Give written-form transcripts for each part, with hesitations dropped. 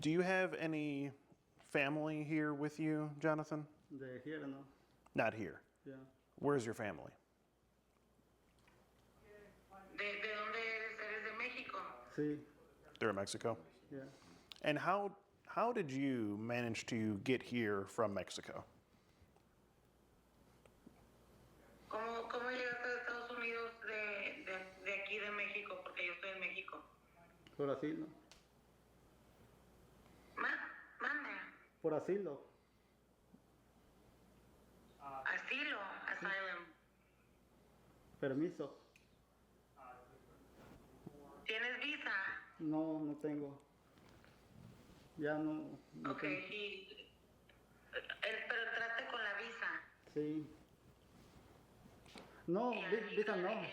Do you have any family here with you, Jonathan? De here, no? Not here. Yeah. Where's your family? ¿De dónde eres? ¿Eres de México? Sí, They're in Mexico. yeah. And how did you manage to get here from Mexico? ¿Cómo llegaste a Estados Unidos de aquí de México? Porque yo estoy en México. Por asilo. Mande. Por asilo. Asilo, asylum. Permiso. ¿Tienes visa? No, no tengo. Ya no. Ok, tengo. pero entraste con la visa. Sí. No, Y visa no. en-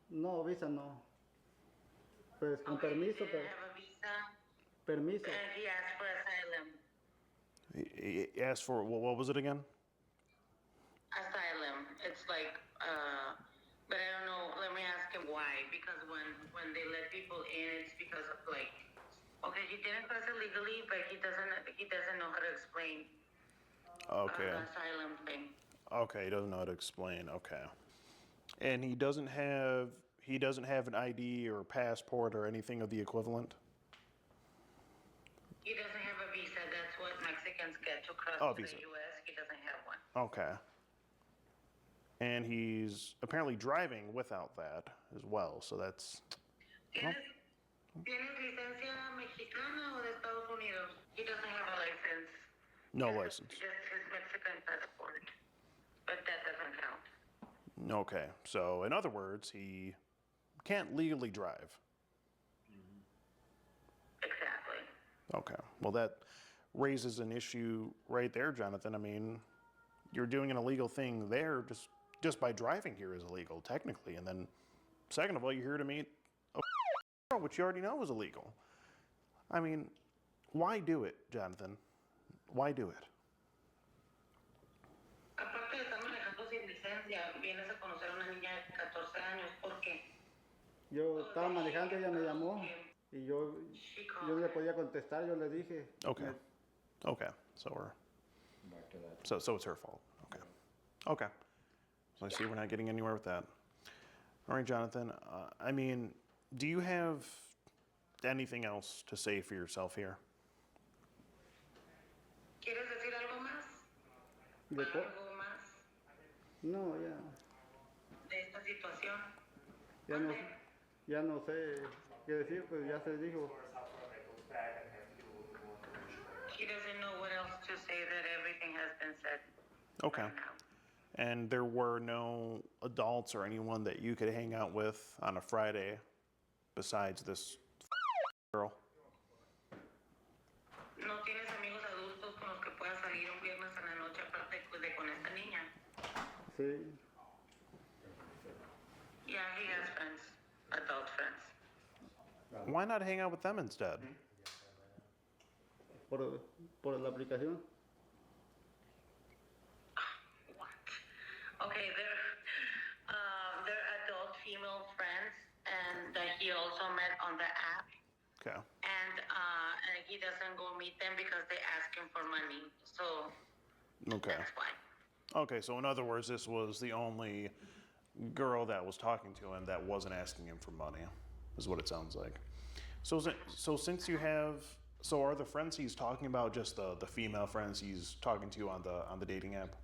No, visa no. Pues con Okay, permiso, you pero. didn't have a visa, Permiso. and he asked for asylum. He asked for, what was it again? Asylum. It's like, but I don't know. Let me ask him why. Because when they let people in, it's because of like, okay, he didn't cross illegally, but he doesn't know how to explain Okay. the asylum thing. Okay, he doesn't know how to explain. Okay. And he doesn't have an ID or passport or anything of the equivalent? He doesn't have a visa. That's what Mexicans get to cross to visa. the U.S. He doesn't have one. Okay. And he's apparently driving without that as well, so that's... ¿Tienes licencia mexicana o de Estados Unidos? He doesn't have a license. No license. Just his Mexican passport. But that doesn't count. Okay, so in other words, he can't legally drive. Exactly. Okay, well that raises an issue right there, Jonathan. I mean, you're doing an illegal thing there just by driving here is illegal, technically. And then, second of all, you're here to meet a girl, which you already know is illegal. I mean, why do it, Jonathan? Why do it? Aparte de estar manejando sin licencia, vienes a conocer a una niña de 14 años. ¿Por qué? Yo estaba manejando, ella me llamó y yo le podía contestar, yo le dije. Okay. Okay, so we're... Back to that. So it's her fault. Okay. Okay. So I see we're not getting anywhere with that. All right, Jonathan. I mean, do you have anything else to say for yourself here? ¿Quieres decir algo más? ¿De qué? ¿Algo más No, ya. de esta situación? Ya no sé qué decir, pues ya se dijo. He doesn't know what else to say, that everything has been said. Okay. Right now. And there were no adults or anyone that you could hang out with on a Friday besides this girl? ¿No tienes amigos adultos con los que puedas salir un viernes en la noche aparte de con esta niña? Sí. Yeah, he has friends, adult friends. Why not hang out with them instead? Por la aplicación. What? Okay, they're adult female friends, and that he also met on the app. Okay. And he doesn't go meet them because they ask him for money. So Okay. that's why. Okay, so in other words, this was the only girl that was talking to him that wasn't asking him for money, is what it sounds like. So since you have, so are the friends he's talking about just the female friends he's talking to on the dating app?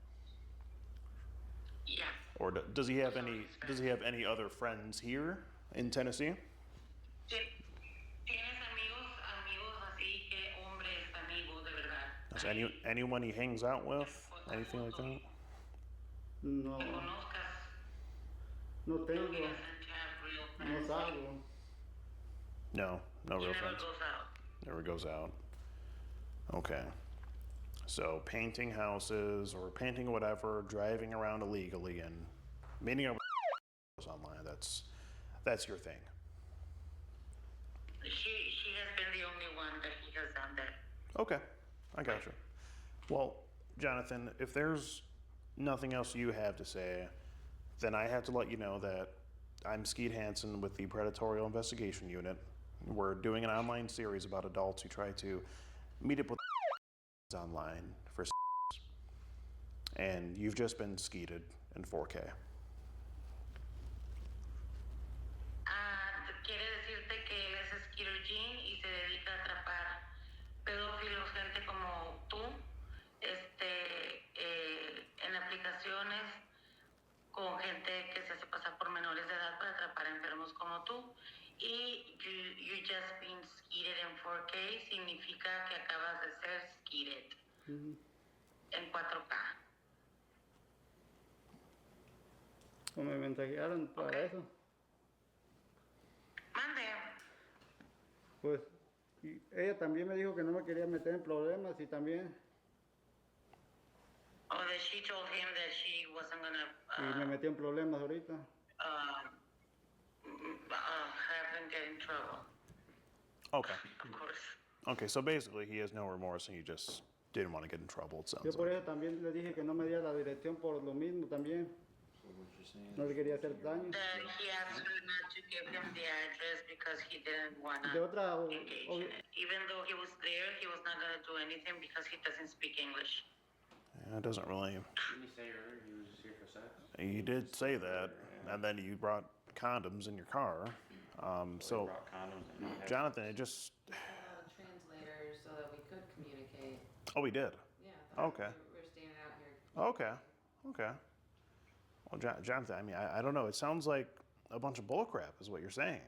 Yeah. Or does he have any other friends here in Tennessee? ¿Tienes amigos así que hombres amigos de verdad? Is anyone he hangs out with? Anything like that? No, Que conozcas. no He tengo, doesn't have real no friends. salgo. No He real never friends. goes out. Never goes out. Okay. So painting houses or painting whatever, driving around illegally and meeting up with online, that's your thing. She has been the only one that he has done that. Okay. I gotcha. Well, Jonathan, if there's nothing else you have to say, then I have to let you know that I'm Skeet Hansen with the Predatorial Investigation Unit, We're doing an online series about adults who try to meet up with online for and you've just been skeeted in 4K. Quiere decirte que él es Skeeter Jean y se dedica a atrapar pedófilos, gente como tú, en aplicaciones con gente que se hace pasar por menores de edad para atrapar enfermos como tú. Y you just been skeeted in 4K significa que acabas de ser skeeted en 4K. O me mensajearon para eso. Mande. Pues y ella también me dijo que no me quería meter en problemas y también Oh, that she told him that she wasn't gonna y me metí en problemas ahorita. Have him get in trouble. Okay. Of course. Okay, so basically he has no remorse and you just didn't want to get in trouble, it sounds Yo por like. eso también le dije que no me diera la dirección por lo mismo también. So what you're saying No le quería hacer daño. That he asked her not to give him the address because he didn't want De to otra, engage in it. Even though he was there, he was not going to do anything because he doesn't speak English. Yeah, it doesn't really. didn't you say earlier he was just here for sex? You did say that, and then you brought condoms in your car. He So, brought condoms and he had- Jonathan, it just. Translator so that we could communicate. Oh, we did. Yeah. I thought Okay. we were standing out here. Okay. Okay. Well, Jonathan, I mean, I don't know. It sounds like a bunch of bullcrap, is what you're saying.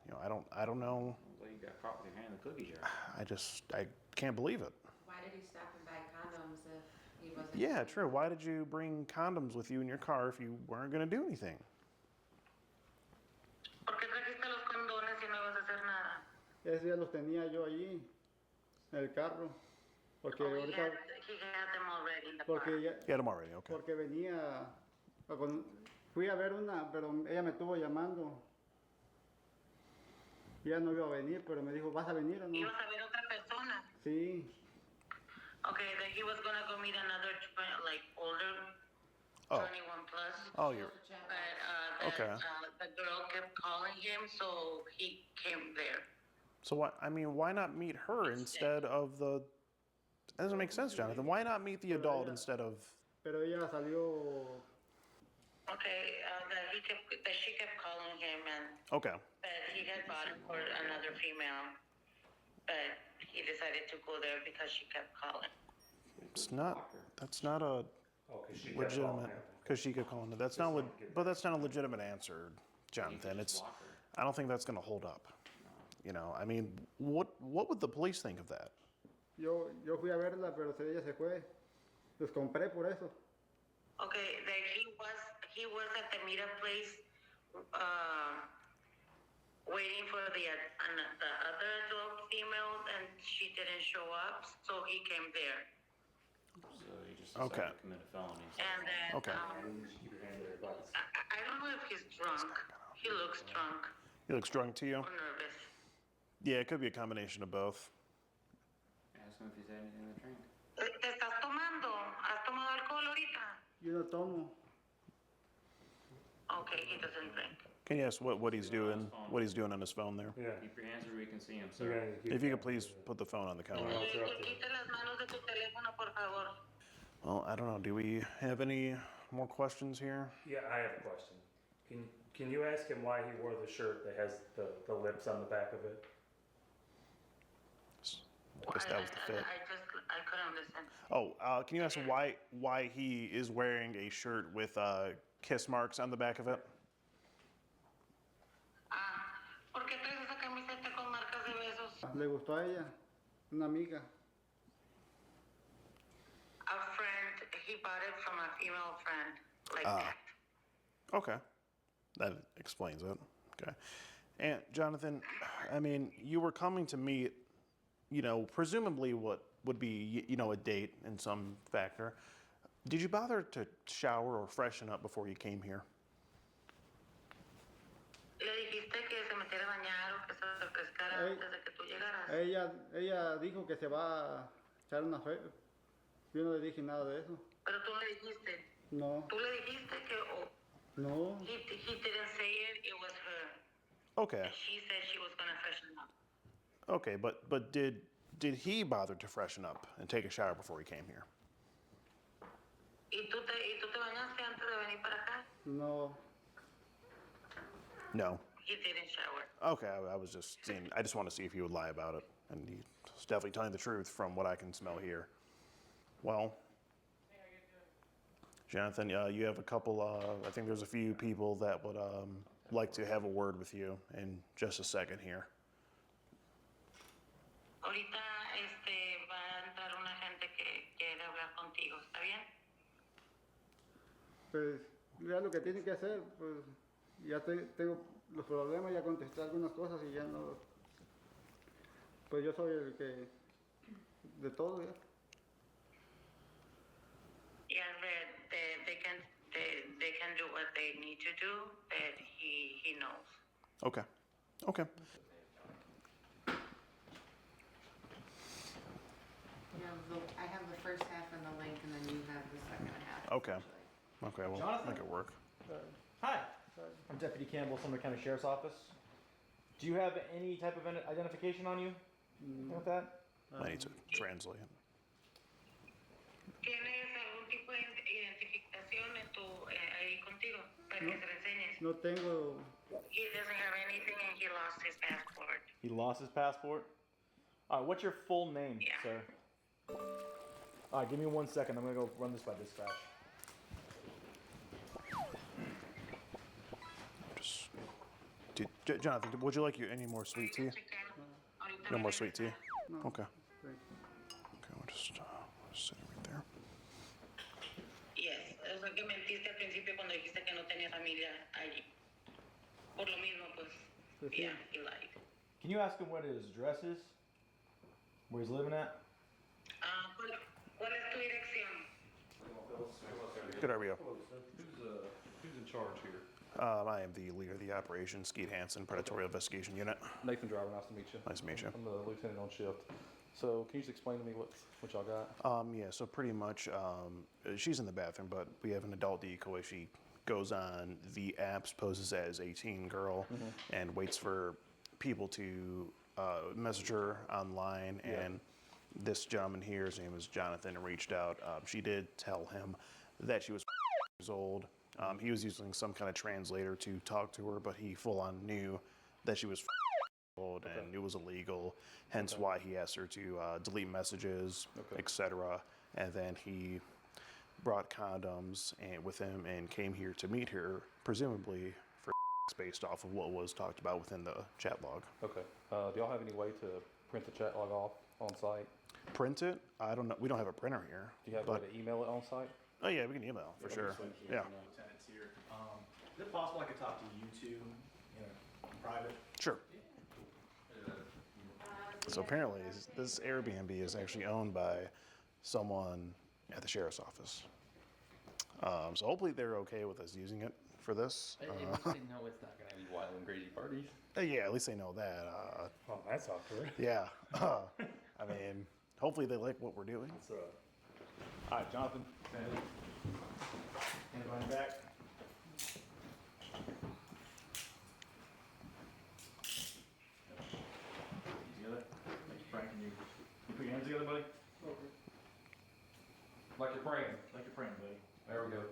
You know, I don't know. Well, you got caught with your hand in the cookie jar. I can't believe it. Why did he stop and buy condoms if he wasn't? Yeah, true. Why did you bring condoms with you in your car if you weren't going to do anything? ¿Por qué trajiste los condones y no ibas a hacer nada? Esos ya los tenía yo allí en el carro. Porque Oh, he ahorita, had them already in the porque car. ya, You had them already, okay. porque venía, fui a ver una, pero ella me estuvo llamando. Ya no iba a venir, pero me dijo, ¿vas a venir o no? Ibas a ver otra persona. Sí, Okay, that he was going to go meet another, like, older, Oh. 21 plus. Oh, you're. But Okay. the girl kept calling him, so he came there. So what? I mean, why not meet her instead of the? That doesn't make sense, Jonathan. Why not meet the adult instead of? pero ella salió, Okay, that she kept calling him, and Okay. that he had bought him for another female, but he decided to go there because she kept calling. It's not. That's not a Oh, 'cause she kept calling legitimate. him. Because she could call him. That's not. But that's not a legitimate answer, Jonathan. It's. Block her. I don't think that's going to hold up. You know. I mean, what would the police think of that? yo fui a verla, pero ella se fue. Los compré por eso. Okay, that he was at the meetup place, waiting for the other adult female, and she didn't show up, so he came there. So he just Okay. decided to commit a felony. And then, Okay. Keep your hand to their butts. I don't know if he's drunk. He looks drunk He looks drunk to you. or nervous. Yeah, it could be a combination of both. Ask him if he's had anything to drink. ¿Te estás tomando? ¿Has tomado alcohol ahorita? Yo no tomo. Okay, he doesn't drink. Can you ask what he's doing? What he's doing on his phone there? Yeah. Keep your hands where we can see him, So you're sir. gonna keep If you could that. please put the phone on the counter. Well, it's up to you. Quita las manos de tu teléfono, por favor. Well, I don't know. Do we have any more questions here? Yeah, I have a question. Can you ask him why he wore the shirt that has the lips on the back of it? I guess that was the fit. I couldn't listen. Oh, can you ask him why he is wearing a shirt with kiss marks on the back of it? ¿Por qué traes esa camiseta con marcas de besos? Le gustó a ella, una amiga. A friend, he bought it from a female friend, like that. Okay, that explains it. Okay, and Jonathan, I mean, you were coming to meet, you know, presumably what would be, you know, a date in some factor. Did you bother to shower or freshen up before you came here? Le dijiste que se metiera a bañar o que se refrescara Ey. antes de que tú llegaras. Ella dijo que se va a echar una fe. Yo no le dije nada de eso. Pero tú le dijiste, No, tú le dijiste que no. he didn't say it, it was her. Okay, And she said she was gonna freshen up. Okay, but did he bother to freshen up and take a shower before he came here? ¿Y tú te bañaste antes de venir para acá? No, No. He didn't shower. Okay, I was just seeing. I just want to see if he would lie about it, and he's definitely telling the truth from what I can smell here. Well, Jonathan, you have a couple. I think there's a few people that would like to have a word with you in just a second here. Ahorita va a entrar una gente que quiere hablar contigo, ¿está bien? pues ya lo que tiene que hacer, pues ya tengo los problemas, ya contesté algunas cosas y ya no. Pues yo soy el que de todo ya. Yeah, they can do what they need to do, that he knows. Okay. Okay. I have the first half in the link, and then you have the second half. Okay. actually. Okay. Well, Jonathan? make it work. Hi, I'm Deputy Campbell, Sumner County Sheriff's Office. Do you have any type of identification on you with that? I need to translate it. ¿Tienes algún tipo de identificación ahí contigo para que se le enseñes? No tengo, He doesn't have anything and he lost his passport. He lost his passport. All right, what's your full name, Yeah. sir? All right, give me 1 second. I'm gonna go run this by dispatch. Just, Jonathan, would you like any more sweet tea? Ahorita No me more sweet tea. regresa. no. Okay. Sí. Okay. We'll just sit it right there. Yes, o sea que mentiste al principio cuando dijiste que no tenía familia allí. Por lo mismo, pues, Pues sí. yeah, he lied. Can you ask him what his address is? Where he's living at? ¿Cuál es tu dirección? Good, how are you? Who's in charge here? I am the leader of the operation, Skeet Hansen, Predatory Investigation Unit. Nathan Driver, nice to meet you. Nice to meet you. I'm the lieutenant on shift. So can you just explain to me what y'all got? Yeah, so pretty much, she's in the bathroom, but we have an adult decoy. She goes on the apps, poses as a teen girl, and waits for people to message her online. Yeah. And this gentleman here, his name is Jonathan, reached out. She did tell him that she was years old. He was using some kind of translator to talk to her, but he full on knew that she was old and it was illegal. Hence why he asked her to delete messages, etc. And then he brought condoms with him and came here to meet her, presumably for based off of what was talked about within the chat log. Okay. Do y'all have any way to print the chat log off on site? Print it? I don't know. We don't have a printer here. Do you have a way to email it on site? Oh yeah, we can email for sure. Yeah. Lieutenant's here. Is it possible I could talk to you two in private? Sure. So apparently, this Airbnb is actually owned by someone at the sheriff's office. So hopefully they're okay with us using it for this. At least they know it's not gonna be wild and crazy parties. Yeah, at least they know that. Oh, that's awkward. Yeah. I mean, hopefully they like what we're doing. So, all right, Jonathan. Anybody back? Together. Like you're praying. You put your hands together, buddy. Okay. Like you're praying. Like you're praying, buddy. There we go.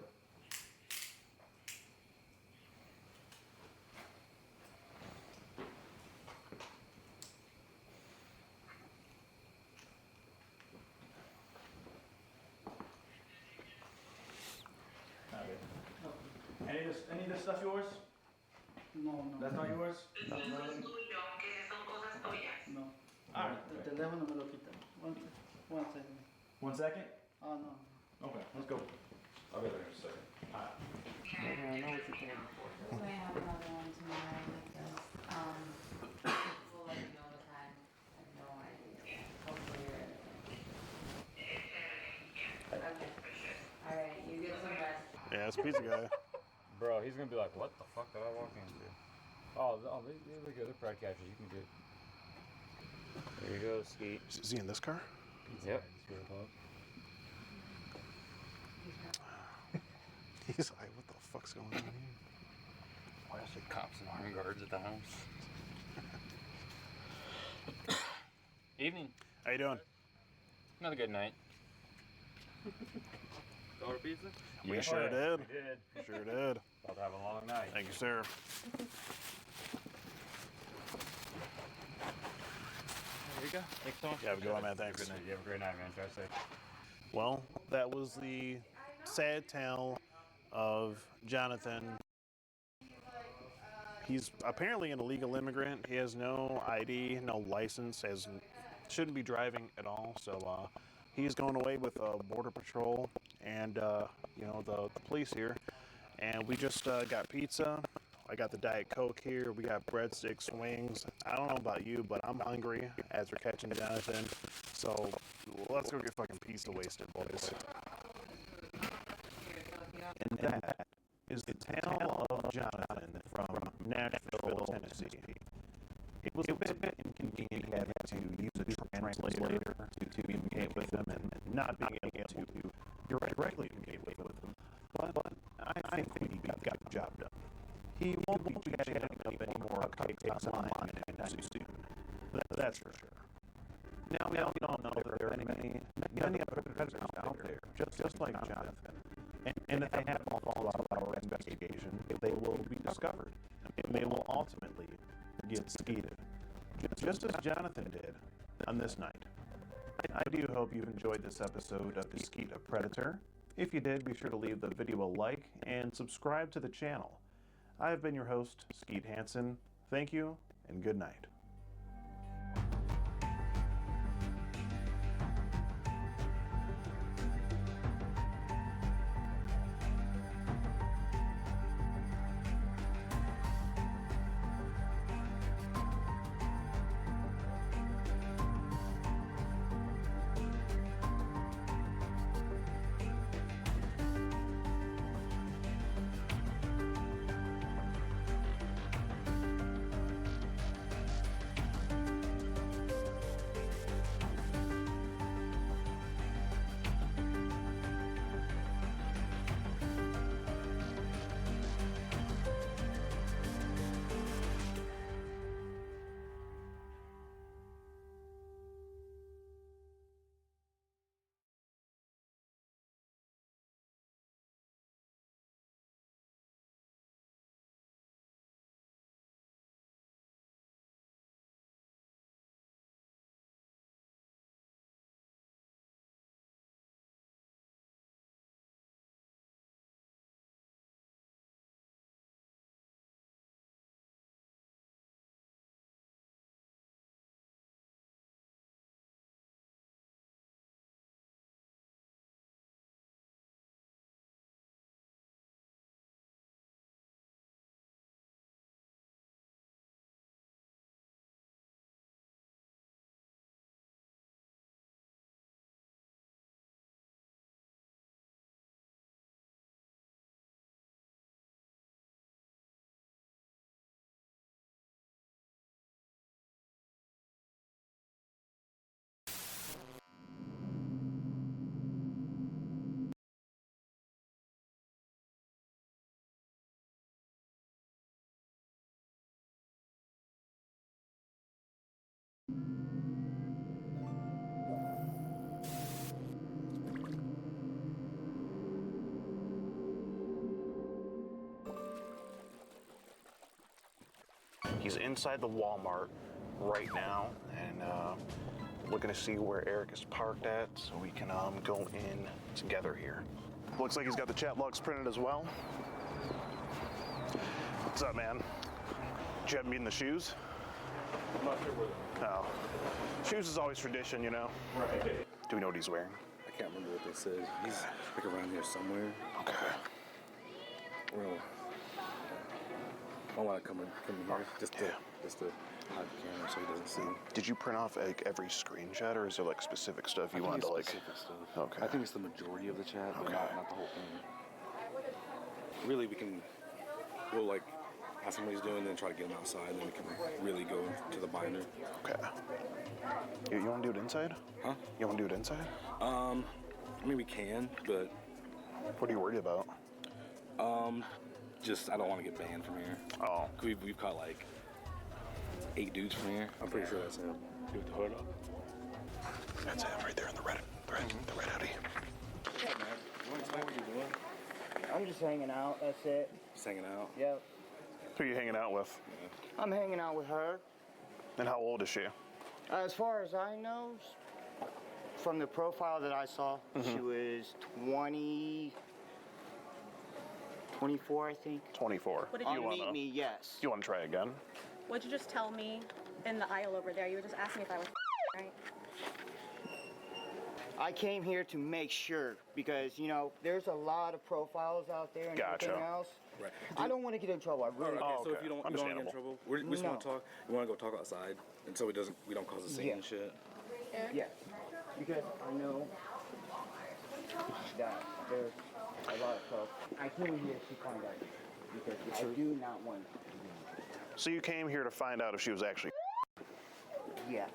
Any of this stuff yours? No, no. That's not yours? Eso es tuyo, que son cosas tuyas. No. All right. El teléfono me lo quitan. One second. 1 second? Oh, no. Okay, let's go. I'll be there in a second. We may have another one tomorrow because, we'll let you know the time. I have no idea. Hopefully you're in. Okay. Alright, you get some rest. Yeah, it's a pizza guy. Bro, he's gonna be like, what the fuck did I walk into? Oh, they're good. They're probably catchers. You can do it. There you go, Skeet. Is he in this car? Yep. He's like, what the fuck's going on here? Why is there cops and armed guards at the house? Evening. How you doing? Another good night. Order pizza? We sure did. We did. Sure did. About to have a long night. Thank you, sir. There you go. Thanks so much. You have a good one, man. Thanks. Good night. You have a great night, man. Drive safe. Well, that was the sad tale of Jonathan. He's apparently an illegal immigrant. He has no ID, no license, shouldn't be driving at all. So he's going away with Border Patrol and the police here. And we just got pizza. I got the Diet Coke here. We got breadsticks, wings. I don't know about you, but I'm hungry as we're catching Jonathan. So let's go get fucking pizza wasted, boys. And that is the tale of Jonathan from Nashville, Tennessee. It was a bit inconvenient having to use a translator to communicate with him and not being able to directly communicate with him. But I think we got the job done. He won't be chatting up any more cupcakes online anytime soon. That's for sure. Now we all know that there are many other competitors out there, just like Jonathan. And if they have to fall out of our investigation, they will be discovered. And they will ultimately get skeeted. Just as Jonathan did on this night. I do hope you've enjoyed this episode of The Skeet of Predator. If you did, be sure to leave the video a like and subscribe to the channel. I have been your host, Skeet Hansen. Thank you, and good night. He's inside the Walmart right now and looking to see where Eric is parked at so we can go in together here. Looks like he's got the chat logs printed as well. What's up, man? Did you have me in the shoes? I'm not sure where. No. Shoes is always tradition, you know? Right. Do we know what he's wearing? I can't remember what they said. He's like around here somewhere. Okay. Well, I want to come in here just to hide the camera so he doesn't see. Did you print off like every screenshot, or is there like specific stuff you wanted to like? Specific stuff. Okay. I think it's the majority of the chat, but Okay. not the whole thing. Really, we'll like ask him what he's doing, and then try to get him outside, and then we can really go to the binder. Okay. You want to do it inside? Huh? You want to do it inside? I mean, we can, but What are you worried about? just I don't want to get banned from here. Oh. We've caught like 8 dudes from here. I'm pretty sure that's him. Do the hood up. That's him right there in the red hoodie. Yeah, man. You want to explain what you're doing? I'm just hanging out, that's it. Just hanging out. Yep. Who are you hanging out with? I'm hanging out with her. And how old is she? As far as I know, from the profile that I saw, she was 24, I think. 24. What did On you Meet Me, yes. You want to try again? What'd you just tell me in the aisle over there? You were just asking if I was right? I came here to make sure because, you know, there's a lot of profiles out there and Gotcha. everything else. Right. I don't want to get in trouble. I really Okay, Oh, so if okay. you don't get in Understandable. trouble, we just want to talk. We want to go talk outside, and so we don't cause a scene Yeah. and shit. Yeah. Because I know that there's a lot of stuff. I came here to find out because I do not want. So you came here to find out if she was actually. Yes.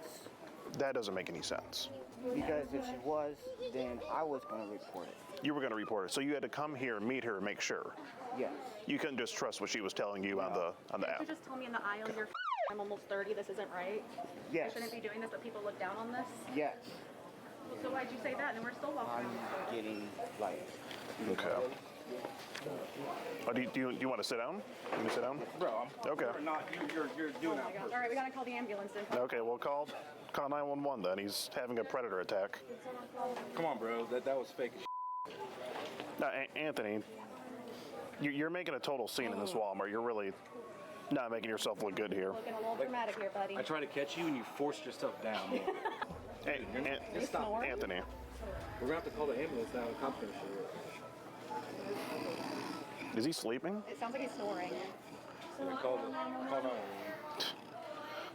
That doesn't make any sense. Because if she was, then I was going to report it. You were going to report it, so you had to come here, meet her, and make sure. Yes. You couldn't just trust what she was telling you on the Did app. you just tell me in the aisle you're I'm almost 30, this isn't right? Yes. I shouldn't be doing this, but people look down on this? Yes. So why'd you say that? And we're still walking I'm around the store. getting like. Okay. Oh, do you want to sit down? You want to sit down? Bro, Okay. you're not. You're Oh doing my that. God. All right, we gotta call the ambulance then. Okay, well call 911 then. He's having a predator attack. Come on, bro. That was fake as shit. Now, Anthony, you're making a total scene in this Walmart. You're really not making yourself look good here. Looking a little dramatic here, buddy. I tried to catch you, and you forced yourself down. Stop, Anthony. We're gonna have to call the ambulance now. The cops gonna show up. Is he sleeping? It sounds like he's snoring. Call 911.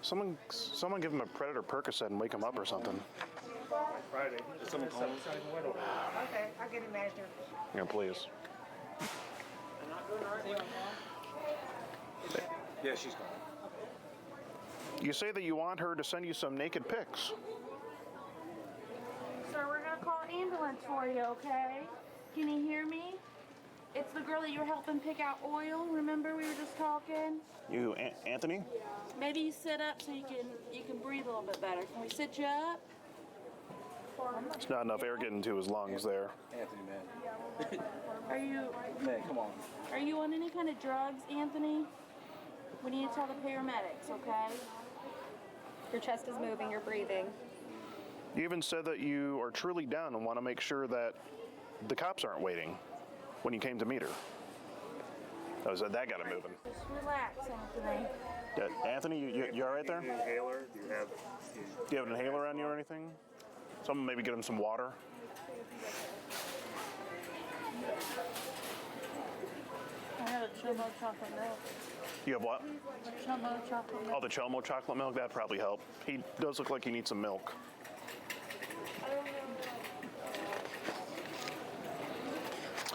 Someone give him a predator Percocet and wake him up or something. Friday. Did someone call him? Okay, I'll get him managed. Yeah, please. Yeah, she's calling. You say that you want her to send you some naked pics. Sir, we're gonna call an ambulance for you, okay? Can you hear me? It's the girl that you were helping pick out oil. Remember we were just talking? You, Anthony? Maybe you sit up so you can breathe a little bit better. Can we sit you up? It's not enough air getting into his lungs there. Anthony, man. Are you Man, come on. are you on any kind of drugs, Anthony? We need to tell the paramedics, okay? Your chest is moving, you're breathing. You even said that you are truly down and want to make sure that the cops aren't waiting when you came to meet her. Oh, so that got him moving. Just relax, Anthony. Anthony, you all right there? Inhaler? Do Do you have an inhaler on you or anything? Someone maybe get him some water. I have a Chomo chocolate milk. You have what? Chomo chocolate milk. Oh, the Chomo chocolate milk? That'd probably help. He does look like he needs some milk.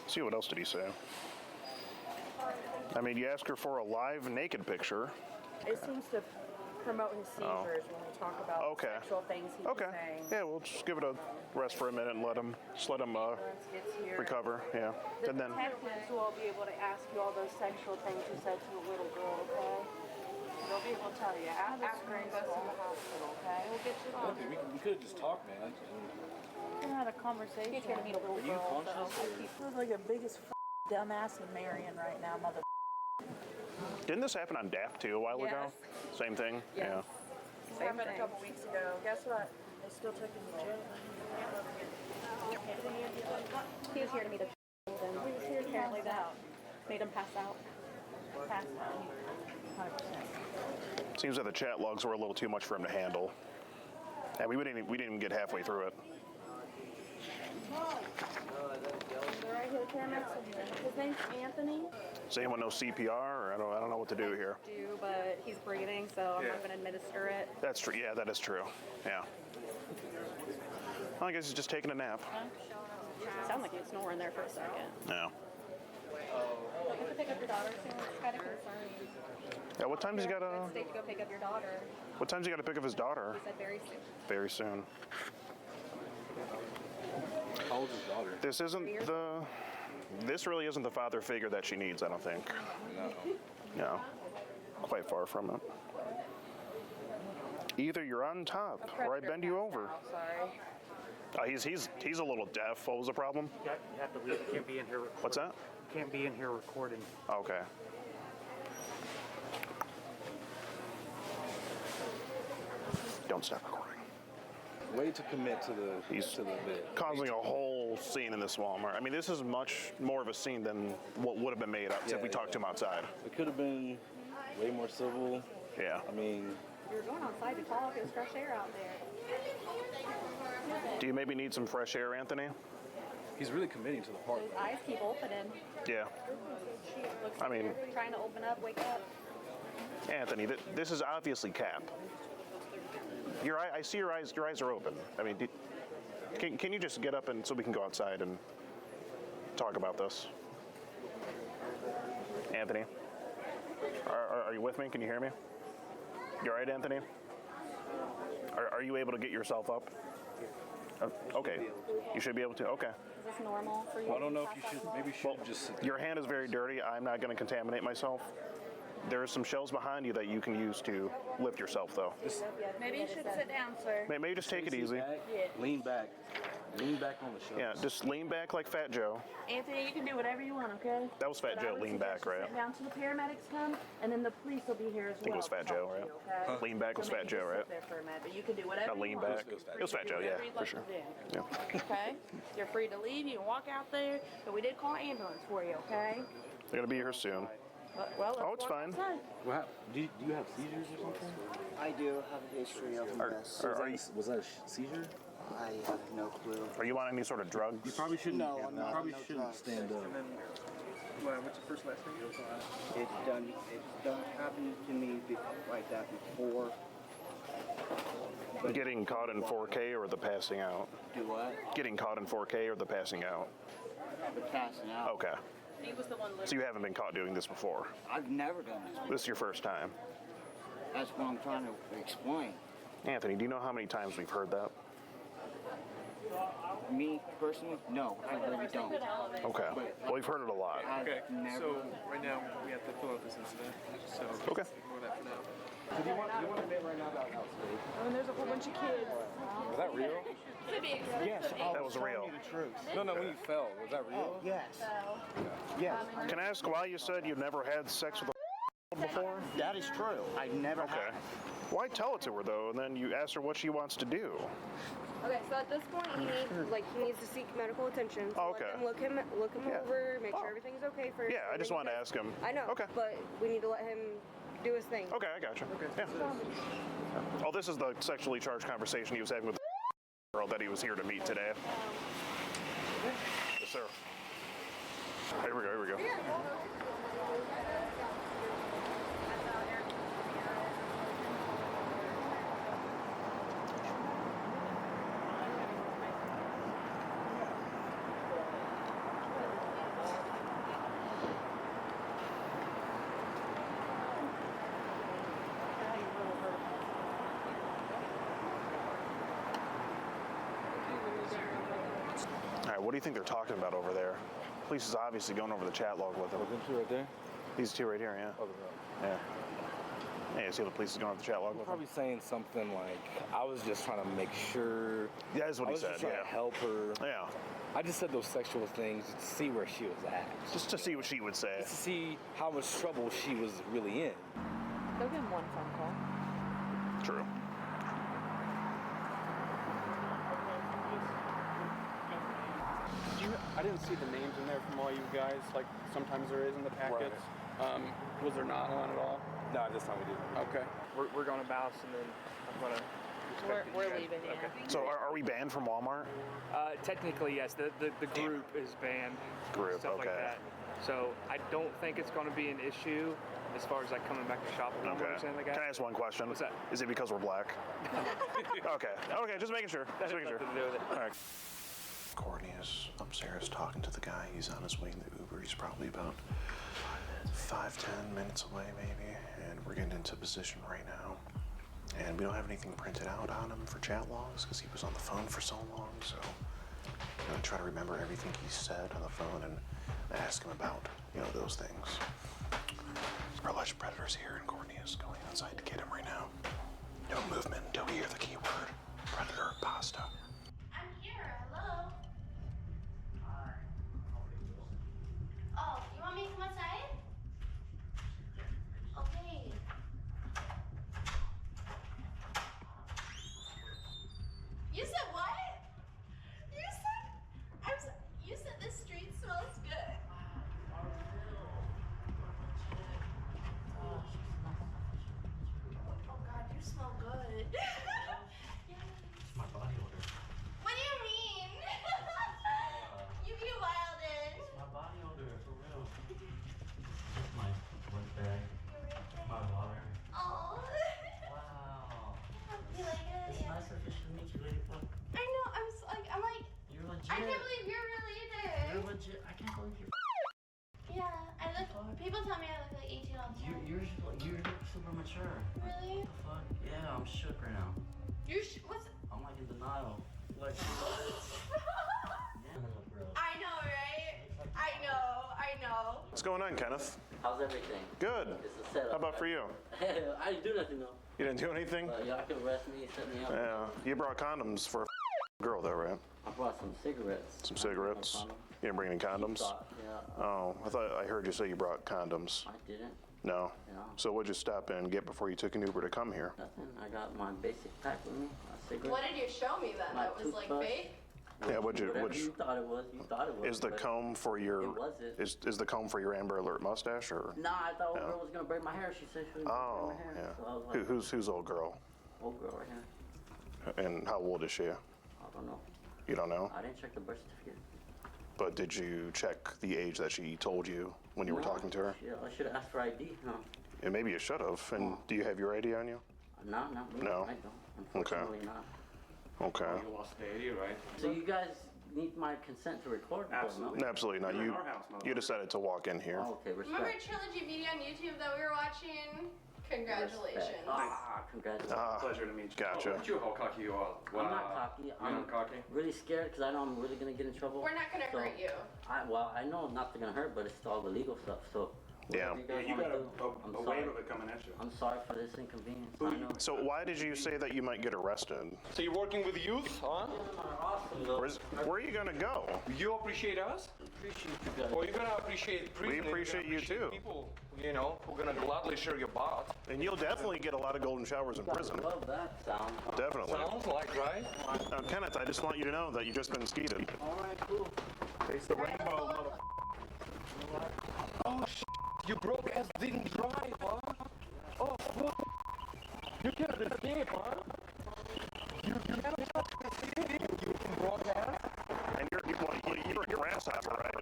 See, what else did he say? I mean, you ask her for a live naked picture. It seems to promote his seizures when we talk about Okay. sexual things he's Okay. saying. Yeah, we'll just give it a rest for a minute and let him Gets here. recover. Yeah. The And then detectives will be able to ask you all those sexual things you said to the little girl, okay? They'll be able to tell you after he goes to the hospital, okay? We'll get you on. We could have just talked, man. We had a conversation. He's here to meet a little girl, so This is like the biggest dumbass in Marion right now, mother. didn't this happen on DAP too a while ago? Same thing. Yes. This Same happened a thing. couple weeks ago. Guess what? They still took him to jail. He was here to meet a then apparently that made him pass out. Passed out. 100%. Yeah. Seems like the chat logs were a little too much for him to handle. And we didn't even get halfway through it. They're right here, the paramedics are here. His name's Anthony. Does anyone know CPR? Or I don't know what to do here. But he's breathing, so I'm not going to administer it. That's true. Yeah, that is true. Yeah. Well, I guess he's just taking a nap. It sounded like he was snoring there for a second. Yeah. You have to pick up your daughter soon. It's kind of concerning. Yeah. What time does he got to? It's safe to go pick up your daughter. What time's he got to pick up his daughter? He said very soon. Very soon. How old is his daughter? This isn't the. This really isn't the father figure that she needs. I don't think. No. No. Quite far from it. Either you're on top or I bend you over. Sorry. He's a little deaf. What was the problem? You have to leave. You can't be in here recording. What's that? You can't be in here recording. Okay. Don't stop recording. Way to commit to the bit. Causing a whole scene in this Walmart. I mean, this is much more of a scene than what would have been made up if we talked to him outside. It could have been way more civil. Yeah. I mean, You're going outside to talk. There's fresh air out there. Do you maybe need some fresh air, Anthony? he's really committing to the part. His eyes keep opening. Yeah. Looks I mean, trying to open up, wake up. Anthony, this is obviously Cap. Your eye, I see your eyes. Your eyes are open. I mean, can you just get up and so we can go outside and talk about this? Anthony, are you with me? Can you hear me? You all right, Anthony? Are you able to get yourself up? Okay. You should be able to. Okay. Is this normal for you? Well, I don't know if you should. Maybe you should just. Your hand is very dirty. I'm not going to contaminate myself. There are some shelves behind you that you can use to lift yourself, though. Maybe you should sit down, sir. Maybe just take it easy. Lean back. Lean back on the shelves. Yeah, just lean back like Fat Joe. Anthony, you can do whatever you want, okay? That was Fat But I Joe, would lean suggest back, you right? Sit down till the paramedics come, and then the police will be here as well. I think it was Fat Joe, right? Okay? Lean back was So Fat maybe Joe, just right? sit there for a minute, but you can do whatever Not you lean want. back. It was Fat Joe, yeah, Whatever you'd for like sure. to do. Yeah. Okay? You're free to leave. You can walk out there, but we did call an ambulance for you, okay? They're gonna be here soon. Well, let's Oh, it's walk fine. outside. Do you have seizures or something? I do have a history of this. Was that a seizure? I have no clue. Are you on any sort of drugs? You probably shouldn't. No, I'm not. Probably No shouldn't drugs. stand up. What's your first last name? It done happen to me like that before. Getting caught in 4K or the passing out? Do what? Getting caught in 4K or the passing out? The passing out. Okay. He was the one So you haven't been caught doing this before? I've never done this. This is your first time? That's what I'm trying to explain. Anthony, do you know how many times we've heard that? Me personally, no, I really don't. Okay. Well, we've heard it a lot. Okay, so right now we have to fill out this incident. So Okay. ignore that for now. So do you want to admit right now about house state? I mean, there's a whole bunch of kids. Was that real? Yes, That was real. the truth. No, when you fell, was that real? Yes. Yes. Can I ask why you said you've never had sex with a before? That is true. I never Okay. have. Why tell it to her though, and then you ask her what she wants to do? Okay, so at this point, he needs to seek medical attention. So Oh, okay. Look him Yeah. over, make sure everything's okay first. Yeah, I just wanted to ask him. I know. Okay. But we need to let him do his thing. Okay, I got you. Yeah. Oh, this is the sexually charged conversation he was having with the girl that he was here to meet today. Yes, sir. Here we go, here we go. All right, what do you think they're talking about over there? Police is obviously going over the chat log with them. Them two right there? These two right here, yeah. Oh, Yeah. Hey, you see the police is going over the chat log with them? probably saying something like, I was just trying to make sure. Yeah, that's what I he was said, just trying yeah. to help her. Yeah. I just said those sexual things to see where she was at. Just to see what she would say. Just to see how much trouble she was really in. They'll give him one phone call. True. I didn't see the names in there from all you guys, like sometimes there is in the packets. Was there not one at all? No, this time we didn't. Okay. We're going to bounce and then I'm going to... We're leaving, yeah. So are we banned from Walmart? Technically, yes. The group is banned. Group, stuff like okay. that. So I don't think it's going to be an issue as far as like coming back to shop at Walmart or something like that. Can I ask one question? What's that? Is it because we're black? Okay. Okay, just making sure. That Just has making sure. nothing to do with it. All right. Courtney is upstairs talking to the guy. He's on his way in the Uber. He's probably about 5-10 minutes away, maybe. And we're getting into position right now. And we don't have anything printed out on him for chat logs because he was on the phone for so long. So I'm gonna try to remember everything he said on the phone and ask him about, those things. Our alleged predator's here, and Courtney is going outside to get him right now. No movement until we hear the keyword. Predator pasta. I'm here. Hello. Oh, you want me to come outside? Okay. You said what? You said this street smells good. Oh God, you smell good. My body odor. What do you mean? You be wildin'. My body odor, for real. Just my work bag. My water. Oh. Wow. You like it? It's nice officially meet you, lady fuck. I know. I'm like. You're legit. I can't believe you're related. You're legit. I can't believe you're. Yeah, I look. People tell me I look like 18 all the time. You're super mature. Really? What the fuck? Yeah, I'm shook right now. What's? I'm like in denial. Like. Yeah, bro. I know, right? I know. What's going on, Kenneth? How's everything? Good. It's a setup. How about for you? I didn't do nothing though. You didn't do anything? Y'all can arrest me, set me up. Yeah. You brought condoms for a girl, though, right? I brought some cigarettes. Some cigarettes? You didn't bring any condoms? Yeah. Oh, I heard you say you brought condoms. I didn't. No? No. So what'd you stop in and get before you took an Uber to come here? Nothing. I got my basic pack with me. A cigarette. What did you show me then? My That was like toothbrush. fake? Yeah, Whatever you thought it was, you thought it was. Is the but comb for your It wasn't. is the comb for your Amber Alert mustache or? Nah, I thought old No. girl was gonna braid my hair. She said she was gonna Oh, braid my hair. yeah. So I was like, Who's old girl? old girl right here. And how old is she? I don't know. You don't know? I didn't check the birth certificate. But did you check the age that she told you when you were No, talking to her? Yeah, I should have asked for ID. No. And maybe you should have. And do you have your ID on you? No, not me. No? I don't. Unfortunately not. Okay. You lost the ID, right? So you guys need my consent to record? Absolutely. No? Absolutely not. You're in You our house, motherfucker. you decided to walk in here. Oh, okay, respect. Remember Trilogy video on YouTube that we were watching? Congratulations. Congratulations. Pleasure to meet you. Gotcha. Look at you, how cocky you are. I'm not cocky. You're I'm not cocky? really scared because I know I'm really gonna get in trouble. We're not gonna So, hurt you. I know not to gonna hurt, but it's all the legal stuff. So. Yeah. whatever You guys got wanna do, I'm a sorry. wave of it coming at you. I'm sorry for this inconvenience. I know. So why did you say that you might get arrested? So you're working with youth, huh? Awesome, though. Where are you gonna go? You appreciate us? Appreciate you guys. Or you're gonna appreciate prison? We and you're gonna appreciate you too. People, you know, who are gonna gladly share your butt. And you'll definitely get a lot of golden showers in prison. Love that sound. Definitely. Sounds like, right? Kenneth, I just want you to know that you've just been skeeted. All right, cool. Taste the rainbow, mother. Oh, shit. You broke ass didn't drive, huh? Oh, fuck. You cannot escape, huh? You cannot escape. You broke ass. And you're a grasshopper, right?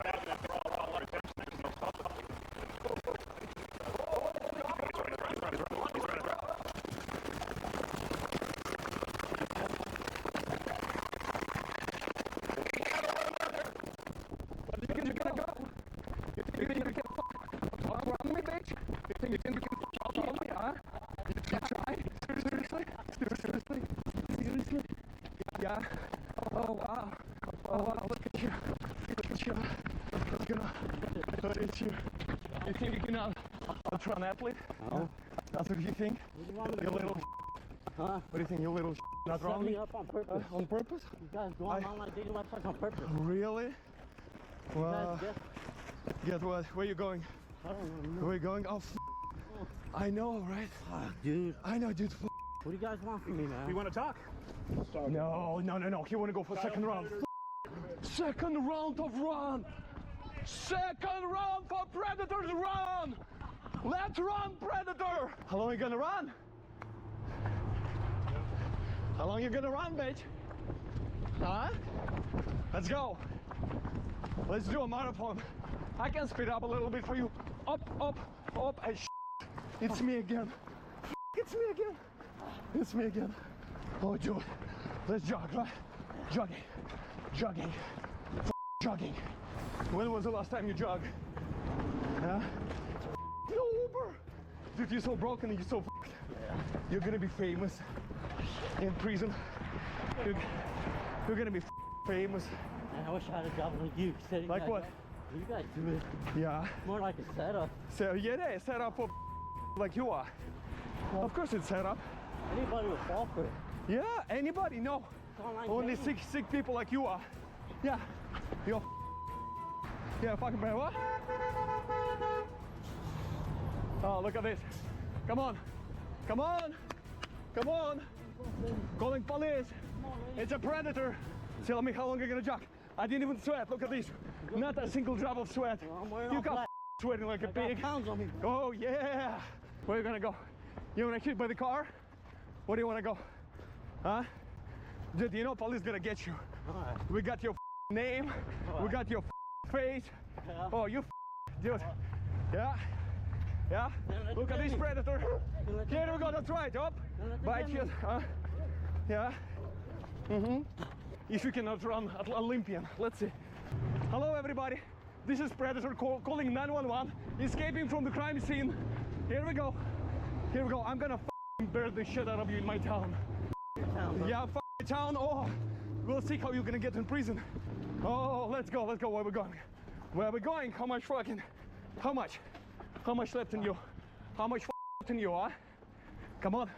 You can go. You can walk around me, bitch. You can walk around me, huh? You try? Seriously? Yeah. Oh wow. Look at you. Look at you. Look at you. You think you can outrun an athlete? No. That's what you think? You little. Huh? What do you think? You little. Not Set wrong? me up on purpose. On purpose? You guys go on online dating websites on purpose. Really? You Well, guys guess what? Where you going? I don't know. Where you going? Oh, I know, right? Dude. I know, dude. What do you guys want from me, man? You want to talk? No. He want to go for second round. Second round of run. Second round for Predators run. Let's run, Predator. How long you gonna run? How long you gonna run, bitch? Huh? Let's go. Let's do a marathon. I can speed up a little bit for you. Up. And it's me again. It's me again. Oh, dude. Let's jog, right? Jogging. Jogging. When was the last time you jogged? Huh? No Uber. Dude, you're so broken and you're so f***ed. You're gonna be famous in prison. You're gonna be famous. Man, I wish I had a job like you. Setting Like guys what? up. You guys do it. Yeah. More like a setup. So yeah, set up for like you are. Of course it's set up. Anybody will fall for it. Yeah, anybody? No. Only sick people like you are. Yeah. You're yeah, fucking man. What? Oh, look at this. Come on. Come on. Come on. Calling police. It's a predator. Tell me how long you're gonna jog. I didn't even sweat. Look at this. Not a single drop of sweat. You got sweating like a pig. Pounds on me. Oh yeah. Where are you gonna go? You wanna hit by the car? Where do you wanna go? Huh? Dude, you know police gonna get you. Alright. We got your name. We got your face. Yeah. Oh, you dude. Yeah. Yeah. Look at this predator. Here we go. That's right. Up. Bite you. Yeah. If you cannot run at Olympian. Let's see. Hello, everybody. This is Predator calling 911. Escaping from the crime scene. Here we go. Here we go. I'm gonna burn the shit out of you in my town. Yeah, town. Oh, we'll see how you're gonna get in prison. Oh, let's go. Let's go. Where are we going? Where are we going? How much fucking? How much? How much left in you? How much left in you, huh? Come on.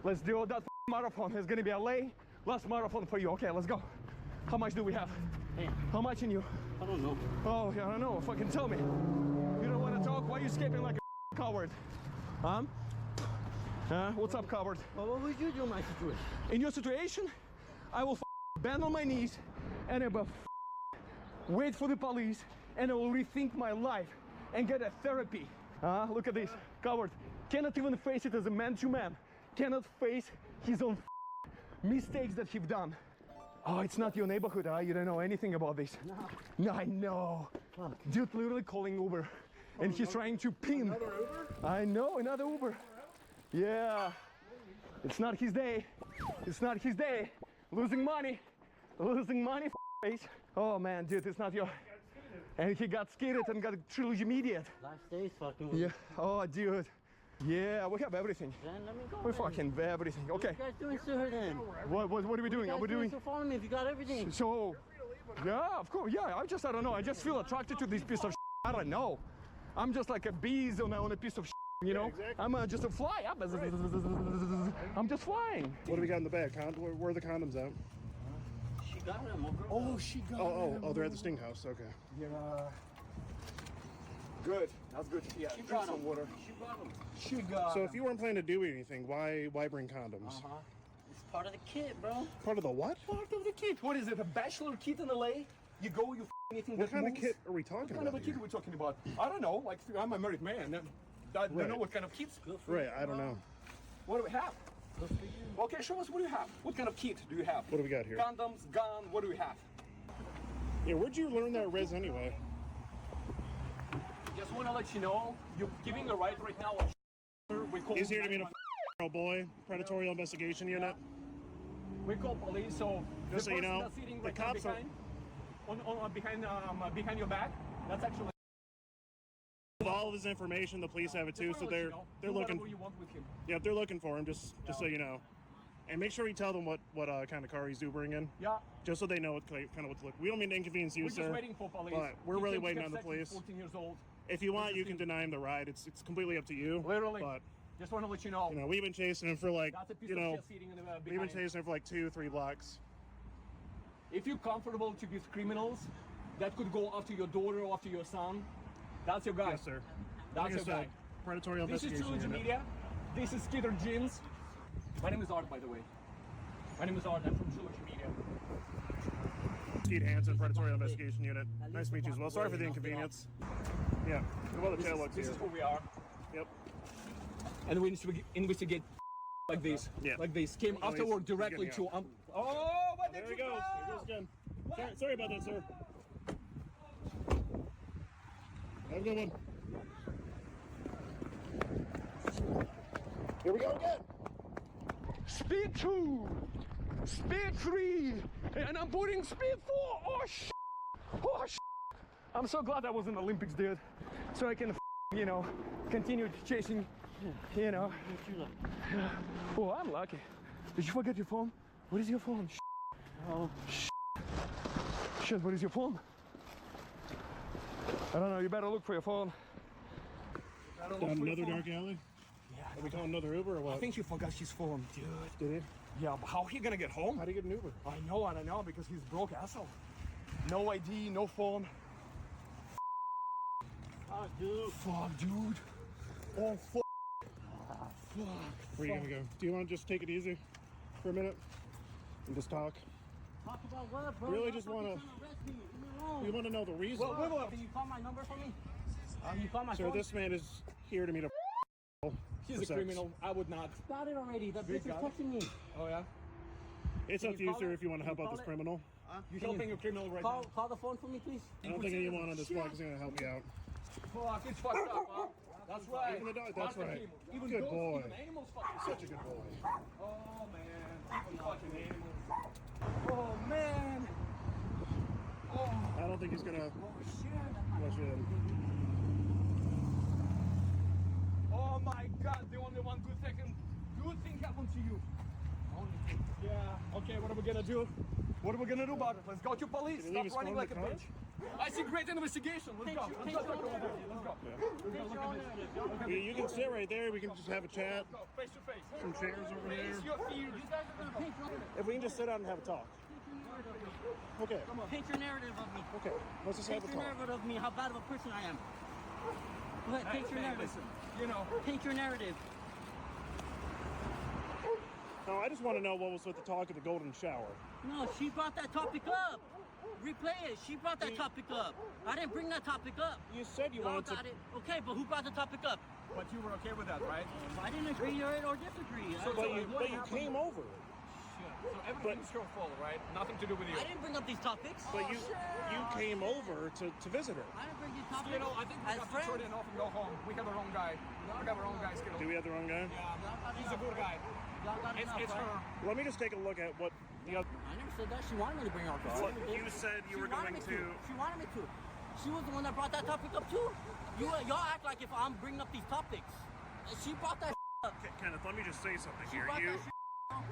Let's do that marathon. It's gonna be a last marathon for you. Okay, let's go. How much do we have? Hey. How much in you? I don't know. Oh, yeah, I don't know. Fucking tell me. You don't want to talk? Why are you escaping like a coward? Huh? What's up, coward? Well, what would you do in my situation? In your situation, I will bend on my knees and I will wait for the police and I will rethink my life and get a therapy. Look at this. Coward cannot even face it as a man to man. Cannot face his own mistakes that he've done. Oh, it's not your neighborhood, huh? You don't know anything about this. No, I know. Fuck. Dude literally calling Uber and he's trying to pin. Another Uber? I know, another Uber. Yeah. It's not his day. It's not his day. Losing money. Losing money, face. Oh man, dude, it's not your... And he got scared and got trilogy immediate. Life stays fucking with Yeah. me. Oh, dude. Yeah, we have everything. Then let me go. We then. fucking have everything. Okay. What are you guys doing to her then? What are we doing? Are we doing? So far on me if you got everything. So, yeah, of course. Yeah, I don't know. I just feel attracted to this piece of shit. I don't know. I'm just like a bees on a piece of shit, you know? exactly. I'm just a fly. I'm just flying. What do we got in the bag? Where are the condoms at? She got them. Oh, she got Oh, they're at the Sting House. Okay. Yeah. Good. That's good. Yeah, She drink brought some them. water. She brought them. She got So if you weren't planning to do anything, why bring condoms? It's part of the kit, bro. Part of the what? part of the kit. What is it? A bachelor kit in LA? You go, you anything What that kind of moves? kit are we talking What kind about of a kit here? are we talking about? I don't know. Like, I'm a married man. I don't know what kind of kits. Right, I don't know. What do we have? Okay, show us what do you have. What kind of kit do you have? What do we got here? Condoms, gun, what do we have? Yeah, where'd you learn that res anyway? Just want to let you know, you're giving a right now. We call He's here to meet a boy, Predatorial Investigation Unit. We call police, so Just so the you person know, that's sitting the right cops are- behind your back, that's actually All of his information, the police have it too, so they're looking. whatever you want with him. Yeah, they're looking for him. Just so you know, and make sure you tell them what kind of car he's Ubering in. Yeah. Just so they know what kind of what to look. We don't mean to inconvenience you, We're sir. just waiting for police. But we're He really came to waiting have on the sex, he's police. 14 years old. If you want, you can deny him the ride. It's completely up to you. Literally. But Just want to let you know. we've been chasing him for like That's a piece you of know shit sitting in the we've been behind. chasing him for like 2-3 blocks. If you're comfortable to with criminals that could go after your daughter or after your son, that's your guy. Yes, sir. That's Like I your guy. said, Predatorial This is Investigation Trilogy Unit. Media. This is Skitter Jeans. My name is Art, by the way. My name is Art. I'm from Trilogy Media. Skeet Hansen, Predatorial Investigation Unit. Nice to meet you as well. Sorry for the inconvenience. Yeah. Well, the tail looks This here. is who we are. Yep. And we investigate like this. Yeah. Like this. Came Oh, afterward he's directly getting to. out. Oh, what did There you he goes. go? There he goes again. Sorry about that, sir. Have a good one. Here we go again. Speed 2, speed 3, and I'm putting speed 4. Oh shit! Oh shit! I'm so glad I was in the Olympics, dude. So I can, continue chasing, Oh, I'm lucky. Did you forget your phone? What is your phone? Oh. Shit, what is your phone? I don't know, you better look for your phone. Down another dark alley? Yeah. Are we calling another Uber or what? I think he forgot his phone, dude. Did he? Yeah, but how he gonna get home? How do you get an Uber? I don't know, because he's broke asshole. No ID, no phone. Oh, dude. Fuck, dude. Oh, fuck. Fuck. Where are you gonna go? Do you want to just take it easy for a minute and just talk? Talk about what, bro? Really You're just fucking wanna- trying to arrest me. Leave me alone. You want to know the reason? Well, can you call my number for me? You call my Sir, phone? this man is here to meet a He's for a sex. criminal. I would not. Got it already. That You bitch is got it? texting me. Oh, yeah? It's Can up to you you, call sir, it? if you want to Can help you out call this it? criminal. You're helping a criminal right now. Call the phone for me, please. I don't think anyone on this block is going to help you out. Fuck, it's fucked up, huh? That's right. Even the dog, that's Fucking right. people. Even Good dogs, boy. Even animals fucking Such a good boy. Oh, man. Even fucking animals. Oh, man. Oh. I don't think he's going to Oh, shit. let you in. Oh, my God. The only one good thing happened to you. Yeah. Okay, what are we gonna do? What are we gonna do about it? Let's go to police. Can you leave Stop his running phone like a in the car? bitch. I see great investigation. Let's go. Let's go. Let's go. You can sit right there. We can just have a chat. Face to face. Some chairs over there. Face your fears. You guys are gonna paint your If we can just sit down and have a talk. Okay. Paint your narrative of me. Okay. Let's just have Paint a your talk. narrative of me, how bad of a person I am. Go ahead, paint your narrative. Listen, you know. Paint your narrative. No, I just want to know what was with the talk of the golden shower. No, she brought that topic up. Replay it. She brought that topic up. I didn't bring that topic up. You said you Y'all wanted to. got it. Okay, but who brought the topic up? But you were okay with that, right? I didn't agree or disagree. But you came over. So everything's your fault, right? Nothing to do with you. I didn't bring up these topics. But you came over to visit her. I didn't bring these topics. You know, I think we As have to friends. turn it off and go home. We have the wrong guy. We have the wrong guy, Skittle. Do we have the wrong guy? Yeah, he's a good guy. Y'all got enough, It's right? her. Let me just take a look at what the other. I never said that. She wanted me to bring her up. What you said you were going to. She wanted me to. She was the one that brought that topic up too. Y'all act like if I'm bringing up these topics. She brought that up. Kenneth, let me just say something here. brought You, that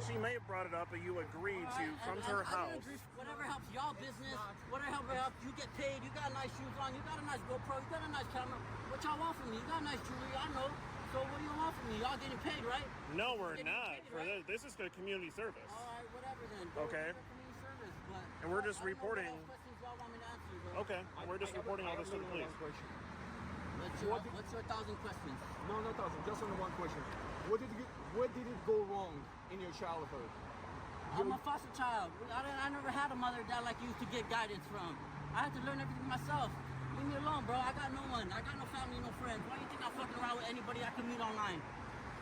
she may have brought it up, but you agreed to come to her I house. didn't agree. Whatever helps y'all business, whatever helps you get paid. You got nice shoes on. You got a nice GoPro. You got a nice camera. What y'all want from me? You got nice jewelry. I know. So what do you want from me? Y'all getting paid, right? No, we're Getting not. paid, For right? this is the community service. All right, whatever then. Okay. Community service, but And we're just I don't know what reporting. else questions y'all want me to answer, bro. Okay, and we're just reporting all this to the police. What's your 1,000 questions? No, not 1,000. Just on one question. What did it go wrong in your childhood? I'm a foster child. I never had a mother or dad like you to get guidance from. I had to learn everything myself. Leave me alone, bro. I got no one. I got no family, no friends. Why do you think I'm fucking around with anybody I can meet online?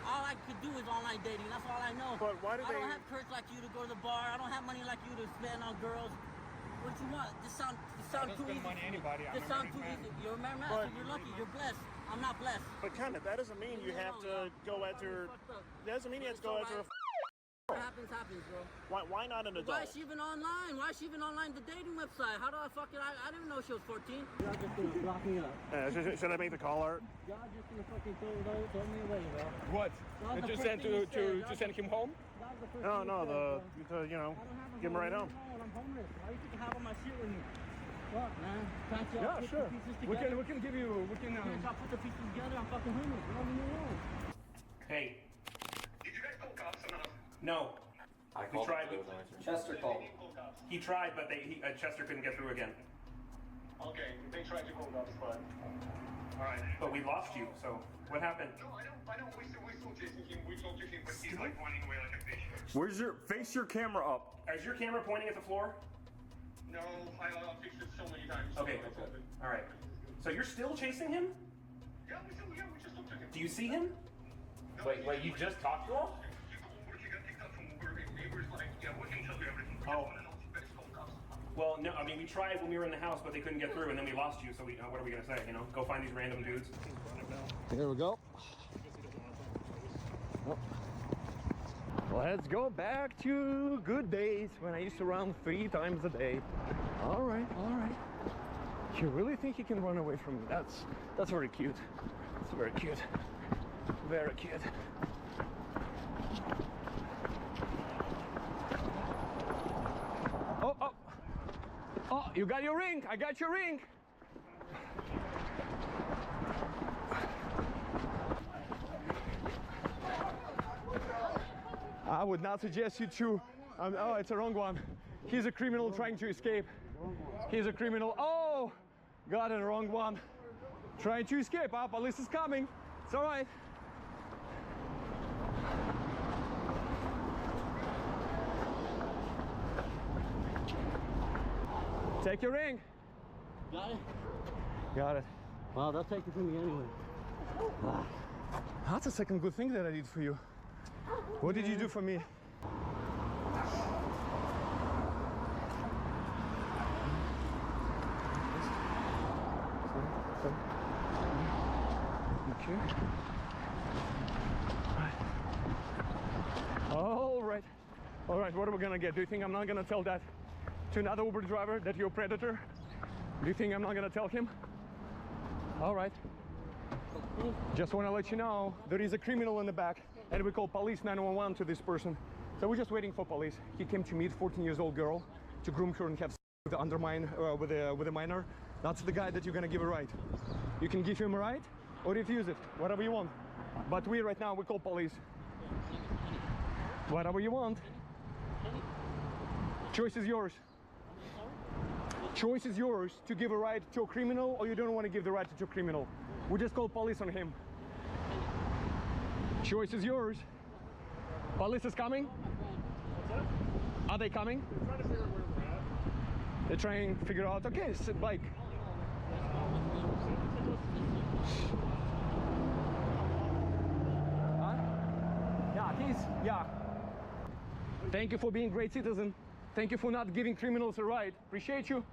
All I could do is online dating. That's all I know. But why do I they? don't have courage like you to go to the bar. I don't have money like you to spend on girls. What you want? This sound don't too spend easy. money anybody. I'm This a sound married too man. easy. You're a married man, But- so you're lucky. You're blessed. I'm not blessed. But Kenneth, that doesn't mean you have to go after. That doesn't mean you have to go after a. What happens, happens, bro. Why not an Why adult? is she even online? Why is she even online the dating website? How do I fucking I didn't know she was 14. Y'all just gonna block me up. Should I make the call, Art? Y'all just gonna fucking throw me away, bro. What? Y'all the To first send thing you said. to send him home? Y'all the first No, thing no, you said, bro. you know, I don't have a give him right home. I'm homeless. Why you think I have all my shit with me? Fuck, man. Can't y'all Yeah, put sure. the pieces We together? can give you. We can. Can't y'all put the pieces together? I'm fucking homeless. Y'all leave me alone. Hey. Did you guys call cops or not? No. We tried. Chester called. He tried, but Chester couldn't get through again. Okay, they tried to call cops, but. Alright. But we lost you. So what happened? No, I know. We're still chasing him. We talked to him, but he's like running away like a fish. Where's your face your camera up? Is your camera pointing at the floor? No, I fixed it so many times. Okay. All right. So you're still chasing him? Yeah, we just looked at him. Do you see him? Wait, you just talked to him? Oh. Well, no, I mean, we tried when we were in the house, but they couldn't get through, and then we lost you, so what are we going to say, you know? Go find these random dudes? Here we go. Let's go back to good days when I used to run 3 times a day. All right, all right. You really think you can run away from me? That's very cute. It's very cute. Very cute. Oh, you got your ring. I got your ring. I would not suggest you to. Oh, it's a wrong one. He's a criminal trying to escape. He's a criminal. Oh, got it, wrong one. Trying to escape. Ah, police is coming. It's all right. Take your ring. Got it? Got it. Well, they'll take it from me anyway. That's the second good thing that I did for you. What did you do for me? Okay. All right. All right, what are we gonna get? Do you think I'm not gonna tell that to another Uber driver that you're a predator? Do you think I'm not gonna tell him? All right. Just want to let you know there is a criminal in the back, and we call police 911 to this person. So we're just waiting for police. He came to meet 14-year-old girl to groom her and have with a minor. That's the guy that you're gonna give a ride. You can give him a ride or refuse it, whatever you want. But we right now we call police. Whatever you want. Choice is yours. Choice is yours to give a ride to a criminal, or you don't want to give the ride to a criminal. We just call police on him. Choice is yours. Police is coming. Are they coming? They're trying to figure out. Okay, it's a bike. Huh? Yeah. Thank you for being a great citizen. Thank you for not giving criminals a ride. Appreciate you.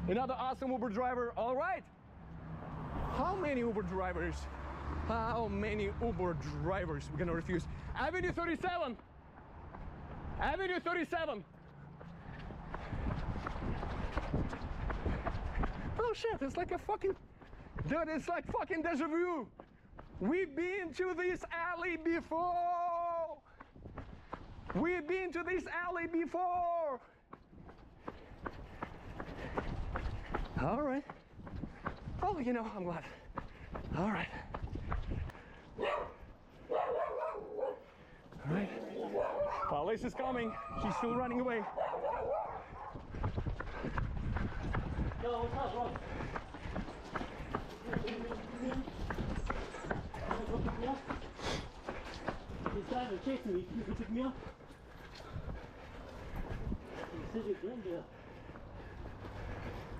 Another awesome Uber driver. All right. How many Uber drivers? How many Uber drivers we're gonna refuse? Avenue 37. Avenue 37. Oh shit, it's like a fucking, dude, it's like fucking deja vu. We've been to this alley before. We've been to this alley before. All right. Oh, you know, I'm glad. All right. All right. Police is coming. She's still running away. Yo, what's up, bro? These guys are chasing me. You can pick me up? The city of Glendale.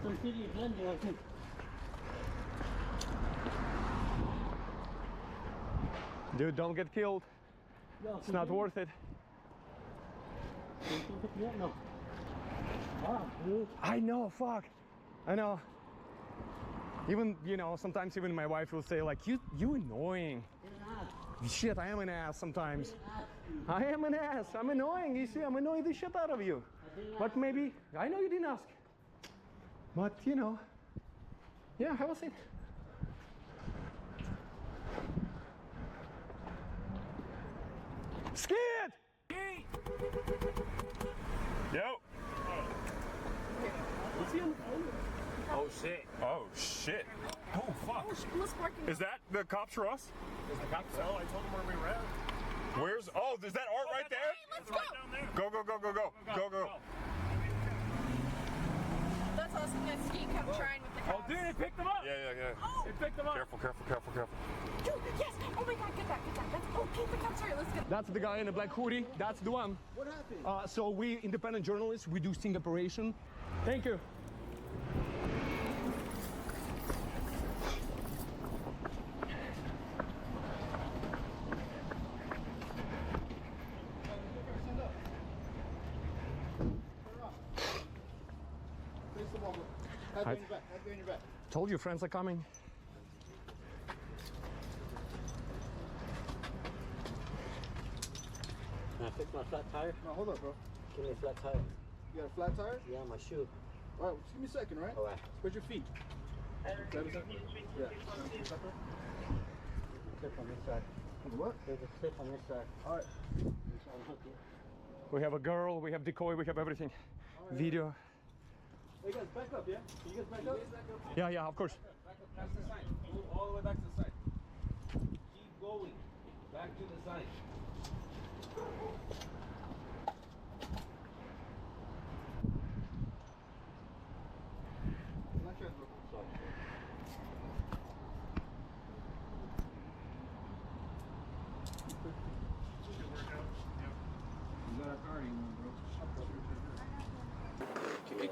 Some city of Glendale, I think. Dude, don't get killed. Yo, it's not worth it. You can pick me up? No. Wow, dude. I know, fuck. I know. Even, you know, sometimes even my wife will say like, you annoying. Shit, I am an ass sometimes. I am an ass. I'm annoying. You see, I'm annoying the shit out of you. But maybe, I know you didn't ask. But, you know, yeah, have a seat. Skid! Yo! What's he on the phone? Oh shit. Oh shit. Oh fuck. Is that the cops for us? Is the cops? No, I told them where we were at. Where's, oh, is that art right there? Let's go. Right down there. Go. That's awesome. That ski kept trying with the cops. Oh, dude, it picked them up. Yeah. Oh. It picked them up. Careful. Dude, yes. Oh my God, get that. That's, okay, the cops are. Let's get. That's the guy in the black hoodie. That's the one. What happened? So we independent journalists, we do sting operation. Thank you. Have you in your back. Told you friends are coming. Can I fix my flat tire? No, hold up, bro. Give me a flat tire. You got a flat tire? Yeah, my shoe. All right, just give me a second, right? All right. Spread your feet. Yeah. Clip on this side. What? There's a clip on this side. All right. Unhook it. We have a girl, we have decoy, we have everything. Right. Video. Hey guys, back up, yeah? Can you guys back up? Yeah, of course. Back up past the sign. Move all the way back to the side. Keep going. Back to the sign.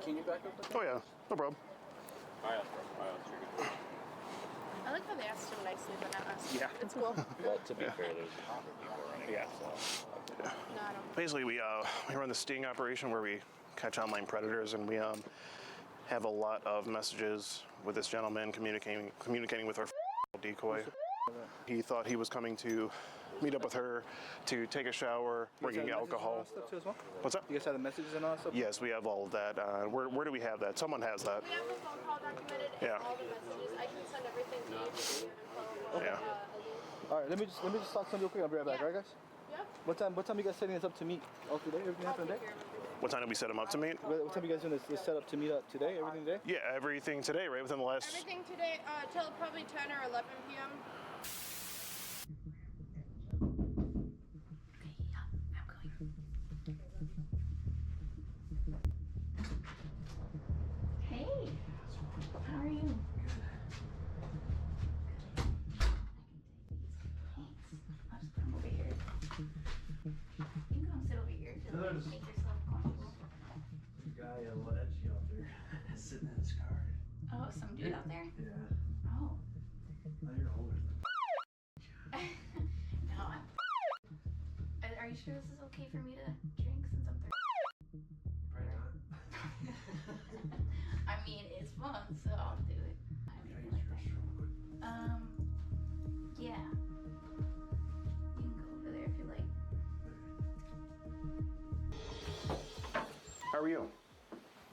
Can you back up? Oh yeah, no problem. I like how they asked him nicely, but not us. Yeah. It's cool. Well, to be fair, there's a couple people running. Yeah. So. No, I don't. Basically, we run the sting operation where we catch online predators, and we have a lot of messages with this gentleman communicating with our decoy. He thought he was coming to meet up with her to take a shower, bringing alcohol. What's that? You guys have the messages and all that stuff? Yes, we have all of that. Where do we have that? Someone has that. We have the phone call documented and Yeah. all the messages. I can send everything to you if you have info. Yeah. All right, let me just talk some real quick. I'll be right back. All right, guys? Yep. What time you guys setting this up to meet? All today? Everything happening today? What time did we set him up to meet? What time you guys doing this set up to meet up today? Everything today? Yeah, everything today, right? Within the last... Everything today till probably 10 or 11 p.m. Hey, how are you? I'll just come over here. You can come sit over here to make yourself comfortable. Guy a little edgy out there, sitting in his car. Oh, some dude out there? Yeah. Oh. Now you're older than No, are you sure this is okay for me to drink since I'm 30? Probably not. I mean, it's fun, so I'll do it. I mean, like that. Yeah. You can go over there if you like. How are you?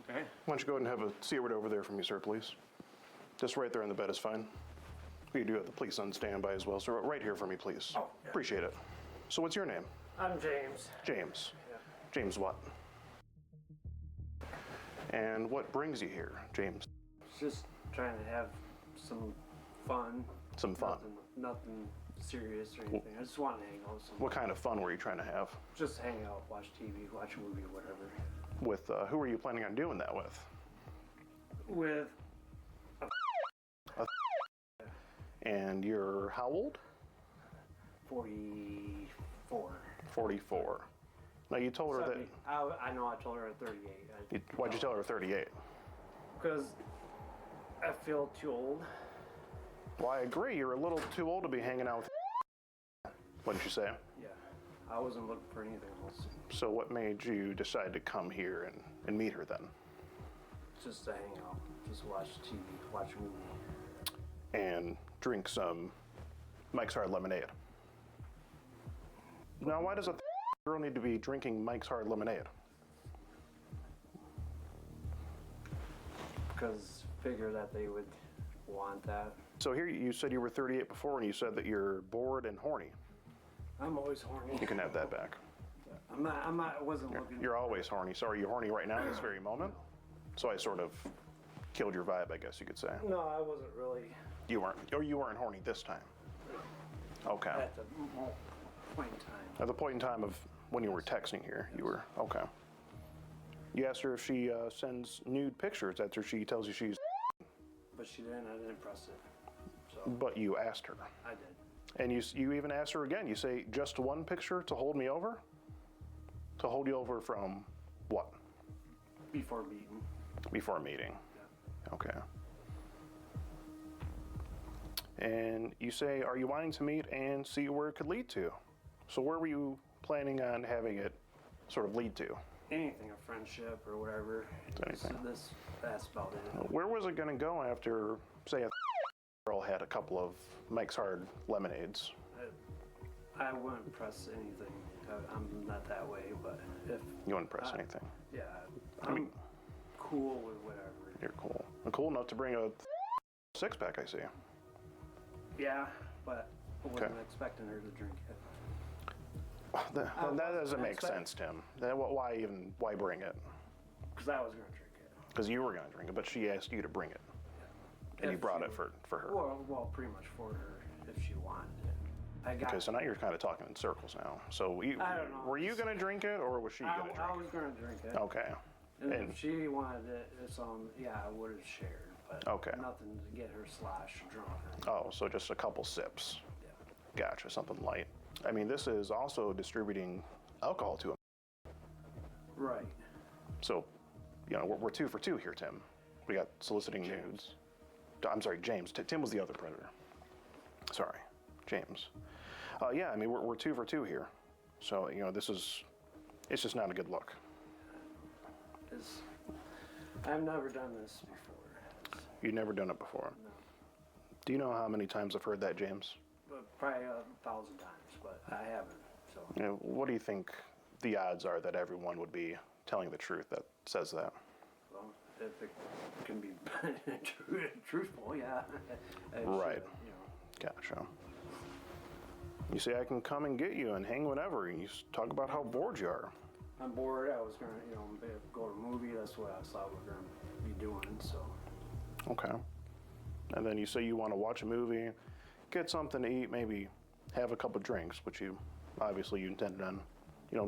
Okay. Why don't you go ahead and have a see word over there for me, sir, please? Just right there in the bed is fine. We do have the police on standby as well, so right here for me, please. Oh, yeah. Appreciate it. So what's your name? I'm James. James. Yeah. James what? And what brings you here, James? Just trying to have some fun. Some fun. Nothing serious or anything. I just want to hang out with someone. What kind of fun were you trying to have? Just hang out, watch TV, watch a movie, whatever. With, who are you planning on doing that with? With And you're how old? 44. 44. Now you told her that... I know I told her at 38. Why'd you tell her at 38? Because I feel too old. Well, I agree. You're a little too old to be hanging out with... What did you say? Yeah. I wasn't looking for anything else. So what made you decide to come here and meet her then? Just to hang out. Just watch TV, watch a movie. And drink some Mike's Hard Lemonade. Now, why does a girl need to be drinking Mike's Hard Lemonade? Because figure that they would want that. So here you said you were 38 before, and you said that you're bored and horny. I'm always horny. You can have that back. I wasn't looking. You're always horny. So are you horny right now in this very moment? So I sort of killed your vibe, I guess you could say. No, I wasn't really. You weren't, or you weren't horny this time. Okay. At the point in time. At the point in time of when you were texting here, you were, okay. You asked her if she sends nude pictures after she tells you she's... But she didn't. I didn't press it. So. But you asked her. I did. And you even asked her again. You say, just one picture to hold me over? To hold you over from what? Before meeting. Before meeting. Yeah. Okay. And you say, are you wanting to meet and see where it could lead to? So where were you planning on having it sort of lead to? Anything, a friendship or whatever. Anything. That's about it. Where was it going to go after, say, a girl had a couple of Mike's Hard Lemonades? I wouldn't press anything. I'm not that way, but if... You wouldn't press anything? Yeah. I mean, cool with whatever. You're cool. And cool enough to bring a six-pack, I see. Yeah, but I wasn't expecting her to drink it. That doesn't make sense, Tim. Why bring it? Because I was going to drink it. Because you were going to drink it, but she asked you to bring it. And you brought it for her. Well, pretty much for her, if she wanted it. I got Okay, so now you're kind of talking in circles now. So I don't know. were you going to drink it, or was she going to drink I was gonna drink it. it? Okay. And And if she wanted it, yeah, I would have shared, but Okay. nothing to get her slosh drunk. oh, so just a couple sips. Gotcha, something light. I mean, this is also distributing alcohol to him. Right. So, you know, we're 2 for 2 here, Tim. We got soliciting nudes. I'm sorry, James. Tim was the other predator. Sorry, James. Yeah, I mean, we're 2 for 2 here. So, you know, it's just not a good look. I've never done this before. You've never done it before. No. Do you know how many times I've heard that, James? Probably 1,000 times, but I haven't, so. You know, what do you think the odds are that everyone would be telling the truth that says that? Well, if it can be truthful, yeah. It Right. should, Gotcha. You say I can come and get you and hang whenever, and you talk about how bored you are. I'm bored. I was gonna, go to a movie. That's what I thought we were gonna be doing. So. Okay. And then you say you want to watch a movie, get something to eat, maybe have a couple drinks, which you obviously intended on,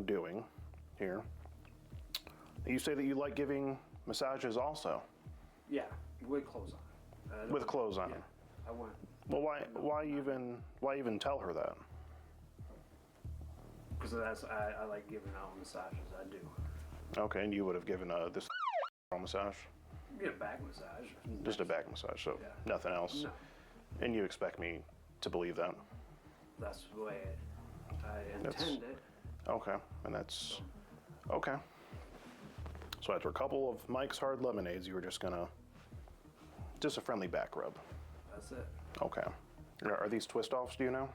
doing here. You say that you like giving massages also. Yeah, with clothes on. With clothes on. Yeah, I want. Well, why even tell her that? Because I like giving out massages. I do. Okay, and you would have given this massage? Get a back massage. Just a back massage, so nothing else. No. And you expect me to believe that? That's the way I intend it. Okay, and that's okay. So after a couple of Mike's Hard Lemonades, you were just a friendly back rub. That's it. Okay. Are these twist offs? Do you know?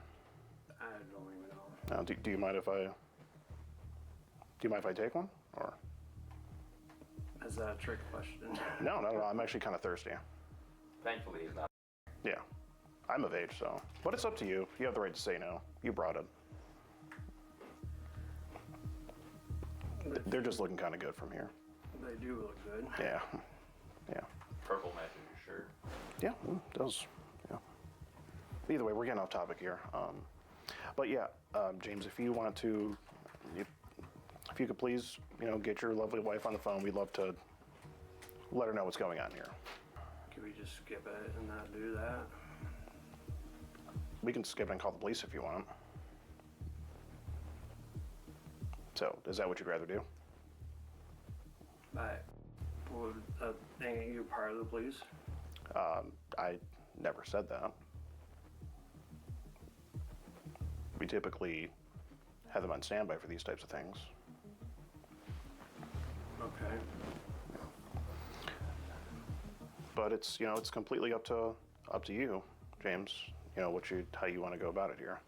I don't even know. Do you mind if I take one? Or Is that a trick question? no. I'm actually kind of thirsty. Thankfully, he's not. Yeah, I'm of age, so. But it's up to you. You have the right to say no. You brought it. They're just looking kind of good from here. They do look good. Yeah. Yeah. Purple matches your shirt. Yeah, it does. Yeah. Either way, we're getting off topic here. But yeah, James, if you want to, if you could please, get your lovely wife on the phone, we'd love to let her know what's going on here. Can we just skip it and not do that? We can skip it and call the police if you want. So, is that what you'd rather do? Ain't you part of the police? I never said that. We typically have them on standby for these types of things. Okay. But it's it's completely up to you, James. How you want to go about it here.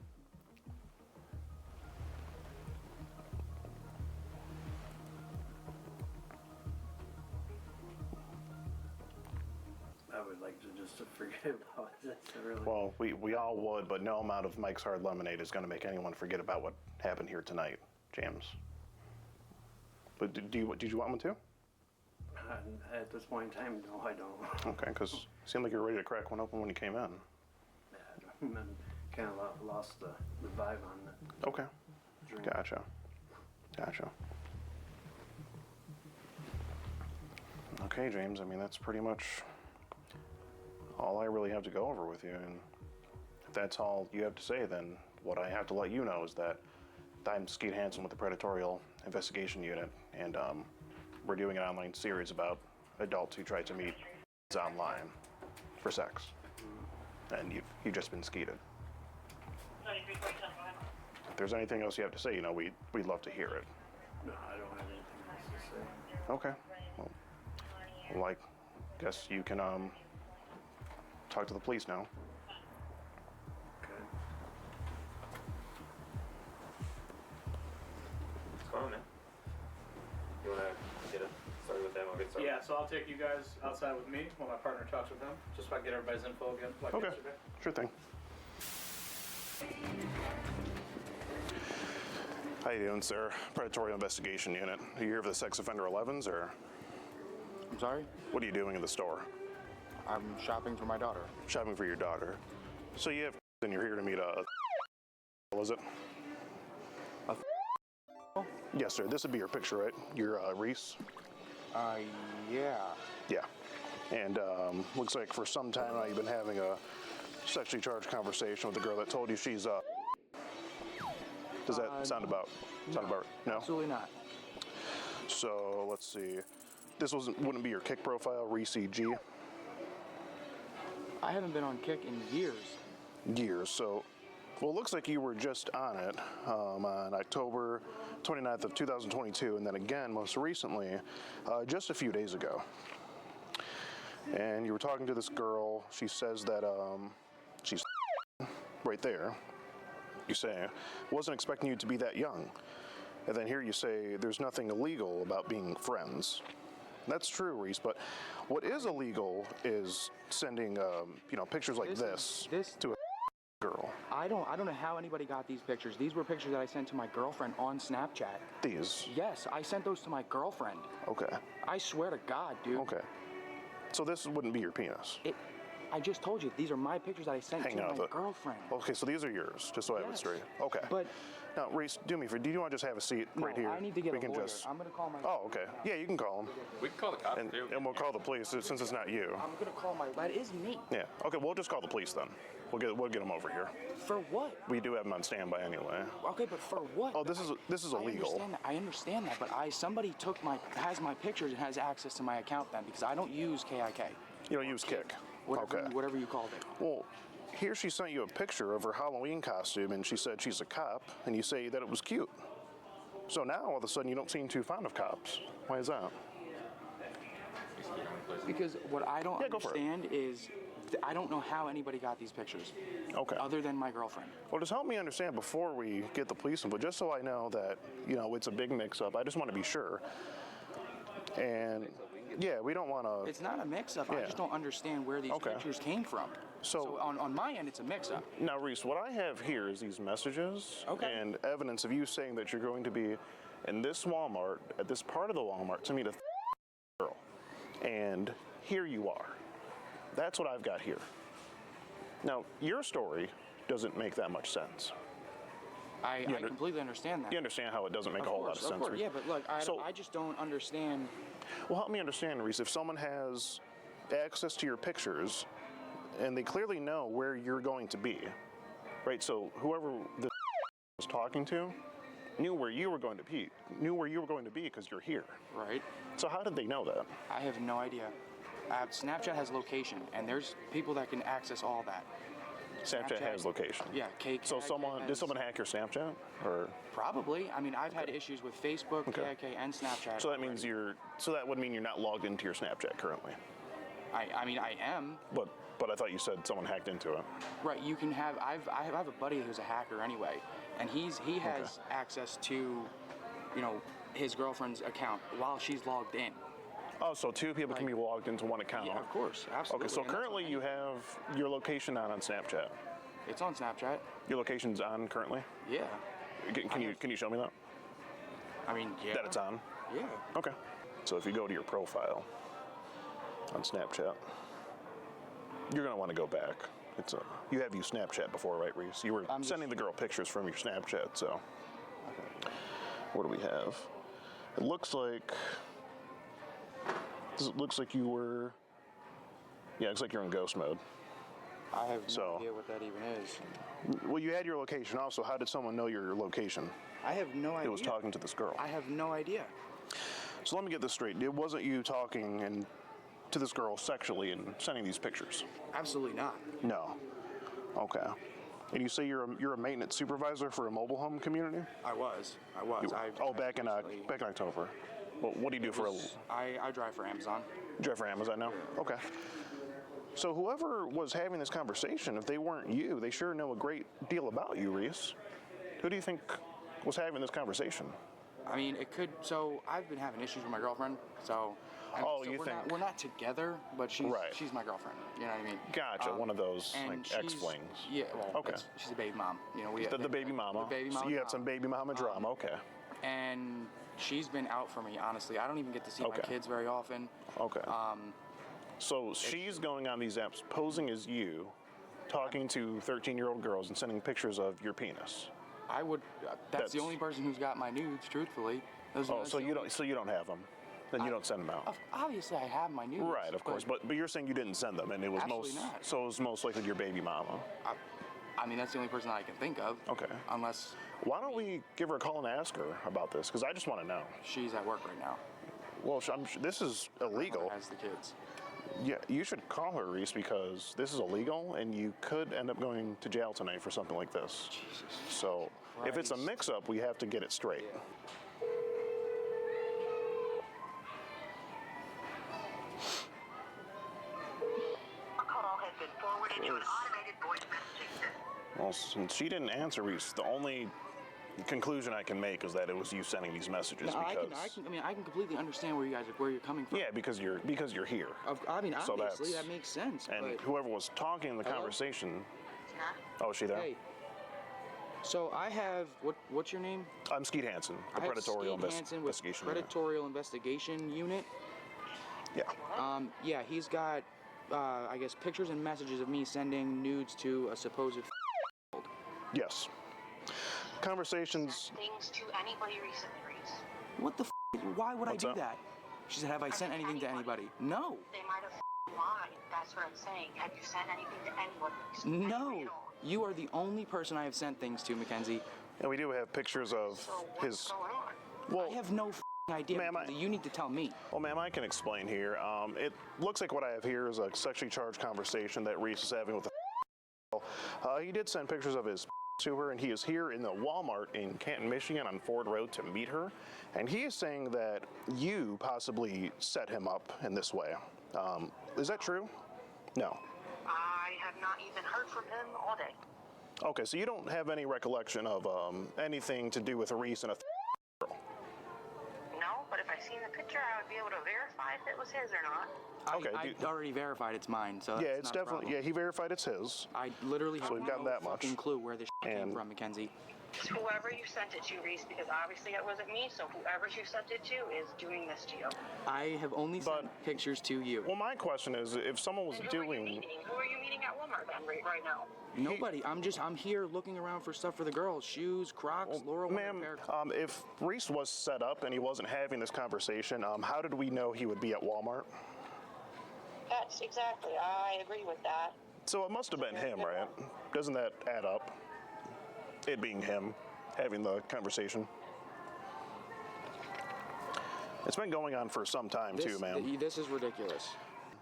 I would like to just forget about this. Really. Well, we all would, but no amount of Mike's Hard Lemonade is going to make anyone forget about what happened here tonight, James. But did you want one too? At this point in time, no, I don't. Okay, because it seemed like you were ready to crack one open when you came in. Yeah, kind of lost the vibe on it. Okay. Drink. Gotcha. Okay, James, I mean, that's pretty much all I really have to go over with you. And if that's all you have to say, then what I have to let you know is that I'm Skeet Hansen with the Predatorial Investigation Unit, and we're doing an online series about adults who try to meet kids online for sex. And you've just been skeeted. If there's anything else you have to say, we'd love to hear it. No, I don't have anything else to say. Okay. Well, I guess you can talk to the police now. Okay. What's going on, man? You want to get it started with them? We'll get started. Yeah, so I'll take you guys outside with me while my partner talks with him, just so I can get everybody's info again, like Okay. yesterday. Sure thing. How you doing, sir? Predatorial Investigation Unit. Are you here for the sex offender 11s, or? I'm sorry? What are you doing in the store? I'm shopping for my daughter. Shopping for your daughter. So you have, and you're here to meet a was it? Yes, sir. This would be your picture, right? You're Reese? Yeah. Yeah. And looks like for some time now you've been having a sexually charged conversation with the girl that told you she's Does that sound about right? No? Absolutely not. So let's see. This wouldn't be your Kick profile, Reese G? I haven't been on Kick in years. Years. So, well, it looks like you were just on it on October 29th of 2022, and then again most recently, just a few days ago. And you were talking to this girl. She says that she's right there. You say, wasn't expecting you to be that young. And then here you say there's nothing illegal about being friends. That's true, Reese, but what is illegal is sending pictures like this to a girl. I don't know how anybody got these pictures. These were pictures that I sent to my girlfriend on Snapchat. These? Yes, I sent those to my girlfriend. Okay. I swear to God, dude. Okay. So this wouldn't be your penis? I just told you, these are my pictures that I sent to my girlfriend. Okay, so these are yours, just so I have it straight. Okay. But now, Reese, do me a favor. Do you want to just have a seat right here? I need to get we a can lawyer. just. I'm going to call my... Oh, okay. Yeah, you can call him. We can call the cops, and we'll call the police since it's not you. I'm going to call my... That is me. Yeah. Okay, we'll just call the police then. We'll get them over here. For what? We do have them on standby anyway. Okay, but for what? Oh, this is illegal. I understand that, but somebody has my pictures and has access to my account then, because I don't use KIK. You don't use Kick? Whatever you called it. Well, here she sent you a picture of her Halloween costume, and she said she's a cop, and you say that it was cute. So now, all of a sudden, you don't seem too fond of cops. Why is that? Because what I don't understand is, I don't know how anybody got these pictures. Okay. Other than my girlfriend. Well, just help me understand before we get the police involved, just so I know that, it's a big mix-up. I just want to be sure. And... yeah, we don't want to... It's not a mix-up. I just don't understand where these pictures came from. So on my end, it's a mix-up. Now, Reese, what I have here is these messages and evidence of you saying that you're going to be in this Walmart, at this part of the Walmart, to meet a girl. And here you are. That's what I've got here. Now, your story doesn't make that much sense. I completely understand that. You understand how it doesn't make a whole lot of sense. Of course, yeah, but look, I just don't understand. Well, help me understand, Reese. If someone has access to your pictures, and they clearly know where you're going to be, right? So whoever the was talking to knew where you were going to be, because you're here. Right. So how did they know that? I have no idea. Snapchat has location, and there's people that can access all that. Snapchat has location. Yeah, So did someone hack your Snapchat, or? Probably. I mean, I've had issues with Facebook, KIK, and Snapchat. So that means that would mean you're not logged into your Snapchat currently. I mean, I am. But I thought you said someone hacked into it. Right. You can have. I have a buddy who's a hacker anyway, and he has access to, his girlfriend's account while she's logged in. Oh, so two people can be logged into one account. Yeah, of course, absolutely. Okay, so currently you have your location on Snapchat. It's on Snapchat. Your location's on currently? Yeah. Can you show me that? I mean, yeah. That it's on? Yeah. Okay. So if you go to your profile on Snapchat, you're gonna want to go back. You have used Snapchat before, right, Reese? You were sending the girl pictures from your Snapchat, so. What do we have? It looks like you were. Yeah, it looks like you're in ghost mode. I have no idea what that even is. Well, you had your location also. How did someone know your location? I have no idea. It was talking to this girl. I have no idea. So let me get this straight. It wasn't you talking to this girl sexually and sending these pictures? Absolutely not. No. Okay. And you say you're a maintenance supervisor for a mobile home community? I was. Back in October. Well, what do you do for a... I drive for Amazon. You drive for Amazon now? Okay. So whoever was having this conversation, if they weren't you, they sure know a great deal about you, Reese. Who do you think was having this conversation? I mean, it could... So, I've been having issues with my girlfriend, so... we're not together, but she's my girlfriend. You know what I mean? Gotcha. One of those ex-flings. Yeah. Well, okay. She's a baby mom. The baby mama. The baby mama. So you got some baby mama drama. Okay. And she's been out for me. Honestly, I don't even get to see my kids very often. Okay. So she's going on these apps, posing as you, talking to 13-year-old girls and sending pictures of your penis. I would. That's the only person who's got my nudes, truthfully. So you don't have them. Then you don't send them out. Obviously, I have my nudes. Right, of course. But you're saying you didn't send them, and it was Absolutely not. So it was most likely your baby mama. I mean, that's the only person I can think of. Okay. Unless. Why don't we give her a call and ask her about this? Because I just want to know. She's at work right now. Well, this is illegal. Has the kids. Yeah, you should call her, Reese, because this is illegal, and you could end up going to jail tonight for something like this. Jesus. So if it's a mix-up, we have to get it straight. Yeah. Well, since she didn't answer, Reese, the only conclusion I can make is that it was you sending these messages. No, because I can completely understand where you're coming from. Yeah, because you're here. I mean, So obviously that makes sense. And but whoever was talking in the conversation. Oh, is she there? Hey. So I have what's your name? I'm Skeet Hansen, the Predatorial Investigation Predatorial Investigation Unit. Yeah. Yeah, he's got I guess pictures and messages of me sending nudes to a supposed. Yes. Conversations. Things to anybody recently, Reese. What the? Why would What's I do up? that? She said, "Have I sent anything to anybody?" No. They might have lied. That's what I'm saying. Have you sent anything to anyone recently? No. You are the only person I have sent things to, Mackenzie. And we do have pictures of his. Well, I have no idea. Ma'am, you need to tell me. Well, ma'am, I can explain here. It looks like what I have here is a sexually charged conversation that Reese is having with a. He did send pictures of his to her, and he is here in the Walmart in Canton, Michigan on Ford Road to meet her. And he is saying that you possibly set him up in this way. Is that true? No. I have not even heard from him all day. Okay, so you don't have any recollection of anything to do with Reese and a girl? No, but if I seen the picture, I would be able to verify if it was his or not. Okay. I already verified it's mine, so Yeah, that's it's not a definitely. problem. Yeah, he verified it's his. I literally have So we've gotten no that much. fucking clue where this came from, Mackenzie. It's whoever you sent it to, Reese, because obviously it wasn't me, so whoever you sent it to is doing this to you. I have only sent pictures to you. Well, my question is, if someone was And doing. Who are you meeting at Walmart then, right now? Nobody. I'm here looking around for stuff for the girls. Shoes, Crocs, Laura. Ma'am, if Reese was set up and he wasn't having this conversation, how did we know he would be at Walmart? That's exactly. I agree with that. So it must have been him, right? Doesn't that add up? It being him having the conversation. It's been going on for some time too, ma'am. This is ridiculous.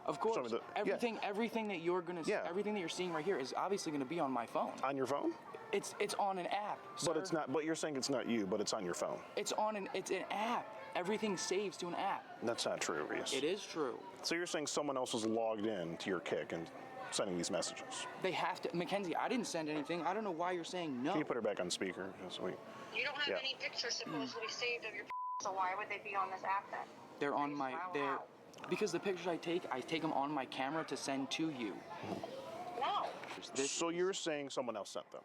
Of course, everything that you're gonna, everything that you're seeing right here is obviously gonna be on my phone. On your phone? It's on an app. But it's not. But you're saying it's not you, but it's on your phone. It's an app. Everything saves to an app. That's not true, Reese. It is true. So you're saying someone else was logged in to your Kick and sending these messages? They have to. Mackenzie, I didn't send anything. I don't know why you're saying no. Can you put her back on speaker? You don't have any pictures supposedly saved of your so why would they be on this app then? They're on my. Because the pictures I take them on my camera to send to you. No. So you're saying someone else sent them?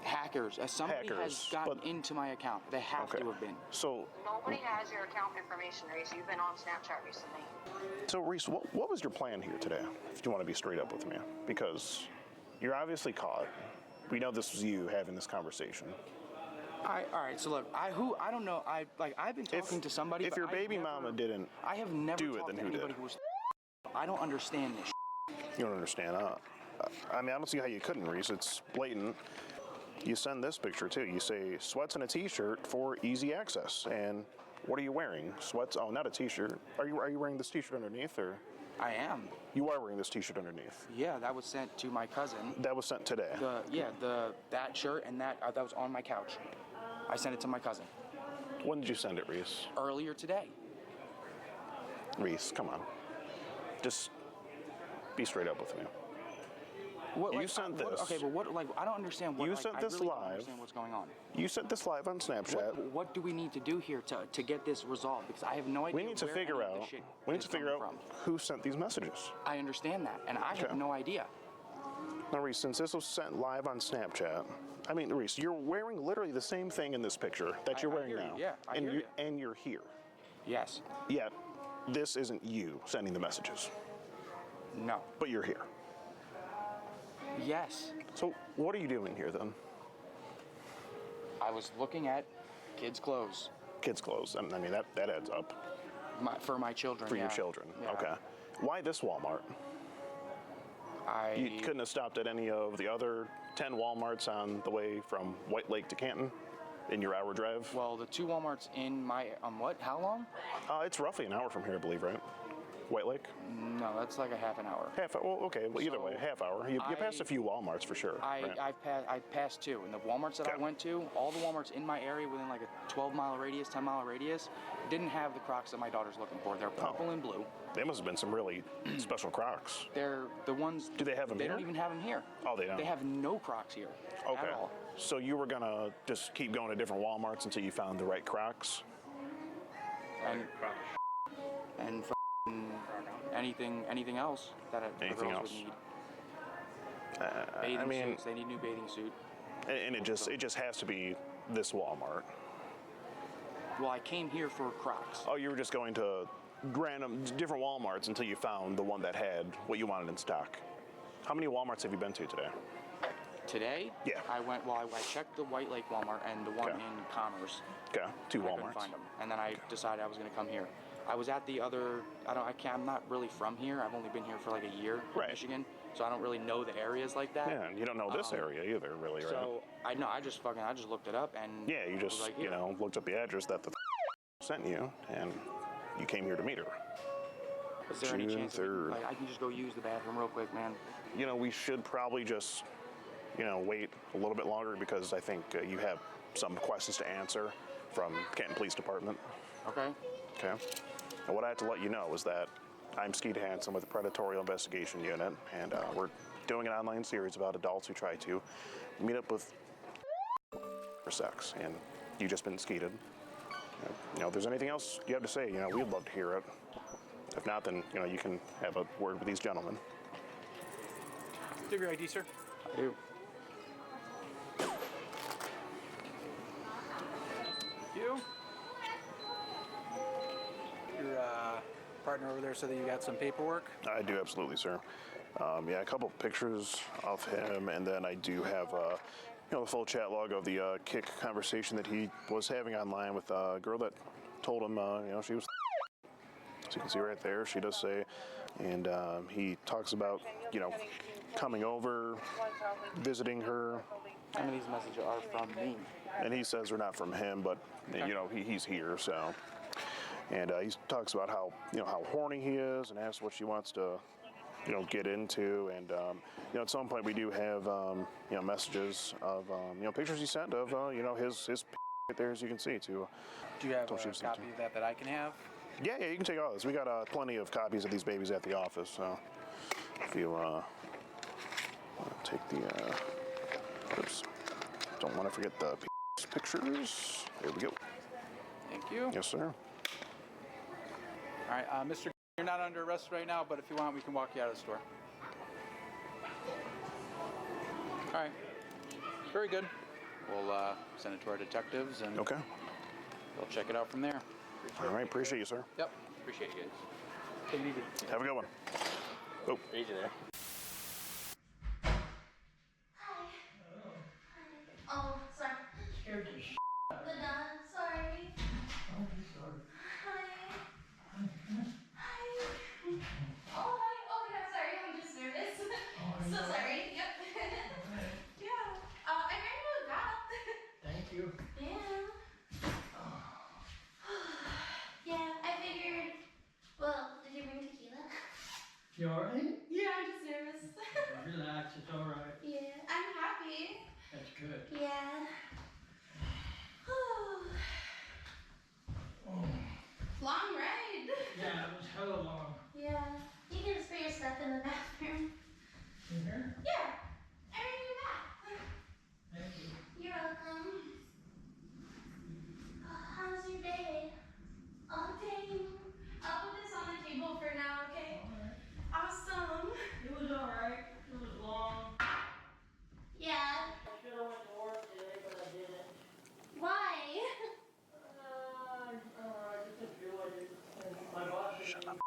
Hackers. Somebody has gotten into my account. They have to have been. So nobody has your account information, Reese. You've been on Snapchat recently. So Reese, what was your plan here today? If you want to be straight up with me, because you're obviously caught. We know this was you having this conversation. All right. So look, I don't know. I've been talking to somebody. If your baby mama didn't I have never do it, talked then to who anybody did? who was. I don't understand this. You don't understand, I mean, I don't see how you couldn't, Reese. It's blatant. You send this picture too. You say sweats and a t-shirt for easy access. And what are you wearing? Sweats? Oh, not a t-shirt. Are you wearing this t-shirt underneath, or? I am. You are wearing this t-shirt underneath. Yeah, that was sent to my cousin. That was sent today. That shirt and that was on my couch. I sent it to my cousin. When did you send it, Reese? Earlier today. Reese, come on. Just be straight up with me. You sent this. Okay, but what? Like, I don't understand what. You sent this I really live. don't understand what's going on. You sent this live on Snapchat. What do we need to do here to get this resolved? Because I have no idea. We need to figure out. Who sent these messages. I understand that, and I have no idea. Now, Reese, since this was sent live on Snapchat, I mean, Reese, you're wearing literally the same thing in this picture that you're wearing now. Yeah, I hear you. And you're here. Yes. Yet, this isn't you sending the messages. No. But you're here. Yes. So what are you doing here then? I was looking at kids' clothes. Kids' clothes. I mean, that adds up. For my children. For yeah. your children. Yeah. Okay. Why this Walmart? You couldn't have stopped at any of the other 10 Walmarts on the way from White Lake to Canton in your hour drive? Well, the 2 Walmarts in my what? How long? It's roughly an hour from here, I believe, right? White Lake? No, that's like a half an hour. Well, okay. Well, either way, half hour. You passed a few Walmarts for sure. right? I passed 2, and the Walmarts that I went to, all the Walmarts in my area within like a 12-mile radius, 10-mile radius, didn't have the Crocs that my daughter's looking for. They're purple and blue. They must have been some really special Crocs. They're the ones. Do they have them They here? don't even have them here. Oh, they don't? They have no Crocs here at all. So you were going to just keep going to different Walmarts until you found the right Crocs? And anything else that the girls would need. Bathing suits. They need new bathing suit. And it just has to be this Walmart. Well, I came here for Crocs. Oh, you were just going to random different Walmarts until you found the one that had what you wanted in stock. How many Walmarts have you been to today? Today? Yeah. I checked the White Lake Walmart and the one in Commerce. Okay, 2 I Walmarts. couldn't find them, and then I decided I was going to come here. I was at the other. I'm not really from here. I've only been here for like a year in Michigan, so I don't really know the areas like that. Yeah, and you don't know this area either, really, right? So I just looked it up and you just was like, looked up the address that the sent you, and you came here to meet her. Is there any chance I can just go use the bathroom real quick, man? We should probably just wait a little bit longer because I think you have some questions to answer from Canton Police Department. Okay. Okay. And what I have to let you know is that I'm Skeet Hansen with the Predatorial Investigation Unit, and we're doing an online series about adults who try to meet up with for sex, and you've just been skeeted. If there's anything else you have to say, we'd love to hear it. If not, then you can have a word with these gentlemen. Do you have your ID, sir? I do. You? Your partner over there said that you got some paperwork? I do, absolutely, sir. A couple pictures of him, and then I do have the full chat log of the kick conversation that he was having online with a girl that told him, she was. So you can see right there, she does say, and he talks about, coming over, visiting her. Some of these messages are from me. And he says they're not from him, but he's here, so. And he talks about how how horny he is, and asks what she wants to get into. And at some point we do have messages of pictures he sent of his right there, as you can see too. Do you have a copy of that I can have? Yeah, you can take all this. We got plenty of copies of these babies at the office, so if you take the oops, don't want to forget the pictures. There we go. Thank you. Yes, sir. All right, Mr. You're not under arrest right now, but if you want, we can walk you out of the store. All right. Very good. We'll send it to our detectives, and okay, they'll check it out from there. All right, appreciate you, sir. Yep. Appreciate you guys. Take it easy. Have a good one. Oh. Easy there. Oh, sorry. Scared the shit out of me. Sorry. Oh, sorry. Hi. Hi. Oh, hi. Oh, yeah, sorry. I'm just nervous. So sorry. Yep. Yeah. I'm ready to go. Thank you. Yeah. Yeah, I figured. Well, did you bring tequila? You alright? Yeah, I'm just nervous. Relax, it's alright. Yeah, I'm happy. That's good. Yeah. Long ride. Yeah, it was hella long. Yeah. You can just put your stuff in the bathroom. In here? Yeah. I ran your bath. Thank you. You're welcome. How's your day? Oh, dang. I'll put this on the table for now, okay? Alright. Awesome. It was alright. It was long. Yeah. I should have went to work today, but I didn't. Why? I just didn't feel like it. And my boss didn't.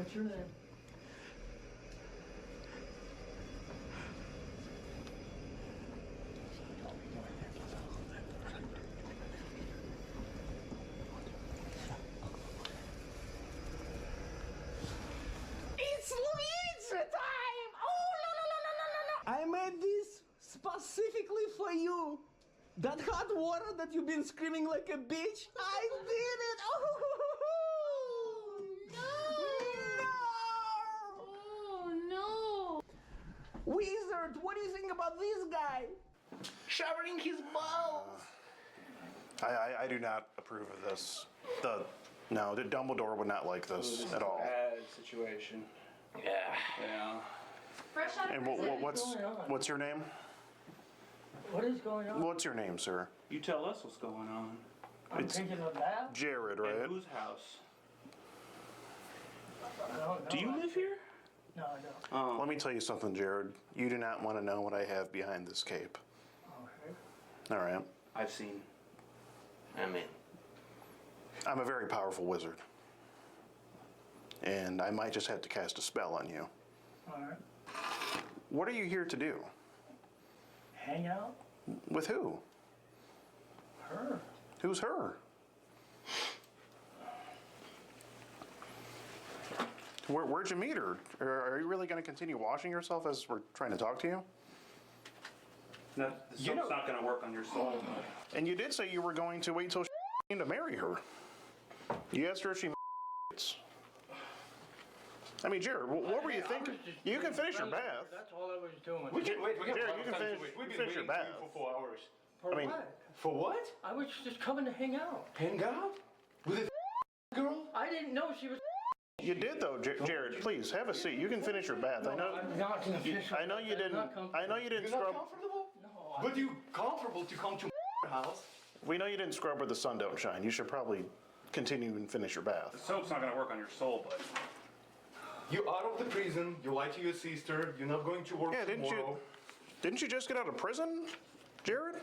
What's your name? It's Luigi time! Oh, la, la, la, la, la, la, la. I made this specifically for you. That hot water that you've been screaming like a bitch, I did it! Oh, no! Wizard, what do you think about this guy? Showering his balls! I do not approve of this. No, the Dumbledore would not like this at all. Bad situation. Yeah. Fresh out of And prison. what's your name? What is going on? What's your name, sir? You tell us what's going on. I'm It's taking a bath. Jared, right? At whose house? I don't know. Do you live here? No, I don't. Let me tell you something, Jared. You do not want to know what I have behind this cape. Okay. All right. I've seen. I'm a very powerful wizard. And I might just have to cast a spell on you. All right. What are you here to do? Hang out? With who? Her. Who's her? Where'd you meet her? Are you really going to continue washing yourself as we're trying to talk to you? No, the soap's not going to work on your soul. And you did say you were going to wait till to marry her. You asked her if she I mean, Jared, what were you thinking? You can finish your bath. That's all I was doing. We can wait. We Jared, have you can finish, We've been finish your waiting bath. for 4 hours. For I mean- what? For what? I was just coming to hang out. Hang out? With a girl? I didn't know she was. You did though, Jared. Please have a seat. You can finish your bath. I know. I'm not gonna finish. I know you didn't. I know you didn't You're not scrub. comfortable? No. But you comfortable to come to house? We know you didn't scrub where the sun don't shine. You should probably continue and finish your The bath. soap's not going to work on your soul, but You're out of the prison. You lied to your sister. You're not going to work Yeah, tomorrow. didn't you just get out of prison, Jared?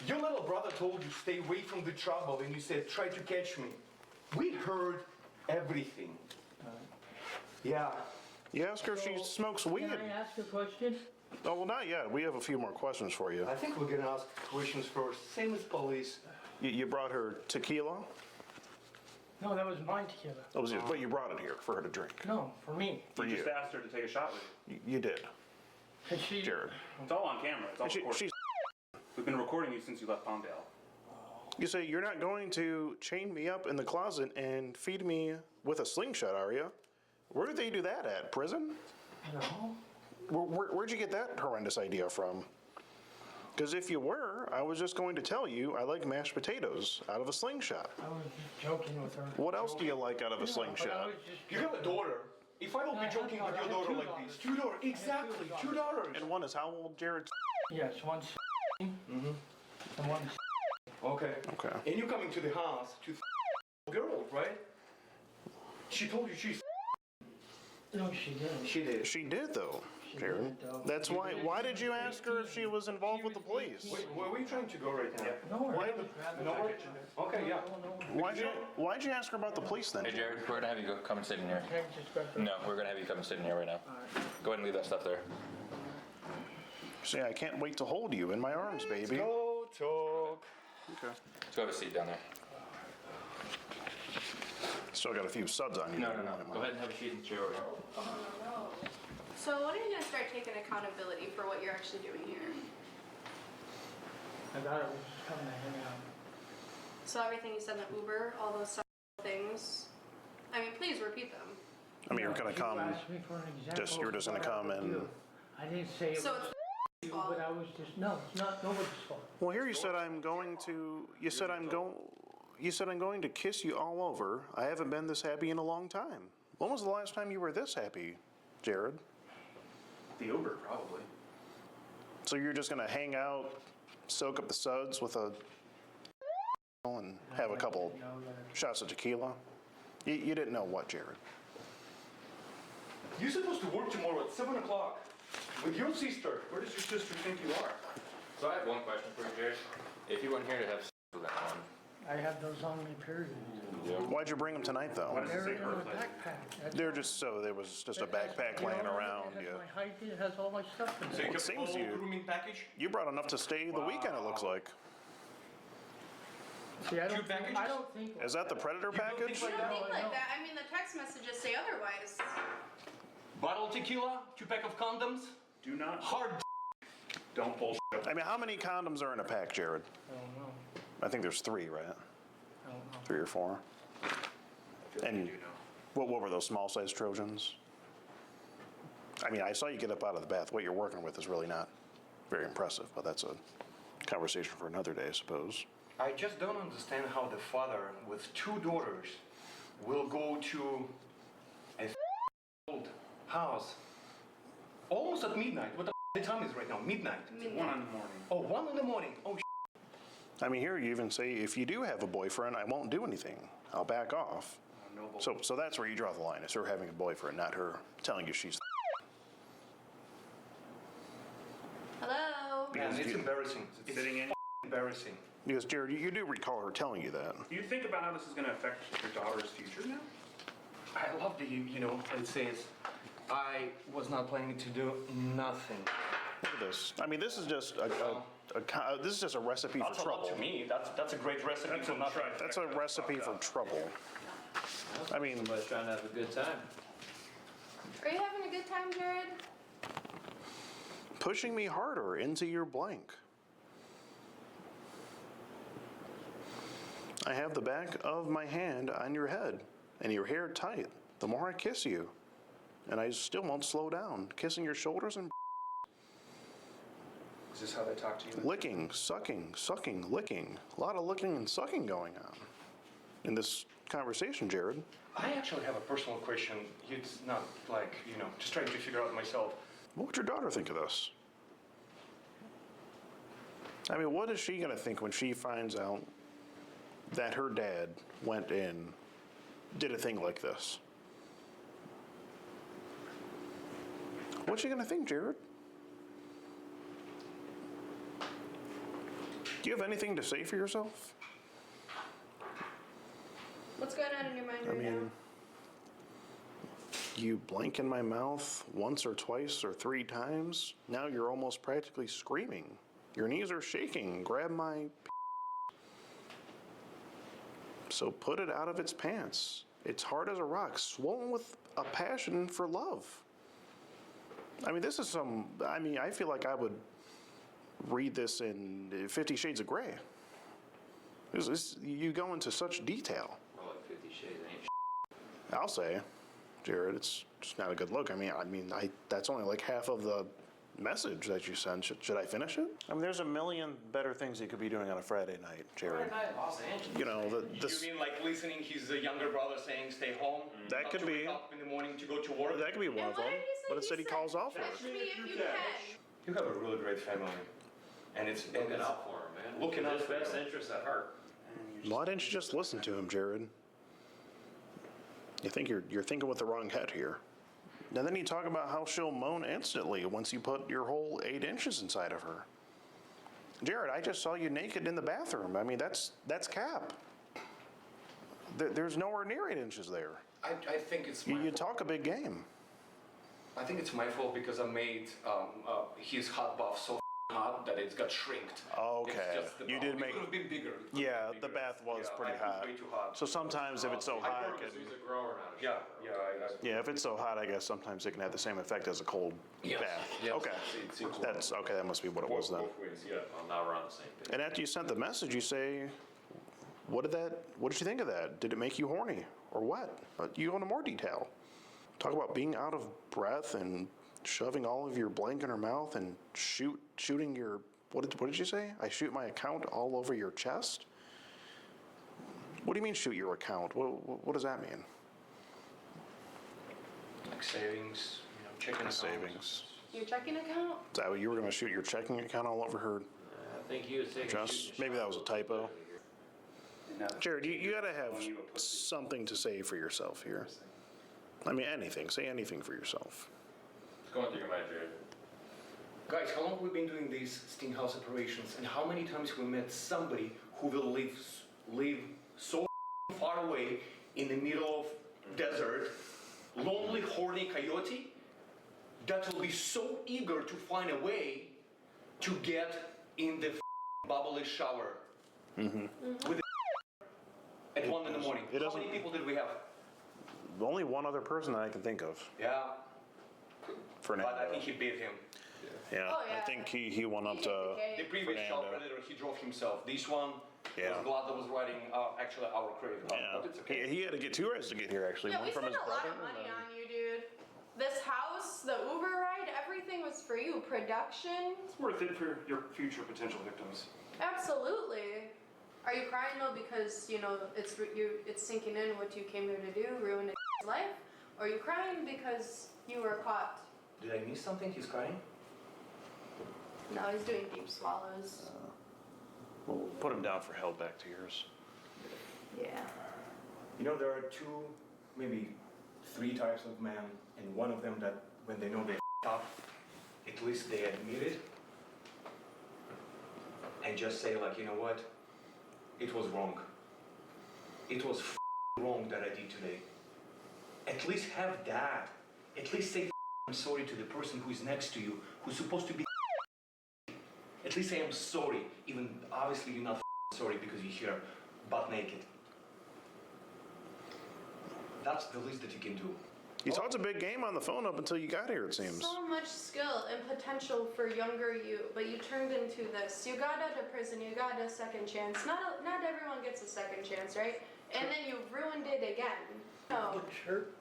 Your little brother told you stay away from the trouble, and you said try to catch me. We heard everything. Yeah. You asked her if she smokes weed. Can I ask a question? Oh, well, not yet. We have a few more questions for you. I think we're gonna ask questions first, same as police. You brought her tequila? No, that was my tequila. But you brought it here for her to drink. No, for me. For you you. just asked her to take a shot with you. You did, Cause she. Jared. It's all on camera. It's all recorded. She's. We've been recording you since you left Palmdale. You say you're not going to chain me up in the closet and feed me with a slingshot, are you? Where did they do that at? Prison? No. Where'd you get that horrendous idea from? Because if you were, I was just going to tell you I like mashed potatoes out of a slingshot. I was just joking with her. What else do you like out of a But I slingshot? was just. You have a daughter. If I will be joking with your daughter like this, $2, exactly, $2. And one is how old, Jared? Yes, one's. And one's. Okay. Okay. And you're coming to the house to girl, right? She told you she's. No, she didn't. She did. She did, though, Jared. That's why. Why did you ask her if she was involved with the police? Wait, where are we trying to go right now? Nowhere. Nowhere? Okay, yeah. Why'd you ask her about the police then? Hey Jared, we're gonna have you come and sit in here. Can I just grab the- No, we're gonna have you come and sit in here right now. Go ahead and leave that stuff there. See, I can't wait to hold you in my arms, baby. Go talk. Okay. Let's go have a seat down there. Still got a few suds on you. No. Go ahead and have a seat in the chair over here. So when are you going to start taking accountability for what you're actually doing here? I thought it was just coming to hang out. So everything you said in the Uber, all those things, I mean, please repeat them. I mean, you're gonna You come. asked me for an example You're just of gonna what I come would and. do. I didn't say it So was it's you, but I was just no, it's not nobody's fault. Well, here you said I'm going to. You said I'm going. You said I'm going to kiss you all over. I haven't been this happy in a long time. When was the last time you were this happy, Jared? The Uber, probably. So you're just gonna hang out, soak up the suds with a and have a couple shots of tequila? You didn't know what, Jared? You're supposed to work tomorrow at 7 o'clock with your sister. Where does your sister think you are? So I have one question for you, Jared. If you weren't here to have sex with anyone, I have those on me, period. Why'd you bring them tonight, though? They're in my backpack. That's They're all. just so there was just a It has, backpack you know, laying it around. has Yeah. my height, it has all my stuff in So there. you It kept seems the you- whole grooming package? You brought enough to stay the weekend. It looks like. See, I Two don't think, packages? I don't think. Is that the Predator package? I don't think like that. I mean, the text messages say otherwise. Bottle tequila, 2-pack of condoms. Do not. Hard. Don't bullshit. I mean, how many condoms are in a pack, Jared? I don't know. I think there's 3, right? I don't know. 3 or 4. And what were those small size Trojans? I mean, I saw you get up out of the bath. What you're working with is really not very impressive, but that's a conversation for another day, I suppose. I just don't understand how the father with 2 daughters will go to a old house almost at midnight. What the time is right now? Midnight. It's 1 in the morning. Oh, 1 in the morning. Oh, I mean, here you even say, if you do have a boyfriend, I won't do anything. I'll back off. So that's where you draw the line. It's her having a boyfriend, not her telling you she's. Hello? man, it's embarrassing. It's embarrassing. Because, Jared, you do recall her telling you that. Do you think about how this is going to affect your daughter's future now? I love that you know, it says, I was not planning to do nothing. Look at this. I mean, this is just this is just a recipe That's for a lot trouble. to me. That's a great recipe for nothing. That's a recipe for trouble. I mean, Somebody's trying to have a good time. Are you having a good time, Jared? pushing me harder into your blank. I have the back of my hand on your head and your hair tight. The more I kiss you, and I still won't slow down, kissing your shoulders and Is this how they talk to you? licking, sucking, licking. A lot of licking and sucking going on in this conversation, Jared. I actually have a personal question. It's not like, just trying to figure out myself. What would your daughter think of this? I mean, what is she going to think when she finds out that her dad went in, did a thing like this? What's she going to think, Jared? Do you have anything to say for yourself? What's going on in your mind I right now? mean, you blank in my mouth once or twice or 3 times. Now you're almost practically screaming. Your knees are shaking. Grab my So put it out of its pants. It's hard as a rock, swollen with a passion for love. I mean, this is I feel like I would read this in 50 Shades of Grey. You go into such detail. More like 50 Shades ain't I'll say, Jared, it's just not a good look. I mean, that's only like half of the message that you sent. Should I finish it? I mean, there's a million better things you could be doing on a Friday night, Jared. Friday night, Los Angeles. You know, You mean like listening his younger brother saying stay home? That not could to be. wake up in the morning to go to work? That could be one of them. But instead he calls off work. Touch me if you can. You have a really great family. And it's looking out for him, man. Looking out His for best him. interests at heart. Why didn't you just listen to him, Jared? You think you're thinking with the wrong head here. And then you talk about how she'll moan instantly once you put your whole 8 inches inside of her. Jared, I just saw you naked in the bathroom. I mean, that's cap. There's nowhere near 8 inches there. I think it's my You fault. talk a big game. I think it's my fault because I made his hot bath so hot that it's got shrinked. Okay. It's just the You bath. did It make. could have been bigger. Yeah, the bath was pretty I hot. put way too hot. So sometimes if it's so hot, it can. He's a grower, not a Yeah, shopper. yeah. Yeah, if it's so hot, I guess sometimes it can have the same effect as a cold Yes. bath. Yes. Okay. It seems That's okay. That must be what it was then. Both ways, yeah. Well, now we're on the same page. And after you sent the message, you say, what did you think of that? Did it make you horny or what? You go into more detail. Talk about being out of breath and shoving all of your blank in her mouth and shooting your, what did you say? I shoot my account all over your chest? What do you mean shoot your account? What does that mean? Like savings, checking account. Savings. Your checking account? Is that what you were going to shoot your checking account all over her I think he was taking chest? Maybe that was a typo. Jared, you got to have something to say for yourself here. I mean, anything. Say anything for yourself. It's going through your mind, Jared. Guys, how long have we been doing these Stinghouse operations and how many times we met somebody who will live live so far away in the middle of desert, lonely, horny coyote that will be so eager to find a way to get in the bubbly shower with at 1 in the morning. How many people did we have? Only one other person that I can think of. Yeah, Fernando. but I think he beat him. Yeah, Oh, yeah. I think he went up to The previous shop Fernando. predator, he drove himself. This one Yeah. was glad that was riding actually our crate. Yeah. But it's okay. He had to get 2 rides to get here, actually. Yeah, One we from spent his a lot brother. of money and on you, dude. This house, the Uber ride, everything was for you. Production, It's worth it for your future potential victims. absolutely. Are you crying though because you know it's sinking in what you came here to do, ruin his life? Or are you crying because you were caught? Did I miss something? He's crying? No, he's doing deep swallows. We'll put him down for held back tears. Yeah. You know, there are 2, maybe 3 types of men, and one of them that when they know they Up. At least they admit it. And just say like, you know what? It was wrong. It was wrong that I did today. At least have that. At least say I'm sorry to the person who's next to you, who's supposed to be. At least say I'm sorry, even obviously you're not sorry because you're here butt naked. That's the least that you can do. You talked a big game on the phone up until you got here, it seems. So much skill and potential for younger you, but you turned into this. You got out of prison, you got a second chance. Not everyone gets a second chance, right? And then you ruined it again. No. Shirt?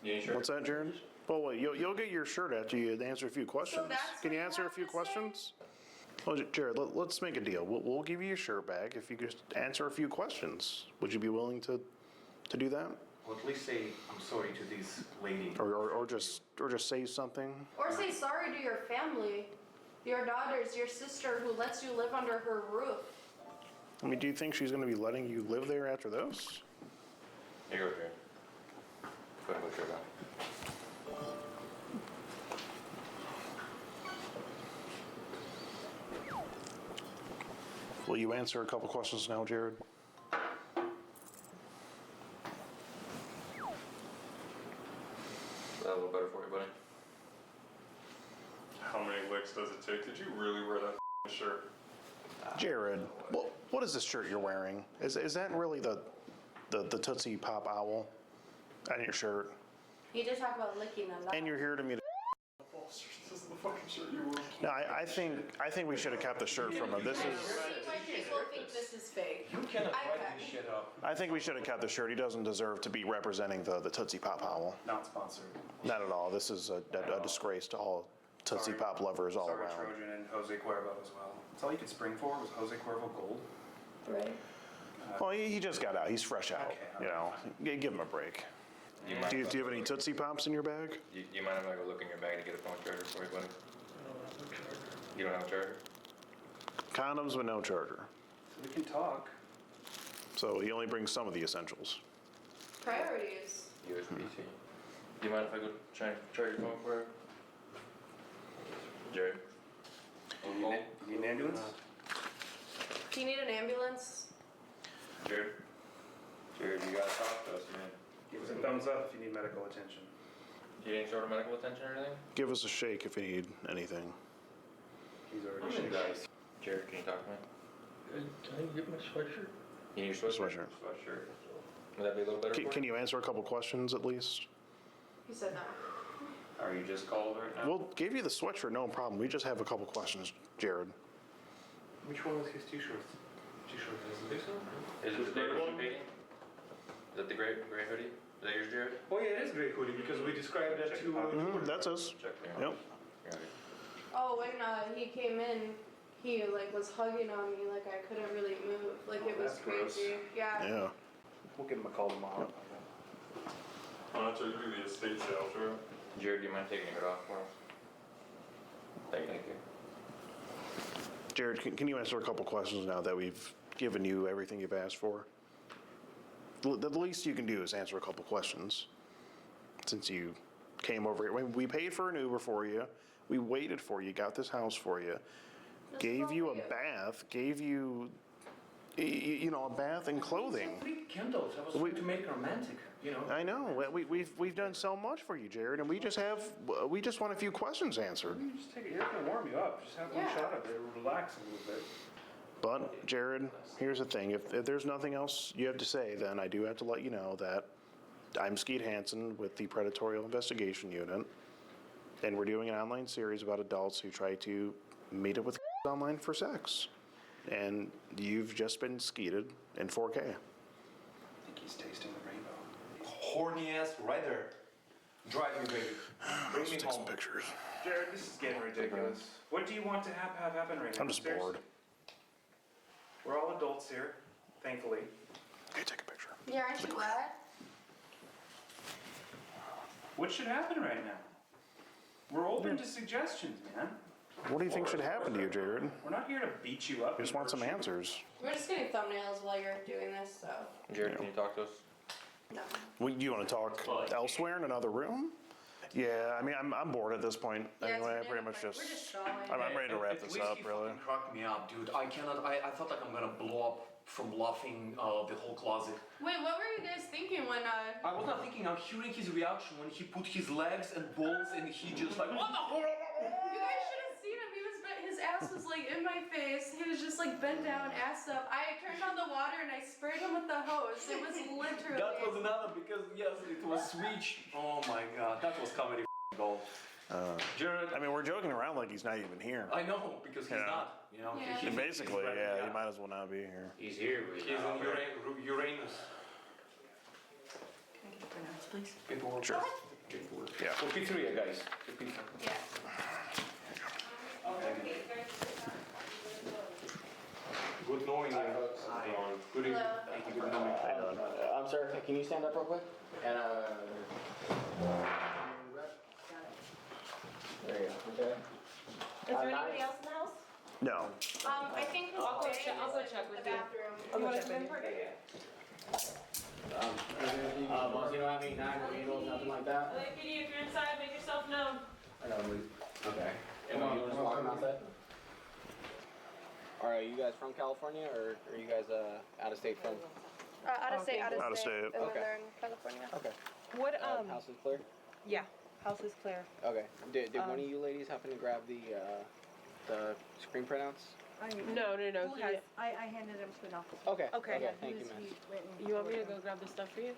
You ain't sure? What's that, Jared? Well, wait, you'll get your shirt after you answer a few questions. that's Can you what you answer a have few to say? questions? Well, Jared, let's make a deal. We'll give you your shirt back if you just answer a few questions. Would you be willing to do that? Well, at least say I'm sorry to this lady. Or just say something? Or say sorry to your family, your daughters, your sister who lets you live under her roof. I mean, do you think she's going to be letting you live there after this? Here you go, Jared. Go ahead and go, Jared. Will you answer a couple questions now, Jared? Is that a little better for you, buddy? How many licks does it take? Did you really wear that shirt? Jared, what is this shirt you're wearing? Is that really the Tootsie Pop owl on your shirt? You did talk about licking them. And you're here to meet. This is the fucking shirt you wore. No, I think we should have kept the shirt from him. This is. See why people think this is fake. You cannot write this shit up. I think we should have kept the shirt. He doesn't deserve to be representing the Tootsie Pop owl. Not sponsored. Not at all. This is a disgrace to all Tootsie Pop lovers all Sorry, around. Trojan and Jose Cuervo as well. That's all you could spring for was Jose Cuervo gold. Right. Well, he just got out. He's fresh out. Okay, You know, give him a break. You mind Do you if have any Tootsie Pops in your bag? You mind if I go look in your bag to get a phone charger for you, buddy? You don't have a charger? Condoms with no charger. So we can talk. So he only brings some of the essentials. Priorities. USB-C. Do you mind if I go try and charge your phone for you? Jared? You need an ambulance? Do you need an ambulance? Jared? Jared, you gotta talk to us, man. Give us a thumbs up if you need medical attention. Do you need any sort of medical attention or anything? Give us a shake if you need anything. He's already I'm shaking. nice. Jared, can you talk to me? Can I get my sweatshirt? You need your sweatshirt? Sweatshirt. Sweatshirt. Would that be a little better for Can you? you answer a couple questions at least? He said no. Are you just called right now? We'll give you the sweatshirt, no problem. We just have a couple questions, Jared. Which one was his t-shirt? T-shirt, isn't it? Is it the day one painting? Is that the gray hoodie? Is that yours, Jared? Oh yeah, it is gray hoodie because we described that to. That's us. Check there. Yep. Oh, when he came in, he like was hugging on me like I couldn't really move. Like it was that's gross. crazy. Yeah. Yeah. We'll give him a call tomorrow. Why don't you do the estate sale, Drew? Jared, do you mind taking your hood off for us? Thank you. Jared, can you answer a couple questions now that we've given you everything you've asked for? The least you can do is answer a couple questions. Since you came over here. We paid for an Uber for you. We waited for you, got this house for you. Gave you a bath, gave you you know, a bath and clothing. Three candles. I was trying to make it romantic, you know. I know. We've done so much for you, Jared, and we just want a few questions answered. You just take it. It's gonna warm you up. Just have one shot of it. Relax a little bit. But, Jared, here's the thing. If there's nothing else you have to say, then I do have to let you know that I'm Skeet Hansen with the Predatorial Investigation Unit, and we're doing an online series about adults who try to meet up with online for sex. And you've just been skeeted in 4K. I think he's tasting the rainbow. Horny ass right there. Drive me, baby. Bring me Take home. some pictures. Jared, this is getting ridiculous. What do you want to have happen right now? I'm just bored. We're all adults here, thankfully. Hey, take a picture. Yeah, aren't you glad? What should happen right now? We're open to suggestions, man. What do you think should happen to you, Jared? We're not here to beat you up. We just want some answers. We're just getting thumbnails while you're doing this, so. Jared, can you talk to us? No. You want to talk elsewhere in another room? Yeah, I mean, I'm bored at this point. Yeah, anyway, I it's pretty much we're just. just stalling. I'm ready to wrap this up, really. Fucking cracked me up, dude. I cannot. I thought like I'm gonna blow up from laughing the whole closet. Wait, what were you guys thinking when I was not thinking. I'm hearing his reaction when he put his legs and balls and he just like what the hell? You guys should have seen him. His ass was like in my face. He was just like bent down, ass up. I turned on the water and I sprayed him with the hose. It was literally. That was another because yes, it was switch. Oh my god, that was comedy gold. Jared, I mean, we're joking around like he's not even here. I know because he's not. You know, Yeah. And basically, yeah, he might as well not be here. He's here, but He's in Uranus. Can I get your notes, please? Paperwork. Sure. Yeah. For pizzeria, guys. For pizza. Yeah. Good knowing you. Good evening. Thank you. Good knowing. I'm sorry, can you stand up real quick? And there you go. Okay. Is there anybody else in the house? No. I think his I'll go way check- I'll is go in check the with you. bathroom. I'll go You wanna check come with in you. for it? You don't have any needles, nothing like that? LAPD, if you're inside, make yourself known. I gotta leave. Okay. And you want to walk him outside? Are you guys from California, or are you guys out of state from? Out of state, out Out of state. And then Okay. they're in California. Okay. What, House is clear? yeah, house is clear. Okay. Did one of you ladies happen to grab the screen printouts? No. Who has, I handed him to an officer. Okay. Okay. Okay. Thank you, man. You want me to go grab the stuff for you?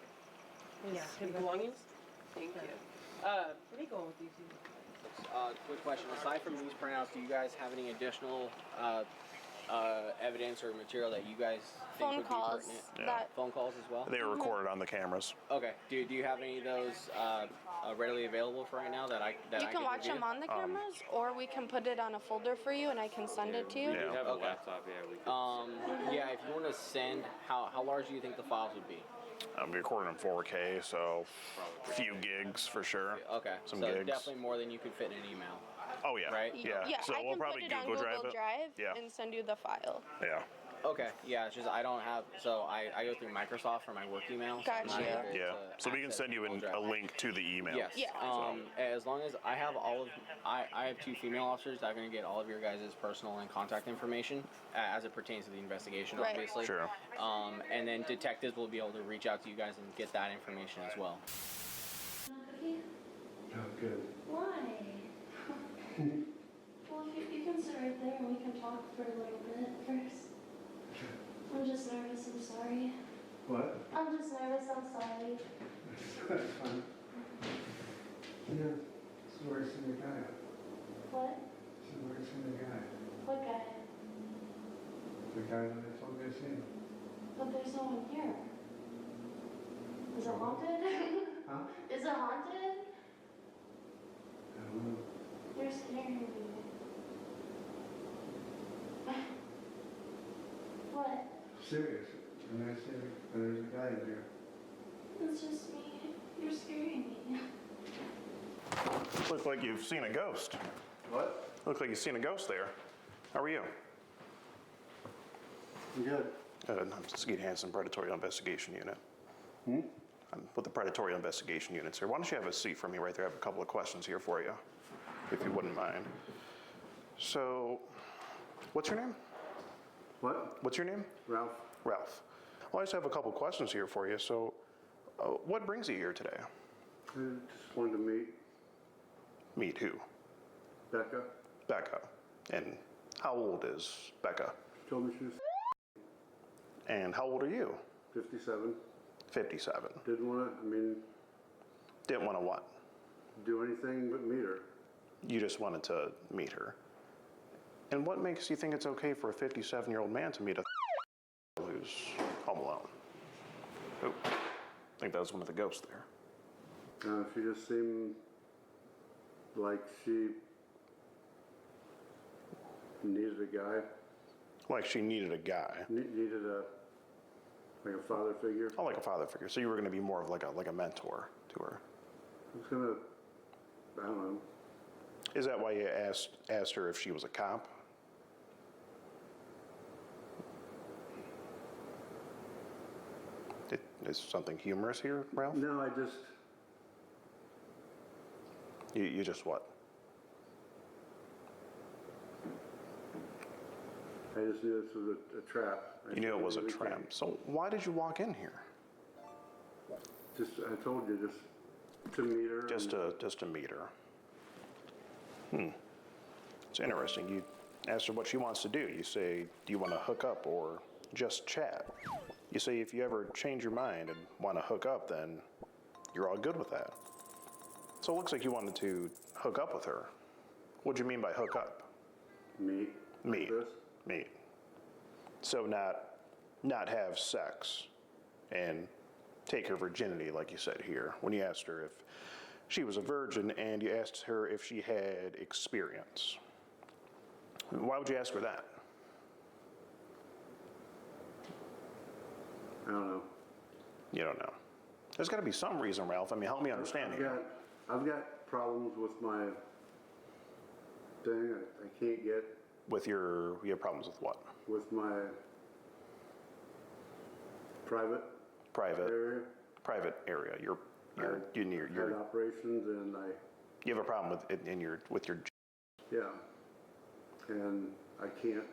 Yeah. His belongings? Thank you. Where are you going with these? Quick question. Aside from these printouts, do you guys have any additional evidence or material that you guys think Phone would calls be pertinent? that- Phone calls as well? They were recorded on the cameras. Okay. Do you have any of those readily available for right now that I You can watch review? them on the cameras, or we can put it on a folder for you and I can send it to you. We have a Okay. laptop, yeah. We could Yeah. If you want to send, how large do you think the files would be? I'm recording in 4K, so a few gigs for sure. Okay. Some so gigs. definitely more than you could fit in an email. Oh yeah. Right? Yeah. Yeah, So I we'll can probably put it on Google Google Drive Yeah. and send you the file. Yeah. Okay, yeah, it's just I don't have, so I go through Microsoft for my work email. So I'm not Gotcha. able Yeah. to So we can access send you Google a Drive. link to the email. Yes. Yeah. As long as I have I have 2 female officers that are going to get all of your guys' personal and contact information as it pertains to the investigation, Right. obviously. Sure. And then detectives will be able to reach out to you guys and get that information as well. Oh, good. Why? Well, if you can sit right there and we can talk for a little bit first. I'm just nervous, I'm sorry. What? I'm just nervous, I'm sorry. That's fine. Yeah, so where's the guy? What? So where's the guy? What guy? The guy that I told you I seen. But there's no one here. Is it haunted? Huh? Is it haunted? I don't know. You're scaring me. What? Serious. And I said, there's a guy in there. It's just me. You're scaring me. Look like you've seen a ghost. What? Look like you've seen a ghost there. How are you? I'm good. I'm Skeet Hansen, Predatorial Investigation Unit. I'm with the Predatorial Investigation Units here. Why don't you have a seat for me right there? I have a couple of questions here for you, if you wouldn't mind. So, what's your name? What? What's your name? Ralph. Ralph. Well, I just have a couple questions here for you. So, what brings you here today? I just wanted to meet Meet who? Becca. Becca. And how old is Becca? She told me she was And how old are you? 57. 57. Didn't want to, Didn't want to what? do anything but meet her. You just wanted to meet her. And what makes you think it's okay for a 57-year-old man to meet a who's home alone? Oh, I think that was one of the ghosts there. She just seemed like she needed a guy. Like she needed a guy. Needed like a father figure. Oh, like a father figure. So you were going to be more of like a mentor to her. I was gonna, I don't know. Is that why you asked her if she was a cop? Is something humorous here, Ralph? No, I just. You just what? I just knew this was a trap. You knew it was a trap. So why did you walk in here? Just, I told you, just to meet her. Just to meet her. It's interesting. You asked her what she wants to do. You say, do you want to hook up or just chat? You say if you ever change your mind and want to hook up, then you're all good with that. So it looks like you wanted to hook up with her. What do you mean by hook up? Meet. Meet. Meet. So not have sex and take her virginity, like you said here, when you asked her if she was a virgin and you asked her if she had experience. Why would you ask her that? I don't know. You don't know. There's got to be some reason, Ralph. I mean, help me understand here. I've got problems with my thing. I can't get. You have problems with what? With my private area. Private area. You're had operations and you have a problem with it with your. Yeah, and I can't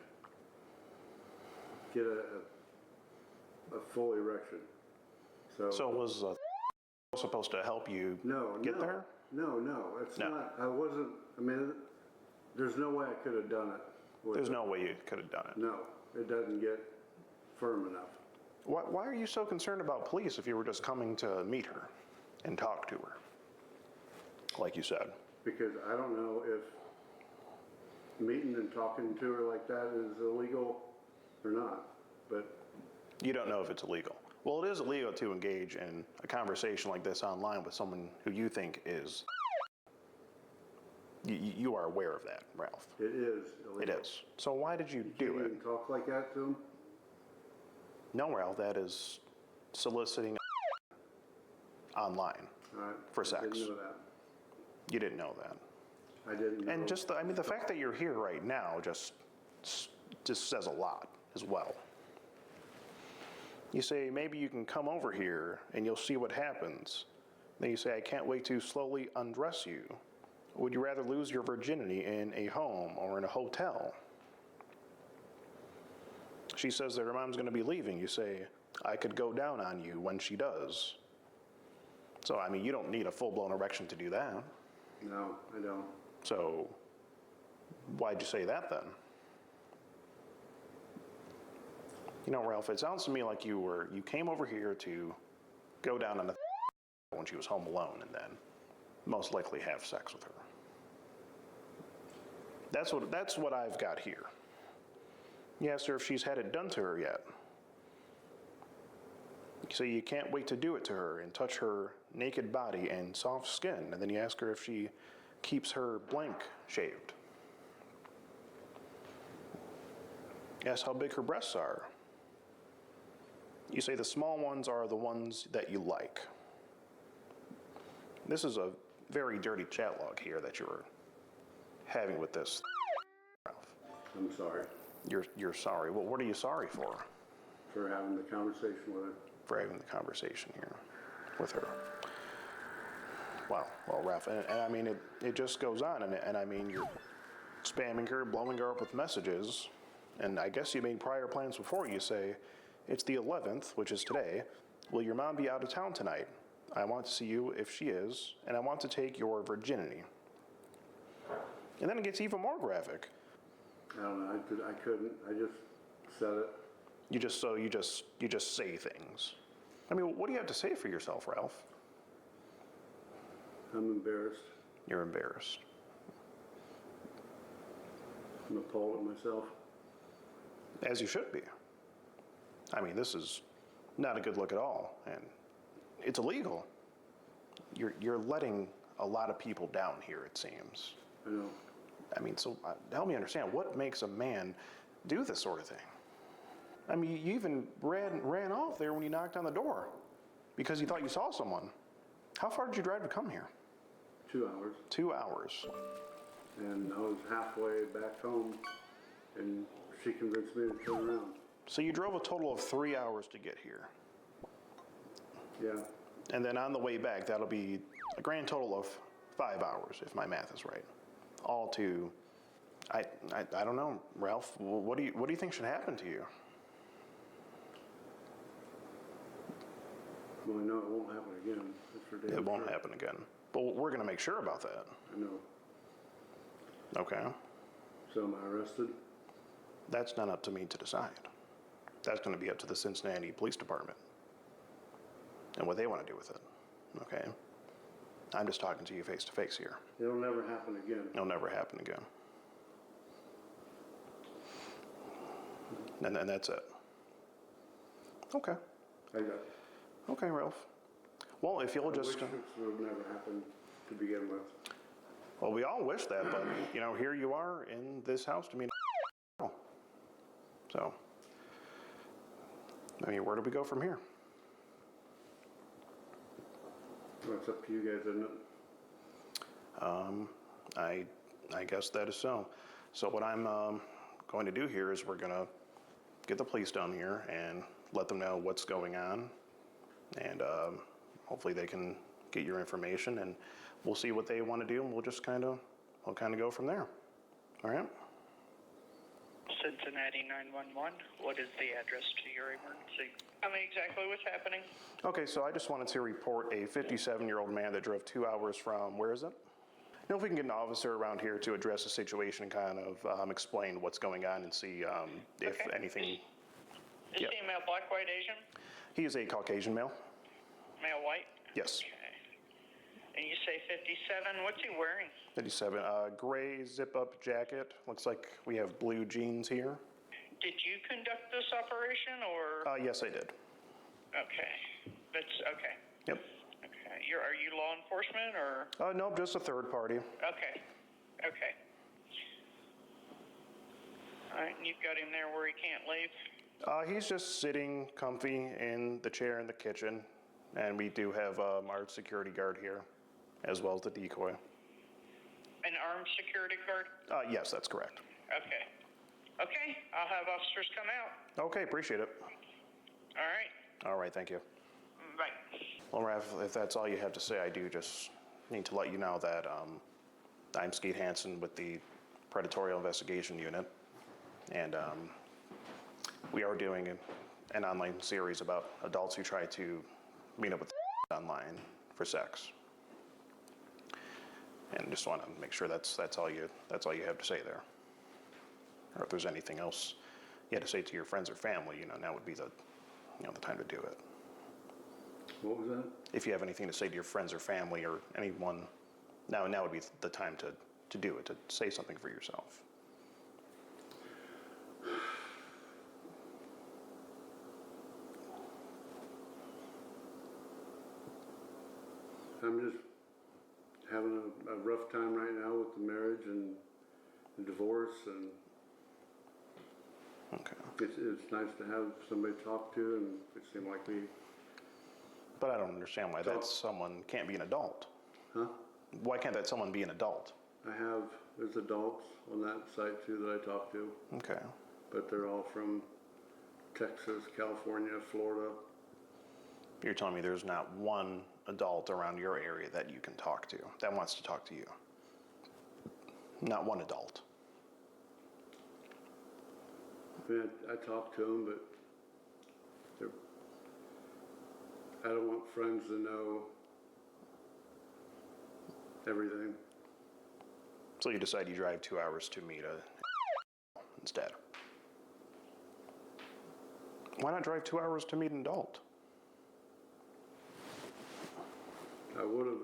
get a full erection. So was supposed to help you get there? No, it's not. I wasn't. I mean, there's no way I could have done it. There's no way you could have done it. No, it doesn't get firm enough. Why are you so concerned about police if you were just coming to meet her and talk to her, like you said? Because I don't know if meeting and talking to her like that is illegal or not, but... You don't know if it's illegal. Well, it is illegal to engage in a conversation like this online with someone who you think is... You are aware of that, Ralph. It is illegal. It is. So why did you do it? You can't talk like that to him? No, Ralph, that is soliciting online for sex. I didn't know that. You didn't know that. I didn't know. And just, the fact that you're here right now just says a lot as well. You say, maybe you can come over here and you'll see what happens. Then you say, I can't wait to slowly undress you. Would you rather lose your virginity in a home or in a hotel? She says that her mom's going to be leaving. You say, I could go down on you when she does. So, I mean, you don't need a full-blown erection to do that. No, I don't. So, why'd you say that then? You know, Ralph, it sounds to me like you came over here to go down on a when she was home alone and then most likely have sex with her. That's what I've got here. You asked her if she's had it done to her yet. You say you can't wait to do it to her and touch her naked body and soft skin, and then you ask her if she keeps her blank shaved. You ask how big her breasts are. You say the small ones are the ones that you like. This is a very dirty chat log here that you're having with this, Ralph. I'm sorry. You're sorry. Well, what are you sorry for? For having the conversation with her. For having the conversation here with her. Well, Ralph, and I mean, it just goes on, and I mean, you're spamming her, blowing her up with messages, And I guess you made prior plans before. You say, it's the 11th, which is today. Will your mom be out of town tonight? I want to see you if she is, and I want to take your virginity. And then it gets even more graphic. I don't know. I couldn't. I just said it. You just say things. I mean, what do you have to say for yourself, Ralph? I'm embarrassed. You're embarrassed. I'm appalled at myself. As you should be. I mean, this is not a good look at all, and it's illegal. You're letting a lot of people down here, it seems. I know. I mean, so help me understand, what makes a man do this sort of thing? I mean, you even ran off there when you knocked on the door because you thought you saw someone. How far did you drive to come here? 2 hours. 2 hours. And I was halfway back home, and she convinced me to turn around. So you drove a total of 3 hours to get here. Yeah. And then on the way back, that'll be a grand total of 5 hours, if my math is right. All to, I don't know, Ralph. What do you think should happen to you? Well, I know it won't happen again. That's for damn It won't sure. happen again. But we're going to make sure about that. I know. Okay. So am I arrested? That's not up to me to decide. That's going to be up to the Cincinnati Police Department and what they want to do with it. Okay? I'm just talking to you face to face here. It'll never happen again. It'll never happen again. And that's it. Okay. I got it. Okay, Ralph. Well, if you'll just... I wish this would have never happened to begin with. Well, we all wish that, but, here you are in this house to me. So, I mean, where do we go from here? Well, it's up to you guys, isn't it? I guess that is so. So what I'm going to do here is we're going to get the police down here and let them know what's going on, and hopefully they can get your information, and we'll see what they want to do, and we'll kind of go from there. All right? Cincinnati 911, what is the address to your emergency? Tell me exactly what's happening. Okay, so I just wanted to report a 57-year-old man that drove 2 hours from, where is it? Now, if we can get an officer around here to address the situation and kind of explain what's going on and see if anything... Is he a male, black, white, Asian? He is a Caucasian male. Male, white? Yes. Okay. And you say 57, what's he wearing? 57, gray zip-up jacket. Looks like we have blue jeans here. Did you conduct this operation, or? Yes, I did. Okay. That's, okay. Yep. Okay. Are you law enforcement, or? No, just a third party. Okay. Okay. All right, and you've got him there where he can't leave? He's just sitting comfy in the chair in the kitchen, and we do have our security guard here, as well as the decoy. An armed security guard? Yes, that's correct. Okay. Okay, I'll have officers come out. Okay, appreciate it. All right. All right, thank you. Bye. Well, Raph, if that's all you have to say, I do just need to let you know that I'm Skeet Hansen with the Predatorial Investigation Unit, and we are doing an online series about adults who try to meet up with online for sex. And just want to make sure that's all you have to say there. Or if there's anything else you had to say to your friends or family, now would be the time to do it. What was that? If you have anything to say to your friends or family or anyone, now would be the time to do it, to say something for yourself. I'm just having a rough time right now with the marriage and the divorce, and it's nice to have somebody to talk to, and it seemed like we... But I don't understand why that someone can't be an adult. Huh? Why can't that someone be an adult? There's adults on that site too that I talk to. Okay. But they're all from Texas, California, Florida. You're telling me there's not one adult around your area that you can talk to, that wants to talk to you? Not one adult. mean, I talked to them, but I don't want friends to know everything. So you decide you drive 2 hours to meet instead. Why not drive 2 hours to meet an adult? I would have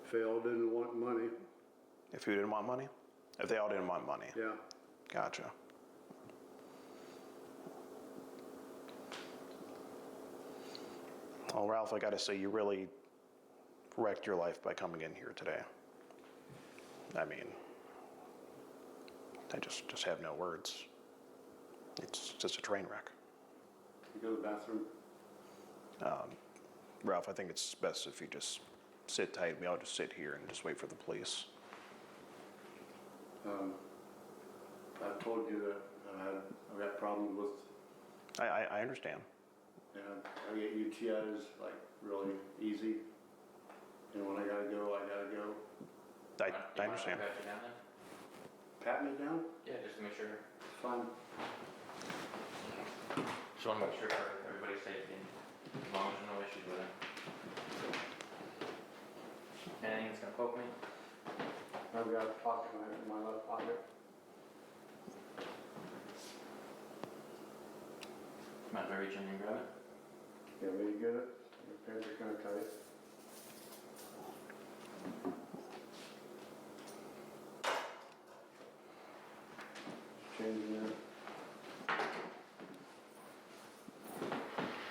if they all didn't want money. If you didn't want money? If they all didn't want money? Yeah. Gotcha. Well, Ralph, I gotta say, you really wrecked your life by coming in here today. I mean, I just have no words. It's just a train wreck. You go to the bathroom? Ralph, I think it's best if you just sit tight. We all just sit here and just wait for the police. I told you that I've got problems with. I understand. And I get UTIs like really easy. And when I gotta go, I gotta go. I understand. Pat you down then? Pat me down? Yeah, just to make sure. It's fine. Just want to make sure for everybody's safety, as long as there's no issues with it. Anything that's gonna poke me? I've got a pocket knife in my left pocket. Might as well reach in and grab it. Yeah, me get it. Your pants are kind of tight. Changing that.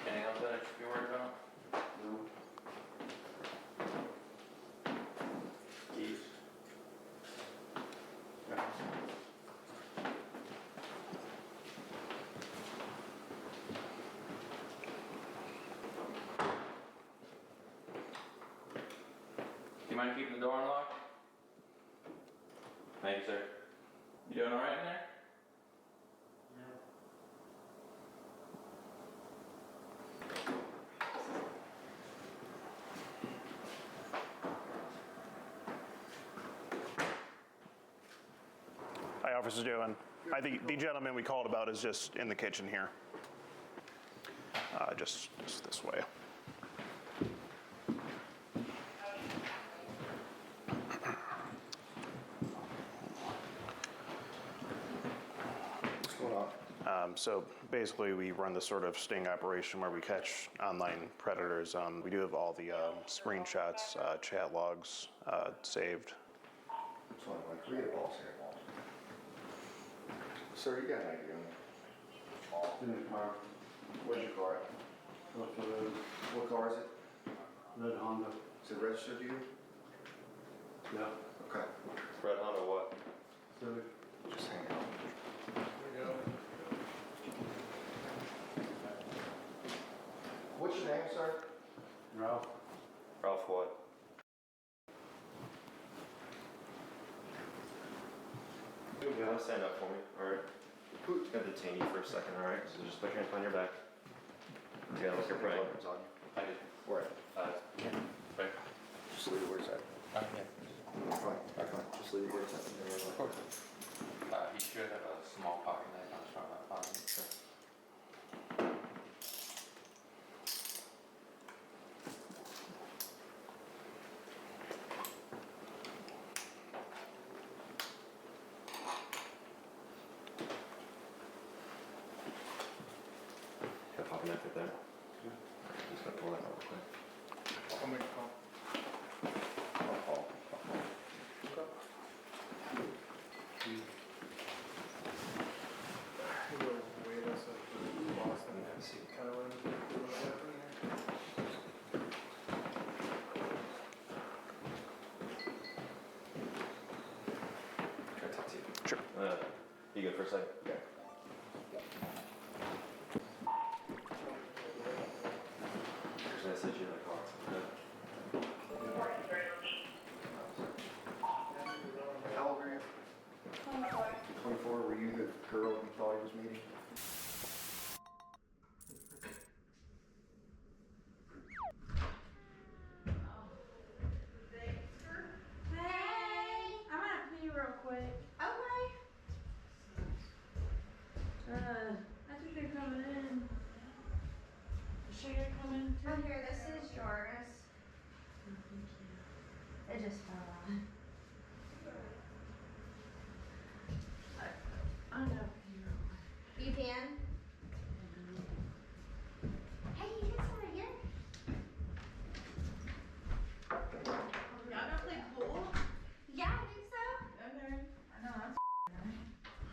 Anything else that I should be worried about? No. Keys. Yeah. Do you mind keeping the door unlocked? Thank you, sir. You doing alright in there? Hi, Officer Doan. I think the gentleman we called about is just in the kitchen here. Just this way. What's going on? So basically, we run this sort of sting operation where we catch online predators. We do have all the screenshots, chat logs saved. It's one of my creative balls here. Sir, you got an idea on In the car. Where's your car at? What's the road? What car is it? Red Honda. Is it registered to you? Yeah. Okay. Red Honda what? Civic. Just hang out. What's your name, sir? Ralph. Ralph what? Yeah. Stand up for me, alright? I'm gonna detain you for a second, alright? So just put your hands on your back. Yeah, like you're praying. I did. Where? Right. Just leave it where it's at. Yeah. Fine. Just leave it where it's at. Of course. He should have a small pocket knife on his front of that pocket. Sure. Got a pocket knife right there. Just gonna pull that out real quick. I'll make a call. I'll call. Can I talk to you? Sure. You good for a second? Yeah. There's a message in the car. How old are you? 24. Were you the girl you thought he was meeting? Hey, I'm gonna pee real quick. Okay. Oh, here, this is yours. It just fell off. I know. You can? Hey, you can sit right here. Y'all gonna play pool? Yeah, I think so. Okay. I know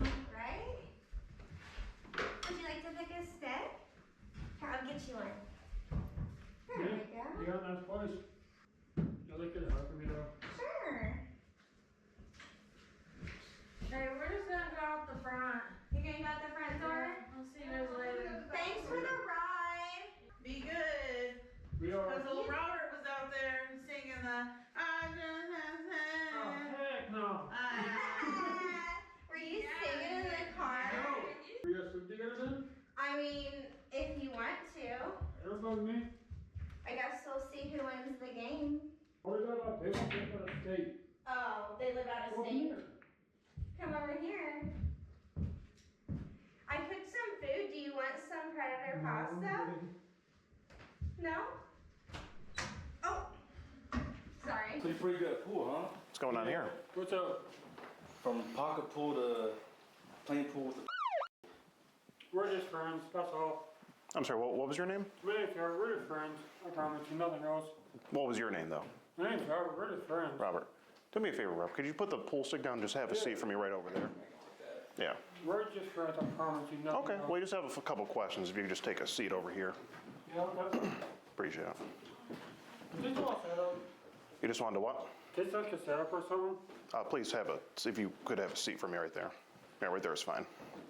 that's Right? Would you like to pick a stick? Here, I'll get you one. There we go. You got a nice place. You like it helping me though. Sure. Hey, we're just gonna go out the front. You gonna go out the front door? I'll see you guys later. Thanks for the ride. Be good. We are. Because old Robert was out there singing the I just have Oh, heck no. Were you singing in the car? No. We got sleep together then? I mean, if you want to. Everybody me? I guess we'll see who wins the game. What is that about? They don't get out of state. Oh, they live out of Come state? here. Come over here. I cooked some food. Do you want some predator pasta? No? Oh. Sorry. So you're pretty good at pool, huh? What's going on here? What's up? From pocket pool to playing pool with the We're just friends, that's all. I'm sorry, what was your name? My name's Robert, we're just friends. I promise you, nothing else. What was your name, though? My name's Robert, we're just friends. Robert. Do me a favor, Rob. Could you put the pool stick down and just have a seat for me right over there? Yeah. We're just friends, I promise you, nothing Okay, else. we just have a couple questions. If you could just take a seat over here. Yeah, okay. Appreciate it. Is this all set up? You just wanted to what? Is this like a setup or something? Please have if you could have a seat for me right there. Yeah, right there is fine.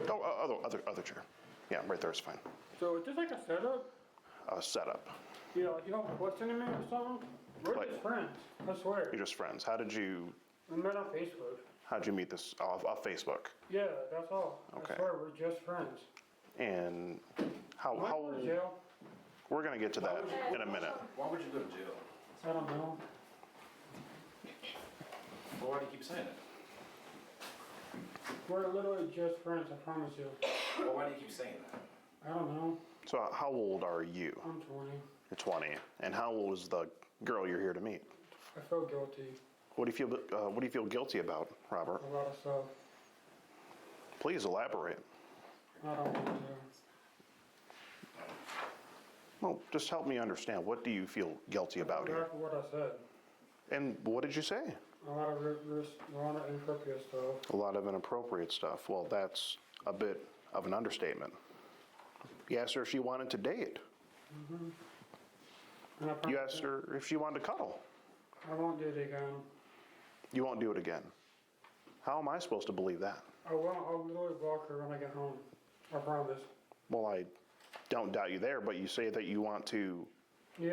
Oh, other chair. Yeah, right there is fine. So is this like a setup? Setup. Yeah, like you don't question me or something? We're Like- just friends, I swear. You're just friends. How'd you We met on Facebook. meet this off Facebook? Yeah, that's all. Okay. I swear, we're just friends. And how Am I going to jail? we're gonna get to that in a minute. Why would you go to jail? I don't know. Well, why do you keep saying it? We're literally just friends, I promise you. Well, why do you keep saying that? I don't know. So how old are you? I'm 20. You're 20. And how old is the girl you're here to meet? I feel guilty. What do you feel guilty about, Robert? A lot of stuff. Please elaborate. I don't want to. Well, just help me understand. What do you feel guilty about here? Exactly what I said. And what did you say? A lot of inappropriate stuff. A lot of inappropriate stuff. Well, that's a bit of an understatement. You asked her if she wanted to date. Mm-hmm. You asked her if she wanted to cuddle. I won't do it again. You won't do it again. How am I supposed to believe that? I'll literally block her when I get home. I promise. Well, I don't doubt you there, but you say that you want to. Yeah,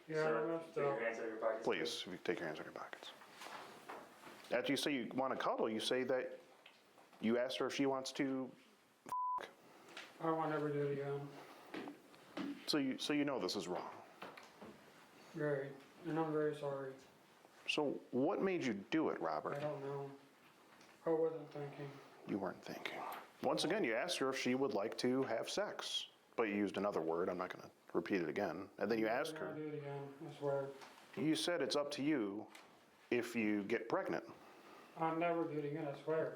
yeah, Sir, I messed take your up. hands out of your pockets. Please, if you take your hands out of your pockets. After you say you want to cuddle, you say that you asked her if she wants to. I won't ever do it again. So you know this is wrong. Very. And I'm very sorry. So what made you do it, I Robert? don't know. I wasn't thinking. You weren't thinking. Once again, you asked her if she would like to have sex, but you used another word. I'm not going to repeat it again. And then you asked I'm her. never gonna do it again, I swear. You said it's up to you if you get pregnant. I'll never do it again, I swear.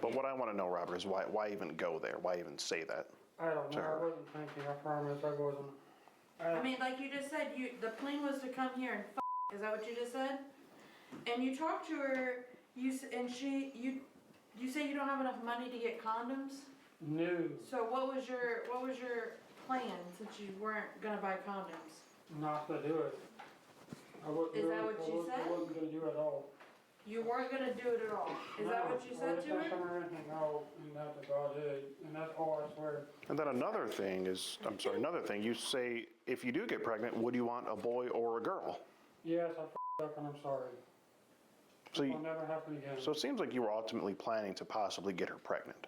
But what I want to know, Robert, is why even go there? Why even say that? I don't to know. her? I wasn't thinking. I promise I wasn't. I mean, like you just said, the plan was to come here and Is that what you just said? And you talked to her, you say you don't have enough money to get condoms? No. So what was your plan since you weren't gonna buy condoms? Not to do it. Is that what you said? I wasn't gonna do it at all. You weren't gonna do it at all. Is that what you said to I him? didn't anything out, and that's about it. And that's all I swear. And then another thing, you say, if you do get pregnant, would you want a boy or a girl? Yes, I f***ed up and I'm sorry. So It'll never happen again. So it seems like you were ultimately planning to possibly get her pregnant.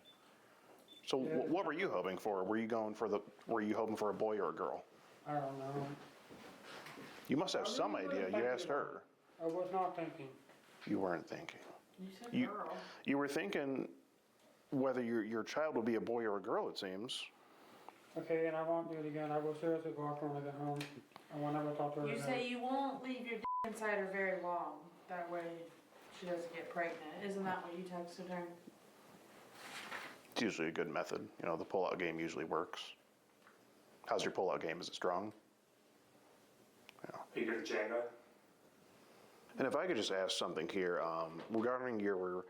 So Yeah. what were you hoping for? Were you hoping for a boy or a girl? I don't know. You must have I some really idea. wasn't You thinking asked about her. I was not thinking. You weren't thinking. You said You- girl. You were thinking whether your child would be a boy or a girl, it seems. Okay, and I won't do it again. I will seriously block her when I get home. I won't ever talk to her You again. say you won't leave your inside her very long. That way she doesn't get pregnant. Isn't that what you texted her? It's usually a good method. You know, the pull-out game usually works. How's your pull-out game? Is it strong? Are you good at Jenga? And if I could just ask something here, regarding your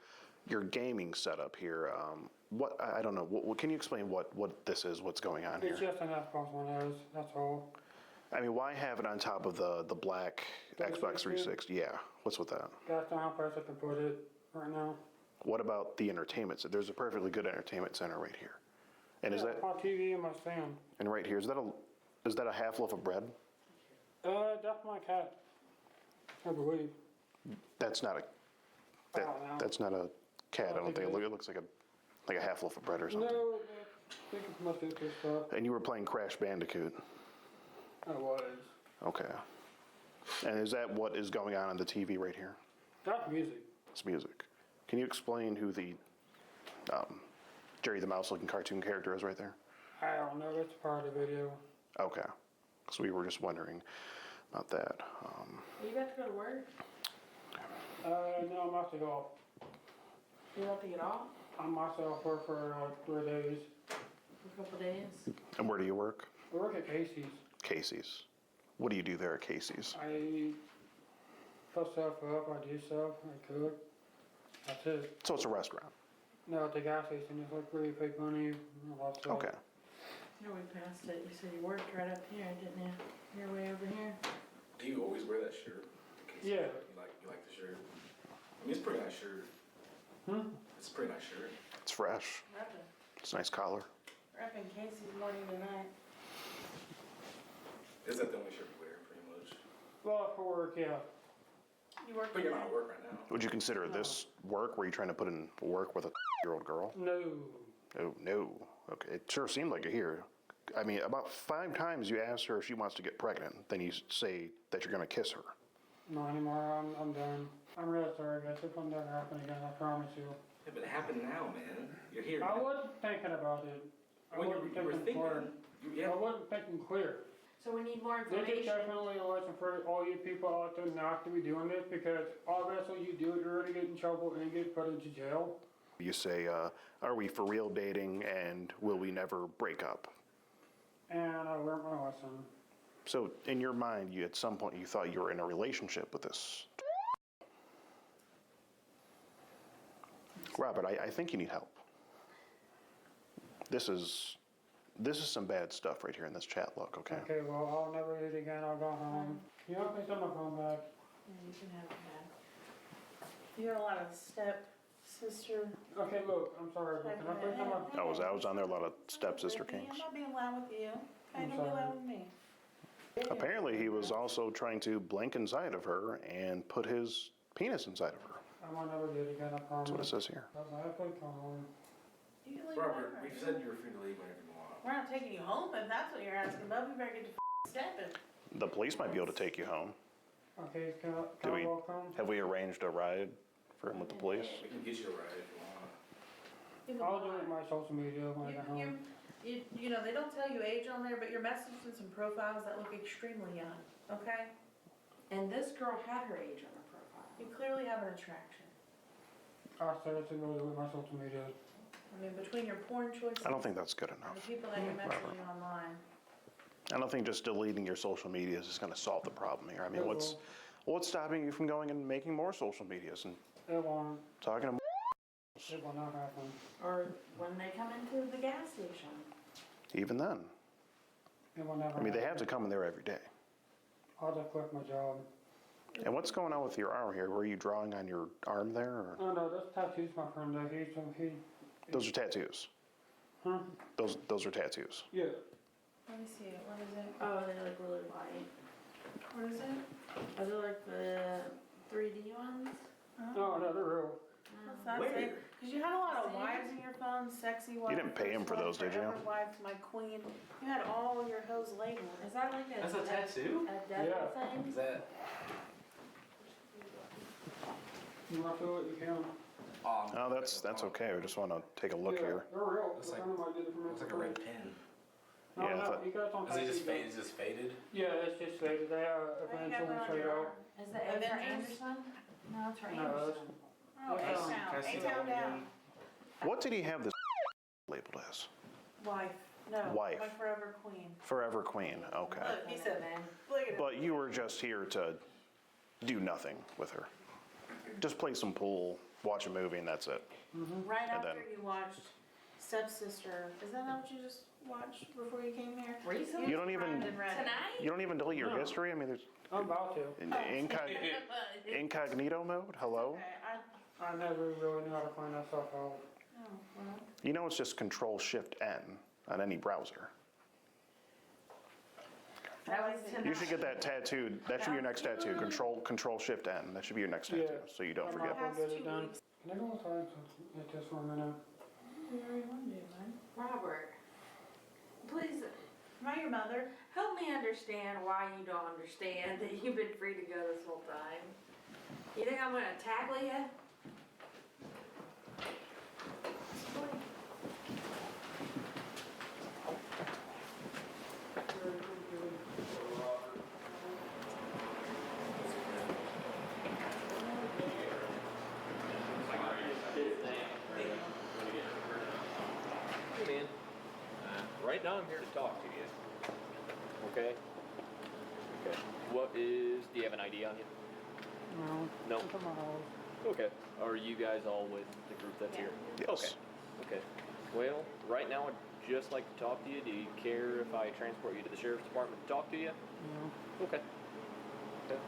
gaming setup here, what I don't know. What can you explain what this is? What's going on It's here? just an Xbox One S, that's all. I mean, why have it on top of the black Xbox 360? Yeah, what's with that? That's the only place I can put it right now. What about the entertainment? There's a perfectly good entertainment center right here. And is that My TV and my stand. and right here is that a half loaf of bread? That's my cat. I believe. That's not a that's not a cat. I don't think it looks like a half loaf of bread or something. No, I think it's my sister's stuff. And you were playing Crash Bandicoot. I was. Okay. And is that what is going on the TV right here? That's music. It's music. Can you explain who the Jerry the Mouse looking cartoon character is right there? I don't know, it's part of the video. Okay. So we were just wondering about that. Are you about to go to work? No, I'm about to go off. You want to get off? I'm myself work for 3 days. For a couple days? And where do you work? I work at Casey's. Casey's. What do you do there at Casey's? I put stuff up, I do stuff, I cook. That's it. So it's a restaurant. No, at the gas station, it's like where you pay money and all that stuff. Okay. No, we passed it. You said you worked right up here, didn't you? You're way over here. Do you always wear that shirt? Yeah. You like the shirt? I mean, it's a pretty nice shirt. It's a pretty nice shirt. It's fresh. It's a nice collar. Repping Casey's morning tonight. Is that the only shirt you wear, pretty much? Well, for work, yeah. You work But you're not at work right now. Would you consider this work? Were you trying to put in work with a year-old girl? No. Oh, no. Okay. It sure seemed like it here. I mean, about 5 times you asked her if she wants to get pregnant. Then you say that you're going to kiss her. Not anymore, I'm done. I'm really sorry, guys. This will never happen again, I promise you. Yeah, but it happened now, man. You're here. I wasn't thinking about it. I When wasn't you were thinking clear. thinking, yeah. I wasn't thinking clear. So we need more This is information. definitely a lesson for all you people out there not to be doing this, because obviously you do it, you're gonna get in trouble and get put into jail. You say, are we for real dating and will we never break up? And I learned my lesson. So in your mind, at some point you thought you were in a relationship with this. Robert, I think you need help. This is some bad stuff right here in this chat log, okay? Okay, well, I'll never do it again, I'll go home. You know, please send my phone back. Yeah, you can have it back. You got a lot of step-sister. Okay, look, I'm sorry, but can I please send my... I was on there a lot of stepsister I'm kings. not being loud with you. Okay, I'm don't be sorry. loud with me. Apparently he was also trying to blink inside of her and put his penis inside of her. I won't never do it again, I promise. That's what it says here. Bye-bye, please come home. You can leave Robert, whenever. we've said you're free to leave whenever you want. We're not taking you home if that's what you're asking, but we better get to stepping. The police might be able to take you home. Okay, can I walk home? Have we arranged a ride for him with the police? We can get you a ride if you want. I'll do it on my social media when I get home. You know, they don't tell you age on there, but you're messaging some profiles that look extremely young, okay? And this girl had her age on her profile. You clearly have an attraction. I'll seriously go do it with my social media. I mean, between your porn choices. I don't think that's good And enough. the people that you're messaging online. I don't think just deleting your social medias is going to solve the problem here. I mean, It what's stopping you from going and making more social medias and It won't. talking to more? It will not happen. Or when they come into the gas station. Even then. It will never I mean, they happen. have to come in there every day. I'll just quit my job. And what's going on with your arm here? Were you drawing on your arm there? Or? Oh no, that's tattoos, my friend. He Those are tattoos. Huh? Those are tattoos. Yeah. Let me see it. What is it? Oh, they're like really white. What is it? Are they like the 3D ones? No, no, they're real. What's that say? Because you had a lot of wives in your phone, sexy wives. You didn't pay him for those, did you? Forever wife, my queen. You had all your hoes labeled. Is that like a... That's a tattoo? A devil Yeah. thing? Is that? You want to feel it, you can. Oh, that's okay. We just want to take a look Yeah, here. they're real. Looks A like- friend of mine did it for me. Looks like a red pen. No, Yeah, I no, thought- you guys don't Is it take just these faded? ones. Is this faded? Yeah, it's just faded. They eventually fade out. Is it Anderson? No, it's for No, Anderson. Oh, Can I see that one again? What did he have this labeled as? Wife. No. Wife. My forever queen. Forever Queen, okay. Look, he said, look at it. But you were just here to do nothing with her. Just play some pool, watch a movie, and that's it. Right And after then- you watched Stepsister, is that not what you just watched before you came here? You don't even- Tonight? You don't even delete your No. history? I mean, there's I'm about to. incognito mode? Hello? I never really knew how to find that stuff out. Oh, well. You know it's just Control-Shift-N on any browser. That was tonight. You should get that tattooed. That should be your next tattoo. Control-Shift-N. That should be your next tattoo, Yeah. so you don't I'm forget. not gonna get it done. Can I go outside at this for a minute? We already want to do it, man. Robert, please, Am I your mother? help me understand why you don't understand that you've been free to go this whole time. You think I'm gonna tackle you? Hey man, right now I'm here to talk to you. Okay? Okay. What is, do you have an ID on you? No. No? It's at my house. Okay. Are you guys all with the group that's here? Yes. Okay. Okay. Well, right now I'd just like to talk to you. Do you care if I transport you to the sheriff's department to talk to you? No. Okay. Okay.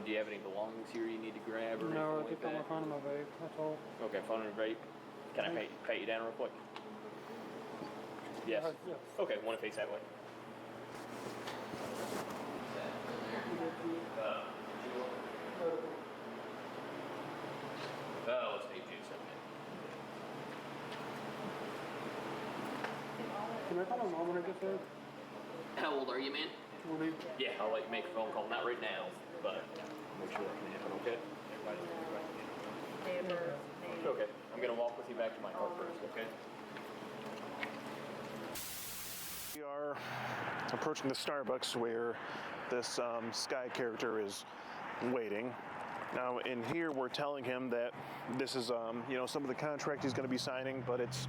Do you have any belongings here you need to grab or No, anything just like on my that? phone and my vape. That's all. Okay, phone and vape. Can I pat you down real quick? Yes. Yes. Okay, want to face that way. Let's take juice. Can I call my mom when I get there? How old are you, man? 20. Yeah, I'll let you make a phone call. Not right now, but make sure that can happen, okay? Okay, I'm gonna walk with you back to my car first, okay? We are approaching the Starbucks where this Sky character is waiting. Now in here we're telling him that this is some of the contract he's going to be signing, but it's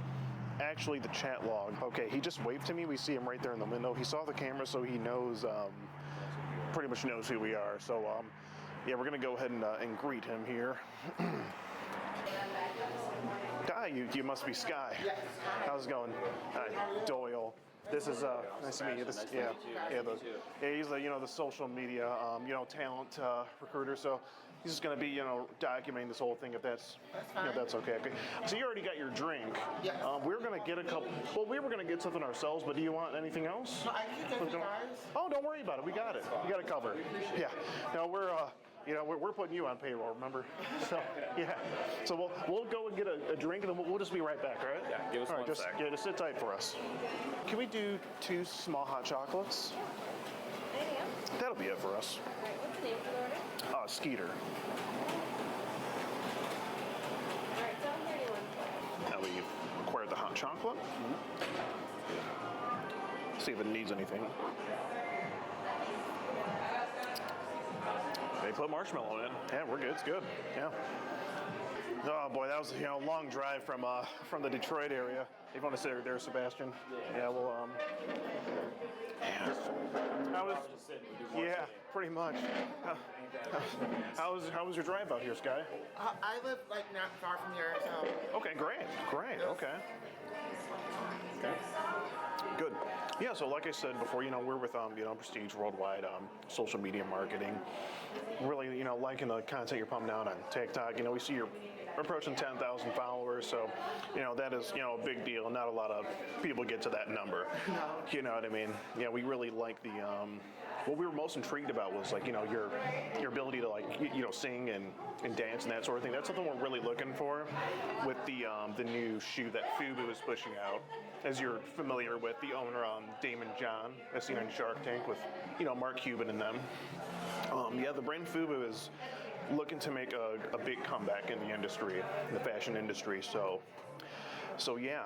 actually the chat log. Okay, he just waved to me. We see him right there in the window. He saw the camera, so he knows, pretty much knows who we are. So yeah, we're going to go ahead and greet him here. Hi, you must be Sky. How's it going? Hi, Doyle. This is nice to meet you. This, yeah, he's the social media talent recruiter. So he's just gonna be documenting this whole thing if that's okay. Okay. So you already got your drink. Yes. We're gonna get a couple. Well, we were gonna get something ourselves, but do you want anything else? No, I can get you guys. Oh, don't worry about it. We got it. We got it covered. Yeah. No, we're putting you on payroll, remember? So, yeah. So we'll go and get a drink, and then we'll just be right back, all right? Yeah, give us all right, one just, sec. Yeah, just sit tight for us. Can we do 2 small hot chocolates? Anything else? That'll be it for us. Alright, what's the name for the order? Skeeter. Alright, 731. Now we acquired the hot chocolate. See if it needs anything. They put marshmallow in it. Yeah, we're good. It's good. Yeah. Oh boy, that was a long drive from the Detroit area. You want to sit there, Sebastian? Yeah. Well, yeah, pretty much. How was your drive out here, Sky? I live like not far from here, so. Okay, great. Okay. Good. Yeah, so like I said before, we're with Prestige Worldwide social media marketing. Really, liking the content you're pumping out on TikTok. We see you're approaching 10,000 followers, so that is a big deal. Not a lot of people get to that number. You know what I mean? Yeah, we really like the what we were most intrigued about was your ability to sing and dance and that sort of thing. That's something we're really looking for with the new shoe that Fubu is pushing out. As you're familiar with, the owner Damon John, as seen on Shark Tank with Mark Cuban and them. The brand Fubu is looking to make a big comeback in the industry, in the fashion industry. So yeah.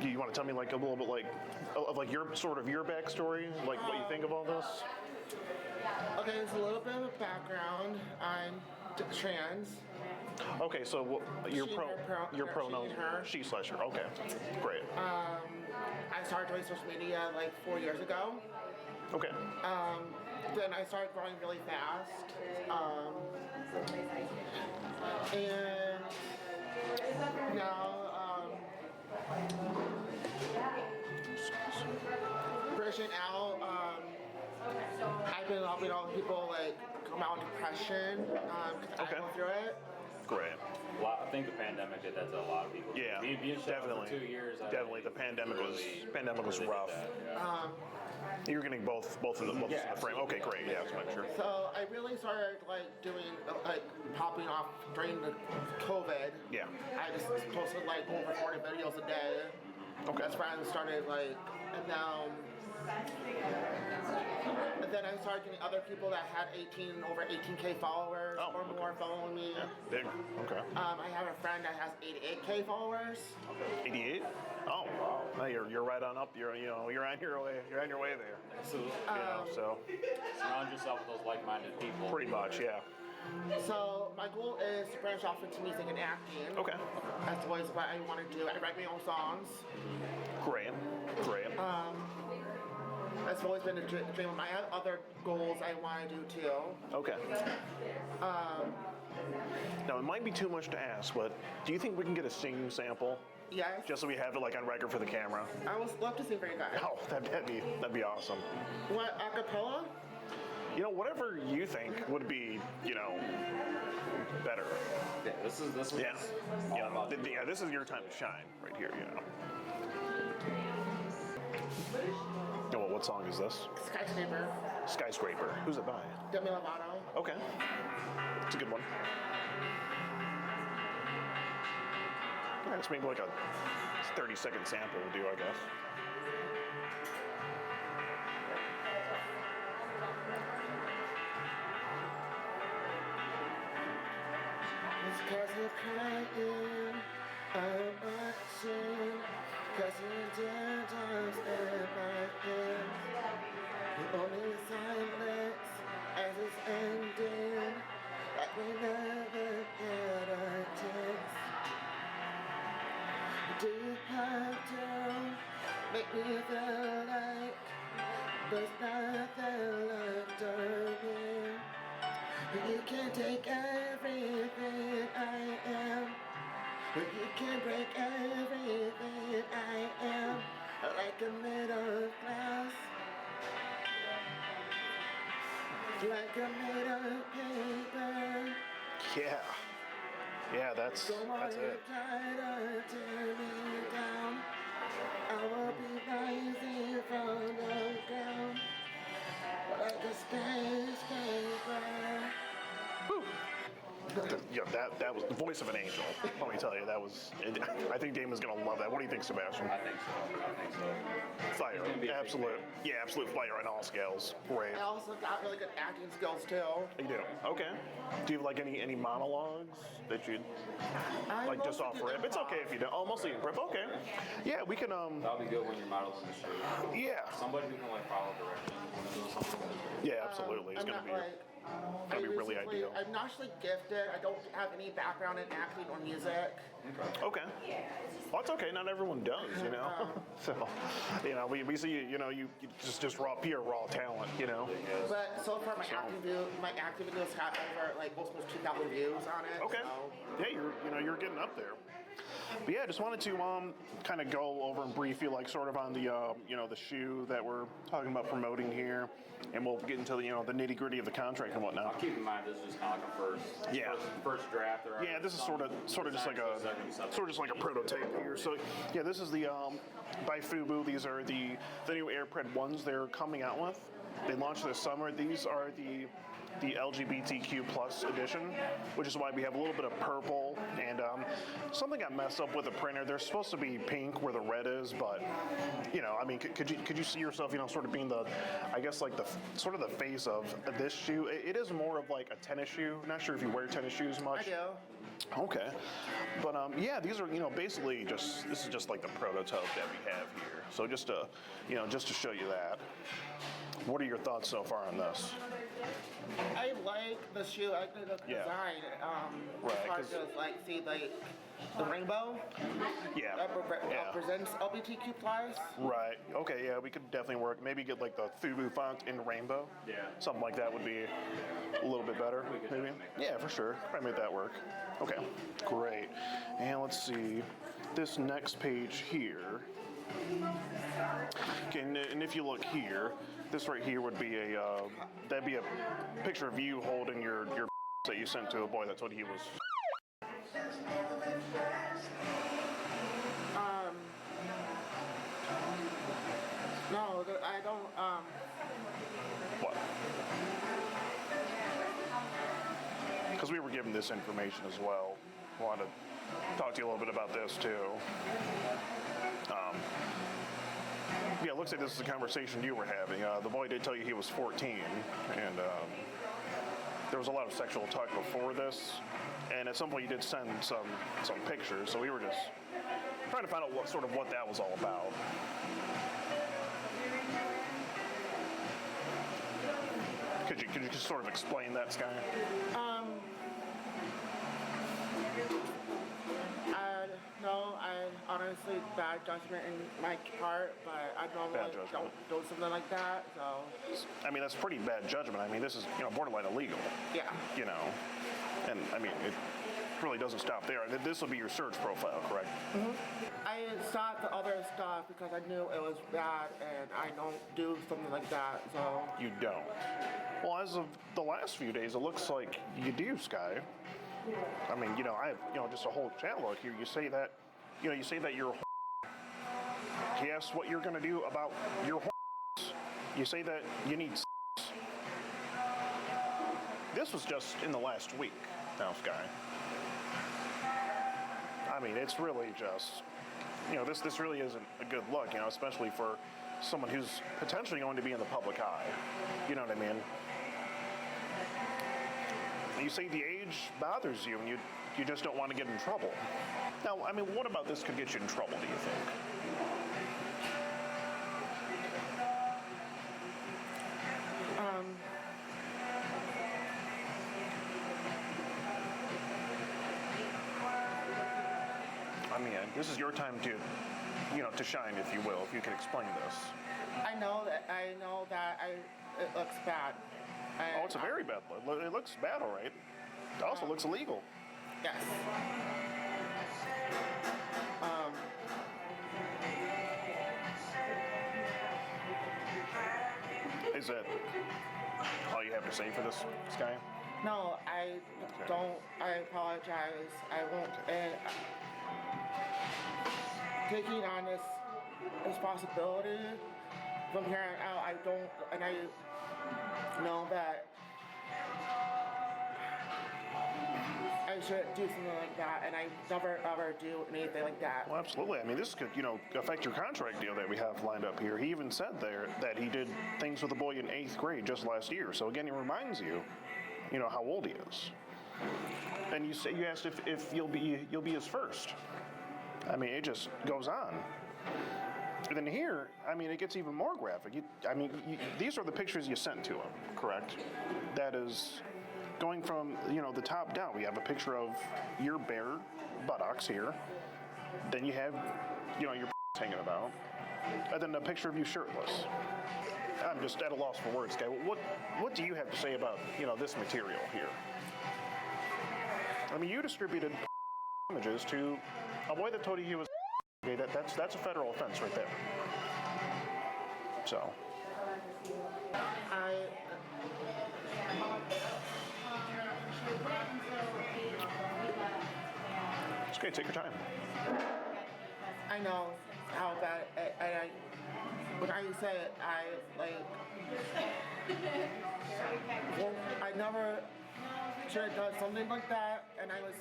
Do you want to tell me like a little bit like of like your sort of your backstory, like what you think of all this? Okay, it's a little bit of a background. I'm trans. Okay, so your She, her, your she, pronouns her. she/her. Okay, great. I started doing social media like 4 years ago. Okay. Then I started growing really fast. And now, branching out, I've been helping all people like come out of depression because I went through it. Great. I think the pandemic did that to a lot of people. Yeah, Being shut down definitely. for 2 years. Definitely, the pandemic was rough. Um, You're getting both in the frame. Okay, great. Yeah, let's make sure. So I really started like doing like popping off during the COVID. Yeah. I just posted like over 40 videos a day. Okay. That's when I started like, and now, and then I started getting other people that had over 18K followers or more following me. Yeah, big. Okay. I have a friend that has 88K followers. 88? Oh, wow. No, you're right on up. You're you're on your way. You're on your way there. Absolutely. So surround yourself with those like-minded people. Pretty much, yeah. So my goal is to branch off into music and acting. Okay. That's always what I want to do. I write my own songs. Great. Great. That's always been a dream of mine. I have other goals I want to do too. Okay. Now it might be too much to ask, but do you think we can get a singing sample? Yes. Just so we have it like on record for the camera. I would love to sing for you guys. Oh, that'd be awesome. What, a cappella? Whatever you think would be, better. Yeah, this is yeah. Yeah, this is your time to shine right here. Oh, well, what song is this? Skyscraper. Skyscraper. Who's it by? Demi Lovato. Okay. It's a good one. Yeah, it's maybe like a 30-second sample will do, I guess. It's 'cause you're crying, I'm watching, 'cause you're teardrops in my hands. The only silence as it's ending, like we never get a chance. Do you have to make me feel like there's nothing left of me? You can't take everything I am, but you can break everything I am, like a middle glass, like a made of paper. Yeah. Yeah, that's it. Try to tear me down, I will be rising from the ground, like a skyscraper. Yeah, that was the voice of an angel. Let me tell you, that was. I think Damon's gonna love that. What do you think, Sebastian? I think so. Fire, absolute. Yeah, absolute fire on all scales. Great. I also got really good acting skills too. You do. Okay. Do you have like any monologues that you'd like just off rip? It's okay if you don't. Oh, mostly improv. Okay. Yeah, we can. That'll be good when you're modeling the show. Yeah. Somebody who can like follow directions. Yeah, absolutely. It's gonna be. Gonna be really ideal. I'm naturally gifted. I don't have any background in acting or music. Okay. Well, it's okay. Not everyone does, So, we see you just raw, pure raw talent, But so far, my acting videos got over like almost 2,000 views on it. Okay. So. Yeah, you're getting up there. But yeah, I just wanted to kind of go over and brief you, like sort of on the the shoe that we're talking about promoting here, and we'll get into the the nitty gritty of the contract and whatnot. Keep in mind, this is just kind of like a first draft. Yeah, this is sort of just like a prototype here. So yeah, this is the by Fubu. These are the new AirPred ones they're coming out with. They launched this summer. These are the LGBTQ plus edition, which is why we have a little bit of purple, and something got messed up with the printer. They're supposed to be pink where the red is, but I mean, could you see yourself, sort of being I guess like the sort of the face of this shoe? It is more of like a tennis shoe. Not sure if you wear tennis shoes much. I do. Okay, but yeah, these are basically this is just like the prototype that we have here. So just to just to show you that. What are your thoughts so far on this? I like the shoe. I like the design. Right, as far as like see like the rainbow. Yeah. That represents LGBTQ plus. Right. Okay. Yeah, we could definitely work. Maybe get like the Fubu font in rainbow. Yeah. Something like that would be a little bit better. Maybe. Yeah, for sure. Probably make that work. Okay. Great. And let's see. This next page here. Okay, and if you look here, this right here would be that'd be a picture of you holding your that you sent to a boy. That's what he was. No, I don't. What? Because we were given this information as well. Wanted to talk to you a little bit about this too. Yeah, it looks like this is a conversation you were having. The boy did tell you he was 14, and there was a lot of sexual talk before this. And at some point, you did send some pictures, so we were just trying to find out what that was all about. Could you just sort of explain that, Sky? No, I honestly bad judgment in my part, but I normally don't do something like that. So. I mean, that's pretty bad judgment. I mean, this is borderline illegal. Yeah. And I mean, it really doesn't stop there. This will be your search profile, correct? Mm-hmm. I stopped the other stuff because I knew it was bad, and I don't do something like that. So. You don't. Well, as of the last few days, it looks like you do, Sky. I mean, I have, just a whole channel here. You say that, you say that you're. Guess what you're gonna do about your. You say that you need. This was just in the last week, now, Sky. I mean, it's really just, this really isn't a good look, especially for someone who's potentially going to be in the public eye. You know what I mean? You say the age bothers you and you just don't want to get in trouble. Now, I mean, what about this could get you in trouble, do you think? I mean, this is your time to, to shine, if you will, if you can explain this. I know that it looks bad. Oh, it's a very bad look. It looks bad, all right. It also looks illegal. Yes. Is that all you have to say for this, Sky? No, I don't. I apologize. I won't. Taking on this responsibility from here on out, I don't, and I know that I shouldn't do something like that, and I never ever do anything like that. Well, absolutely. I mean, this could, affect your contract deal that we have lined up here. He even said there that he did things with a boy in 8th grade just last year. So again, it reminds you, how old he is. And you asked if you'll be his first. I mean, it just goes on. And then here, I mean, it gets even more graphic. These are the pictures you sent to him, correct? That is going from, the top down. We have a picture of your bare buttocks here. Then you have, your hanging about. And then a picture of you shirtless. I'm just at a loss for words, guy. What do you have to say about, this material here? I mean, you distributed images to a boy that told you he was. Okay, that's a federal offense right there. So. It's okay. Take your time. I know how bad. When I say it, I never should have done something like that, and I was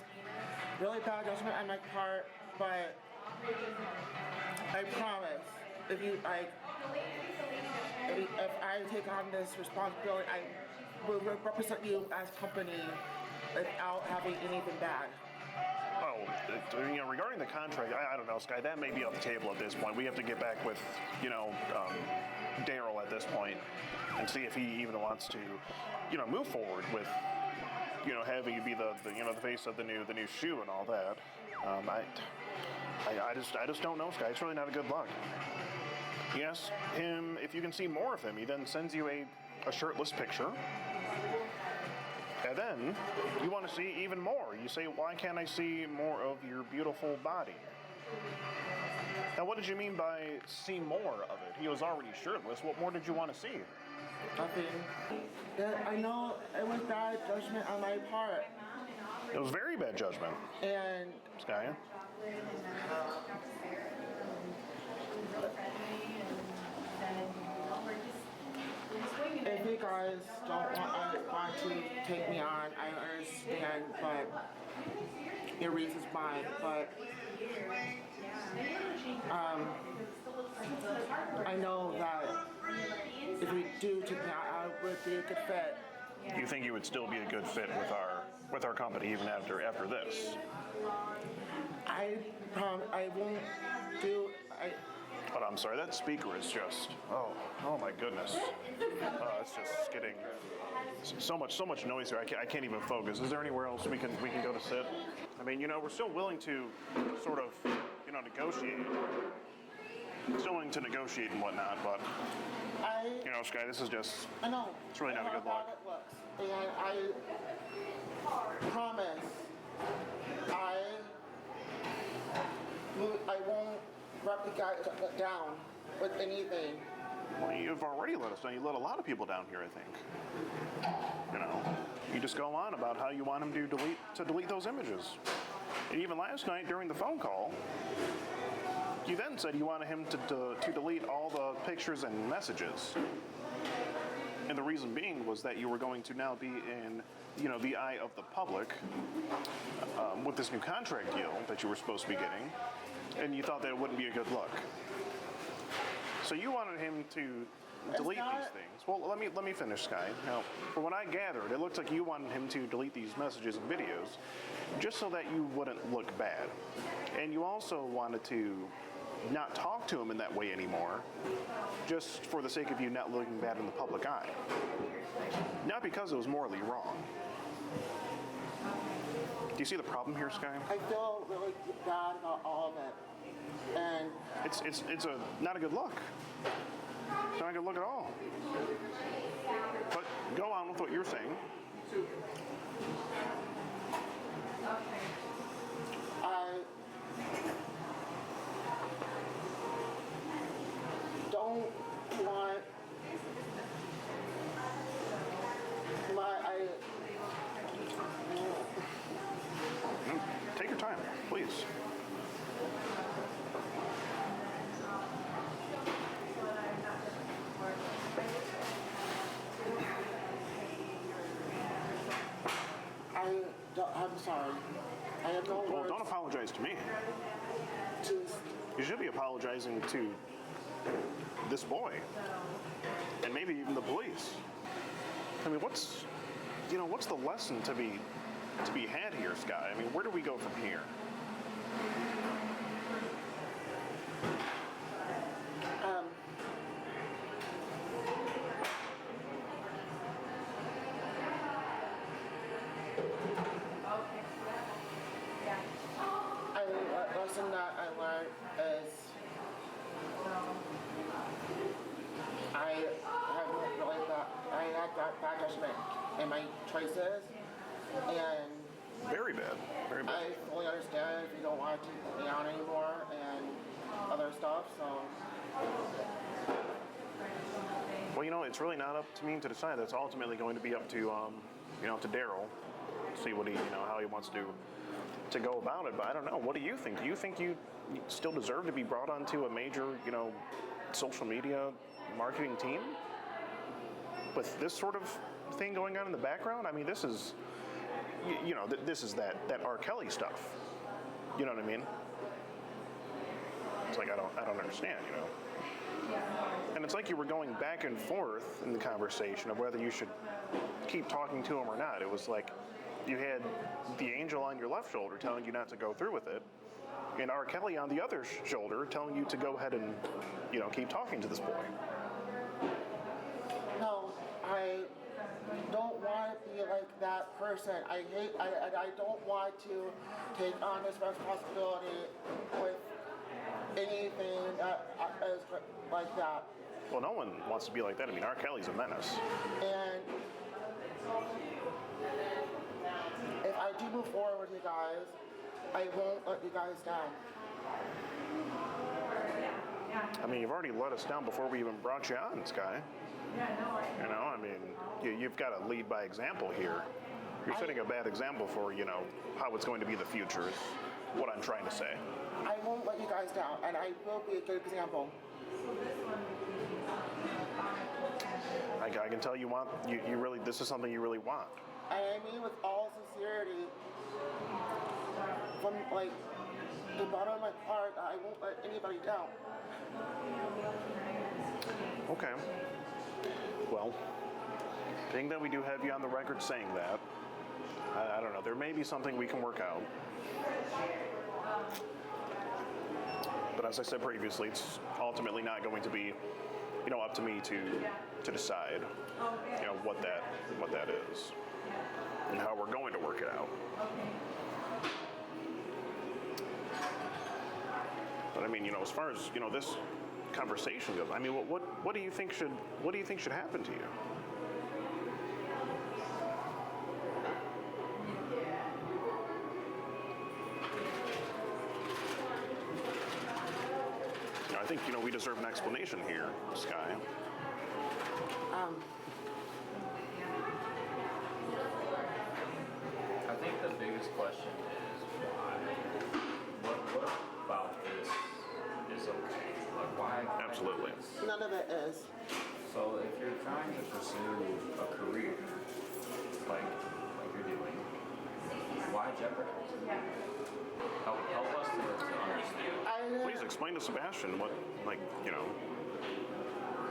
really bad judgment on my part, but I promise, if I take on this responsibility, I will represent you as company without having anything bad. Oh, regarding the contract, I don't know, Sky. That may be off the table at this point. We have to get back with, Daryl at this point and see if he even wants to, move forward with, having you be the face of the new shoe and all that. I just don't know, Sky. It's really not a good look. Yes, him. If you can see more of him, he then sends you a shirtless picture. And then you want to see even more. You say, why can't I see more of your beautiful body? Now, what did you mean by see more of it? He was already shirtless. What more did you want to see? Nothing. I know it was bad judgment on my part. It was very bad judgment. And Sky? if you guys don't want to take me on, I understand, but your reason's mine. But I know that if we do take me on, I would be a good fit. You think you would still be a good fit with our company even after this? I won't do. But I'm sorry, that speaker is just oh my goodness. It's just getting so much noise here. I can't even focus. Is there anywhere else we can go to sit? I mean, we're still willing to sort of negotiate. Still willing to negotiate and whatnot, but Sky, this is just. I know. It's really not a good look. And I promise I won't rub the guy down with anything. Well, you've already let us know. You let a lot of people down here, I think. You just go on about how you want him to delete those images. And even last night during the phone call, you then said you wanted him to delete all the pictures and messages. And the reason being was that you were going to now be in, the eye of the public with this new contract deal that you were supposed to be getting, and you thought that it wouldn't be a good look. So you wanted him to delete these things. Well, let me finish, Sky. Now, from what I gathered, it looks like you wanted him to delete these messages and videos just so that you wouldn't look bad. And you also wanted to not talk to him in that way anymore, just for the sake of you not looking bad in the public eye. Not because it was morally wrong. Do you see the problem here, Sky? I feel really bad about all of it. And it's not a good look. It's not a good look at all. But go on with what you're saying. I don't want Take your time, please. I'm sorry. I have no Well, words. don't apologize to me. You should be apologizing to this boy, and maybe even the police. I mean, what's the lesson to be had here, Sky? I mean, where do we go from here? Lesson that I learned is I had bad judgment in my choices, and very bad. I fully understand if you don't want to take me on anymore and other stuff. So, well, it's really not up to me to decide. That's ultimately going to be up to to Daryl. See what how he wants to go about it. But I don't know. What do you think? Do you think you still deserve to be brought onto a major, social media marketing team with this sort of thing going on in the background? I mean, this is, this is that R. Kelly stuff. You know what I mean? It's like I don't understand. And it's like you were going back and forth in the conversation of whether you should keep talking to him or not. It was like you had the angel on your left shoulder telling you not to go through with it, and R. Kelly on the other shoulder telling you to go ahead and, keep talking to this boy. No, I don't want to be like that person. I don't want to take on this responsibility with anything that is like that. Well, no one wants to be like that. I mean, R. Kelly's a menace. And if I do move forward with you guys, I won't let you guys down. I mean, you've already let us down before we even brought you on, Sky. I mean, you've got to lead by example here. You're setting a bad example for, how it's going to be in the future is what I'm trying to say. I won't let you guys down, and I will be a good example. I can tell you want, you really, this is something you really want. And I mean with all sincerity, from like the bottom of my heart, I won't let anybody down. Okay. Well, being that we do have you on the record saying that, I don't know, there may be something we can work out. But as I said previously, it's ultimately not going to be, up to me to decide, what that is and how we're going to work it out. But I mean, as far as this conversation goes, I mean, what do you think should happen to you? I think we deserve an explanation here, Sky. I think the biggest question is why. What about this is okay? Like why? Absolutely. None of it is. So if you're trying to pursue a career like you're doing, why jeopardize it? Help us to understand. Please explain to Sebastian what,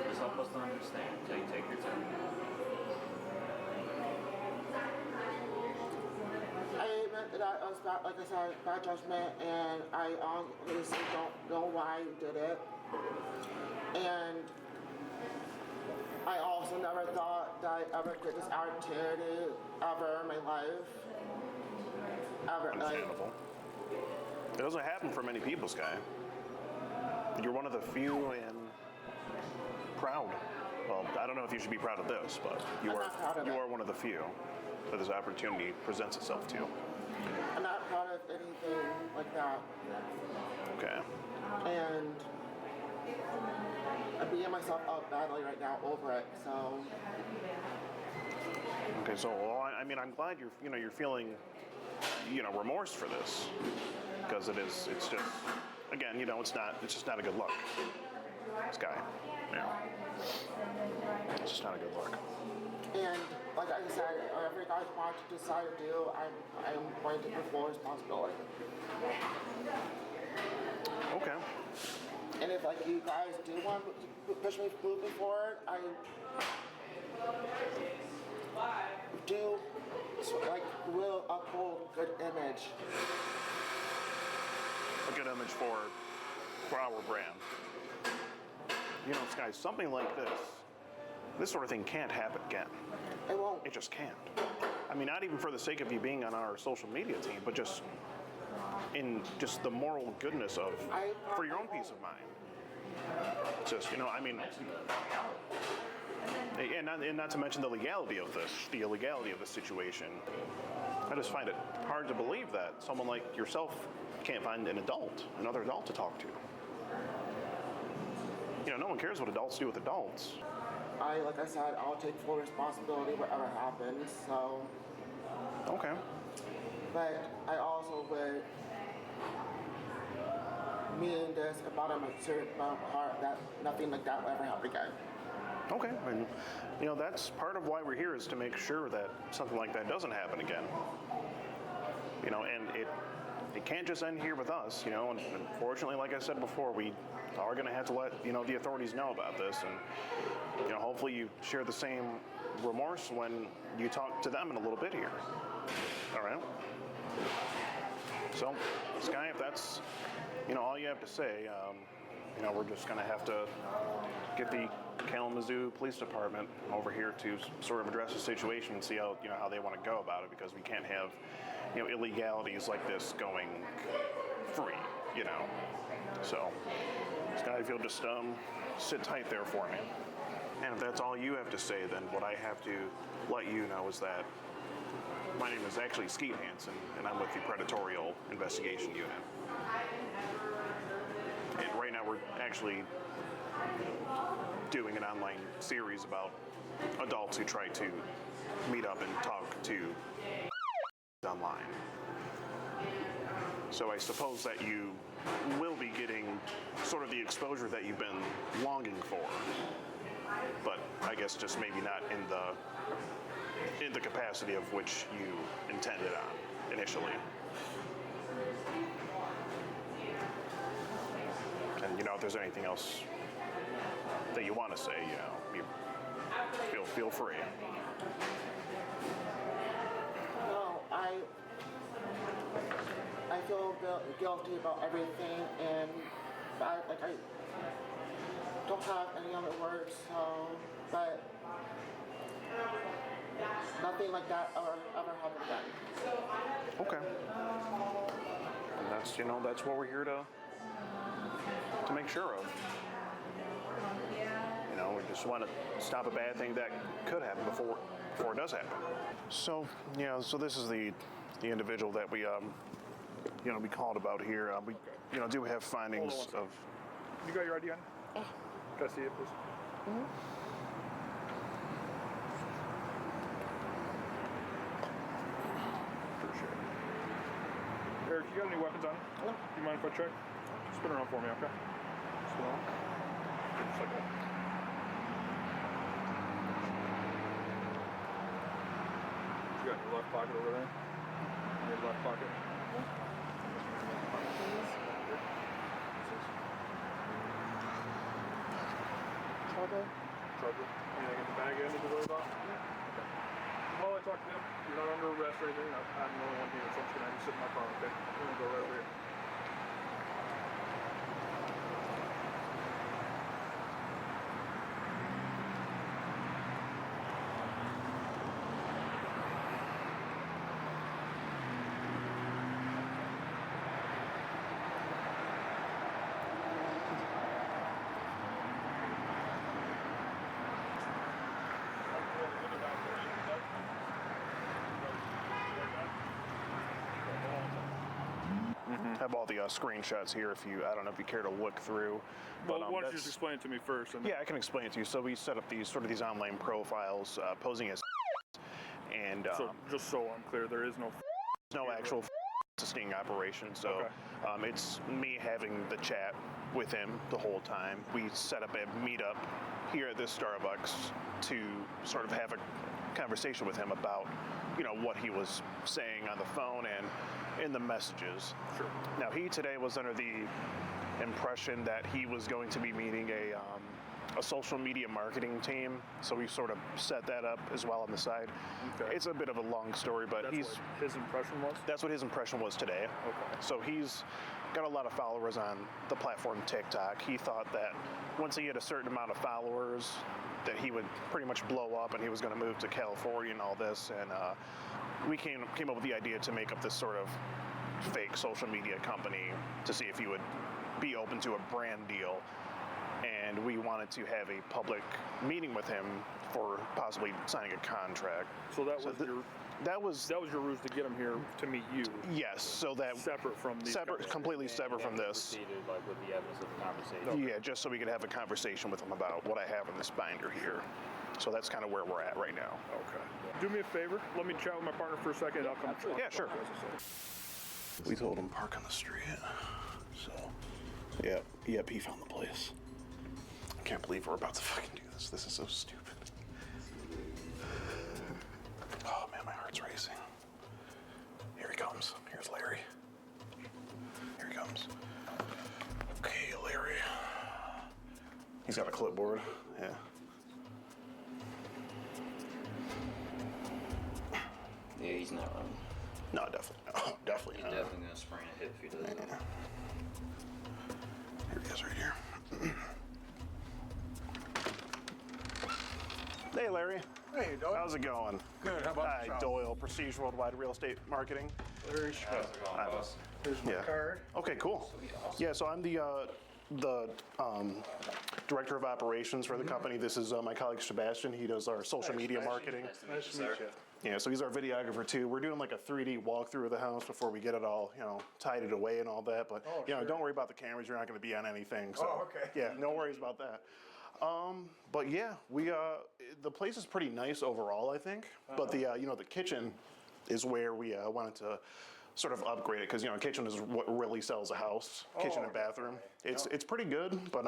Just help us to understand. Take your time. I admit that I was bad, like I said, bad judgment, and I honestly don't know why I did it. And I also never thought that I ever get this opportunity ever in my life. Ever. Understandable. It doesn't happen for many people, Sky. You're one of the few and proud. Well, I don't know if you should be proud of this, but you are one of the few that this opportunity presents itself to. I'm not proud of anything like that. Okay. And I'm beating myself up badly right now over it, so. Okay, so I'm glad you're feeling, remorse for this, because it's just, again, it's just not a good look, Sky. It's just not a good look. And like I said, whatever you guys want to decide to do, I'm going to take full responsibility. Okay. And if you guys do want to push me moving forward, I do will uphold good image. A good image for our brand. Sky, something like this sort of thing can't happen again. It won't. It just can't. I mean, not even for the sake of you being on our social media team, but just in just the moral goodness of, for your own peace of mind. Just, and not to mention the legality of this situation. I just find it hard to believe that someone like yourself can't find another adult to talk to. No one cares what adults do with adults. Like I said, I'll take full responsibility whatever happens, so. Okay. But I also would mean this about a certain amount of heart that nothing like that will ever happen again. Okay, and that's part of why we're here, is to make sure that something like that doesn't happen again. And it can't just end here with us, and unfortunately, like I said before, we are going to have to let, the authorities know about this, and, hopefully you share the same remorse when you talk to them in a little bit here. All right. So, Sky, if that's, all you have to say, we're just going to have to get the Kalamazoo Police Department over here to sort of address the situation and see how, how they want to go about it, because we can't have, illegalities like this going free, So, Sky, if you'll just sit tight there for me. And if that's all you have to say, then what I have to let you know is that my name is actually Skeet Hansen, and I'm with the Predatorial Investigation Unit. And right now we're actually doing an online series about adults who try to meet up and talk to online. So I suppose that you will be getting sort of the exposure that you've been longing for, but I guess just maybe not in the capacity of which you intended on initially. And if there's anything else that you want to say, you feel free. No, I feel guilty about everything, and I don't have any other words. But nothing like that ever happened again. Okay. And that's what we're here to make sure of. We just want to stop a bad thing that could happen before it does happen. So, so this is the individual that we we called about here. We do have findings of. You got your ID on? Can I see it, please? Mm-hmm. Appreciate it. Eric, you got any weapons on you? No. You mind if I check? Spin around for me, okay? Spin around. Just like that. You got your left pocket over there? Your left pocket? Charger? Charger. Anything in the bag you need to worry about? Okay. While I talk to them, you're not under arrest or anything. I'm the only one here, so I'm just going to have you sit in my car, okay? I'm going to go right over here. Have all the screenshots here I don't know if you care to look through. Well, why don't you just explain it to me first? Yeah, I can explain it to you. So we set up these online profiles posing as and so just so I'm clear, there is no actual sting operation. So it's me having the chat with him the whole time. We set up a meetup here at this Starbucks to sort of have a conversation with him about what he was saying on the phone and in the messages. Sure. Now he today was under the impression that he was going to be meeting a social media marketing team, so we sort of set that up as well on the side. Okay. It's a bit of a long story, but that's what his impression was? That's what his impression was today. Okay. So he's got a lot of followers on the platform TikTok. He thought that once he had a certain amount of followers that he would pretty much blow up and he was going to move to California and all this, and we came up with the idea to make up this sort of fake social media company to see if he would be open to a brand deal. And we wanted to have a public meeting with him for possibly signing a contract. So that was your ruse to get him here to meet you. Yes, so that separate from these completely separate from this. Proceeded, like, with the evidence of the conversation. Yeah, just so we could have a conversation with him about what I have in this binder here. So that's kind of where we're at right now. Okay. Do me a favor. Let me chat with my partner for a second. I'll come. Yeah, sure. We told him park on the street. So, yep, he found the place. I can't believe we're about to fucking do this. This is so stupid. Oh man, my heart's racing. Here he comes. Here's Larry. Here he comes. Okay, Larry. He's got a clipboard. Yeah. Yeah, he's not wrong. No, definitely not. Definitely He's not. definitely gonna sprain a hip if he does that. Here he is right here. Hey, Larry. Hey, Doyle. How's it going? Good. How about Hi, yourself? Doyle, Prestige Worldwide Real Estate Marketing. Larry Schmidt. Here's my card. Okay, cool. Yeah, so I'm the director of operations for the company. This is my colleague Sebastian. He does our social media marketing. Nice to meet you. Yeah, so he's our videographer too. We're doing like a 3D walkthrough of the house before we get it all, tied it away and all that. But sure. don't worry about the cameras. You're not going to be on anything. So, Oh, okay. Yeah, no worries about that. But yeah, the place is pretty nice overall, I think. But the the kitchen is where we wanted to sort of upgrade it because kitchen is what really sells a house. Kitchen and bathroom. It's pretty good, but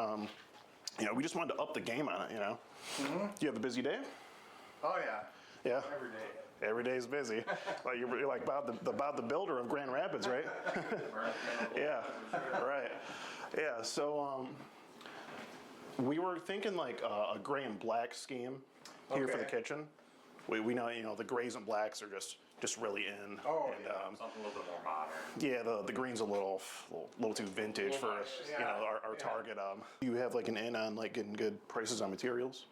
we just wanted to up the game on it. Mm-hmm. Do you have a busy day? Oh, yeah. Yeah. Every day. Every day's busy. Like you're like Bob the Builder of Grand Rapids, right? Yeah. Right. Yeah. So we were thinking like a gray and black scheme here for the Okay. kitchen. We know the grays and blacks are just really in. Oh, and, Something a little bit more modern. yeah, the green's a little too vintage for yeah, our target. You have like an in on like getting good prices on materials.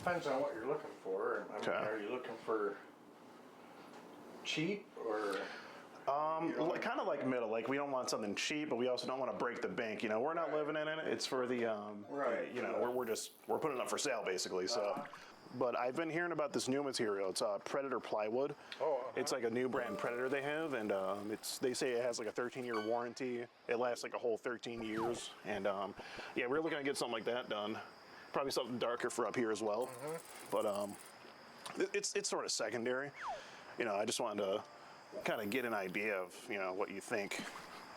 Depends on what you're looking for. I mean, Okay. Are you looking for cheap or? Kind of like middle. Like we don't want something cheap, but we also don't want to break the bank. We're not living in it. It's for the Right. we're putting it up for sale basically. So, but I've been hearing about this new material. It's Predator plywood. Oh, It's like a new brand Predator they have, and they say it has like a 13-year warranty. It lasts like a whole 13 years, and yeah, we're looking to get something like that done. Probably something darker for up here as well, but it's sort of secondary. I just wanted to kind of get an idea of what you think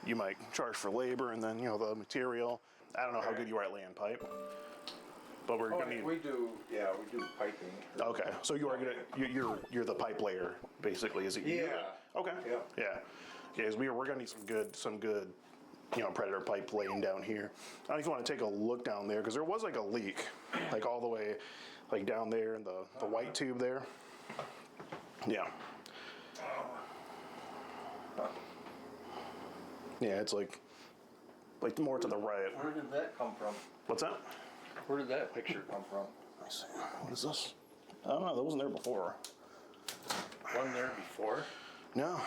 you might charge for labor, and then the material. I don't know how good you are at laying pipe, but we're gonna need. We do piping. Okay, so you are you're the pipe layer basically, is it? you? Yeah. Okay. Yeah. Yeah. Because we're gonna need some good Predator pipe laying down here. I don't know if you want to take a look down there because there was like a leak, like all the way, like down there in the white tube there. Yeah. Yeah, it's like more to the right. Where did that come from? What's that? Where did that picture come from? Let me see. What is this? I don't know. That wasn't there before. Wasn't there before? No.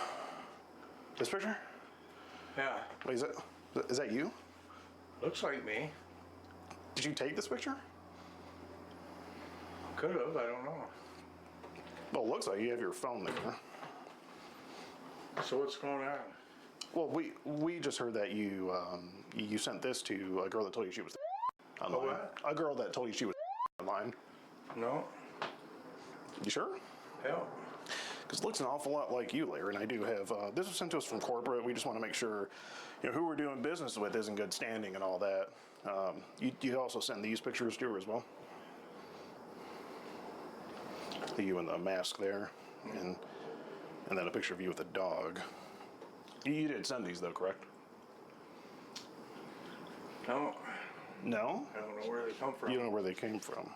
This picture? Yeah. Wait, is that you? Looks like me. Did you take this picture? Could have. I don't know. Well, it looks like you have your phone there. So what's going on? Well, we just heard that you sent this to a girl that told you she was online. what? A girl that told you she was online. No. You sure? Yeah. Because it looks an awful lot like you, Larry, and I do have, this was sent to us from corporate. We just want to make sure, who we're doing business with is in good standing and all that. You also send these pictures to her as well? You in the mask there, and then a picture of you with a dog. You did send these though, correct? No. No? I don't know where they come from. You don't know where they came from.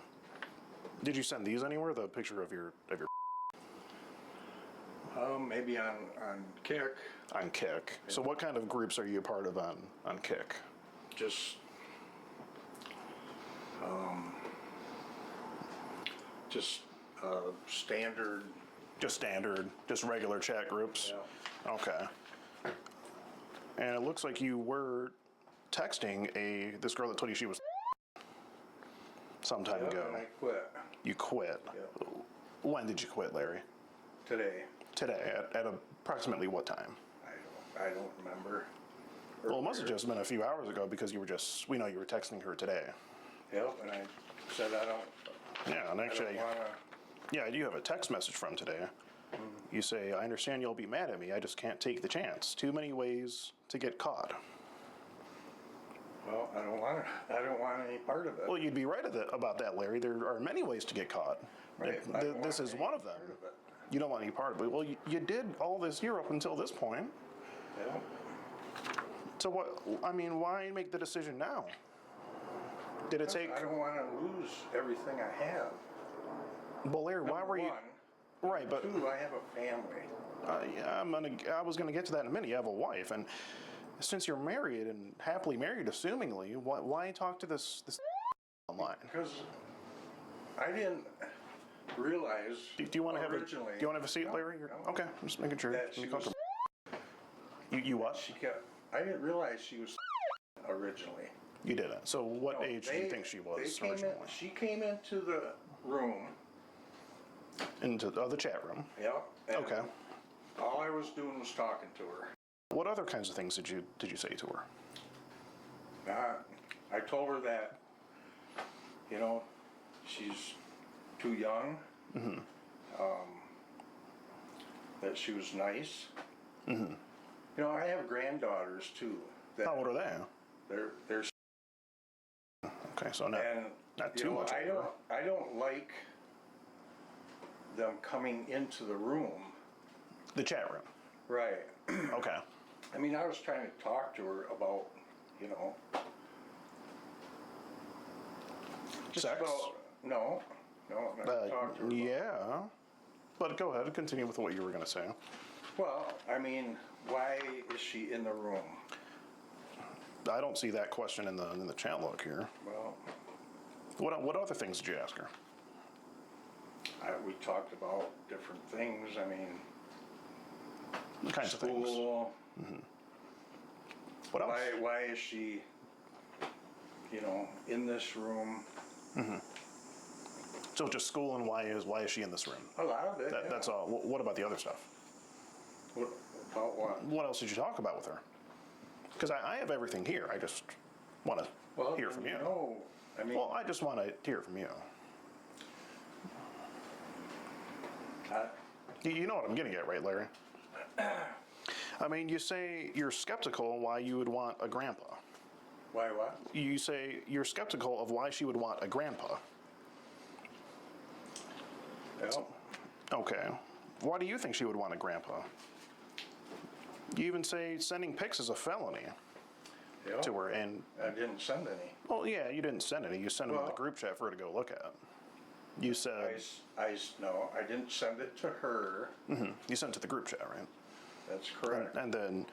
Did you send these anywhere? The picture of your Maybe on Kick. On Kick. So what kind of groups are you a part of on Kick? Just standard. Just standard, just regular chat groups? Yeah. Okay. And it looks like you were texting this girl that told you she was some time ago. And I quit. You quit? Yeah. When did you quit, Larry? Today. Today, at approximately what time? I don't remember. Well, it must have just been a few hours ago because we know you were texting her today. Yep, and I said I don't. Yeah, and actually, I don't wanna. yeah, I do have a text message from today. You say, I understand you'll be mad at me. I just can't take the chance. Too many ways to get caught. Well, I don't want any part of it. Well, you'd be right about that, Larry. There are many ways to get caught. Right, I don't This want is any one of them. part of it. You don't want any part of it. Well, you did all this year up until this point. Yeah. So why make the decision now? Did it take? I don't want to lose everything I have. Well, Larry, why were you? Right, but Two, I have a family. yeah, I was gonna get to that in a minute. You have a wife, and since you're married and happily married, assumingly, why talk to this online? Because I didn't realize Do you want to have originally. Do you want to have a seat, No, Larry? no. Okay, I'm just making sure. That she was, You what? she kept, I didn't realize she was originally. You didn't. So what No, age do you think she was originally? She came into the room. Into the chat room. Yep. and Okay. All I was doing was talking to her. What other kinds of things did you say to her? I told her that, you know, she's too young. Mm-hmm. That she was nice. Mm-hmm. You know, I have granddaughters too. That How old are they? They're Okay, so not you too know, much older. I don't like them coming into the room. The chat room. Right. Okay. I mean, I was trying to talk to her about, you know, just Sex? about, no, I'm not talking to her about, Yeah. But go ahead and continue with what you were going to say. well, I mean, why is she in the room? I don't see that question in the chat log here. Well, What other things did you ask her? we talked about different things. I mean, What kinds of things? school. What else? Why is she, you know, in this room? So just school, and why is she in this room? A lot of it. Yeah. That's all. What about the other stuff? What, about what? What else did you talk about with her? Because I have everything here. I just want to hear from you. No, I mean, Well, I just want to hear from you. You know what I'm getting at, right, Larry? I mean, you say you're skeptical why you would want a grandpa. why what? You say you're skeptical of why she would want a grandpa. Well, Okay. Why do you think she would want a grandpa? You even say sending pics is a felony yeah, to her, and I didn't send any. well, yeah, you didn't send any. You sent them in the Well- group chat for her to go look at. You said No, I didn't send it to her. You sent it to the group chat, right? That's correct. And then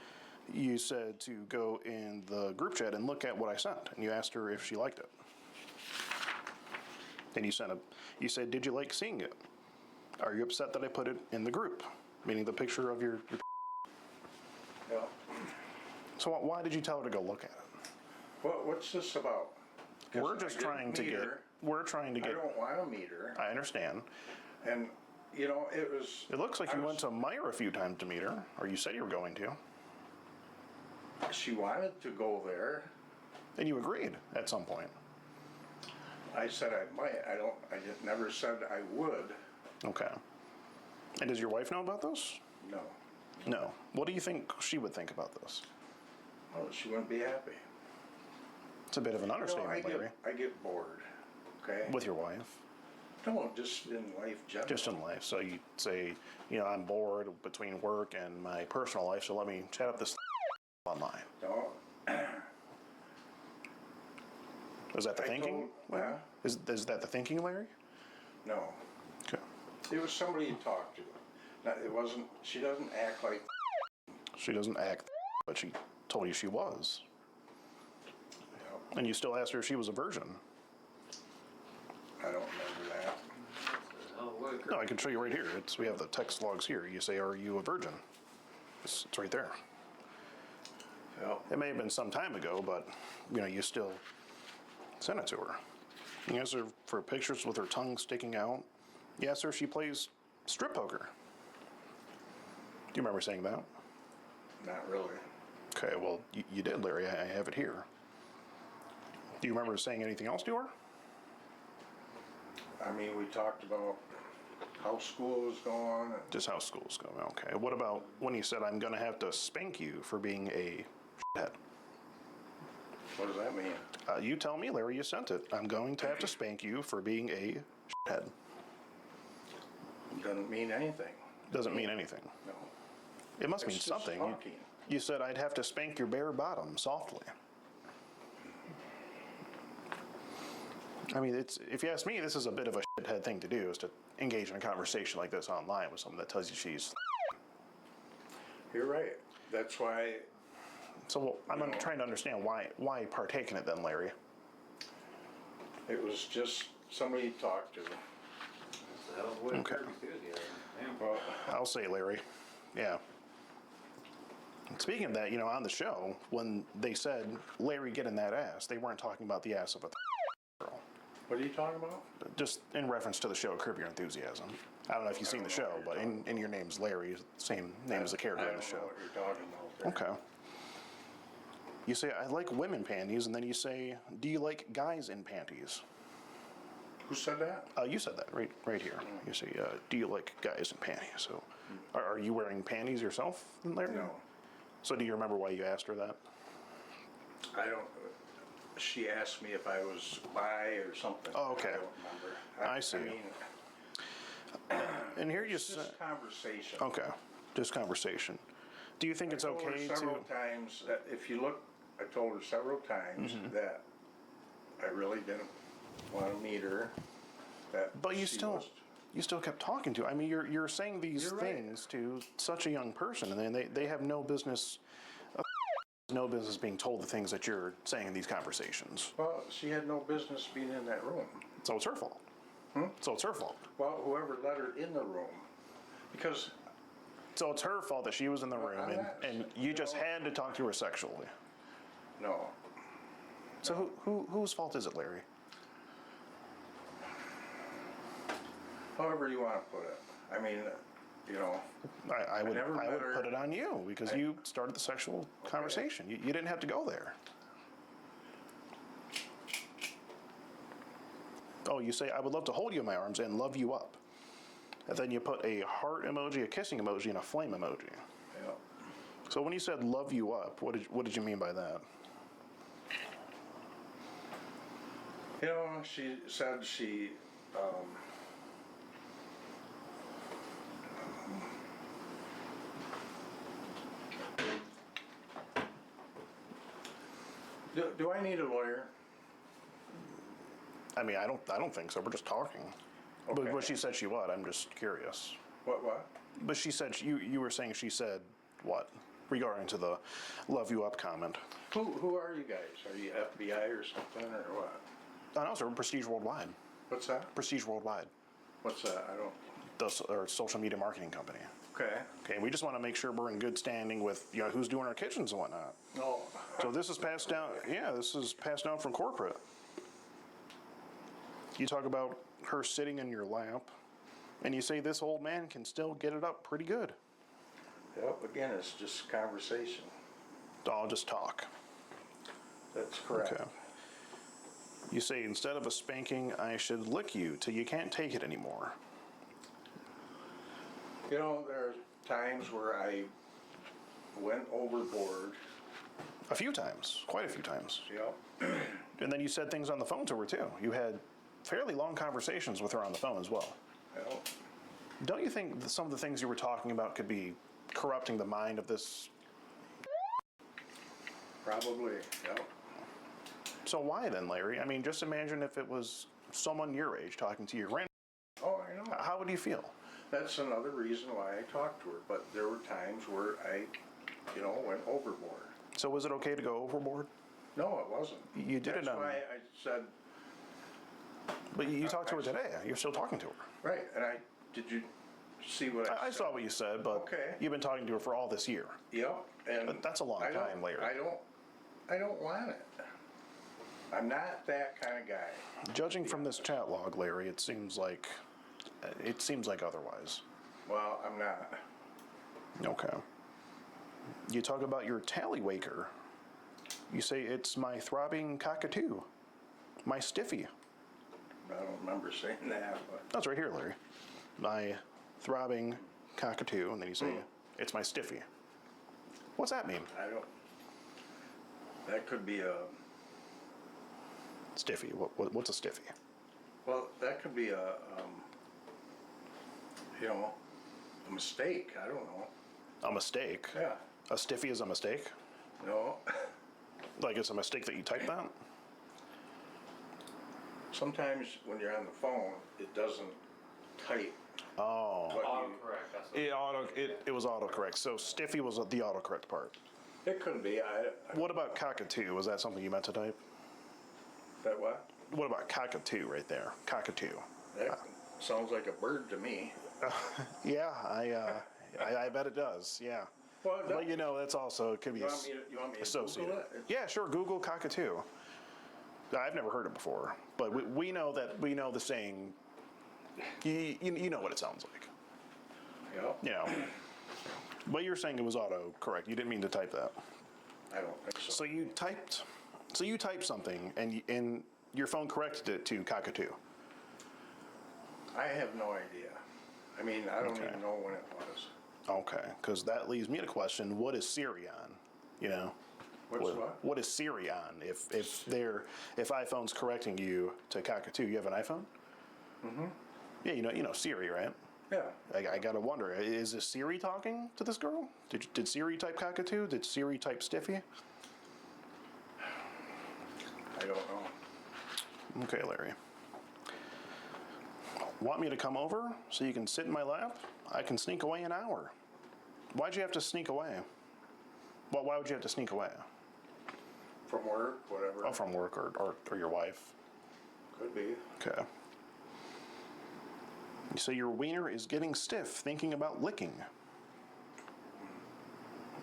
you said to go in the group chat and look at what I sent, and you asked her if she liked it. And you said, did you like seeing it? Are you upset that I put it in the group? Meaning the picture of your Yeah. So why did you tell her to go look at it? What's this about? 'Cause We're I just didn't trying to meet get, her. we're trying to I get, don't want to meet her. I understand. And, you know, it was. It looks like I you was- went to Meyer a few times to meet her, or you said you were going to, She wanted to go there. and you agreed at some point. I said I might. Never said I would. Okay. And does your wife know about this? No. No. What do you think she would think about this? Well, she wouldn't be happy. It's a bit of an understatement, Larry. I get bored. Okay. With your wife? No, just in life generally. Just in life. So you say, I'm bored between work and my personal life, so let me chat up this online. No. Is that the thinking? Huh? Is that the thinking, Larry? No. Okay. It was somebody you talked to. No, it wasn't. She doesn't act like. She doesn't act, but she told you she was. You And you still asked her if she was a virgin. I don't remember that. No, I can show you right here. We have the text logs here. You say, "Are you a virgin?" It's right there. Yeah. It may have been some time ago, but you still sent it to her. You asked her for pictures with her tongue sticking out. You asked her if she plays strip poker. Do you remember saying that? Not really. Okay, well, you did, Larry. I have it here. Do you remember saying anything else to her? I mean, we talked about how school was going. And Just how school's going. Okay. What about when you said, I'm going to have to spank you for being a shithead? what does that mean? You tell me, Larry, you sent it. I'm going to have to spank you for being a shithead. Doesn't mean anything. Doesn't mean anything. No. It must It's mean just something. talking. You said I'd have to spank your bare bottom softly. I mean, if you ask me, this is a bit of a shithead thing to do, is to engage in a conversation like this online with someone that tells you she's. You're right. That's why. So I'm trying to understand why partake in it then, Larry. It was just somebody you talked to. Okay. Well, I'll say, Larry. Yeah. Speaking of that, on the show, when they said, Larry, get in that ass, they weren't talking about the ass of a girl. What are you talking about? Just in reference to the show Curb Your Enthusiasm. I don't know if you've seen the show, but in your name's Larry, same name as the character in the show. I don't know what you're talking about there. Okay. You say, I like women panties, and then you say, do you like guys in panties? Who said that? You said that right here. You say, do you like guys in panties? So, are you wearing panties yourself, Larry? No. So, do you remember why you asked her that? I don't. She asked me if I was bi or something. Oh, okay. I don't remember. I see. I mean, and here you it's just conversation. Okay, just conversation. Do you think it's okay I told her several times that if you look, I told her several times that I really didn't want to meet her. But you still kept talking to her. I mean, you're saying these things to such a young person, and then they have no business being told the things that you're saying in these conversations. Well, she had no business being in that room. So it's her fault. So it's her fault. Well, whoever let her in the room, because. So it's her fault that she was in the room, and you just had to talk to her sexually. No. So whose fault is it, Larry? However you want to put it. I mean, I would put it on you because you started the sexual conversation. You didn't have to go there. Oh, you say, I would love to hold you in my arms and love you up. And then you put a heart emoji, a kissing emoji, and a flame emoji. Yeah. So when you said love you up, what did you mean by that? She said she. Do I need a lawyer? I mean, I don't think so. We're just talking. Okay. But she said she what? I'm just curious. What? But she said you were saying she said what regarding to the love you up comment. Who are you guys? Are you FBI or something or what? I know, sir. Prestige Worldwide. What's that? Prestige Worldwide. What's that? I don't. Our social media marketing company. Okay. Okay, we just want to make sure we're in good standing with who's doing our kitchens and whatnot. No. So this is passed down. Yeah, this is passed down from corporate. You talk about her sitting in your lap, and you say this old man can still get it up pretty good. Yep. Again, it's just conversation. I'll just talk. That's correct. Okay. You say instead of a spanking, I should lick you till you can't take it anymore. There are times where I went overboard. A few times, quite a few times. Yep. And then you said things on the phone to her too. You had fairly long conversations with her on the phone as well. Yep. Don't you think that some of the things you were talking about could be corrupting the mind of this? Probably, yep. So why then, Larry? I mean, just imagine if it was someone your age talking to your grandma. Oh, I know. How would you feel? That's another reason why I talked to her, but there were times where I, went overboard. So was it okay to go overboard? No, it wasn't. You did That's it on. why I said. But you talked to her today. You're still talking to her. Right, and did you see what I said? I saw what you said, but okay. You've been talking to her for all this year. Yep, and but that's a long time, Larry. I don't want it. I'm not that kind of guy. Judging from this chat log, Larry, it seems like otherwise. Well, I'm not. Okay. You talk about your tallywaker. You say it's my throbbing cockatoo, my stiffy. I don't remember saying that, but. That's right here, Larry. My throbbing cockatoo, and then you say it's my stiffy. What's that mean? I don't. That could be a. Stiffy. What's a stiffy? Well, that could be a mistake. I don't know. A mistake? Yeah. A stiffy is a mistake? No. Like it's a mistake that you typed that? sometimes when you're on the phone, it doesn't type. Oh. what you- Autocorrect, that's what It was autocorrect. So Stiffy was the autocorrect part. It could be, What about cockatoo? Was that something you meant to type? that what? What about cockatoo right there? Cockatoo. That sounds like a bird to me. Yeah, I bet it does. Yeah. Well, But you know, that's also, it could be You want me to Google associated. it? Yeah, sure. Google cockatoo. I've never heard it before, but we know the saying. You know what it sounds like. Yep. You know. But you're saying it was auto correct. You didn't mean to type that. I don't think so. So you typed something and your phone corrected it to cockatoo. I have no idea. I mean, I don't Okay. even know when it was. Okay, because that leaves me to question: what is Siri on? You know. What's what? What is Siri on? If iPhone's correcting you to cockatoo, you have an iPhone? Mm-hmm. Yeah, you know Siri, right? Yeah. I gotta wonder: is this Siri talking to this girl? Did Siri type cockatoo? Did Siri type Stiffy? I don't know. Okay, Larry. Want me to come over so you can sit in my lap? I can sneak away an hour. Why'd you have to sneak away? Well, why would you have to sneak away? From work, whatever. Oh, from work or your wife. Could be. Okay. So your wiener is getting stiff thinking about licking.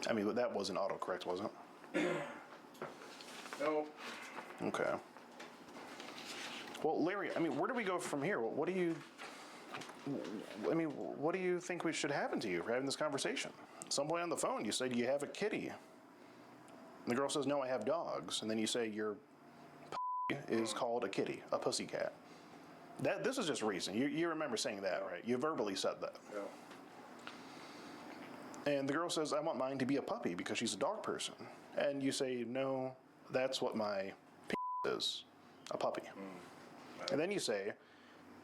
I mean, that wasn't autocorrect, was it? No. Okay. Well, Larry, I mean, where do we go from here? What do you think we should happen to you for having this conversation? At some point on the phone, you say, do you have a kitty? And the girl says, no, I have dogs. And then you say, your is called a kitty, a pussycat. This is just recent. You remember saying that, right? You verbally said that. Yeah. And the girl says, I want mine to be a puppy because she's a dog person. And you say, no, that's what my is, a puppy. And then you say,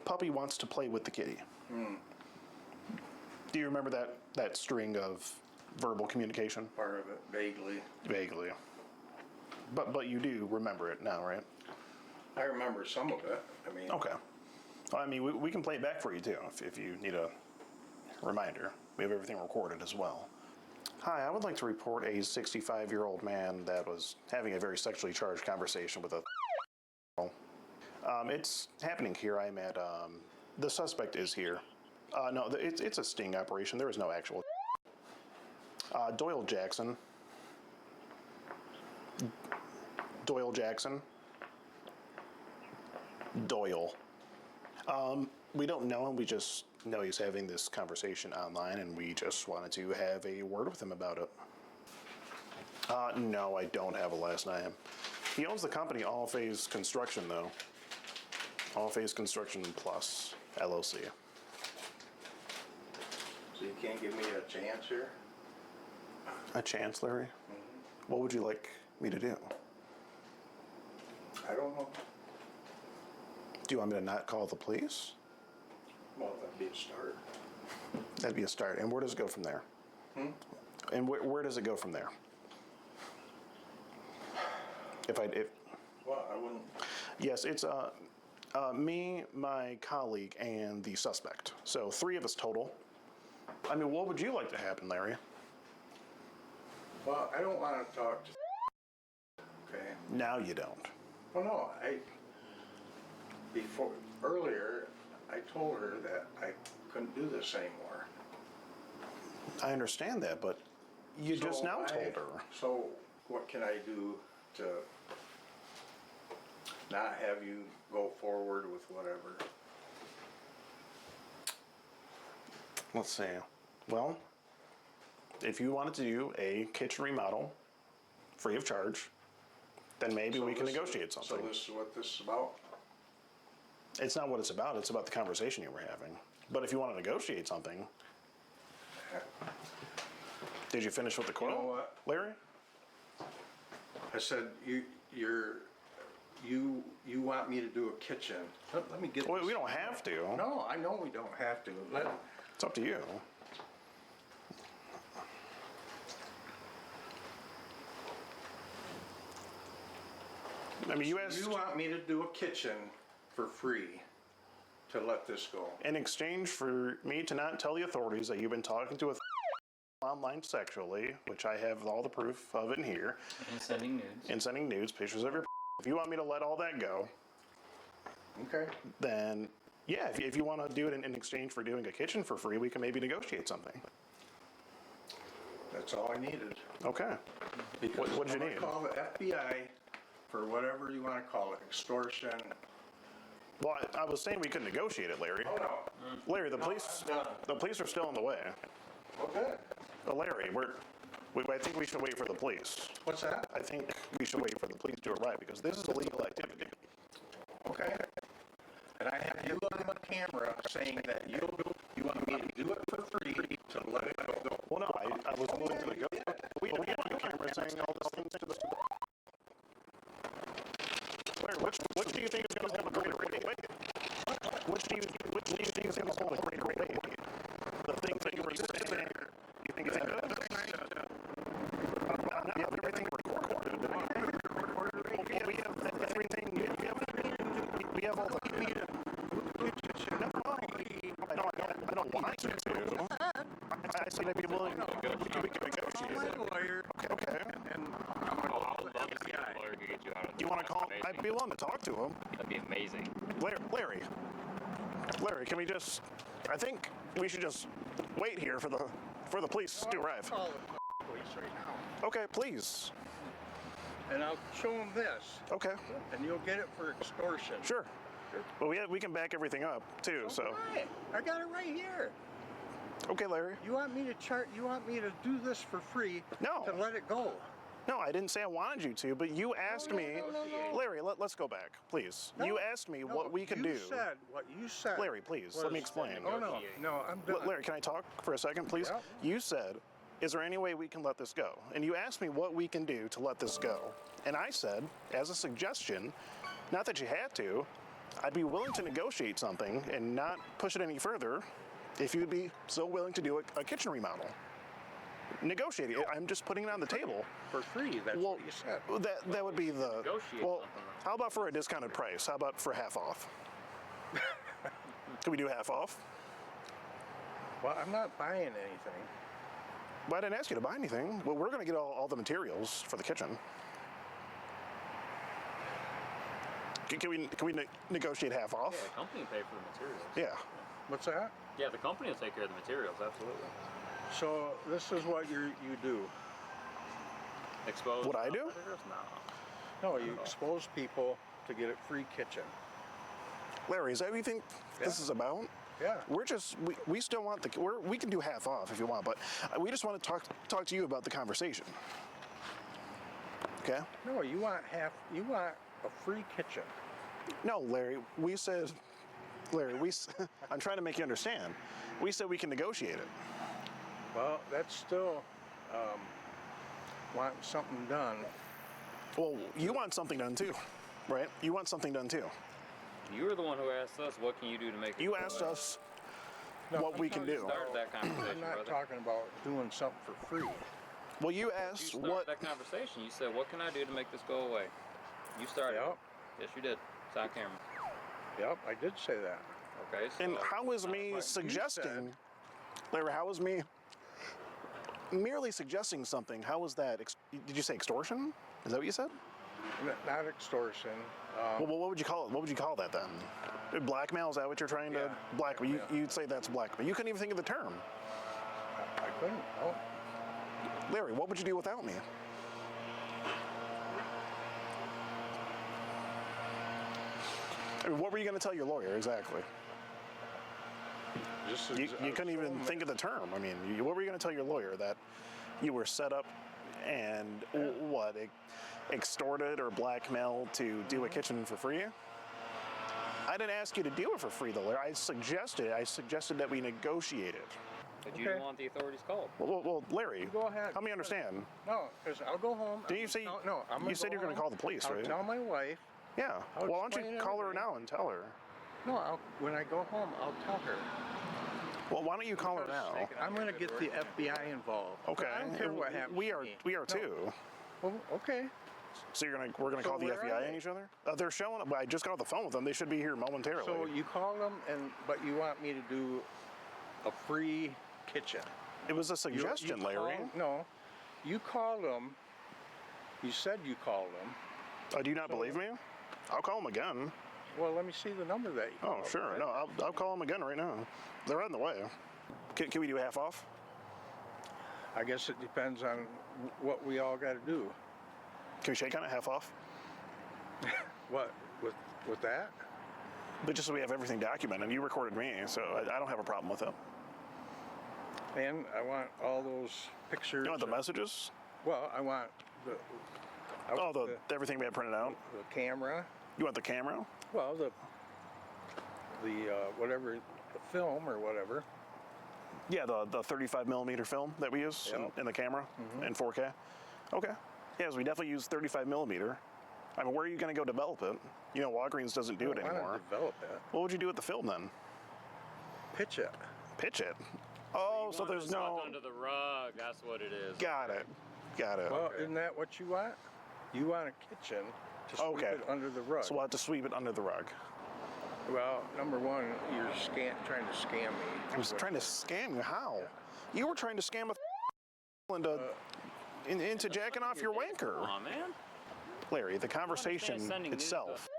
puppy wants to play with the kitty. Do you remember that string of verbal communication? Part of it, vaguely. Vaguely. But you do remember it now, right? I remember some of it. I mean. Okay. Well, I mean, we can play it back for you too if you need a reminder. We have everything recorded as well. Hi, I would like to report a 65-year-old man that was having a very sexually charged conversation with a it's happening here. I'm at, the suspect is here. No, it's a sting operation. There is no actual Doyle Jackson. Doyle Jackson. Doyle. We don't know him. We just know he's having this conversation online, and we just wanted to have a word with him about it. No, I don't have a last name. He owns the company All Phase Construction, though. All Phase Construction Plus, LLC. So you can't give me a chance here? A chance, Larry? What would you like me to do? I don't know. Do you want me to not call the police? Well, that'd be a start. That'd be a start. And where does it go from there? And where does it go from there? Well, I wouldn't. Yes, it's me, my colleague, and the suspect. So 3 of us total. I mean, what would you like to happen, Larry? Well, I don't want to talk to. Okay. Now you don't. Well, no, earlier, I told her that I couldn't do this anymore. I understand that, but you just now told her. So what can I do to not have you go forward with whatever? Let's see. Well, if you wanted to do a kitchen remodel free of charge, then maybe we can negotiate something. So this is what this is about? It's not what it's about. It's about the conversation you were having. But if you want to negotiate something, did you finish with the quote, You know what? Larry? I said, you want me to do a kitchen. Let me get Well, this. we don't have to. No, I know we don't have to. It's up to you. I mean, you asked. You want me to do a kitchen for free to let this go. In exchange for me to not tell the authorities that you've been talking to a online sexually, which I have all the proof of in here. And sending nudes. And sending nudes, pictures of your if you want me to let all that go, Okay. then yeah, if you want to do it in exchange for doing a kitchen for free, we can maybe negotiate something. That's all I needed. Okay. Because What did you I'm need? gonna call the FBI for whatever you want to call it, extortion. Well, I was saying we could negotiate it, Larry. Oh, no. Larry, the police are still on the way. Okay. Larry, I think we should wait for the police. What's that? I think we should wait for the police to arrive because this is illegal activity. Okay. And I have you on the camera saying that you want me to do it for free to let it go. Well, no, I was willing to negotiate. We have the camera saying all these things to the. Larry, which do you think is going to hold a greater weight? Which do you think is going to hold a greater weight? The things that you were saying, you think it's good? We have everything recorded. We have everything. We have all the. No, I don't want you to. I said I'd be willing to negotiate. Okay. And I'll love to see if a lawyer could get you out of this. You want to call? I'd be willing to talk to him. That'd be amazing. Larry, can we just? I think we should just wait here for the police to arrive. Call the police right now. Okay, please. And I'll show them this. Okay. And you'll get it for extortion. Sure. But we can back everything up too. So. Right. I got it right here. Okay, Larry. You want me to do this for free? No. To let it go? No, I didn't say I wanted you to, but you asked me. No. Larry, let's go back, please. No, you asked me what we could do. What you said. Larry, please, let me explain. Oh, no, I'm done. Larry, can I talk for a second, please? Yep. You said, is there any way we can let this go? And you asked me what we can do to let this go. And I said, as a suggestion, not that you had to, I'd be willing to negotiate something and not push it any further if you'd be so willing to do a kitchen remodel. Negotiate it. I'm just putting it on the table. For free, that's what you said. That would be the. Negotiate Well, something. how about for a discounted price? How about for half off? Can we do half off? Well, I'm not buying anything. Well, I didn't ask you to buy anything. Well, we're going to get all the materials for the kitchen. Can we negotiate half off? Yeah, the company will pay for the materials. Yeah. What's that? Yeah, the company will take care of the materials, absolutely. So this is what you do. Expose What I do? competitors? No. No, you expose people to get a free kitchen. Larry, is that what you think this is about? Yeah. We're just we still want we can do half off if you want, but we just want to talk to you about the conversation. Okay? No, you want a free kitchen. No, Larry, I'm trying to make you understand. We said we can negotiate it. Well, that's still want something done. Well, you want something done too, right? You want something done too. You were the one who asked us, what can you do to make it You go asked away? us what we can do. Started that conversation, I'm not brother. talking about doing something for free. Well, you You asked started what. that conversation. You said, what can I do to make this go away? You started. Yep. Yes, you did. It's on camera. Yep, I did say that. Okay, so... And how is me suggesting, Larry? How is me merely suggesting something? How was that? Did you say extortion? Is that what you said? Not extortion. Well, what would you call it? What would you call that then? Blackmail? Is that what you're trying to blackmail? You'd say that's blackmail. You couldn't even think of the term. I couldn't. No. Larry, what would you do without me? I mean, what were you going to tell your lawyer exactly? You couldn't even think of the term. I mean, what were you going to tell your lawyer? That you were set up and extorted or blackmailed to do a kitchen for free? I didn't ask you to do it for free, though, Larry. I suggested that we negotiate it. But you didn't want the authorities called. Well, Larry, Go ahead. help me understand. No, because I'll go home. Didn't you say you said you're going to call the police, I'll right? tell my wife. Yeah. I'll Well, why don't you explain call her everything. now and tell her? No, when I go home, I'll tell her. Well, why don't you call her now? I'm going to get the FBI involved. Okay. I don't care what happens. We to are me. too. Well, okay. So we're gonna call the where are FBI they? on each other? They're showing up. I just got off the phone with them. They should be here momentarily. So you call them, but you want me to do a free kitchen? It was a suggestion, Larry. No, you called them. You said you called them. Do you not believe me? I'll call them again. Well, let me see the number that you Oh, called, sure. right? No, I'll call them again right now. They're on the way. Can we do half off? I guess it depends on what we all got to do. Can we shake on it, half off? What, with that? But just so we have everything documented. You recorded me, so I don't have a problem with it. And I want all those pictures. You want the messages? Well, I want everything we have printed out? The camera. You want the camera? Well, the whatever, the film or whatever. Yeah, the 35 millimeter film that we use in the camera in 4K. Okay. Yeah, so we definitely use 35 millimeter. I mean, where are you going to go develop it? You know, Walgreens doesn't do it Why anymore. not develop it? What would you do with the film then? Pitch it. Pitch it? Oh, so there's no... under the rug, that's what it is. Got it. Got it. Well, isn't that what you want? You want a kitchen to sweep it under the rug. So we'll have to sweep it under the rug. Well, number one, you're trying to scam me. I was trying to scam you? How? Yeah. You were trying to scam into jacking off your wanker. Come on, man. Larry, the conversation itself.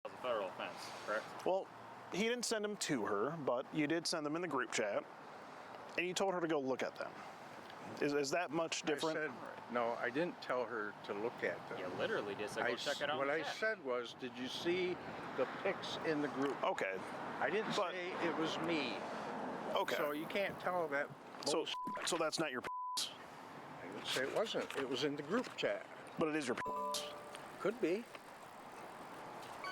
That's a federal offense, correct? Well, he didn't send them to her, but you did send them in the group chat, and you told her to go look at them. Is that much different? No, I didn't tell her to look at them. You literally did say go check it out. What in I the chat. said was, did you see the pics in the group? Okay. I didn't say it was me. Okay. So you can't tell that bullshit. So that's not your I would say it wasn't. It was in the group chat. But it is your Could be.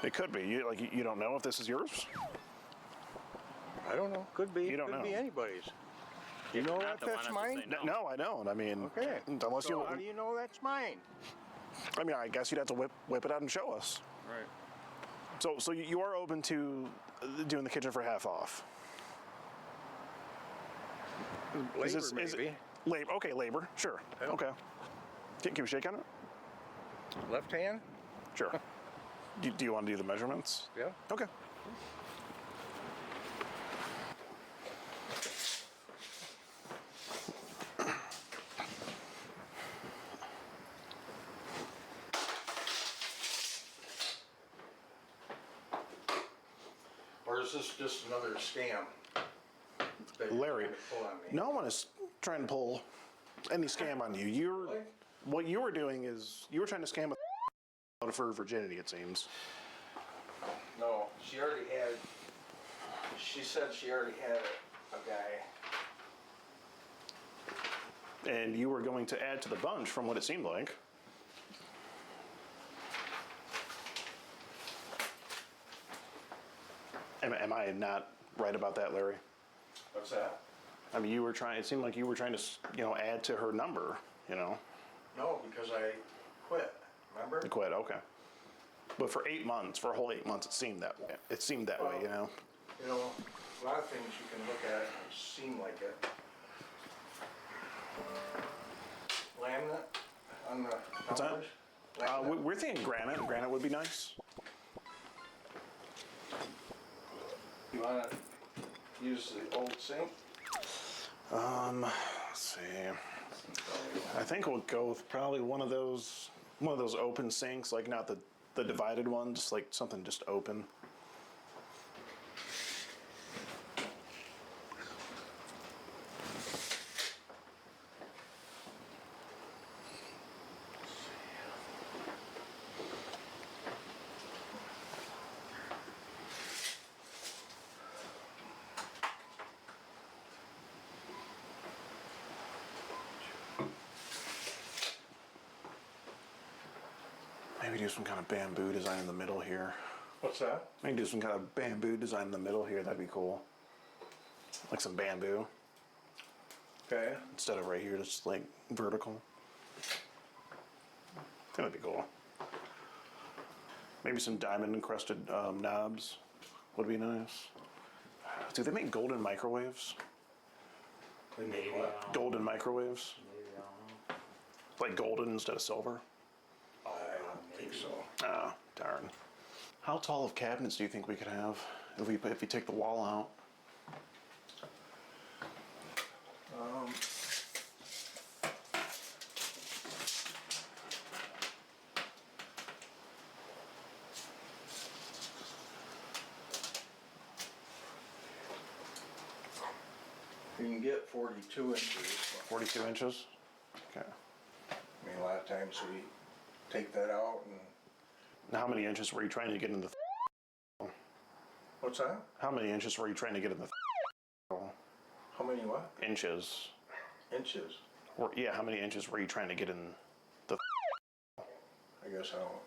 It could be. You don't know if this is yours? I don't know. Could be. You don't Could know. be anybody's. You know that that's mine? No, I don't. I mean, Okay. Unless so how do you know that's mine? I mean, I guess you'd have to whip it out and show us. Right. So you are open to doing the kitchen for half off? Labor, maybe. Labor. Okay, labor. Sure. Yeah. Okay. Can we shake on it? Left hand? Sure. Do you want to do the measurements? Yeah. Okay. Or is this just another scam? that you're Larry, trying to pull on me? no one is trying to pull any scam on you. What you were doing is you were trying to scam out of her virginity, it seems. No, she already had. She said she already had a guy. And you were going to add to the bunch from what it seemed like. Am I not right about that, Larry? What's that? I mean, it seemed like you were trying to, add to her number, No, because I quit. Remember? You quit, okay. But for 8 months, for a whole 8 months, it seemed that way. It seemed that way, You know, a lot of things you can look at and seem like it. Laminate on the What's that? numbers? We're thinking granite. Granite would be nice. You wanna use the old sink? Let's see. I think we'll go with probably one of those open sinks, like not the divided one, just like something just open. Maybe do some kind of bamboo design in the middle here. What's that? Maybe do some kind of bamboo design in the middle here. That'd be cool. Like some bamboo. Okay. Instead of right here, just like vertical. That'd be cool. Maybe some diamond encrusted knobs would be nice. Do they make golden microwaves? Maybe. Golden microwaves? Maybe, I don't know. Like golden instead of silver? I don't think so. Oh, darn. How tall of cabinets do you think we could have if we take the wall out? You can get 42 inches. 42 inches? Okay. I mean, a lot of times we take that out and. Now, how many inches were you trying to get in the? What's that? How many inches were you trying to get in the? How many what? Inches. Inches? Yeah, how many inches were you trying to get in the? I guess I don't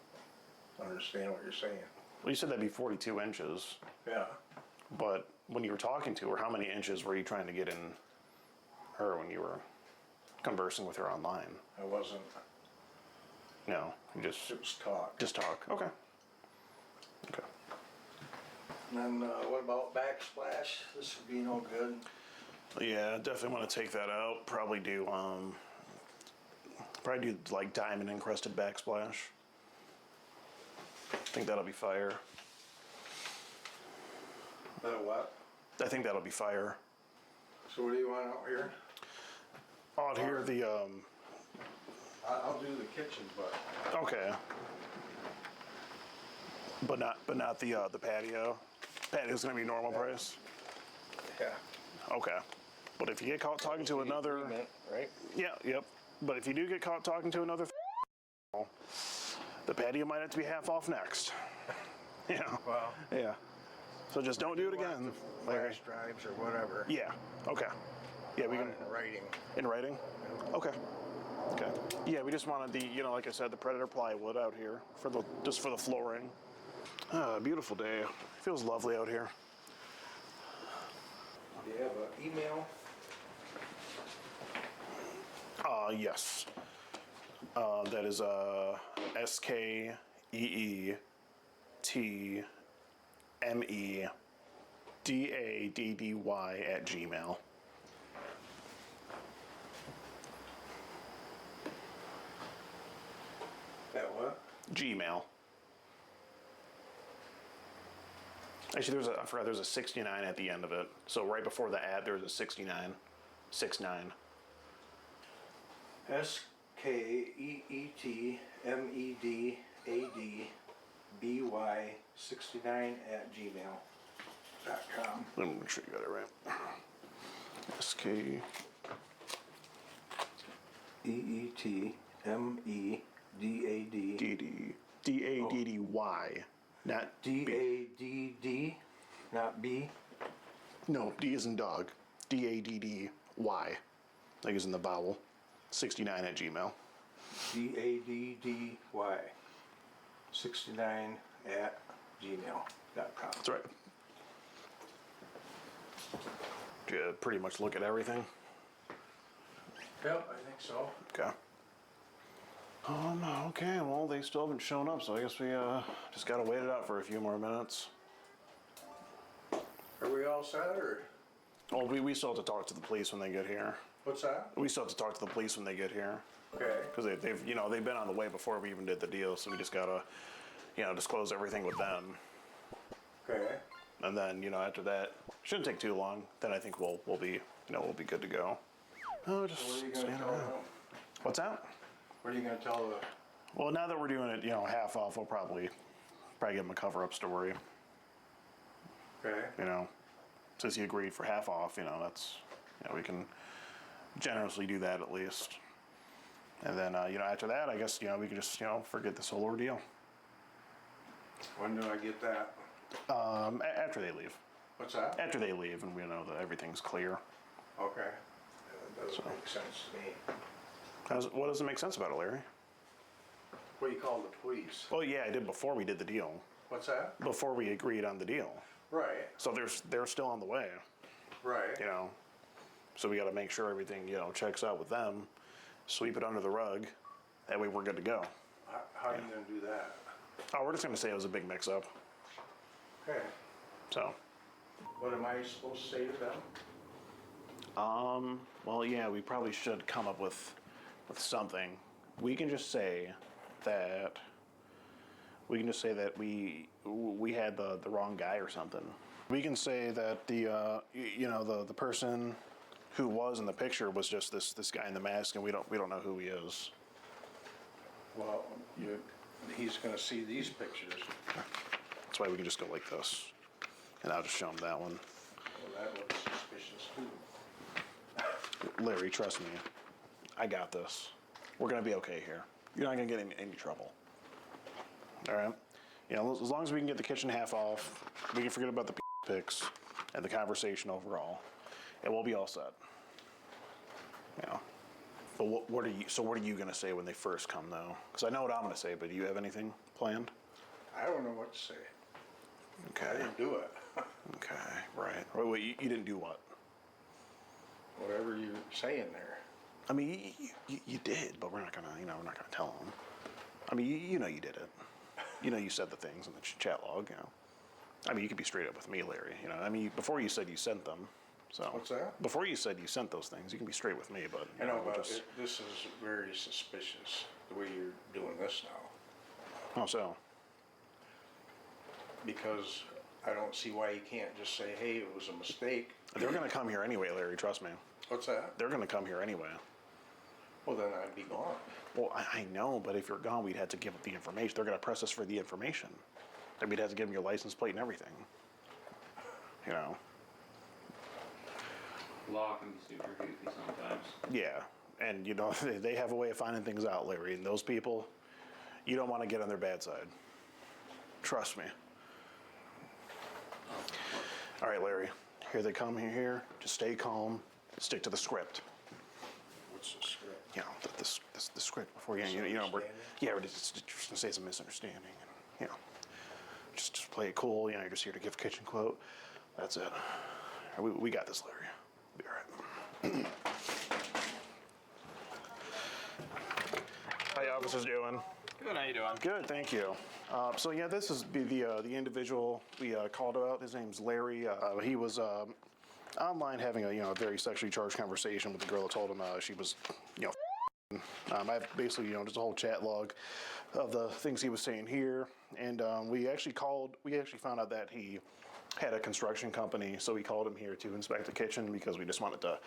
understand what you're saying. Well, you said that'd be 42 inches. Yeah. But when you were talking to her, how many inches were you trying to get in her when you were conversing with her online? I wasn't. No, you just. It was talk. Just talk. Okay. Okay. And then what about backsplash? This would be no good. Yeah, definitely want to take that out. Probably do like diamond encrusted backsplash. I think that'll be fire. That what? I think that'll be fire. So what do you want out here? Out here, the I'll do the kitchen, but. okay. But not the patio. Patio's gonna be normal price. Yeah. Okay. But if you get caught talking to another, right? yeah, yep. But if you do get caught talking to another, the patio might have to be half off next. Yeah. Well. Yeah. So just don't do it again. Flash drives or whatever. Yeah. Okay. Yeah, we can. In writing. In writing? Okay. Okay. Yeah, we just wanted the, like I said, the Predator plywood out here for just for the flooring. Beautiful day. Feels lovely out here. Do you have an email? Yes. That is SKEETMEDADDY@gmail. That what? Gmail. Actually, I forgot there's a 69 at the end of it. So right before the ad, there's a 69. 69. SKEETMEDADDY69@gmail.com. Let me make sure you got it right. SK. DADDY. Not DADD, not B. No, D is in dog. DADDY. Like is in the vowel. 69 at Gmail. DADDY 69@gmail.com. That's right. Did you pretty much look at everything? Yep, I think so. Okay. Okay, well, they still haven't shown up, so I guess we just gotta wait it out for a few more minutes. Are we all set, or? Well, we still have to talk to the police when they get here. What's that? We still have to talk to the police when they get here. Okay. Because they've been on the way before we even did the deal, so we just gotta, disclose everything with them. Okay. And then, after that, shouldn't take too long. Then I think we'll be good to go. Oh, just So what are you stand gonna tell around. them? What's that? What are you gonna tell the? Well, now that we're doing it, half off, we'll probably give him a cover-up story. Okay. Since he agreed for half off, that's, we can generously do that at least. And then, after that, I guess, we can just, forget this whole ordeal. When do I get that? After they leave. What's that? After they leave and we know that everything's clear. Okay. That doesn't make sense to me. What doesn't make sense about it, Larry? What do you call the police? Well, yeah, I did before we did the deal. What's that? Before we agreed on the deal. Right. So they're still on the way. Right. So we got to make sure everything, checks out with them, sweep it under the rug. That way we're good to go. How are you gonna do that? Oh, we're just going to say it was a big mix-up. Okay. So. What am I supposed to say to them? Well, yeah, we probably should come up with something. We can just say that We can just say that we had the wrong guy or something. We can say that the person who was in the picture was just this guy in the mask, and we don't know who he is. Well, he's gonna see these pictures. That's why we can just go like this, and I'll just show him that one. Well, that looks suspicious too. Larry, trust me, I got this. We're gonna be okay here. You're not gonna get in any trouble. All right? As long as we can get the kitchen half off, we can forget about the pics and the conversation overall, and we'll be all set. But what are you gonna say when they first come, though? Because I know what I'm gonna say, but do you have anything planned? I don't know what to say. Okay. I didn't do it. Okay, right. Wait, you didn't do what? Whatever you're saying there. I mean, you did, but we're not gonna tell them. I mean, you know you did it. You said the things in the chat log, I mean, you could be straight up with me, Larry. I mean, before you said you sent them. So What's that? Before you said you sent those things, you can be straight with me, but I know, we'll but this is very suspicious, the way you're doing this now. How so? Because I don't see why you can't just say, hey, it was a mistake. They're gonna come here anyway, Larry, trust me. What's that? They're gonna come here anyway. Well, then I'd be gone. Well, I know, but if you're gone, we'd have to give up the information. They're gonna press us for the information. Then we'd have to give them your license plate and everything. Law can be super goofy sometimes. Yeah, and they have a way of finding things out, Larry. And those people, you don't want to get on their bad side. Trust me. All right, Larry. Here they come. Here. Just stay calm. Stick to the script. What's the script? The script before we're just gonna say it's a misunderstanding. And, just play it cool. You're just here to give kitchen quote. That's it. We got this, Larry. Be all right. How you officers doing? Good, how you doing? Good, thank you. This is the individual we called about. His name's Larry. He was online having a very sexually charged conversation with the girl that told him she was I have basically just a whole chat log of the things he was saying here, and we actually found out that he had a construction company, so we called him here to inspect the kitchen because we just wanted to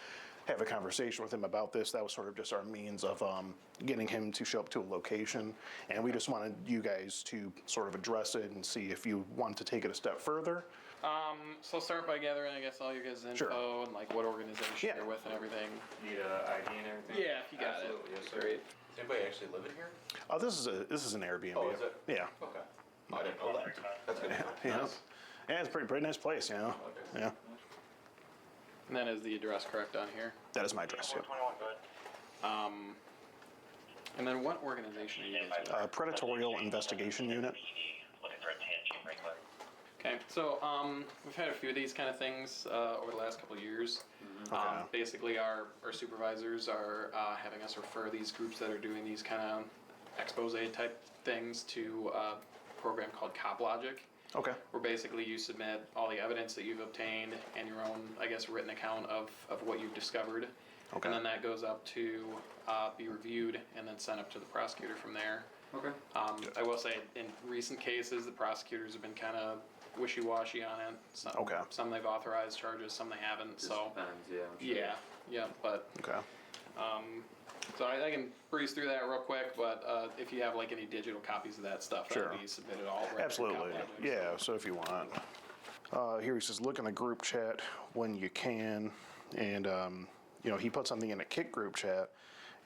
have a conversation with him about this. That was sort of just our means of getting him to show up to a location, and we just wanted you guys to sort of address it and see if you want to take it a step further. So start by gathering, I guess, all your guys' info and like what organization you're with and everything. Need a ID and everything? Yeah, if you got Absolutely, it. yes, sir. Great. Does anybody actually live in here? This is an Airbnb. Oh, is it? Yeah. Okay. I didn't know that. That's good. Yeah. Nice. Yeah, it's a pretty nice place, Okay. Yeah. And then is the address correct on here? That is my address, yeah. And then what organization are you guys with? Predatorial Investigation Unit. Okay, so we've had a few of these kind of things over the last couple of years. Basically, our supervisors are having us refer these groups that are doing these kind of expose type things to a program called Cop Logic. Okay. Where basically you submit all the evidence that you've obtained and your own, I guess, written account of what you've discovered. Okay. And then that goes up to be reviewed and then sent up to the prosecutor from there. Okay. I will say, in recent cases, the prosecutors have been kind of wishy-washy on it. Some they've authorized charges, some they haven't. So Depends, yeah. I'm sure. But okay. So I can breeze through that real quick. But if you have like any digital copies of that stuff, that would be submitted all right. Absolutely. Yeah. So if you want, here he says, look in the group chat when you can, and he put something in a Kik group chat,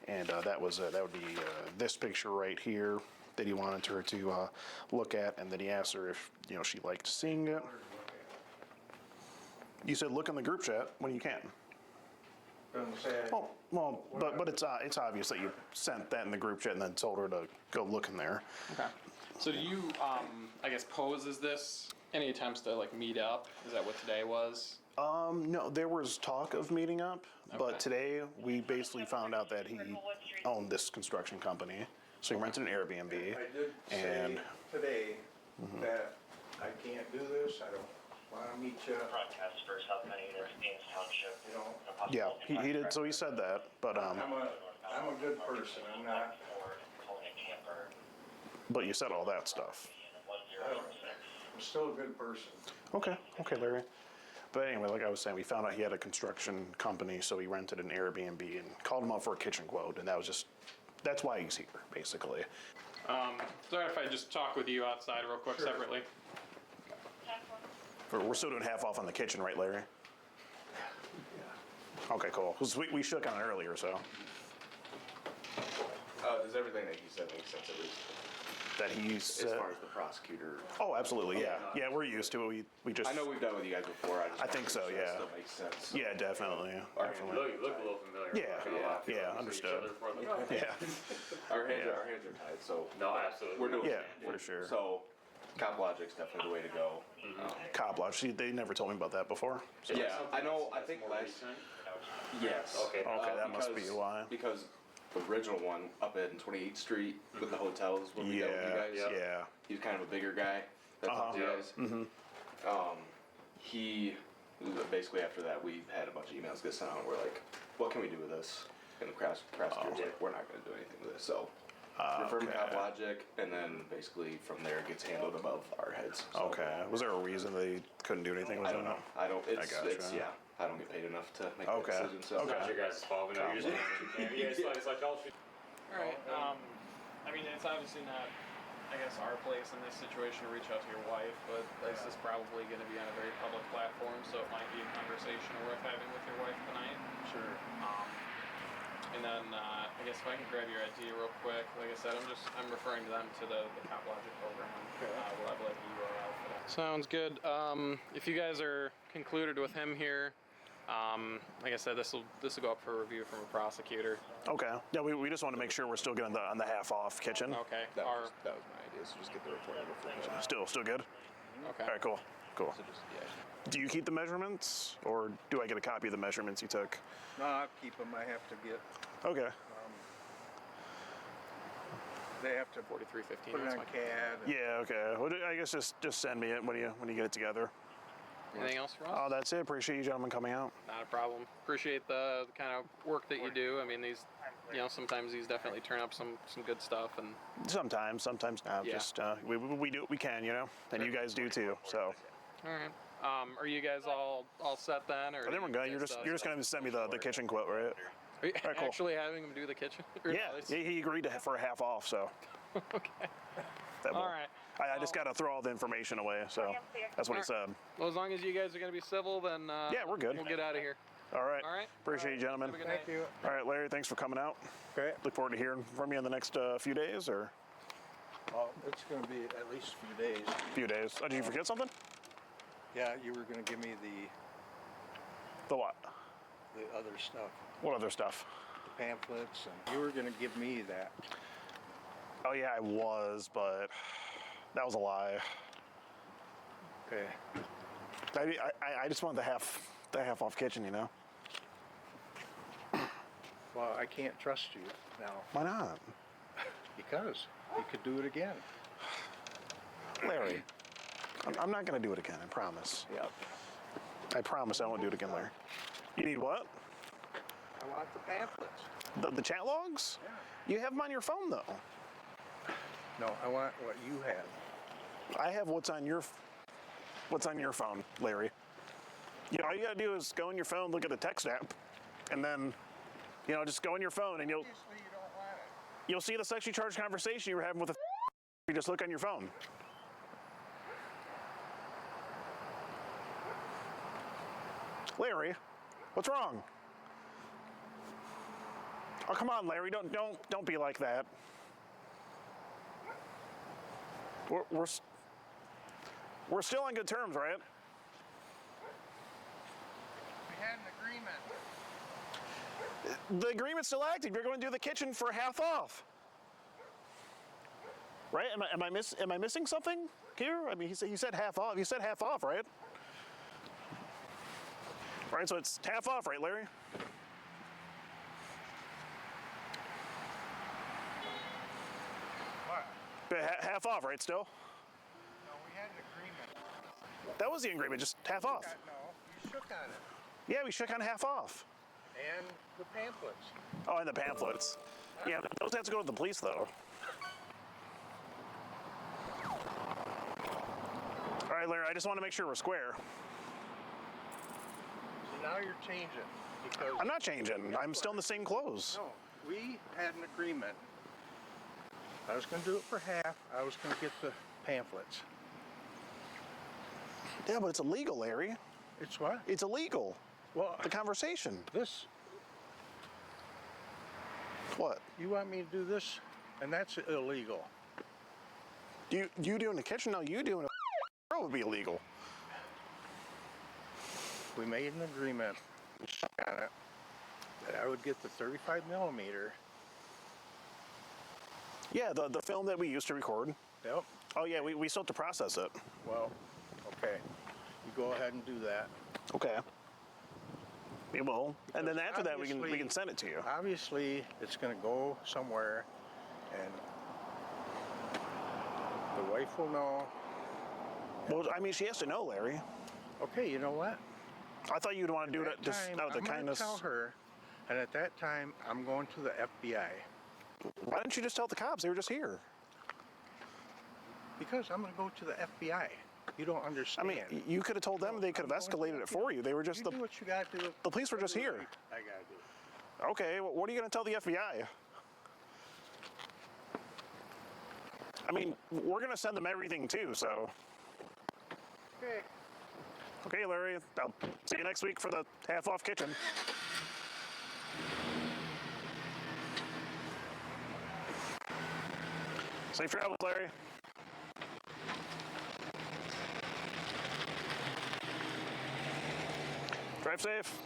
and that would be this picture right here that he wanted her to look at, and then he asked her if she liked seeing it. You said look in the group chat when you can. Oh, well, but it's obvious that you sent that in the group chat and then told her to go look in there. Okay. So do you, I guess, pose as this? Any attempts to like meet up? Is that what today was? No, there was talk of meeting up, but today we basically found out that he owned this construction company. So he rented an Airbnb. I did say today that I can't do this. I don't want to meet you. Broadcast for South County Ames Township. Yeah, he did. So he said that, but I'm a good person. I'm not. But you said all that stuff. I'm still a good person. Okay, okay, Larry. But anyway, like I was saying, we found out he had a construction company, so he rented an Airbnb and called him up for a kitchen quote, and that's why he's here, basically. Sorry if I just talk with you outside real quick separately. We're still doing half off on the kitchen, right, Larry? Okay, cool. 'Cause we shook on it earlier, so. Does everything that he said make sense at least? That he's. As far as the prosecutor. Oh, absolutely, yeah. Yeah, we're used to it. We just. I know we've done with you guys before. I think so, yeah. Still makes sense. Yeah, definitely. You look a little familiar. Yeah, understood. Yeah. Our hands are tied, so. No, absolutely. We're doing Yeah, it. for sure. So, Cop Logic's definitely the way to go. Cop Lodge. See, they never told me about that before. So. Yeah, I know. I think last. Yes. Okay. Okay, that must be why. Because the original one up in 28th Street with the hotels when we dealt with you guys. Yeah. He was kind of a bigger guy. That's you guys. He basically after that we had a bunch of emails get sent out. And we're like, what can we do with this? And the prosecutor's like, we're not going to do anything with this. So. Refer to Cop Logic, and then basically from there it gets handled above our heads. So. Okay. Was there a reason they couldn't do anything with I don't know. I don't. It's yeah. I don't get paid enough to make that decision. So. It's not your guys' fault. We know you just do what you can. Yeah, it's like all. All right. I mean, it's obviously not, I guess, our place in this situation to reach out to your wife, but this is probably going to be on a very public platform, so it might be a conversation worth having with your wife tonight. Sure. And then, I guess if I can grab your ID real quick, like I said, I'm referring to them to the Cop Logic program. We'll have like the URL for that. Sounds good. If you guys are concluded with him here, like I said, this will go up for review from a prosecutor. Okay. Yeah, we just want to make sure we're still getting on the half off kitchen. Okay. That was my idea. So just get the report over for me. Still good. Okay. All right. Cool. So just, Do you keep the measurements, or do I get a copy of the measurements you took? No, I keep them. I have to get. Okay. They have to 4315. put it on CAD. Yeah. Okay. Well, I guess just send me it when you get it together. Anything else for us? Oh, that's it. Appreciate you gentlemen coming out. Not a problem. Appreciate the kind of work that you do. I mean, these, sometimes these definitely turn up some good stuff, and Sometimes not. Yeah. Just we do what we can, and you guys do too. So. all right. Are you guys all set then, or? I think we're good. You're just gonna send me the kitchen quote, right? Are you All right, cool. actually having him do the kitchen? Or Yeah, no, he agreed for a half off, so. Okay. All right. I just got to throw all the information away, so that's what he said. Well, as long as you guys are going to be civil, then Yeah, we're good. We'll get out of here. All right. All right. Appreciate you, gentlemen. Have a good night. Thank you. All right, Larry, thanks for coming out. Okay. Look forward to hearing from you in the next few days, or Well, it's going to be at least a few days. few days. Oh, did you forget something? Yeah, you were going to give me The what? the other stuff, What other stuff? the pamphlets, and you were going to give me that. Oh yeah, I was, but that was a lie. Okay. I just want the half off kitchen, Well, I can't trust you now Why not? because you could do it again. Larry, I'm not going to do it again, I promise. Yep. I promise I won't do it again, Larry. You need what? I want the pamphlets. The chat logs? Yeah. You have them on your phone, though. No, I want what you have. I have what's on your phone, Larry. All you gotta do is go on your phone, look at the text app, and then, just go on your phone and Obviously, you don't want it. you'll see the sexually charged conversation you were having with you just look on your phone. Larry, what's wrong? Oh, come on, Larry, don't be like that. We're still on good terms, right? We had an agreement. The agreement's still active. You're going to do the kitchen for half off. Right? Am I missing something here? I mean, he said half off. You said half off, right? Right, so it's half off, right, Larry? What? Half off, right, still? No, we had an agreement. That was the agreement, just half off. No, you shook on it. Yeah, we shook on half off. And the pamphlets. Oh, and the pamphlets. Yeah, those have to go to the police, though. right, Larry, I just want to make sure we're square. So now you're changing because I'm not changing. I'm still in the same clothes. no, we had an agreement. I was going to do it for half. I was going to get the pamphlets. Yeah, but it's illegal, Larry. It's what? It's illegal. Well, the conversation. This. What? You want me to do this, and that's illegal. You do in the kitchen? No, you doing it would be illegal. We made an agreement on it that I would get the 35 millimeter. Yeah, the film that we used to record. Yep. Oh yeah, we still have to process it. Well, okay. You go ahead and do that. Okay. We will. And then Because after that, we can send it to you. Obviously, it's going to go somewhere, and the wife will know. Well, I mean, she has to know, Larry. Okay, you know what? I thought you'd want to do it just out of the kindness. I'm going to tell her, and at that time, I'm going to the FBI. Why didn't you just tell the cops? They were just here. Because I'm going to go to the FBI. You don't understand. I mean, you could have told them. They could have escalated it for you. They were just do what you got to do. The police were just here. I got to do. Okay, well, what are you going to tell the FBI? I mean, we're going to send them everything too, so. Okay. Okay, Larry. I'll see you next week for the half-off kitchen. Safe travels, Larry. Drive safe.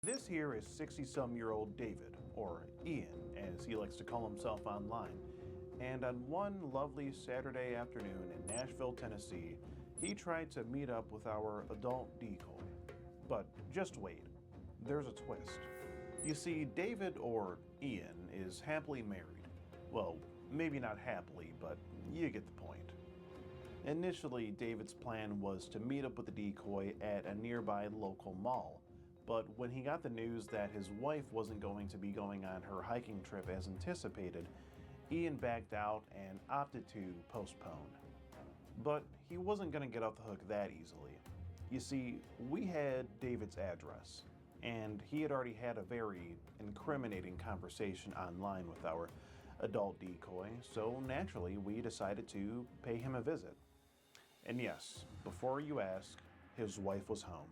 This here is 60-some-year-old David, or Ian, as he likes to call himself online. And on one lovely Saturday afternoon in Nashville, Tennessee, he tried to meet up with our adult decoy. But just wait, there's a twist. You see, David, or Ian, is happily married. Well, maybe not happily, but you get the point. Initially, David's plan was to meet up with the decoy at a nearby local mall. But when he got the news that his wife wasn't going to be going on her hiking trip as anticipated, Ian backed out and opted to postpone. But he wasn't going to get off the hook that easily. You see, we had David's address, and he had already had a very incriminating conversation online with our adult decoy, so naturally we decided to pay him a visit. And yes, before you ask, his wife was home.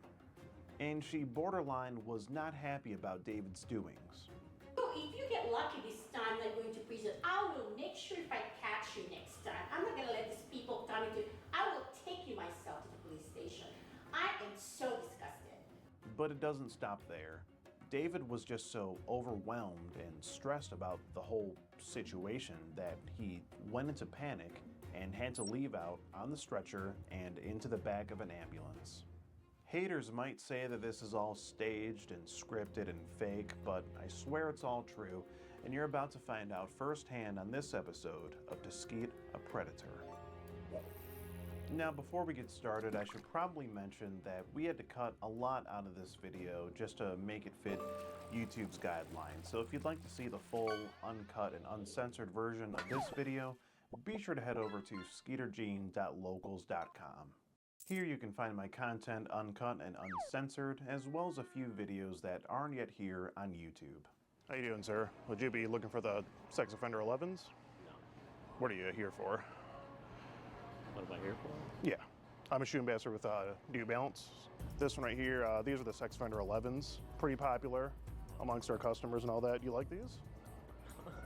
And she borderline was not happy about David's doings. So if you get lucky this time, like going to prison, I will make sure if I catch you next time. I'm not gonna let these people come into. I will take you myself to the police station. I am so disgusted. But it doesn't stop there. David was just so overwhelmed and stressed about the whole situation that he went into panic and had to leave out on the stretcher and into the back of an ambulance. Haters might say that this is all staged and scripted and fake, but I swear it's all true, and you're about to find out firsthand on this episode of To Skeet a Predator. Now, before we get started, I should probably mention that we had to cut a lot out of this video just to make it fit YouTube's guidelines. So if you'd like to see the full, uncut, and uncensored version of this video, be sure to head over to skeetergene.locals.com. Here you can find my content uncut and uncensored, as well as a few videos that aren't yet here on YouTube. How you doing, sir? Would you be looking for the sex offender 11s? No. What are you here for? What am I here for? Yeah. I'm a shoe ambassador with New Balance. This one right here, these are the sex offender 11s. Pretty popular amongst our customers and all that. You like these?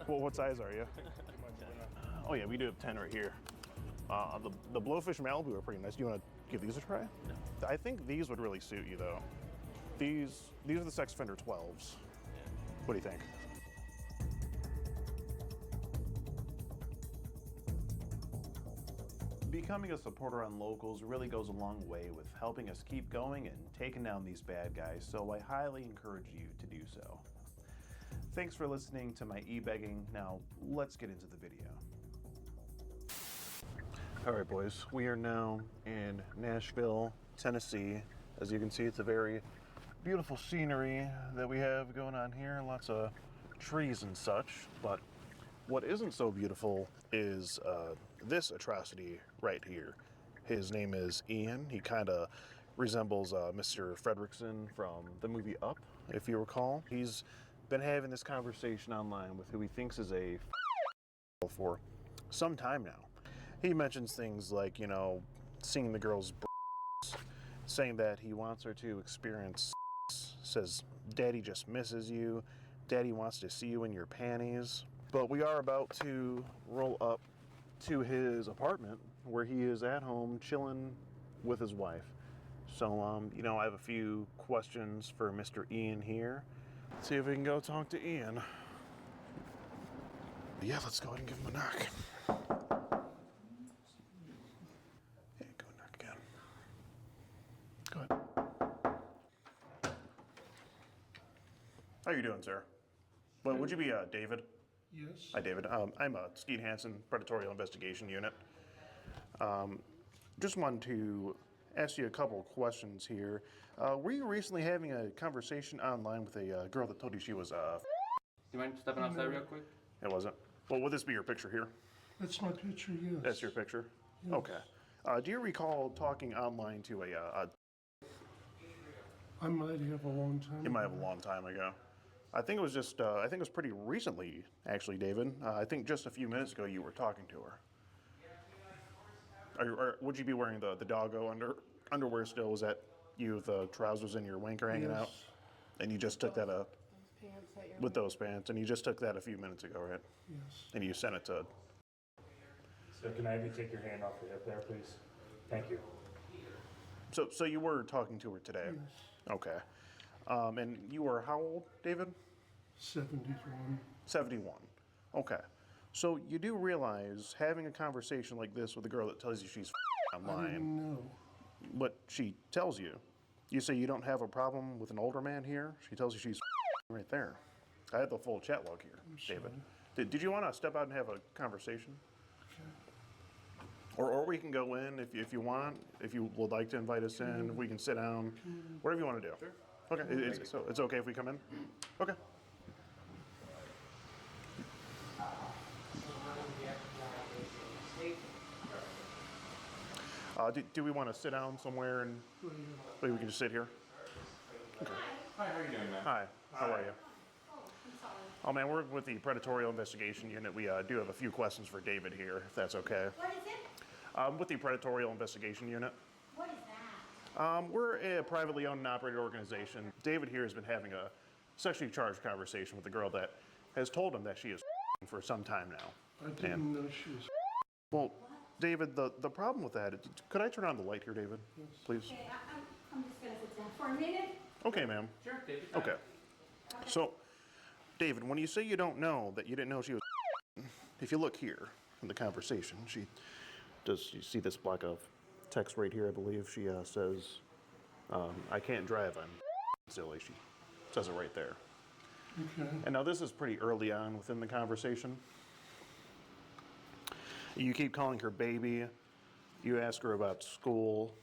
Well, what size are you? Oh yeah, we do have 10 right here. The Blowfish Malibu are pretty nice. Do you want to give these a try? No. I think these would really suit you though. These are the sex offender 12s. Yeah. What do you think? Becoming a supporter on Locals really goes a long way with helping us keep going and taking down these bad guys, so I highly encourage you to do so. Thanks for listening to my e-begging. Now, let's get into the video. All right, boys, we are now in Nashville, Tennessee. As you can see, it's a very beautiful scenery that we have going on here. Lots of trees and such, but what isn't so beautiful is this atrocity right here. His name is Ian. He kind of resembles Mr. Fredrickson from the movie Up, if you recall. He's been having this conversation online with who he thinks is a for some time now. He mentions things like, you know, seeing the girl's saying that he wants her to experience says, Daddy just misses you. Daddy wants to see you in your panties. But we are about to roll up to his apartment where he is at home chilling with his wife. So, you know, I have a few questions for Mr. Ian here. Let's see if we can go talk to Ian. Yeah, let's go ahead and give him a knock. Yeah, go knock again. Go ahead. How you doing, sir? Well, would you be David? Yes. Hi, David. I'm Skeet Hansen, Predatorial Investigation Unit. Just wanted to ask you a couple of questions here. Were you recently having a conversation online with a girl that told you she was Do you mind stepping outside real quick? It wasn't? Well, would this be your picture here? That's my picture, yes. That's your picture? Yes. Okay. Do you recall talking online to a I might have a long time You might have a long time ago. I think it was just, I think it was pretty recently, actually, David. I think just a few minutes ago you were talking to her. Or would you be wearing the doggo underwear still? Was that you with the trousers and your wanker hanging out? And you just took that with those pants, and you just took that a few minutes ago, right? Yes. And you sent it to... So can I have you take your hand off your hip there, please? Thank you. So you were talking to her today? Yes. Okay. And you were how old, David? 71. 71. Okay. So you do realize having a conversation like this with a girl that tells you she's online. I didn't know. What she tells you. You say you don't have a problem with an older man here. She tells you she's right there. I had the full chat log here, David. Did you want to step out and have a conversation? Okay. Or we can go in if you want. If you would like to invite us in, we can sit down. Whatever you want to do. Sure. Okay. So it's okay if we come in? Okay. Do we want to sit down somewhere and maybe we can just sit here? Okay. Hi, how are you doing, man? Hi, how are you? Oh man, we're with the Predatorial Investigation Unit. We do have a few questions for David here, if that's okay. What is it? With the Predatorial Investigation Unit. What is that? We're a privately owned and operated organization. David here has been having a sexually charged conversation with a girl that has told him that she is for some time now. I didn't know she was. Well, David, the problem with that, could I turn on the light here, David? Yes. Please? Okay, I'm just going to sit down for a minute. Okay, ma'am. Sure, take your time. Okay. So, David, when you say you don't know that you didn't know she was, if you look here in the conversation, she does. You see this block of text right here? I believe she says, "I can't drive. I'm silly." She says it right there. Okay. And now this is pretty early on within the conversation. You keep calling her baby. You ask her about school.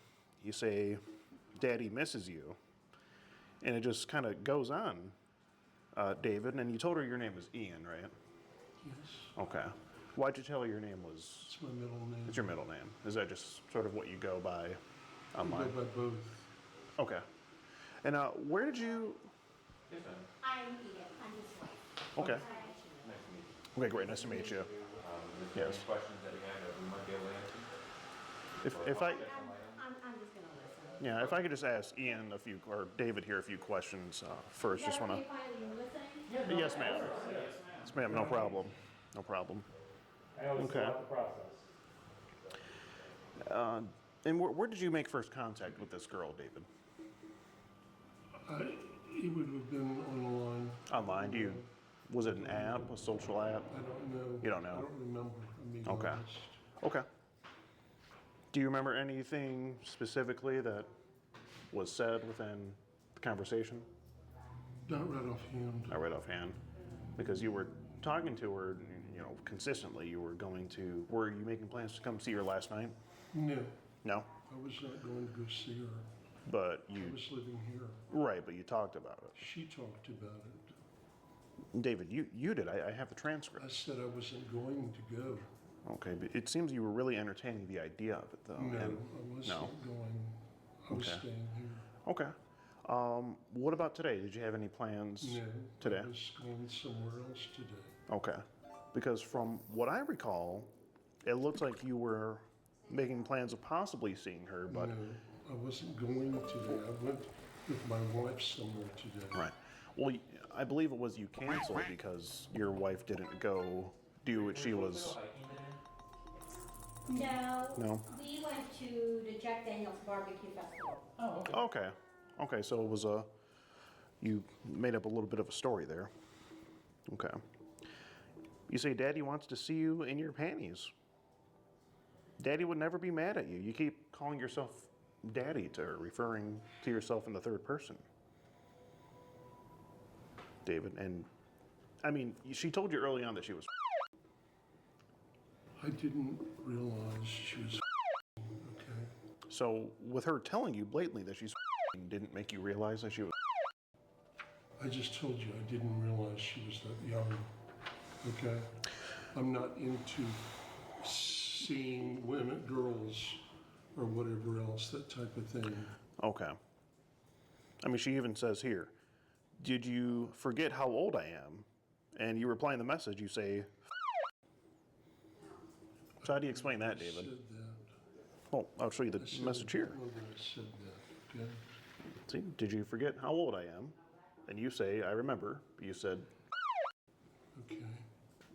You say, "Daddy misses you," and it just kind of goes on, David. And you told her your name was Ian, right? Yes. Okay. Why'd you tell her your name was? It's my middle name. It's your middle name. Is that just sort of what you go by online? I go by both. Okay. And where did you? I'm Edith. I'm his wife. Okay. Nice to meet you. Okay, great. Nice to meet you. Is there Yes. any questions that you have that we might be able to answer? If I, I'm just gonna listen. yeah, if I could just ask Ian a few, or David here a few questions first. Just want Okay, to. fine, you listening? Yes, ma'am. Yes, ma'am. No problem. No problem. I always Okay. throughout the process. And where did you make first contact with this girl, David? It would have been online. Online? Was it an app, a social app? I don't know. You don't know? I don't remember, I'm being Okay. honest. Okay. Do you remember anything specifically that was said within the conversation? Not right offhand. Not right offhand. Because you were talking to her, consistently. You were were you making plans to come see her last night? No, No? I was not going to go see her. But I was living here. right, but you talked about it. She talked about it. David, you did. I have the transcript. I said I wasn't going to go. Okay, but it seems you were really entertaining the idea of it, though. No, and- I wasn't no? going. I was Okay. staying here. Okay. What about today? Did you have any plans No, today? I was going somewhere else today. Okay. Because from what I recall, it looks like you were making plans of possibly seeing her, but No, I wasn't going today. I went with my wife somewhere today. right. Well, I believe it was you canceled because your wife didn't go do what she was. No. No? We went to the Jack Daniels Barbecue Festival. Okay. Okay, so it was you made up a little bit of a story there. Okay. You say Daddy wants to see you in your panties. Daddy would never be mad at you. You keep calling yourself Daddy to her, referring to yourself in the third person. David, and I mean, she told you early on that she was. I didn't realize she was okay. So with her telling you blatantly that she's didn't make you realize that she was. I just told you I didn't realize she was that young. Okay? I'm not into seeing women, girls, or whatever else, that type of thing. Okay. I mean, she even says here, did you forget how old I am? And you reply in the message, you say, so how do you explain that, David? I said that. Well, I'll show you the I said message I here. don't know that I said that. Okay? See, did you forget how old I am? And you say, I remember. You said, Okay.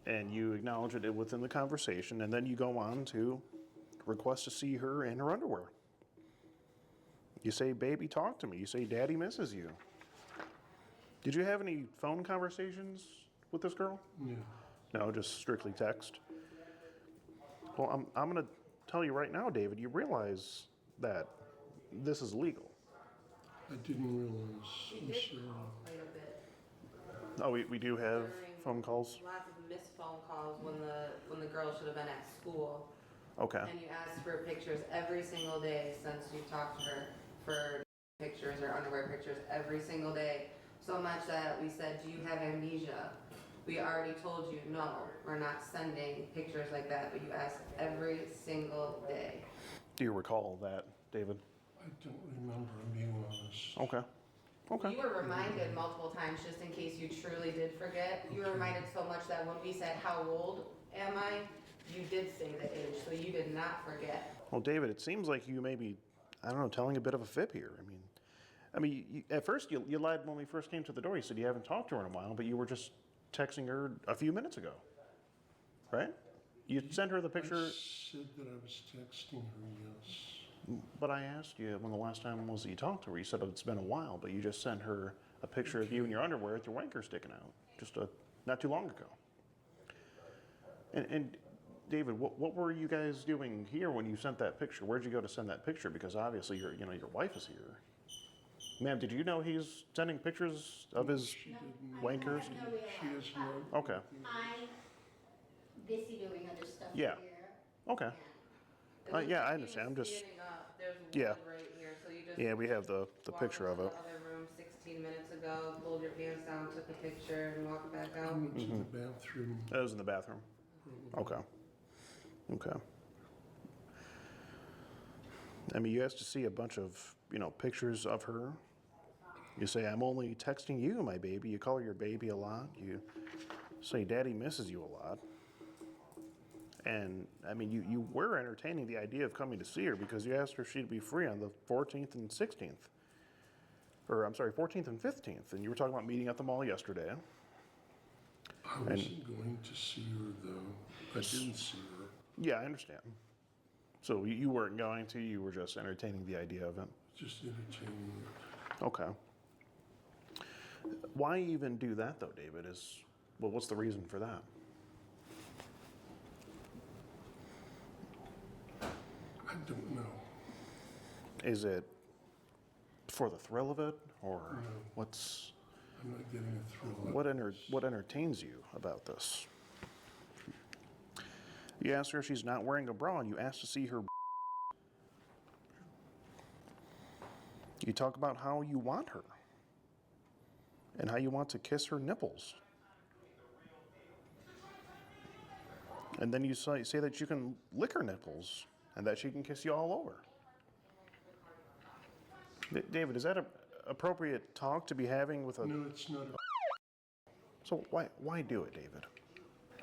and you acknowledge it within the conversation, and then you go on to request to see her in her underwear. You say, baby, talk to me. You say, Daddy misses you. Did you have any phone conversations with this girl? No. No, just strictly text. Well, I'm going to tell you right now, David, you realize that this is legal. I didn't realize. I'm sorry. Quite a bit. Oh, we do have phone calls? Lots of missed phone calls when the girl should have been at school. Okay. And you asked for pictures every single day since you talked to her for pictures or underwear pictures every single day. So much that we said, do you have amnesia? We already told you, no, we're not sending pictures like that, but you asked every single day. Do you recall that, David? I don't remember, I'm being honest. Okay. Okay. You were reminded multiple times, just in case you truly did forget. You were reminded so much that when we said, how old am I? You did say the age, so you did not forget. Well, David, it seems like you may be, I don't know, telling a bit of a fib here. I mean, at first you lied when we first came to the door. You said you haven't talked to her in a while, but you were just texting her a few minutes ago, right? You sent her the picture. I said that I was texting her, yes. But I asked you when the last time was that you talked to her. You said it's been a while, but you just sent her a picture of you in your underwear with your wanker sticking out, not too long ago. And David, what were you guys doing here when you sent that picture? Where'd you go to send that picture? Because obviously your wife is here. Ma'am, did you know he's sending pictures of his wankers? She is not. Okay. I'm busy doing other stuff Yeah. here. Okay. Yeah, I understand. I'm just. There's Yeah. wood right here, so you just. Yeah, we have the walked picture of into it. the other room 16 minutes ago, pulled your pants down, took a picture, and walked back I out. went to the bathroom. That was in the bathroom. Okay. Okay. I mean, you asked to see a bunch of, pictures of her. You say, I'm only texting you, my baby. You call her your baby a lot. You say, Daddy misses you a lot. And, I mean, you were entertaining the idea of coming to see her because you asked her if she'd be free on the 14th and 16th. Or, I'm sorry, 14th and 15th. And you were talking about meeting at the mall yesterday. I wasn't going to see her, though. I didn't see her. Yeah, I understand. So you weren't going to, you were just entertaining the idea of it? Just entertaining it. Okay. Why even do that, though, David? What's the reason for that? I don't know. Is it for the thrill of it, or No. what's? I'm not getting a thrill out of this. What entertains you about this? You asked her if she's not wearing a bra, and you asked to see her. You talk about how you want her, and how you want to kiss her nipples. And then you say that you can lick her nipples, and that she can kiss you all over. David, is that a appropriate talk to be having with a... No, it's not. So why do it, David?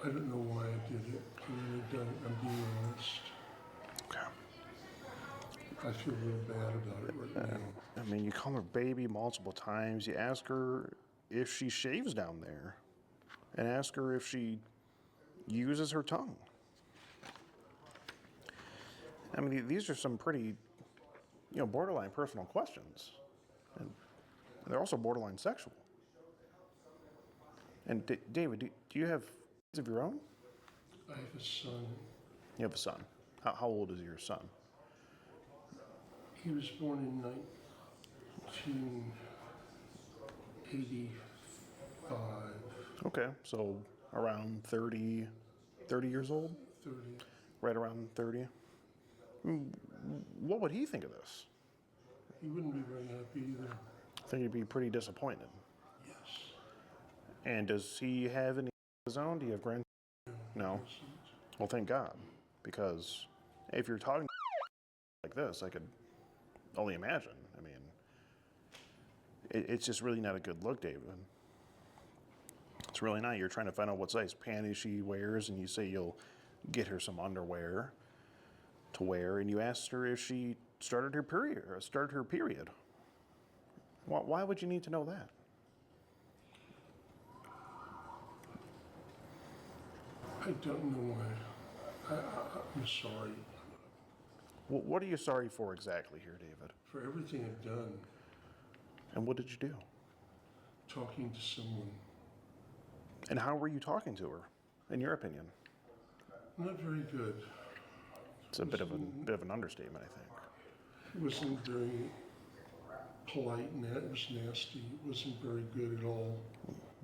I don't know why I did it. I really don't. I'm being honest. Okay. I feel real bad about it right now. I mean, you call her baby multiple times. You ask her if she shaves down there, and ask her if she uses her tongue. I mean, these are some pretty, borderline personal questions, and they're also borderline sexual. And David, do you have kids of your own? I have a son. You have a son. How old is your son? He was born in 1985. Okay, so around 30 years old? 30. Right around 30? What would he think of this? He wouldn't be very happy either. I think he'd be pretty disappointed. Yes. And does he have any of his own? Do you have grandchildren? No. Well, thank God, because if you're talking like this, I could only imagine. I mean, it's just really not a good look, David. It's really not. You're trying to find out what size panties she wears, and you say you'll get her some underwear to wear, and you asked her if she started her period. Why would you need to know that? I don't know why. I'm sorry. What are you sorry for exactly here, David? For everything I've done. And what did you do? Talking to someone. And how were you talking to her, in your opinion? Not very good. It's a bit of an understatement, I think. It wasn't very polite, and it was nasty. It wasn't very good at all.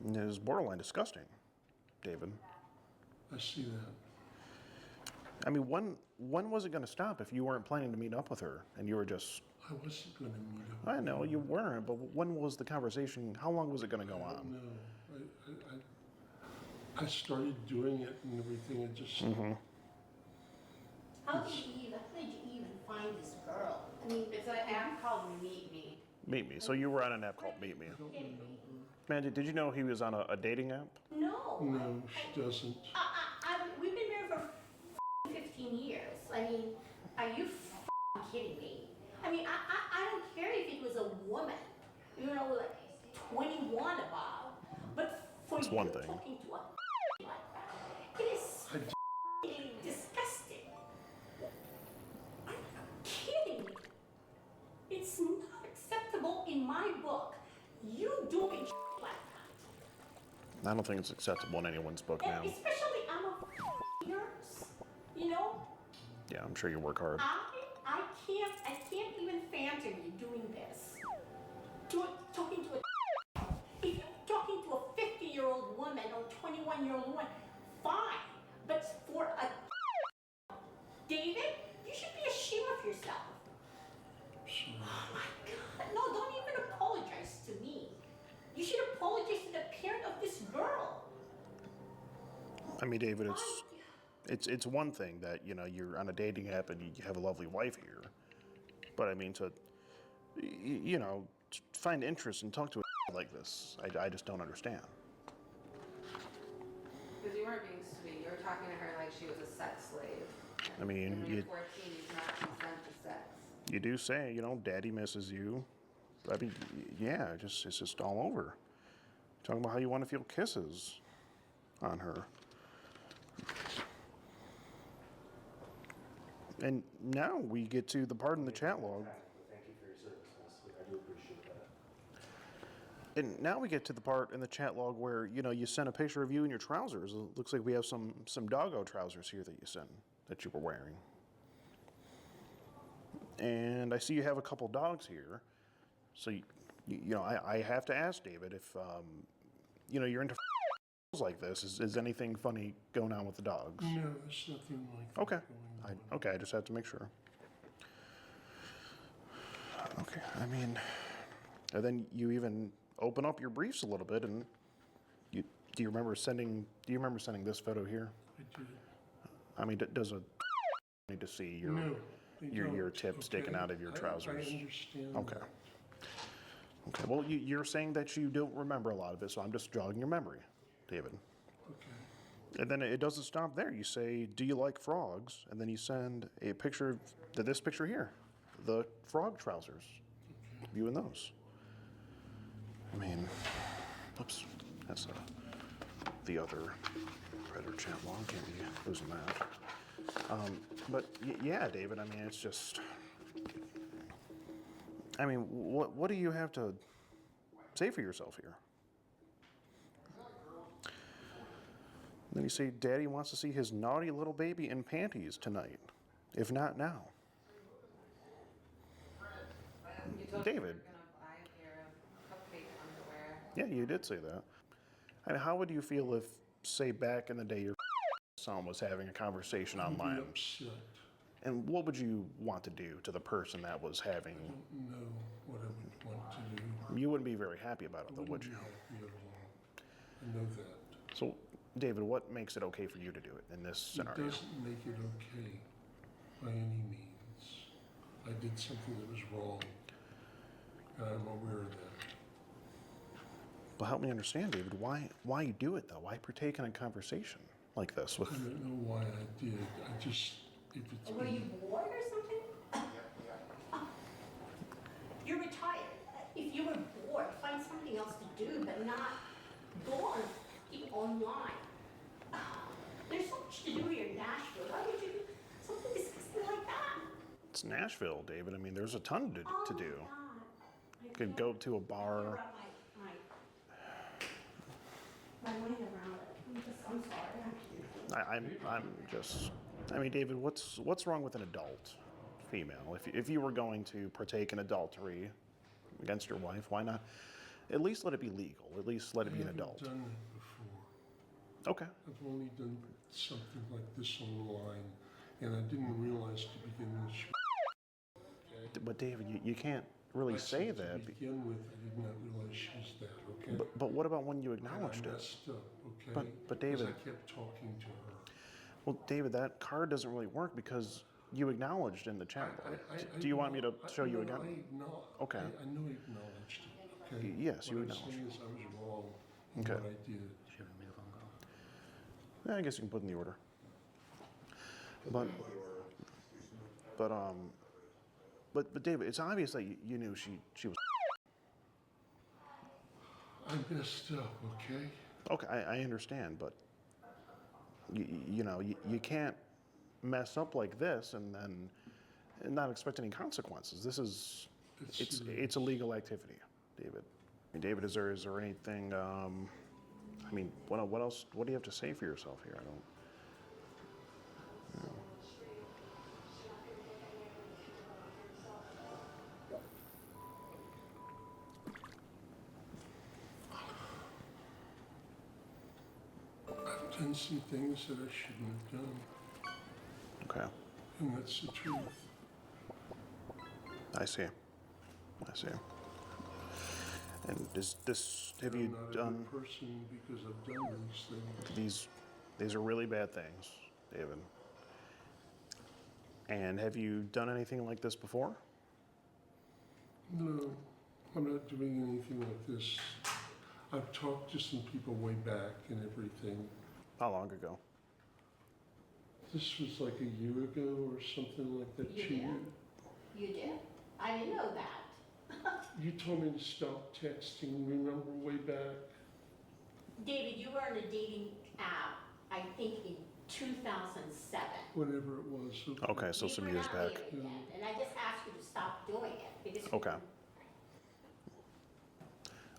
It was borderline disgusting, David. I see that. I mean, when was it going to stop if you weren't planning to meet up with her and you were just... I wasn't going to meet up. I know, you weren't, but when was the conversation, how long was it going to go on? No, I started doing it and everything, it just... Mm-hmm. How did you even find this girl? I mean, It's an app called Meet Me. Meet Me. So you were on an app called Meet Me. I don't remember. Man, did you know he was on a dating app? no. No, she doesn't. We've been married for 15 years. I mean, are you kidding me? I mean, I don't care if it was a woman, like 21 above, but for That's you one thing. talking to a like that, it is disgusting. Are you kidding me? It's not acceptable in my book. You do I don't think it's acceptable in anyone's book, ma'am. Especially I'm a nurse, you know? Yeah, I'm sure you work hard. I can't even fathom you doing this. Talking to a if you're talking to a 50-year-old woman or 21-year-old woman, fine. But for a David, you should be ashamed of yourself. Oh my God. No, don't even apologize to me. You should apologize to the parent of this girl. I mean, David, it's one thing that, you know, you're on a dating app and you have a lovely wife here. But I mean, to, you know, find interest and talk to a like this, I just don't understand. Because you weren't being sweet. You were talking to her like she was a sex slave. I mean, and when you're 14, you cannot consent to sex. You do say, you know, daddy misses you. I mean, yeah, it's just all over. Talking about how you want to feel kisses on her. And now we get to the part in the chat log. Thank you for your service, honestly. I do appreciate that. And now we get to the part in the chat log where, you know, you sent a picture of you in your trousers. It looks like we have some doggo trousers here that you sent, that you were wearing. And I see you have a couple dogs here. So, you know, I have to ask David if, you know, you're into like this. Is anything funny going on with the dogs? No, there's nothing like that Okay. going on. Okay, I just have to make sure. Okay, I mean, and then you even open up your briefs a little bit, and do you remember sending this photo here? I did. I mean, does a need to see your No, your tip sticking out of your trousers? I understand. Okay. that. Okay. Well, you're saying that you don't remember a lot of it, so I'm just jogging your memory, David. Okay. And then it doesn't stop there. You say, "Do you like frogs?" And then you send a picture of this picture here, the frog trousers. You in those? I mean, oops, that's the other Predator chat log. Can't be losing that. But yeah, David. I mean, it's just. I mean, what do you have to say for yourself here? Then you say, Daddy wants to see his naughty little baby in panties tonight, if not now. You told David. me you were gonna buy a pair of cupcake underwear. Yeah, you did say that. I mean, how would you feel if, say, back in the day, your son was having a conversation online? I'd be upset. And what would you want to do to the person that was having? I don't know what I would want to do. You wouldn't be very happy about it, though, would you? Happy at all. I know that. So, David, what makes it okay for you to do it in this scenario? It doesn't make it okay by any means. I did something that was wrong, and I'm aware of that. Well, help me understand, David. Why you do it though? Why partake in a conversation like this with? I don't know why I did. I just, if it's Were you bored or something? You're retired. If you were bored, find something else to do, but not go on online. There's so much to do here in Nashville. Why would you do something disgusting like that? It's Nashville, David. I mean, there's a ton to do. You could go to a bar. My mind around it. I'm sorry. I'm just. I mean, David, what's wrong with an adult female? If you were going to partake in adultery against your wife, why not? At least let it be legal. At least let it be an adult. I've done it before. Okay. I've only done something like this online, and I didn't realize to begin with. Okay? But David, you can't really say To that. begin with, I did not realize she was that. Okay. But what about when you And acknowledged I it? messed up. Okay. But Because David. I kept talking to her. Well, David, that card doesn't really work because you acknowledged in the chat bar. Do you want me to show you again? Okay. I know I acknowledged it. Okay. Yes, you what I'm acknowledged saying is I was wrong in Okay. what I did. Yeah, I guess you can put in the order. But David, it's obvious that you knew she was. I messed up. Okay. Okay, I understand, but you know you can't mess up like this and then not expect any consequences. This is it's illegal activity, David. David, is there anything I mean, what else? What do you have to say for yourself here? I don't. I've done some things that I shouldn't have done. Okay. And that's the truth. I see. I see. And is this? Have you I'm not a done good person because I've done these things. these are really bad things, David. And have you done anything like this before? No, I'm not doing anything like this. I've talked to some people way back and everything. How long ago? This was like a year ago or something like that. You did? You did? I didn't know that. You told me to stop texting, remember, way back? David, you were on a dating app, I think in 2007. Whenever it was. Okay, so some You were years not back. married then, and I just asked you to stop doing it because. Okay.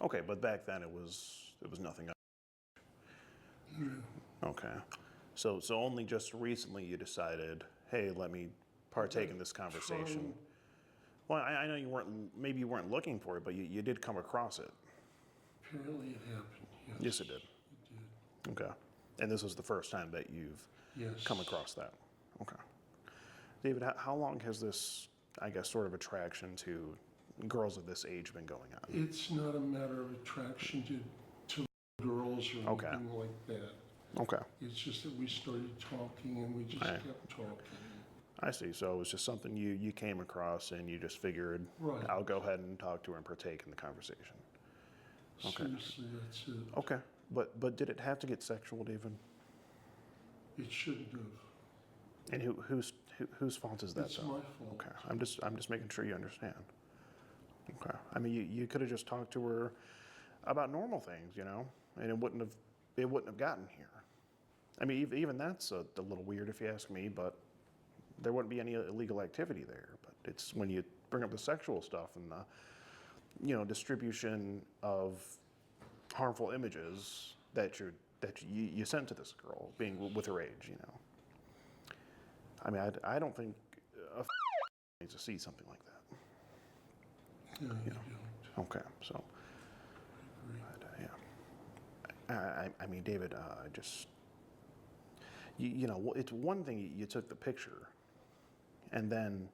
Okay, but back then it was nothing. Okay. So only just recently you decided, hey, let me partake in this conversation. Well, I know maybe you weren't looking for it, but you did come across it. Apparently it happened, yes. Yes, it did. It did. Okay. And this was the first time that you've Yes. come across that. Okay. David, how long has this, I guess, sort of attraction to girls of this age been going on? It's not a matter of attraction to girls or Okay. anything like that. Okay. It's just that we started talking and we just Right. kept talking. I see. So it was just something you came across and you just figured, Right. I'll go ahead and talk to her and partake in the conversation. Okay. Seriously, that's it. Okay. But did it have to get sexual, David? It shouldn't have. And whose fault is that? It's though? my fault. Okay. I'm just making sure you understand. Okay. I mean, you could have just talked to her about normal things, and it wouldn't have gotten here. I mean, even that's a little weird if you ask me, but there wouldn't be any illegal activity there. But it's when you bring up the sexual stuff and the, distribution of harmful images that you sent to this girl, being with her age, I mean, I don't think a needs to see something like that. No, you don't. Okay, so. Yeah. I mean, David, just. It's one thing you took the picture, and then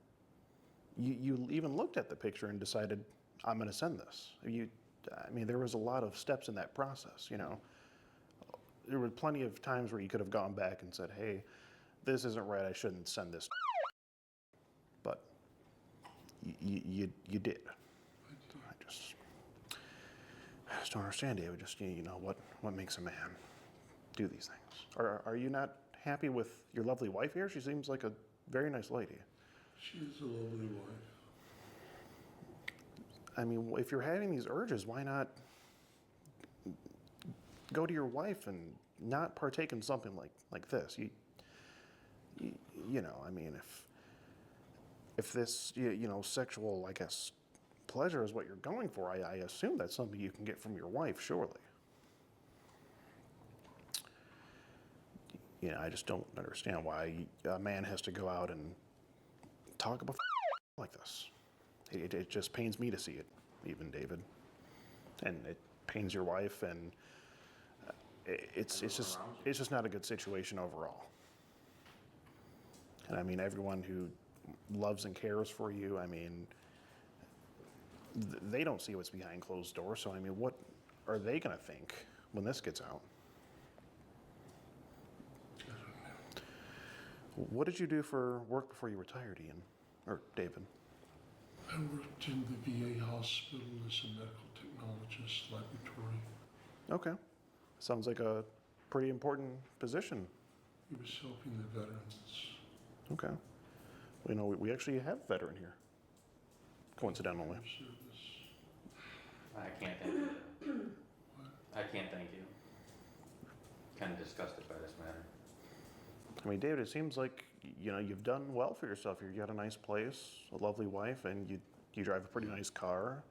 you even looked at the picture and decided, I'm going to send this. I mean, there was a lot of steps in that process, There were plenty of times where you could have gone back and said, hey, this isn't right, I shouldn't send this. But you did. I just don't understand, David. Just, what makes a man do these things? Are you not happy with your lovely wife here? She seems like a very nice lady. She is a lovely wife. I mean, if you're having these urges, why not go to your wife and not partake in something like this? I mean, if this, sexual, I guess, pleasure is what you're going for, I assume that's something you can get from your wife, surely. I just don't understand why a man has to go out and talk about like this. It just pains me to see it, even, David. And it pains your wife, and it's just not a good situation overall. And I mean, everyone who loves and cares for you, I mean, they don't see what's behind closed doors. So I mean, what are they going to think when this gets out? What did you do for work before you retired, Ian? Or David? I worked in the VA hospital as a medical technologist laboratory. Okay. Sounds like a pretty important position. He was helping the veterans. Okay. Well, we actually have a veteran here, coincidentally. I can't thank you. I can't thank you. Kind of disgusted by this matter. I mean, David, it seems like, you've done well for yourself. You got a nice place, a lovely wife, and you drive a pretty nice car.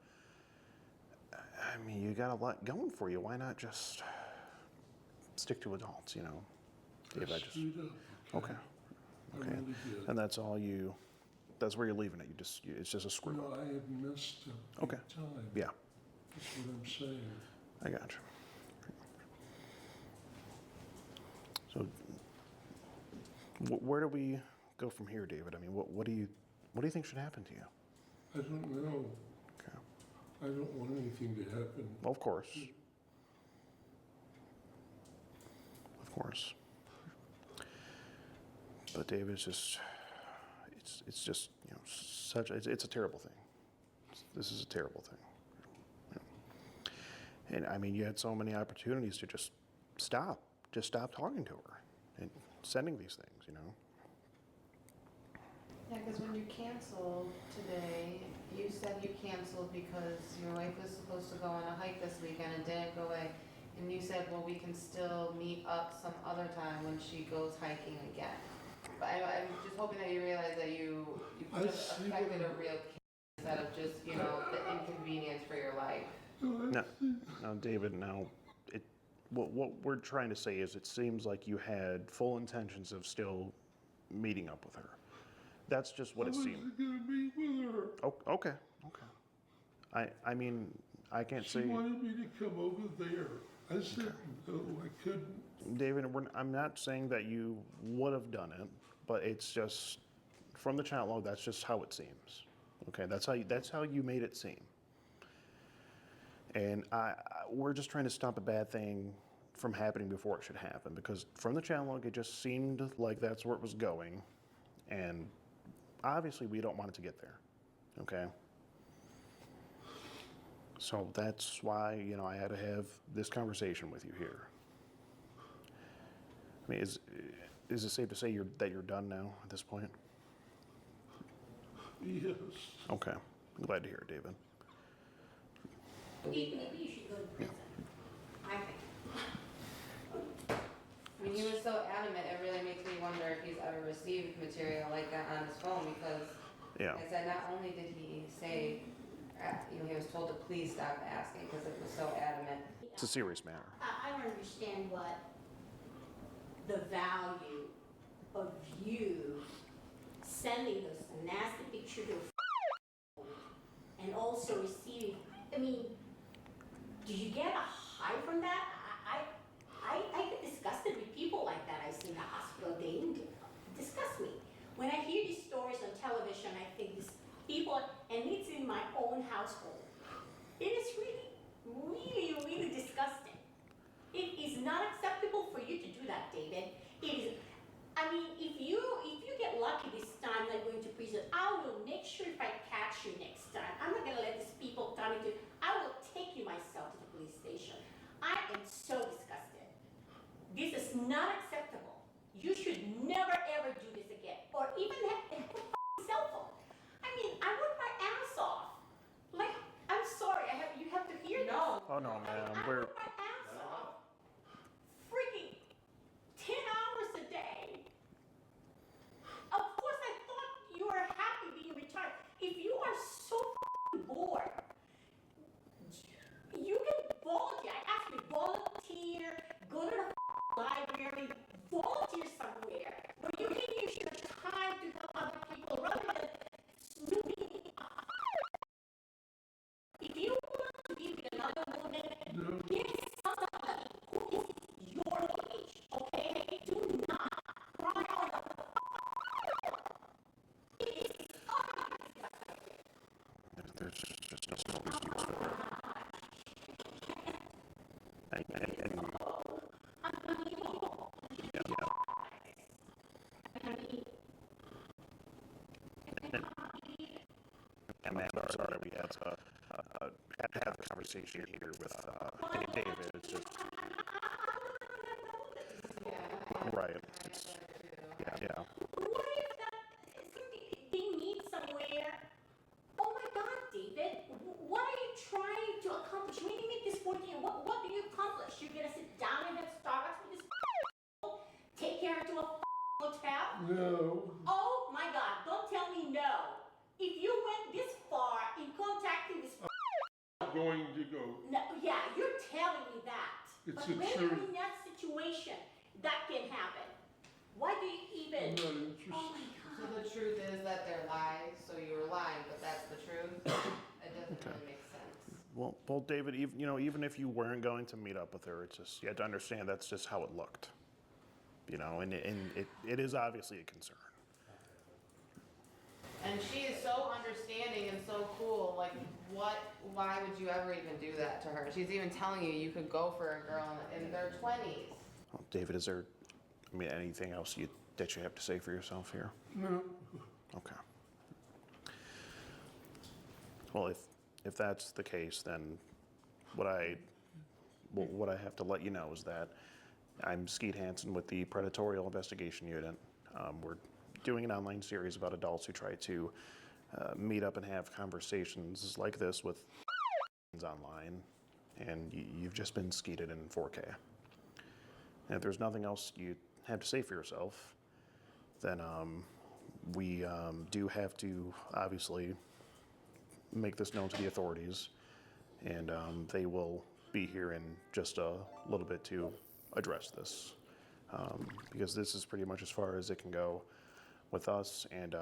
I mean, you got a lot going for you. Why not just stick to adults, you know. Dave, I just, Screwed up. okay, I okay. really did. And that's all you, that's where you're leaving it. It's just a screw No, up. I have missed a Okay. big time. Yeah, That's what I'm saying. I got you. So, where do we go from here, David? I mean, what do you think should happen to you? I don't know. Okay. I don't want anything to happen. Well, of course. Of course. But David, it's just, you know, it's a terrible thing. This is a terrible thing. And I mean, you had so many opportunities to just stop talking to her and sending these things, you know. Yeah, because when you canceled today, you said you canceled because your wife was supposed to go on a hike this weekend and didn't go away. And you said, well, we can still meet up some other time when she goes hiking again. But I'm just hoping that you realize that you could have affected a real case instead of just, you know, the inconvenience for your life. No, David, now, what we're trying to say is it seems like you had full intentions of still meeting up with her. That's just what it seemed. I wasn't gonna meet with her. Oh, okay. I mean, I can't say. She wanted me to come over there. I said, no, I couldn't. David, I'm not saying that you would have done it, but it's just, from the chat log, that's just how it seems. Okay, that's how you made it seem. And we're just trying to stop a bad thing from happening before it should happen, because from the chat log, it just seemed like that's where it was going. And obviously, we don't want it to get there. Okay? So that's why, you know, I had to have this conversation with you here. I mean, is it safe to say that you're done now at this point? Yes. Okay. I'm glad to hear it, David. Maybe you should go to prison. I think. I mean, he was so adamant, it really makes me wonder if he's ever received material like that on his phone, because Yeah. I said not only did he say, you know, he was told to please stop asking because it was so adamant. It's a serious matter. I don't understand what the value of you sending those nasty pictures to and also receiving. I mean, did you get a high from that? I get disgusted with people like that I see in the hospital. They disgust me. When I hear these stories on television, I think these people, and it's in my own household. It is really, really, really disgusting. It is not acceptable for you to do that, David. It is. I mean, if you get lucky this time, like going to prison, I will make sure if I catch you next time. I'm not gonna let these people come into. I will take you myself to the police station. I am so disgusted. This is not acceptable. You should never ever do this again, or even have a cell phone. I mean, I work my ass off. Like, I'm sorry, you have to hear this. Oh no, man. I work my ass off. Freaking 10 hours a day. Of course, I thought you were happy being retired. If you are so bored, you can volunteer. I asked you, volunteer, go to the library, volunteer somewhere where you can use your time to help other people rather than snooping. If you want to be with another woman, get somebody who is your age, okay? Do not cry on the There's just no excuse for it. And man, I'm sorry, we had to have a conversation here with David. It's just right. Yeah. What if they meet somewhere? Oh my God, David, what are you trying to accomplish? When you make this 14, what do you accomplish? You're gonna sit down and have Starbucks with this take care to a hotel? No. Oh my God, don't tell me no. If you went this far in contacting this I'm going to go. no, yeah, you're telling me that. It's but the when truth. you're in that situation, situation that can happen. Why do you even? Oh my So God. the truth is that they're lies, so you were lying, but that's the truth? It doesn't really make sense. Well, David, even if you weren't going to meet up with her, it's just, you have to understand that's just how it looked. And it is obviously a concern. And she is so understanding and so cool, like why would you ever even do that to her? She's even telling you you could go for a girl in their 20s. Well, David, is there, anything else that you have to say for yourself here? No. Okay. Well, if that's the case, then what I have to let you know is that I'm Skeet Hansen with the Predatorial Investigation Unit. We're doing an online series about adults who try to meet up and have conversations like this with online, and you've just been skeeted in 4K. And if there's nothing else you have to say for yourself, then we do have to obviously make this known to the authorities, and they will be here in just a little bit to address this, because this is pretty much as far as it can go with us, and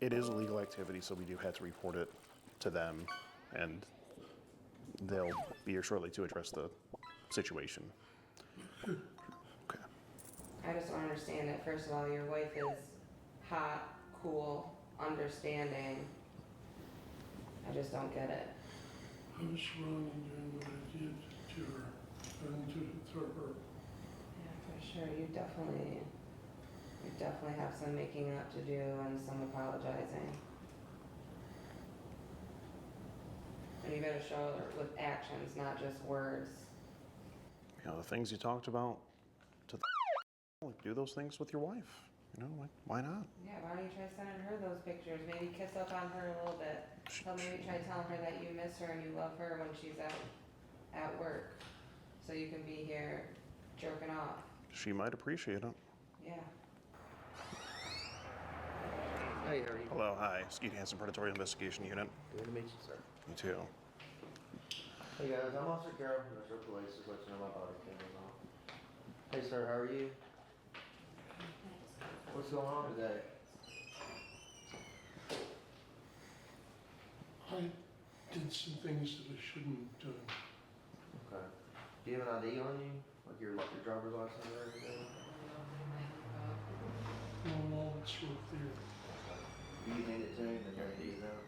it is a legal activity, so we do have to report it to them, and they'll be here shortly to address the situation. Okay. I just don't understand it. First of all, your wife is hot, cool, understanding. I just don't get it. I was wrong in doing what I did to her, and to her. Yeah, for sure. You definitely have some making up to do and some apologizing. And you better show it with actions, not just words. The things you talked about, do those things with your wife. Why not? Yeah, why don't you try sending her those pictures? Maybe kiss up on her a little bit. Maybe try telling her that you miss her and you love her when she's at work. So you can be here jerking off. She might appreciate it. Yeah. Hey, how are you? Hello, hi. Skeet Hansen, Predatorial Investigation Unit. Good to meet you, sir. Me too. Hey guys, I'm Officer Carroll from Metro Police. Just let you know my body camera's on. Hey sir, how are you? What's going on today? I did some things that I shouldn't have done. Okay. Do you have an ID on you? Like your driver's license or everything? No, it's right there. Do you hand it to me, then your ID's out?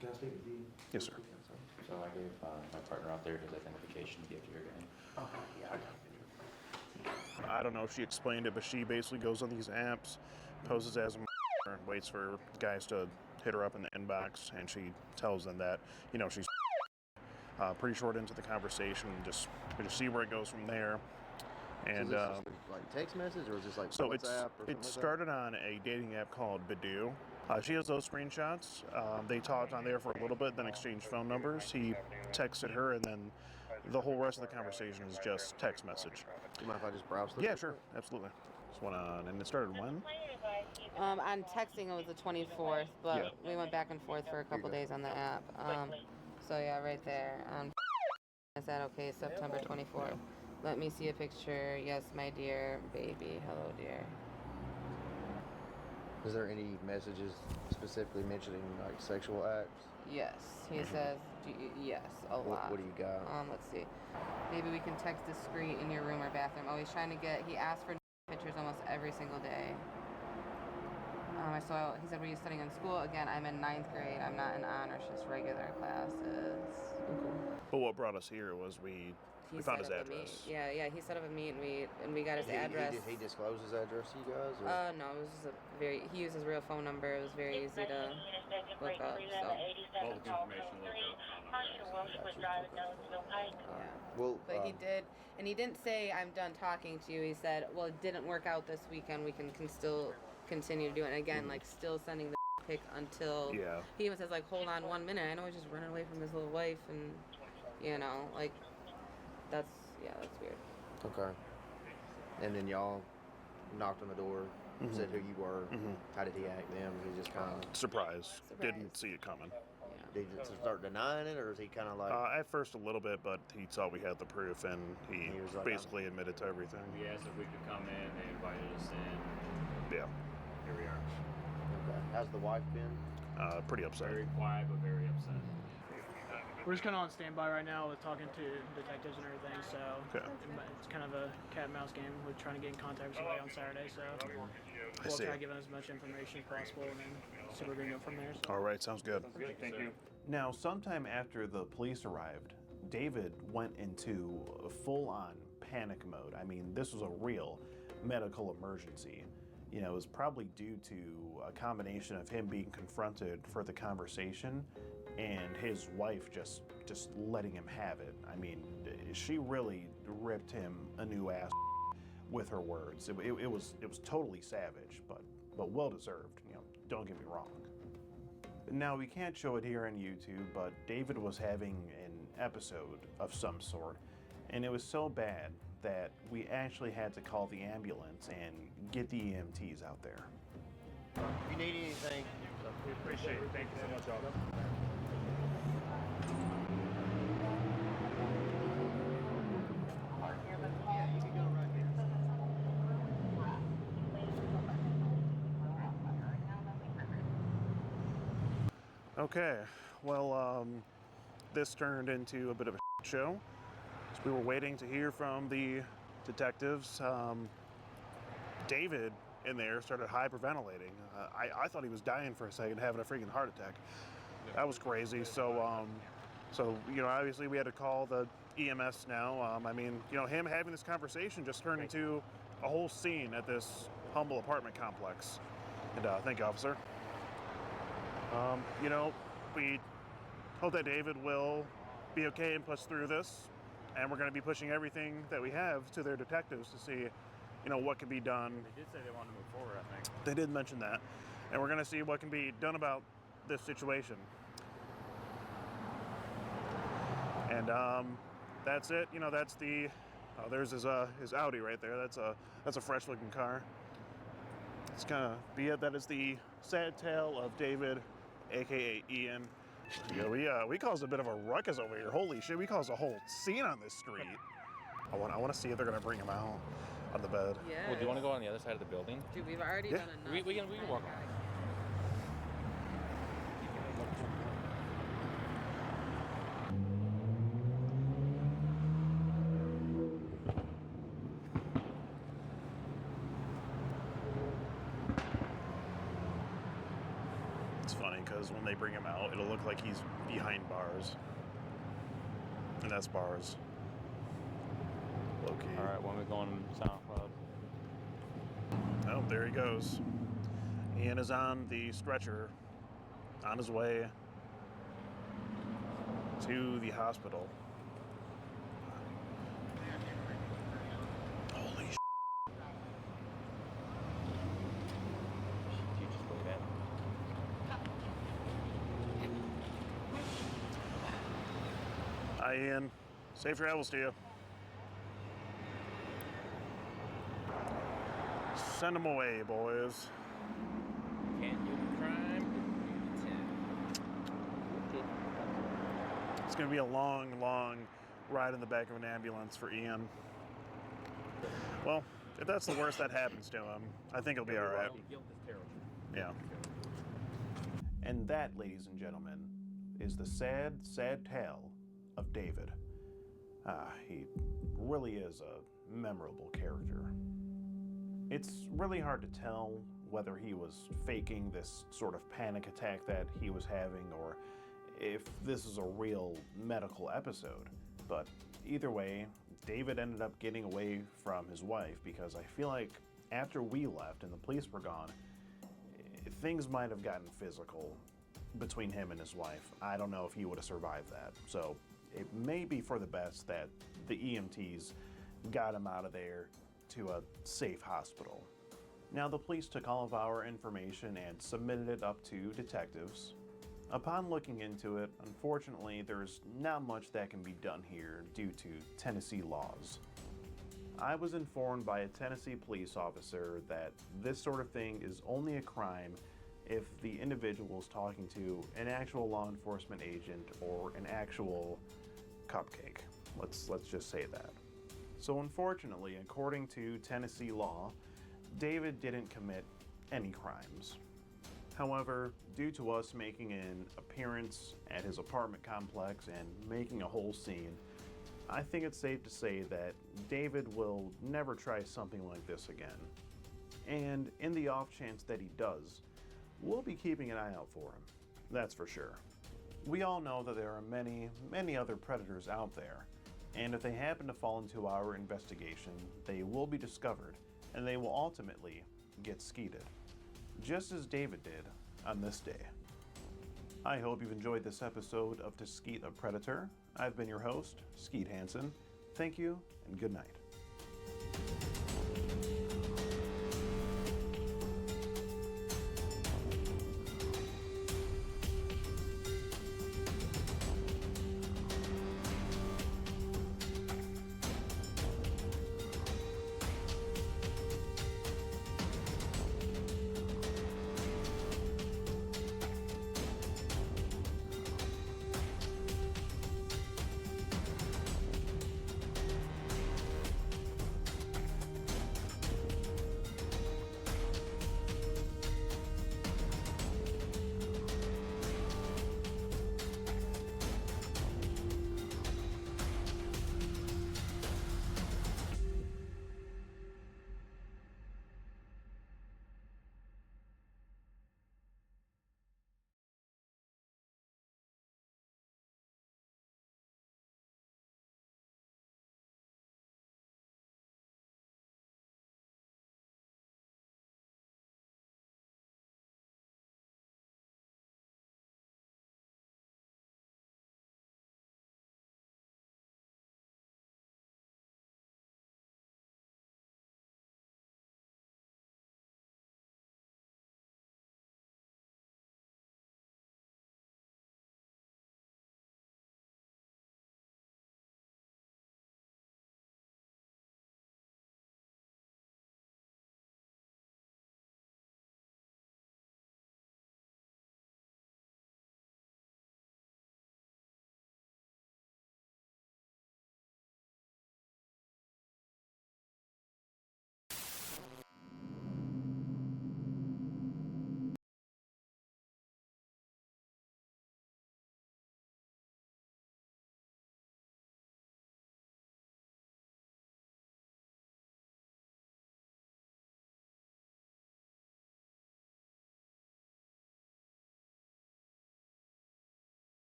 Can I speak with you? Yes, sir. So I gave my partner out there his identification to give to your guy. Okay, yeah, I got it. I don't know if she explained it, but she basically goes on these apps, poses as a and waits for guys to hit her up in the inbox, and she tells them that, she's pretty short into the conversation, just see where it goes from there. And so is this just like text message, or is this like so WhatsApp or something it like that? started on a dating app called Badoo. She has those screenshots. They talked on there for a little bit, then exchanged phone numbers. He texted her, and then the whole rest of the conversation is just text message. Do you mind if I just browse through? Yeah, sure, absolutely. This went on, and it started when? On texting it was the 24th, but we went back and forth for a couple days on the app. So yeah, right there. Is that okay? September 24th. Let me see a picture. Yes, my dear baby. Hello, dear. Is there any messages specifically mentioning like sexual acts? Yes, he says yes a lot. What do you got? Let's see. Maybe we can text discreet in your room or bathroom. Oh, he's trying to get. He asks for pictures almost every single day. I saw. He said, "Were you studying in school?" Again, I'm in 9th grade. I'm not in honors, just regular classes. But what brought us here was we found his address. Yeah. He set up a meet, and we got his address. He disclosed his address to you guys? Or? No, it was just he used his real phone number. It was very easy to look up. So. All the information looked up. Well, but he did, and he didn't say, "I'm done talking to you." He said, "Well, it didn't work out this weekend. We can still continue to do it." And again, like still sending the pic until he even says, like, "Hold on 1 minute. I know he's just running away from his little wife," and like that's weird. Okay. And then y'all knocked on the door, said who you were. How did he act then? Was he just kind of Surprise. Didn't see it coming. Did he just start denying it, or is he kind of like? At first a little bit, but he saw we had the proof, and he was like, basically admitted to everything. We asked if we could come in, they invited us in. Yeah. Here we are. Okay. How's the wife been? Pretty upset. Very quiet, but very upset. We're just kind of on standby right now with talking to detectives and everything, so it's kind of a cat and mouse game. We're trying to get in contact with somebody on Saturday, so we'll try to give them as much information as possible, and then see where we go from there. So. All right, sounds good. Thank you. Now, sometime after the police arrived, David went into full-on panic mode. I mean, this was a real medical emergency. You know, it was probably due to a combination of him being confronted for the conversation and his wife just letting him have it. I mean, she really ripped him a new ass with her words. It was totally savage, but well deserved. You know, don't get me wrong. Now, we can't show it here on YouTube, but David was having an episode of some sort, and it was so bad that we actually had to call the ambulance and get the EMTs out there. If you need anything, we appreciate it. Thank you so much, Aldo. Okay, well, this turned into a bit of a show. So we were waiting to hear from the detectives. David in there started hyperventilating. I thought he was dying for a second, having a freaking heart attack. That was crazy. So you know, obviously we had to call the EMS now. I mean, you know, him having this conversation just turned into a whole scene at this humble apartment complex. And thank you, officer. You know, we hope that David will be okay and push through this. And we're going to be pushing everything that we have to their detectives to see, you know, what can be done. They did say they wanted to move forward, I think. They did mention that. And we're going to see what can be done about this situation. And that's it. You know, that's the, there's his Audi right there. That's a fresh looking car. It's kind of be it. That is the sad tale of David, aka Ian. Yeah, we caused a bit of a ruckus over here. Holy shit, we caused a whole scene on this street. I want to see if they're gonna bring him out on the bed. Yeah. Well, do you want to go on the other side of the building? Dude, we've already done enough. We can walk on. It's funny because when they bring him out, it'll look like he's behind bars. And that's bars. Low-key. All right, when we go on SoundCloud. Oh, there he goes. Ian is on the stretcher, on his way to the hospital. Holy shit. You just go back. Hi, Ian. Safe travels to you. Send them away, boys. Can't do the crime. It's going to be a long, long ride in the back of an ambulance for Ian. Well, if that's the worst that happens to him, I think he'll be all right. Guilt is terrible. Yeah. And that, ladies and gentlemen, is the sad, sad tale of David. He really is a memorable character. It's really hard to tell whether he was faking this sort of panic attack that he was having or if this is a real medical episode. But either way, David ended up getting away from his wife because I feel like after we left and the police were gone, things might have gotten physical between him and his wife. I don't know if he would have survived that. So it may be for the best that the EMTs got him out of there to a safe hospital. Now, the police took all of our information and submitted it up to detectives. Upon looking into it, unfortunately, there's not much that can be done here due to Tennessee laws. I was informed by a Tennessee police officer that this sort of thing is only a crime if the individual is talking to an actual law enforcement agent or an actual cupcake. Let's just say that. So unfortunately, according to Tennessee law, David didn't commit any crimes. However, due to us making an appearance at his apartment complex and making a whole scene, I think it's safe to say that David will never try something like this again. And in the off chance that he does, we'll be keeping an eye out for him. That's for sure. We all know that there are many, many other predators out there, and if they happen to fall into our investigation, they will be discovered, and they will ultimately get skeeted, just as David did on this day. I hope you've enjoyed this episode of To Skeet a Predator. I've been your host, Skeet Hansen. Thank you, and good night.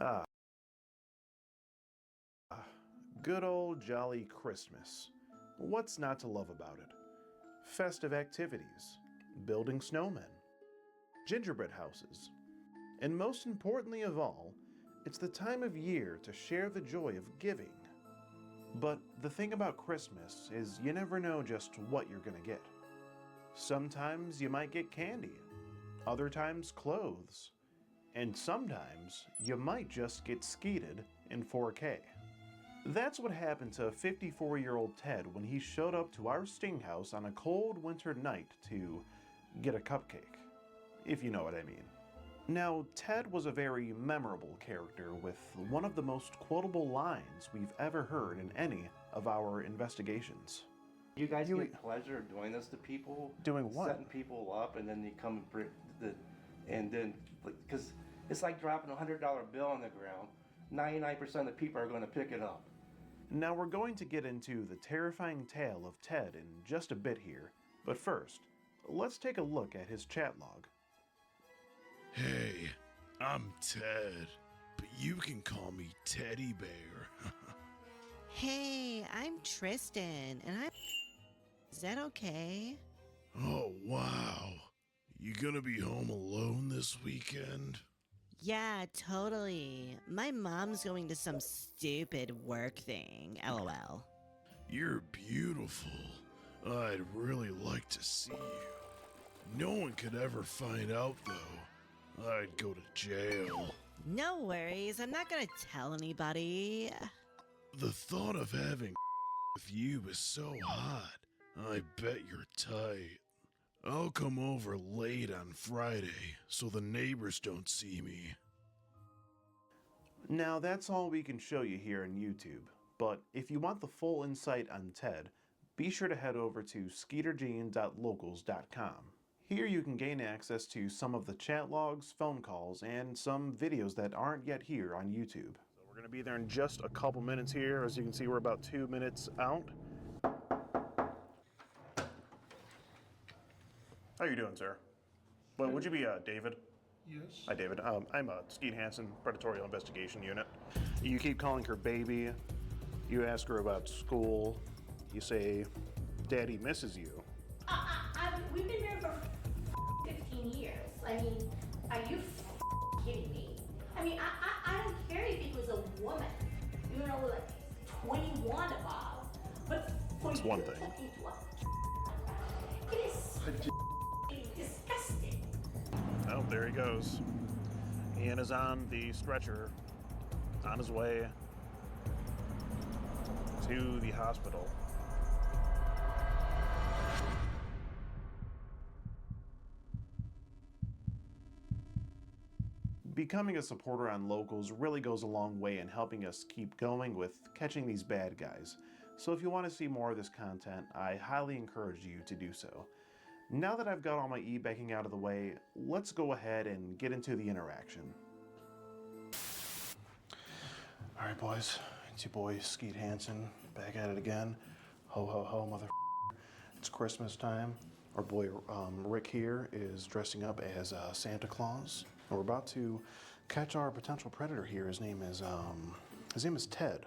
Ah, good old jolly Christmas. What's not to love about it? Festive activities, building snowmen, gingerbread houses, and most importantly of all, it's the time of year to share the joy of giving. But the thing about Christmas is you never know just what you're gonna get. Sometimes you might get candy, other times clothes, and sometimes you might just get skeeted in 4K. That's what happened to 54-year-old Ted when he showed up to our sting house on a cold winter night to get a cupcake, if you know what I mean. Now, Ted was a very memorable character with one of the most quotable lines we've ever heard in any of our investigations. You guys get pleasure doing this to people? Doing what? Setting people up, and then they come and bring because it's like dropping a $100 bill on the ground. 99% of the people are going to pick it up. Now we're going to get into the terrifying tale of Ted in just a bit here, but first, let's take a look at his chat log. Hey, I'm Ted, but you can call me Teddy Bear. Hey, I'm Tristan, and Is that okay? Oh, wow. You gonna be home alone this weekend? Yeah, totally. My mom's going to some stupid work thing. LOL. You're beautiful. I'd really like to see you. No one could ever find out, though. I'd go to jail. No worries, I'm not gonna tell anybody. The thought of having with you is so hot. I bet you're tight. I'll come over late on Friday so the neighbors don't see me. Now, that's all we can show you here on YouTube, but if you want the full insight on Ted, be sure to head over to skeeterjean.locals.com. Here you can gain access to some of the chat logs, phone calls, and some videos that aren't yet here on YouTube. So we're going to be there in just a couple minutes here. As you can see, we're about 2 minutes out. How you doing, sir? Well, would you be David? Yes. Hi, David. I'm Skeet Hansen, Predatorial Investigation Unit. You keep calling her baby. You ask her about school. You say, Daddy misses you. We've been married for 15 years. I mean, are you kidding me? I mean, I don't care if it was a woman, you know, like 21 above. But for That's you one to thing. talk into it is disgusting. Oh, there he goes. Ian is on the stretcher, on his way to the hospital. Becoming a supporter on Locals really goes a long way in helping us keep going with catching these bad guys. So if you want to see more of this content, I highly encourage you to do so. Now that I've got all my e-backing out of the way, let's go ahead and get into the interaction. All right, boys. It's your boy, Skeet Hansen, back at it again. Ho, ho, ho, mother. It's Christmas time. Our boy Rick here is dressing up as Santa Claus. And we're about to catch our potential predator here. His name is Ted.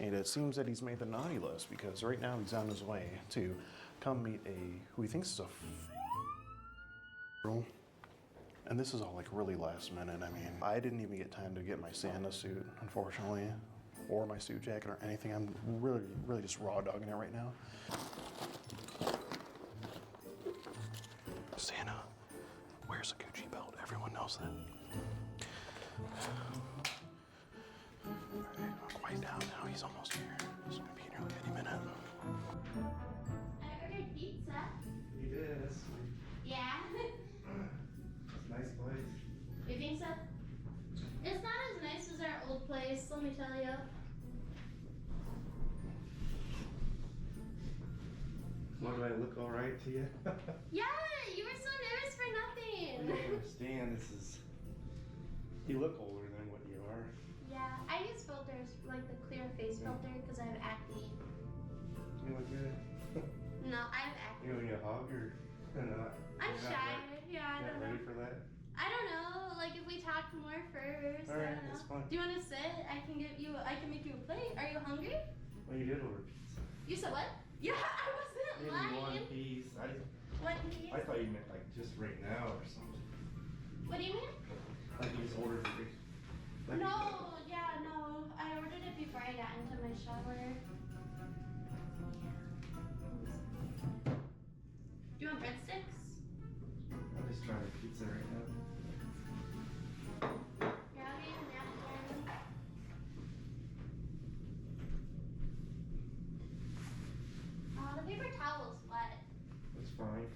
And it seems that he's made the naughty list because right now he's on his way to come meet who he thinks is a girl. And this is all like really last minute. I mean, I didn't even get time to get my Santa suit, unfortunately, or my suit jacket or anything. I'm really, really just raw dogging it right now. Santa wears a Gucci belt. Everyone knows that. Alright, I'll quiet down now. He's almost here. He's gonna be here any minute. I ordered pizza. You did, that's sweet. Yeah. It's a nice place. You think so? It's not as nice as our old place, let me tell you. Why do I look all right to you? Yeah, you were so nervous for You nothing. don't understand, you look older than what you are. Yeah, I use filters, like the clear face filter, because I have acne. You look good. No, I have acne. You want me to hug or not? I'm You're not shy. ready- Yeah, I Not don't ready know. for that? I don't know. Like if we talk more first. All I right, don't know. that's fine. Do you want to sit? I can make you a plate. Are you hungry? Well, you did order pizza. You said what? Yeah, I wasn't Maybe lying. one piece. What piece? I thought you meant like just right now or something. What do you mean? Like you just ordered it. Like No, yeah, no. I ordered it before I got into my shower. Do you want breadsticks? I'm just trying to pizza right now. Grab me a napkin. The paper towel's wet. That's fine.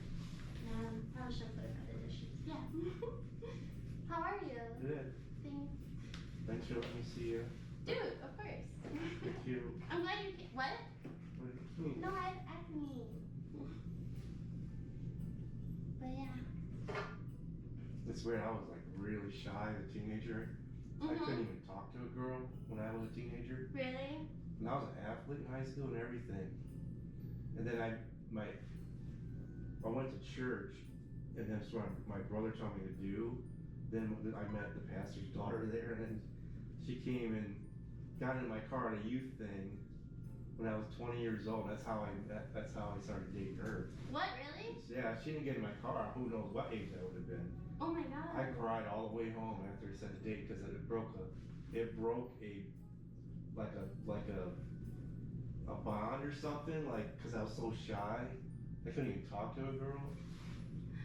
I should put it by the dishes. Yeah. How are you? Good. Thanks. Thanks for letting me see you. Dude, of course. Thank you. I'm glad you came. What? What do you mean? No, I have acne. But yeah. It's weird. I was like really shy as a teenager. I couldn't even talk to a girl when I was a teenager. Really? And I was an athlete in high school and everything. And then I went to church, and that's what my brother told me to do. Then I met the pastor's daughter there, and then she came and got in my car on a youth thing when I was 20 years old. That's how I started dating her. What, really? Yeah, she didn't get in my car. Who knows what age I would have been. Oh my god. I cried all the way home after he said the date because it broke a bond or something, like, because I was so shy. I couldn't even talk to a girl.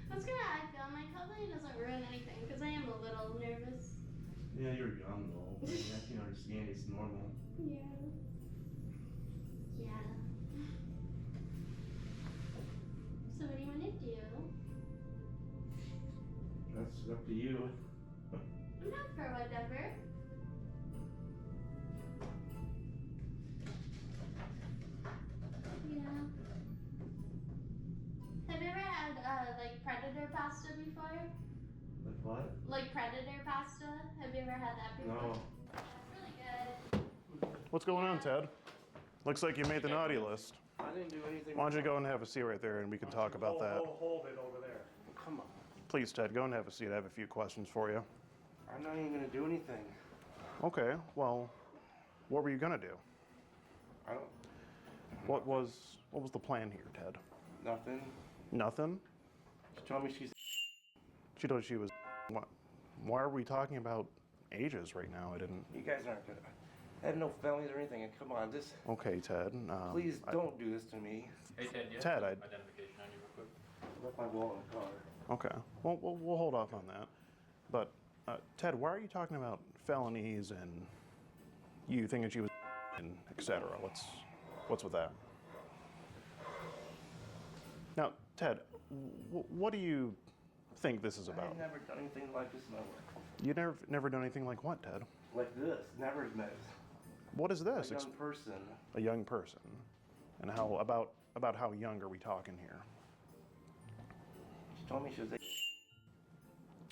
That's kind of how I feel. My company doesn't ruin anything because I am a little nervous. Yeah, you're young though. I mean, I can understand it's normal. Yeah. Yeah. So what do you want to do? That's up to you. I'm not for whatever. Yeah. Have you ever had like predator pasta before? Like what? Like predator pasta? Have you ever had that before? No. That's really good. What's going on, Ted? Looks like you made the naughty list. I didn't do anything. Why don't you go and have a seat right there and we can talk about that. Hold it over there. Come on. Please, Ted, go and have a seat. I have a few questions for you. I'm not even gonna do anything. Okay, well, what were you gonna do? I don't. What was the plan here, Ted? Nothing. Nothing? She told me she's. She told you she was. What? Why are we talking about ages right now? I didn't. You guys aren't gonna. I have no felonies or anything. And come on, just. Okay, Ted. Please don't do this to me. Hey Ted, do you Ted, have identification on you real quick? I left my wallet in the car. Okay. Well, we'll hold off on that. But Ted, why are you talking about felonies and you thinking she was and etc.? What's with that? Now, Ted, what do you think this is about? I've never done anything like this in my life. You never done anything like what, Ted? Like this. Never met. What is this? A young person. A young person. And how about how young are we talking here? She told me she was.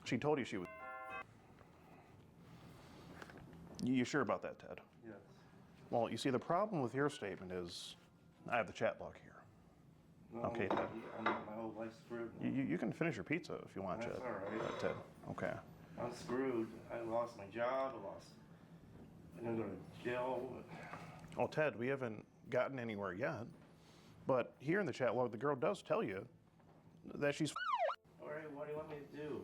She told you she was. You sure about that, Ted? Yes. Well, you see, the problem with your statement is I have the chat log here. No, Okay, Ted. My whole life's screwed. You can finish your pizza if you want, That's Ted. all right. Ted. Okay. I'm screwed. I lost my job. I'm gonna go to jail. Well, Ted, we haven't gotten anywhere yet. But here in the chat log, the girl does tell you that she's. All right, what do you want me to do?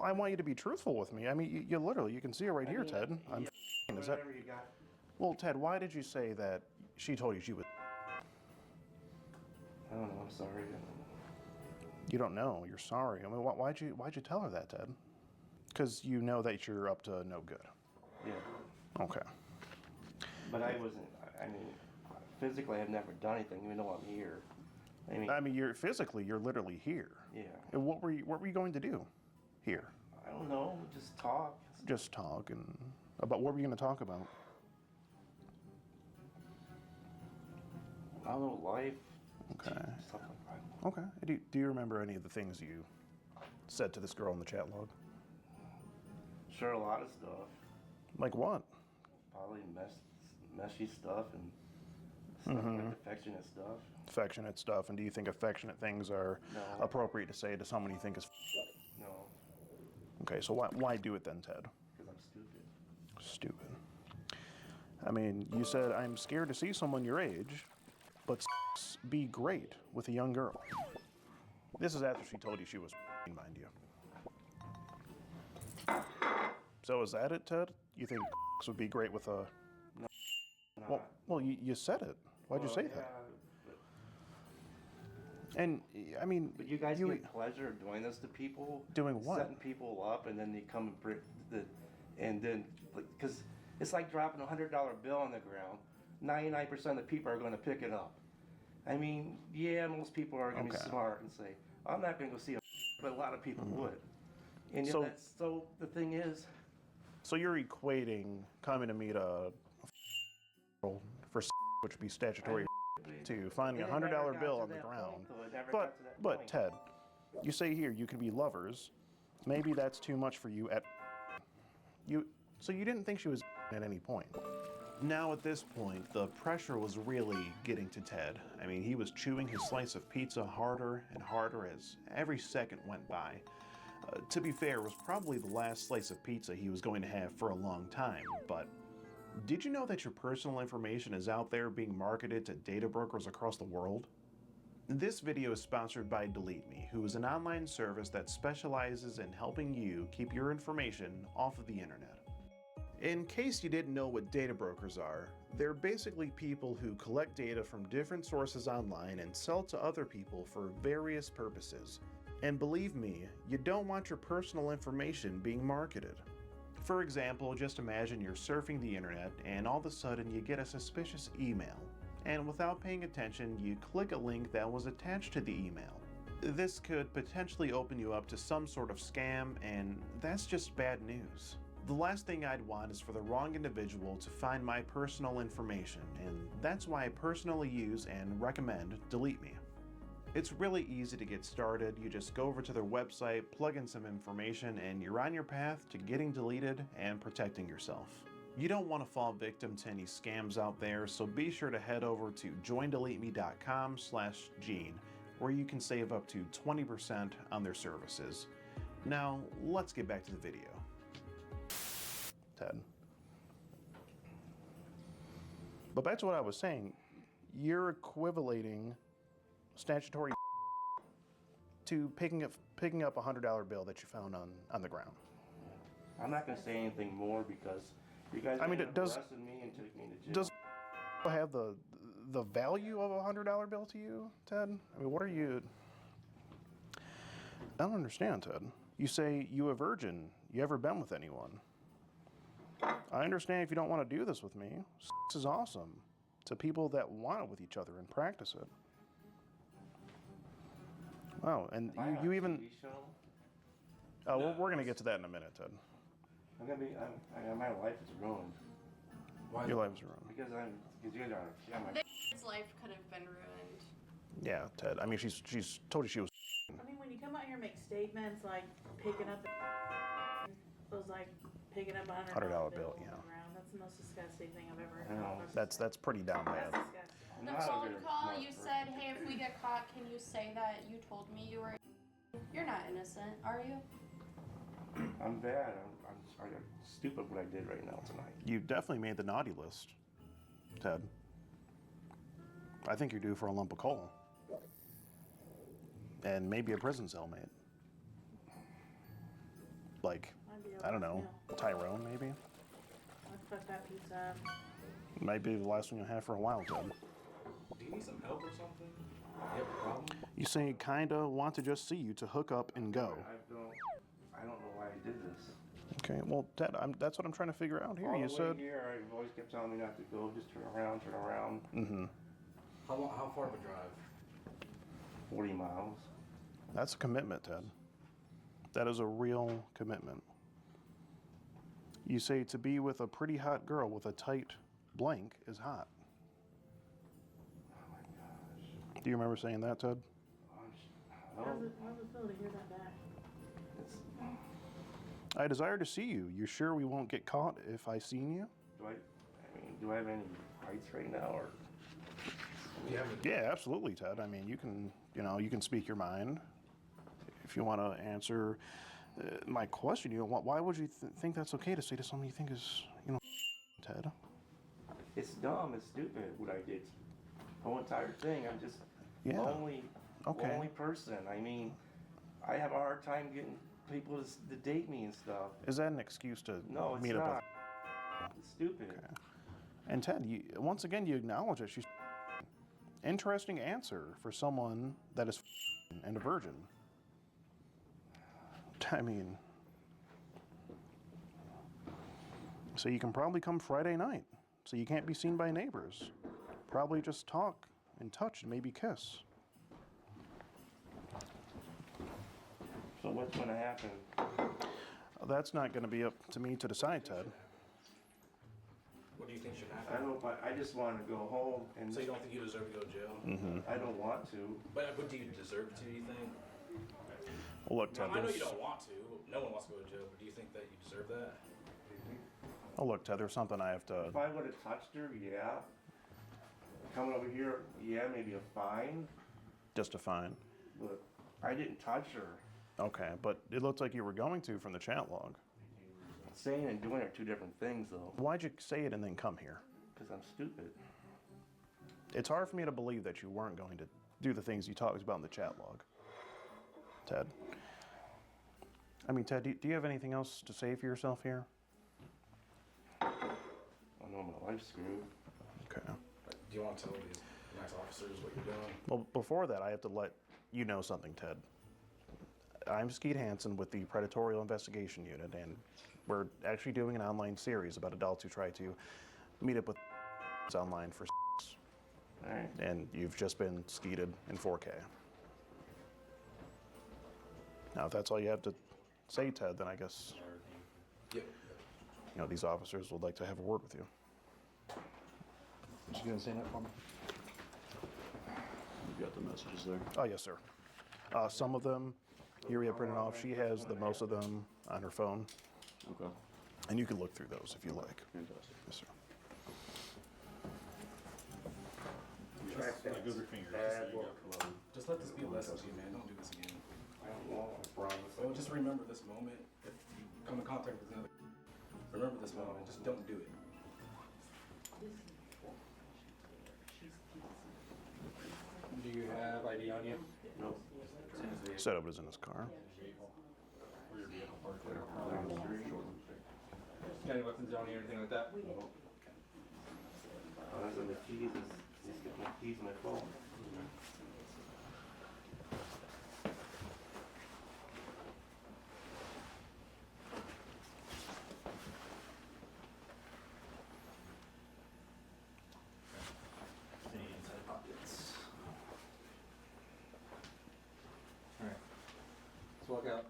I want you to be truthful with me. I mean, you literally, you can see it right here, Ted. I'm. Is that? Whatever you got. Well, Ted, why did you say that she told you she was? I don't know. I'm sorry. You don't know. You're sorry. I mean, why'd you tell her that, Ted? Because you know that you're up to no good. Yeah. Okay. But I wasn't. I mean, physically, I've never done anything, even though I'm here. I mean, you're literally here. Yeah. And what were you going to do here? I don't know. Just talk. Just talk and about what were you going to talk about? I don't know, life. Okay. Stuff like that. Okay. Do you remember any of the things you said to this girl in the chat log? Sure, a lot of stuff. Like what? Probably messy stuff and stuff like affectionate stuff. Affectionate stuff. And do you think affectionate things are No. appropriate to say to someone you think is? No, Okay. So why do it then, Ted? because I'm stupid. Stupid. I mean, you said I'm scared to see someone your age, but be great with a young girl. This is after she told you she was mind you. So is that it, Ted? You think would be great with a? No. Well, you said it. Why'd you say that? And I mean, But you guys get pleasure of doing this to people. Doing what? Setting people up, and then they come and and then because it's like dropping $100 bill on the ground. 99% of the people are going to pick it up. I mean, yeah, most people are going to Okay. be smart and say, "I'm not going to go see a," but a lot of people would. And So- so the thing is, So you're equating coming to meet a girl for which would be statutory to finding It $100 never got bill to on the that ground. point, though. It never But got to that but point. Ted, you say here you can be lovers. Maybe that's too much for you at you. So you didn't think she was at any point. Now at this point, the pressure was really getting to Ted. I mean, he was chewing his slice of pizza harder and harder as every second went by. To be fair, it was probably the last slice of pizza he was going to have for a long time, but did you know that your personal information is out there being marketed to data brokers across the world? This video is sponsored by Delete Me, who is an online service that specializes in helping you keep your information off of the internet. In case you didn't know what data brokers are, they're basically people who collect data from different sources online and sell to other people for various purposes. And believe me, you don't want your personal information being marketed. For example, just imagine you're surfing the internet and all of a sudden you get a suspicious email. And without paying attention, you click a link that was attached to the email. This could potentially open you up to some sort of scam, and that's just bad news. The last thing I'd want is for the wrong individual to find my personal information, and that's why I personally use and recommend Delete Me. It's really easy to get started. You just go over to their website, plug in some information, and you're on your path to getting deleted and protecting yourself. You don't want to fall victim to any scams out there, so be sure to head over to joindeleteme.com/Gene, where you can save up to 20% on their services. Now, let's get back to the video. Ted. But back to what I was saying, you're equating statutory to picking up a $100 bill that you found on the ground. I'm not gonna say anything more because you guys arrested me and took me to jail. Does have the value of a $100 bill to you, Ted? I mean, what are you? I don't understand, Ted. You say you a virgin. You ever been with anyone? I understand if you don't want to do this with me. Sex is awesome to people that want it with each other and practice it. Wow, and you even. TV show? Oh, we're gonna get to that in a minute, Ted. My life is ruined. Why? Your life is ruined. Because you guys are. His life could have been ruined. Yeah, Ted. I mean, she's told you she was. I mean, when you come out here and make statements like picking up those picking up $100 bill, on the ground, that's the most disgusting thing I've ever heard. That's pretty down bad. The phone call, you said, hey, if we get caught, can you say that you told me you were. You're not innocent, are you? I'm bad. I'm stupid what I did right now tonight. You definitely made the naughty list, Ted. I think you're due for a lump of coal. And maybe a prison cellmate. Like, I don't know, Tyrone maybe? Let's fuck that pizza up. Might be the last one you'll have for a while, Ted. Do you need some help or something? You have a problem? You say kinda want to just see you to hook up and go. I don't know why I did this. Okay, well, Ted, that's what I'm trying to figure out here. All You the way said. here, I've always kept telling me not to go, just turn around. Mm-hmm. How far of a drive? 40 miles. That's a commitment, Ted. That is a real commitment. You say to be with a pretty hot girl with a tight blank is hot. Oh my gosh. Do you remember saying that, Ted? How's it feel to hear that back? I desire to see you. You sure we won't get caught if I seen you? Do I have any rights right now, or? Yeah, absolutely, Ted. I mean, you can speak your mind. If you want to answer my question, why would you think that's okay to say to someone you think is, Ted? It's dumb. It's stupid what I did. The whole entire thing. I'm just lonely person. I mean, I have a hard time getting people to date me and stuff. Is that an excuse to meet up with? It's stupid. Okay. And Ted, once again, you acknowledge that she's interesting answer for someone that is and a virgin. I mean, so you can probably come Friday night, so you can't be seen by neighbors. Probably just talk and touch and maybe kiss. So what's going to happen? That's not going to be up to me to decide, Ted. What do you think should happen? I hope I just want to go home and. So you don't think you deserve to go to jail? Mm-hmm. I don't want to. But do you deserve to? Do you think? Well, look, Ted. I know you don't want to. No one wants to go to jail, but do you think that you deserve that? Oh, look, Ted. There's something I have to. If I would have touched her, yeah. Coming over here, yeah, maybe a fine. Just a fine. But I didn't touch her. Okay, but it looked like you were going to from the chat log. Saying and doing are two different things, though. Why'd you say it and then come here? Because I'm stupid. It's hard for me to believe that you weren't going to do the things you talked about in the chat log. Ted. I mean, Ted, do you have anything else to say for yourself here? I know my life's screwed. Okay. Do you want to tell these nice officers what you're doing? Well, before that, I have to let you know something, Ted. I'm Skeet Hansen with the Predatorial Investigation Unit, and we're actually doing an online series about adults who try to meet up with online for sex. All right. And you've just been skeeted in 4K. Now, if that's all you have to say, Ted, then I guess Yep. you know these officers would like to have a word with you. You gonna say that for me? You got the messages there. Oh, yes, sir. Some of them, here we have printed off. She has the most of them on her phone. Okay. And you can look through those if you like. Fantastic. Yes, sir. Let go of your fingers. Just let this be a lesson to you, man. Don't do this again. So just remember this moment. If you come in contact with another, remember this moment. Just don't do it. Do you have ID on you? No. Said it was in his car. Any weapons on you or anything like that? Other than the keys, just get my keys and my phone. Any inside pockets? Alright. Let's walk out.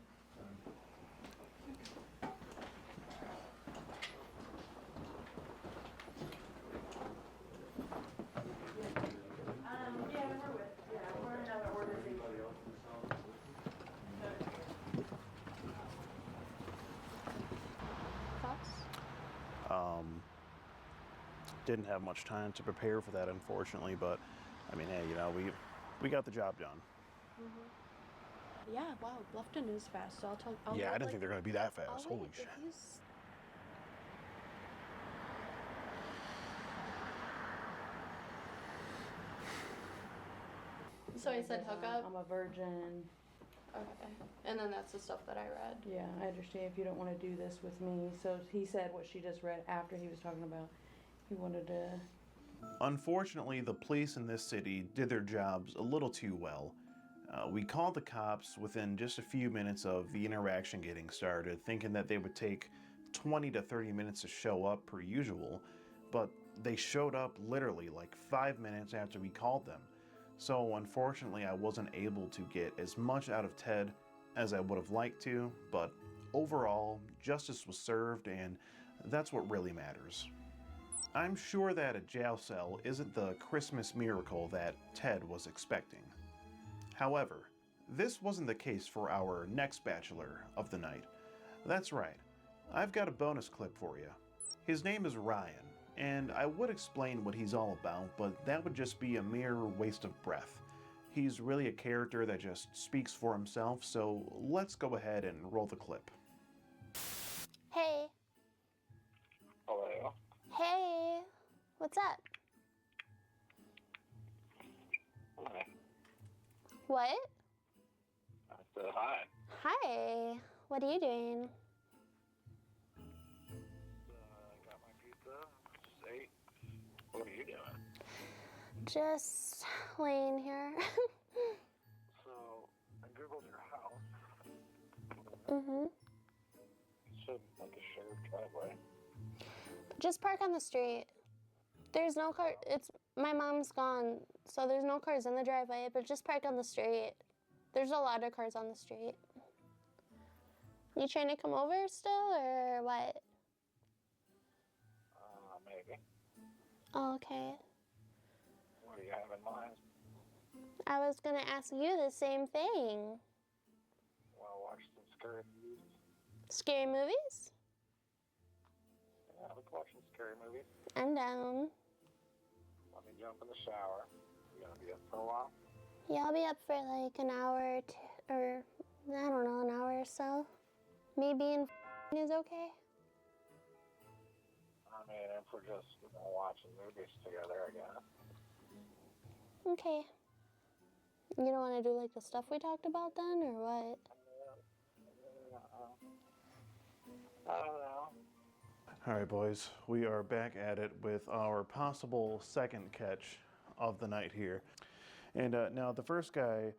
Didn't have much time to prepare for that, unfortunately, but I mean, hey, you know, we got the job done. Yeah, wow, Bluffton is fast, so I'll Yeah, I let, didn't think they're going to be that fast. I'll Holy wait, shit. if he's- So I said hook up? I'm a virgin. Okay. And then that's the stuff that I read. Yeah, I understand if you don't want to do this with me. So he said what she just read after he was talking about. He wanted to. Unfortunately, the police in this city did their jobs a little too well. We called the cops within just a few minutes of the interaction getting started, thinking that they would take 20 to 30 minutes to show up per usual, but they showed up literally like 5 minutes after we called them. So unfortunately, I wasn't able to get as much out of Ted as I would have liked to, but overall, justice was served, and that's what really matters. I'm sure that a jail cell isn't the Christmas miracle that Ted was expecting. However, this wasn't the case for our next bachelor of the night. That's right, I've got a bonus clip for you. His name is Ryan, and I would explain what he's all about, but that would just be a mere waste of breath. He's really a character that just speaks for himself, so let's go ahead and roll the clip. Hey. Hello. Hey. What's up? Hi. What? I said hi. Hi. What are you doing? Got my pizza. Just ate. What are you doing? Just laying here. So, I googled your house. Mhm. It said like a shared driveway. Just park on the street. There's no car. My mom's gone, so there's no cars in the driveway, but just park on the street. There's a lot of cars on the street. You trying to come over still, or what? Maybe. Oh, okay. What do you have in mind? I was gonna ask you the same thing. Want to watch some scary movies? Scary movies? Yeah, we can watch some scary movies. I'm down. Let me jump in the shower. You gonna be up for a while? Yeah, I'll be up for like an hour or two, or I don't know, an hour or so. Me being is okay. I mean, if we're just watching movies together, I guess. Okay. You don't want to do like the stuff we talked about then, or what? I don't know. All right, boys, we are back at it with our possible second catch of the night here. And now the first guy,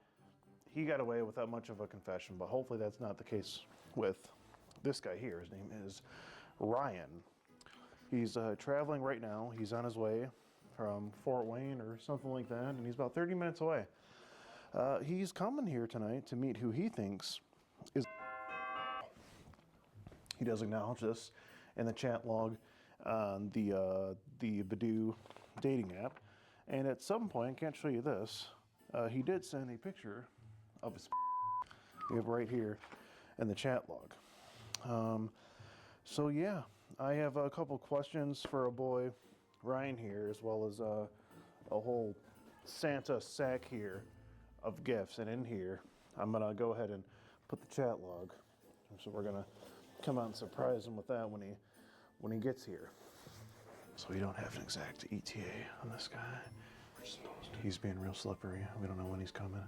he got away without much of a confession, but hopefully that's not the case with this guy here. His name is Ryan. He's traveling right now. He's on his way from Fort Wayne or something like that, and he's about 30 minutes away. He's coming here tonight to meet who he thinks is... He does acknowledge this in the chat log on the Badoo dating app. And at some point, I can't show you this, he did send a picture of his we have right here in the chat log. So yeah, I have a couple questions for a boy, Ryan here, as well as a whole Santa sack here of gifts. And in here, I'm gonna go ahead and put the chat log. So we're gonna come out and surprise him with that when he gets here. So we don't have an exact ETA on this guy. He's being real slippery. We don't know when he's coming.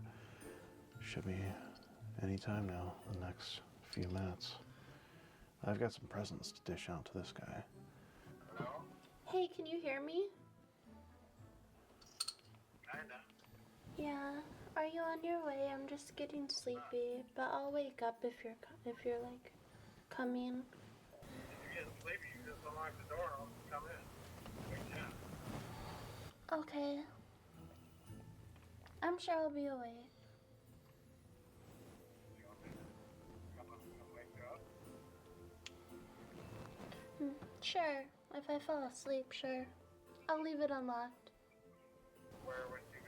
Should be any time now, the next few minutes. I've got some presents to dish out to this guy. Hey, can you hear me? Kinda. Yeah. Are you on your way? I'm just getting sleepy, but I'll wake up if you're like coming. If you're getting sleepy, you just unlock the door, I'll come in. Yeah. Okay. I'm sure I'll be awake. Sure. If I fall asleep, sure. I'll leave it unlocked. Where would you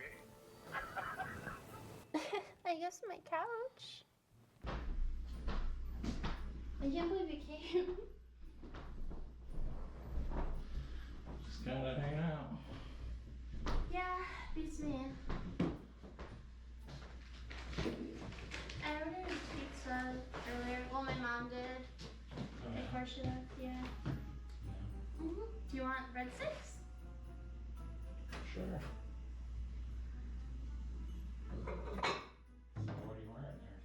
be? I guess my couch. I can't believe you came. Just kinda hanging out. Yeah, beats me. I ordered pizza earlier. Well, my mom did. Before she left, yeah. Do you want breadsticks? Sure. So what are you wearing there?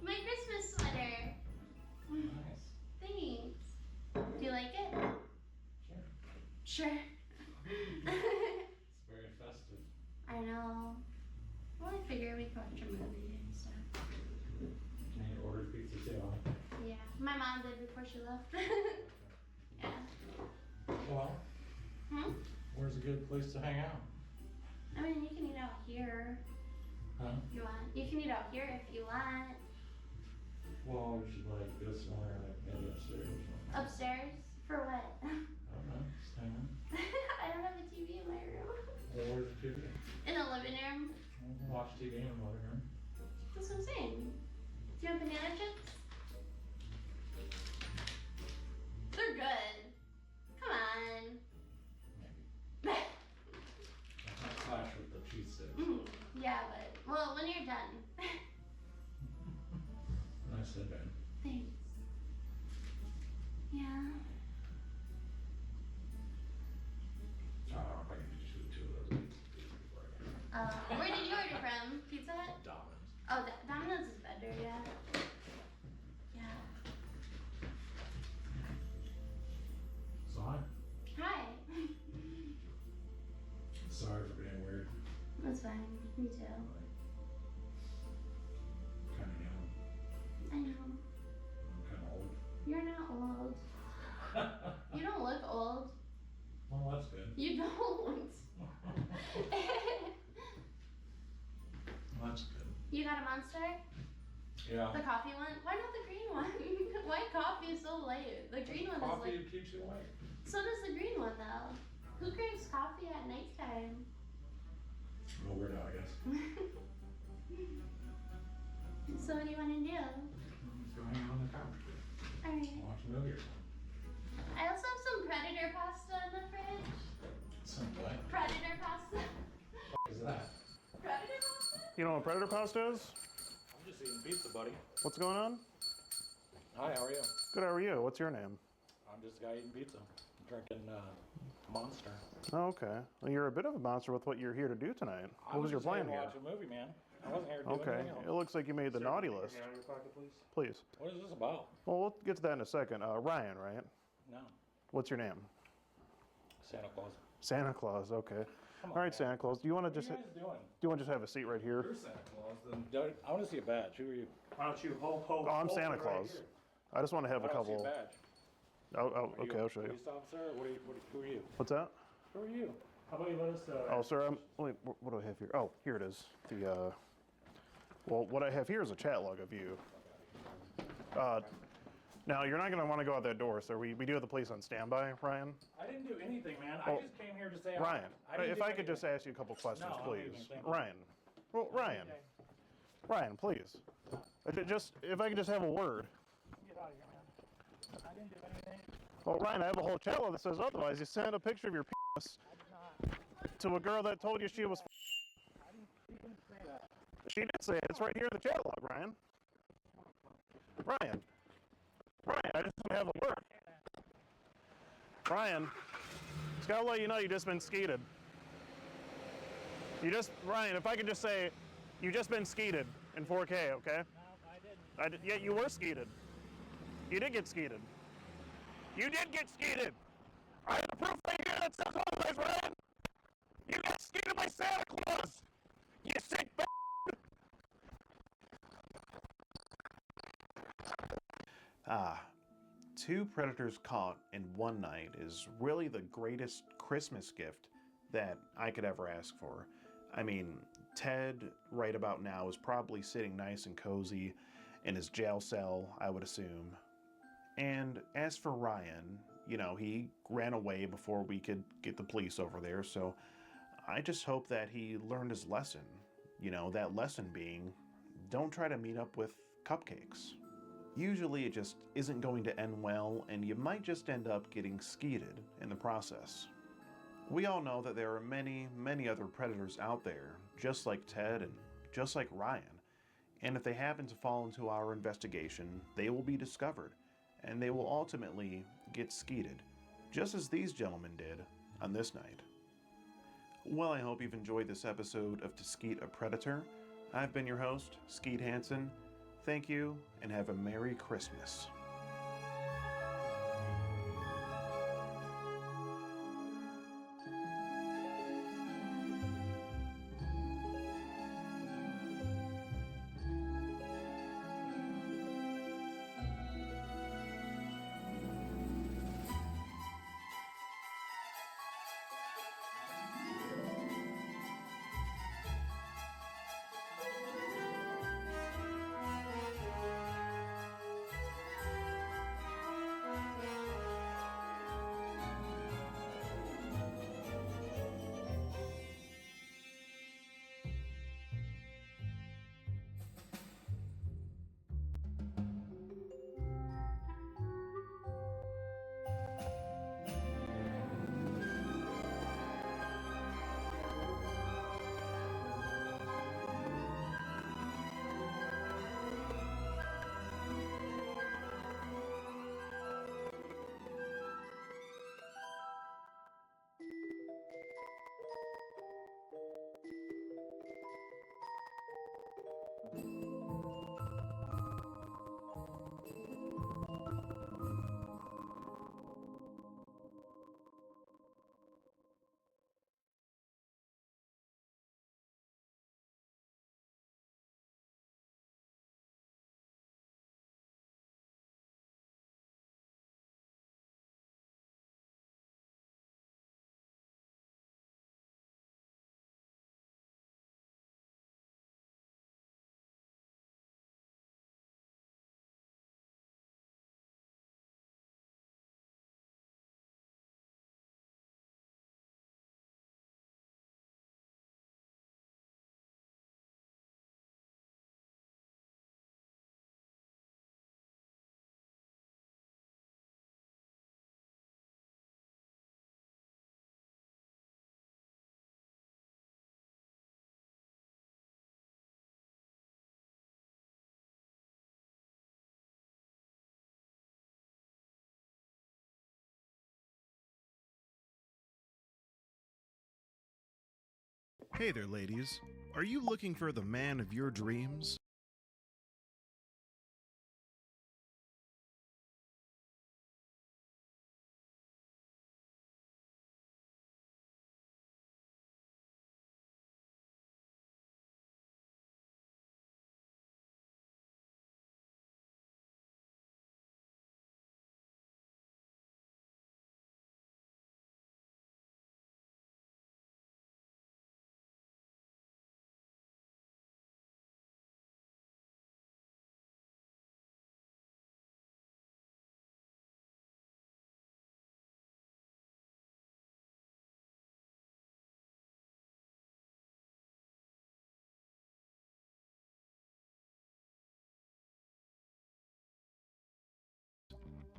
My Christmas sweater. Nice. Thanks. Do you like it? Sure. Sure. It's very festive. I know. Well, I figure we could watch a movie and stuff. And you ordered pizza too, huh? Yeah. My mom did before she left. Yeah. Well, where's a good place to hang out? I mean, you can eat out here Huh? if you want. You can eat out here if you want. Well, we should like go somewhere like maybe upstairs or something. Upstairs? For what? I don't know, just hang out. I don't have a TV in my room. Well, where's the TV? In the living room. We can watch TV in the living room. That's what I'm saying. Do you want banana chips? They're good. Come on. That might clash with the cheese sticks. Yeah, but, well, when you're done. Nice headband. Thanks. Yeah. I don't know if I can just do two of those before I go. Where did you order from? Pizza Hut? Domino's. Oh, Domino's is better, yeah. Yeah. So hi. Hi. Sorry for being weird. That's fine. Me too. Kinda young. I know. I'm kinda old. You're not old. You don't look old. Well, that's good. You don't. Well, that's good. You got a Monster? Yeah. The coffee one? Why not the green one? White coffee is so light. The green one is Coffee like. keeps you awake. So does the green one though. Who drinks coffee at nighttime? Well, weird out, I guess. So what do you want to do? Let's go hang out on the couch. Alright. Watch a movie or something. I also have some Predator pasta in the fridge. Some what? Predator pasta. What is that? Predator pasta? You know what Predator pasta is? I'm just eating pizza, buddy. What's going on? Hi, how are you? Good, how are you? What's your name? I'm just a guy eating pizza. Drinking monster. Oh, okay. Well, you're a bit of a monster with what you're here to do tonight. What was your just here plan to here? watch a movie, man. I wasn't here to do Okay. anything else. It looks like you made the naughty list. Out of your pocket, please. Please. What is this about? Well, we'll get to that in a second. Ryan, right? No. What's your name? Santa Claus. Santa Claus. Okay. Come on, All right, man. Santa Claus. Do you want to What are just? you guys doing? Do you want to just have a seat right here? You're Santa Claus. Then I want to see a badge. Who are you? Why don't you hold Oh, I'm hold Santa it Claus. Right here. I just want to have I a don't see couple. a badge. Oh, Are okay. I'll show you. Police officer? Who are you? What's that? Who are you? How about you let us? Oh, sir. Wait, what do I have here? Oh, here it is. Well, what I have here is a chat log of you. Now, you're not going to want to go out that door, sir. We do have the police on standby, Ryan. I didn't do anything, man. Well, I just came here to say Ryan, I didn't if do I could just anything. ask you a couple questions, No, please. thank you. Ryan. Well, Ryan. Ryan, please. If I could just have a word. Get out of here, man. I didn't do anything. Well, Ryan, I have a whole chat log that says otherwise. You sent a picture of your penis to a girl that told you she was. You didn't say that. She did say it. It's right here in the chat log, Ryan. Ryan, I just want to have a word. Ryan, just gotta let you know you just been skeeted. Ryan, if I could just say, you just been skeeted in 4K, okay? No, I didn't. Yeah, you were skeeted. You did get skeeted. You did get skeeted. I have the proof right here that says otherwise, Ryan. You got skeeted by Santa Claus. You sick b****. Two predators caught in one night is really the greatest Christmas gift that I could ever ask for. I mean, Ted, right about now, is probably sitting nice and cozy in his jail cell, I would assume. And as for Ryan, he ran away before we could get the police over there, so I just hope that he learned his lesson. That lesson being, don't try to meet up with cupcakes. Usually it just isn't going to end well, and you might just end up getting skeeted in the process. We all know that there are many, many other predators out there, just like Ted and just like Ryan. And if they happen to fall into our investigation, they will be discovered, and they will ultimately get skeeted, just as these gentlemen did on this night. Well, I hope you've enjoyed this episode of To Skeet a Predator. I've been your host, Skeet Hansen. Thank you, and have a Merry Christmas. Hey there, ladies. Are you looking for the man of your dreams?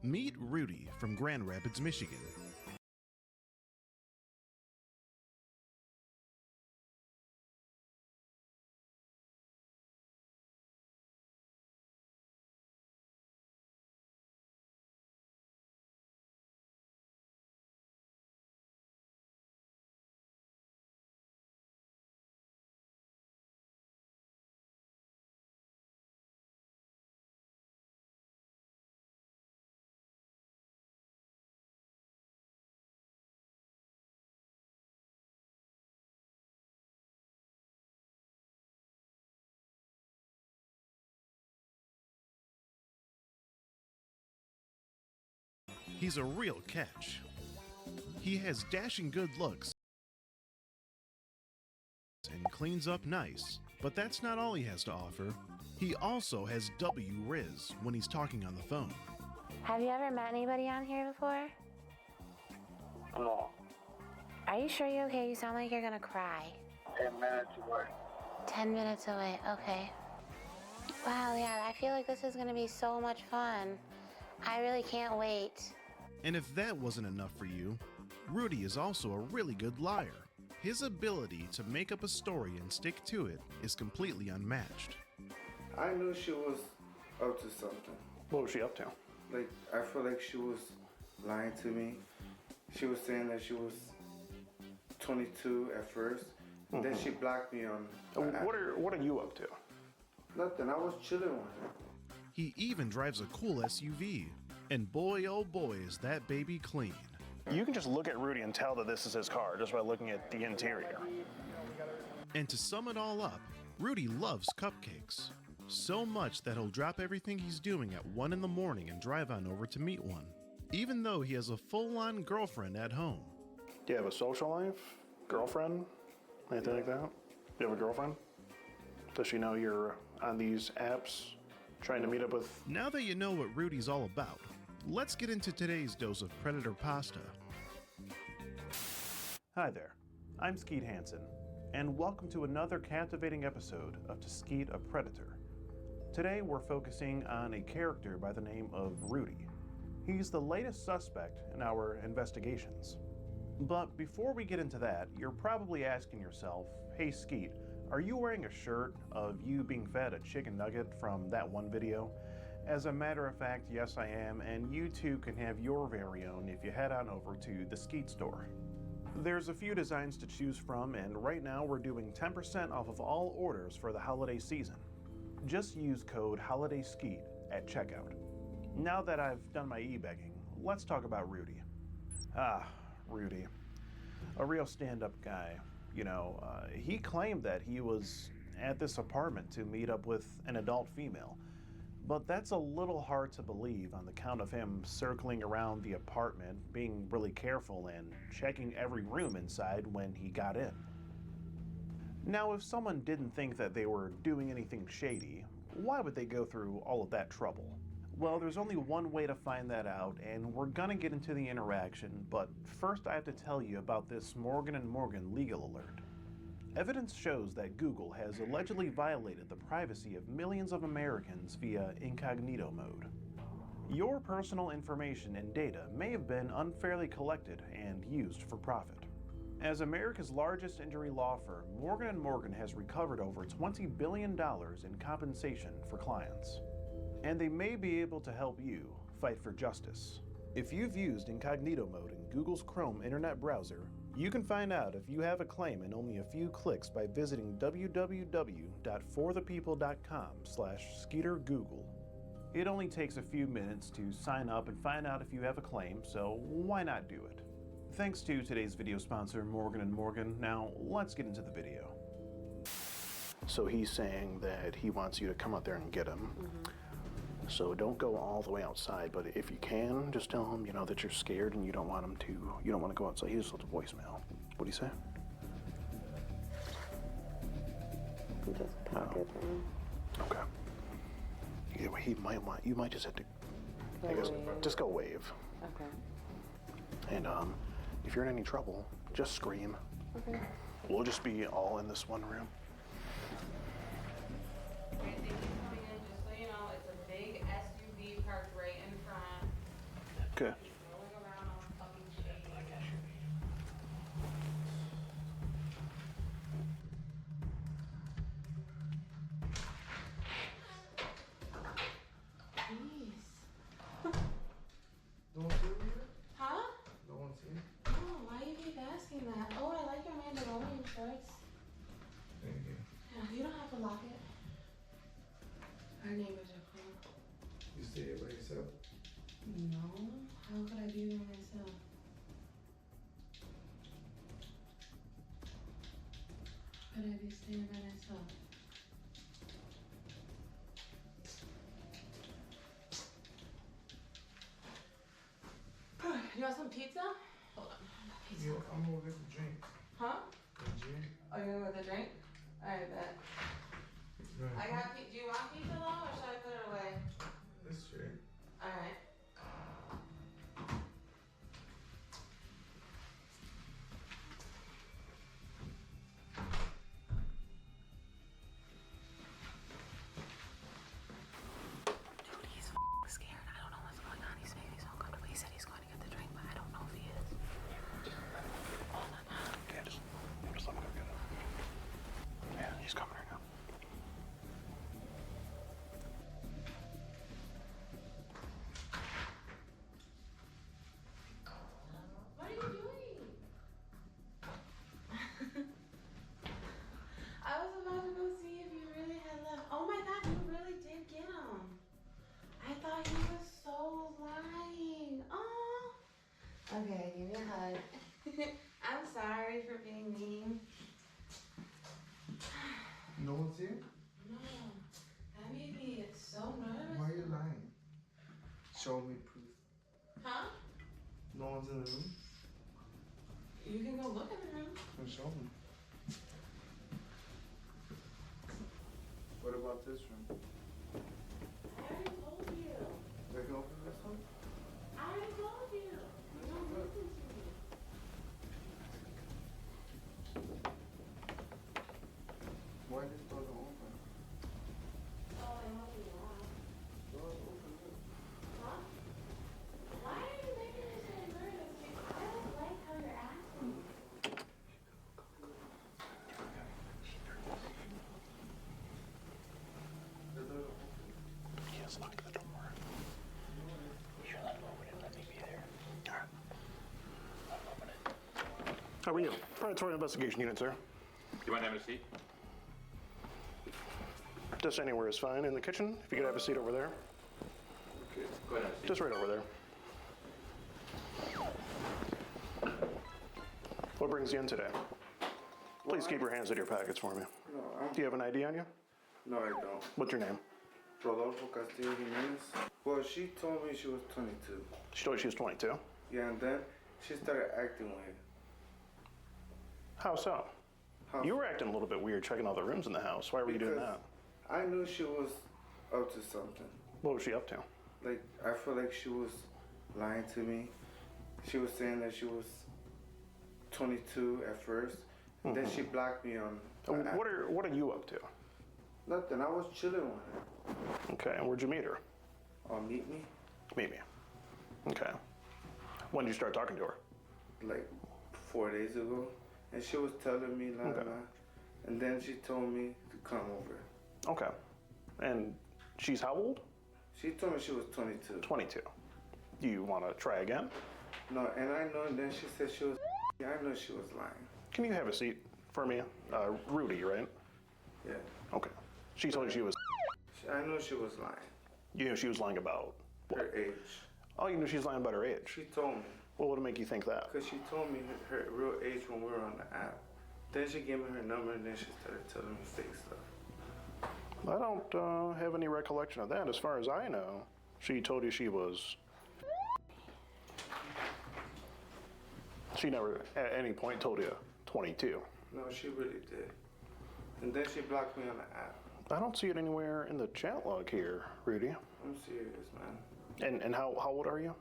Meet Rudy from Grand Rapids, Michigan. He's a real catch. He has dashing good looks and cleans up nice, but that's not all he has to offer. He also has W-Riz when he's talking on the phone. Have you ever met anybody on here before? No. Are you sure you're okay? You sound like you're gonna cry. 10 minutes away. 10 minutes away, okay. Wow, yeah, I feel like this is gonna be so much fun. I really can't wait. And if that wasn't enough for you, Rudy is also a really good liar. His ability to make up a story and stick to it is completely unmatched. I knew she was up to something. What was she up to? Like, I feel like she was lying to me. She was saying that she was 22 at first. Then she blocked me on. What are you up to? Nothing. I was chilling with her. He even drives a cool SUV. And boy, oh boy, is that baby clean. You can just look at Rudy and tell that this is his car just by looking at the interior. And to sum it all up, Rudy loves cupcakes. So much that he'll drop everything he's doing at 1 in the morning and drive on over to meet one, even though he has a full-on girlfriend at home. Do you have a social life? Girlfriend? Anything like that? Do you have a girlfriend? Does she know you're on these apps trying to meet up with... Now that you know what Rudy's all about, let's get into today's dose of Predator Pasta. Hi there, I'm Skeet Hansen, and welcome to another captivating episode of To Skeet a Predator. Today we're focusing on a character by the name of Rudy. He's the latest suspect in our investigations. But before we get into that, you're probably asking yourself, hey Skeet, are you wearing a shirt of you being fed a chicken nugget from that one video? As a matter of fact, yes I am, and you too can have your very own if you head on over to the Skeet store. There's a few designs to choose from, and right now we're doing 10% off of all orders for the holiday season. Just use code HOLIDAYSKEET at checkout. Now that I've done my e-begging, let's talk about Rudy. Rudy. A real stand-up guy. You know, he claimed that he was at this apartment to meet up with an adult female. But that's a little hard to believe on the count of him circling around the apartment, being really careful and checking every room inside when he got in. Now, if someone didn't think that they were doing anything shady, why would they go through all of that trouble? Well, there's only one way to find that out, and we're gonna get into the interaction, but first I have to tell you about this Morgan & Morgan legal alert. Evidence shows that Google has allegedly violated the privacy of millions of Americans via incognito mode. Your personal information and data may have been unfairly collected and used for profit. As America's largest injury law firm, Morgan & Morgan has recovered over $20 billion in compensation for clients. And they may be able to help you fight for justice. If you've used incognito mode in Google's Chrome internet browser, You can find out if you have a claim in only a few clicks by visiting www.forthepeople.com/SkeeterGoogle. It only takes a few minutes to sign up and find out if you have a claim, so why not do it? Thanks to today's video sponsor, Morgan & Morgan. Now, let's get into the video. So he's saying that he wants you to come out there and get him. So don't go all the way outside, but if you can, just tell him, that you're scared and you don't want to go outside. He just left a voicemail. What do you say? Just pop it in. Okay. Yeah, you might just have to, I guess, just go wave. Okay. And if you're in any trouble, just scream. Okay. We'll just be all in this one room. Okay. No one's here yet? Huh? No one's here? Oh, why you keep asking that? Oh, I like your Mandalorian shorts. Thank you. Yeah, you don't have to lock it. Her name is Jacob. You stay here by yourself? No, how could I be there myself? How could I be staying by myself? You want some pizza? Hold on. Pizza. Yeah, I'm gonna get the drink. Huh? The drink? Oh, you're gonna go with the drink? Alright, bet. Right. I got pizza. Do you want pizza though, or should I put it away? This drink. Alright. Dude, he's scared. I don't know what's going on. He's making me so uncomfortable. He said he's going to get the drink, but I don't know if he is. Hold on. Yeah, just let me go get him. Yeah, he's coming right now. What are you doing? I was about to go see if you really had left. Oh my god, you really did get him. I thought he was so lying. Oh. Okay, give me a hug. I'm sorry for being mean. No one's here? No, that made me so nervous. Why are you lying? Show me proof. Huh? No one's in the room? You can go look in the room. Then show me. What about this room? I already told you. They can open this one? I already told you. You don't listen to me. Why this door don't open? Oh, I hope you are. Door's open. Huh? Why are you making me so nervous? I don't like how you're acting. The door open. Yes, lock the door. Sure, let him open it. Let me be there. All right. Let him open it. How are you? Predatory Investigation Unit, sir. Do you mind having a seat? Just anywhere is fine. In the kitchen, if you could have a seat over there. Okay, go ahead and have a seat. Just right over there. What brings you in today? Please keep your hands in your pockets for me. No, Do you have an ID on you? No, I don't. What's your name? Rodolfo Castillo Jimenez. Well, she told me she was 22. She told you she was 22. Yeah, and then she started acting weird. How so? You were acting a little bit weird checking all the rooms in the house. Why were you doing that? I knew she was up to something. What was she up to? Like, I feel like she was lying to me. She was saying that she was 22 at first. And then she blocked me on. What are you up to? Nothing. I was chilling with her. Okay, and where'd you meet her? Meet me? Meet me. Okay. When did you start talking to her? Like 4 days ago. And she was telling me, la, Okay. la. And then she told me to come over. Okay. And she's how old? She told me she was 22. 22. Do you want to try again? No, and I know, and then she said she was Yeah, I know she was lying. Can you have a seat for me? Rudy, right? Yeah. Okay. She told you she was. I know she was lying. You knew she was lying about what? Her age. Oh, you knew she was lying about her age. She told me. What would make you think that? Because she told me her real age when we were on the app. Then she gave me her number and then she started telling me fake stuff. I don't have any recollection of that. As far as I know, she told you she was. She never at any point told you 22. No, she really did. And then she blocked me on the app. I don't see it anywhere in the chat log here, Rudy. I'm serious, man. And how old are you?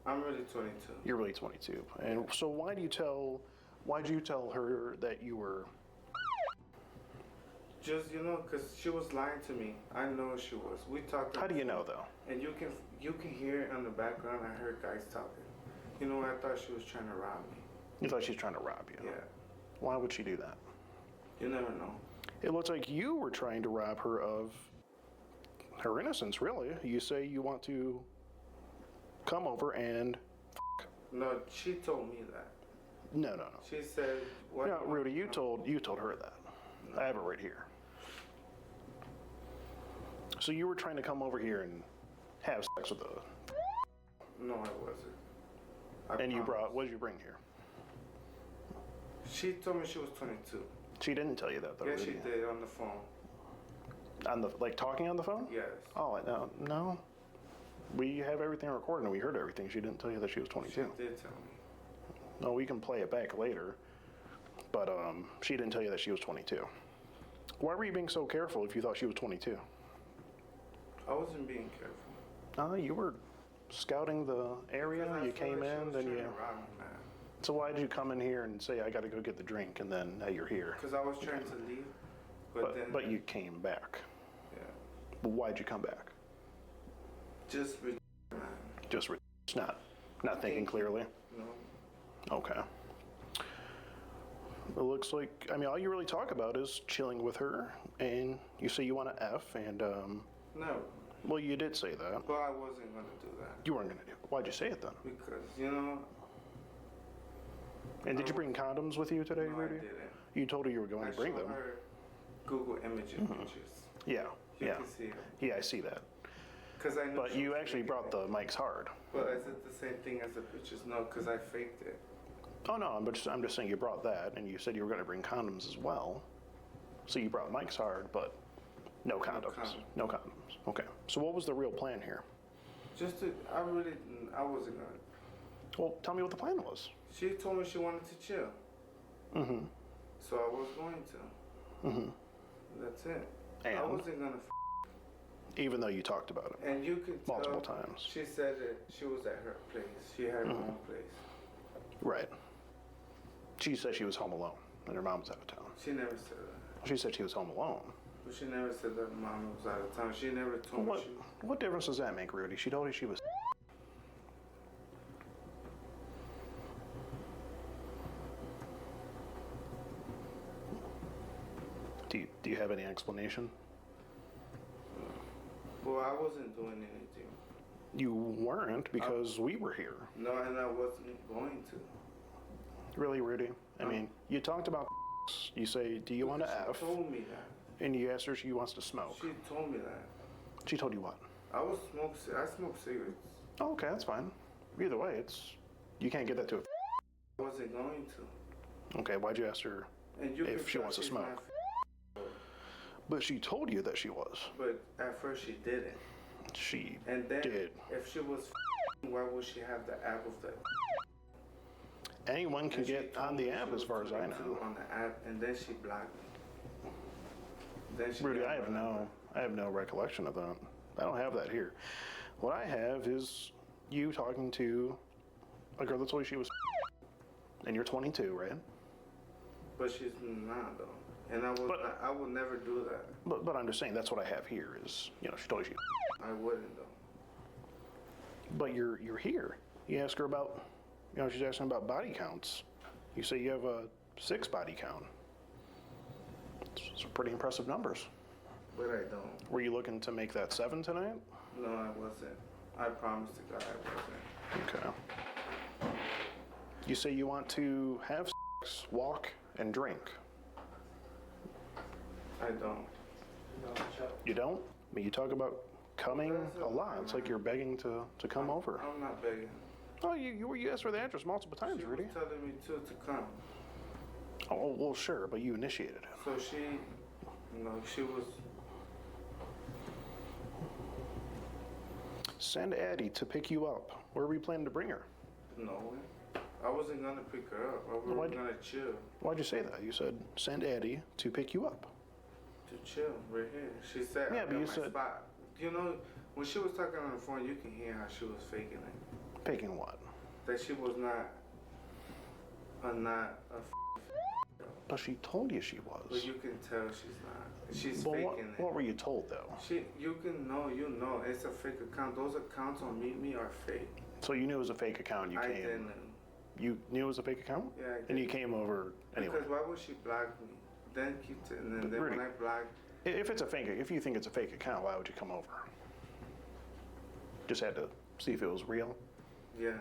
I'm really 22. You're really 22. And so why'd you tell her that you were? Just, because she was lying to me. I know she was. We talked. How do you know, though? And you can hear it on the background. I heard guys talking. I thought she was trying to rob me. You thought she was trying to rob you? Yeah. Why would she do that? You never know. It looks like you were trying to rob her of her innocence, really. You say you want to come over and No, she told me that. No. She said, "What?" No, Rudy, you told her that. I have it right here. So you were trying to come over here and have sex with her. No, I wasn't. And you brought, what did you bring here? She told me she was 22. She didn't tell you that, though. Yes, Rudy. she did on the phone. On the, like, talking on the phone? Yes. Oh, no. We have everything recorded and we heard everything. She didn't tell you that she was 22. She did tell me. No, we can play it back later. But she didn't tell you that she was 22. Why were you being so careful if you thought she was 22? I wasn't being careful. You were scouting the area. You came in, then you. So why did you come in here and say I got to go get the drink, and then now you're here? Because I was trying to leave, but you came back. Yeah. But why'd you come back? Just not thinking clearly. No. Okay. It looks like, all you really talk about is chilling with her, and you say you want to F, and, No. Well, you did say that. But I wasn't going to do that. You weren't going to do it. Why'd you say it then? Because, And did you bring condoms with you today, No, Rudy? I didn't. You told her you were going to bring them. I showed her Google image pictures. Yeah, You can see them. Yeah, I see that. Cause I know But you actually brought the mics hard. But is it the same thing as the pictures? No, because I faked it. Oh no, I'm just saying you brought that, and you said you were going to bring condoms as well. So you brought mics hard, but no condoms. No condoms. Okay. So what was the real plan here? I wasn't gonna. Well, tell me what the plan was. She told me she wanted to chill. Mm-hmm. So I was going to. Mm-hmm. That's it. And I wasn't gonna. Even though you talked about it. And you could tell multiple times. She said that she was at her place. She had her own place. Right. She said she was home alone, and her mom was out of town. She never said that. She said she was home alone. But she never said that mom was out of town. She never told me she. What difference does that make, Rudy? She told you she was. Do you have any explanation? Well, I wasn't doing anything. You weren't because we were here. No, and I wasn't going to. Really, Rudy? I mean, you talked about. You say, do you want to F? She told me that. And you asked her if she wants to smoke. She told me that. She told you what? I smoke cigarettes. Oh, okay, that's fine. Either way, you can't get that to a. I wasn't going to. Okay, why'd you ask her if she wants to smoke? But she told you that she was. But at first she didn't. She and then did. If she was, why would she have the app of the? Anyone can get on the app, as far as I know. On the app, and then she blocked me. Then she Rudy, I have no recollection of that. I don't have that here. What I have is you talking to a girl that told you she was, and you're 22, right? But she's not though. And I would never do that. But I'm just saying that's what I have here is, she told you. I wouldn't though. But you're here. You ask her about, she's asking about body counts. You say you have a 6 body count. It's pretty impressive numbers. But I don't. Were you looking to make that 7 tonight? No, I wasn't. I promised to God I wasn't. Okay. You say you want to have sex, walk, and drink. I don't. You don't? I mean, you talk about coming a lot. It's like you're begging to come over. I'm not begging. Oh, you asked for the address multiple times, She Rudy. was telling me to come. Oh, well, sure, but you initiated it. So she, she was. Send Addie to pick you up. Where are we planning to bring her? No, I wasn't gonna pick her up. We were gonna chill. Why'd you say that? You said send Addie to pick you up. To chill right here. She said, Yeah, I but got you my said- spot. You know, when she was talking on the phone, you can hear how she was faking it. Faking what? That she was not a But she told you she was. But you can tell she's not. She's Well, faking it. what were you told, though? You know, it's a fake account. Those accounts on Meet Me are fake. So you knew it was a fake account. You I came. didn't. You knew it was a fake account? Yeah, I And you did. came over anyway. Because why would she block me? Then and then Rudy, when I block, If it's a fake, if you think it's a fake account, why would you come over? Just had to see if it was real. yeah,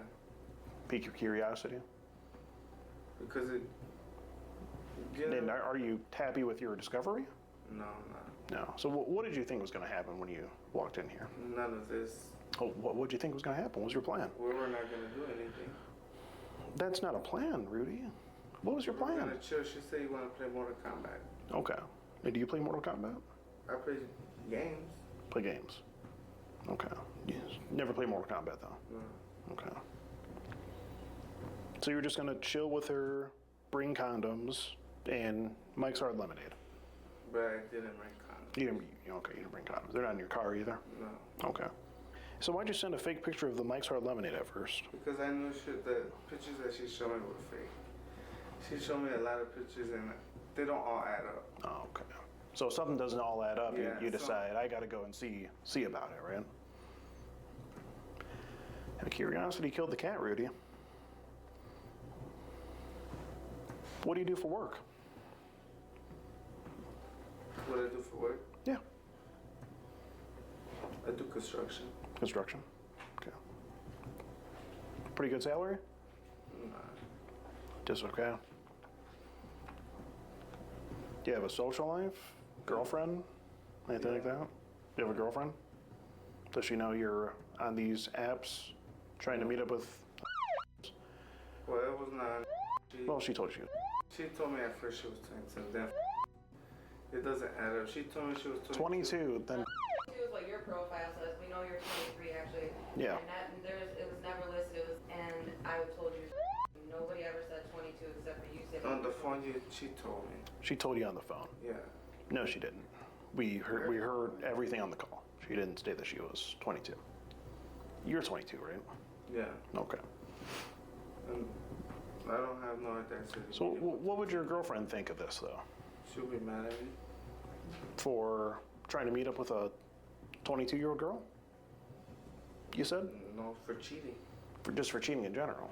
Pique your curiosity. because it. And are you happy with your discovery? No, I'm not. No. So what did you think was going to happen when you walked in here? None of this. Oh, what did you think was going to happen? What was your plan? We were not gonna do anything. That's not a plan, Rudy. What was your We were plan? gonna chill. She said you want to play Mortal Kombat. Okay. And do you play Mortal Kombat? I play games. Play games. Okay. You never play Mortal Kombat though. No. Okay. So you're just gonna chill with her, bring condoms, and Mike's Hard Lemonade. But I didn't bring condoms. You didn't bring condoms. They're not in your car either. No. Okay. So why'd you send a fake picture of the Mike's Hard Lemonade at first? Because I knew the pictures that she showed me were fake. She showed me a lot of pictures and they don't all add up. Oh, okay. So if something doesn't all add up, Yeah, you so- decide I got to go and see about it, right? And curiosity killed the cat, Rudy. What do you do for work? What I do for work? Yeah. I do construction. Construction. Okay. Pretty good salary? Nah. Just okay. Do you have a social life? Girlfriend? Anything like that? Do you have a girlfriend? Does she know you're on these apps trying to meet up with? Well, it was not. Well, she told you. She told me at first she was 22. Then it doesn't add up. She told me she was 22, then. 22 is what your profile says. We know you're 23 actually. Yeah. And it was never listed. And I told you nobody ever said 22 except for you said. On the phone, she told me. She told you on the phone. Yeah. No, she didn't. We heard everything on the call. She didn't state that she was 22. You're 22, right? Yeah. Okay. And I don't have no identity. So what would your girlfriend think of this, though? She'll be mad at me. For trying to meet up with a 22-year-old girl? You said? No, for cheating. Just for cheating in general.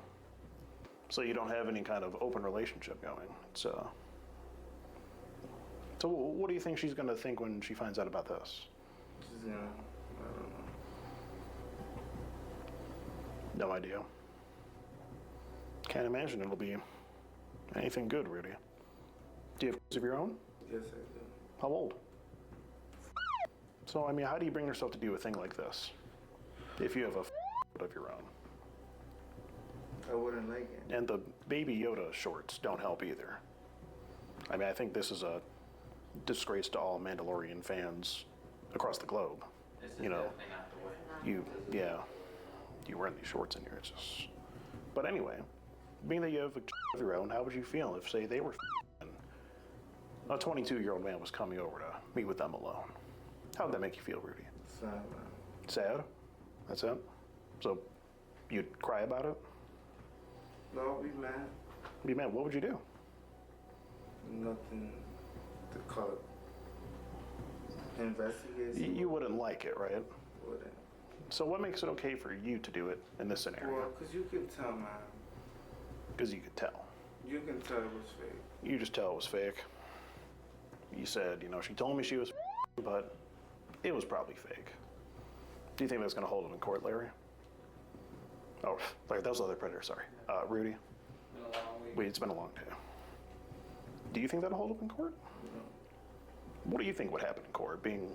So you don't have any kind of open relationship going. So what do you think she's going to think when she finds out about this? She's gonna, I don't know. No idea. Can't imagine it'll be anything good, Rudy. Do you have kids of your own? Yes, I do. How old? So, I mean, how do you bring yourself to do a thing like this if you have a of your own? I wouldn't like it. And the Baby Yoda shorts don't help either. I mean, I think this is a disgrace to all Mandalorian fans across the globe. This is You know, definitely not the way. you wearing these shorts in here. It's just. But anyway, being that you have a of your own, how would you feel if, say, they were and a 22-year-old man was coming over to meet with them alone? How would that make you feel, Rudy? Sad, man. Sad? That's it? So you'd cry about it? No, I'll be mad. Be mad. What would you do? Nothing to call it. Investigate. You wouldn't like it, right? Wouldn't. So what makes it okay for you to do it in this scenario? Well, because you can tell, man. Because you could tell. You can tell it was fake. You just tell it was fake. You said, she told me she was but it was probably fake. Do you think that's going to hold him in court, Larry? Oh, Larry, that was the other predator, sorry. Rudy? a long week. Wait, it's been a long day. Do you think that'll hold up in court? What do you think would happen in court, being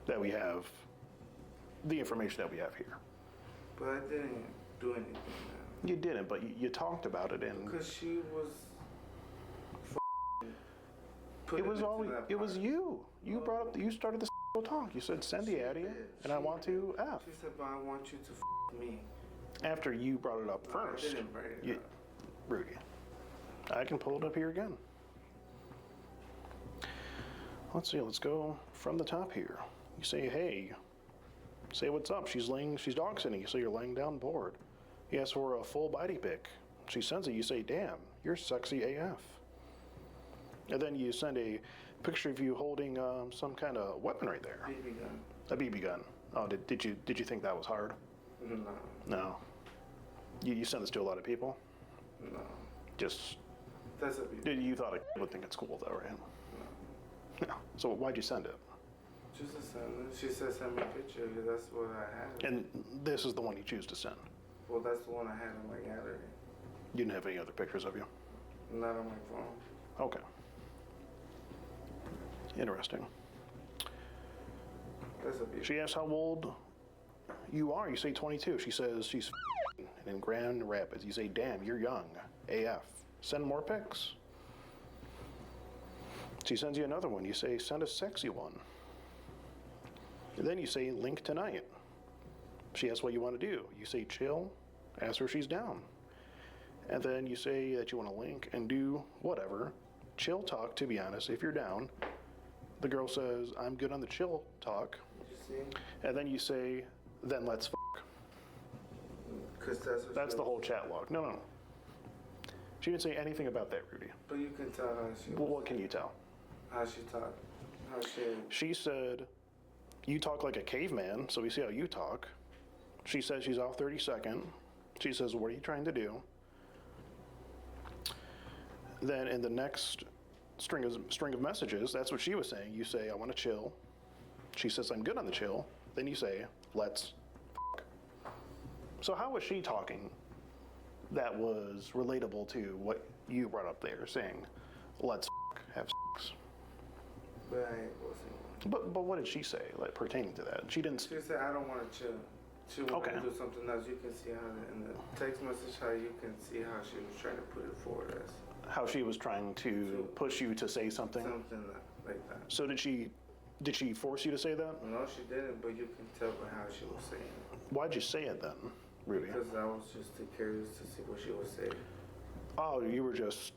that we have the information that we have here? But I didn't do anything. Man. You didn't, but you talked about it, and Because she was. it was you. You brought up. You started the talk. You said send the Addy, and I want to F. She said, but I want you to me. After you brought it up first. I didn't bring it up. Rudy, I can pull it up here again. Let's see. Let's go from the top here. You say, hey. Say what's up. She's dog sitting. You say you're laying down bored. He asks for a full body pic. She sends it. You say, damn, you're sexy AF. And then you send a picture of you holding some kind of weapon right there. BB gun. A BB gun. Oh, did you think that was hard? No. No. You send this to a lot of people? No. Just. That's a BB. You thought I would think it's cool though, right? No. So why'd you send it? Just to send it. She said send me a picture. That's what I had. And this is the one you choose to send? Well, that's the one I had in my gallery. You didn't have any other pictures of you? Not on my phone. Okay. Interesting. That's a BB. She asks how old you are. You say 22. She says she's in Grand Rapids. You say, damn, you're young. AF. Send more pics. She sends you another one. You say, send a sexy one. And then you say, link tonight. She asks what you want to do. You say, chill. Ask her if she's down. And then you say that you want to link and do whatever. Chill talk, to be honest, if you're down. The girl says, I'm good on the chill talk. Did you see? And then you say, then let's f***. Because that's the whole chat log. No. She didn't say anything about that, Rudy. But you can tell how she. Well, what can you tell? How she talked. How she. She said, you talk like a caveman, so we see how you talk. She says she's off 32nd. She says, what are you trying to do? Then in the next string of messages, that's what she was saying. You say, I want to chill. She says, I'm good on the chill. Then you say, let's f***. So how was she talking that was relatable to what you brought up there, saying, let's f***, have sex? But I wasn't. But what did she say, like, pertaining to that? She didn't. She said, I don't want to chill. She wanted to do something else. You can see how in the text message, how you can see how she was trying to put it forward as. How she was trying to push you to say something? Something like that. So did she force you to say that? No, she didn't, but you can tell by how she was saying it. Why'd you say it then, Rudy? Because I was just too curious to see what she was saying. Oh, you were just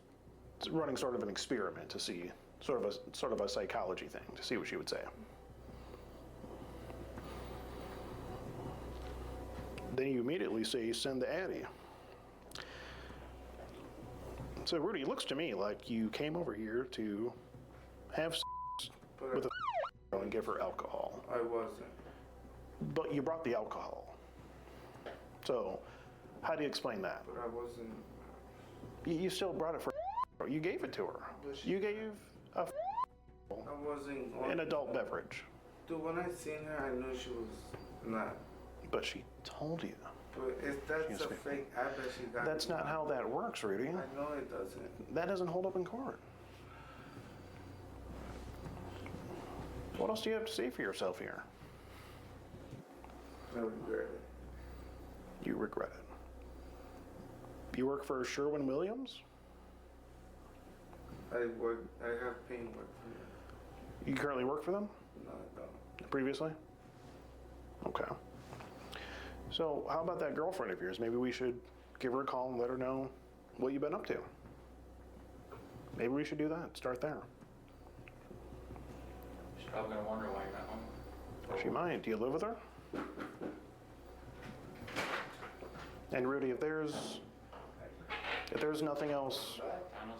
running sort of an experiment to see, sort of a psychology thing, to see what she would say. Then you immediately say, send the Addy. So, Rudy, it looks to me like you came over here to have sex with a girl and give her alcohol. I wasn't. But you brought the alcohol. So, how do you explain that? But I wasn't. You still brought it for you gave it to her. You gave a I wasn't an adult beverage. Dude, when I seen her, I knew she was not. But she told you. But if that's a fake, I bet she got That's it. not how that works, Rudy. I know it doesn't. That doesn't hold up in court. What else do you have to say for yourself here? I regret it. You regret it. You work for Sherwin-Williams? I have pain work for them. You currently work for them? No, I don't. Previously? Okay. So how about that girlfriend of yours? Maybe we should give her a call and let her know what you've been up to. Maybe we should do that. Start there. She's probably gonna wonder why you're not home. She might. Do you live with her? And Rudy, if there's nothing else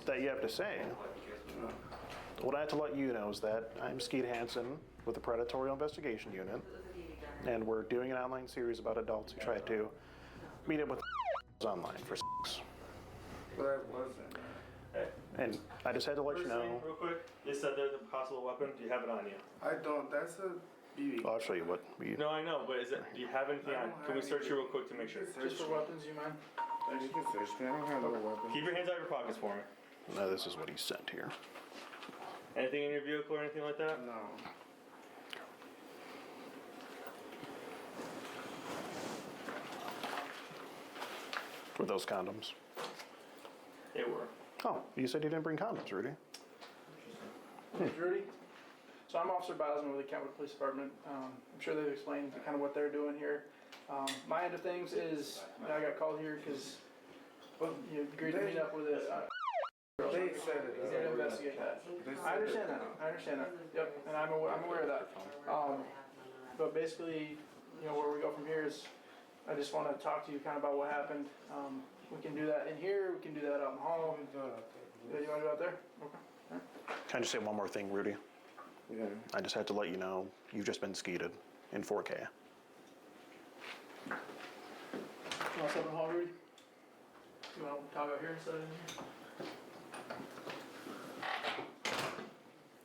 that you have to say, what I have to let you know is that I'm Skeet Hansen with the Predatory Investigation Unit, and we're doing an online series about adults who try to meet up with online for sex. But I wasn't. And I just had to let you know. Real quick, they said there's a possible weapon. Do you have it on you? I don't. That's a BB. I'll show you what. No, I know, but do you have anything on? Can we search you real quick to make sure? Just for weapons, you mind? You can search me. I don't have no weapon. Keep your hands out of your pockets for me. Now this is what he sent here. Anything in your vehicle or anything like that? No. Were those condoms? They were. Oh, you said you didn't bring condoms, Rudy. Name's Rudy. So I'm Officer Bosman with the Kentwood Police Department. I'm sure they've explained kind of what they're doing here. My end of things is, I got called here because you agreed to meet up with it. They said it. He's here to investigate that. I understand that. I understand that. Yep, and I'm aware of that. But basically, where we go from here is, I just want to talk to you kind of about what happened. We can do that in here. We can do that out in the hall. Yeah, you want to do it out there? Okay. All right. Can I just say one more thing, Rudy? Yeah. I just had to let you know you've just been skeeted in 4K. You want something in the hall, Rudy? You want to talk out here instead of in here?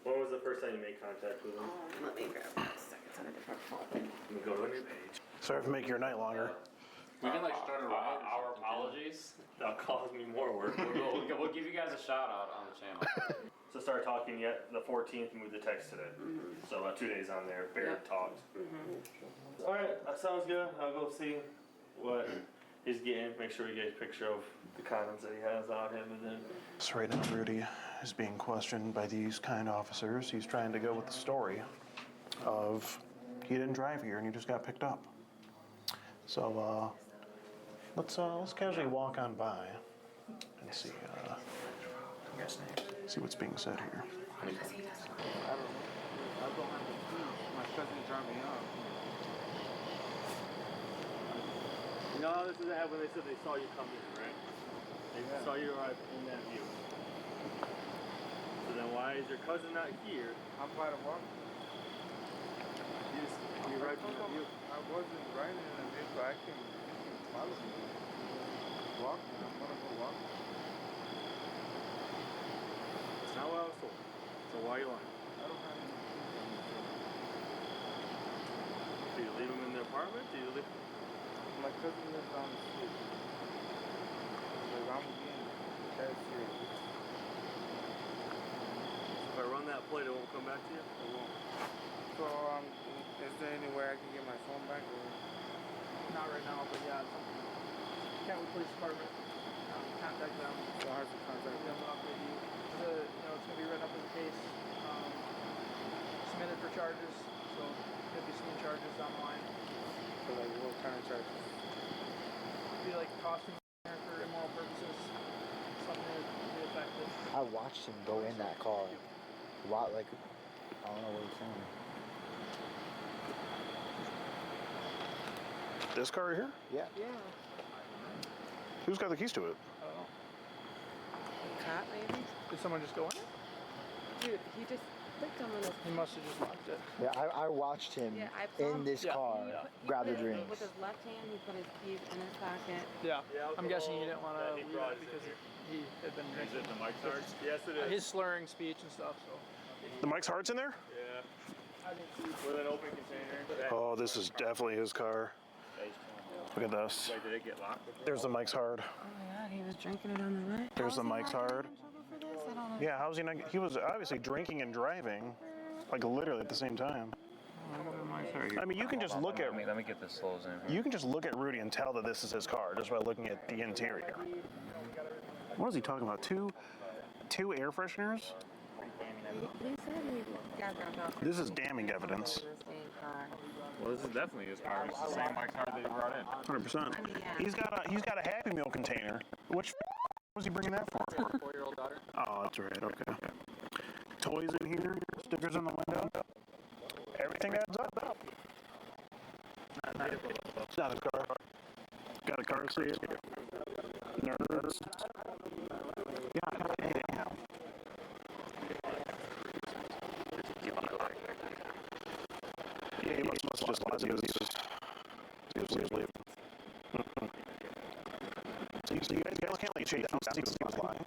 When was the first time you made contact with him? Let me grab that seconds on a different phone. Let me go to a new page. Sorry for making your night longer. We can like start a riot. Our apologies. That'll cause me more work. We'll give you guys a shout out on the channel. So started talking yet the 14th, moved the text today. So about 2 days on there, barely talked. All right, that sounds good. I'll go see what he's getting. Make sure he gets a picture of the condoms that he has on him, and then. So right now, Rudy is being questioned by these kind officers. He's trying to go with the story of he didn't drive here and he just got picked up. So let's casually walk on by and see what's being said here. I don't know. I don't have the key. My cousin dropped me off. You know how this is when they said they saw you come in, right? They saw you arrive in that view. So then why is your cousin not here? I'm by the walk. You right in that view? I wasn't riding in the view, but I can follow me. Walk. I'm gonna go walk. That's not what I was told. So why are you lying? I don't have any keys. Do you leave them in the apartment? Do you leave? My cousin lives down the street. Like, I'm being cashier. If I run that plate, it won't come back to you? It won't. So, is there any way I can get my phone back? Or? Not right now, but yeah, Kentwood Police Department. Contact them. So I have to contact them. They'll update you. It's going to be written up in the case. Submitted for charges, so you'll be seeing charges down the line. So, like, what kind of charges? Be like costing for immoral purposes, something to be effective. I watched him go in that car. Like, I don't know what he's saying. This car right here? Yeah. Yeah. Who's got the keys to it? I don't know. Cop maybe? Did someone just go in it? Dude, he just put someone else. He must have just locked it. Yeah, I watched him in this car grab the drinks. With his left hand, he put his keys in his pocket. Yeah. I'm guessing he didn't want to leave it because he had been drinking. Is it the mic charge? Yes, it is. His slurring speech and stuff, so. The Mike's Heart's in there? Yeah. With an open container. Oh, this is definitely his car. Look at this. Wait, did it get locked? There's the Mike's Hard. Oh my god, he was drinking it on the way. There's the Mike's Hard. For this? I don't know. Yeah, how's he not? He was obviously drinking and driving, like literally at the same time. I mean, you can just look at. Let me get this closed in. You can just look at Rudy and tell that this is his car just by looking at the interior. What is he talking about? Two air fresheners? He said he got dropped off. This is damning evidence. Well, this is definitely his car. It's the same Mike's car that he brought in. 100%. He's got a Happy Meal container. Which was he bringing that for? 4-year-old daughter. Oh, that's right. Okay. Toys in here. Stickers on the window. Everything adds up. It's not his car. Got a car seat. Nerds. God damn. Yeah, he must have just lied. He was leaving. So you guys can't like chase him down because he was lying.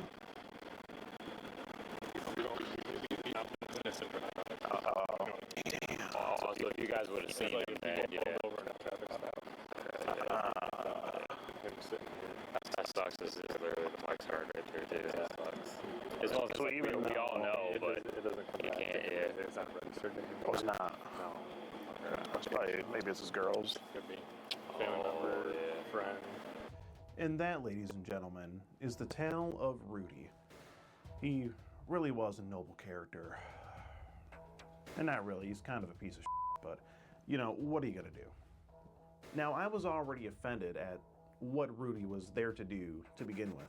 Also, if you guys would have seen him, then yeah. Him sitting here. That's sucks is literally the Mike's hard right there, too. That sucks. As well as So like, even we all know, but it doesn't come you back. can't, yeah. It's not registered anymore. Oh, it's not. No. It's probably, maybe it's his girls. Could be. Family member, friend. And that, ladies and gentlemen, is the tale of Rudy. He really was a noble character. And not really, he's kind of a piece of shit, but, you know, what are you gonna do? Now, I was already offended at what Rudy was there to do to begin with.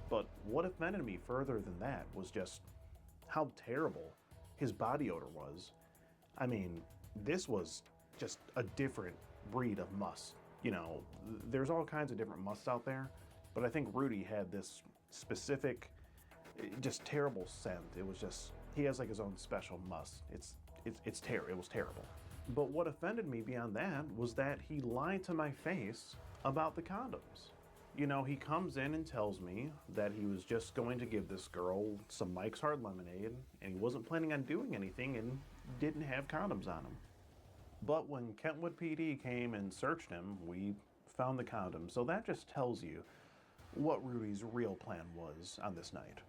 But what offended me further than that was just how terrible his body odor was. I mean, this was just a different breed of muss. You know, there's all kinds of different musts out there, but I think Rudy had this specific, just terrible scent. It was just, he has like his own special must. It was terrible. But what offended me beyond that was that he lied to my face about the condoms. You know, he comes in and tells me that he was just going to give this girl some Mike's Hard Lemonade, and he wasn't planning on doing anything and didn't have condoms on him. But when Kentwood PD came and searched him, we found the condoms. So that just tells you what Rudy's real plan was on this night.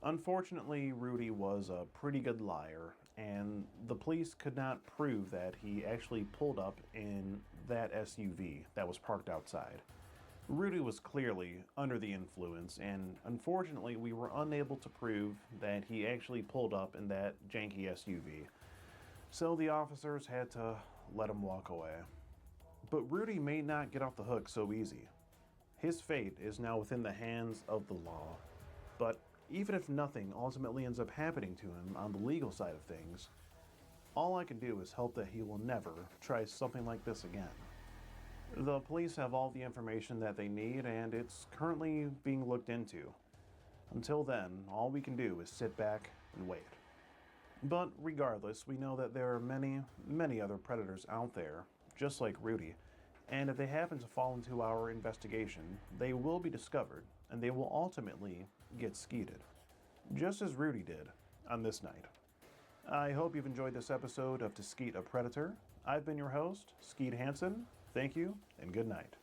Unfortunately, Rudy was a pretty good liar, and the police could not prove that he actually pulled up in that SUV that was parked outside. Rudy was clearly under the influence, and unfortunately, we were unable to prove that he actually pulled up in that janky SUV. So the officers had to let him walk away. But Rudy may not get off the hook so easy. His fate is now within the hands of the law. But even if nothing ultimately ends up happening to him on the legal side of things, all I can do is hope that he will never try something like this again. The police have all the information that they need, and it's currently being looked into. Until then, all we can do is sit back and wait. But regardless, we know that there are many, many other predators out there, just like Rudy, and if they happen to fall into our investigation, they will be discovered, and they will ultimately get skeeted, just as Rudy did on this night. I hope you've enjoyed this episode of To Skeet a Predator. I've been your host, Skeet Hansen. Thank you, and good night.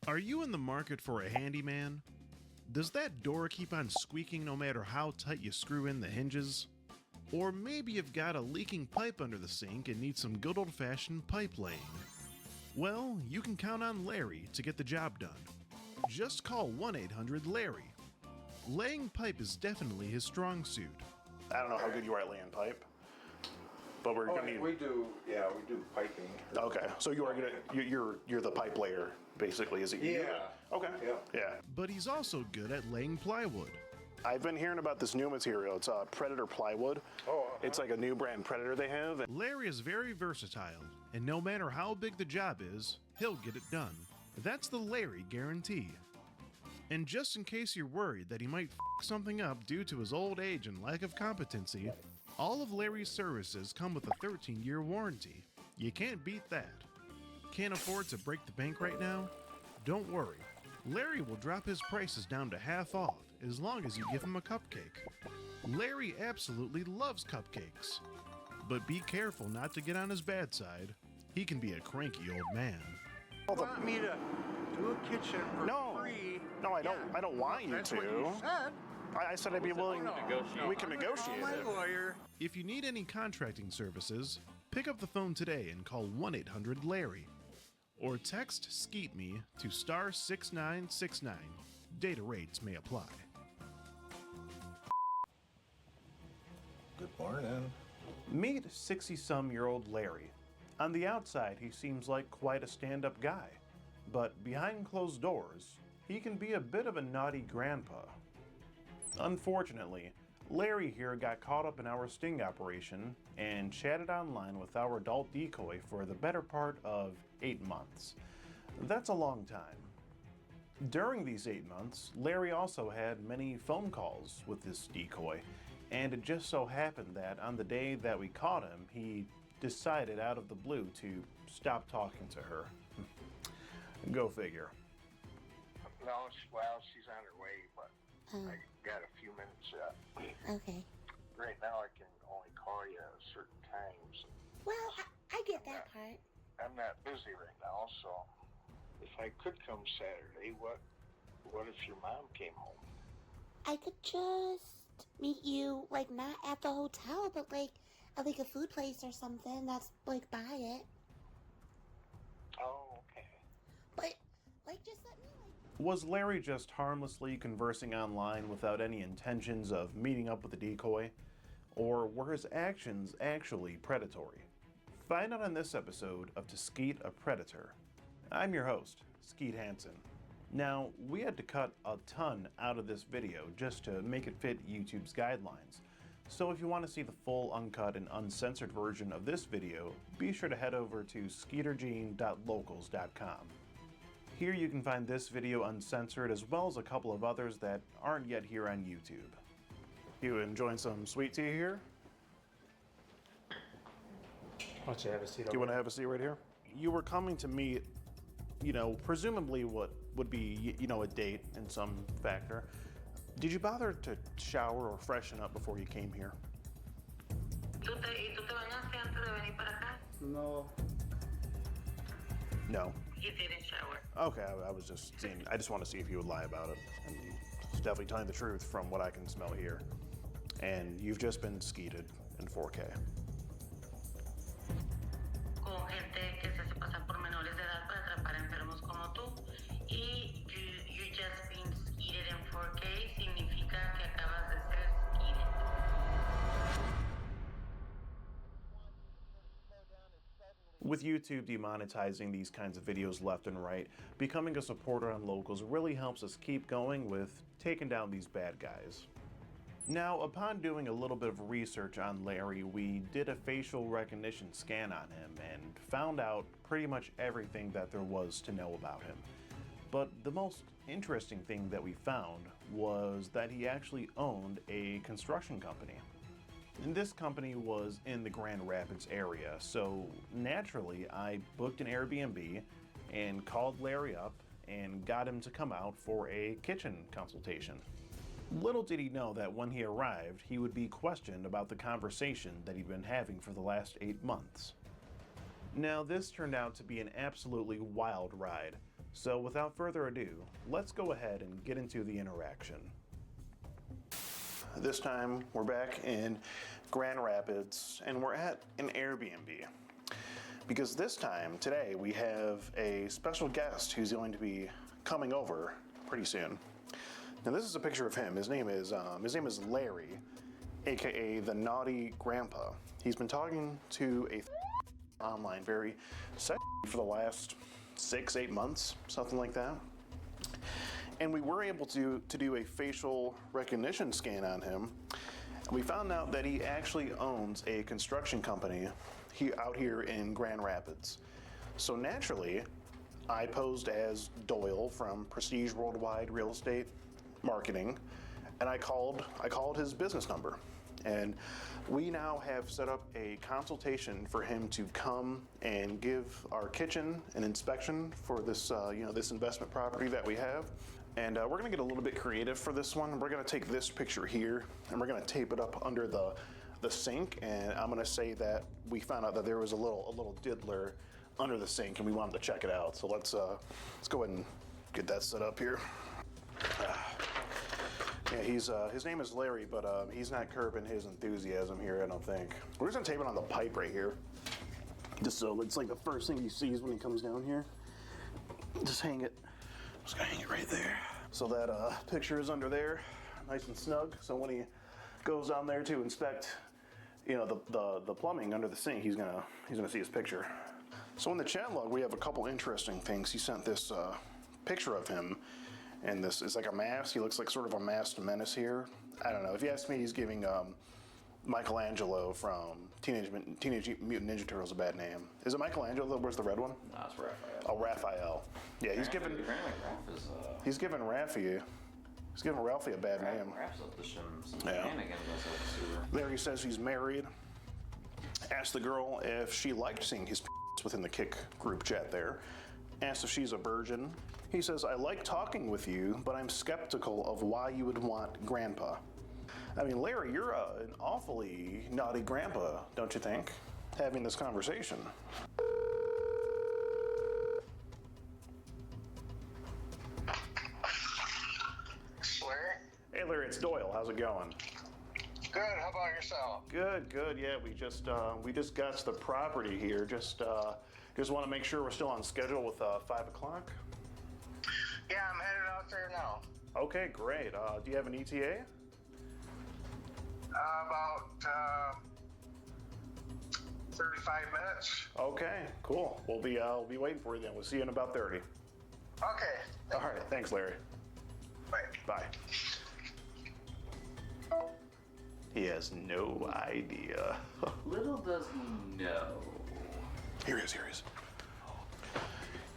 Are you in the market for a handyman? Does that door keep on squeaking no matter how tight you screw in the hinges? Or maybe you've got a leaking pipe under the sink and need some good old-fashioned pipe laying. Well, you can count on Larry to get the job done. Just call 1-800-LARRY. Laying pipe is definitely his strong suit. I don't know how good you are at laying pipe, but we're gonna need. We do piping. Okay, so you are gonna you're the pipe layer basically, is it? you? Yeah. Okay. Yeah. But he's also good at laying plywood. I've been hearing about this new material. It's Predator plywood. It's like a new brand Predator they have. Larry is very versatile, and no matter how big the job is, he'll get it done. That's the Larry guarantee. And just in case you're worried that he might f something up due to his old age and lack of competency, all of Larry's services come with a 13-year warranty. You can't beat that. Can't afford to break the bank right now? Don't worry. Larry will drop his prices down to half off as long as you give him a cupcake. Larry absolutely loves cupcakes. But be careful not to get on his bad side. He can be a cranky old man. You want me to do a kitchen for free? No, I don't. I don't want you That's to. what you said. I said I'd be willing. We can negotiate. My lawyer. If you need any contracting services, pick up the phone today and call 1-800-LARRY. Or text SKEET ME to *6969. Data rates may apply. Good morning. Meet 60-some-year-old Larry. On the outside, he seems like quite a stand-up guy. But behind closed doors, he can be a bit of a naughty grandpa. Unfortunately, Larry here got caught up in our sting operation and chatted online with our adult decoy for the better part of 8 months. That's a long time. During these 8 months, Larry also had many phone calls with this decoy, and it just so happened that on the day that we caught him, he decided out of the blue to stop talking to her. Go figure. No, well, she's on her way, but I got a few minutes yet. Okay. Right now, I can only call you at certain times. Well, I get that part. I'm not busy right now, so if I could come Saturday, what if your mom came home? I could just meet you, like, not at the hotel, but, like, at, like, a food place or something that's, like, by it. Oh, okay. But, like, just let me, Was Larry just harmlessly conversing online without any intentions of meeting up with the decoy? Or were his actions actually predatory? Find out on this episode of To Skeet a Predator. I'm your host, Skeet Hansen. Now, we had to cut a ton out of this video just to make it fit YouTube's guidelines. So if you want to see the full uncut and uncensored version of this video, be sure to head over to skeetergene.locals.com. Here you can find this video uncensored as well as a couple of others that aren't yet here on YouTube. You enjoying some sweet tea here? Why don't you have a seat Do you want to have a seat right here? You were coming to meet, presumably what would be, a date in some factor. Did you bother to shower or freshen up before you came here? No. No. You didn't shower. Okay, I was just seeing. I just want to see if you would lie about it. And it's definitely telling the truth from what I can smell here. And you've just been skeeted in 4K. Con gente que se pasan por menores de edad para atrapar enfermos como tú. Y you just been skeeted in 4K significa que acabas de ser skeeted. With YouTube demonetizing these kinds of videos left and right, becoming a supporter on Locals really helps us keep going with taking down these bad guys. Now, upon doing a little bit of research on Larry, we did a facial recognition scan on him and found out pretty much everything that there was to know about him. But the most interesting thing that we found was that he actually owned a construction company. And this company was in the Grand Rapids area, so naturally I booked an Airbnb and called Larry up and got him to come out for a kitchen consultation. Little did he know that when he arrived, he would be questioned about the conversation that he'd been having for the last 8 months. Now, this turned out to be an absolutely wild ride, So without further ado, let's go ahead and get into the interaction. This time we're back in Grand Rapids and we're at an Airbnb. Because this time, today, we have a special guest who's going to be coming over pretty soon. Now this is a picture of him. His name is Larry, aka the Naughty Grandpa. He's been talking to a online very sexy for the last 6-8 months, something like that. And we were able to do a facial recognition scan on him. And we found out that he actually owns a construction company out here in Grand Rapids. So naturally, I posed as Doyle from Prestige Worldwide Real Estate Marketing, and I called his business number. And we now have set up a consultation for him to come and give our kitchen an inspection for this, this investment property that we have. And we're gonna get a little bit creative for this one. We're gonna take this picture here and we're gonna tape it up under the sink, and I'm gonna say that we found out that there was a little diddler under the sink and we wanted to check it out. So let's go ahead and get that set up here. Yeah, his name is Larry, but he's not curbing his enthusiasm here, I don't think. We're just gonna tape it on the pipe right here. Just so it's like the first thing he sees when he comes down here. Just hang it. Just gonna hang it right there. So that picture is under there, nice and snug. So when he goes down there to inspect, the plumbing under the sink, he's gonna see his picture. So in the chat log, we have a couple interesting things. He sent this picture of him, and this is like a mask. He looks like sort of a masked menace here. I don't know. If you ask me, he's giving Michelangelo from Teenage Mutant Ninja Turtles a bad name. Is it Michelangelo that wears the red one? No, it's Raphael. Oh, Raphael. Yeah, he's giving Ralphie a bad name. Raph's up to some shenanigans with that sewer. Larry says he's married. Asked the girl if she liked seeing his within the Kick group chat there. Asked if she's a virgin. He says, I like talking with you, but I'm skeptical of why you would want grandpa. I mean, Larry, you're an awfully naughty grandpa, don't you think? Having this conversation. Hey Larry, it's Doyle. How's it going? Good. How about yourself? Good. Yeah, we just got to the property here. Just want to make sure we're still on schedule with 5 o'clock. Yeah, I'm headed out there now. Okay, great. Do you have an ETA? About 35 minutes. Okay, cool. We'll be waiting for you then. We'll see you in about 30. Okay. All right. Thanks, Larry. Bye. Bye. He has no idea. Little does he know. Here he is.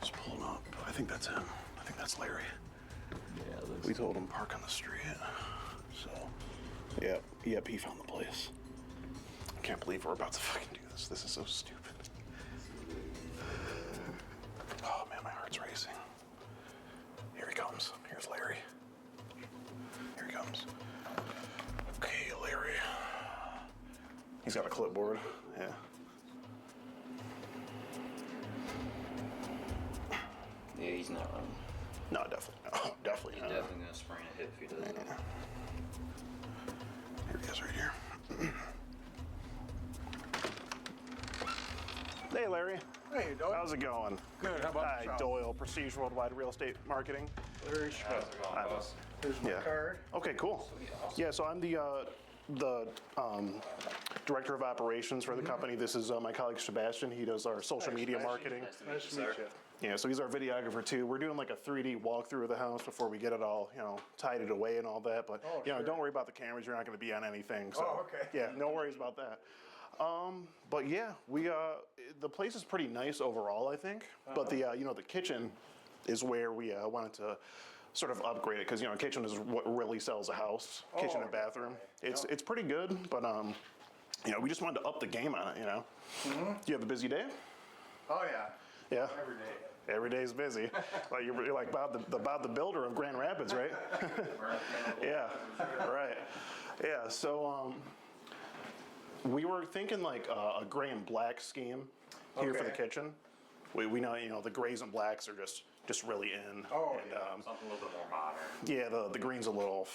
He's pulling up. I think that's him. I think that's Larry. Yeah, we told him park on the street. So, yep, he found the place. I can't believe we're about to fucking do this. This is so stupid. Oh man, my heart's racing. Here he comes. Here's Larry. Here he comes. Okay, Larry. He's got a clipboard. Yeah. Yeah, he's not running. No, definitely not. Definitely He's not. definitely gonna sprain a hip if he doesn't. Yeah. Here he is right here. Hey, Larry. Hey, Doyle. How's it going? Good. How about Hi, yourself? Doyle, Prestige Worldwide Real Estate Marketing. Larry Schmidt. Hi, boss. Here's my card. Okay, cool. Yeah, so I'm the director of operations for the company. This is my colleague Sebastian. He does our social media marketing. Nice to meet you. Yeah, so he's our videographer too. We're doing like a 3D walkthrough of the house before we get it all, tied it away and all that. But sure. don't worry about the cameras. You're not going to be on anything. So, Oh, okay. Yeah, no worries about that. But yeah, the place is pretty nice overall, I think. But the kitchen is where we wanted to sort of upgrade it because kitchen is what really sells a house. Kitchen and bathroom. It's pretty good, but we just wanted to up the game on it. Do you have a busy day? Oh yeah. Yeah. Every day. Every day's busy. Like you're like Bob the Builder of Grand Rapids, right? Yeah. Right. Yeah. So we were thinking like a gray and black scheme here for the kitchen. We know the grays and blacks are just just really in. Oh, and, Something a little bit more modern. yeah, the green's a little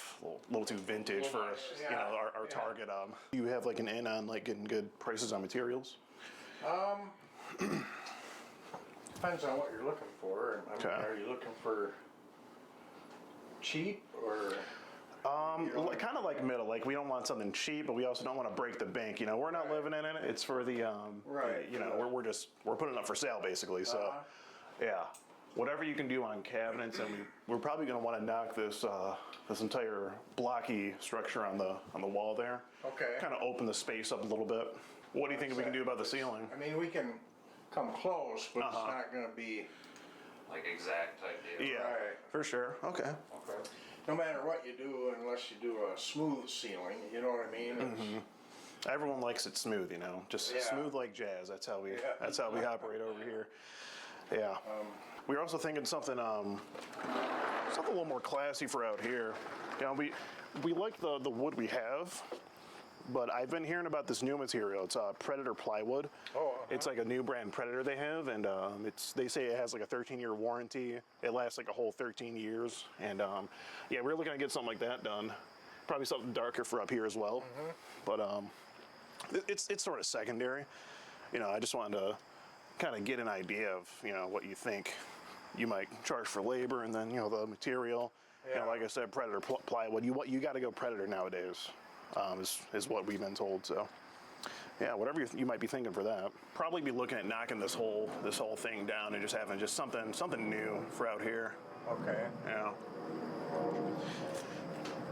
too vintage for Yeah. you know our target. Do you have like an in on like getting good prices on materials? Depends on what you're looking for. I mean, Okay. are you looking for cheap or? Kind of like middle. Like we don't want something cheap, but we also don't want to break the bank. You know, we're not living in it. It's for the Right. You know, we're putting it up for sale basically. So, yeah, whatever you can do on cabinets, and we're probably going to want to knock this this entire blocky structure on the wall there. Okay. Kind of open the space up a little bit. What do you think we can do about the ceiling? I mean, we can come close, but it's not going to be. Like exact type deal. Yeah, Right. for sure. Okay. Okay. No matter what you do, unless you do a smooth ceiling, you know what I mean? It's- Everyone likes it smooth, you know, just Yeah. smooth like jazz. That's how we Yeah. that's how we operate over here. Yeah. We were also thinking something a little more classy for out here. You know, we like the wood we have, but I've been hearing about this new material. It's Predator plywood. Oh, It's like a new brand Predator they have, and they say it has like a 13-year warranty. It lasts like a whole 13 years, and yeah, we're looking to get something like that done. Probably something darker for up here as well, but it's sort of secondary. You know, I just wanted to kind of get an idea of what you think you might charge for labor, and then the material. You know, like I said, Predator plywood. You got to go Predator nowadays. Is what we've been told. So, yeah, whatever you might be thinking for that. Probably be looking at knocking this whole thing down and just having something new for out here. Okay. Yeah.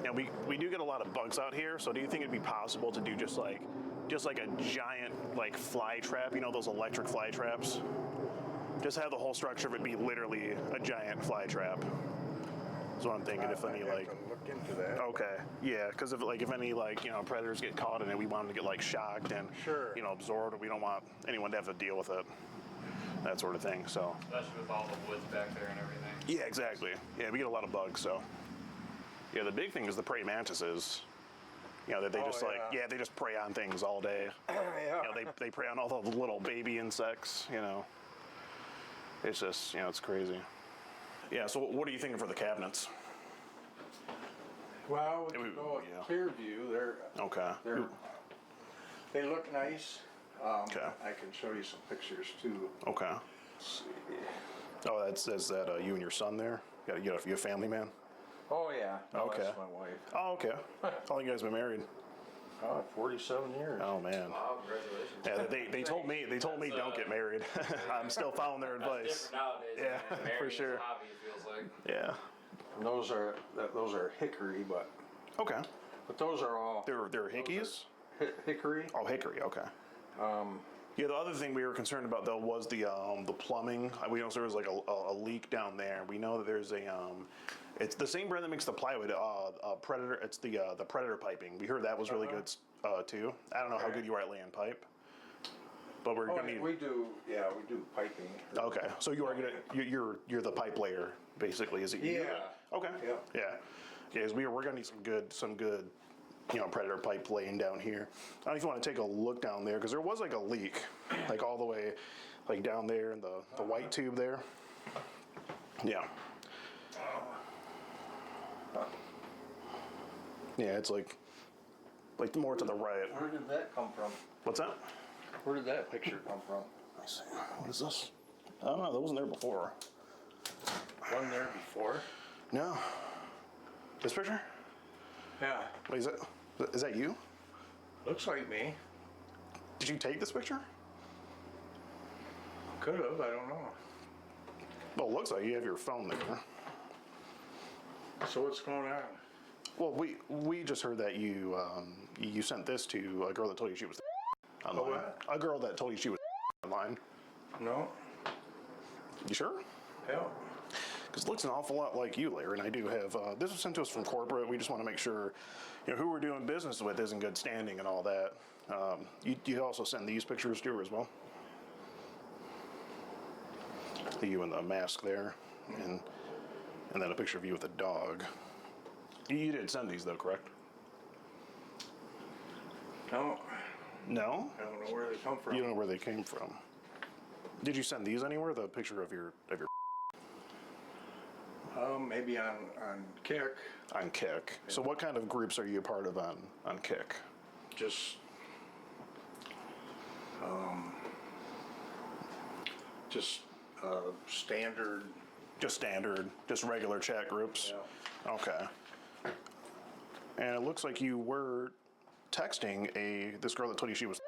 Yeah, we do get a lot of bugs out here. So, do you think it'd be possible to do just like a giant like fly trap? You know, those electric fly traps. Just have the whole structure of it be literally a giant fly trap. That's what I'm thinking. If any like. Look into that. Okay. Yeah, because if any predators get caught in it, we want them to get like shocked and absorbed. We don't want anyone to have to deal with it. That sort of thing. So. Especially with all the woods back there and everything. Yeah, exactly. Yeah, we get a lot of bugs. So. Yeah, the big thing is the praying mantises. You know, that they they just prey on things all day. Yeah. You know, they prey on all the little baby insects. You know. It's just it's crazy. Yeah. So what are you thinking for the cabinets? Well, we can go with clear view. Okay. They look nice. Okay. I can show you some pictures too. Okay. Let's see. Oh, is that you and your son there? You a family man? Oh yeah. No, Okay. That's my wife. Oh, okay. How long you guys been married? 47 years. Oh man. Wow, congratulations. Yeah, they told me don't get married. I'm still following their advice. Different nowadays. Yeah, man. Married for is sure. a hobby, it feels like. Yeah. And those are hickory, but Okay. those are all They're hickeys. hickory. Oh, hickory. Okay. Yeah, the other thing we were concerned about though was the plumbing. We know there was like a leak down there. We know that there's it's the same brand that makes the plywood. Predator. It's the Predator piping. We heard that was really good too. I don't know how good you are at laying pipe, but we're gonna need. We do piping. Okay, so you are good at you're the pipe layer basically. Is it? you? Yeah. Okay. Yeah. Yeah. Yeah, 'cause we're gonna need some good Predator pipe laying down here. I don't know if you want to take a look down there because there was like a leak, like all the way, like down there in the white tube there. Yeah. Yeah, it's like more to the right. Where did that come from? What's that? Where did that picture come from? Let me see. What is this? I don't know. That wasn't there before. Wasn't there before? No. This picture? Yeah. Wait, is that you? Looks like me. Did you take this picture? Could have. I don't know. Well, it looks like you have your phone there. So what's going on? Well, we just heard that you sent this to a girl that told you she was online. what? A girl that told you she was online. No. You sure? Yeah. Because it looks an awful lot like you, Larry, and I do have, this was sent to us from corporate. We just want to make sure, who we're doing business with is in good standing and all that. You also send these pictures to her as well? You in the mask there, and then a picture of you with a dog. You did send these though, correct? No. No? I don't know where they come from. You don't know where they came from. Did you send these anywhere? The picture of your Maybe on Kick. On Kick. So what kind of groups are you a part of on Kick? Just, standard. Just standard, just regular chat groups? Yeah. Okay. And it looks like you were texting this girl that told you she was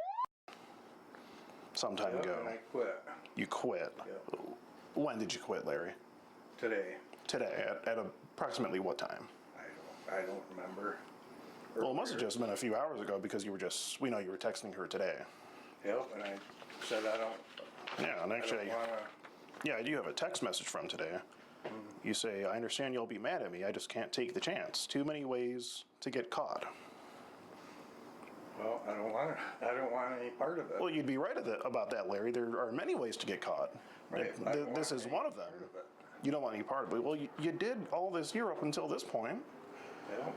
some time ago. And I quit. You quit? Yeah. When did you quit, Larry? Today. Today, at approximately what time? I don't remember. Well, it must have just been a few hours ago because we know you were texting her today. Yep, and I said I don't. Yeah, and actually, I don't wanna. yeah, I do have a text message from today. You say, I understand you'll be mad at me, I just can't take the chance. Too many ways to get caught. Well, I don't want any part of it. Well, you'd be right about that, Larry. There are many ways to get caught. Right, I don't This want is any one of them. part of it. You don't want any part of it. Well, you did all this year up until this point. Yeah.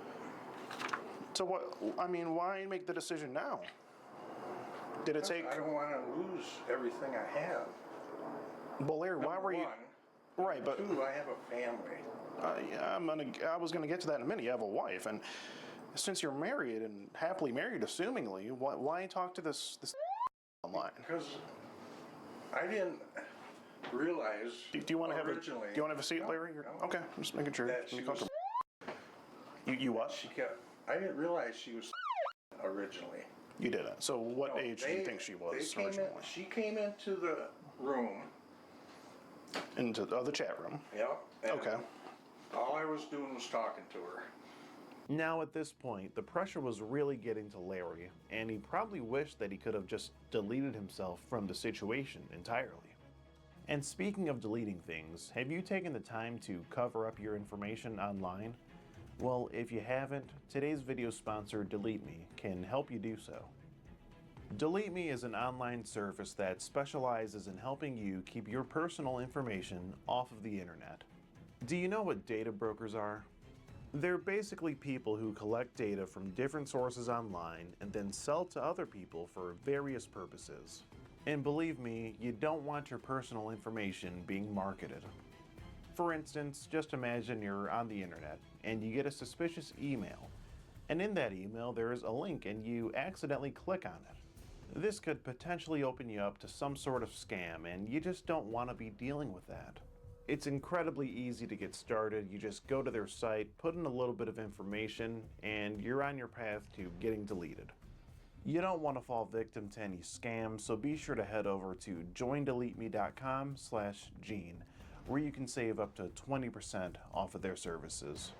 So why make the decision now? Did it take... I don't want to lose everything I have. Well, Larry, why were you... Right, but... Two, I have a family. Yeah, I was gonna get to that in a minute. You have a wife, and since you're married and happily married, assumingly, why talk to this online? Because I didn't realize. Do you want to have a? Do originally- you want to have a seat, No, Larry? no. Okay, I'm just making sure. That she was. You what? She kept. I didn't realize she was originally. You didn't. So what No, age do you think she was originally? She came into the room. Into the chat room. Yep. and Okay. All I was doing was talking to her. Now at this point, the pressure was really getting to Larry, and he probably wished that he could have just deleted himself from the situation entirely. And speaking of deleting things, have you taken the time to cover up your information online? Well, if you haven't, today's video sponsor, Delete Me, can help you do so. Delete Me is an online service that specializes in helping you keep your personal information off of the internet. Do you know what data brokers are? They're basically people who collect data from different sources online and then sell to other people for various purposes. And believe me, you don't want your personal information being marketed. For instance, just imagine you're on the internet and you get a suspicious email. And in that email there is a link and you accidentally click on it. This could potentially open you up to some sort of scam, and you just don't want to be dealing with that. It's incredibly easy to get started. You just go to their site, put in a little bit of information, and you're on your path to getting deleted. You don't want to fall victim to any scams, so be sure to head over to joindeleteme.com/Gene, where you can save up to 20% off of their services.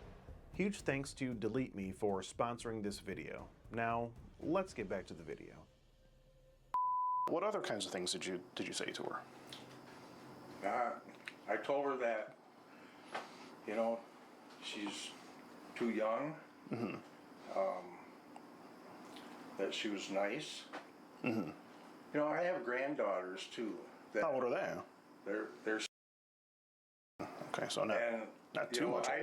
Huge thanks to Delete Me for sponsoring this video. Now, let's get back to the video. What other kinds of things did you say to her? I told her that, she's too young. Mm-hmm. That she was nice. Mm-hmm. I have granddaughters too. How old are they? They're. Okay, so not too much. I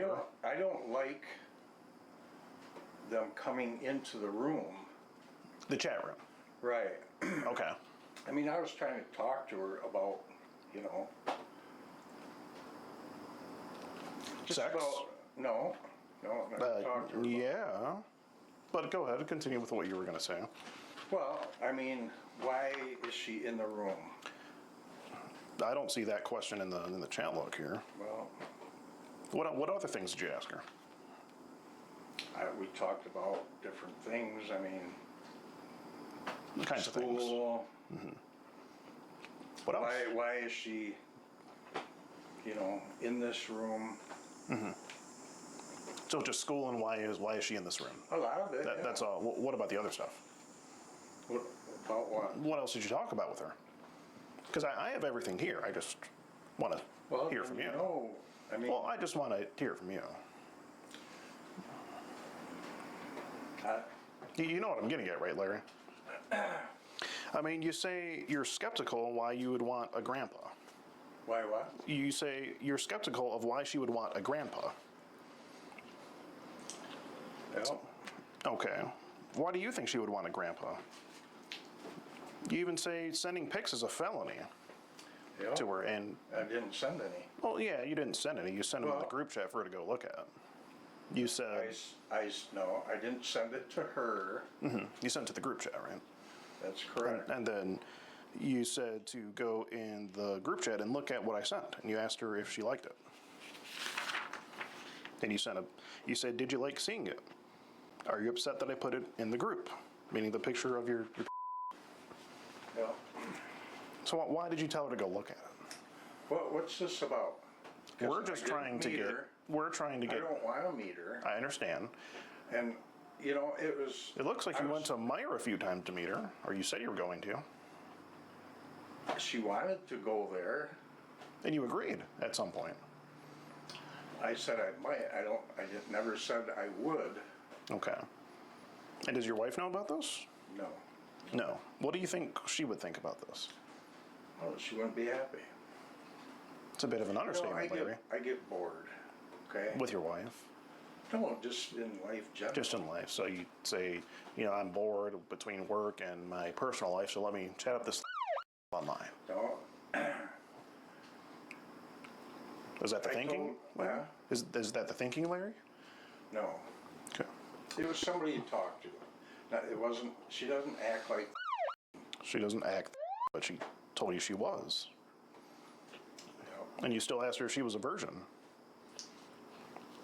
don't like them coming into the room. The chat room. Right. Okay. I mean, I was trying to talk to her about, just sex? about, no, not talk to her about. Yeah. But go ahead and continue with what you were going to say. Well, I mean, why is she in the room? I don't see that question in the chat log here. Well, what other things did you ask her? We talked about different things. I mean, What kinds of things? school. Mm-hmm. What else? Why is she, in this room? Mm-hmm. So just school, and why is she in this room? A lot of it. Yeah. That's all. What about the other stuff? What about what? What else did you talk about with her? Because I have everything here. I just want to hear from you. I mean, well, I just want to hear from you. You know what I'm getting at, right, Larry? I mean, you say you're skeptical why you would want a grandpa. Why what? You say you're skeptical of why she would want a grandpa. Yeah. Okay. Why do you think she would want a grandpa? You even say sending pics is a felony. Yeah. to her, and I didn't send any. well, yeah, you didn't send any. You sent them in the Well- group chat for her to go look at. You said No, I didn't send it to her. you sent it to the group chat, right? That's correct. And then you said to go in the group chat and look at what I sent, and you asked her if she liked it. And you said, did you like seeing it? Are you upset that I put it in the group? Meaning the picture of your Yeah. So why did you tell her to go look at it? What's this about? 'Cause We're I just didn't trying to meet get, her. we're trying to I get, don't want to meet her. I understand. And, you know, it was. It looks like I you was- went to Meyer a few times to meet her, or you said you were going to. She wanted to go there. And you agreed at some point. I said I might. Never said I would. Okay. And does your wife know about this? No. No. What do you think she would think about this? Well, she wouldn't be happy. It's a bit of an understatement, Larry. I get bored. Okay. With your wife? No, just in life generally. Just in life. So you say, I'm bored between work and my personal life, so let me chat up this online. No. Is that the thinking? Huh? Is that the thinking, Larry? No. Okay. It was somebody you talked to. Now, it wasn't. She doesn't act like. She doesn't act, but she told you she was. And you still asked her if she was a virgin.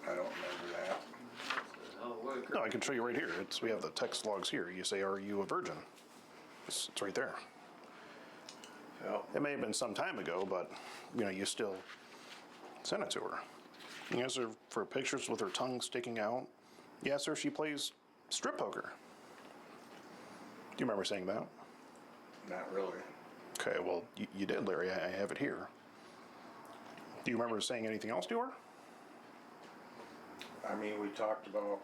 I don't remember that. No, I can show you right here. We have the text logs here. You say, "Are you a virgin?" It's right there. Yeah. It may have been some time ago, but you still sent it to her. You asked her for pictures with her tongue sticking out. You asked her if she plays strip poker. Do you remember saying that? Not really. Okay, well, you did, Larry. I have it here. Do you remember saying anything else to her? I mean, we talked about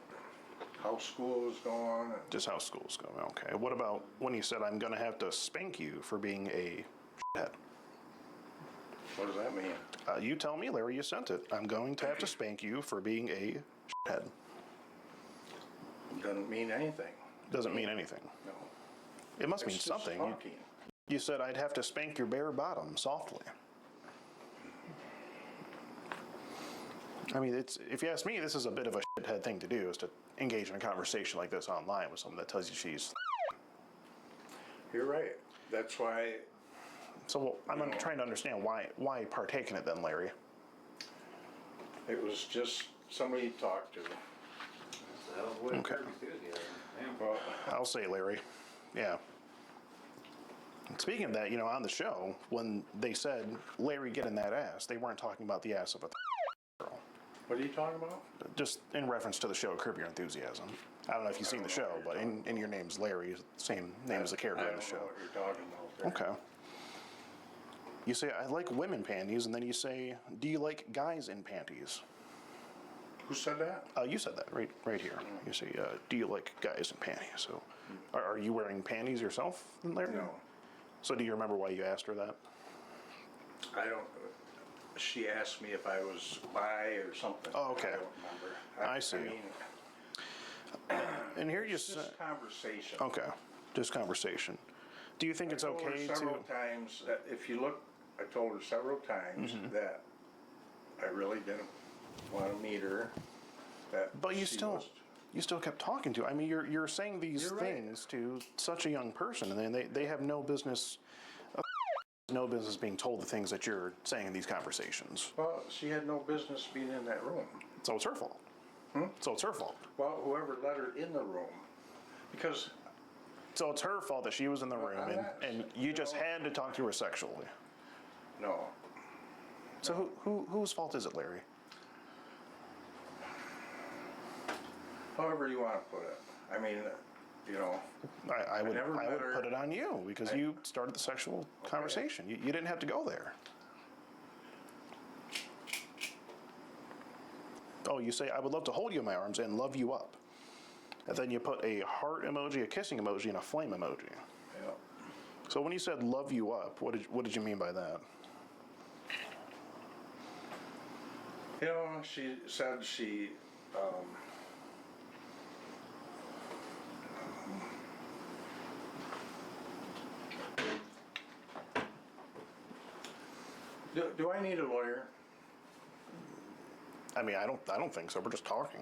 how school was going. Just how school's going. Okay. What about when you said, I'm going to have to spank you for being a shithead? What does that mean? You tell me, Larry, you sent it. I'm going to have to spank you for being a shithead. Doesn't mean anything. Doesn't mean anything. No. It must It's mean just something. talking. You said I'd have to spank your bare bottom softly. I mean, if you ask me, this is a bit of a shithead thing to do, is to engage in a conversation like this online with someone that tells you she's. You're right. That's why. So I'm trying to understand why partake in it then, Larry. It was just somebody you talked to. Okay. Well, I'll say, Larry. Yeah. And speaking of that, on the show, when they said, Larry, get in that ass, they weren't talking about the ass of a girl. What are you talking about? Just in reference to the show, Curb Your Enthusiasm. I don't know if you've seen the show, but in your name's Larry, same name as the character in the show. I don't know what you're talking about there. Okay. You say, I like women panties, and then you say, do you like guys in panties? Who said that? You said that right here. You say, do you like guys in panties? So, are you wearing panties yourself, Larry? No. So, do you remember why you asked her that? I don't. She asked me if I was bi or something. Oh, okay. I don't remember. I see. And here you It's say, just conversation. okay, just conversation. Do you think it's I told her okay several to? times that if you look, I told her several times Mm-hmm. that I really didn't want to meet her. That But you she still, was- you still kept talking to her. I mean, you're saying these You're right. things to such a young person, and they have no business. No business being told the things that you're saying in these conversations. Well, she had no business being in that room. So it's her fault. So it's her fault. Well, whoever let her in the room, because So it's her fault that she was in the room, I'm not- and you just had to talk to her sexually. no, So whose fault is it, Larry? however you want to put it. I mean, I would never met her. put it on you because you started the sexual conversation. You didn't have to go there. Oh, you say, I would love to hold you in my arms and love you up. And then you put a heart emoji, a kissing emoji, and a flame emoji. Yeah. So when you said love you up, what did you mean by that? She said she. Do I need a lawyer? I mean, I don't think so. We're just talking.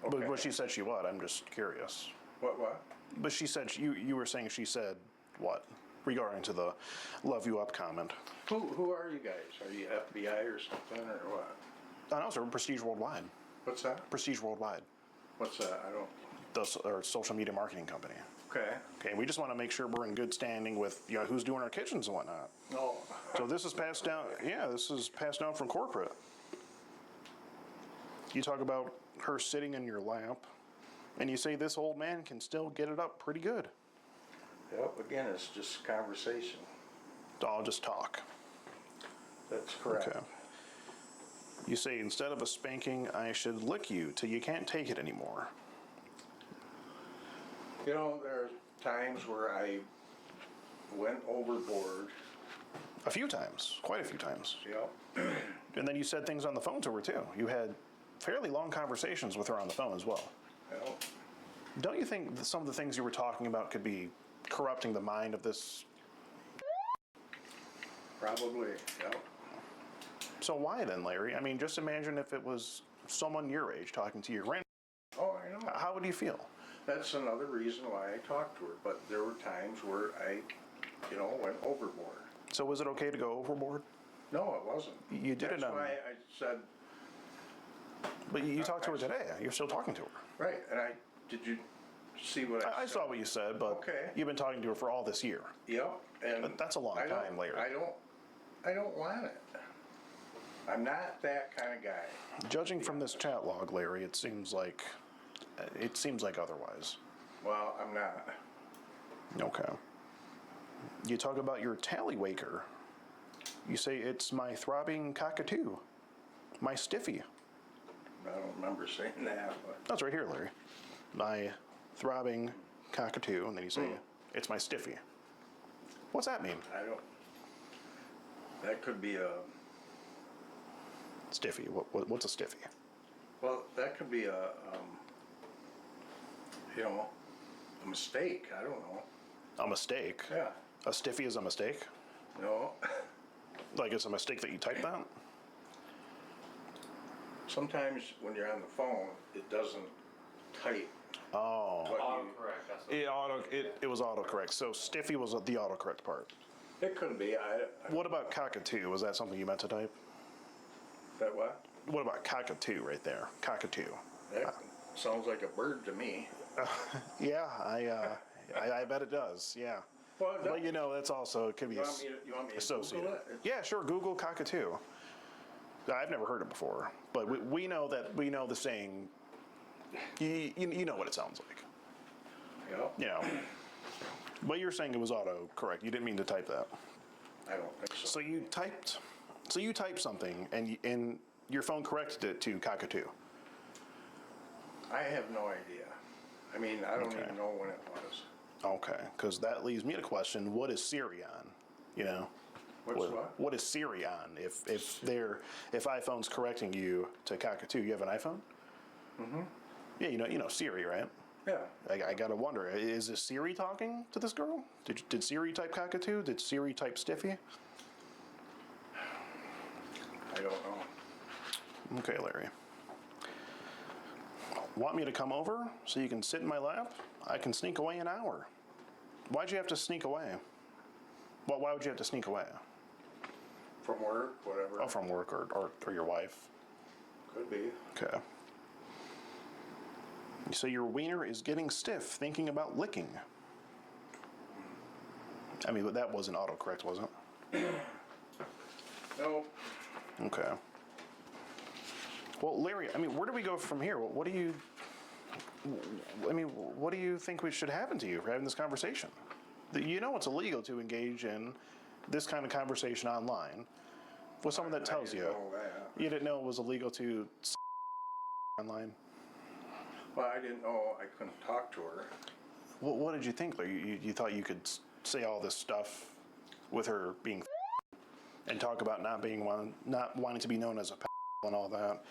Okay. But she said she would. I'm just curious. What? But she said you were saying she said what regarding to the "love you up" comment. Who are you guys? Are you FBI or something or what? I know, sir. Prestige Worldwide. What's that? Prestige Worldwide. What's that? I don't. Our social media marketing company. Okay. Okay, we just want to make sure we're in good standing with who's doing our kitchens and whatnot. No. So this is passed down. Yeah, this is passed down from corporate. You talk about her sitting in your lap, and you say this old man can still get it up pretty good. Yep. Again, it's just conversation. I'll just talk. That's correct. Okay. You say instead of a spanking, I should lick you till you can't take it anymore. You know, there are times where I went overboard. A few times, quite a few times. Yep. And then you said things on the phone to her too. You had fairly long conversations with her on the phone as well. Yep. Don't you think that some of the things you were talking about could be corrupting the mind of this? Probably, yep. So why then, Larry? I mean, just imagine if it was someone your age talking to your grand. Oh, I know. How would you feel? That's another reason why I talked to her, but there were times where I, went overboard. So was it okay to go overboard? No, it wasn't. You did That's it on. why I said. But you talked to her today. You're still talking to her. Right, and did you see what I I saw what you said, but Okay. you've been talking to her for all this year. Yep, and. But that's a long time, Larry. I don't want it. I'm not that kind of guy. Judging from this chat log, Larry, it seems like otherwise. Well, I'm not. Okay. You talk about your tallywaker. You say it's my throbbing cockatoo, my stiffy. I don't remember saying that, but. That's right here, Larry. My throbbing cockatoo, and then you say it's my stiffy. What's that mean? I don't. That could be a. Stiffy. What's a stiffy? Well, that could be a mistake. I don't know. A mistake? Yeah. A stiffy is a mistake? No. Like it's a mistake that you typed that? Sometimes when you're on the phone, it doesn't type. Oh. Autocorrect. That's what It was autocorrect. So stiffy was the autocorrect part. It could be. What about cockatoo? Was that something you meant to type? That what? What about cockatoo right there? Cockatoo. That sounds like a bird to me. Yeah, I bet it does. Yeah. Well, But that's also, it could be You want me to associated. Google it? Yeah, sure. Google cockatoo. I've never heard it before, but we know the saying. You know what it sounds like. Yep. But you're saying it was autocorrect. You didn't mean to type that. I don't think so. So you typed something, and your phone corrected it to cockatoo. I have no idea. I mean, I don't even know when it was. Okay, because that leaves me to question: what is Siri on? What's what? What is Siri on? If iPhone's correcting you to cockatoo, you have an iPhone? Mm-hmm. Yeah, you know Siri, right? Yeah. I gotta wonder: is this Siri talking to this girl? Did Siri type cockatoo? Did Siri type stiffy? I don't know. Okay, Larry. Want me to come over so you can sit in my lap? I can sneak away an hour. Why'd you have to sneak away? Well, why would you have to sneak away? From work, whatever. Oh, from work or your wife. Could be. Okay. You say your wiener is getting stiff thinking about licking. I mean, that wasn't autocorrect, was it? No. Okay. Well, Larry, I mean, where do we go from here? What do you think we should happen to you for having this conversation? You know it's illegal to engage in this kind of conversation online with someone that tells you. I didn't know that. You didn't know it was illegal to online? Well, I didn't know I couldn't talk to her. What did you think, Larry? You thought you could say all this stuff with her being and talk about not wanting to be known as a and all that,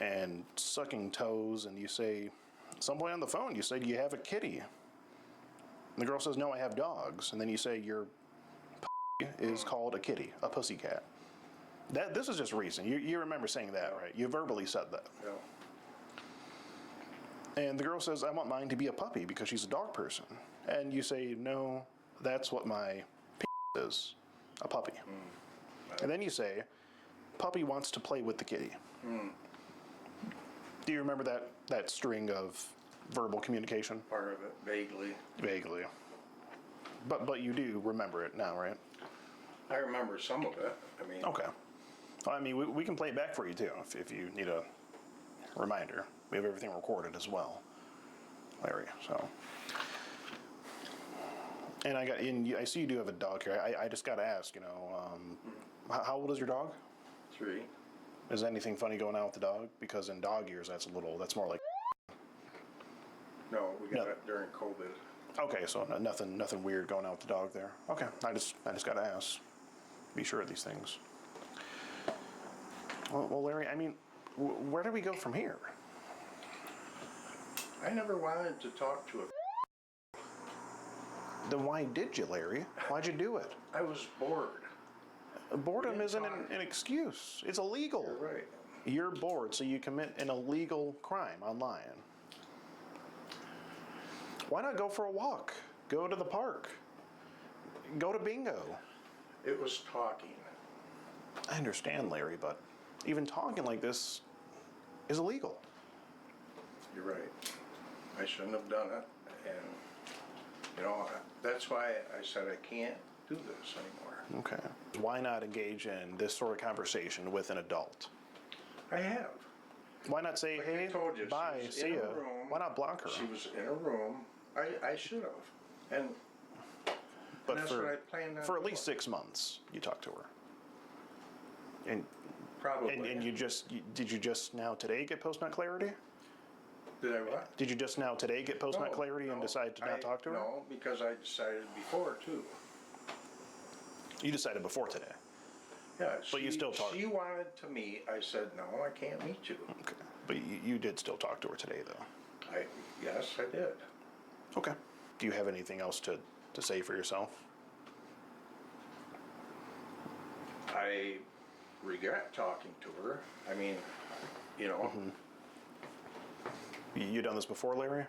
and sucking toes, and you say, some boy on the phone, you say, do you have a kitty? And the girl says, no, I have dogs. And then you say, you're is called a kitty, a pussycat. This is just recent. You remember saying that, right? You verbally said that. Yeah. And the girl says, I want mine to be a puppy because she's a dog person. And you say, no, that's what my is, a puppy. And then you say, puppy wants to play with the kitty. Do you remember that string of verbal communication? Part of it, vaguely. Vaguely. But you do remember it now, right? I remember some of it. I mean. Okay. Well, I mean, we can play it back for you too if you need a reminder. We have everything recorded as well, Larry. So. And I see you do have a dog here. I just got to ask, how old is your dog? 3. Is anything funny going on with the dog? Because in dog years, that's more like. No, we got it during COVID. Okay, so nothing weird going on with the dog there. Okay, I just got to ask. Be sure of these things. Well, Larry, I mean, where do we go from here? I never wanted to talk to a. Then why did you, Larry? Why'd you do it? I was bored. Boredom isn't an excuse. It's illegal. You're right. You're bored, so you commit an illegal crime online. Why not go for a walk? Go to the park. Go to bingo. It was talking. I understand, Larry, but even talking like this is illegal. You're right. I shouldn't have done it, and that's why I said I can't do this anymore. Okay. Why not engage in this sort of conversation with an adult? I have. Why not say, hey, bye, see ya? Why not block her? She was in a room. I should have. And but that's what I planned on for at doing. least 6 months, you talked to her. And probably. And did you just now today get post-nut clarity? Did I what? Did you just now today get post-nut clarity and decide to not talk to her? No, because I decided before too. You decided before today? Yeah, but you still talked. She wanted to meet. I said, no, I can't meet you. Okay. But you did still talk to her today, though? Yes, I did. Okay. Do you have anything else to say for yourself? I regret talking to her. I mean, You done this before, Larry?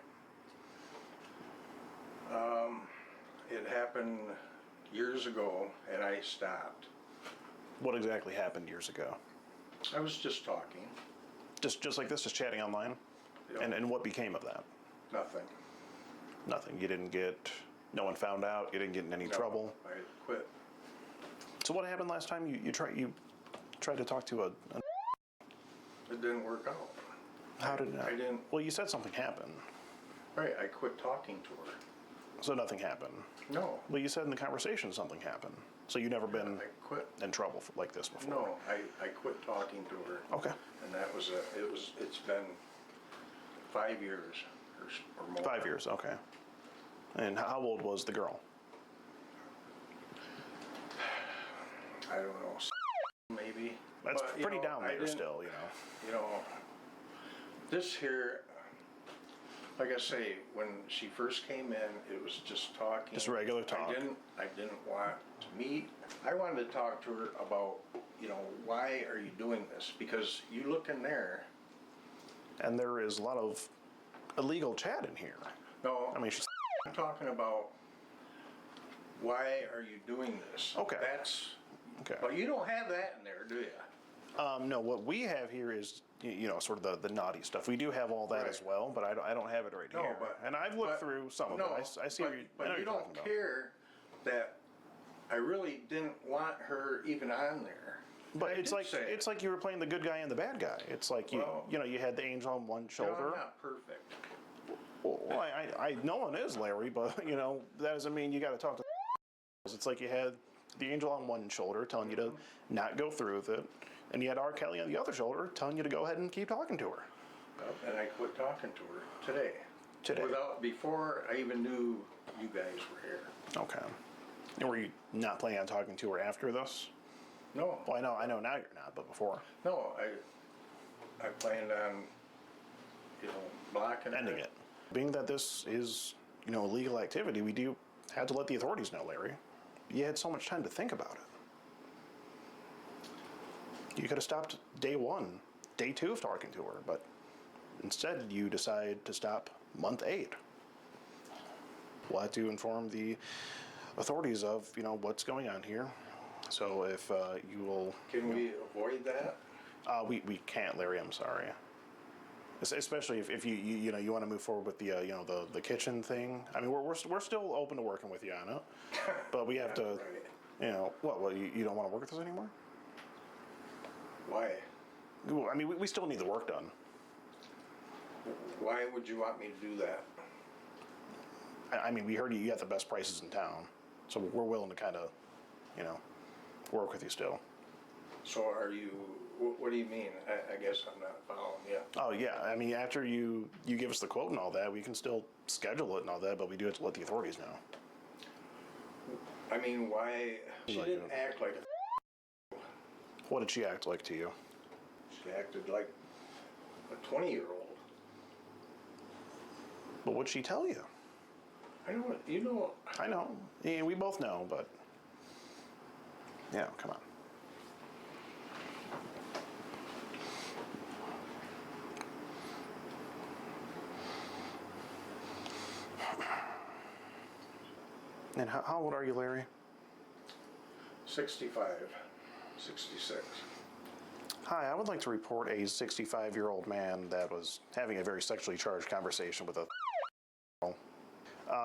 It happened years ago, and I stopped. What exactly happened years ago? I was just talking. Just like this, just chatting online? Yep. And what became of that? Nothing. Nothing. You didn't no one found out? You didn't get in any trouble? I quit. So what happened last time you tried to talk to a... It didn't work out. How did it not? I didn't... Well, you said something happened. Right, I quit talking to her. So nothing happened? No. Well, you said in the conversation something happened. So you never been I quit. in trouble like this before? No, I quit talking to her. Okay. And that was it's been 5 years or more. 5 years, okay. And how old was the girl? I don't know, maybe. That's But, pretty down there still, This here, like I say, when she first came in, it was just talking. Just regular talk. I didn't want to meet. I wanted to talk to her about, why are you doing this? Because you look in there. And there is a lot of illegal chat in here. No, I mean, she's... I'm talking about why are you doing this? Okay. Okay. Well, you don't have that in there, do you? No, what we have here is, sort of the naughty stuff. We do have all that as well, but I don't have it right here. And I've looked through some of it. I see what but you're you talking don't about. care that I really didn't want her even on there. But it's like you were playing the good guy and the bad guy. It's like you had the angel on one shoulder. I'm not perfect. Well, no one is, Larry, but that doesn't mean you got to talk to. It's like you had the angel on one shoulder telling you to not go through with it, and you had R. Kelly on the other shoulder telling you to go ahead and keep talking to her. And I quit talking to her today. Today. Before I even knew you guys were here. Okay. And were you not planning on talking to her after this? No. Well, I know now you're not, but before. No, I planned on, blocking ending it. Being that this is, illegal activity, we do have to let the authorities know, Larry. you had so much time to think about it. You could have stopped day 1, day 2 of talking to her, but instead you decide to stop month 8. We'll have to inform the authorities of, what's going on here. So if you will... Can we avoid that? We can't, Larry, I'm sorry. Especially if you want to move forward with the kitchen thing. I mean, we're still open to working with you on it, but we have to, what, you don't want to work with us anymore? Why? Well, I mean, we still need the work done. Why would you want me to do that? I mean, we heard you got the best prices in town, so we're willing to kind of, work with you still. So are you, what do you mean? I guess I'm not following you. Oh, yeah, I mean, after you give us the quote and all that, we can still schedule it and all that, but we do have to let the authorities know. I mean, why, she didn't act like a... What did she act like to you? She acted like a 20-year-old. But what'd she tell you? I know, you know... I know, yeah, we both know, but... Yeah, come on. And how old are you, Larry? 65, 66. Hi, I would like to report a 65-year-old man that was having a very sexually charged conversation with a...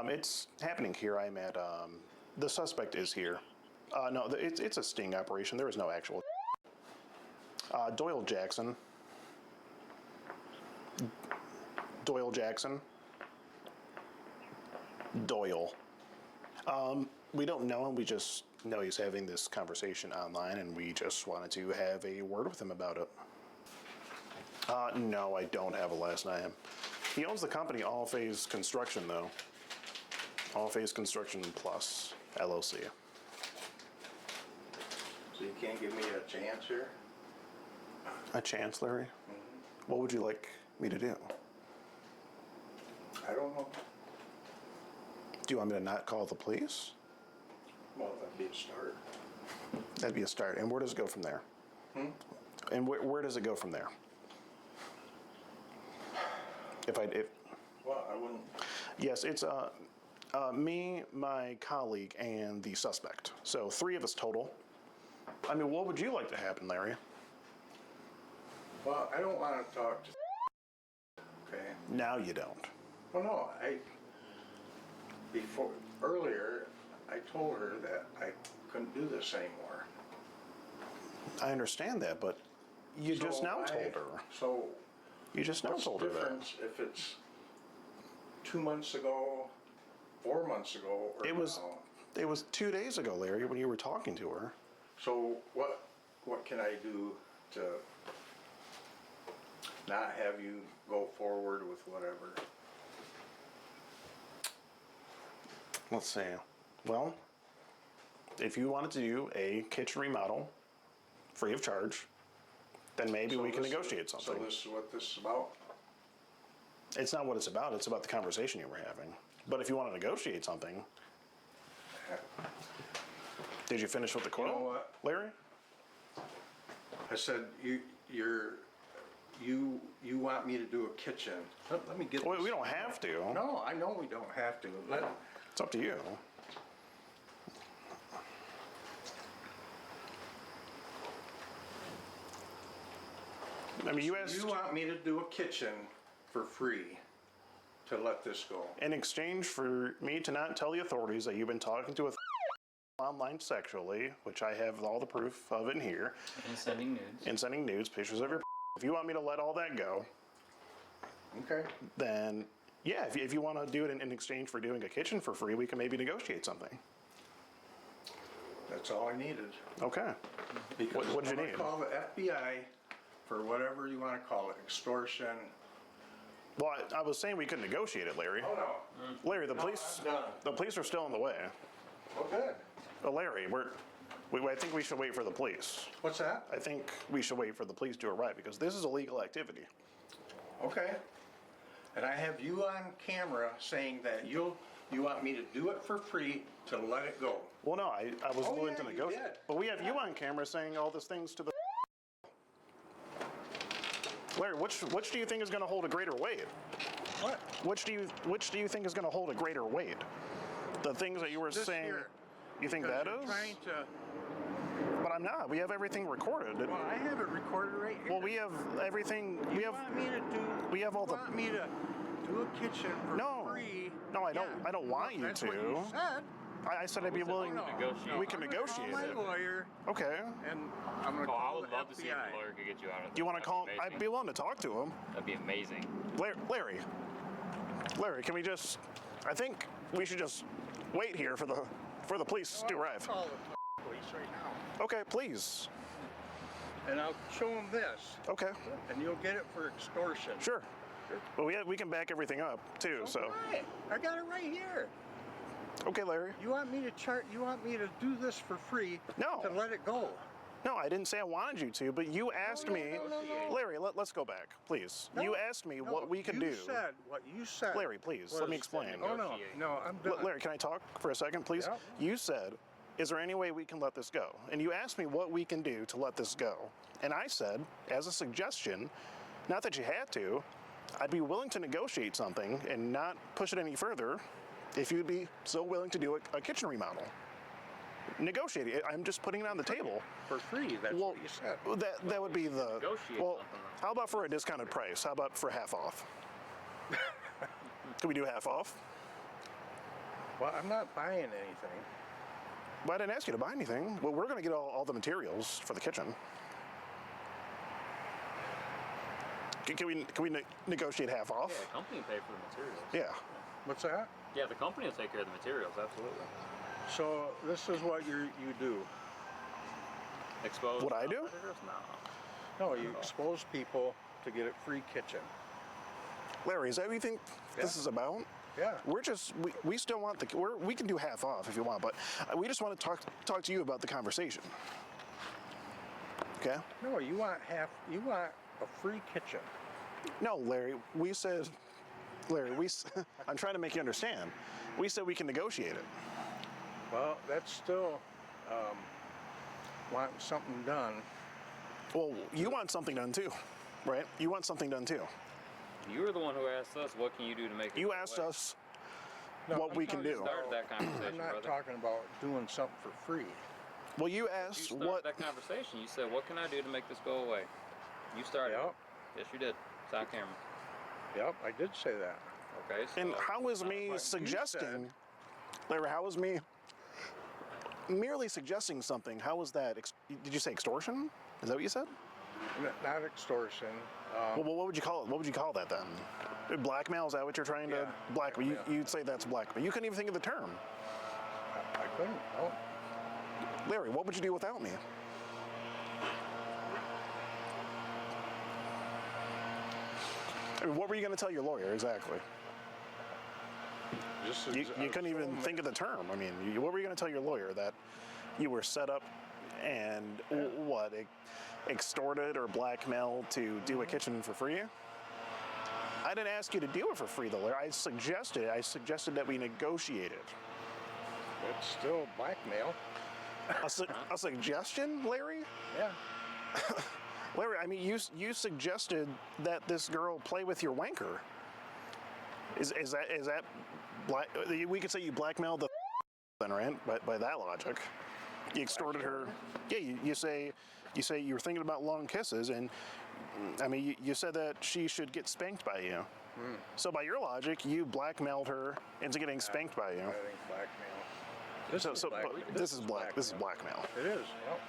It's happening here. I'm at... the suspect is here. No, it's a sting operation. There is no actual... Doyle Jackson. Doyle Jackson. Doyle. We don't know him. We just know he's having this conversation online, and we just wanted to have a word with him about it. No, I don't have a last name. He owns the company All Phase Construction, though. All Phase Construction Plus, LLC. So you can't give me a chance here? A chance, Larry? What would you like me to do? I don't know. Do you want me to not call the police? Well, that'd be a start. That'd be a start. And where does it go from there? And where does it go from there? Well, I wouldn't... Yes, it's me, my colleague, and the suspect. So 3 of us total. I mean, what would you like to happen, Larry? Well, I don't want to talk to... Okay? Now you don't. Well, no, earlier, I told her that I couldn't do this anymore. I understand that, but you just now told her. So... You just now told her that. What's the difference if it's 2 months ago, 4 months ago, or It was 2 days ago, Larry, when you were talking to her. So what can I do to not have you go forward with whatever? Let's see. Well, if you wanted to do a kitchen remodel, free of charge, then maybe we can negotiate something. So this is what this is about? It's not what it's about the conversation you were having. But if you want to negotiate something... Did you finish with the quote, You know what? Larry? I said, you want me to do a kitchen. Let me get Well, this. we don't have to. No, I know we don't have to. It's up to you. I mean, you want me to do a kitchen for free to let this go. In exchange for me to not tell the authorities that you've been talking to a online sexually, which I have all the proof of in here. And sending nudes. And sending nudes, pictures of your If you want me to let all that go, okay, then yeah, if you want to do it in exchange for doing a kitchen for free, we can maybe negotiate something. That's all I needed. Okay. Because What did you need? Call the FBI for whatever you want to call it, extortion. Well, I was saying we could negotiate it, Larry. Oh, no. Larry, the No, police, I'm done. the police are still on the way. Oh, good. Larry, I think we should wait for the police. What's that? I think we should wait for the police to arrive because this is illegal activity. Okay. And I have you on camera saying that you want me to do it for free to let it go. Well, no, I was Oh, willing yeah, to you negotiate. did. But we have you on camera saying all these things to the. Larry, which do you think is going to hold a greater weight? What? Which do you think is going to hold a greater weight? The things that you were This saying. here, You think because that you're is? trying to. But I'm not. We have everything recorded. Well, I have it recorded right here. Well, we have everything. We have. Want me to do? We have all you want me to do a kitchen for free? No, I don't. Yeah. I don't want you That's to. what you said. I said I'd be willing. No, We can negotiate I'm it. my lawyer, Okay. and I'm gonna Oh, I call would the love to see if FBI. a lawyer could get you out of Do you this. want to call? That'd I'd be willing to talk to him. That'd be amazing. Larry, can we just? I think we should just wait here for the police to arrive. I'll call the police right now, Okay, please. and I'll show them this, Okay. and you'll get it for extortion. Sure. Well, we can back everything up too. So. Right. I got it right here. Okay, Larry. You want me to You want me to do this for free? No. To let it go? No, I didn't say I wanted you to, but you asked me. no. Larry, let's go back, please. No, you asked me what we could do. Said what you said. Larry, please, let me explain. Oh no, I'm done. Larry, can I talk for a second, please? Yep. You said, is there any way we can let this go? And you asked me what we can do to let this go. And I said, as a suggestion, not that you had to, I'd be willing to negotiate something and not push it any further if you'd be so willing to do a kitchen remodel. Negotiate it. I'm just putting it on the table. For free, that's what you said. That would be the. Negotiate Well, something. how about for a discounted price? How about for half off? Can we do half off? Well, I'm not buying anything. Well, I didn't ask you to buy anything. Well, we're going to get all the materials for the kitchen. Can we negotiate half off? Yeah, the company will pay for the materials. Yeah. What's that? Yeah, the company will take care of the materials, absolutely. So this is what you do. Expose What I do? competitors? No. No, you expose people to get a free kitchen. Larry, is that what you think this is about? Yeah. We're just we still want we can do half off if you want, but we just want to talk to you about the conversation. Okay? No, you want a free kitchen. No, Larry. We said, Larry. I'm trying to make you understand. We said we can negotiate it. Well, that's still wanting something done. Well, you want something done too, right? You want something done too. You were the one who asked us, what can you do to make it You go asked away? us No, what I'm we can talking do. Started that conversation, I'm not brother. talking about doing something for free. Well, you You asked started what. that conversation. You said, what can I do to make this go away? You started Yep. it. Yes, you did. It's on camera. Yep, I did say that. Okay, so... And how is me But you suggesting, Larry? How is me merely suggesting something? How is that? Did you say extortion? Is that what you said? Not extortion. Well, what would you call it? What would you call that then? Blackmail? Is that what you're trying to blackmail? You'd say that's blackmail. You couldn't even think of the term. I couldn't. No. Larry, what would you do without me? I mean, what were you going to tell your lawyer exactly? Just You couldn't even think of the term. I mean, what were you going to tell your lawyer? That you were set up and extorted or blackmailed to do a kitchen for free? I didn't ask you to do it for free, though, Larry. I suggested that we negotiate it. It's still blackmail. A suggestion, Larry? Yeah. Larry, I mean, you suggested that this girl play with your wanker. Is that black? We could say you blackmailed the then, right? By that logic, you extorted her. Yeah, you say you were thinking about long kisses, and I mean, you said that she should get spanked by you. So by your logic, you blackmailed her into getting spanked by you. I think blackmail. This is blackmail. It is. Yep.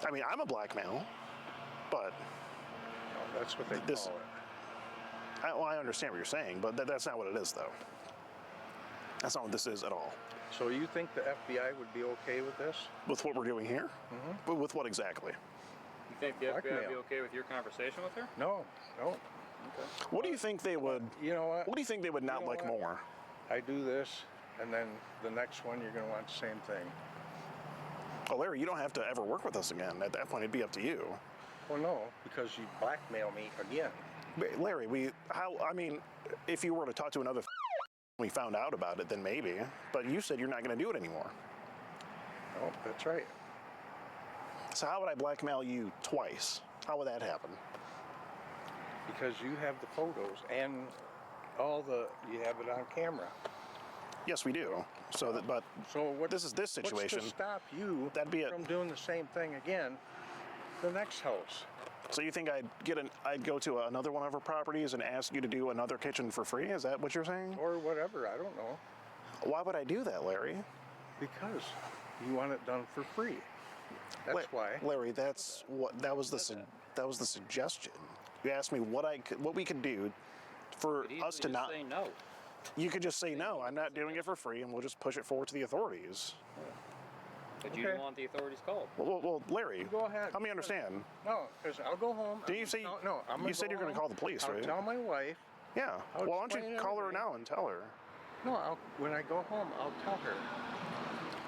I mean, I'm a blackmail, but that's what they call it. I understand what you're saying, but that's not what it is, though. That's not what this is at all. So you think the FBI would be okay with this? With what we're doing here? But with what exactly? You think the FBI would be Blackmail. okay with your conversation with her? No. Okay. What do you think they would? You know what? What do you think they would not You know like what? more? I do this, and then the next one you're going to want the same thing. Oh, Larry, you don't have to ever work with us again. At that point, it'd be up to you. Well, no, because you blackmail me again. Larry, I mean, if you were to talk to another we found out about it, then maybe. But you said you're not going to do it anymore. Oh, that's right. So how would I blackmail you twice? How would that happen? Because you have the photos and you have it on camera. Yes, we do. So that, but this situation. What's to stop you that'd be from doing the same thing again, the next house? So you think I'd go to another one of our properties and ask you to do another kitchen for free? Is that what you're saying? Or whatever, I don't know. Why would I do that, Larry? Because you want it done for free. That's why. Larry, that was the suggestion. You asked me what we could do for us to not say no. You could just say no, I'm not doing it for free, and we'll just push it forward to the authorities. But you don't want the authorities called. Well, Larry, you go ahead. Help me understand. No, because I'll go home. Didn't you say? No, you said you're going to call the police, right? I'll tell my wife. Yeah. Well, why don't you call her now and tell her? No, when I go home, I'll tell her.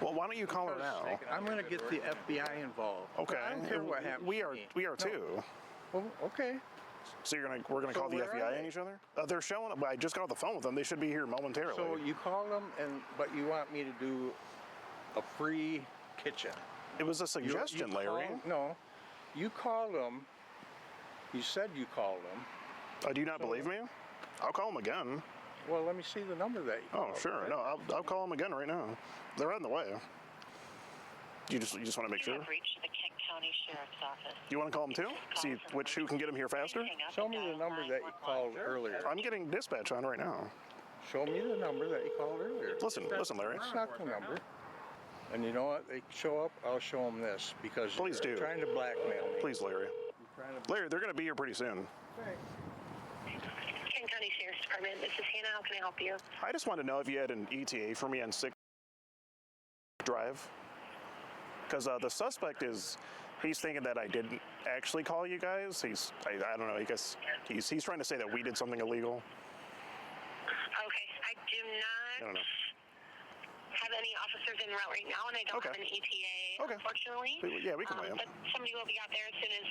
Well, why don't you call her now? I'm going to get the FBI involved. Okay. I don't care what happens. We are too. Well, okay. So we're gonna call the FBI on each other? They're showing up. I just got off the phone with them. They should be here momentarily. So you call them, but you want me to do a free kitchen? It was a suggestion, Larry. No, you called them. You said you called them. Do you not believe me? I'll call them again. Well, let me see the number that you called. Oh, sure. Right? No, I'll call them again right now. They're on the way. You just want to make sure. You have reached the Kent County Sheriff's Office. You want to call them too? See who can get them here faster? Show me the number that you called earlier. I'm getting dispatch on right now. Show me the number that you called earlier. Listen, Larry. That's not the number. And you know what? They show up, I'll show them this because Please you're do. trying to blackmail me. Please, Larry. Larry, they're going to be here pretty soon. Kent County Sheriff's Department, this is Hannah. How can I help you? I just wanted to know if you had an ETA for me on 6th Drive. Because the suspect he's thinking that I didn't actually call you guys. I don't know, I guess he's trying to say that we did something illegal. Okay, I do not have any officers en route right now, and I don't have an ETA, unfortunately. Yeah, we can wait. But somebody will be out there as soon as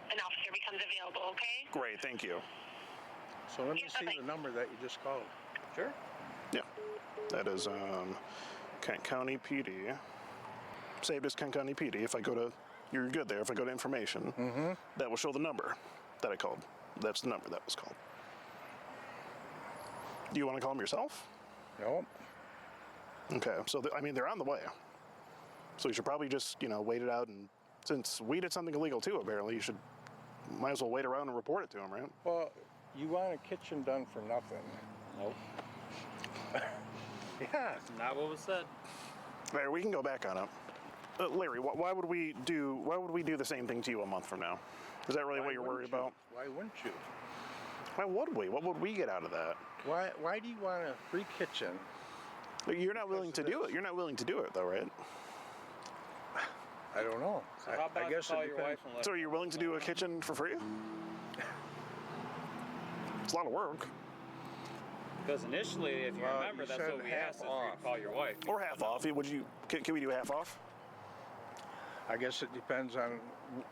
an officer becomes available, okay? Great, thank you. So let me see the number that you just called. Sure. Yeah, that is Kent County PD. Saved as Kent County PD. If I go to, you're good there. If I go to information, that will show the number that I called. That's the number that was called. Do you want to call them yourself? No. Okay, so they're on the way. So you should probably just wait it out, and since we did something illegal too, apparently you might as well wait around and report it to them, right? Well, you want a kitchen done for nothing. Nope. Yeah. Not what was said. Larry, we can go back on it. Larry, why would we do the same thing to you a month from now? Is that really what you're worried about? Why wouldn't you? Why would we? What would we get out of that? Why do you want a free kitchen? You're not willing to do it. You're not willing to do it, though, right? I don't know. So how about I guess call it your depends. wife and let So you're willing to do a kitchen for free? It's a lot of work. Because initially, if you remember, that's what we asked, is for you to call your wife. Or half off. Can we do half off? I guess it depends on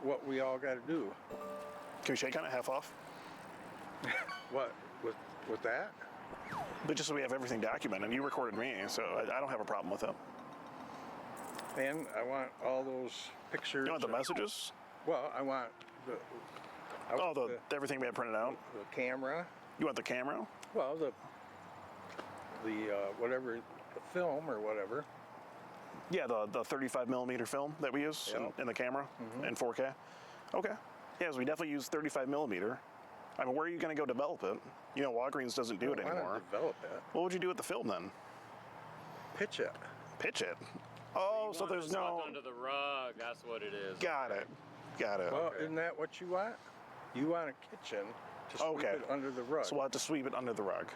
what we all got to do. Can we shake on it, half off? What? With that? But just so we have everything documented. You recorded me, so I don't have a problem with it. And I want all those pictures. You want the messages? Well, I want everything we had printed out? The camera. You want the camera? Well, the whatever, the film or whatever. Yeah, the 35 millimeter film that we use in the camera in 4K. Okay. Yes, we definitely use 35 millimeter. I mean, where are you going to go develop it? Walgreens doesn't do it anymore. I don't develop it. What would you do with the film then? Pitch it. Pitch it? Oh, so there's no... under the rug, that's what it is. Got it. Well, isn't that what you want? You want a kitchen to sweep it under the rug. So we'll have to sweep it under the rug.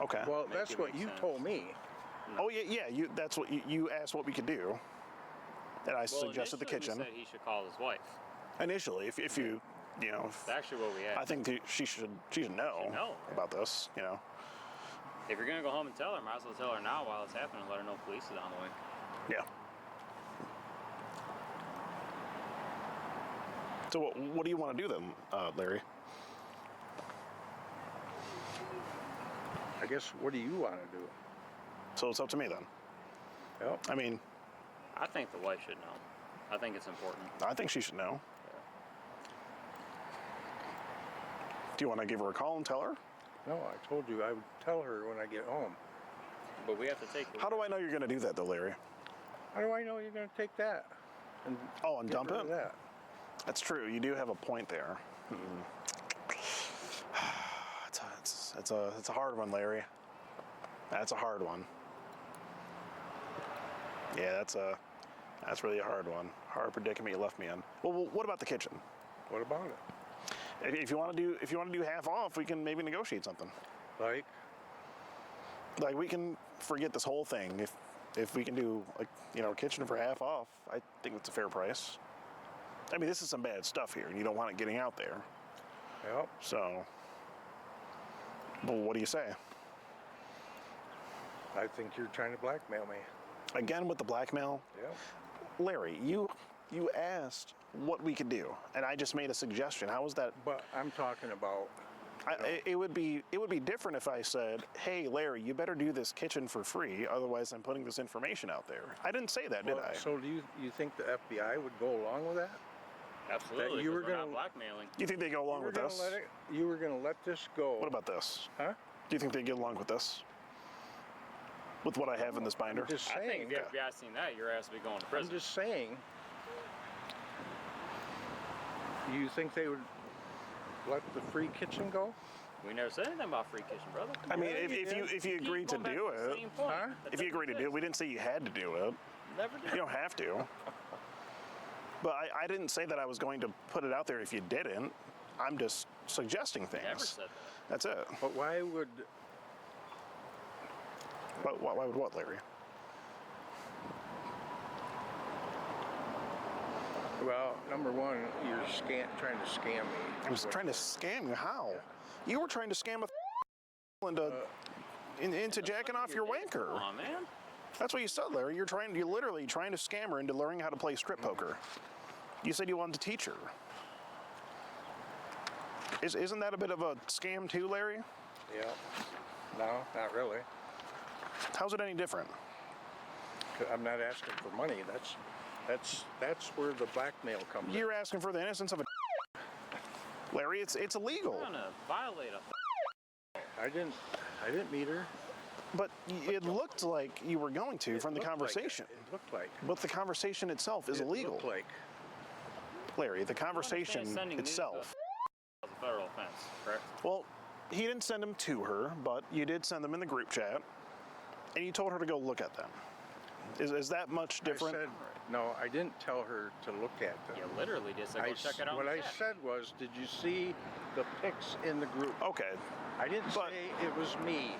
Okay. Well, that's what you told me. Oh, yeah, that's what you asked what we could do. And I suggested the kitchen. Initially, we said he should call his wife. Initially, if you... That's actually what we asked. I think she should know about this, If you're gonna go home and tell her, might as well tell her now while it's happening. Let her know police is on the way. Yeah. So what do you want to do then, Larry? I guess, what do you want to do? So it's up to me then. Yep. I mean, I think the wife should know. I think it's important. I think she should know. Do you want to give her a call and tell her? No, I told you I would tell her when I get home. But we have to take. How do I know you're going to do that though, Larry? How do I know you're going to take that? And and get dump rid it? of that? That's true. You do have a point there. It's a hard one, Larry. That's a hard one. Yeah, that's really a hard one. Hard predicament you left me in. Well, what about the kitchen? What about it? If you want to do half off, we can maybe negotiate something. Like we can forget this whole thing. If we can do kitchen for half off, I think it's a fair price. I mean, this is some bad stuff here, and you don't want it getting out there. Yep. So, well, what do you say? I think you're trying to blackmail me. Again with the blackmail? Yep. Larry, you asked what we could do, and I just made a suggestion. How was that? But I'm talking about. It would be different if I said, "Hey, Larry, you better do this kitchen for free, otherwise I'm putting this information out there." I didn't say that, did I? So do you think the FBI would go along with that? Absolutely. That you were 'cause we're gonna not blackmailing. You think they go along with this? You were going to let this go. What about this? Huh? Do you think they get along with this? With what I have in this binder? I'm just I saying. think if the FBI seen that, your ass would be going to prison. I'm just saying. You think they would let the free kitchen go? We never said anything about free kitchen, brother. I mean, if you agreed to do it, if you agreed to do it, we didn't say you had to do it. Never did. You don't have to. But I didn't say that I was going to put it out there if you didn't. I'm just suggesting things. Never said that. That's it. But why would? Why would what, Larry? Well, number one, you're trying to scam me. I was trying to scam you. How? You were trying to scam into jacking off your wanker. Come on, man. That's what you said, Larry. You're literally trying to scam her into learning how to play strip poker. You said you wanted to teach her. Isn't that a bit of a scam too, Larry? Yeah. No, not really. How's it any different? I'm not asking for money. That's where the blackmail comes in. You're asking for the innocence of a Larry, it's illegal. You're gonna violate a. I didn't meet her. But it looked like you were going to from the conversation. It looked like. But the conversation itself is illegal. Looked like. Larry, the conversation itself. It's a federal offense, correct? Well, he didn't send them to her, but you did send them in the group chat, and you told her to go look at them. Is that much different? No, I didn't tell her to look at them. You literally just said go check it out. What I said was, did you see the pics in the group? Okay. I didn't say it was me.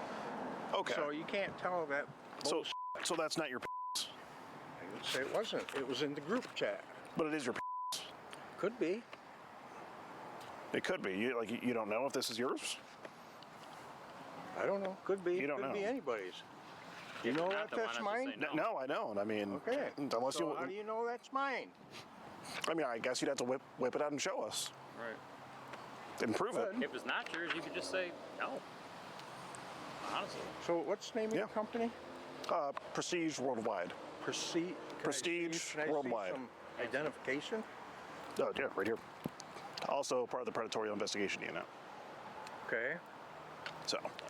Okay. So you can't tell that. So that's not your. I didn't say it wasn't. It was in the group chat. But it is your. Could be. It could be. You don't know if this is yours. I don't know. Could be. You don't Could know. be anybody's. You know that's mine? No, I don't. I mean, okay. Unless so you. How do you know that's mine? I mean, I guess you'd have to whip it out and show us. Right. And prove it. If it's not yours, you could just say no. Honestly. So what's the name of your company? Prestige Worldwide. Prestige Worldwide. Some identification? Oh, yeah, right here. Also part of the Predatory Investigation Unit. Okay.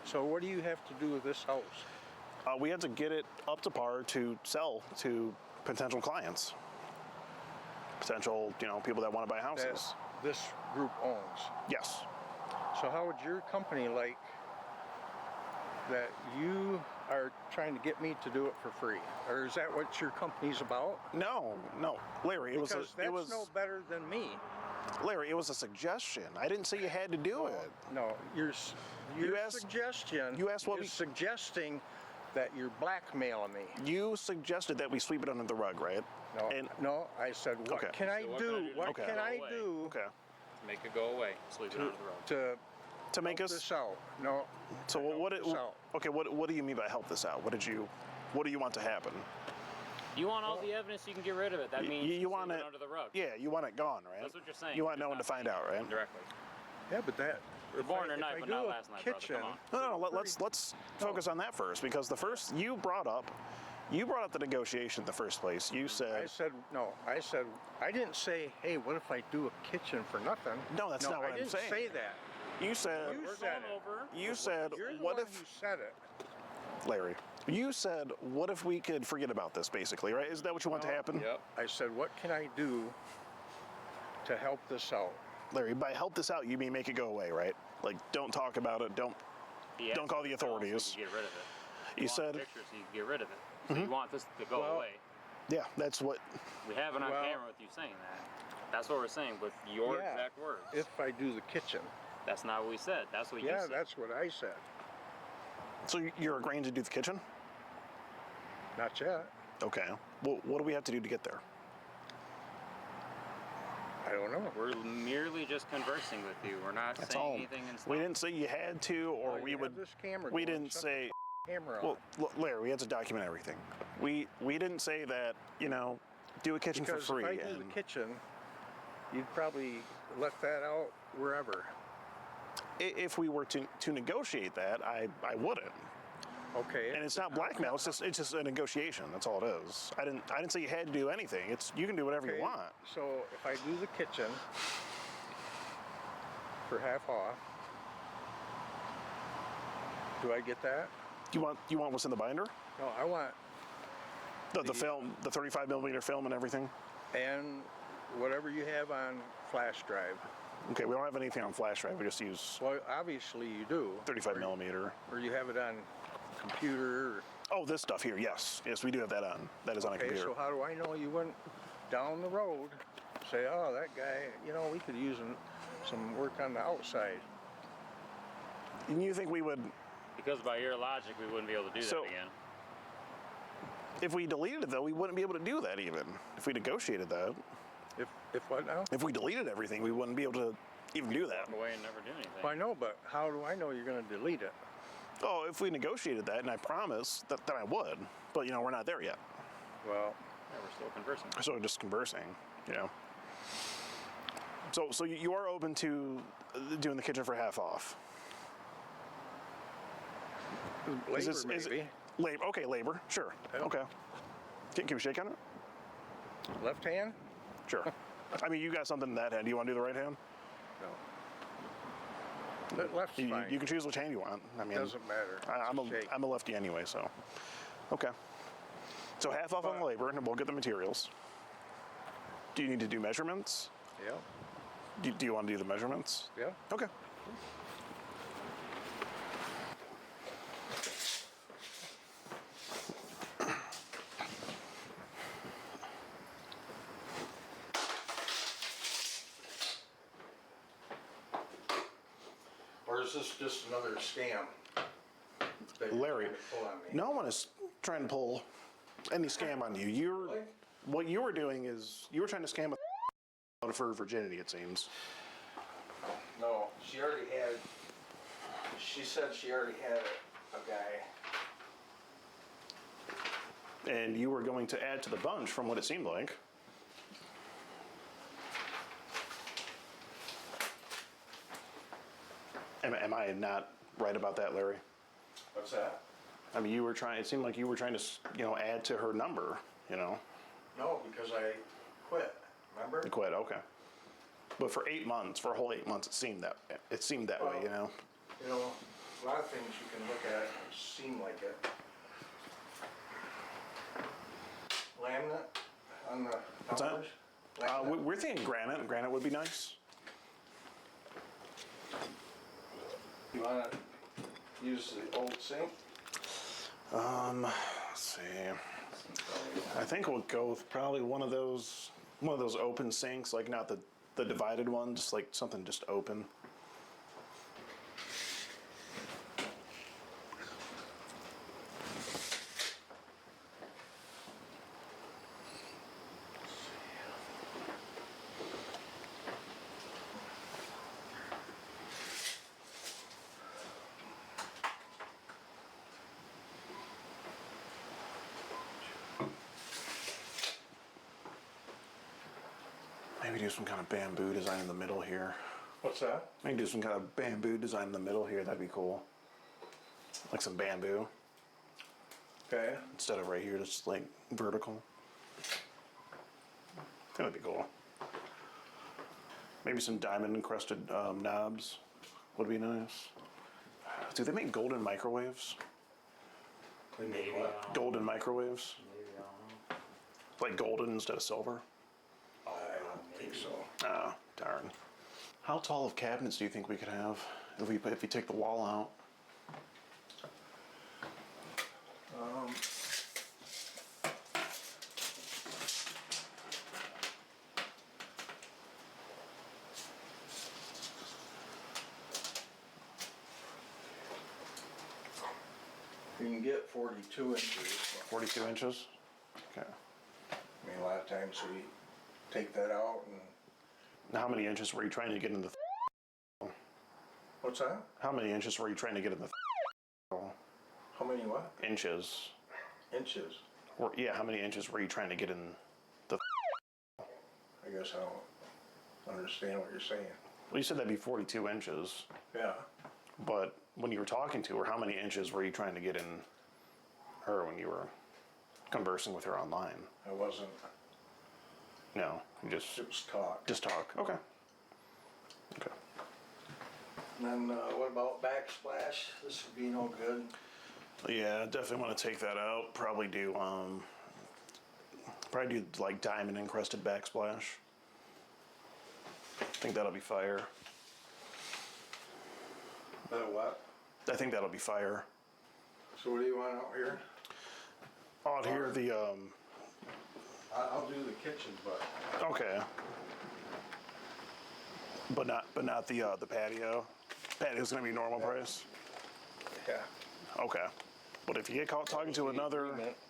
So what do you have to do with this house? We had to get it up to par to sell to potential clients. Potential, people that want to buy houses. That this group owns? Yes. So how would your company like that you are trying to get me to do it for free? Or is that what your company's about? No, Larry, because that's no better than me. Larry, it was a suggestion. I didn't say you had to do it. No, your suggestion is suggesting that you're blackmailing me. You suggested that we sweep it under the rug, right? No, I said, what can I do? What can I do? Okay. Make it go away. Sweep it under the rug. To make us this out. No. So what do you mean by help this out? What do you want to happen? You want all the evidence, you can get rid of it. That means you want it under the rug. Yeah, you want it gone, right? That's what you're saying. You want no one to find out, right? Directly. Yeah, but You're born tonight, if I but do not a last night, kitchen, brother. Come on. No, let's focus on that first, because the first you brought up the negotiation in the first place. You said I said I didn't say, hey, what if I do a kitchen for nothing? no, that's not what I I'm didn't saying. say that. You said You said it. You said You're the what one if who said it. Larry? You said what if we could forget about this, basically, right? Is that what you want to happen? Yep. I said, what can I do to help this out? Larry, by help this out, you mean make it go away, right? Like, don't talk about it. Don't call the authorities. So you get rid of it. You want said pictures, so you can get rid of it. So you want this to go away. Yeah, that's what. We have it on camera with you saying that. That's what we're saying with your exact words. If I do the kitchen. That's not what we said. That's what you said. Yeah, that's what I said. So you're agreeing to do the kitchen? Not yet. Okay. Well, what do we have to do to get there? I don't know. We're merely just conversing with you. We're not That's saying all. anything in We didn't say you had to, or we would. This camera We going, didn't shut say. the camera on. Well, Larry, we had to document everything. We didn't say that, do a kitchen because for free. if I do the kitchen, you'd probably let that out wherever. If we were to negotiate that, I wouldn't. Okay. And it's not blackmail. It's just a negotiation. That's all it is. I didn't say you had to do anything. You can do whatever you want. So if I do the kitchen for half off, do I get that? You want what's in the binder? No, I want the film, the 35mm film and everything. And whatever you have on flash drive. Okay, we don't have anything on flash drive. We just use. Well, obviously you do. 35mm. Or you have it on computer. Or... Oh, this stuff here. Yes, we do have that on. That is on a Okay, computer. so how do I know you went down the road? Say, oh, that guy. We could use some work on the outside. And you think we would? Because by your logic, we wouldn't be able to do that again. If we deleted it, though, we wouldn't be able to do that even. If we negotiated that. If what now? If we deleted everything, we wouldn't be able to even do that. Walk away and never do anything. Well, I know, but how do I know you're going to delete it? Oh, if we negotiated that, and I promise that I would. But, we're not there yet. Well, yeah, we're still conversing. So just conversing, So you are open to doing the kitchen for half off? Labor, maybe. Labor, okay, labor, sure. Yeah. Okay. Can we shake on it? Left hand? Sure. I mean, you got something in that hand. Do you want to do the right hand? No. Left's fine. You can choose which hand you want. I mean, doesn't matter. I'm a lefty anyway, so. Okay. So half off on the labor, and we'll get the materials. Do you need to do measurements? Yeah. Do you want to do the measurements? Yeah. Okay. Or is this just another scam? that you're Larry, trying to pull on me? no one is trying to pull any scam on you. What you were doing is you were trying to scam a out of her virginity, it seems. No, she already had. She said she already had a guy. And you were going to add to the bunch from what it seemed like. Am I not right about that, Larry? What's that? I mean, it seemed like you were trying to, add to her number, No, because I quit. Remember? You quit, okay. But for 8 months, for a whole 8 months, it seemed that way, a lot of things you can look at and seem like it. Laminate on the What's that? numbers? We're thinking granite. Granite would be nice. You want to use the old sink? Let's see. I think we'll go with probably one of those open sinks, like not the divided ones, like something just open. Maybe do some kind of bamboo design in the middle here. What's that? I can do some kind of bamboo design in the middle here. That'd be cool. Like some bamboo. Okay. Instead of right here, just like vertical. That'd be cool. Maybe some diamond encrusted knobs would be nice. Do they make golden microwaves? Maybe. Golden microwaves? Maybe, I don't know. Like golden instead of silver? I don't think so. Ah, darn. How tall of cabinets do you think we could have if we take the wall out? You can get 42 inches. 42 inches? Okay. I mean, a lot of times we take that out and. Now, how many inches were you trying to get in the? What's that? How many inches were you trying to get in the? How many what? Inches. Inches. Or, yeah, how many inches were you trying to get in the? I guess I don't understand what you're saying. Well, you said that'd be 42 inches. Yeah. But when you were talking to her, how many inches were you trying to get in her when you were conversing with her online? I wasn't. No, you just. It was talk. Just talk. Okay. Okay. And then what about backsplash? This would be no good. Yeah, definitely want to take that out. Probably do like diamond encrusted backsplash. I think that'll be fire. What? I think that'll be fire. So what do you want out here? Out here, the I'll do the kitchen, but. okay. But not the patio. Patio's gonna be normal price. Yeah. Okay. But if you get caught talking to another,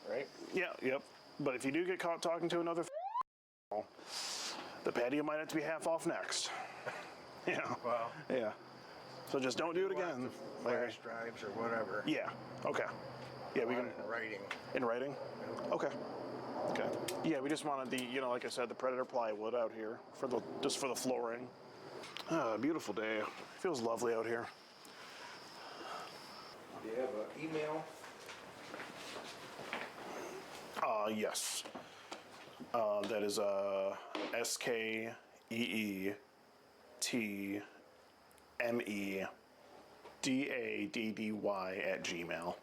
right? yeah, yep. But if you do get caught talking to another, the patio might have to be half off next. Yeah. Well. Yeah. So just don't do it again. Flash drives or whatever. Yeah. Okay. Yeah, we can. In writing. In writing? Okay. Okay. Yeah, we just wanted the, like I said, the Predator plywood out here just for the flooring. Ah, beautiful day. Feels lovely out here. Do you have an email? Yes. That is SKEETMEDADDY@gmail.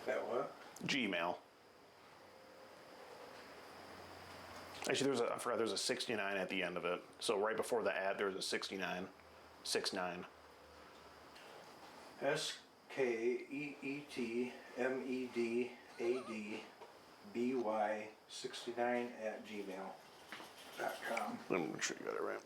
That what? Gmail. Actually, I forgot there's a 69 at the end of it. So right before the ad, there's a 69. 69. SKEETMEDADDY69@gmail.com. Let me make sure you got it right.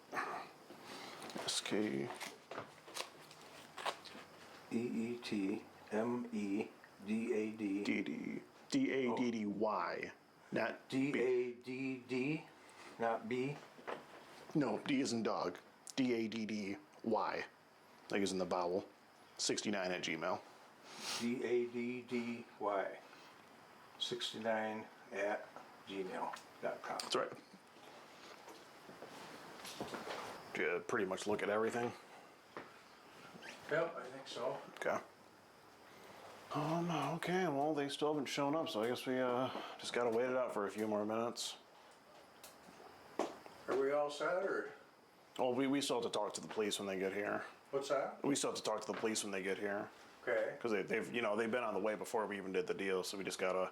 DADDY. Not DADD, not B. No, D is in dog. DADDY. Like is in the vowel. 69@gmail. DADDY 69@gmail.com. That's right. Did you pretty much look at everything? Yep, I think so. Okay. Okay, well, they still haven't shown up, so I guess we just gotta wait it out for a few more minutes. Are we all set, or? Well, we still have to talk to the police when they get here. What's that? We still have to talk to the police when they get here. Okay. Because they've been on the way before we even did the deal, so we just gotta,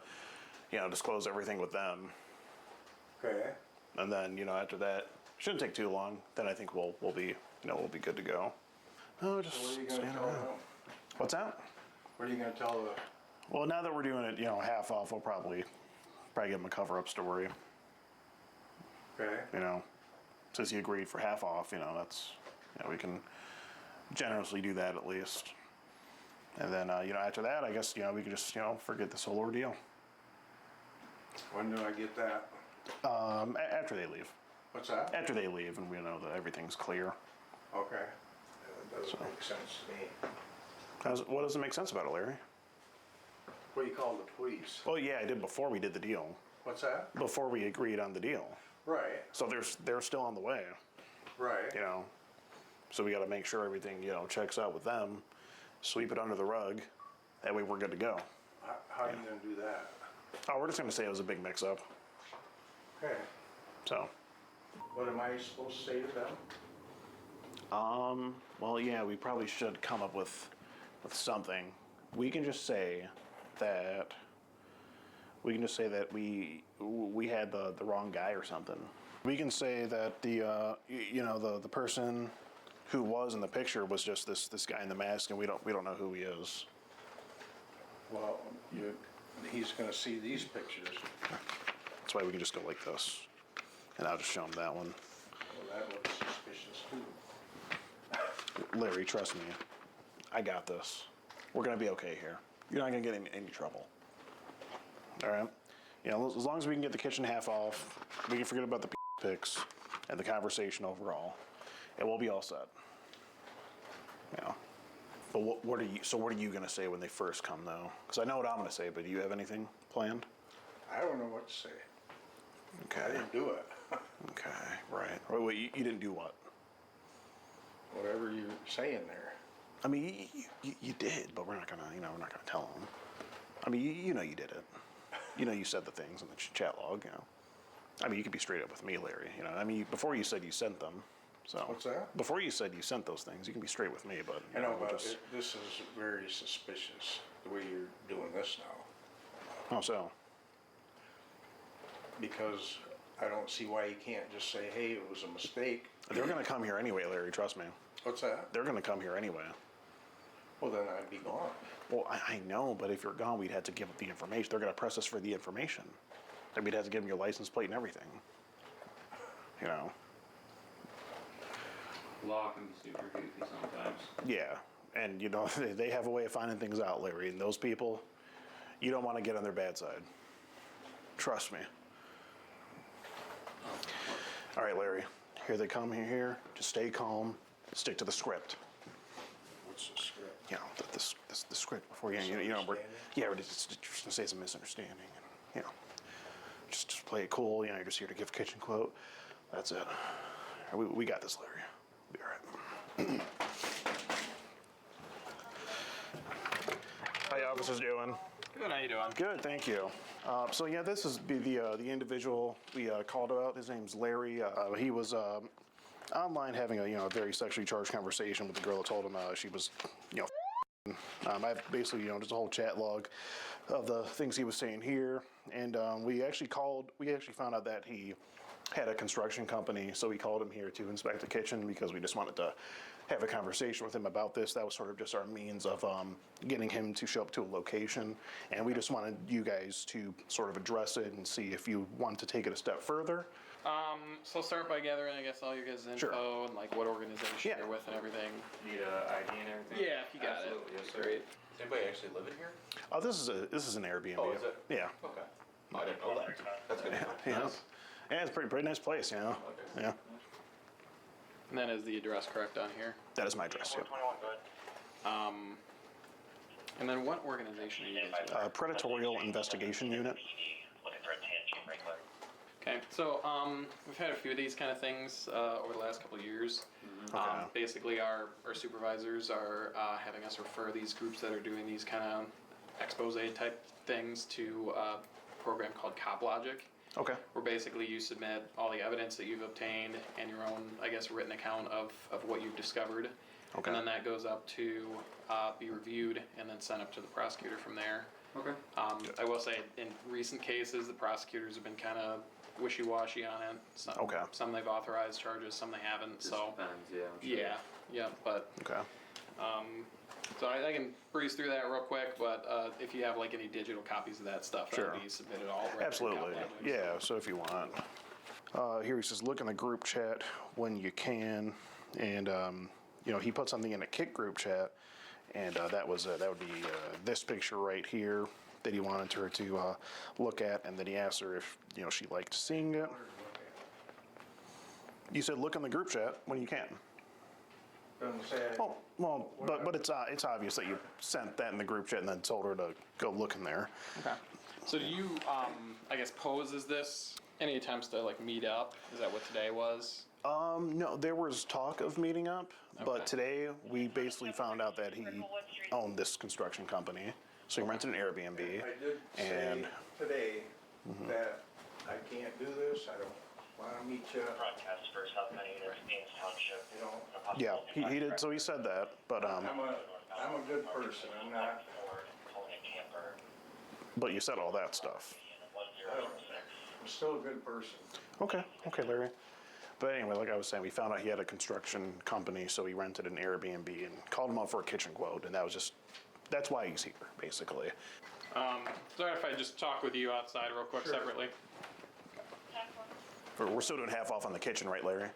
disclose everything with them. Okay. And then, after that, shouldn't take too long. Then I think we'll be good to go. Oh, just So what are you gonna stand tell around. them? What's that? What are you gonna tell the? Well, now that we're doing it, half off, we'll probably give them a cover-up story. Okay. Since he agreed for half off, that's, we can generously do that at least. And then, after that, I guess, we could just, forget this whole ordeal. When do I get that? After they leave. What's that? After they leave and we know that everything's clear. Okay. That doesn't make sense to me. What doesn't make sense about it, Larry? What do you call the police? Well, yeah, I did before we did the deal. What's that? Before we agreed on the deal. Right, So they're still on the way, right. you know. So we got to make sure everything, you know, checks out with them, sweep it under the rug. That way we're good to go. How are you gonna do that? Oh, we're just going to say it was a big mix-up. Okay, So, what am I supposed to say to them? well, yeah, we probably should come up with something. We can just say that we had the wrong guy or something. We can say that the person who was in the picture was just this guy in the mask, and we don't know who he is. Well, he's gonna see these pictures. That's why we can just go like this, and I'll just show him that one. Well, that looks suspicious too. Larry, trust me, I got this. We're gonna be okay here. You're not gonna get in any trouble. All right? You know, as long as we can get the kitchen half off, we can forget about the pics and the conversation overall, and we'll be all set. You know. But what are you gonna say when they first come though? Because I know what I'm gonna say, but do you have anything planned? I don't know what to say. Okay. I didn't do it. Okay, right. Wait, you didn't do what? Whatever you're saying there. I mean, you did, but we're not gonna tell them. I mean, you know you did it. You know you said the things in the chat log, you know. I mean, you could be straight up with me, Larry, you know. I mean, before you said you sent them, so. What's that? Before you said you sent those things, you can be straight with me, but. I know, but just. this is very suspicious, the way you're doing this now. How so? Because I don't see why you can't just say, hey, it was a mistake. They're gonna come here anyway, Larry, trust me. What's that? They're gonna come here anyway. Well, then I'd be gone. Well, I know, but if you're gone, we'd have to give up the information. They're gonna press us for the information. And we'd have to give them your license plate and everything. You know? Law can be super goofy sometimes. Yeah, and you know, they have a way of finding things out, Larry, and those people, you don't want to get on their bad side. Trust me. All right, Larry, here they come here. Just stay calm, stick to the script. What's the script? You know, the script before we're just gonna say it's a misunderstanding, and, you know, just play it cool, you know, you're just here to give kitchen quote. That's it. We got this, Larry. We'll be all right. How you officers doing? Good, how you doing? Good, thank you. So yeah, this is the individual we called about. His name's Larry. He was online having a very sexually charged conversation with the girl that told him she was I basically just a whole chat log of the things he was saying here, and we actually found out that he had a construction company, so we called him here to inspect the kitchen because we just wanted to have a conversation with him about this. That was sort of just our means of getting him to show up to a location, and we just wanted you guys to sort of address it and see if you want to take it a step further. So start by gathering, I guess, all your guys' info Sure. and like what organization you're with and everything. Need a ID and everything? Yeah, if you got Absolutely, it. yes, sir. Great. Does anybody actually live in here? This is an Airbnb. Oh, is it? Yeah. Okay. I didn't know that. That's good. Yeah. Yeah, it's a pretty nice place, you know. Okay. Yeah. And then is the address correct on here? That is my address. Yep. And then what organization are you guys with? Predatorial Investigation Unit. Okay, so we've had a few of these kind of things over the last couple of years. Okay. Basically, our supervisors are having us refer these groups that are doing these kind of expose type things to a program called Cop Logic. Okay. Where basically you submit all the evidence that you've obtained and your own, I guess, written account of what you've discovered. Okay. And then that goes up to be reviewed and then sent up to the prosecutor from there. Okay. I will say, in recent cases, the prosecutors have been kind of wishy-washy on it. Some, Okay. Some they've authorized charges, some they haven't. Just So depends, yeah. I'm sure. yeah, but Okay. so I can breeze through that real quick. But if you have like any digital copies of that stuff, Sure. that'll be submitted all right. Absolutely. Yeah. So if you want, here he says, look in the group chat when you can, and he put something in a Kik group chat, and that would be this picture right here that he wanted her to look at, and then he asked her if she liked seeing it. You said look in the group chat when you can. Doesn't say. Well, but it's obvious that you sent that in the group chat and then told her to go look in there. Okay. So do you, I guess, pose as this? Any attempts to like meet up? Is that what today was? No, there was talk of meeting up, Okay. but today we basically found out that he owned this construction company. So he rented an Airbnb. I did and say today that I can't do this, I don't wanna meet you. Broadcast for South County Ames Township. You know, yeah, he did. So he said that, but I'm a good person, I'm not. but you said all that stuff. I'm still a good person. Okay, Larry. But anyway, like I was saying, we found out he had a construction company, so he rented an Airbnb and called him up for a kitchen quote, and that's why he's here, basically. Sorry if I just talk with you outside real quick separately. We're still doing half off on the kitchen, right, Larry?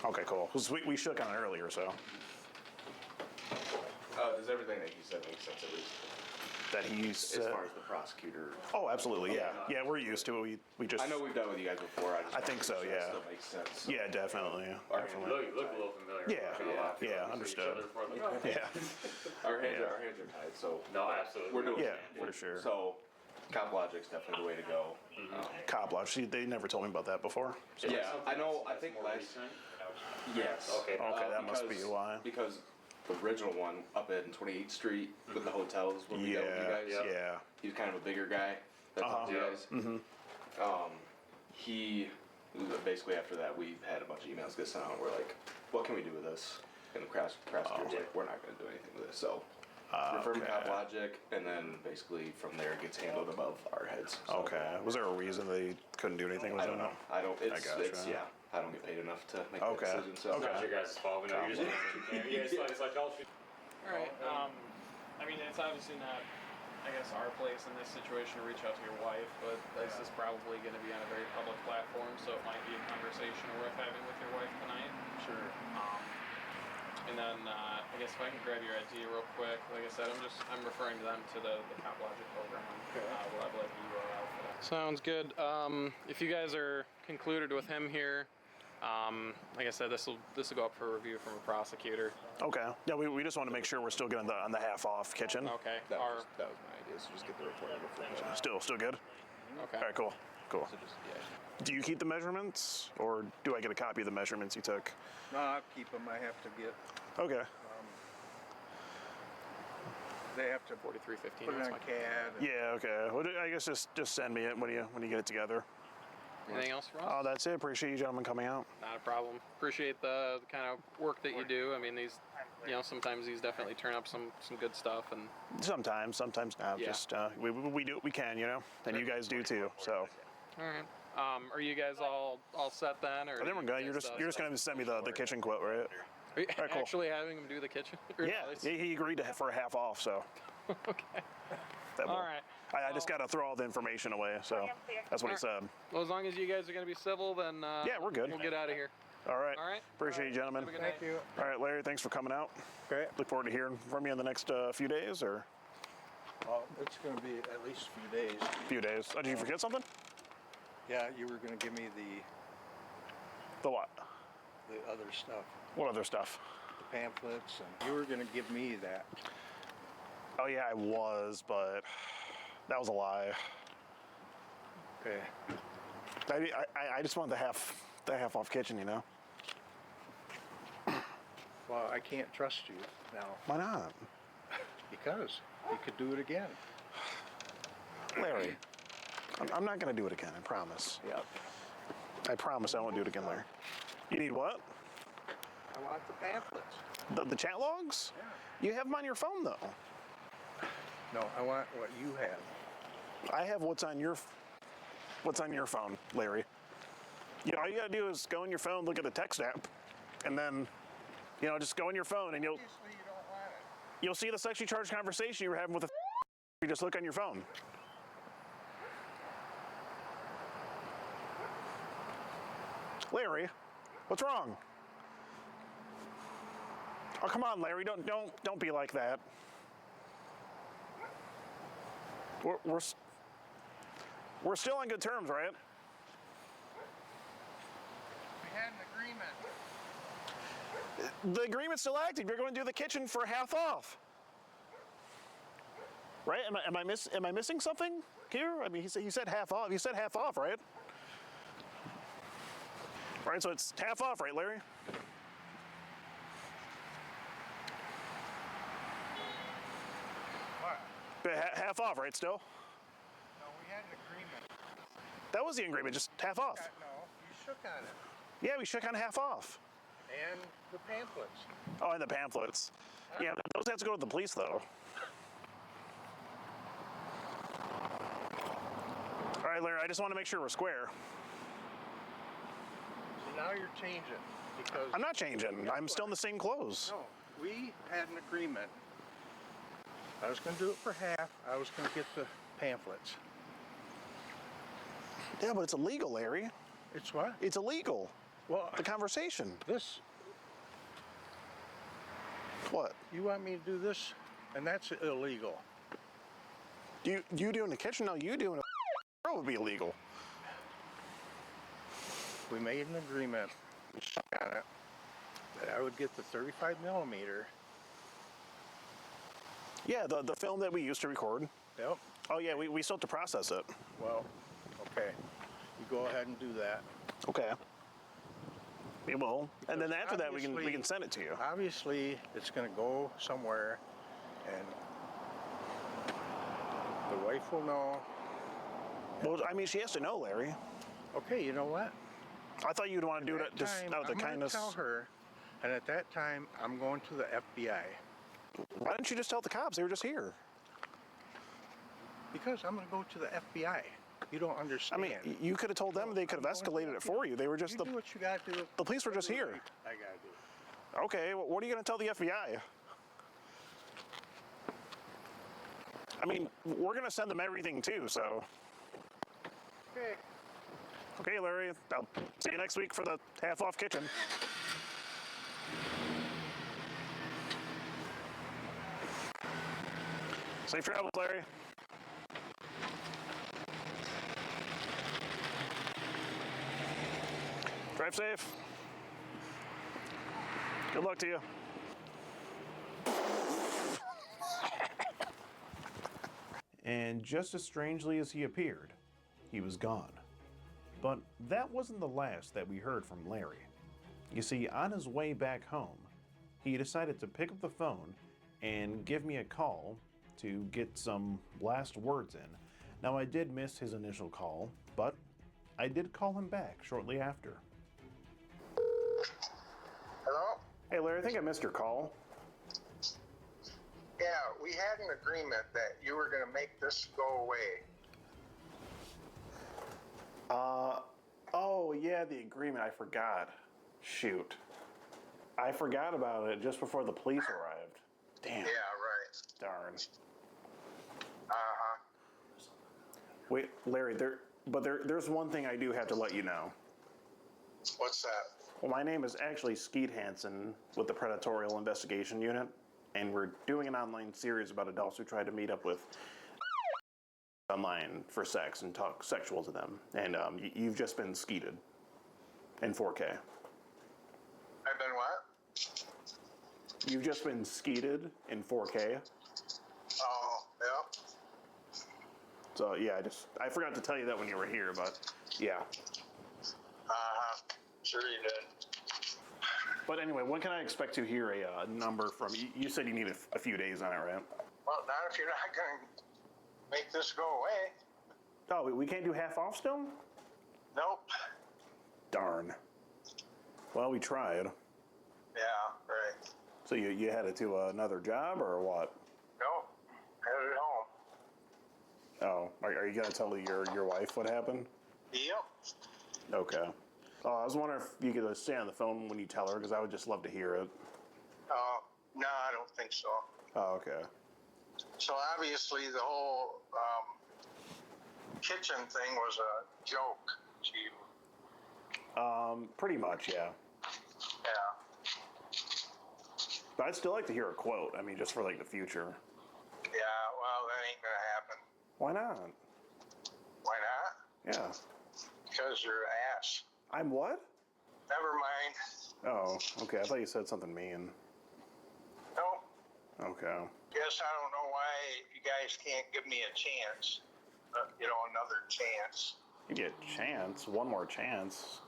Okay, cool. 'Cause we shook on it earlier, so. Does everything that he said make sense at least? That he's. As far as the prosecutor. Oh, absolutely, yeah. Yeah, we're used to it. We just. I know we've done it with you guys before. I think so, That yeah. still makes sense. Yeah, definitely. Our Definitely. hands You look a little familiar. Yeah, understood. Yeah. Our hands are tied, so. No, absolutely. We're doing Yeah, for sure. So, Cop Logic's definitely the way to go. Cop Lodge. See, they never told me about that before. So. Yeah, I know. I think last. Yes. Okay, that must be why. Because the original one up at 28th Street with the hotels where we got with you guys. Yeah. He was kind of a bigger guy. That talked to you guys. He basically after that we had a bunch of emails get sent out. We're like, what can we do with this? And the prosecutor's like, we're not going to do anything with this. So. Refer to Cop Logic, and then basically from there it gets handled above our heads. So. Okay. Was there a reason they couldn't do anything with I don't know. I don't. It's gotcha. yeah. I don't get paid enough to make that decision. So. It's not your guys' fault. We know you just it's like all. All right. I mean, it's obviously not, I guess, our place in this situation to reach out to your wife, but this is probably going to be on a very public platform, so it might be a conversation worth having with your wife tonight. Sure. And then, I guess if I can grab your ID real quick, like I said, I'm referring to them to the Cop Logic program. We'll have like a URL for that. Sounds good. If you guys are concluded with him here, like I said, this will go up for review from a prosecutor. Okay. Yeah, we just want to make sure we're still getting on the half off kitchen. Okay. That was my idea. So just get the report over. Still good. Okay. All right, cool. So just, yeah. Do you keep the measurements, or do I get a copy of the measurements you took? No, I'll keep them, I have to get, Okay. they have to 4315. put it on CAD. Yeah. Okay. Well, I guess just send me it when you get it together. Anything else for us? Oh, that's it. Appreciate you gentlemen coming out. Not a problem. Appreciate the kind of work that you do. I mean, these, sometimes these definitely turn up some good stuff, and Sometimes not. Yeah. Just we do what we can, and you guys do too. So. all right. Are you guys all set then, or? I think we're good. You're just gonna send me the kitchen quote, right? Are you Alright, cool. actually having him do the kitchen? Yeah, he agreed for a half off, so. Okay. All right. I just got to throw all the information away, so that's what he said. Well, as long as you guys are going to be civil, then Yeah, we're good. We'll get out of here. All right. All right. Appreciate you, gentlemen. Have a good Thank night. you. All right, Larry, thanks for coming out. Okay. Look forward to hearing from you in the next few days, or Well, it's gonna be at least a few days. few days. Oh, did you forget something? Yeah, you were gonna give me The what? the other stuff, What other stuff? the pamphlets, and you were gonna give me that. Oh yeah, I was, but that was a lie. Okay. I just want the half off kitchen, Well, I can't trust you now. Why not? Because you could do it again. Larry, I'm not gonna do it again. I promise. Yep. I promise I won't do it again, Larry. You need what? I want the pamphlets. The chat logs? Yeah. You have them on your phone though. No, I want what you have. I have what's on your phone, Larry. All you gotta do is go on your phone, look at the text app, and then, just go on your phone and Obviously you don't want it. you'll see the sexually charged conversation you were having with a you just look on your phone. Larry, what's wrong? Oh, come on, Larry, don't be like that. We're still on good terms, right? We had an agreement. The agreement's still active. You're going to do the kitchen for half off. Right? Am I missing something here? I mean, he said half off. You said half off, right? Right, so it's half off, right, Larry? What? But half off, right, still? No, we had an agreement. That was the agreement, just half off. No, you shook on it. Yeah, we shook on half off. And the pamphlets. Oh, and the pamphlets. Yeah, those have to go to the police, though. All right, Larry, I just want to make sure we're square. So now you're changing because... I'm not changing. I'm still in the same clothes. No, we had an agreement. I was going to do it for half. I was going to get the pamphlets. Yeah, but it's illegal, Larry. It's what? It's illegal. Well, the conversation. This. What? You want me to do this? And that's illegal. You do in the kitchen? No, you do in a would be illegal. We made an agreement on it that I would get the 35 millimeter. Yeah, the film that we used to record. Yep. Oh yeah, we still have to process it. Well, okay. You go ahead and do that. Okay. We will. Because and then after that we can send it to you. Obviously it's gonna go somewhere and the wife will know. Well, I mean, she has to know, Larry. Okay, you know what? I thought you'd want to do it just out of the kindness. I'm gonna tell her, and at that time, I'm going to the FBI. Why didn't you just tell the cops? They were just here. Because I'm gonna go to the FBI. You don't understand. I mean, you could have told them. They could have escalated it for you. They were just you do what you gotta do. The police were just here. I gotta do it. Okay, well, what are you gonna tell the FBI? I mean, we're gonna send them everything too, so. Okay. Okay, Larry. I'll see you next week for the half-off kitchen. Safe travels, Larry. Drive safe. Good luck to you. And just as strangely as he appeared, he was gone. But that wasn't the last that we heard from Larry. You see, on his way back home, he decided to pick up the phone and give me a call to get some last words in. Now, I did miss his initial call, but I did call him back shortly after. Hello? Hey, Larry, I think I missed your call. Yeah, we had an agreement that you were gonna make this go away. Oh, yeah, the agreement. I forgot. Shoot. I forgot about it just before the police arrived. Damn. Yeah, right. Darn. Uh-huh. Wait, Larry, there's one thing I do have to let you know. What's that? Well, my name is actually Skeet Hansen with the Predatorial Investigation Unit, and we're doing an online series about adults who try to meet up with online for sex and talk sexual to them. And you've just been skeeted in 4K. I've been what? You've just been skeeted in 4K. Oh, yeah. So yeah, I forgot to tell you that when you were here, but yeah. Uh-huh. Sure you did. But anyway, when can I expect to hear a number from you? You said you need a few days on it, right? Well, not if you're not gonna make this go away. Oh, we can't do half off still? Nope. Darn. Well, we tried. Yeah, right. So you headed to another job or what? Nope. Headed home. Oh, are you gonna tell your wife what happened? Yep. Okay. I was wondering if you could stay on the phone when you tell her, because I would just love to hear it. No, I don't think so. Oh, okay. So obviously the whole kitchen thing was a joke to you. Pretty much, yeah. Yeah. But I'd still like to hear a quote. I mean, just for like the future. Yeah, well, that ain't gonna happen. Why not? Why not? Yeah. Because you're an ass. I'm what? Never mind. Oh, okay. I thought you said something mean. Nope. Okay. Guess I don't know why you guys can't give me a chance, another chance. You get a chance, one more chance.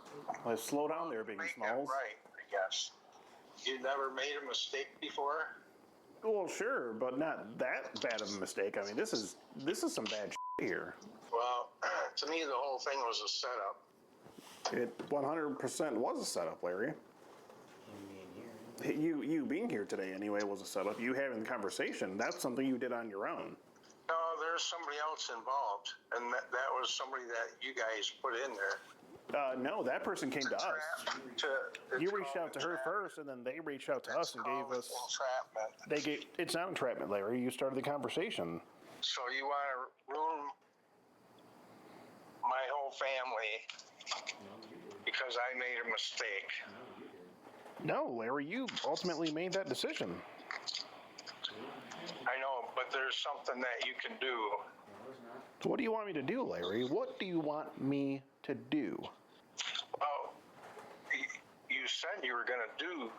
Let's slow down there, Biggie Make Smalls. it right, I guess. You never made a mistake before? Well, sure, but not that bad of a mistake. I mean, this is some bad here. Well, to me, the whole thing was a setup. It 100% was a setup, Larry. You being here today anyway was a setup. You having the conversation, that's something you did on your own. No, there's somebody else involved, and that was somebody that you guys put in there. No, that person came to us. You reached out to her first, and then they reached out to us and gave us. Entrapment. It's not entrapment, Larry. You started the conversation. So you want to ruin my whole family because I made a mistake? No, Larry, you ultimately made that decision. I know, but there's something that you can do. What do you want me to do, Larry? What do you want me to do? Well, you said you were going to do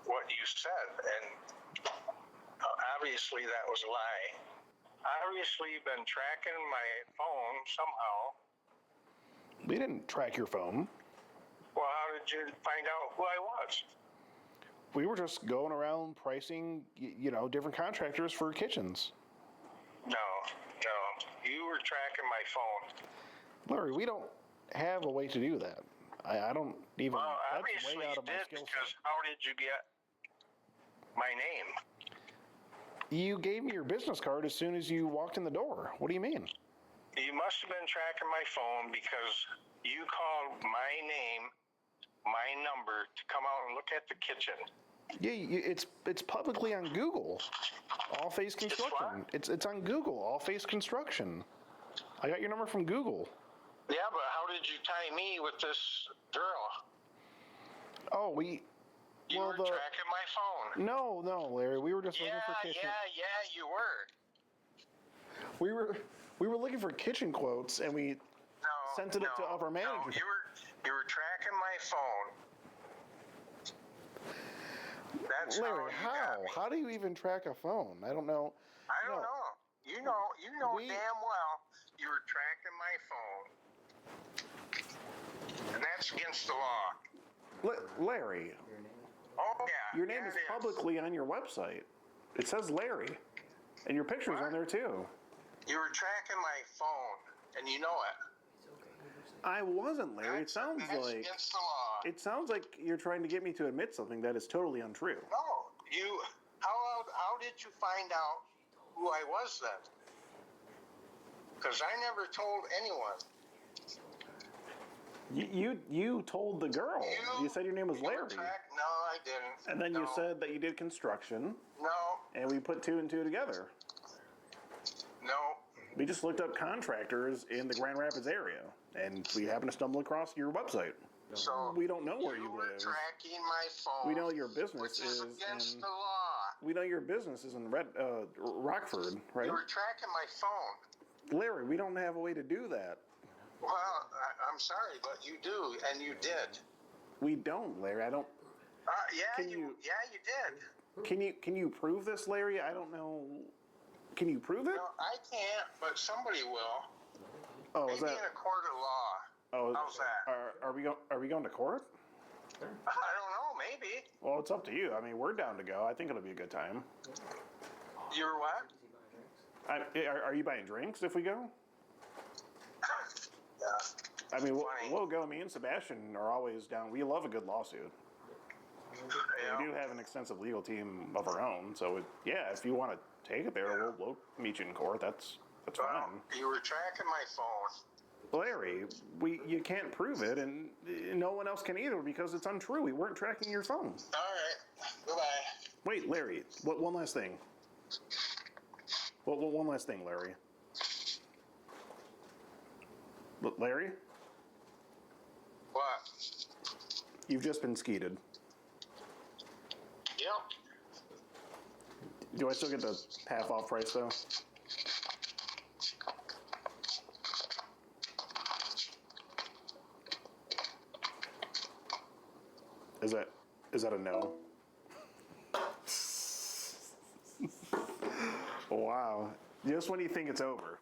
what you said, and obviously that was a lie. Obviously you've been tracking my phone somehow. We didn't track your phone. Well, how did you find out who I was? We were just going around pricing, different contractors for kitchens. No. You were tracking my phone. Larry, we don't have a way to do that. I don't even. Well, that's obviously way out you of my did, skill because set. how did you get my name? You gave me your business card as soon as you walked in the door. What do you mean? You must have been tracking my phone because you called my name, my number, to come out and look at the kitchen. Yeah, it's publicly on Google. All Face Construction. It's on Google. All Face Construction. I got your number from Google. Yeah, but how did you tie me with this girl? Oh, You were tracking my phone. No, Larry. We were just looking for kitchen. Yeah, you were. We were looking for kitchen quotes, and we sent it up to upper management. You were tracking my phone. That's Larry, how? You got me. How do you even track a phone? I don't know. I don't know. You know damn well you were tracking my phone. And that's against the law. Larry. Oh, yeah. Your name is publicly on your website. It says Larry. And your picture's on there too. You were tracking my phone, and you know it. I wasn't, Larry. It sounds That's like against the law. it sounds like you're trying to get me to admit something that is totally untrue. No, how did you find out who I was then? Because I never told anyone. You told the girl. You said your name was Larry. No, I didn't. And then you said that you did construction. No. And we put two and two together. No. We just looked up contractors in the Grand Rapids area, and we happened to stumble across your website. So we don't know where you live. Tracking my phone. We know your business which is against in. the law. We know your business is in Rockford, right? You were tracking my phone. Larry, we don't have a way to do that. Well, I'm sorry, but you do, and you did. We don't, Larry. I don't. You did. Can you prove this, Larry? I don't know. Can you prove it? No, I can't, but somebody will. Oh, Maybe is that? in a court of law. Oh, how's that? Are we going to court? I don't know. Maybe. Well, it's up to you. I mean, we're down to go. I think it'll be a good time. You're what? Are you buying drinks if we go? Yeah. I mean, we'll go. Me and Sebastian are always down. We love a good lawsuit. Yeah. We do have an extensive legal team of our own, so if you want to take it there, we'll meet you in court. That's fine. You were tracking my phone. Larry, you can't prove it, and no one else can either because it's untrue. We weren't tracking your phone. All right. Goodbye. Wait, Larry. One last thing. One last thing, Larry. Larry? What? You've just been skeeted. Yep. Do I still get the half off price though? Is that a no? Wow. Wow. Just when you think it's over.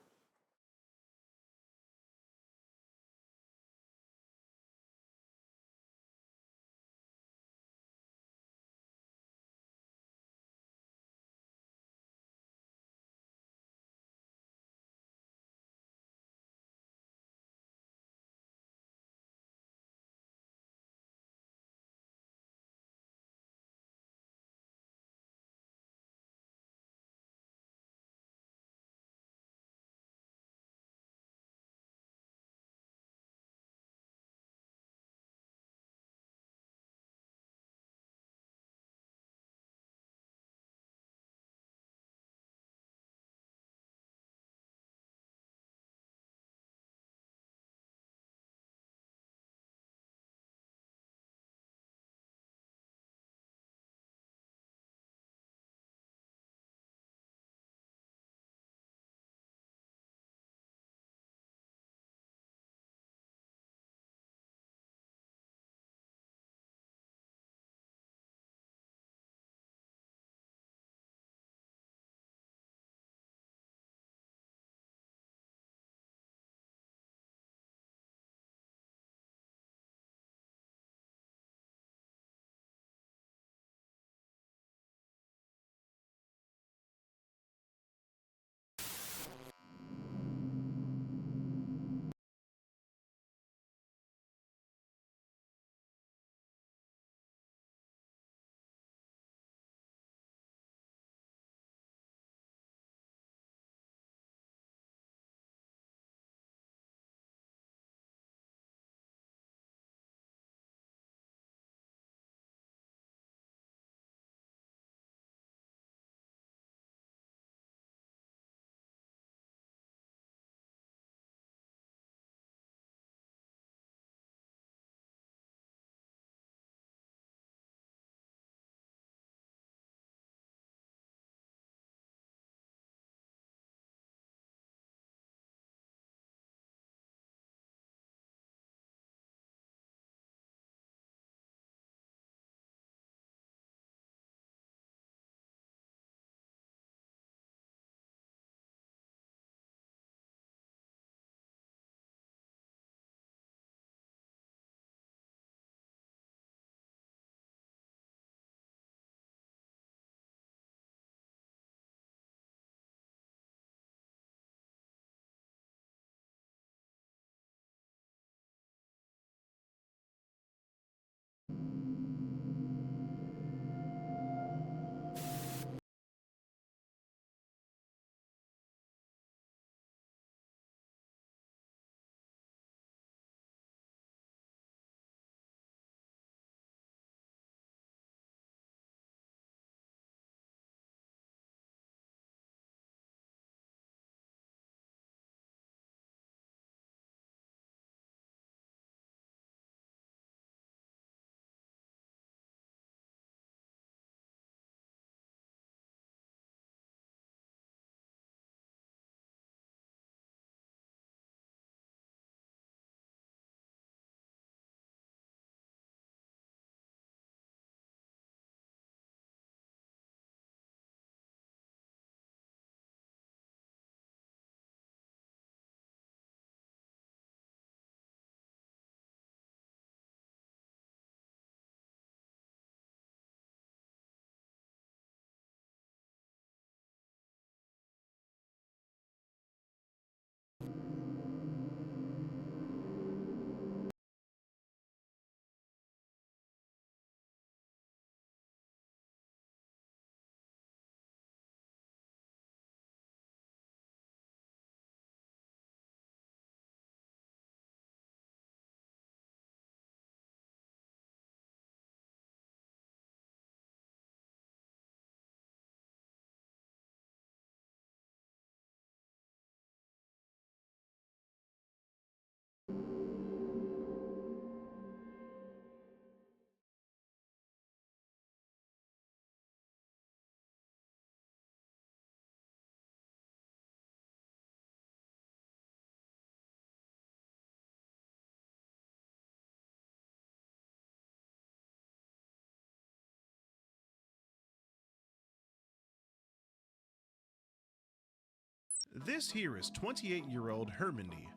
This here is 28-year-old Hermandy.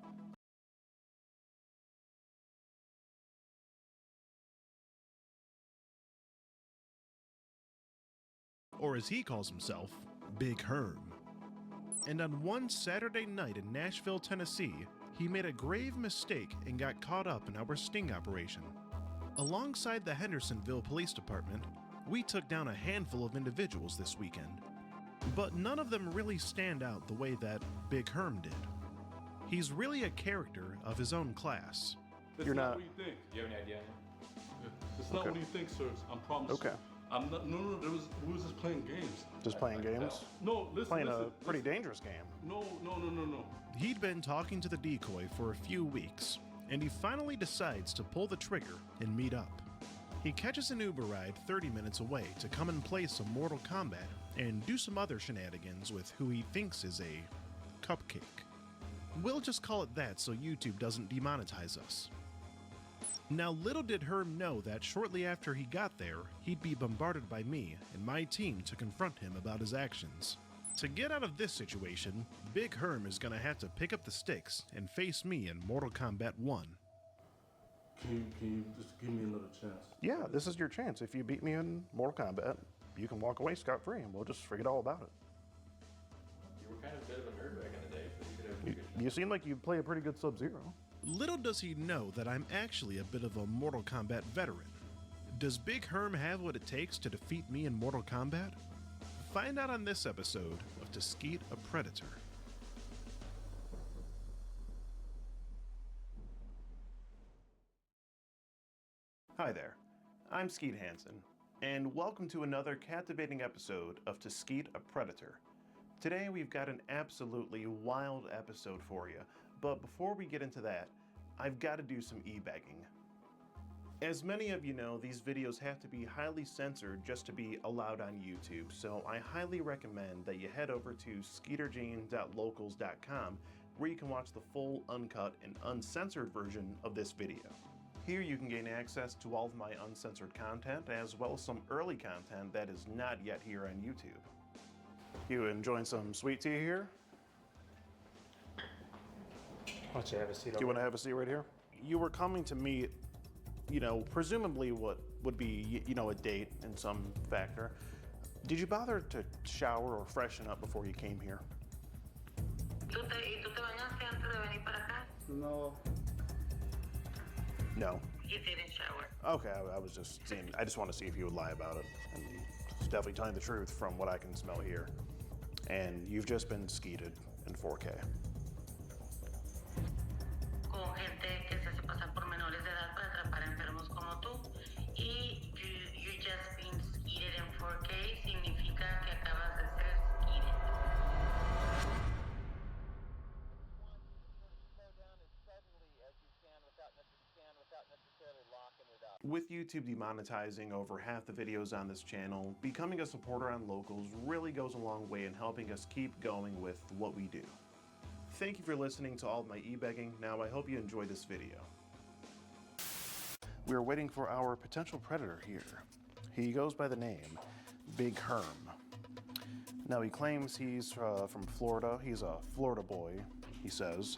Or as he calls himself, Big Herm. And on one Saturday night in Nashville, Tennessee, he made a grave mistake and got caught up in our sting operation. Alongside the Hendersonville Police Department, we took down a handful of individuals this weekend. But none of them really stand out the way that Big Herm did. He's really a character of his own class. You're not. What do you think? Do you have any idea? It's not what you think, sir. I'm promising. Okay. I'm not. No. We was just playing games. Just playing games? No, listen. Playing listen, a pretty dangerous game. No. He'd been talking to the decoy for a few weeks, and he finally decides to pull the trigger and meet up. He catches an Uber ride 30 minutes away to come and play some Mortal Kombat and do some other shenanigans with who he thinks is a cupcake. We'll just call it that so YouTube doesn't demonetize us. Now, little did Herm know that shortly after he got there, he'd be bombarded by me and my team to confront him about his actions. To get out of this situation, Big Herm is gonna have to pick up the sticks and face me in Mortal Kombat 1. Can you just give me another chance? Yeah, this is your chance. If you beat me in Mortal Kombat, you can walk away scot-free and we'll just forget all about it. You were kind of a bit of a nerd back in the day, so you could have a good You seem like you play a pretty good Sub-Zero. Little does he know that I'm actually a bit of a Mortal Kombat veteran. Does Big Herm have what it takes to defeat me in Mortal Kombat? Find out on this episode of To Skeet a Predator. Hi there, I'm Skeet Hansen, and welcome to another captivating episode of To Skeet a Predator. Today we've got an absolutely wild episode for you, but before we get into that, I've got to do some e-begging. As many of you know, these videos have to be highly censored just to be allowed on YouTube, so I highly recommend that you head over to skeetergene.locals.com where you can watch the full, uncut, and uncensored version of this video. Here you can gain access to all of my uncensored content, as well as some early content that is not yet here on YouTube. You enjoying some sweet tea here? Why don't you have a seat Do you want to have a seat right here? You were coming to meet, presumably what would be, a date in some factor. Did you bother to shower or freshen up before you came here? No. No. You didn't shower. Okay, I was just seeing. I just want to see if you would lie about it. And it's definitely telling the truth from what I can smell here. And you've just been skeeted in 4K. Con gente que se pasan por menores de edad para atrapar enfermos como tú. Y you just been skeeted in 4K significa que acabas de ser skeeted. With YouTube demonetizing over half the videos on this channel, becoming a supporter on Locals really goes a long way in helping us keep going with what we do. Thank you for listening to all of my e-begging. Now I hope you enjoyed this video. We're waiting for our potential predator here. He goes by the name Big Herm. Now he claims he's from Florida. He's a Florida boy, he says.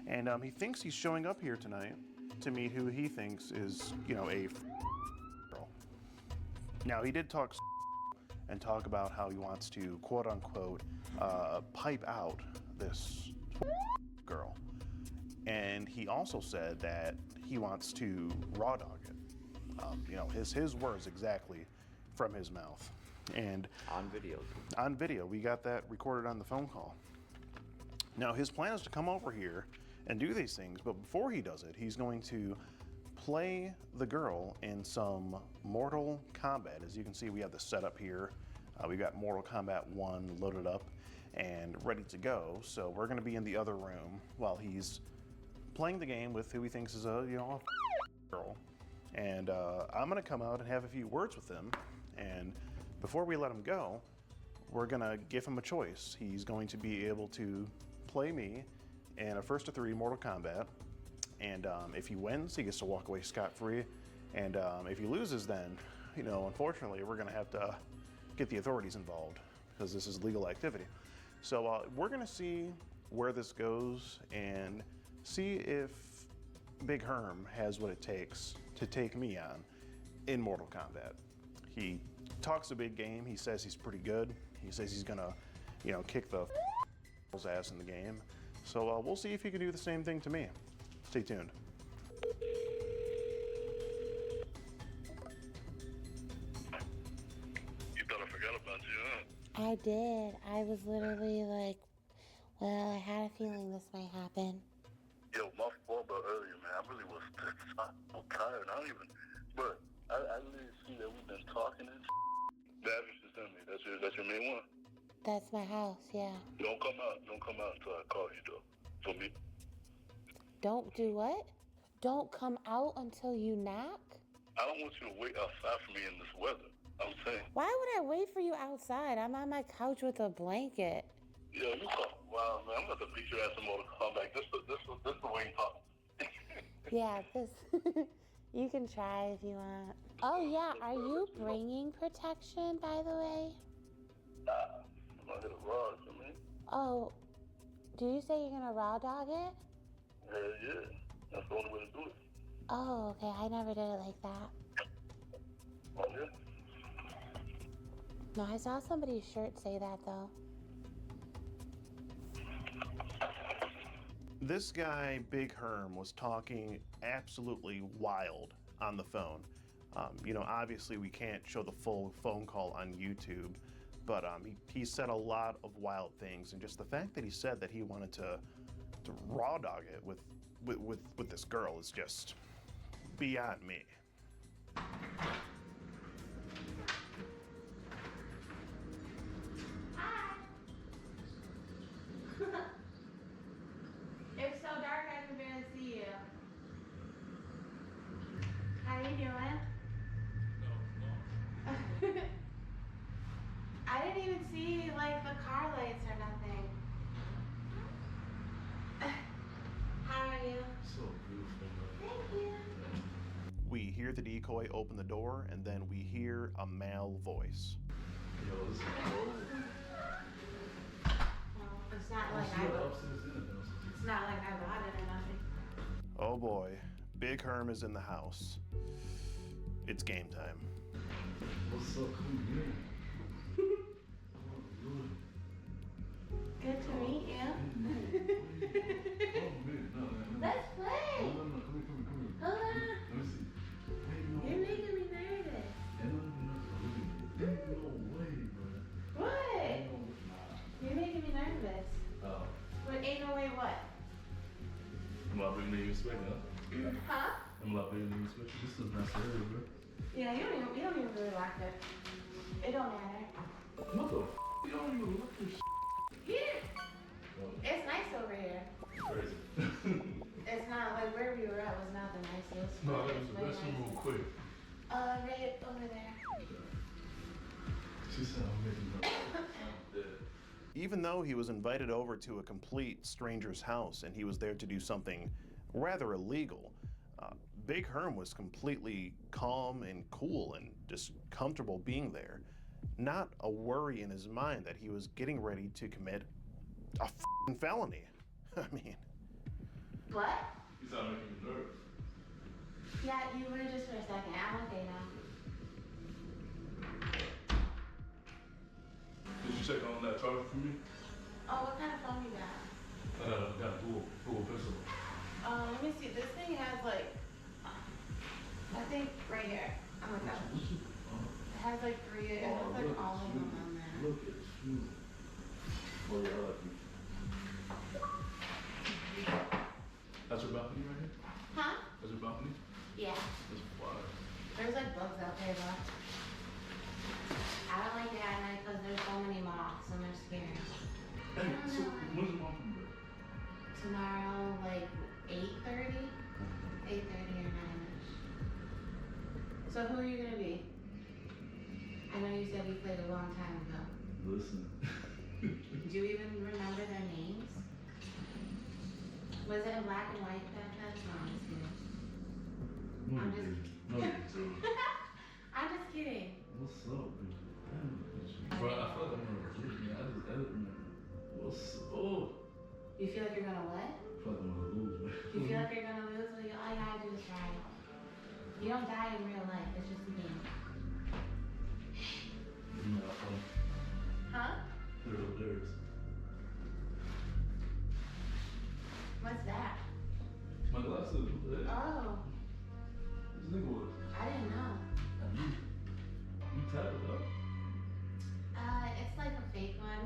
And he thinks he's showing up here tonight to meet who he thinks is, a girl. Now he did talk and talk about how he wants to quote unquote pipe out this girl. And he also said that he wants to raw dog it. His words exactly from his mouth. And on video. On video, we got that recorded on the phone call. Now his plan is to come over here and do these things, but before he does it, he's going to play the girl in some Mortal Kombat. As you can see, we have the setup here. We've got Mortal Kombat 1 loaded up and ready to go. So we're gonna be in the other room while he's playing the game with who he thinks is a girl. And I'm gonna come out and have a few words with him. And before we let him go, we're gonna give him a choice. He's going to be able to play me in a 1st to 3 Mortal Kombat. And if he wins, he gets to walk away scot-free. And if he loses, then, unfortunately, we're gonna have to get the authorities involved because this is legal activity. So we're gonna see where this goes and see if Big Herm has what it takes to take me on in Mortal Kombat. He talks a big game. He says he's pretty good. He says he's gonna, you know, kick the ass in the game. So we'll see if he can do the same thing to me. Stay tuned. You thought I forgot about you, huh? I did. I was literally like, well, I had a feeling this might happen. Yo, my fault about earlier, man. I really was so tired. I don't even, but I didn't see that we've been talking and The address you sent me, that's your main one? That's my house, yeah. Don't come out until I call you, though. For me? Don't do what? Don't come out until you knock? I don't want you to wait outside for me in this weather. I'm saying. Why would I wait for you outside? I'm on my couch with a blanket. Yo, you talk wild, man. I'm about to beat your ass in Mortal Kombat. This the way you talk. Yeah, this. You can try if you want. Oh, yeah. Are you bringing protection, by the way? I'm gonna hit a rod for me. Oh, do you say you're gonna raw dog it? Hell yeah. That's the only way to do it. Oh, okay. I never did it like that. Oh, yeah? No, I saw somebody's shirt say that, though. This guy, Big Herm, was talking absolutely wild on the phone. You know, obviously we can't show the full phone call on YouTube, but he said a lot of wild things, and just the fact that he said that he wanted to raw dog it with this girl is just beyond me. It's so dark I can barely see you. How you doing? I didn't even see like the car lights or nothing. How are you? So beautiful, man. Thank you. We hear the decoy open the door, and then we hear a male voice. Yo, this is cold. Well, it's not like it's not like I bought it or nothing. Oh boy, Big Herm is in the house. It's game time. What's up? Come here. Good to meet you. Let's play. Come here. Hold on. Let me see. You're making me nervous. No way, bro. What? You're making me nervous. Oh. But ain't no way what? I'm not bigger than you expect, huh? Huh? I'm a lot bigger than you expect. This is not serious, bro. Yeah, you don't even really like it. It don't matter. What the f? You don't even look at shit. Here. It's nice over here. Crazy. It's not like where we were at was not the nicest. No, but that was it's the really best one nice. real quick. Right over there. She said I'm making her. I'm dead. Even though he was invited over to a complete stranger's house and he was there to do something rather illegal, Big Herm was completely calm and cool and just comfortable being there. Not a worry in his mind that he was getting ready to commit a f***ing felony. I mean. What? You sound making me nervous. Yeah, you were just for a second. I'm okay now. Did you check on that charger for me? Oh, what kind of phone you got? Got a dual pistol. Let me see. This thing has like, I think right here. Oh my gosh. It has like three. It has like all of them on there. Look at you. Oh, yeah, I like you. That's your balcony right here? Huh? That's your balcony? Yeah. That's wild. There's like bugs out there, but I don't like it at night because there's so many moths and they're scary. Hey, so when's your mom coming back? Tomorrow, like 8:30? 8:30 or 9ish. So who are you gonna be? I know you said we played a long time ago. Listen. Do you even remember their names? Was it in black and white back then? No, I'm just kidding. I'm just No, you too. I'm just kidding. What's up, baby? Bro, I feel like I'm gonna forget, man. I just remember You feel like you're gonna what? I feel like I'm gonna lose, man. You feel like you're gonna lose? Well, all you gotta do is try. You don't die in real life. It's just a game. Huh? There's. What's that? My glasses. Oh, This nigga was. I didn't know. And you tatted it up. It's like a fake one.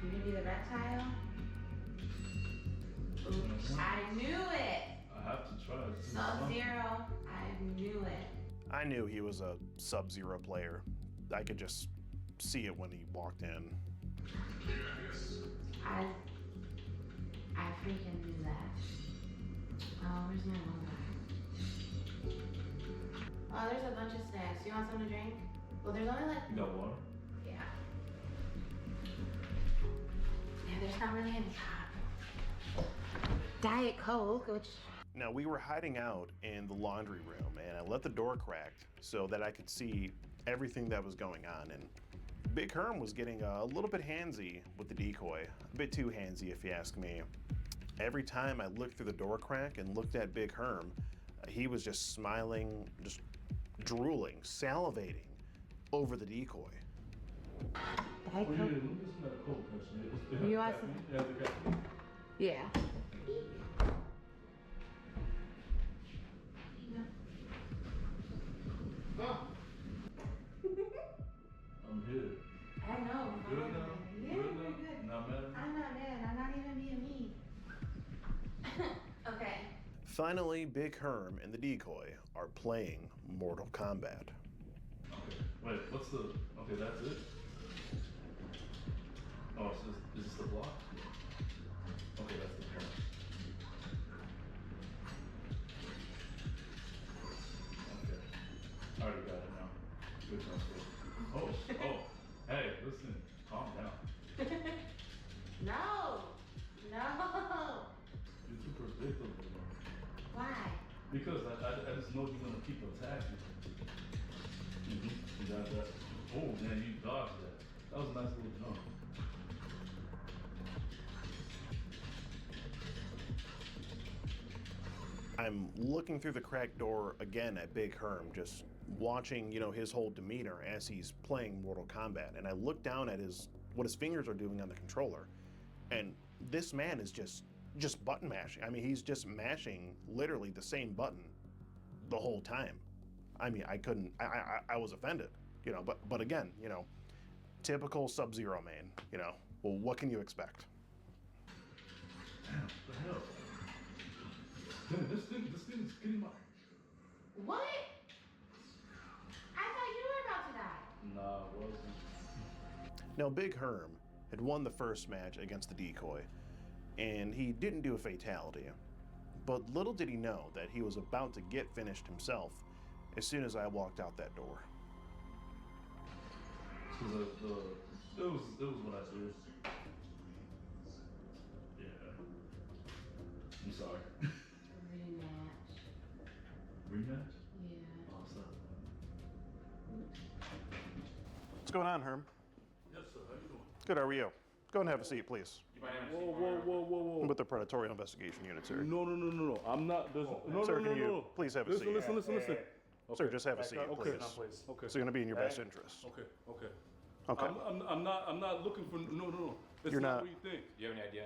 You gonna be the reptile? Oops, I knew it. I have to try it. Sub-Zero, I knew it. I knew he was a Sub-Zero player. I could just see it when he walked in. I freaking knew that. Oh, where's my water? Oh, there's a bunch of snacks. You want some to drink? Well, there's only like. You got water? Yeah. Yeah, there's not really any hot. Diet Coke, which. Now, we were hiding out in the laundry room, and I let the door crack so that I could see everything that was going on. And Big Herm was getting a little bit handsy with the decoy. A bit too handsy, if you ask me. Every time I looked through the door crack and looked at Big Herm, he was just smiling, just drooling, salivating over the decoy. Diet Coke? You want some? Yeah. I'm here. I know. Good now? Yeah, Good we're now? good. Not mad at me? I'm not mad. I'm not even being mean. Okay. Finally, Big Herm and the decoy are playing Mortal Kombat. Okay. Wait, what's the. Okay, that's it? Oh, so is this the block? Okay, that's the parent. Okay. I already got it now. Good transport. Oh, hey, listen, calm down. No. You're too predictable. Why? Because I just know you're gonna keep attacking. That's, oh man, you dodged that. That was a nice little jump. I'm looking through the cracked door again at Big Herm, just watching, his whole demeanor as he's playing Mortal Kombat. And I look down at what his fingers are doing on the controller. And this man is just button mashing. I mean, he's just mashing literally the same button the whole time. I mean, I was offended, but again, typical Sub-Zero main, well, what can you expect? Damn, what the hell? Damn, this thing is getting my. What? I thought you were about to die. Nah, it wasn't. Now, Big Herm had won the first match against the decoy, and he didn't do a fatality. But little did he know that he was about to get finished himself as soon as I walked out that door. So it was what I did. Yeah. I'm sorry. Rematch? Yeah. Oh, sorry. What's going on, Herm? Yes, sir. How you doing? Good, how are you? Go and have a seat, please. Whoa. I'm with the Predatorial Investigation Unit, sir. No. I'm not. No, Sir, no. can you please have a seat? Listen. Sir, just have a seat, Okay. please. Okay. It's going to be in your best interest. Okay. Okay. I'm not looking for. No. It's You're not not- what you think. Do you have any idea?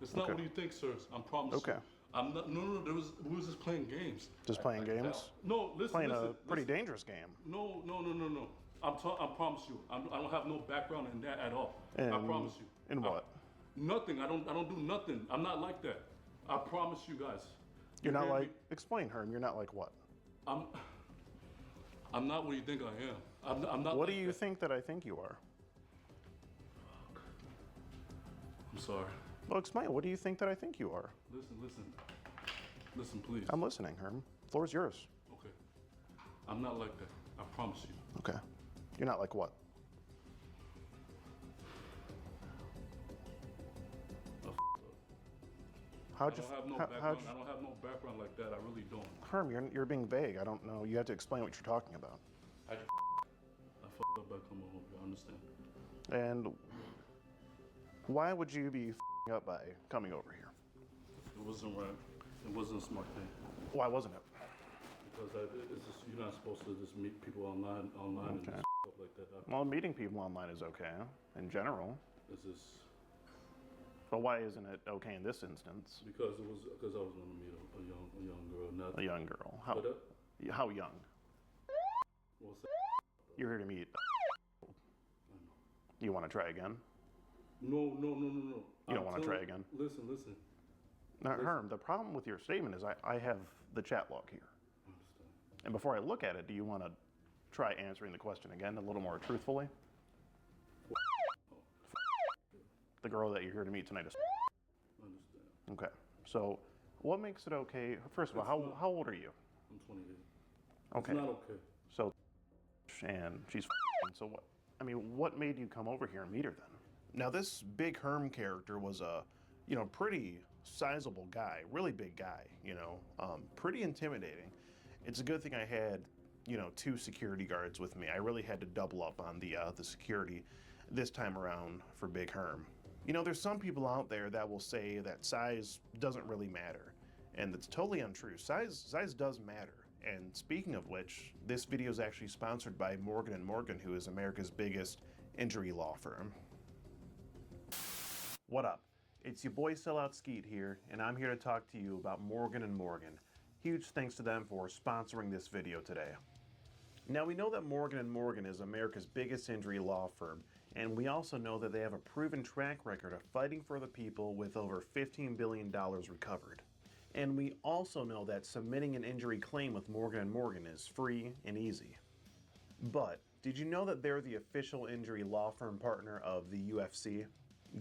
It's not Okay. what you think, sir. I promise Okay. you. I'm not. No. We was just playing games. Just playing games? No, listen. Playing listen, a pretty dangerous game. No. I promise you. I don't have no background in that at all. I And promise you. In what? Nothing. I don't do nothing. I'm not like that. I promise you guys. You're not hear like, me? explain, Herm, you're not like what? I'm not what you think I am. I'm not. What do like you that. think that I think you are? I'm sorry. Well, explain, what do you think that I think you are? Listen, please. I'm listening, Herm. Floor's yours. Okay. I'm not like that. I promise you. Okay. You're not like what? How'd you? I don't have no how- background. how'd you- I don't have no background like that. I really don't. Herm, you're being vague. I don't know. You have to explain what you're talking about. I fucked up back home. I hope you understand. And Why would you be up by coming over here? It wasn't right. It wasn't a smart thing. Why wasn't it? Because it's just, you're not supposed to just meet people online and Okay. stuff like that. Well, meeting people online is okay in general. It's just But why isn't it okay in this instance? because I was going to meet a young girl. Not A young girl. How, But, how young? what's that? You're here to meet. You want to try again? No. You don't want to try again? Listen. Now, Herm, the problem with your statement is I have the chat log here. And before I look at it, do you want to try answering the question again a little more truthfully? The girl that you're here to meet tonight is. Understand. Okay. So, what makes it okay? First of all, how old are you? I'm 28. Okay. It's not okay. So, and she's. So what? I mean, what made you come over here and meet her then? Now, this big Herm character was a, pretty sizable guy, really big guy. Pretty intimidating. It's a good thing I had, 2 security guards with me. I really had to double up on the security this time around for Big Herm. There's some people out there that will say that size doesn't really matter, and that's totally untrue. Size does matter. And speaking of which, this video is actually sponsored by Morgan & Morgan, who is America's biggest injury law firm. What up? It's your boy Sellout Skeet here, and I'm here to talk to you about Morgan & Morgan. Huge thanks to them for sponsoring this video today. Now, we know that Morgan & Morgan is America's biggest injury law firm, and we also know that they have a proven track record of fighting for the people with over $15 billion recovered. And we also know that submitting an injury claim with Morgan & Morgan is free and easy. But did you know that they're the official injury law firm partner of the UFC?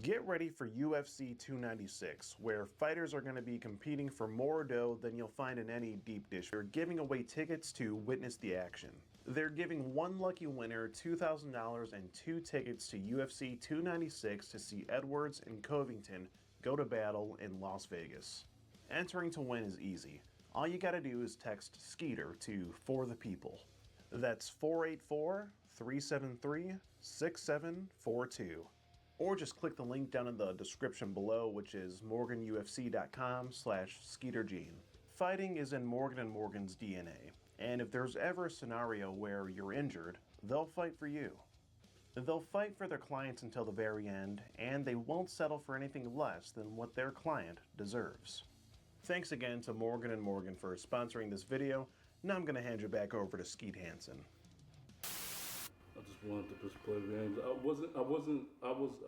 Get ready for UFC 296, where fighters are going to be competing for more dough than you'll find in any deep dish. They're giving away tickets to witness the action. They're giving one lucky winner $2,000 and 2 tickets to UFC 296 to see Edwards and Covington go to battle in Las Vegas. Entering to win is easy. All you gotta do is text Skeeter to For the People. That's 484-373-6742. Or just click the link down in the description below, which is morganufc.com/SkeeterGene. Fighting is in Morgan & Morgan's DNA, and if there's ever a scenario where you're injured, they'll fight for you. They'll fight for their clients until the very end, and they won't settle for anything less than what their client deserves. Thanks again to Morgan & Morgan for sponsoring this video. Now I'm going to hand you back over to Skeet Hansen. I just wanted to just play games. I wasn't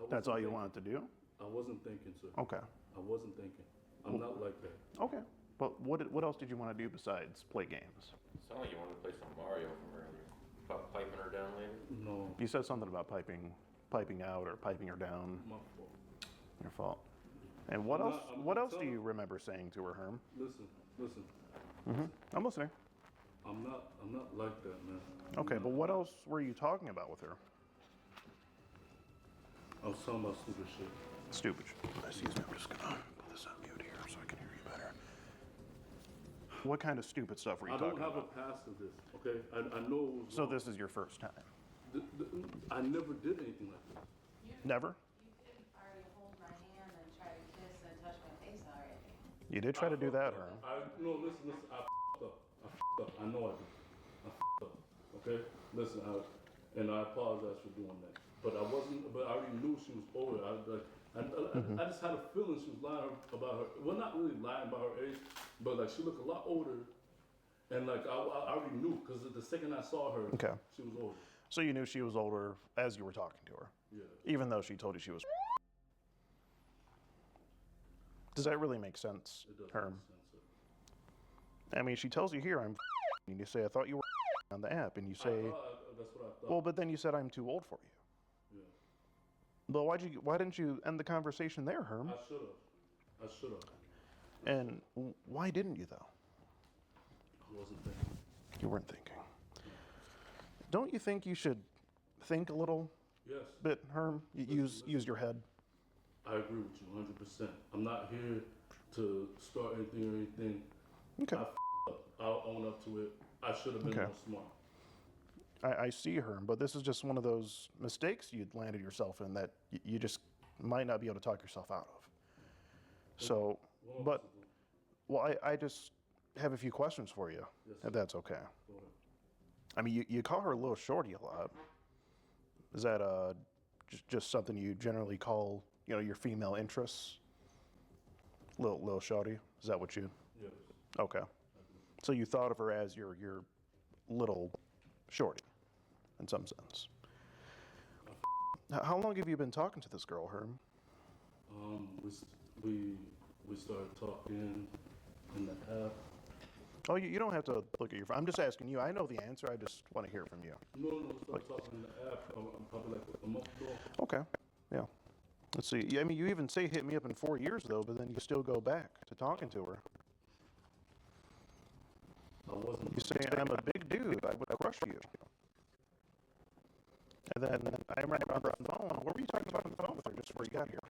That's all you wanted to do? I wasn't thinking, sir. Okay. I wasn't thinking. I'm not like that. Okay. But what else did you want to do besides play games? Sounded like you wanted to play some Mario from earlier. About piping her down later? No. You said something about piping out or piping her down. My fault. Your fault. And what else do you remember saying to her, Herm? Listen. I'm listening. I'm not like that, man. Okay, but what else were you talking about with her? I was talking about stupid shit. Stupid shit. Excuse me, I'm just gonna put this on mute here so I can hear you better. What kind of stupid stuff were you talking about? I don't have a past of this, okay? I know it was So wrong. this is your first time? I never did anything like this. Never? You did try to do that, Herm. No, listen, I f***ed up. I know I did. I f***ed up, okay? Listen, and I apologize for doing that. But I already knew she was older. I just had a feeling she was lying about her, well, not really lying about her age, but like she looked a lot older. And like I already knew, because the second I saw her, she was older. So you knew she was older as you were talking to her? Yeah. Even though she told you she was. Does that really make sense, Herm? I mean, she tells you here, I'm and you say, I thought you were on the app, and you say, that's what I thought. well, but then you said, I'm too old for you. Yeah. But why didn't you end the conversation there, Herm? I should have. And why didn't you, though? I wasn't thinking. You weren't thinking. Don't you think you should think a little bit, Herm? Use your head. I agree with you 100%. I'm not here to start anything or anything. Okay. I f***ed up. I'll own up to it. I should have been more smart. I see, Herm, but this is just one of those mistakes you'd landed yourself in that you just might not be able to talk yourself out of. So, but, well, I just have a few questions for you, if that's okay. I mean, you call her a little shorty a lot. Is that just something you generally call, you know, your female interests? Little shorty? Is that what you? Yes. Okay. So you thought of her as your little shorty, in some sense. How long have you been talking to this girl, Herm? We started talking in the app. Oh, you don't have to look at your phone. I'm just asking you. I know the answer. I just want to hear from you. No, we started talking in the app. I'm probably like a month ago. Okay. Yeah. Let's see. I mean, you even say hit me up in 4 years, though, but then you still go back to talking to her. I wasn't. You say, I'm a big dude. I would crush you. And then I remember on the phone. What were you talking about on the phone with her just before you got here?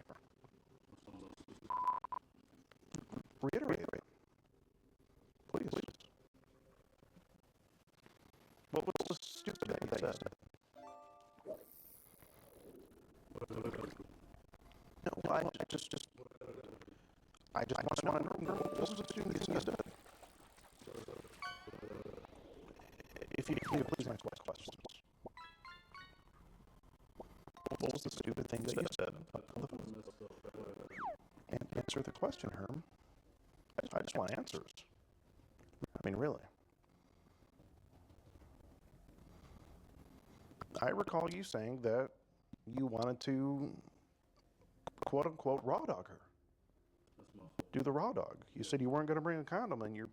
Reiterate it. Please. What was the stupid thing you said? No, I just want to know what was the stupid thing you said? If you could please answer questions. What was the stupid thing that you said on the phone? And answer the question, Herm. I just want answers. I mean, really. I recall you saying that you wanted to, quote unquote, raw dog her. Do the raw dog. You said you weren't going to bring a condom, and you're.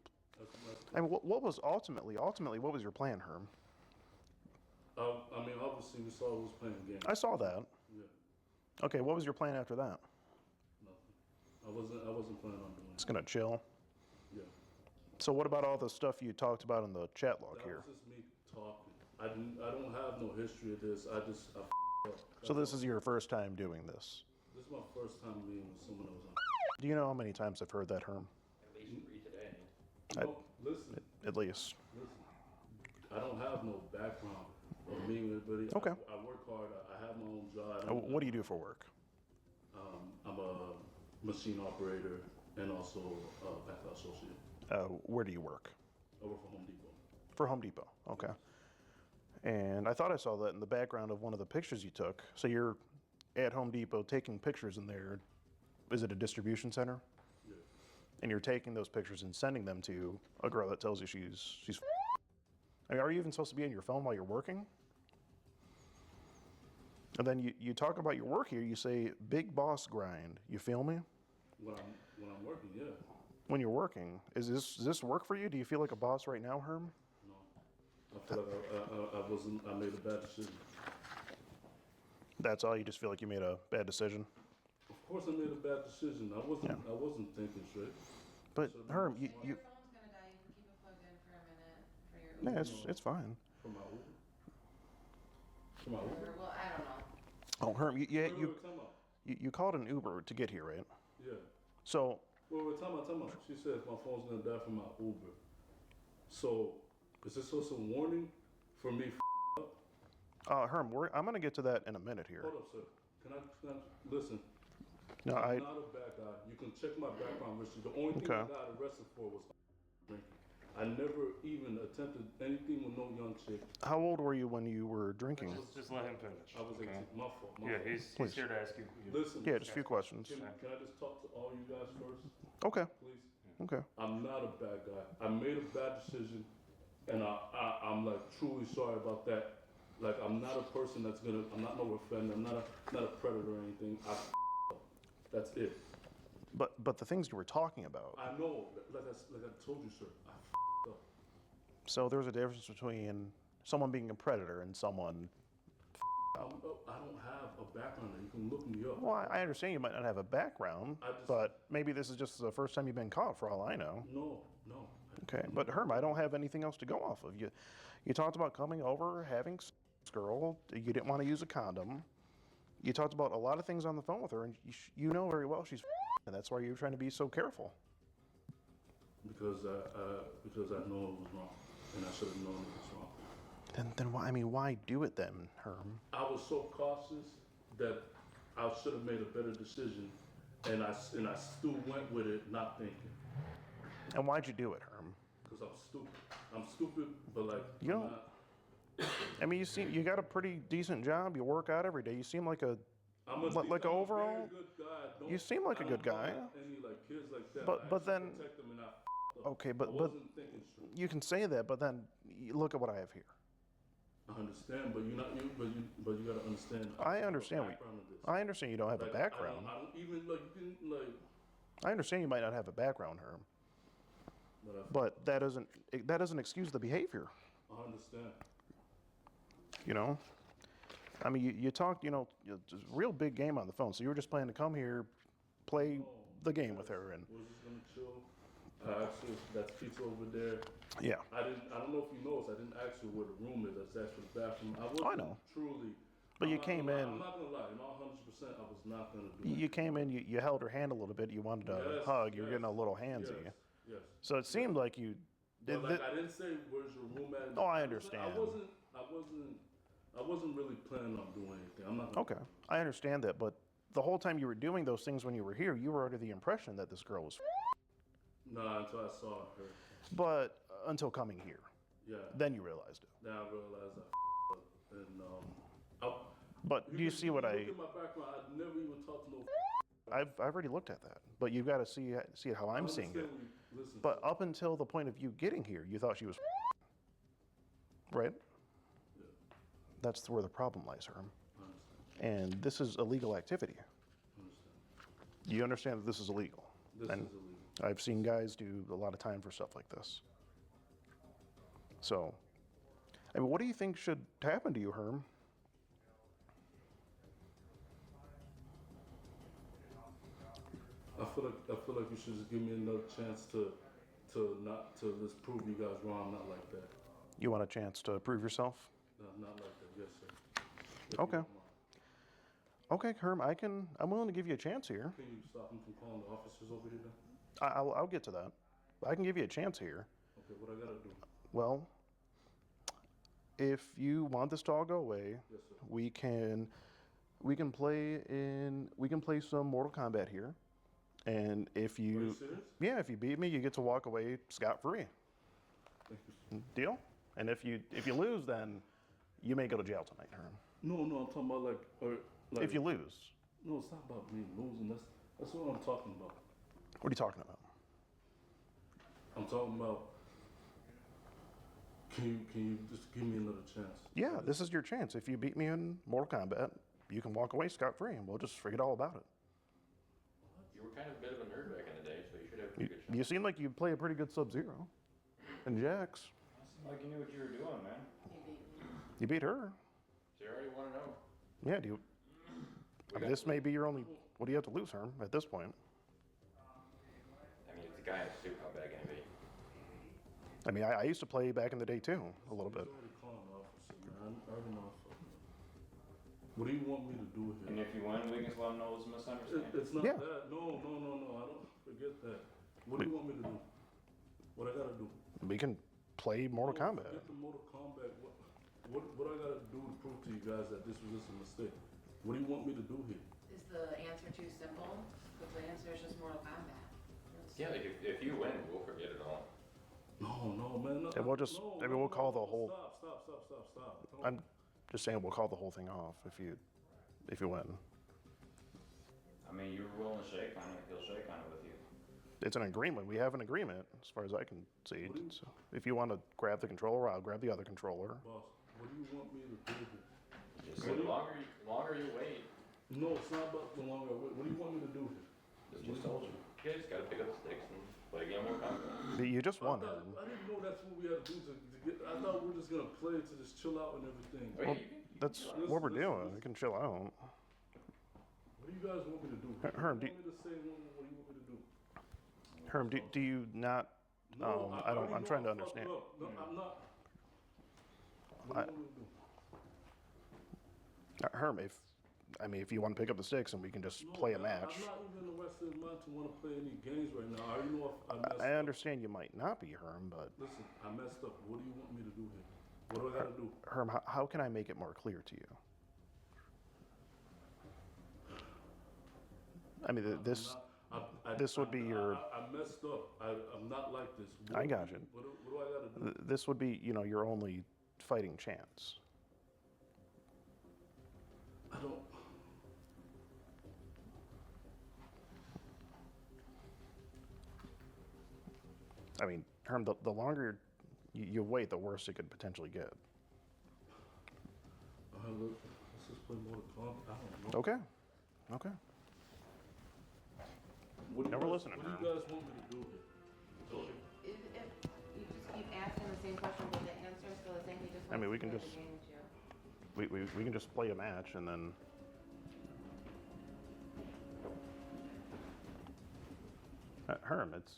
I mean, what was ultimately, what was your plan, Herm? I mean, obviously, we saw who was playing the game. I saw that. Yeah. Okay, what was your plan after that? Nothing. I wasn't planning on doing it. It's gonna chill. Yeah. So what about all the stuff you talked about in the chat log here? That was just me talking. I don't have no history of this. I up. So this is your first time doing this? This is my first time being with someone that was on. Do you know how many times I've heard that, Herm? At least 3 today. No, listen. At least. Listen. I don't have no background of me with anybody. Okay. I work hard. I have my own job. What do you do for work? I'm a machine operator and also a background associate. Where do you work? I work for Home Depot. For Home Depot, okay. And I thought I saw that in the background of one of the pictures you took. So you're at Home Depot taking pictures in there. Is it a distribution center? Yeah. And you're taking those pictures and sending them to a girl that tells you she's. I mean, are you even supposed to be on your phone while you're working? And then you talk about your work here. You say big boss grind. You feel me? When I'm working, yeah. When you're working, is this work for you? Do you feel like a boss right now, Herm? No. I feel like I made a bad decision. That's all? You just feel like you made a bad decision? Of course I made a bad decision. I wasn't thinking straight. But Herm, you Your phone's gonna die. You can keep it plugged in for a minute for your Uber. yeah, it's fine. For my Uber? For my Uber? Well, I don't know. Oh, Herm, Wait, time out. you called an Uber to get here, right? Yeah. So. Wait, time out. She says my phone's gonna die from my Uber. So, is this also a warning for me up? Herm, I'm gonna get to that in a minute here. Hold up, sir. Can I listen? No, I'm not a bad guy. You can check my background history. The only thing I got arrested for was drinking. I never even attempted anything with no young chick. How old were you when you were drinking? Let's just let him finish. I was 18. My fault. Yeah, he's here to ask you. Listen. Yeah, just a few questions. Can I just talk to all you guys first? Okay. Please. Okay. I'm not a bad guy. I made a bad decision, and I'm like truly sorry about that. Like I'm not a person that's gonna. I'm not no offender. I'm not a predator or anything. That's it. But the things you were talking about. I know. Like I told you, sir. I up. So there's a difference between someone being a predator and someone. I don't have a background that you can look me up. Well, I understand you might not have a background, but maybe this is just the first time you've been caught, for all I know. No. Okay, but Herm, I don't have anything else to go off of. You talked about coming over, having sex with this girl. You didn't want to use a condom. You talked about a lot of things on the phone with her, and you know very well she's and that's why you're trying to be so careful. Because I know it was wrong, and I should have known it was wrong. Then why? I mean, why do it then, Herm? I was so cautious that I should have made a better decision, and I still went with it, not thinking. And why'd you do it, Herm? Because I'm stupid. I'm stupid, but like You I'm don't. not. I mean, you got a pretty decent job. You work out every day. You seem like I'm like I'm overall. a very good guy. You seem like a good guy. Any like kids like that. But I but actually then protect them and I f***ed up. okay, I but wasn't thinking straight. you can say that. But then you look at what I have here. I understand, but you're not you. But you gotta understand. I understand. The background of this. I understand you don't have Like, a background. I don't even like you can like. I understand you might not have a background, Herm. But that doesn't excuse the behavior. I understand. You know, I mean, you talked, just a real big game on the phone. So you were just planning to come here, play the game with her, and We're just gonna chill. Actually, that's pizza over there. yeah. I don't know if you noticed. I didn't ask you where the room is. That's actually the bathroom. I wasn't I know. truly. But you I'm not came gonna lie. in. I'm not gonna lie. In all 100%, I was not gonna do it. You came in, you held her hand a little bit. You wanted to Yes, hug. You were yes, getting a little handsy. Yes. Yes. So it seemed like you. But like, I didn't say where's your room at. Oh, I understand. I wasn't really planning on doing anything. I'm not. Okay, I understand that, but the whole time you were doing those things when you were here, you were under the impression that this girl was. Nah, until I saw her. But until coming here. Yeah. Then you realized it. Then I realized I f***ed up, and But do you see what look I? at my background. I'd never even talked to no. I've already looked at that, but you've got to see it how I'm seeing it. Listen, But up until the point of you getting here, you thought she was. Right? Yeah. That's where the problem lies, Herm. And this is illegal activity. You understand that this is illegal? This And is illegal. I've seen guys do a lot of time for stuff like this. So, I mean, what do you think should happen to you, Herm? I feel like you should just give me another chance to just prove you guys wrong. Not like that. You want a chance to prove yourself? No, not like that. Yes, sir. If Okay. you don't mind. Okay, Herm, I'm willing to give you a chance here. Can you stop him from calling the officers over here then? I'll get to that. I can give you a chance here. Okay, what I gotta do? Well, if you want this to all go away, Yes, sir. we can play some Mortal Kombat here. And if Are you you serious? yeah, if you beat me, you get to walk away scot-free. Thank you. Deal? And if you lose, then you may go to jail tonight, Herm. No, I'm talking about like If you lose. No, it's not about me losing. That's what I'm talking about. What are you talking about? I'm talking about. Can you just give me another chance? Yeah, this is your chance. If you beat me in Mortal Kombat, you can walk away scot-free, and we'll just forget all about it. You were kind of a bit of a nerd back in the day, so you should have a pretty good shot. You seem like you play a pretty good Sub-Zero. And Jax. Seemed like you knew what you were doing, man. You beat her. So you already want to know. Yeah, do you? I mean, this may be your only. What do you have to lose, Herm, at this point? I mean, it's a guy in a suit. How bad can it be? I mean, I used to play back in the day too, a little bit. He's already calling the officer, man. I already know. What do you want me to do here? And if you win, we can just let them know it was a misunderstanding. It's not Yeah. that. No. I don't forget that. What do you want me to do? What I gotta do? We can play Mortal Kombat. Forget the Mortal Kombat. What I gotta do to prove to you guys that this was just a mistake? What do you want me to do here? Is the answer too simple? Because the answer is just Mortal Kombat. Yeah, like if you win, we'll forget it all. No, man. No, And we'll just, no, maybe we'll call the whole. Stop. I'm just saying we'll call the whole thing off if you win. I mean, you were willing to shake on it. He'll shake on it with you. It's an agreement. We have an agreement, as far as I can see. So if you want to grab the controller, I'll grab the other controller. Boss, what do you want me to do here? Just the longer you wait. No, it's not about the longer I wait. What do you want me to do here? Just told you. You guys got to pick up the sticks and play a game more confident. You just won, I Herm. didn't know that's what we had to do to get. I thought we were just gonna play to just chill out and everything. Well, that's what we're doing. We can chill out. What do you guys want me to do? Herm, What do you want me to say? What do you want me to do? Herm, do you not? No, I don't. already I'm know trying to I fucked understand. up. No, I'm not. What do you want me to do? Herm, if you want to pick up the sticks and we can just play a match. I'm not even in the rest of the month to want to play any games right now. I already know I messed I up. understand you might not be, Herm, but Listen, I messed up. What do you want me to do here? What do I gotta do? Herm, how can I make it more clear to you? I mean, this this would be your. I messed up. I'm not like this. I got you. What do I gotta do? This would be, your only fighting chance. I don't. I mean, Herm, the longer you wait, the worse it could potentially get. Look, let's just play Mortal Kombat. I don't know. Okay. Okay. What do you Now we're guys- listening, What do Herm. you guys want me to do here? If you just keep asking the same question, but the answer is still the same, he just I mean, wants we to can play just- the game with you. We can just play a match and then. Herm, it's.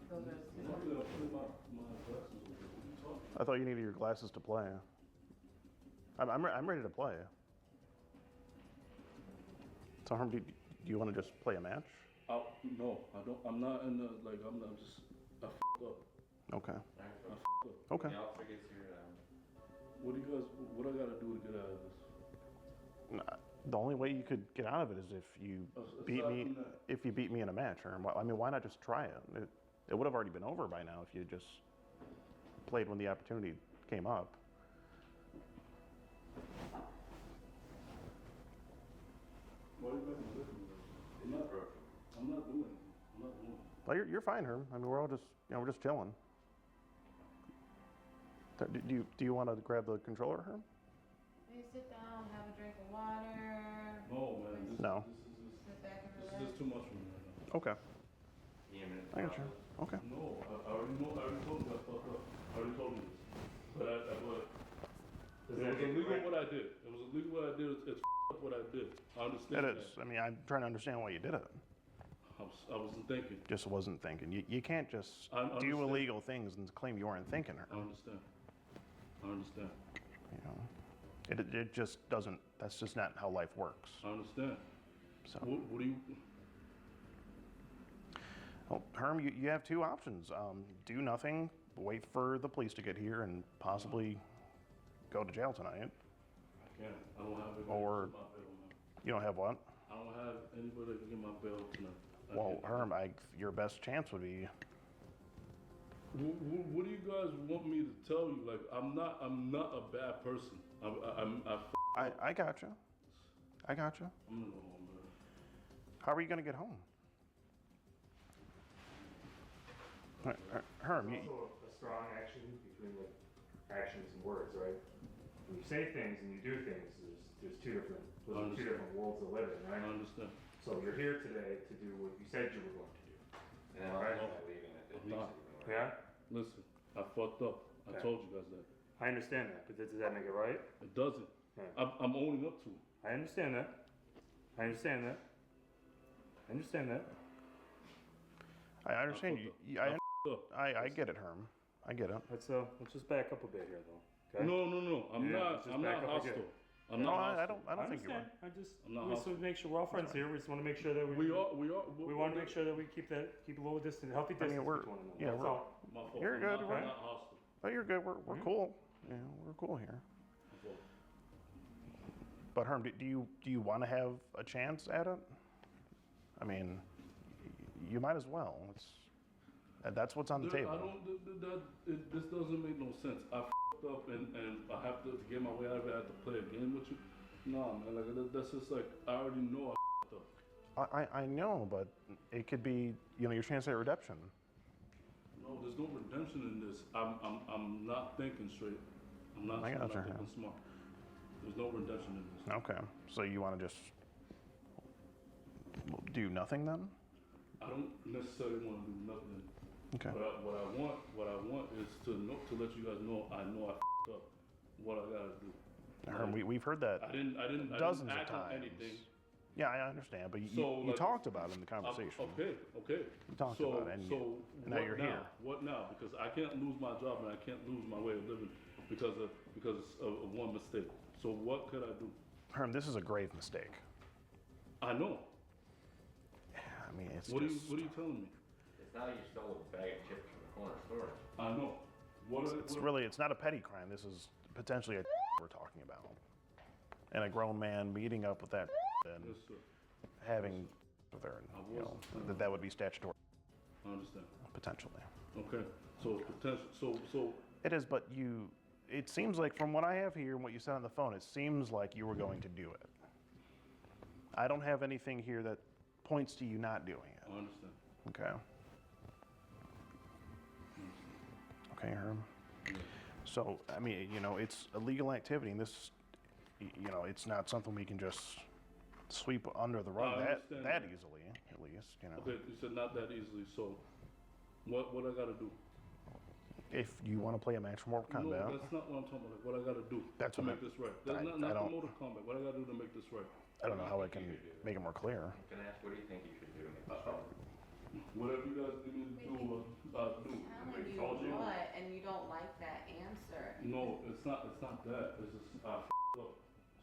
Those are I'm not gonna put my glasses on. What are you talking I thought you needed your glasses to play. I'm ready to play. So Herm, do you want to just play a match? Oh, no, I don't. I'm not in the like. I'm not just. I f***ed up. Okay. I f***ed up. Okay. What do you guys? What I gotta do to get out of this? The only way you could get out of it is if you beat aside me. from that. If you beat me in a match, Herm. I mean, why not just try it? It would have already been over by now if you just played when the opportunity came up. Why are you making me listen to this? I'm not doing it. I'm not doing it. Well, you're fine, Herm. I mean, we're all just we're just chilling. Do you want to grab the controller, Herm? Hey, sit down, have a drink of water. No, man. No. Sit back and This relax. is just too much for me right now. Okay. I got you. Okay. No, I already know. I already told you I fucked up. I already told you this. But it was illegal what I did. It was illegal what I did. It's up what I did. I understand. It is. I mean, I'm trying to understand why you did it. I wasn't thinking. Just wasn't thinking. You can't just I do understand. illegal things and claim you weren't thinking. I understand. I understand. It just doesn't. That's just not how life works. I understand. So. What do you? Well, Herm, you have two options. Do nothing, wait for the police to get here, and possibly go to jail tonight. I can't. I don't have anybody Or to get my bail now. you don't have what? I don't have anybody that can get my bail tonight. Well, Herm, your best chance would be. What do you guys want me to tell you? Like, I'm not a bad person. I got you. I got you. I'm gonna go home, man. How are you gonna get home? Herm, you, also a strong action between like actions and words, right? When you say things and you do things, there's two different worlds to live in, right? I understand. So you're here today to do what you said you were going to do. And All right? I'm not. Yeah? Listen, I fucked up. I Okay. told you guys that. I understand that, but does that make it right? It doesn't. Yeah. I'm owning up to it. I understand that. I understand that. I understand that. I understand you. I get it, Herm. I get it. Let's just back up a bit here, though. Okay? No. I'm Yeah, not. let's just I'm back not up again. hostile. I'm No, not I hostile. don't think you are. I just I'm not we just want to make sure we're all friends here. We just want to make sure that we are. we want to make sure that we keep a little distance, healthy I distance mean, we're between one another. yeah, That's we're. all. My fault. You're good. I'm We're, not hostile. oh, you're good. We're cool. Yeah, we're cool here. But Herm, do you want to have a chance at it? I mean, you might as well. That's what's on the table. I don't. This doesn't make no sense. I f***ed up and I have to get my way out of it. I have to play a game with you. No, man. Like that's just like I already know I f***ed up. I know, but it could be your chance at redemption. No, there's no redemption in this. I'm not thinking straight. I'm not I got you, thinking smart. There's no redemption in this. Okay, so you want to just do nothing then? I don't necessarily want to do nothing. Okay. What I want is to let you guys know I f***ed up. What I gotta do. Herm, we've heard that I didn't dozens act of on times. anything. Yeah, I understand, but So, you like, talked about it in the conversation. Okay. You talked so, about it, and so now what you're now? here. What now? Because I can't lose my job and I can't lose my way of living because of one mistake. So what could I do? Herm, this is a grave mistake. I know. I mean, it's What are just. you telling me? It's not like you stole a bag of chips from the corner store. I know. It's not a petty crime. This is potentially a we're talking about, and a grown man meeting up with that and Yes, sir. having with her, and, that would be statutory. I understand. Potentially. Okay, so potential, so It is, but it seems like from what I have here and what you said on the phone, it seems like you were going to do it. I don't have anything here that points to you not doing it. I understand. Okay. Okay, Herm. So, I mean, it's a legal activity, and this, it's not something we can just sweep under the rug I that understand. easily, at least, Okay, you said not that easily, so what I gotta do? If you want to play a match for Mortal Kombat. No, that's not what I'm talking about. Like, what I gotta do That's to what make this right. That's I not the don't- Mortal Kombat. What I gotta do to make this right? I don't know how I can make it more clear. Can I ask, what do you think you should do? Whatever you guys need me to do, do. Telling you what, and you don't like that answer. No, it's not that. It's just I f***ed up.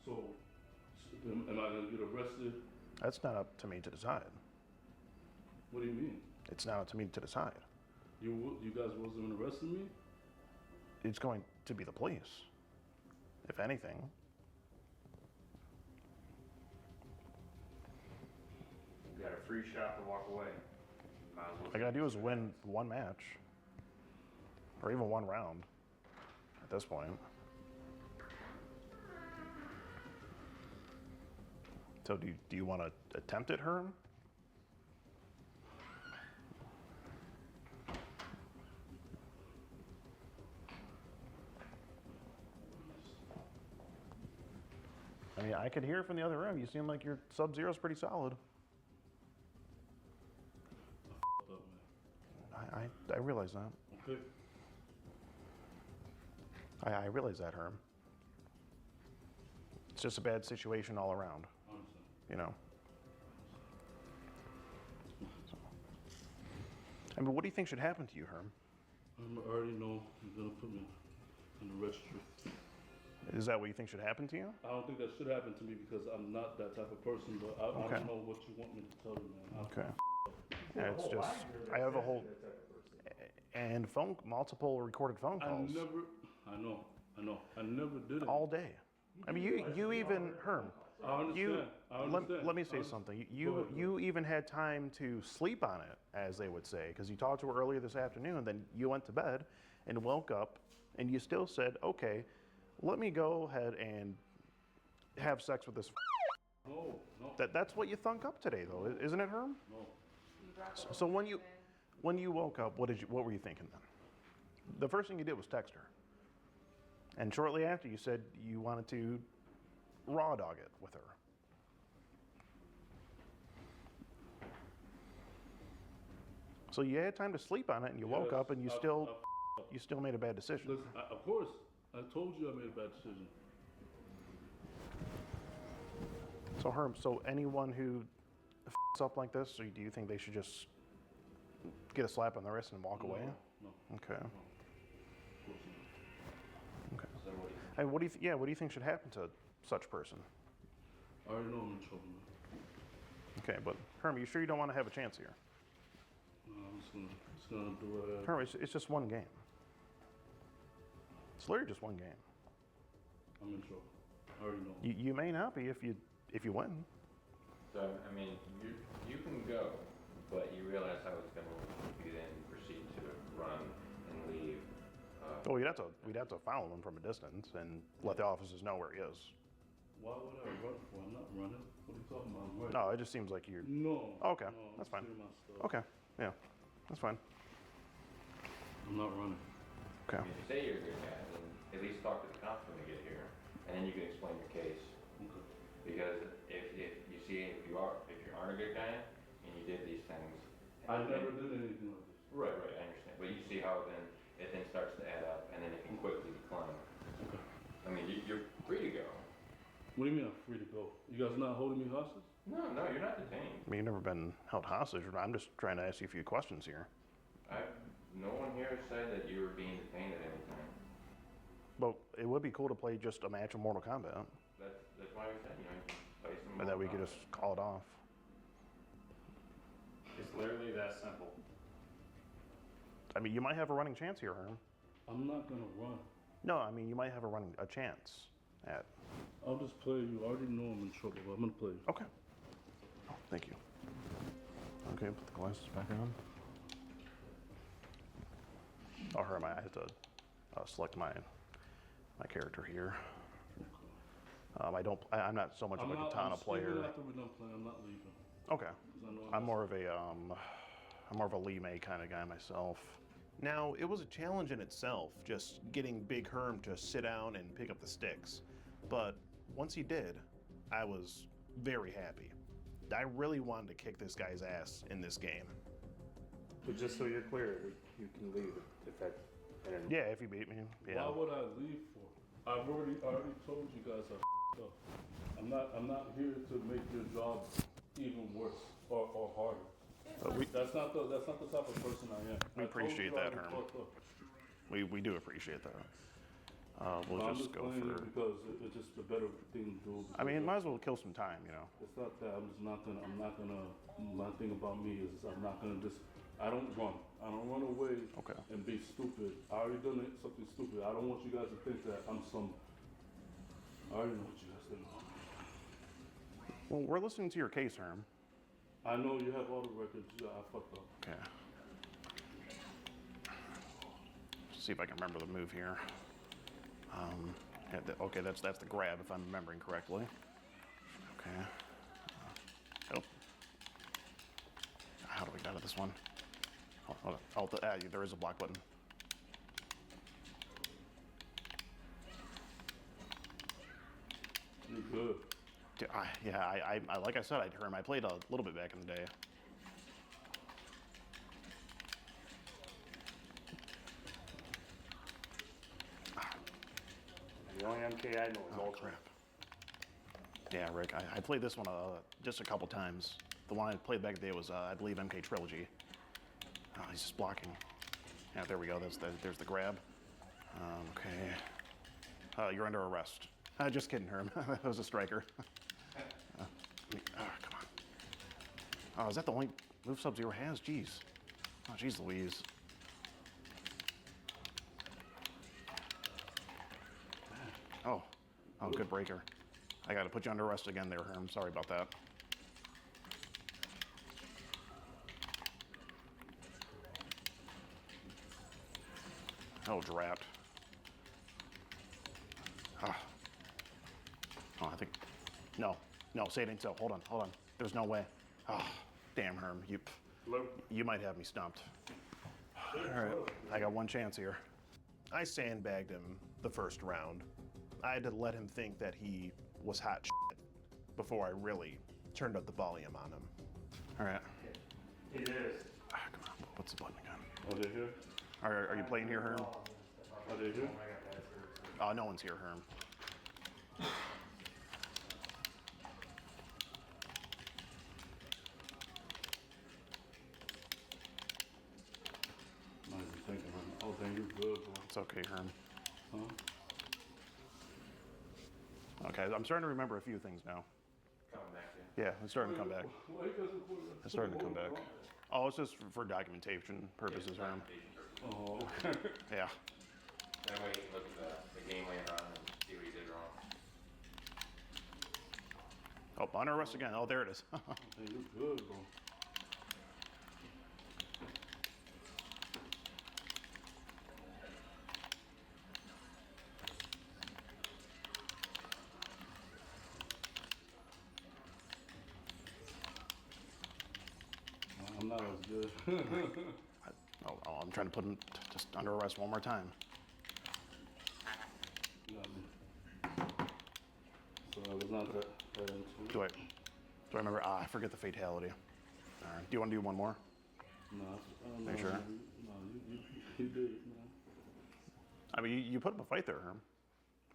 So, am I gonna get arrested? That's not up to me to decide. What do you mean? It's not up to me to decide. You guys wasn't arresting me? It's going to be the police, if anything. You got a free shot to walk away. Might as well All I gotta do is win one match, or even one round. At this point. So do you want to attempt it, Herm? I mean, I could hear from the other room. You seem like your Sub-Zero's pretty solid. I realize that. Okay. I realize that, Herm. It's just a bad situation all around. You know. I mean, what do you think should happen to you, Herm? I already know you're gonna put me in the registry. Is that what you think should happen to you? I don't think that should happen to me because I'm not that type of person, but I Okay. don't know what you want me to tell you, man. Okay. Yeah, it's just, I have a whole, and multiple recorded phone calls. I never did it. All day. I mean, you even, Herm, I understand. I understand. let me say something. You even had time to sleep on it, as they would say, because you talked to her earlier this afternoon, then you went to bed and woke up, and you still said, okay, let me go ahead and have sex with this. No. That's what you thunk up today, though, isn't it, Herm? No. So when you woke up, what were you thinking then? The first thing you did was text her, and shortly after you said you wanted to raw dog it with her. So you had time to sleep on it, and you woke up, and you still made a bad decision. Listen, of course, I told you I made a bad decision. So Herm, anyone who f***s up like this, or do you think they should just get a slap on the wrist and walk away? No. Okay. Okay. And what do you think should happen to such person? I already know I'm in trouble, man. Okay, but Herm, you sure you don't want to have a chance here? No, I'm just gonna do what I... Herm, it's just one game. It's literally just one game. I'm in trouble. I already know. You may not be if you win. So, I mean, you can go, but you realize how it's going to then proceed to run and leave. Oh, we'd have to follow him from a distance and let the officers know where he is. Why would I run for? I'm not running. What are you talking about? I'm running. No, it just seems like you're... No. Okay, no, that's fine. I'm stealing my stuff. Okay, yeah, that's fine. I'm not running. Okay. If you say you're a good guy, then at least talk to the cops when they get here, and then you can explain your case. Okay. Because if you aren't a good guy and you did these things, I never did anything like this. Right, I understand. But you see how then it starts to add up, and then it can quickly decline. Okay. I mean, you're free to go. What do you mean I'm free to go? You guys not holding me hostage? No, you're not detained. I mean, you've never been held hostage. I'm just trying to ask you a few questions here. No one here said that you were being detained at any time. But it would be cool to play just a match of Mortal Kombat. That's why we said, you can play some. And then we could just call it off. It's literally that simple. I mean, you might have a running chance here, Herm. I'm not gonna run. No, I mean, you might have a chance at... I'll just play you. I already know I'm in trouble, but I'm gonna play you. Okay. Thank you. Okay, put the glasses back on. Oh, Herm, I have to select my character here. I'm not so much of a katana player. Even after we're done playing, I'm not leaving. Okay. I'm more of a Lee May kind of guy myself. Now, it was a challenge in itself, just getting Big Herm to sit down and pick up the sticks. But once he did, I was very happy. I really wanted to kick this guy's ass in this game. But just so you're clear, you can leave if that. And Yeah, if you beat me. Yeah. Why would I leave for? I've already told you guys I f***ed up. I'm not here to make your job even worse or harder. That's not the type of person I am. We appreciate that, Herm. We do appreciate that. We'll I'm just go playing for. it because it's just a better thing to do. I mean, might as well kill some time, you know. It's not that. My thing about me is I'm not gonna just. I don't run. I don't run away and be stupid. I already done something stupid. I don't want you guys to think that I'm some. I already know what you guys think about me. Well, we're listening to your case, Herm. I know you have all the records. Yeah, I fucked up. Okay. See if I can remember the move here. Okay, that's the grab if I'm remembering correctly. Okay. Oh. How do we get out of this one? Oh, there is a block button. You're good. I like I said, I played a little bit back in the day. the only MK I know is Ultra. Crap. Yeah, Rick, I played this one just a couple times. The one I played back in the day was, I believe, MK Trilogy. Oh, he's just blocking. Yeah, there we go. There's the grab. Okay. You're under arrest. Just kidding, Herm. That was a striker. Come on. Oh, is that the only move Sub-Zero has? Jeez. Oh, jeez Louise. Oh, good breaker. I got to put you under arrest again there, Herm. Sorry about that. Oh, drat. Oh, I think. No, say it ain't so. Hold on. There's no way. Oh, damn, Herm. You might have me stumped. All right, I got one chance here. I sandbagged him the first round. I had to let him think that he was hot shit before I really turned up the volume on him. All right. It is. Come on. What's the button again? Are they here? Are you playing here, Herm? Are they here? No one's here, Herm. Not even thinking, Herm. Oh, dang, you're good, bro. It's okay, Herm. Huh? Okay, I'm starting to remember a few things now. Coming back to you. Yeah, it's starting to come back. Why you guys are It's starting to come back. Oh, it's just for documentation purposes, Herm. Oh, okay. Yeah. That way you can look at the game later on and see what you did wrong. Oh, under arrest again. Oh, there it is. Hey, you're good, bro. I'm not as good. I'm trying to put him just under arrest one more time. Got me. So I was not that into. Do I remember? I forget the fatality. All right. Do you want to do one more? No, Are you sure? No, you did it, man. I mean, you put up a fight there, Herm.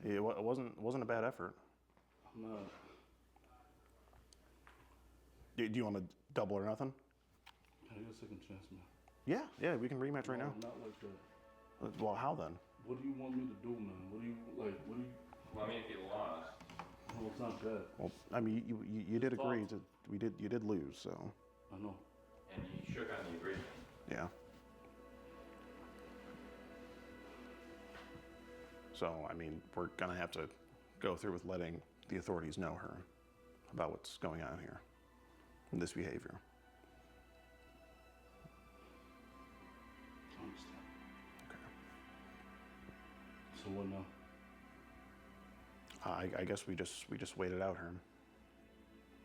It wasn't a bad effort. I'm not. Do you want to double or nothing? Can I get a second chance, man? Yeah, we can rematch right now. Not like that. Well, how then? What do you want me to do, man? What do you like? What do you? Well, I mean, if you lost. No, it's not that. Well, I mean, you did agree to. You did lose, so. I know. And you shook on the agreement. Yeah. So, I mean, we're gonna have to go through with letting the authorities know, Herm, about what's going on here. this behavior. I understand. So what now? I guess we just wait it out, Herm.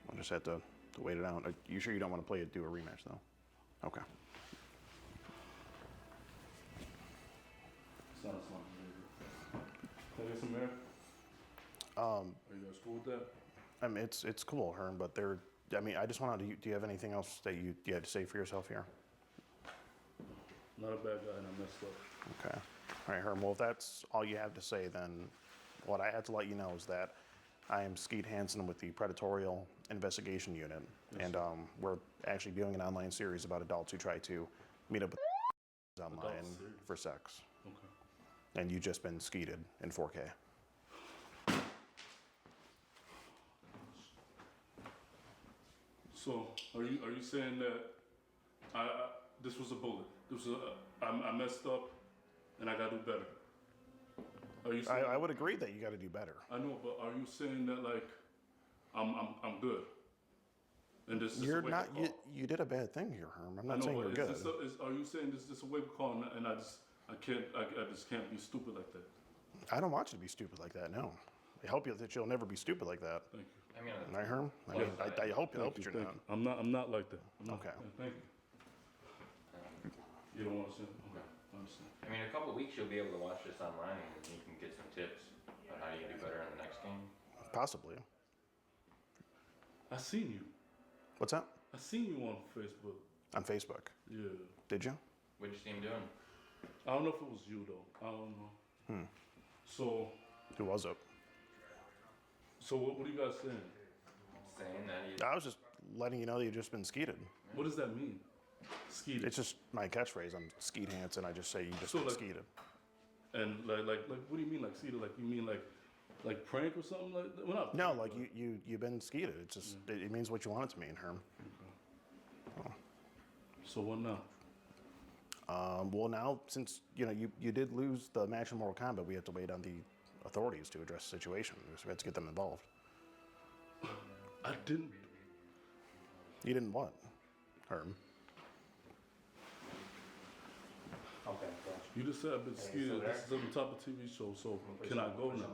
We'll just have to wait it out. Are you sure you don't want to do a rematch though? Okay. Sounds like can I get some air? Are you guys cool with that? I mean, it's cool, Herm, but I mean, I just want to. Do you have anything else that you had to say for yourself here? Not a bad guy, and I messed up. Okay. All right, Herm. Well, if that's all you have to say, then what I had to let you know is that I am Skeet Hansen with the Predatorial Investigation Unit, and we're actually doing an online series about adults who try to meet up with online for sex. Okay. And you've just been skeeted in 4K. So are you saying that this was a bullet? This was I messed up, and I gotta do better. Are you saying I would agree that you got to do better. I know, but are you saying that like I'm good? And this is You're a wake-up not. call? You did a bad thing here, Herm. I'm I not know, saying but you're good. Are you saying this is just a wake-up call, and I just can't be stupid like that? I don't want you to be stupid like that. No. I hope that you'll never be stupid like that. Thank you. I mean, Right, Herm? I mean, I hope Thank you're you. not. I'm not like that. Okay. Thank you. You don't want to say? Okay, I understand. I mean, in a couple of weeks you'll be able to watch this online and you can get some tips on how you do better in the next game. Possibly. I seen you. What's that? I seen you on Facebook. On Facebook. Yeah. Did you? What'd your team doing? I don't know if it was you though. I don't know. So. Who was it? So what are you guys saying? Saying that you. I was just letting you know that you've just been skeeted. What does that mean? Skeeted. It's just my catchphrase. I'm Skeet Hansen. I just say you just been skeeted. And like what do you mean like skeeted? Like you mean like prank or something like that? Well, not No, prank, like but- you've been skeeted. It's just it means what you want it to mean, Herm. So what now? Well, now since you did lose the match in Mortal Kombat, we have to wait on the authorities to address the situation. So we have to get them involved. I didn't. You didn't what, Herm? Okay, gotcha. You just said I've been skeeted. This is on the top of TV show, so can I go now?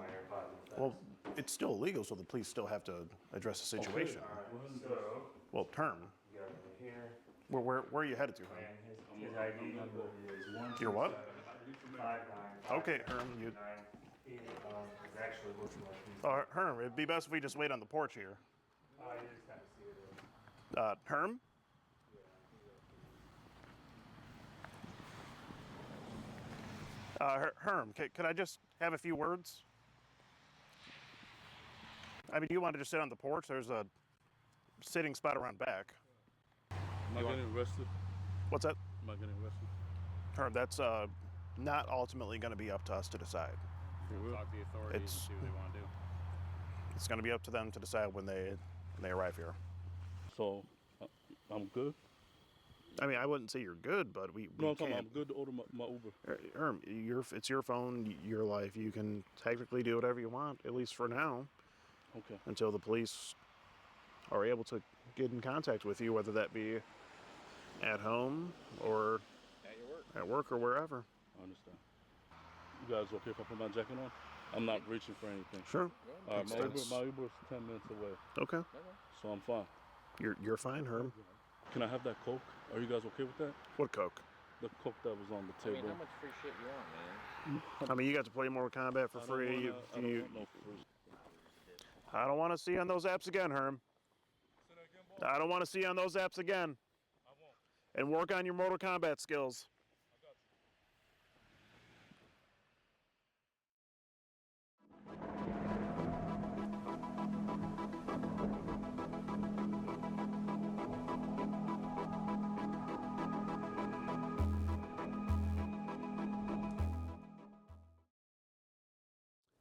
Well, it's still illegal, so the police still have to address the situation. So, Well, Herm, you got me here. where are you headed to, Herm? And his ID number is 127 Your what? 59 Okay, Herm, you. He is actually looking like he's. Herm, it'd be best if we just wait on the porch here. You just kind of see it. Herm? Herm, could I just have a few words? I mean, do you want to just sit on the porch? There's a sitting spot around back. Am I getting arrested? What's that? Am I getting arrested? Herm, that's not ultimately going to be up to us to decide. Talk to the authorities and see what they want to do. It's going to be up to them to decide when they arrive here. So, I'm good? I mean, I wouldn't say you're good, but we No, I'm can't. talking. I'm good to order my Uber. Herm, it's your phone, your life. You can technically do whatever you want, at least for now. Okay. Until the police are able to get in contact with you, whether that be at home or at work or wherever. I understand. You guys okay if I put my jacket on? I'm not reaching for anything. Sure. All right, my Uber is 10 minutes away. Okay. So I'm fine. You're fine, Herm. Can I have that Coke? Are you guys okay with that? What Coke? The Coke that was on the I mean, table. how much free shit you want, man? I mean, you got to play Mortal Kombat for free. I don't want no free. I don't want to see you on those apps again, Herm. I don't want to see you on those apps again. I won't. And work on your Mortal Kombat skills.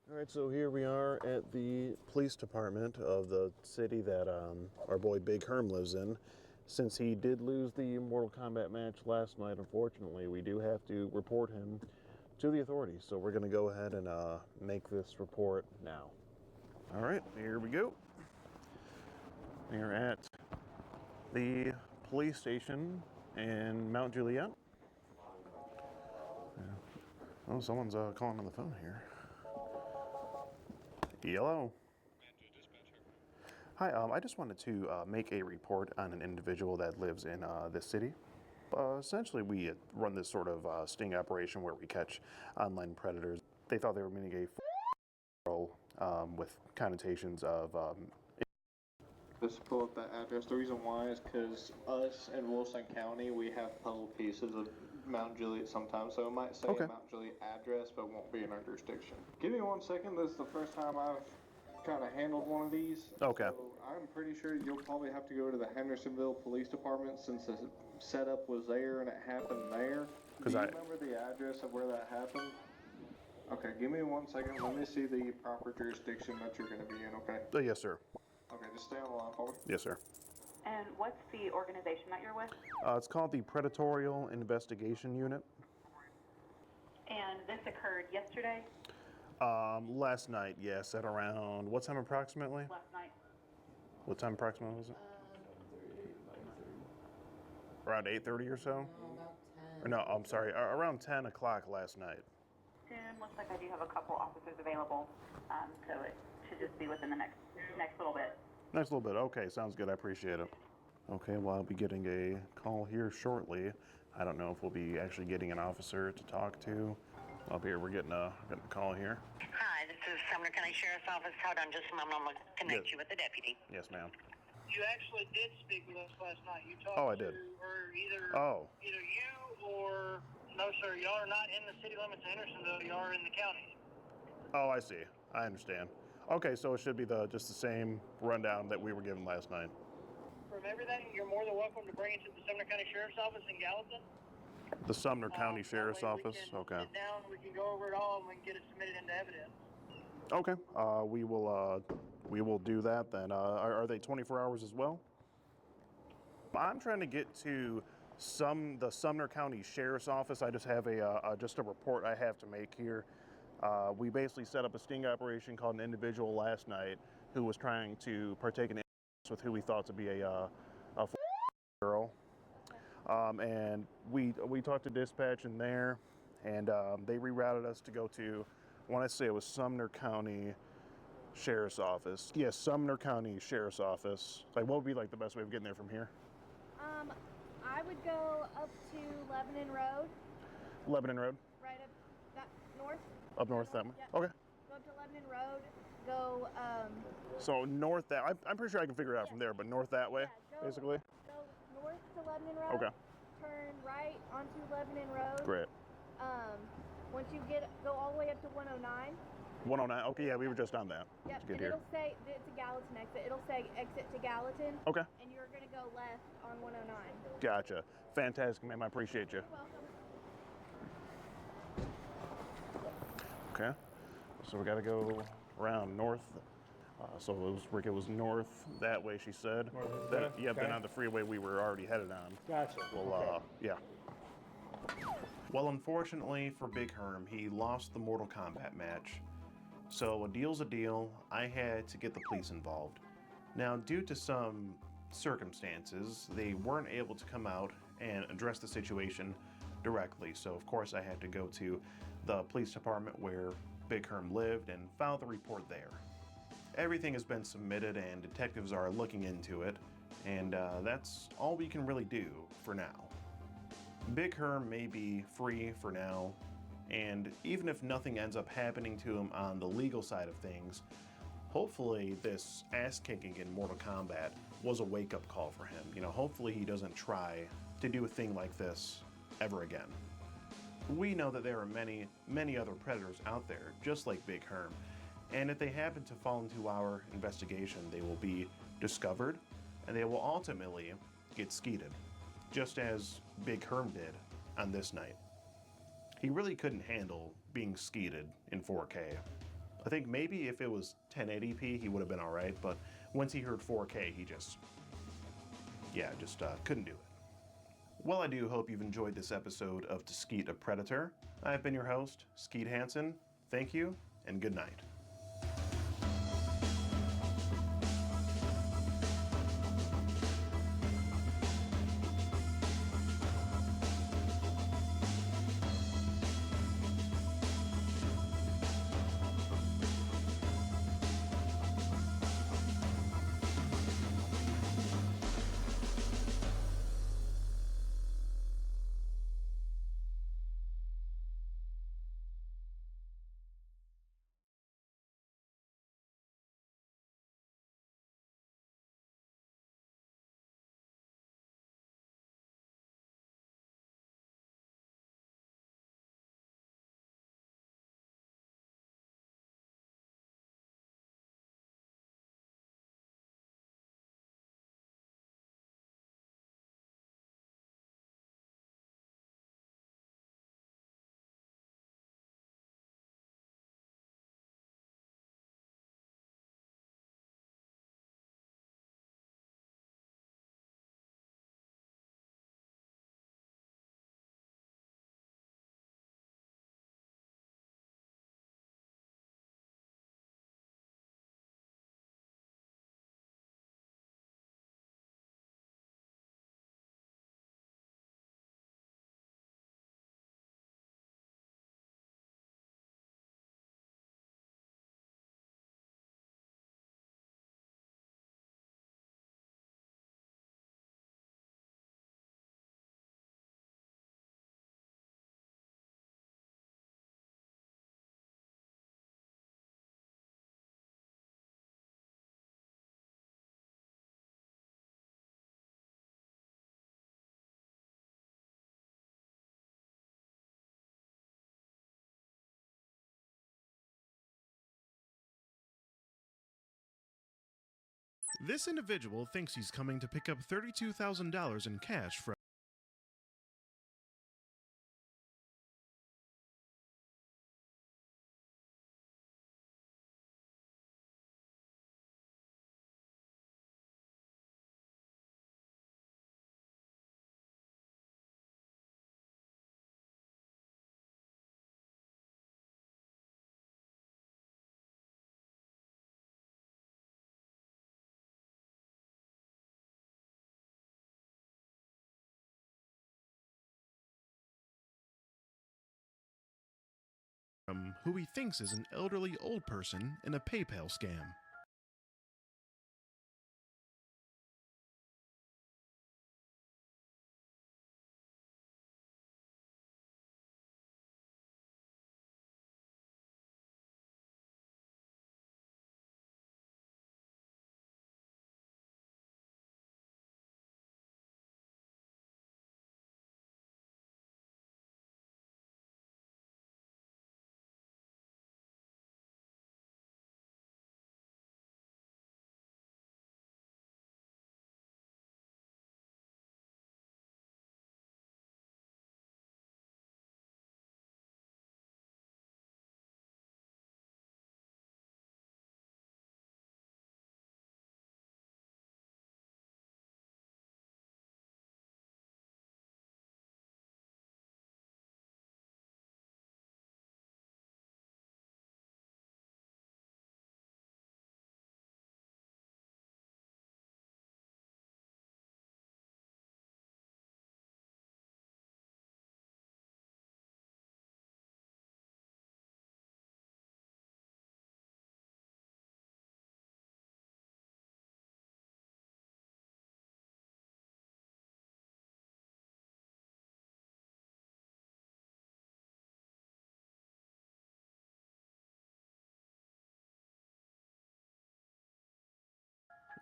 All right, so here we are at the police department of the city that our boy Big Herm lives in. Since he did lose the Mortal Kombat match last night, unfortunately, we do have to report him to the authorities. So we're going to go ahead and make this report now. All right, here we go. We're at the police station in Mount Juliet. Yeah. Oh, someone's calling on the phone here. Hello. Hi, I just wanted to make a report on an individual that lives in this city. Essentially, we run this sort of sting operation where we catch online predators. They thought they were meaning a girl with connotations of. Just pull up that address. The reason why is because us in Wilson County, we have puzzle pieces of Mount Juliet sometimes, so it might say Mount Juliet address, but won't be in our jurisdiction. Give me 1 second. This is the first time I've kind of handled one of these. Okay. So I'm pretty sure you'll probably have to go to the Hendersonville Police Department since the setup was there and it happened there. Do you remember the address of where that happened? Okay, give me 1 second. Let me see the proper jurisdiction that you're going to be in, okay? Yes, sir. Okay, just stay on the line for me. Yes, sir. And what's the organization that you're with? It's called the Predatorial Investigation Unit. And this occurred yesterday? Last night, yes, at around, what time approximately? Last night. What time approximately was it? Around 8:30 or so? Or no, I'm sorry, around 10 o'clock last night. And looks like I do have a couple officers available, so it should just be within the next little bit. Next little bit, okay, sounds good, I appreciate it. Okay, well, I'll be getting a call here shortly. I don't know if we'll be actually getting an officer to talk to. Up here, we're getting a call here. Hi, this is Sumner County Sheriff's Office. Hold on just a moment. I'm going to connect you with the deputy. Yes, ma'am. You actually did speak with us last night. You talked Oh, I did. to her either you or no, sir. Y'all are not in the city limits of Hendersonville. You are in the county. Oh, I see. I understand. Okay, so it should be just the same rundown that we were given last night. From everything, you're more than welcome to bring it to the Sumner County Sheriff's Office in Gallatin. The Sumner County Sheriff's Office? Okay. Sit down, we can go over it all, and we can get it submitted into evidence. Okay. We will do that then. Are they 24 hours as well? I'm trying to get to the Sumner County Sheriff's Office. I just have just a report I have to make here. We basically set up a sting operation called an individual last night who was trying to partake in with who we thought to be a girl. And we talked to dispatch in there, and they rerouted us to go to, I want to say it was Sumner County Sheriff's Office. Yes, Sumner County Sheriff's Office. Like, what would be like the best way of getting there from here? I would go up to Lebanon Road. Lebanon Road? Right up that north. Up north that way? Yeah. Okay. Go up to Lebanon Road. Go. So north that, I'm pretty sure I can figure it out from there, but north that way, basically? Go north to Lebanon Road. Okay. Turn right onto Lebanon Road. Great. Once you go all the way up to 109. 109, okay, yeah, we were just on that. Yep, to get and here. it'll say, it's a Gallatin exit. It'll say exit to Gallatin. Okay. And you're going to go left on 109. Gotcha. Fantastic, ma'am, I appreciate you. You're welcome. Okay, so we got to go around north. So it was north that way, she said. Then, yeah, then on the freeway we were already headed on. Gotcha. Well, yeah. Well, unfortunately for Big Herm, he lost the Mortal Kombat match. So a deal's a deal. I had to get the police involved. Now, due to some circumstances, they weren't able to come out and address the situation directly. So, of course, I had to go to the police department where Big Herm lived and file the report there. Everything has been submitted and detectives are looking into it, and that's all we can really do for now. Big Herm may be free for now, and even if nothing ends up happening to him on the legal side of things, hopefully this ass-kicking in Mortal Kombat was a wake-up call for him. You know, hopefully he doesn't try to do a thing like this ever again. We know that there are many, many other predators out there, just like Big Herm, and if they happen to fall into our investigation, they will be discovered, and they will ultimately get skeeted, just as Big Herm did on this night. He really couldn't handle being skeeted in 4K. I think maybe if it was 1080p, he would have been all right, but once he heard 4K, he just couldn't do it. Well, I do hope you've enjoyed this episode of To Skeet a Predator. I've been your host, Skeet Hansen. Thank you, and good night. This individual thinks he's coming to pick up $32,000 in cash from who he thinks is an elderly old person in a PayPal scam.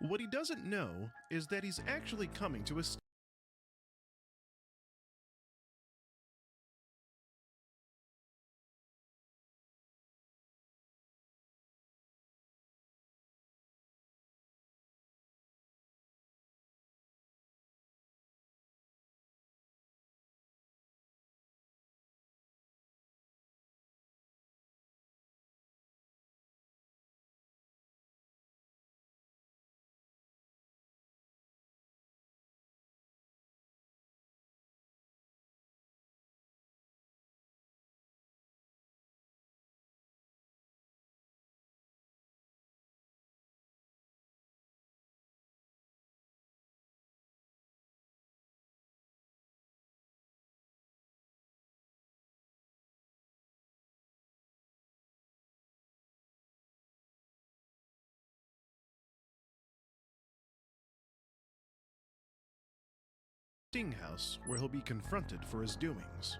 What he doesn't know is that he's actually coming to a house where he'll be confronted for his doings.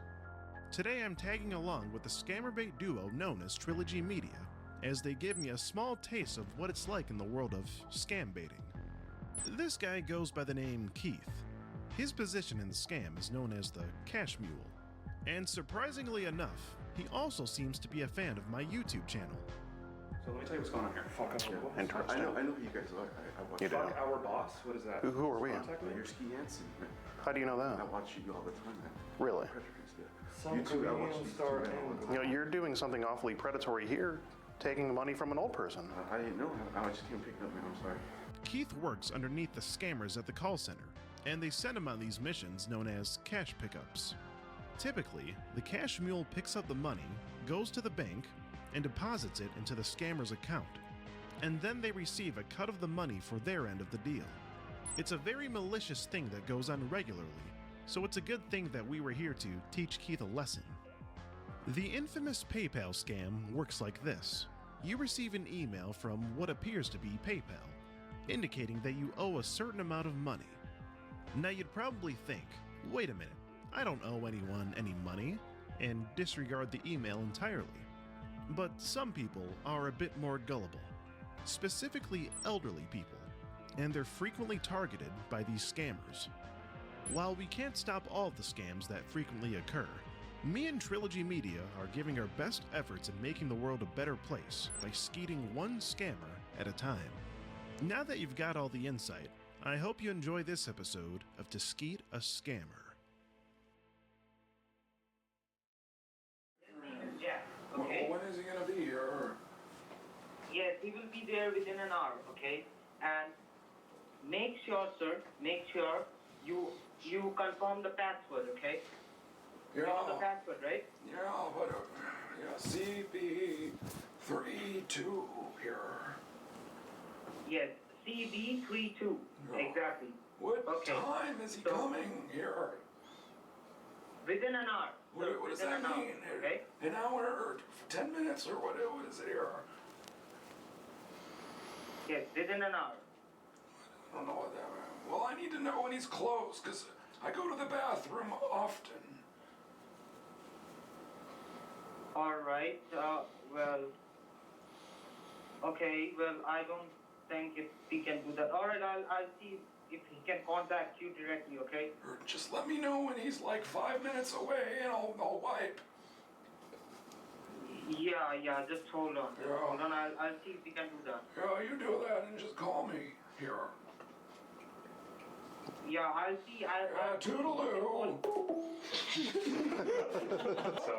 Today I'm tagging along with the scammer-bait duo known as Trilogy Media, as they give me a small taste of what it's like in the world of scam baiting. This guy goes by the name Keith. His position in the scam is known as the Cash Mule, and surprisingly enough, he also seems to be a fan of my YouTube channel. So let me tell you what's going on here. Fuck our boss. Interesting. I know who you guys are. I watch You do? Fuck our boss? What is that? Who are we? Contact me? You're Ski Hansen. How do you know that? I watch you all the time, man. Really? You too, I watch you star too, man. You know, you're doing something awfully predatory here, taking money from an old person. I didn't know. I just can't pick it up, man. I'm sorry. Keith works underneath the scammers at the call center, and they send him on these missions known as cash pickups. Typically, the cash mule picks up the money, goes to the bank, and deposits it into the scammer's account, and then they receive a cut of the money for their end of the deal. It's a very malicious thing that goes on regularly, so it's a good thing that we were here to teach Keith a lesson. The infamous PayPal scam works like this. You receive an email from what appears to be PayPal, indicating that you owe a certain amount of money. Now you'd probably think, wait a minute, I don't owe anyone any money, and disregard the email entirely. But some people are a bit more gullible, specifically elderly people, and they're frequently targeted by these scammers. While we can't stop all the scams that frequently occur, me and Trilogy Media are giving our best efforts in making the world a better place by skeeting one scammer at a time. Now that you've got all the insight, I hope you enjoy this episode of To Skeet a Scammer. Okay. When is he gonna be here? Yes, he will be there within an hour, okay? And make sure, sir, you confirm the password, okay? Yeah. You know the password, right? Yeah, but CB32 here. Yes, CB32, exactly. What Okay. time is he coming here? Within an hour. What does within that an hour, mean? okay? An hour or 10 minutes or what is it here? Yes, within an hour. I don't know what that means. Well, I need to know when he's close because I go to the bathroom often. All right. Well. Okay. Well, I don't think if he can do that. All right. I'll see if he can contact you directly. Okay. Or just let me know when he's like 5 minutes away and I'll wipe. Yeah. Just hold on. Hold on. I'll see if he can do that. Yeah, you do that and just call me here. Yeah, I'll see. Toodaloo.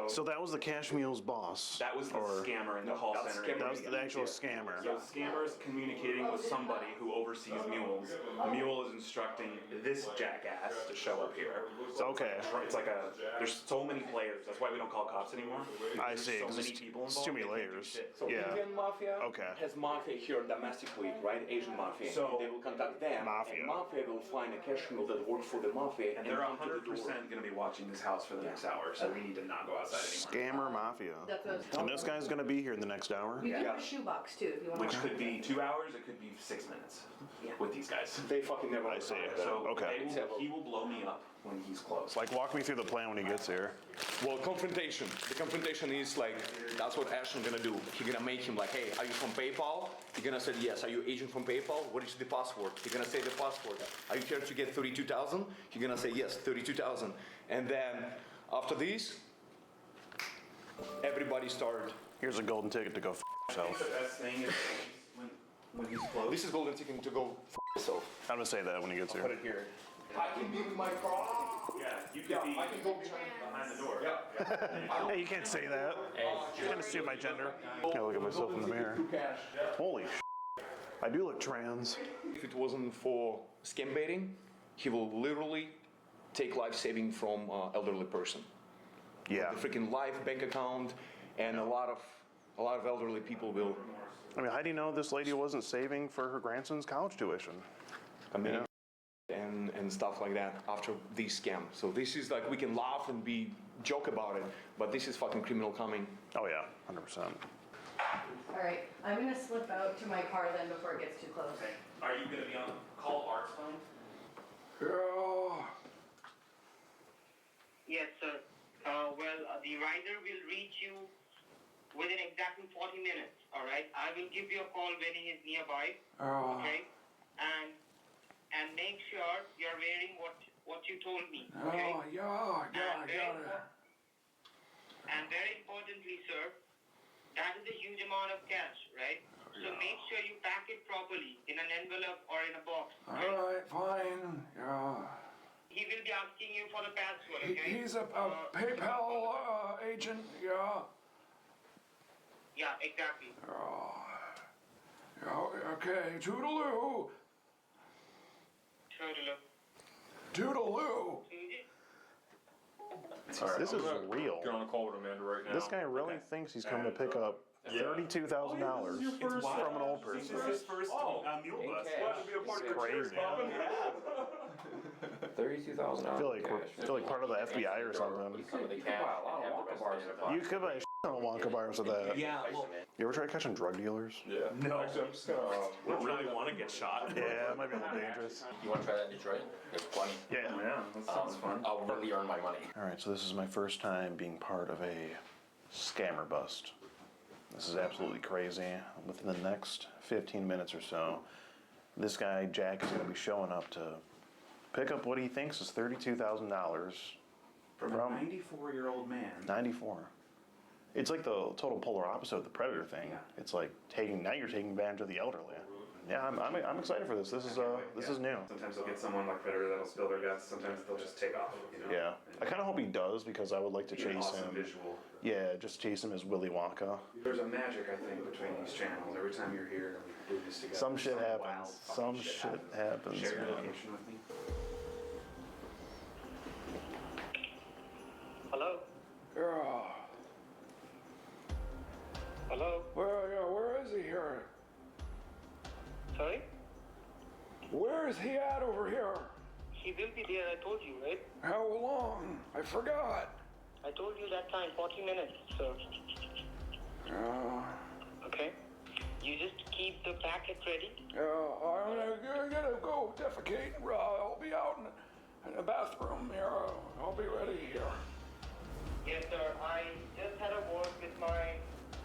So that was the Cash Mule's boss. That was the scammer in the call center. That was the actual scammer. So scammer's communicating with somebody who oversees mules. The mule is instructing this jackass to show up here. Okay. It's like there's so many players. That's why we don't call cops anymore. I see. So 'Cause many it's people it's involved. too many they can't do layers. shit. So Yeah. Indian mafia Okay. has mafia here domestically, right? Asian mafia. So they will contact them. Mafia. And mafia will find a cash mule that works for the mafia And they're come to the door. 100% going to be watching this house for the next hour, so we need to not go outside anymore. Scammer Mafia. That's what I was And this guy's going to be here in the next hour? You can have a shoebox too if you want. Which could be 2 hours, it could be 6 minutes with these guys. They fucking never. I see. So Okay. he will blow me up when he's close. Like, walk me through the plan when he gets here. Well, confrontation. The confrontation is like, that's what Ashton gonna do. He gonna make him like, hey, are you from PayPal? He gonna say, yes. Are you agent from PayPal? What is the password? He gonna say the password. Are you here to get 32,000? He gonna say, yes, 32,000. And then after this, everybody start. Here's a golden ticket to go f yourself. The best thing is when he's close. This is golden ticket to go f yourself. I'm going to say that when he gets here. Put it here. I can be with my car. Yeah, you could be. I can go behind the door. Yeah. Hey, you can't say that. You can't assume my gender. I look at myself in the mirror. Holy I do look trans. If it wasn't for scam baiting, he will literally take life saving from elderly person. Yeah. The freaking life bank account, and a lot of elderly people will. I mean, how do you know this lady wasn't saving for her grandson's college tuition? I mean, and stuff like that after these scams. So this is like, we can laugh and be joke about it, but this is fucking criminal coming. Oh yeah, 100%. All right, I'm gonna slip out to my car then before it gets too close. Okay. Are you going to be on call Art's phone? Yeah. Yes, sir. The rider will reach you within exactly 40 minutes, all right? I will give you a call when he is nearby, okay? And make sure you're wearing what you told me, okay? Yeah, I got it. And very importantly, sir, that is a huge amount of cash, right? So make sure you pack it properly in an envelope or in a box. All right, fine. Yeah. He will be asking you for the password, okay? He's a PayPal agent, yeah. Yeah, exactly. Yeah, okay, toodaloo. Toodaloo. This is real. Get on a call with Amanda right now. This guy really thinks he's coming to pick up $32,000 from an old person. This is his first mule bus. It's crazy. $32,000. I feel like part of the FBI or something. You could buy a ton of Wonka bars with that. Yeah, well, You ever try catching drug dealers? Yeah. No. Actually, I'm just gonna. I really want to get shot. Yeah, it might be a little dangerous. You want to try that in Detroit? There's plenty. Yeah. Yeah, that sounds fun. I'll really earn my money. All right, so this is my first time being part of a scammer bust. This is absolutely crazy. Within the next 15 minutes or so, this guy, Jack, is going to be showing up to pick up what he thinks is $32,000 From a 94-year-old man. 94. It's like the total polar opposite of the Predator thing. It's like now you're taking advantage of the elderly. Yeah, I'm excited for this. This is new. Sometimes they'll get someone like Federer that'll spill their guts. Sometimes they'll just take off. You know? Yeah, I kind of hope he does because I would like to Be an chase awesome him. visual. Yeah, just chase him as Willy Wonka. There's a magic, I think, between these channels. Every time you're here, we do this together. Some shit wild happens. fucking Some shit happens, Share your man. location with me. Hello? Yeah. Hello? Where is he here? Sorry? Where is he at over here? He will be there, I told you, right? How long? I forgot. I told you that time, 40 minutes, sir. Okay? You just keep the packet ready. I'm gonna go defecate. I'll be out in the bathroom here. I'll be ready here. Yes, sir. I just had a word with my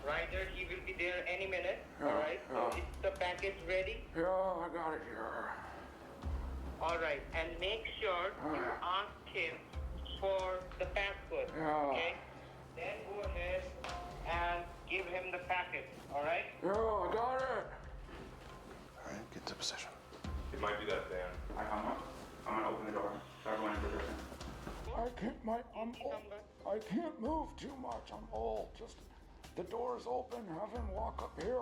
rider. He will be there any minute. All right. So is the package ready? Yeah, I got it here. All right. And make sure you ask him for the password. Okay. Then go ahead and give him the packet. All right. Yeah, I got it. All right, get to position. It might be that van. I hung up. I'm gonna open the door. Everyone enter their van. I can't move too much. I'm old. Just the door's open. Have him walk up here.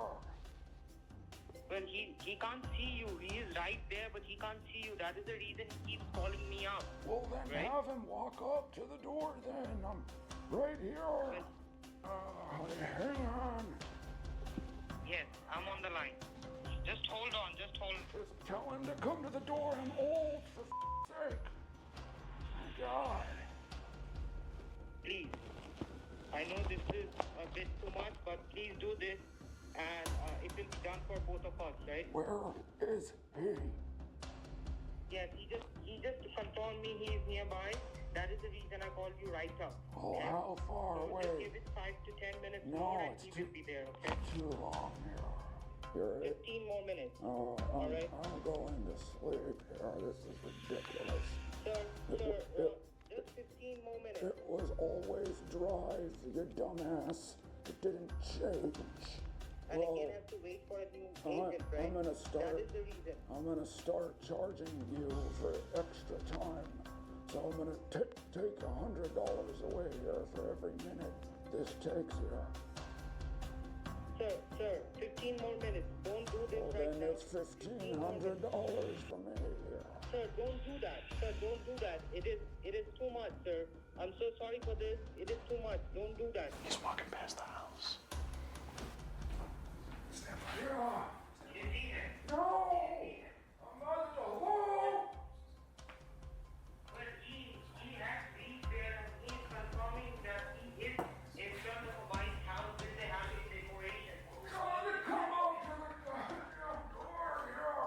Well, he can't see you. He is right there, but he can't see you. That is the reason he keeps calling me up. Well, then right? have him walk up to the door. Then I'm right here. Hang on. Yes, I'm on the line. Just hold on. Just hold. Just tell him to come to the door. I'm old, for sake. My God. Please. I know this is a bit too much, but please do this, and it will be done for both of us, right? Where is he? Yes, he just confirmed me he is nearby. That is the reason I called you right up. Oh, okay? how far So away? Just give it 5 to 10 minutes No, more, and it's he will be there. Okay? Too long here. You're 15 more minutes. Oh, I'm going to sleep here. This is ridiculous. Sir, just 15 more minutes. It was always drive, you dumbass. It didn't change. And again, have to wait for a new agent, right? I'm gonna start. That is the reason. I'm gonna start charging you for extra time. So I'm gonna take $100 away here for every minute this takes here. Sir, 15 more minutes. Don't do this Well, right then now. it's $1,500 for me here. Sir, don't do that. Sir, don't do that. It is too much, sir. I'm so sorry for this. It is too much. Don't do that. He's walking past the house. Yeah. No! I'm not alone! Well, he has been there and he is confirming that he is in front of a white house with the happy decoration. Come out to the goddamn door here!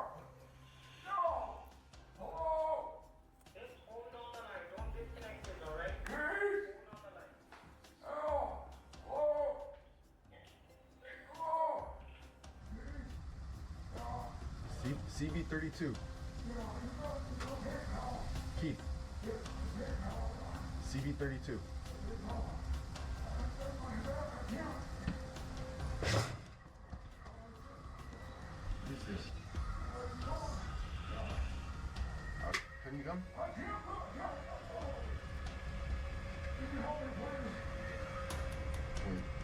No! Hello? Just hold on the line. Don't disconnect it, alright? Keith? Hold on the line. Oh! Hello? Hello? CB32. Keith. CB32. What is this? Can you come? Wait,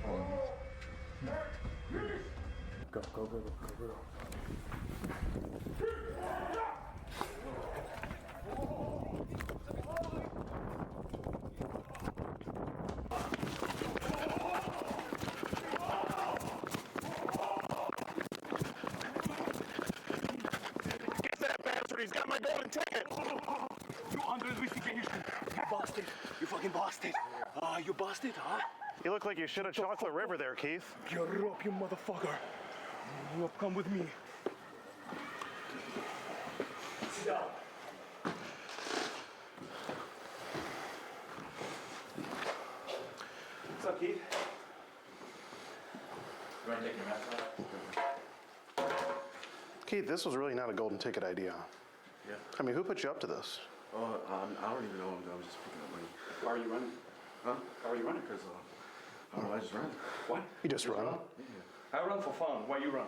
hold on. Go. Get that bastard! He's got my golden ticket! You investigation! You bastard! You fucking bastard! You bastard, huh? You look like you should have Chocolate River there, Keith. You're up, you motherfucker! You have come with me. Sit down. What's up, Keith? You want to take your mask off? Keith, this was really not a golden ticket idea. Yeah. I mean, who put you up to this? Oh, I don't even know. I was just picking up money. Why are you running? Huh? How are you running? Because, I don't know, I just ran. What? You just run? Yeah. I run for fun. Why you run?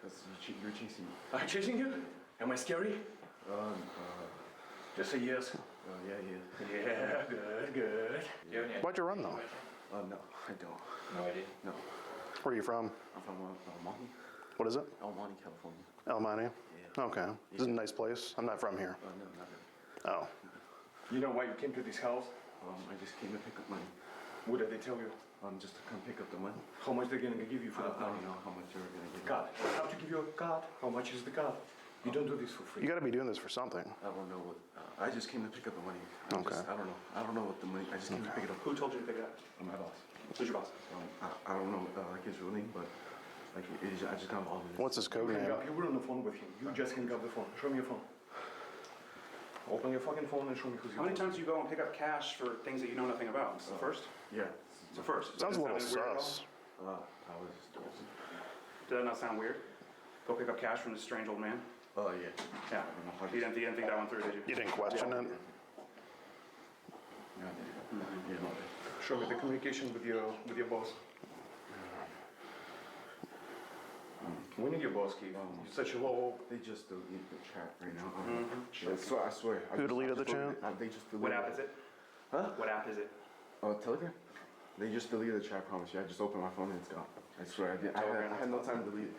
Because you're chasing me. I'm chasing you? Am I scary? Just say yes. Yeah, yeah. Yeah, good, good. Why'd you run though? No, I don't. No idea? No. Where are you from? I'm from El Monte. What is it? El Monte, California. El Monte? Yeah. Okay. This is a nice place. I'm not from here. No, not really. Oh. You know why you came to this house? I just came to pick up money. What did they tell you? Just to come pick up the money. How much they're gonna give you for the I money? don't know how much you're gonna give. God, I have to give you a card. How much is the card? You don't do this for free. You got to be doing this for something. I don't know what. I just came to pick up the money. Okay. I don't know. I don't know what the money. I just came to pick it up. Who told you to pick it up? My boss. Who's your boss? I don't know like his real name, but like I just got all of it. What's his code name? You were on the phone with him. You just hung up the phone. Show me your phone. Open your fucking phone and show me who's your How many times do you go and pick up cash for things that you know nothing about? It's the first? Yeah. It's the first. Sounds a little Does that sound weird at all? sus. I was just. Does that not sound weird? Go pick up cash from this strange old man? Oh yeah. Yeah. You didn't think that went through, did you? You didn't question it? Yeah, yeah. Show me the communication with your boss. We need your boss, Keith. You're such a low. They just deleted the chat right now. Mm-hmm. I swear. Who deleted the chat? They just deleted. What app is it? Huh? What app is it? Telegram. They just deleted the chat. I promise you. I just opened my phone and it's gone. I swear. I had no time to delete it.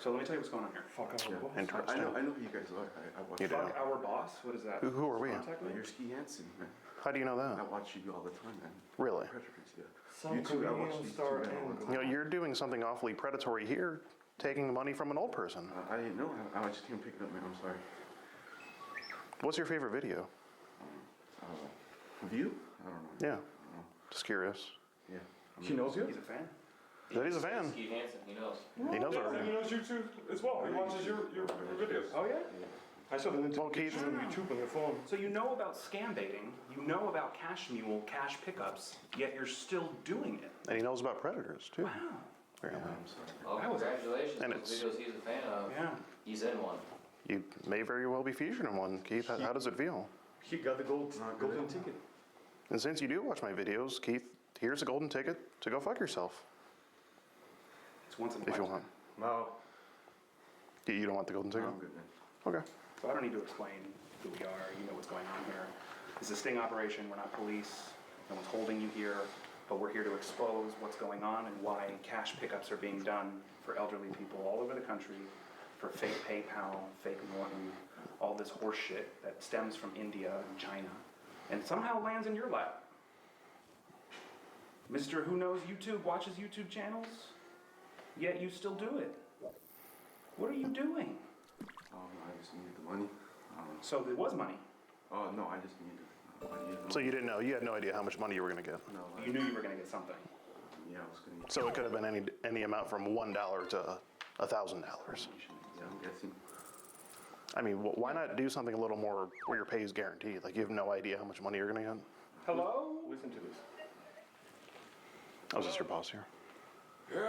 So let me tell you what's going on here. Fuck our boss. Interesting. I know who you guys are. I watch You do. Fuck our boss? What is that? Who are we? Contact me? You're Ski Hansen, man. How do you know I that? watch you all the time, man. Really? Predators, yeah. Some You too. I watch Korean these star two men all the and- time. You know, you're doing something awfully predatory here, taking the money from an old person. I didn't know. I just came pick it up, man. I'm sorry. What's your favorite video? View? I don't know. Yeah. Just curious. Yeah. He knows you? He's a fan. That he's a fan. Steve Hansen, he knows. He knows our. He knows you too as well. He watches your videos. Oh, yeah? I saw the Well, Keith, notification on YouTube on your phone. So you know about scam baiting, you know about cash mule, cash pickups, yet you're still doing it. and he knows about predators too. Wow. Apparently. Oh, congratulations. And Those it's- videos he's a fan of. Yeah. He's in one. You may very well be featured in one, Keith. How does it feel? He got the golden ticket. And since you do watch my videos, Keith, here's a golden ticket to go fuck yourself It's once in a if you lifetime. want. No. You don't want the golden ticket? I'm good, man. Okay. So I don't need to explain who we are, you know what's going on here. This is a sting operation, we're not police, no one's holding you here, but we're here to expose what's going on and why cash pickups are being done for elderly people all over the country, for fake PayPal, fake Norton, all this horse shit that stems from India and China, and somehow lands in your lap. Mr. Who Knows YouTube watches YouTube channels, yet you still do it. What are you doing? I just needed the money. So there was money. Oh no, I just needed. So you didn't know? You had no idea how much money you were going to get. No. You knew you were going to get something. Yeah, I was gonna get. So it could have been any amount from $1 to $1,000. Yeah, I'm guessing. I mean, why not do something a little more where your pay is guaranteed? Like you have no idea how much money you're going to get. Hello? Listen to this. I was just your boss here. Yeah.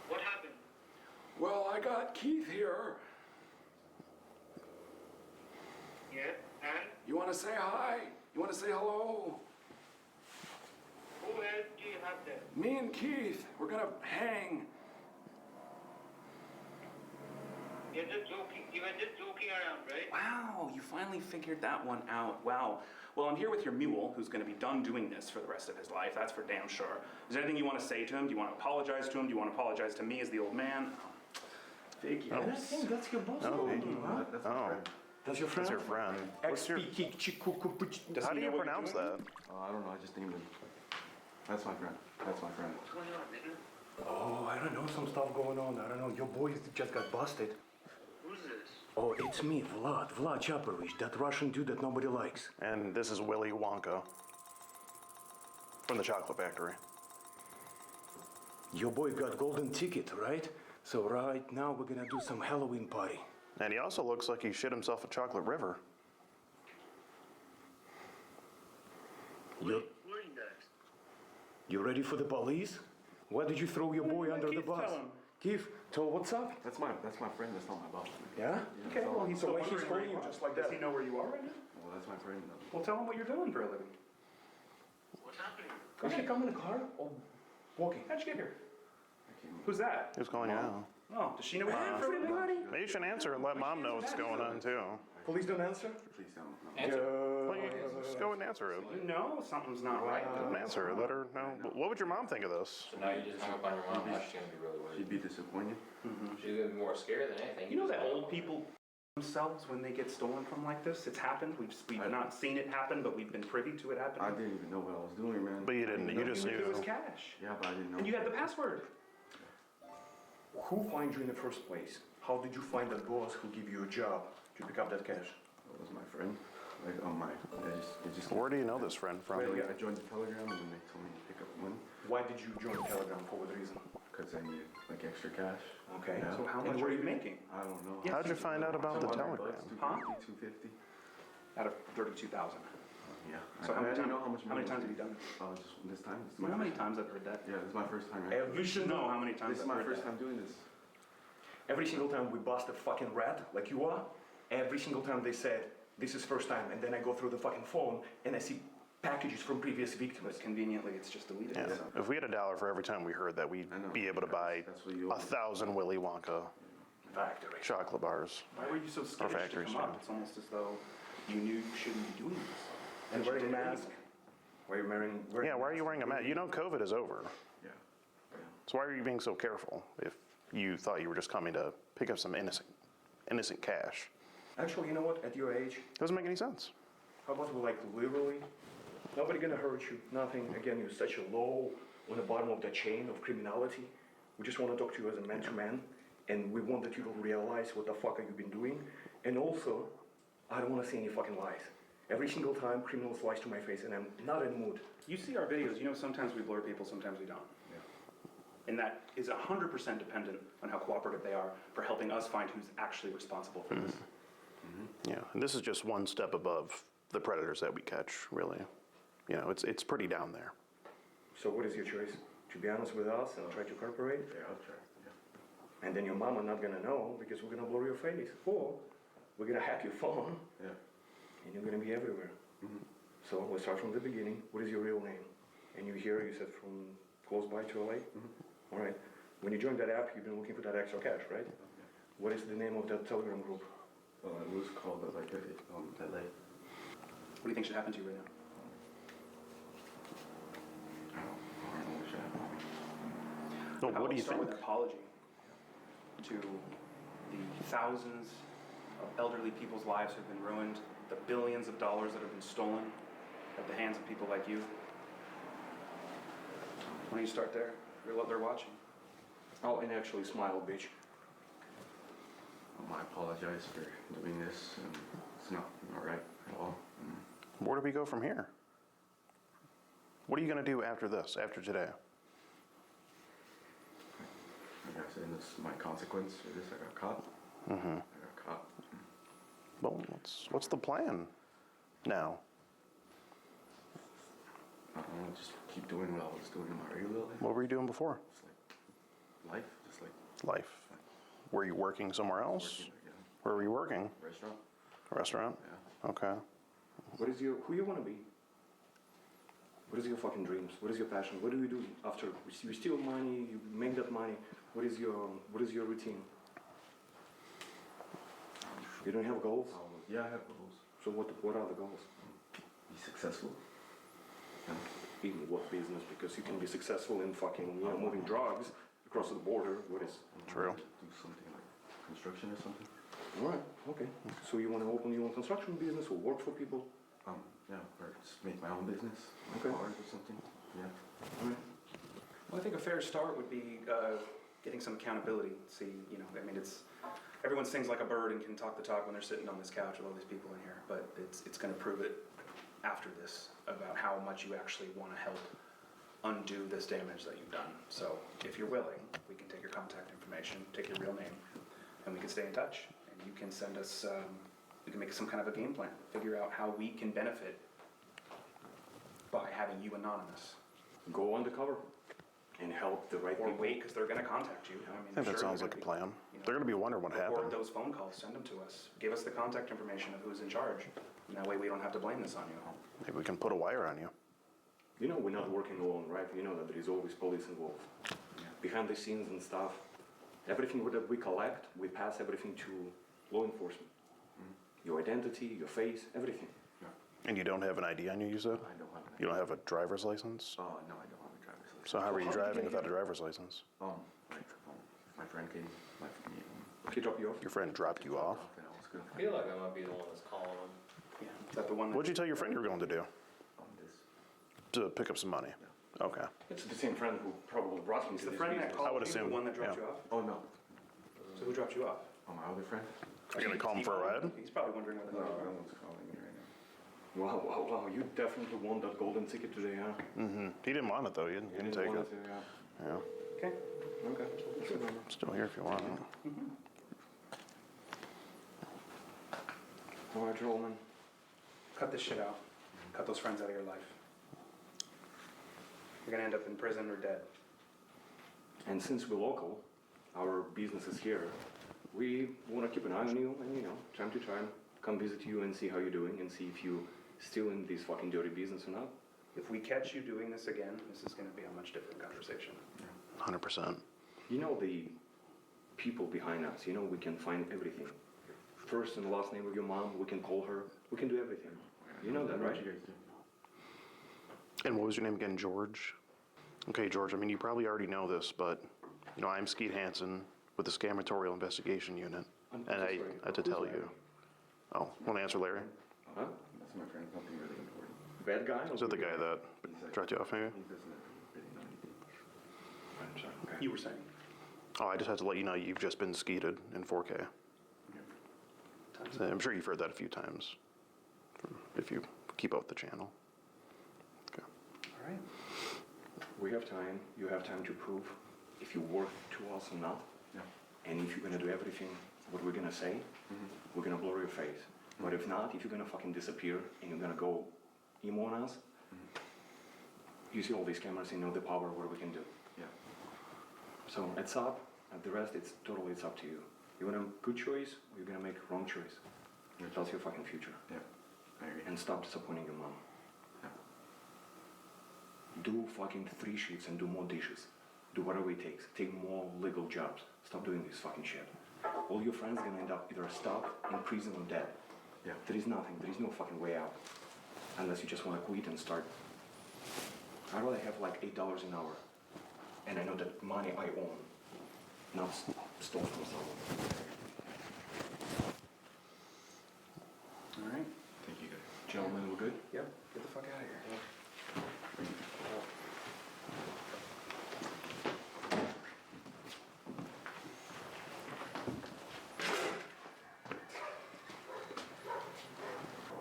What happened? Well, I got Keith here. Yeah, and You want to say hi? You want to say hello? who else do you have there? Me and Keith, we're gonna hang. You're just joking. You were just joking around, right? Wow, you finally figured that one out. Wow. Well, I'm here with your mule, who's going to be done doing this for the rest of his life. That's for damn sure. Is there anything you want to say to him? Do you want to apologize to him? Do you want to apologize to me as the old man? Fake yes. That's your boss. Oh, That's my friend. That's your friend? That's your friend. What's your, Does how he do know you what you're pronounce doing? that? I don't know. I just named him. That's my friend. That's my friend. What's going on, nigga? Oh, I don't know, some stuff going on. I don't know. Your boy just got busted. Who's this? Oh, it's me, Vlad Chapovich, that Russian dude that nobody likes. And this is Willy Wonka from the chocolate factory. Your boy got golden ticket, right? So right now we're gonna do some Halloween party. And he also looks like he shit himself a chocolate river. You ready for the police? Why did you throw your boy under the bus? Keith, tell what's up? That's my friend. That's not my boss. Yeah? Okay, well, he's So so why he's holding you just like Does that? he know where you are right now? Well, that's my friend. Well, tell him what you're doing for a living. What's happening? Okay, come in the car. Oh, Walking. How'd you get here? Who's that? Who's calling you out? Oh, does she know everybody? Maybe you should answer and let mom know what's going on too. Police don't answer? Please don't. Well, you just go and answer it. You know something's not right. Don't answer it. Let her know. What would your mom think of this? So now you just hung up on your mom, now she's gonna be really worried. She'd be disappointed. She's gonna be more scared than anything. You know that old people themselves when they get stolen from like this? It's happened. We've not seen it happen, but we've been privy to it happening. I didn't even know what I was doing, man. But you didn't. You just It was knew. cash. Yeah, but I didn't know. And you had the password. Who found you in the first place? How did you find that boss who gave you a job to pick up that cash? It was my friend. Like, it just. Where do you know this friend from? I joined the Telegram and then they told me to pick up money. Why did you join Telegram? For what reason? Because I needed like extra cash. Okay. Yeah. So how much were you making? I don't know. How'd you find out about the $200, Telegram? $250. Out of 32,000. Yeah. So how many didn't times? know how much How many money times have was. you done it? Just this time. This is How many first times I've heard that? Yeah, this is my first time. You should know how many times This is I've my heard first that. time doing this. Every single time we bust a fucking rat like you are, every single time they said, this is first time, and then I go through the fucking phone and I see packages from previous victims. But conveniently, it's just deleted. Yeah. So. If we had $1 for every time we heard that, we'd be able to buy That's what you 1,000 Willy Wonka Factory. chocolate bars. Why were you so scared to factories, come up? yeah. It's almost as though you knew you shouldn't be doing this. And wearing a mask. Why are you wearing Yeah, why are you wearing a mask? You know COVID is over. Yeah. So why are you being so careful if you thought you were just coming to pick up some innocent cash? Actually, you know what? At your age, Doesn't make any sense. how about we like literally? Nobody gonna hurt you, nothing. Again, you're such a low on the bottom of the chain of criminality. We just want to talk to you as a man to man, and we want that you to realize what the fuck have you been doing. And also, I don't want to see any fucking lies. Every single time criminals lies to my face, and I'm not in the mood. You see our videos, you know sometimes we blur people, sometimes we don't. And that is 100% dependent on how cooperative they are for helping us find who's actually responsible for this. Yeah, and this is just one step above the predators that we catch, really. You know, it's pretty down there. So what is your choice? To be honest with us and try to cooperate? Yeah, I'll try. Yeah. And then your mama not gonna know because we're gonna blur your face. Or we're gonna hack your phone. Yeah. And you're gonna be everywhere. So let's start from the beginning. What is your real name? And you here, you said from close by to LA? All right. When you joined that app, you've been looking for that extra cash, right? What is the name of that Telegram group? It was called LA. What do you think should happen to you right now? No, How what do about you start think? with an apology to the thousands of elderly people's lives who have been ruined, the billions of dollars that have been stolen at the hands of people like you? Why don't you start there? They're watching. Oh, and actually smile, bitch. I apologize for doing this. It's not right at all. Where do we go from here? What are you going to do after this, after today? I guess this is my consequence for this. I got caught. I got caught. Well, what's the plan now? I don't know, just keep doing what I was doing in my regular life. What were you doing before? Life, just like Life. Were you working somewhere else? Where were you working? restaurant. A restaurant? Yeah. Okay. Who you wanna be? What is your fucking dreams? What is your passion? What do you do after you steal money, you make that money? What is your routine? You don't have goals? Yeah, I have goals. So what are the goals? Be successful. In what business? Because you can be successful in fucking, moving drugs across the border. What is? True. Do something like construction or something. All right, okay. So you want to open your own construction business or work for people? Yeah, or just make my own business. Okay. Cars or something. Yeah. All right. Well, I think a fair start would be getting some accountability. See, everyone sings like a bird and can talk the talk when they're sitting on this couch with all these people in here, but it's going to prove it after this about how much you actually want to help undo this damage that you've done. So if you're willing, we can take your contact information, take your real name, and we can stay in touch. And you can send us, we can make some kind of a game plan, figure out how we can benefit by having you anonymous. Go undercover and help the right Or people. wait, because they're going to contact you. I think that sounds like a plan. They're going to be wondering what Record happened. those phone calls, send them to us. Give us the contact information of who's in charge. And that way we don't have to blame this on you. Maybe we can put a wire on you. You know we're not working alone, right? You know that there is always police involved. Behind the scenes and stuff. Everything that we collect, we pass everything to law enforcement. Your identity, your face, everything. And you don't have an ID on you, you said? I don't have an You don't have a driver's license? Oh, no, I don't have a driver's license. So how are you how did you driving get without a here? driver's license? My friend came, He dropped you off? Your friend dropped you off? and I was gonna I feel like I might be the one that's calling him. Yeah, is that the one? What'd you tell your friend you were going to do? find this. To pick up some money? Okay. It's the same friend who probably brought me Is to the this friend that business. I called would you assume, the one that dropped yeah. you off? Oh, no. So who dropped you off? Oh, my other friend? Are you gonna call him for a ride? He's probably wondering what the No, hell no you're one's calling me right now. Wow, you definitely won that golden ticket today, huh? Mm-hmm. He didn't want it though. He didn't take want it. to, yeah. Yeah. Okay. Okay. Still here if you want. All right, Roman. Cut this shit out. Cut those friends out of your life. You're gonna end up in prison or dead. And since we're local, our business is here, we want to keep an eye on you and, time to time, come visit you and see how you're doing and see if you still in this fucking dirty business or not. If we catch you doing this again, this is gonna be a much different conversation. 100%. You know the people behind us, we can find everything. First and last name of your mom, we can call her, we can do everything. You know that, right? And what was your name again? George? Okay, George, I mean, you probably already know this, but, I'm Skeet Hansen with the Scamatorial Investigation Unit. I'm And so I sorry. had to Who's tell Larry? you. Oh, want to answer Larry? Huh? That's my friend, something really important. Bad guy? or Is that the good guy that dropped you off maybe? He doesn't really know anything. I'm sorry, okay. You were saying? Oh, I just had to let you know you've just been skeeted in 4K. I'm sure you've heard that a few times, if you keep up with the channel. Okay. All right. We have time, you have time to prove if you work to us or not. Yeah. And if you're gonna do everything what we're gonna say, we're gonna blur your face. But if not, if you're gonna fucking disappear and you're gonna go emo on us, you see all these cameras, the power of what we can do. Yeah. So it's up, and the rest, it's up to you. You want a good choice, or you're gonna make a wrong choice. That's your fucking future. Yeah. I agree. And stop disappointing your mom. Yeah. Do fucking 3 shifts and do more dishes. Do whatever it takes. Take more legal jobs. Stop doing this fucking shit. All your friends are gonna end up either stuck in prison or dead. Yeah. There is nothing. There is no fucking way out. Unless you just wanna quit and start. I'd rather have like $8 an hour. And I know that money I own. Not stolen from someone. All right. Thank you, guys. Gentlemen, we're good? Yep. Get the fuck out of here.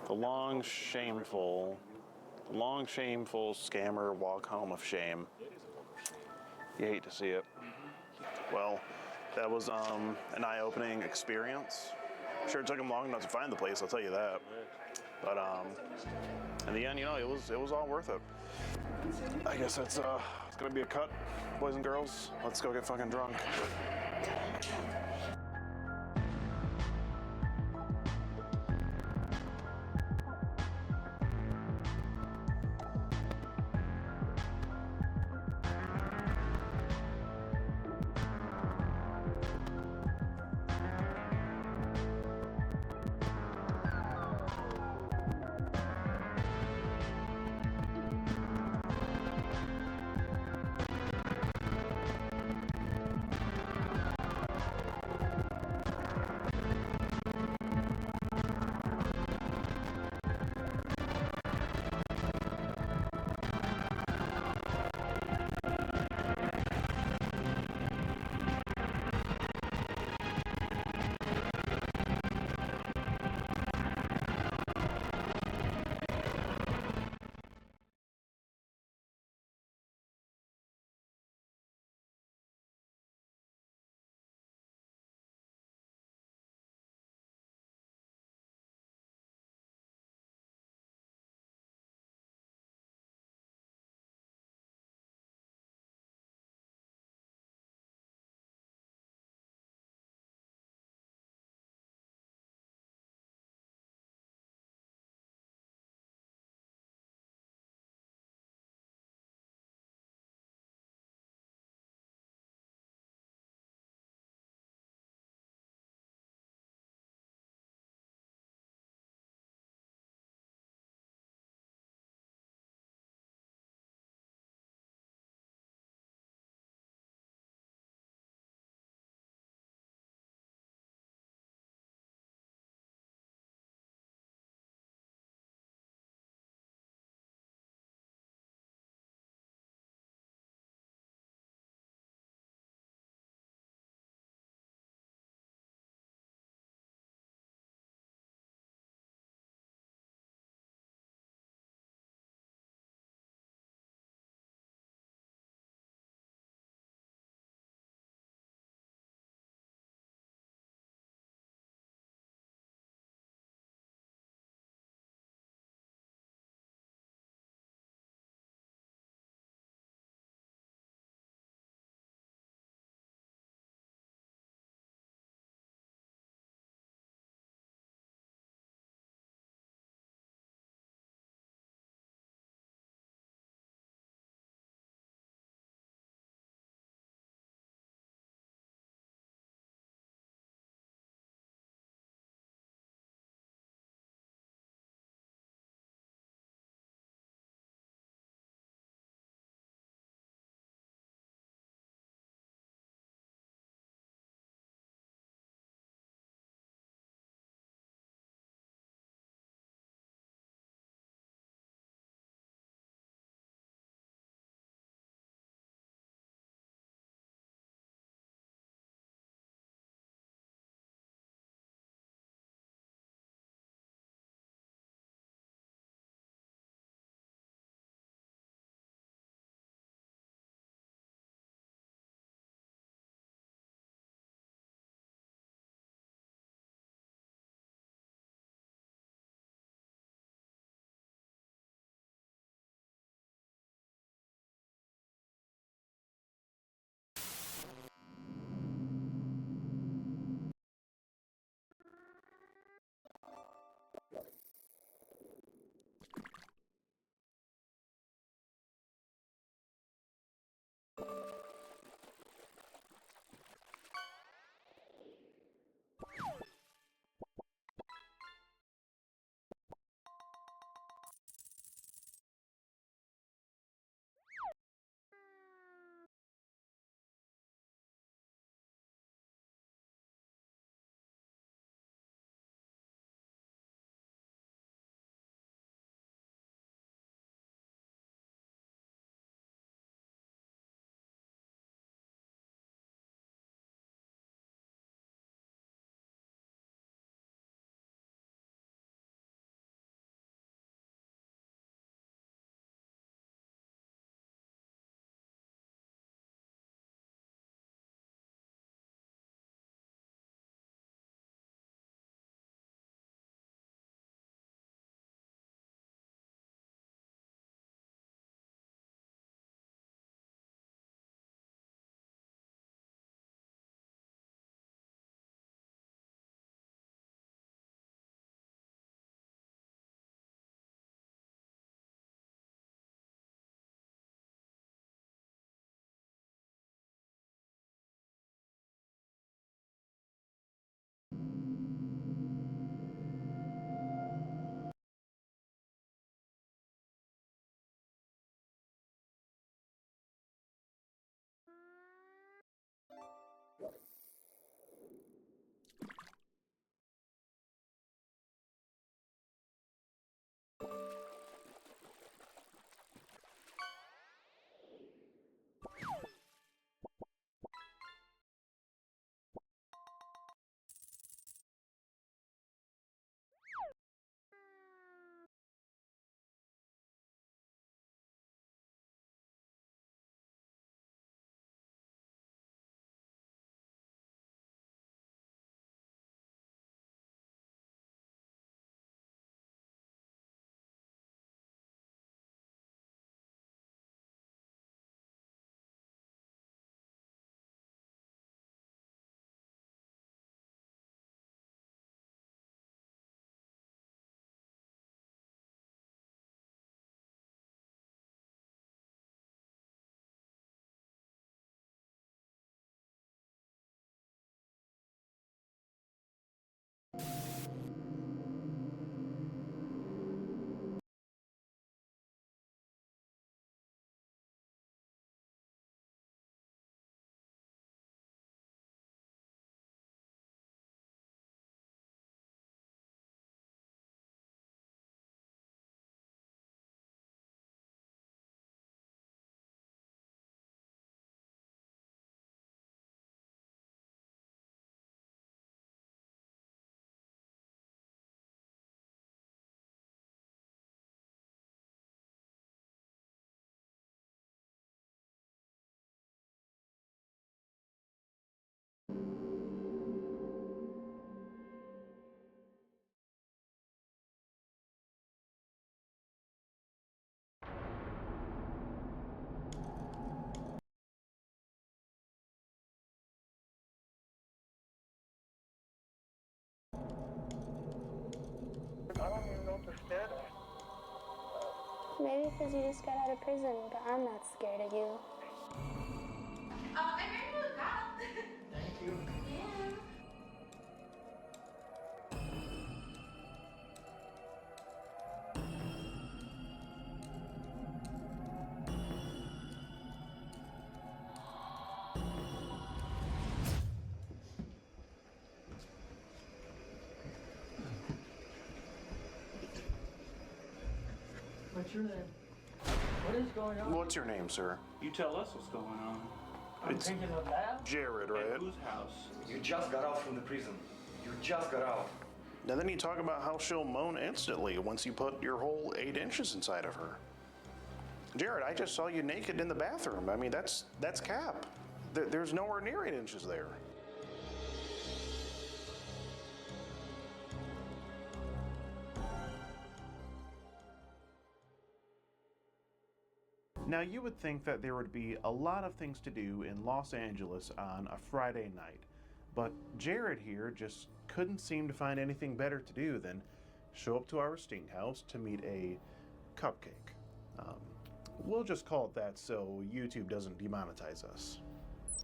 The long, shameful scammer walk home of shame. You hate to see it. Well, that was an eye-opening experience. Sure, it took him long enough to find the place, I'll tell you that. But in the end, it was all worth it. I guess it's gonna be a cut, boys and girls. Let's go get fucking drunk. Maybe because you just got out of prison, but I'm not scared of you. I'm ready to look out. Thank you. Yeah. What's your name? What is going on? What's your name, sir? You tell us what's going on. I'm It's taking a bath. Jared, right? At whose house? You just got out from the prison. You just got out. Now then you talk about how she'll moan instantly once you put your whole 8 inches inside of her. Jared, I just saw you naked in the bathroom. I mean, that's cap. There's nowhere near 8 inches there. Now, you would think that there would be a lot of things to do in Los Angeles on a Friday night, but Jared here just couldn't seem to find anything better to do than show up to our sting house to meet a cupcake. We'll just call it that so YouTube doesn't demonetize us.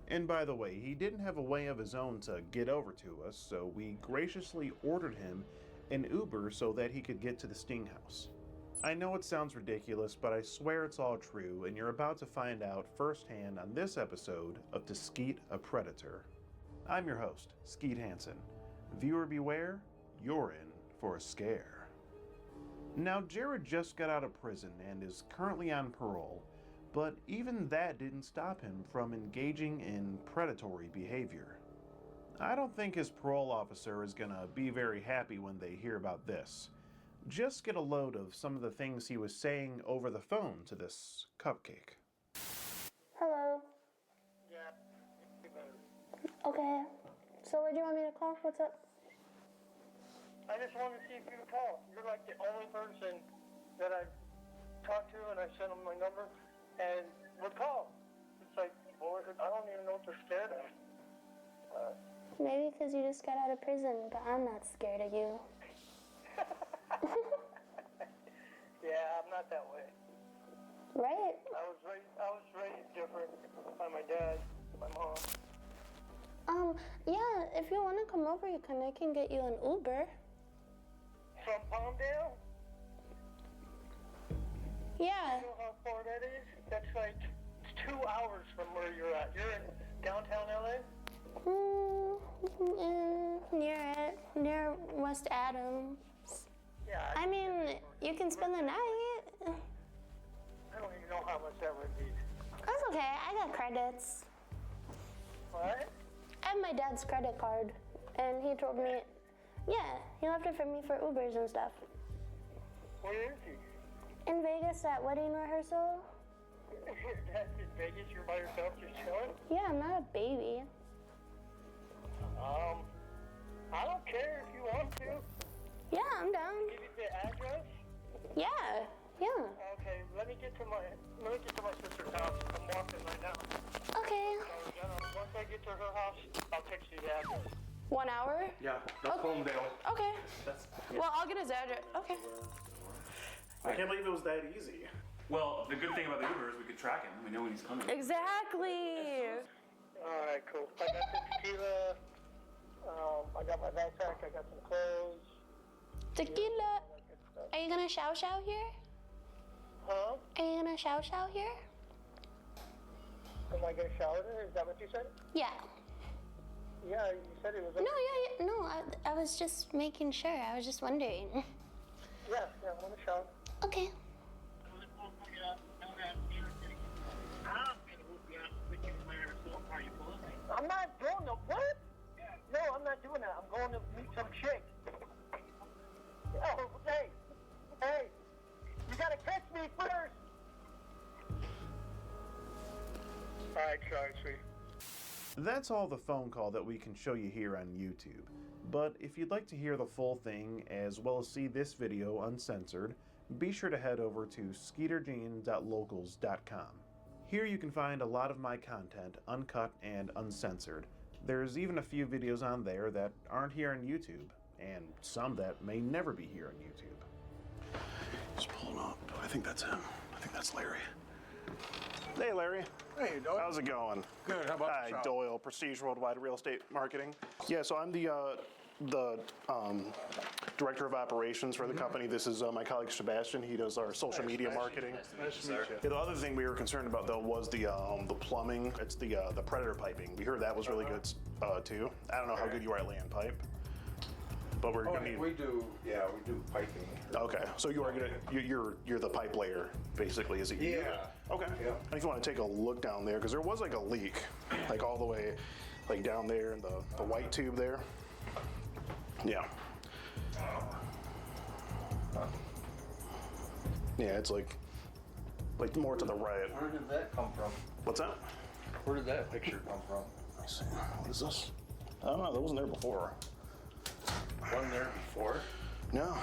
And by the way, he didn't have a way of his own to get over to us, so we graciously ordered him an Uber so that he could get to the sting house. I know it sounds ridiculous, but I swear it's all true, and you're about to find out firsthand on this episode of To Skeet a Predator. I'm your host, Skeet Hansen. Viewer beware, you're in for a scare. Now, Jared just got out of prison and is currently on parole, but even that didn't stop him from engaging in predatory behavior. I don't think his parole officer is gonna be very happy when they hear about this. Just get a load of some of the things he was saying over the phone to this cupcake. Hello. Okay. So where do you want me to call? What's up? I just wanted to see if you would call. You're like the only person that I've talked to, and I sent them my number, and would call. It's like, boy, I don't even know what they're scared of. Maybe because you just got out of prison, but I'm not scared of you. Yeah, I'm not that way. Right? I was raised different by my dad, my mom. Yeah, if you want to come over, I can get you an Uber. From Palmdale? Yeah. You know how far that is? That's like 2 hours from where you're at. You're in downtown LA? Near West Adams. Yeah. I mean, you can spend the night. I don't even know how much that would be. That's okay, I got credits. What? I have my dad's credit card, and he told me, yeah, he left it for me for Ubers and stuff. Where is he? In Vegas at wedding rehearsal. That's in Vegas? You're by yourself just chilling? Yeah, I'm not a baby. I don't care if you want to. Yeah, I'm down. Give you the address? Yeah. Okay, let me get to my sister's house. I'm walking right now. Okay. Once I get to her house, I'll text you the address. 1 hour? Yeah, that's Palmdale. Okay. Well, I'll get his address. Okay. I can't believe it was that easy. Well, the good thing about the Uber is we could track him. We know when he's coming. Exactly. Alright, cool. I got some tequila. I got my backpack. I got some clothes. Tequila. Are you gonna chow here? Huh? Are you gonna chow here? Am I gonna shower there? Is that what you said? Yeah. Yeah, you said it was. No, yeah. No, I was just making sure. I was just wondering. Yeah, I want to shower. Okay. I'm not doing the what? No, I'm not doing that. I'm going to meet some chick. Oh, hey, you gotta catch me first. All right, sorry, sweet. That's all the phone call that we can show you here on YouTube. But if you'd like to hear the full thing, as well as see this video uncensored, be sure to head over to skeeterjean.locals.com. Here you can find a lot of my content uncut and uncensored. There's even a few videos on there that aren't here on YouTube, and some that may never be here on YouTube. Just pull pulling up. I think that's him. I think that's Larry. Hey, Larry. Hey, Doyle. How's it going? Good. How about Hi, yourself? Doyle, Prestige Worldwide Real Estate Marketing. Yeah, so I'm the director of operations for the company. This is my colleague Sebastian. He does our social media marketing. Nice to meet you. Yeah, the other thing we were concerned about though was the plumbing. It's the Predator piping. We heard that was really good too. I don't know how good you are at laying pipe, but we're gonna need. We do piping. Okay, so you are you're the pipe layer basically. Is it you? Yeah. Okay. Yeah. I think you want to take a look down there because there was like a leak, like all the way, like down there in the white tube there. Yeah. Yeah, it's like more to the right. Where did that come from? What's that? Where did that picture come from? Let me see. What is this? I don't know. That wasn't there before. Wasn't there before? No.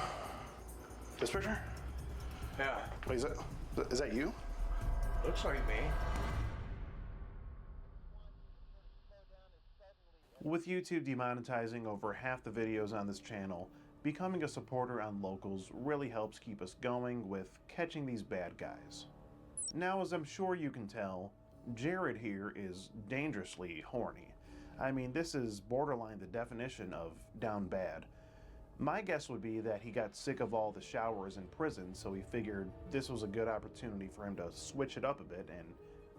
This picture? Yeah. Wait, is that you? Looks like me. With YouTube demonetizing over half the videos on this channel, becoming a supporter on Locals really helps keep us going with catching these bad guys. Now, as I'm sure you can tell, Jared here is dangerously horny. I mean, this is borderline the definition of down bad. My guess would be that he got sick of all the showers in prison, so he figured this was a good opportunity for him to switch it up a bit and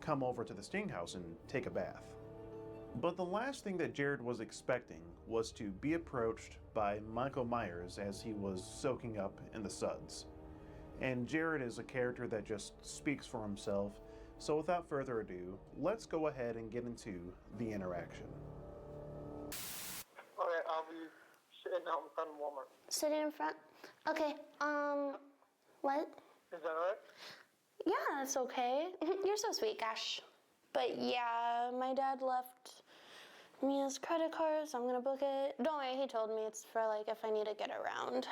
come over to the Sting House and take a bath. But the last thing that Jared was expecting was to be approached by Michael Myers as he was soaking up in the suds. And Jared is a character that just speaks for himself, so without further ado, let's go ahead and get into the interaction. Okay, I'll be sitting out in front of Walmart. Sitting in front? Okay, what? Is that alright? Yeah, it's okay. You're so sweet, gosh. But yeah, my dad left me his credit card, so I'm gonna book it. Don't worry, he told me it's for like if I need to get around.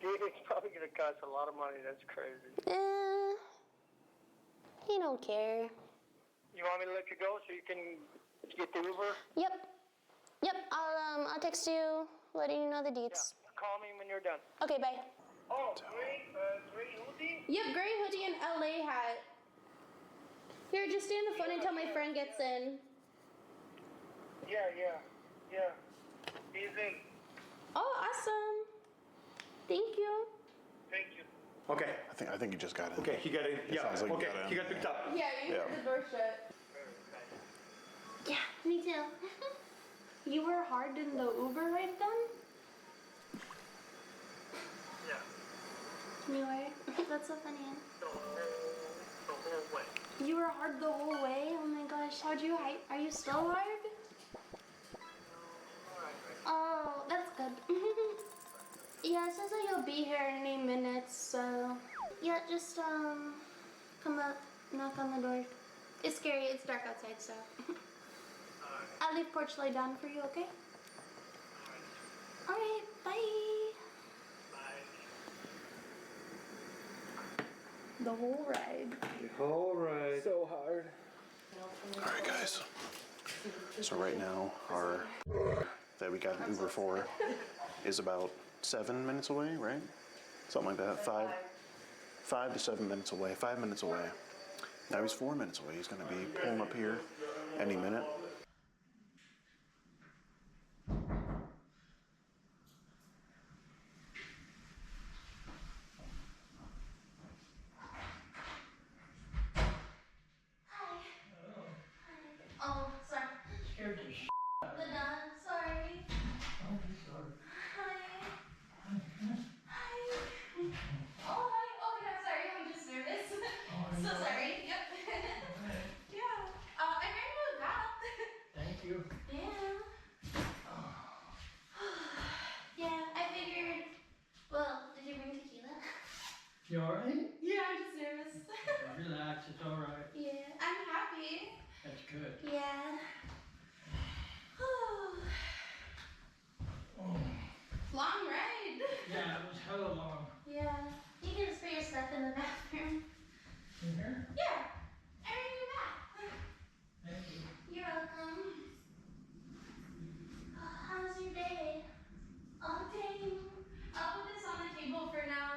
Dude, it's probably gonna cost a lot of money. That's crazy. He don't care. You want me to let you go so you can get the Uber? Yep, I'll text you, letting you know the deets. Yeah. Call me when you're done. Okay, bye. Oh, gray hoodie? Yep, gray hoodie and LA hat. Here, just stay on the phone until my friend gets in. Yeah. He's in. Oh, awesome. Thank you. Thank you. Okay. I think he just got in. Okay, he got in. Yeah. sounds like he Okay, got in. he got picked up. Yeah, you heard the door shut. Yeah, me too. You were hard in the Uber ride then? Yeah. You were? That's so funny. The whole way. You were hard the whole way? Oh my gosh, how'd you hide? Are you still hard? Oh, that's good. Yeah, it says that you'll be here in any minutes, so... Yeah, just, come up, knock on the door. It's scary, it's dark outside, so... I'll leave porch light down for you, okay? Alright, bye! The whole ride. All right. So hard. All right, guys. So right now, our that we got an Uber for is about 7 minutes away, right? Something like that. 5 to 7 minutes away. 5 minutes away. Now he's 4 minutes away. He's going to be pulling up here any minute. Oh, sorry. Scared the shit out of The me. dog, sorry. I'm sorry. Hi. Hi. Oh, hi. Oh, yeah, sorry. I'm just nervous. So sorry. Yep. Yeah. I ran you a bath. Thank you. Yeah. Yeah, I figured. Well, did you bring tequila? You alright? Yeah, I'm just nervous. Relax, it's alright. Yeah, I'm happy. That's good. Yeah. Long ride. Yeah, it was hella long. Yeah. You can just put your stuff in the bathroom. In here? Yeah. I ran you back. Thank you. You're welcome. How's your day? Oh, dang. I'll put this on the table for now.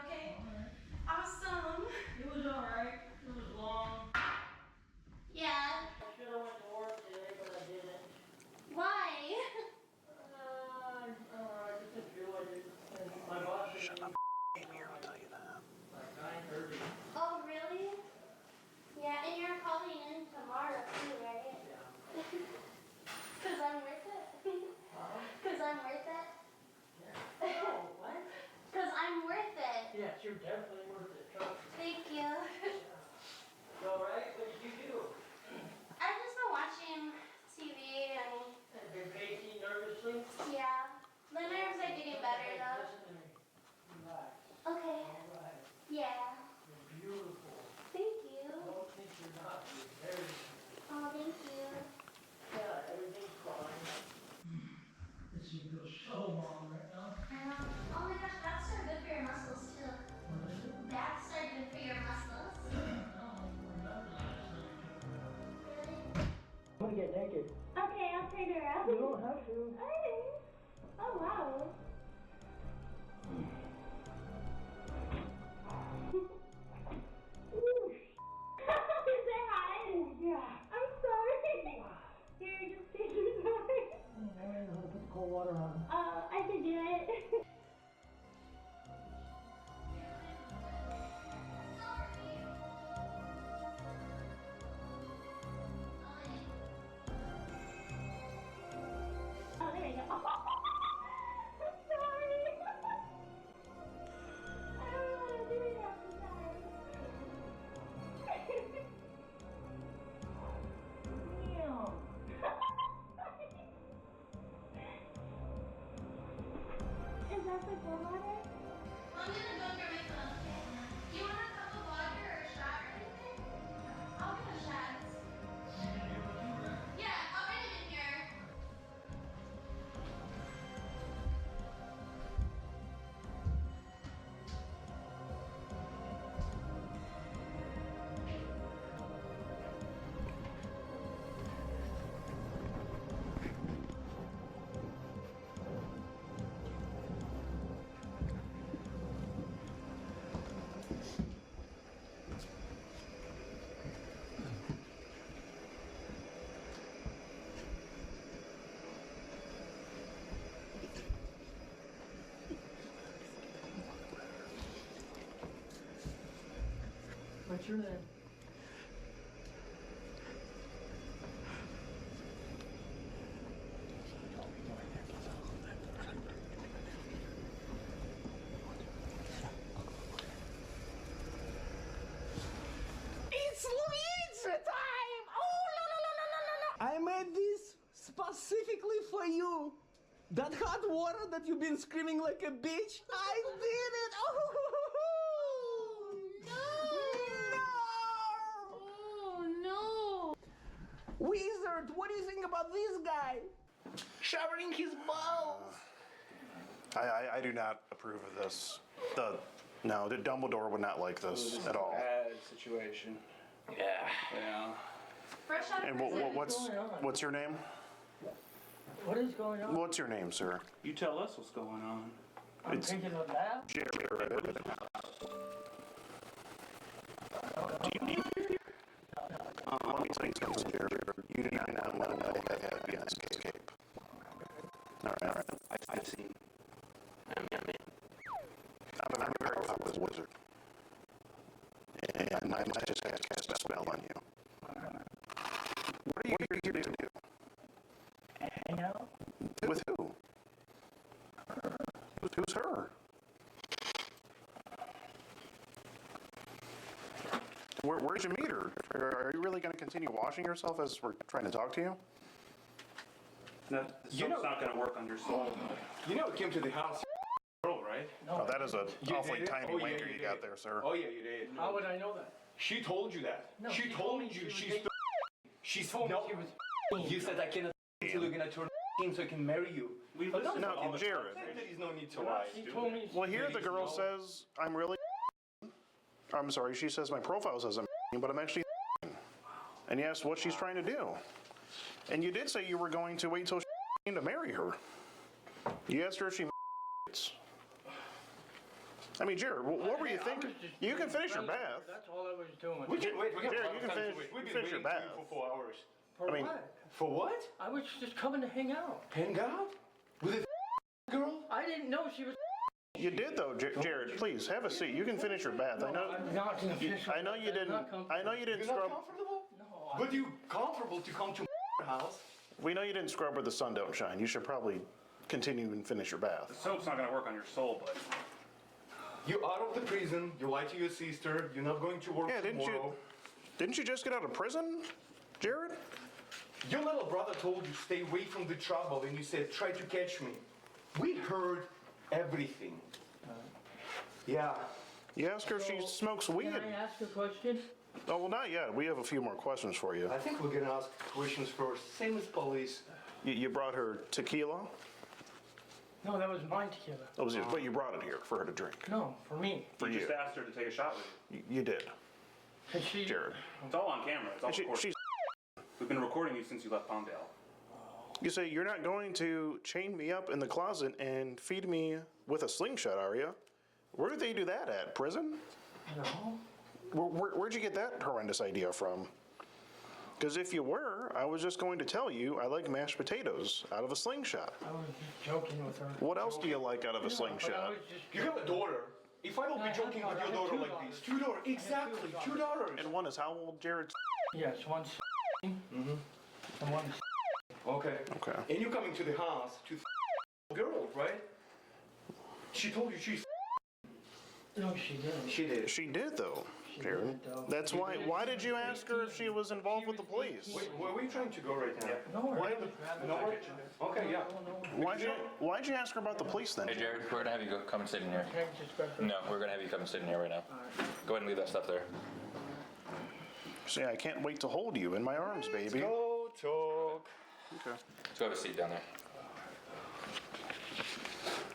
don't have to. Hey. Oh, wow. Say hi. Yeah. I'm sorry. Here, just take your time. I don't know how to put the cold water on. I can do it. Oh, there you go. I'm sorry. I don't know what I'm doing half the time. Meow. Is that the cold water? I'm gonna go get my phone. Do you want a cup of water or a shot or anything? I'll get a shot. Yeah, I'll get it in here. What's your name? It's Luigi time! Oh, no. I made this specifically for you. That hot water that you've been screaming like a bitch, I did it! Oh, no. Wizard, what do you think about this guy? Showering his balls! I do not approve of this. No, the Dumbledore would not like this at all. Bad situation. Yeah. Fresh out of And prison. what's your name? What is going on? What's your name, sir? You tell us what's going on. I'm taking a bath. Jared. Do you need let me tell you something, Jared. You do not want to know that had to be on escape. All right. I've seen. I'm a very powerful wizard. And I might just have to cast a spell on you. What are you here to do? Hang out? With who? Who's her? Where'd you meet her? Are you really going to continue washing yourself as we're trying to talk to you? No, the soap's not going to work on your soul. You know, it came to the house. Girl, right? Oh, that is a You awfully did it? tiny Oh, yeah, wanker you you did. got there, sir. Oh yeah, you did. How would I know that? She told you that. No, she told you. She's told me no. she was You said I cannot until you're gonna turn so I can marry you. We listen No, to all the Jared. There is no need to lie. She told me. Well, here the girl says I'm really. I'm sorry, she says my profile says I'm, but I'm actually. And you asked what she's trying to do. And you did say you were going to wait till she to marry her. You asked her if she. I mean, Jared, what were you thinking? You can finish your bath. That's all I was doing. We can wait. We can Jared, have you can time to finish- wait. We've been finish your waiting for bath. you for 4 hours. For I mean- what? For what? I was just coming to hang out. Hang out with a girl? I didn't know she was. You did though, Jared. Please have a seat. You can finish your bath. I know. I'm not gonna finish. I know you didn't. I know you didn't You're not scrub. comfortable? No. But you comfortable to come to house? We know you didn't scrub where the sun don't shine. You should probably continue and finish your The bath. soap's not going to work on your soul, but You're out of the prison. You lied to your sister. You're not going to work Yeah, tomorrow. didn't you just get out of prison, Jared? Your little brother told you stay away from the trouble, and you said try to catch me. We heard everything. Yeah. You asked her if she smokes weed. Can I ask a question? Oh, well, not yet. We have a few more questions for you. I think we're gonna ask questions first. Same as police. You brought her tequila? No, that was my tequila. Oh, was it, but you brought it here for her to drink. No, for me. For you you. just asked her to take a shot with you. You did, Cause she. Jared. It's all on camera. It's all And recorded. she's We've been recording you since you left Palmdale. You say you're not going to chain me up in the closet and feed me with a slingshot, are you? Where did they do that at? Prison? No. Where'd you get that horrendous idea from? Because if you were, I was just going to tell you I like mashed potatoes out of a slingshot. I was just joking with her. What else do you like out of a slingshot? You have a daughter. If I don't be joking with your daughter like this, $2, exactly, $2. And one is how old, Jared? Yes, one's and one's Okay. Okay. And you coming to the house to girl, right? She told you she's. No, she didn't. She did. She did, though, Jared. That's why. Why did you ask her if she was involved with the police? Wait, where are we trying to go right now? Nowhere. Nowhere? Okay, yeah. Why'd you ask her about the police then? Hey Jared, we're gonna have you go come and sit in here. Can I just grab her? No, we're gonna have you come and sit in here right now. Go ahead and leave that stuff there. See, I can't wait to hold you in my arms, baby. Go talk. Okay. Let's go have a seat down there.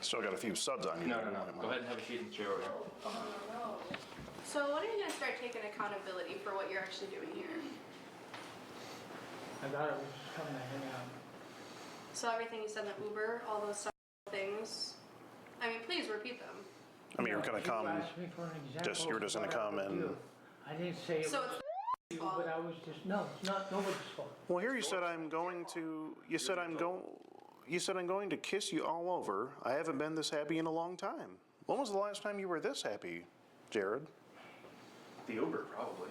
Still got a few suds on you. No. Go ahead and have a seat in the chair over here. So when are you gonna start taking accountability for what you're actually doing here? I thought it was just coming to hang out. So everything you said in the Uber, all those things. I mean, please repeat them. I mean, you're gonna come. You asked me for an example. You're just gonna of what I come would and. do. I didn't say it So was it's you, but I was just, no, it's not nobody's fault. Well, here you said I'm going to. You said I'm going to kiss you all over. I haven't been this happy in a long time. When was the last time you were this happy, Jared? The Uber, probably.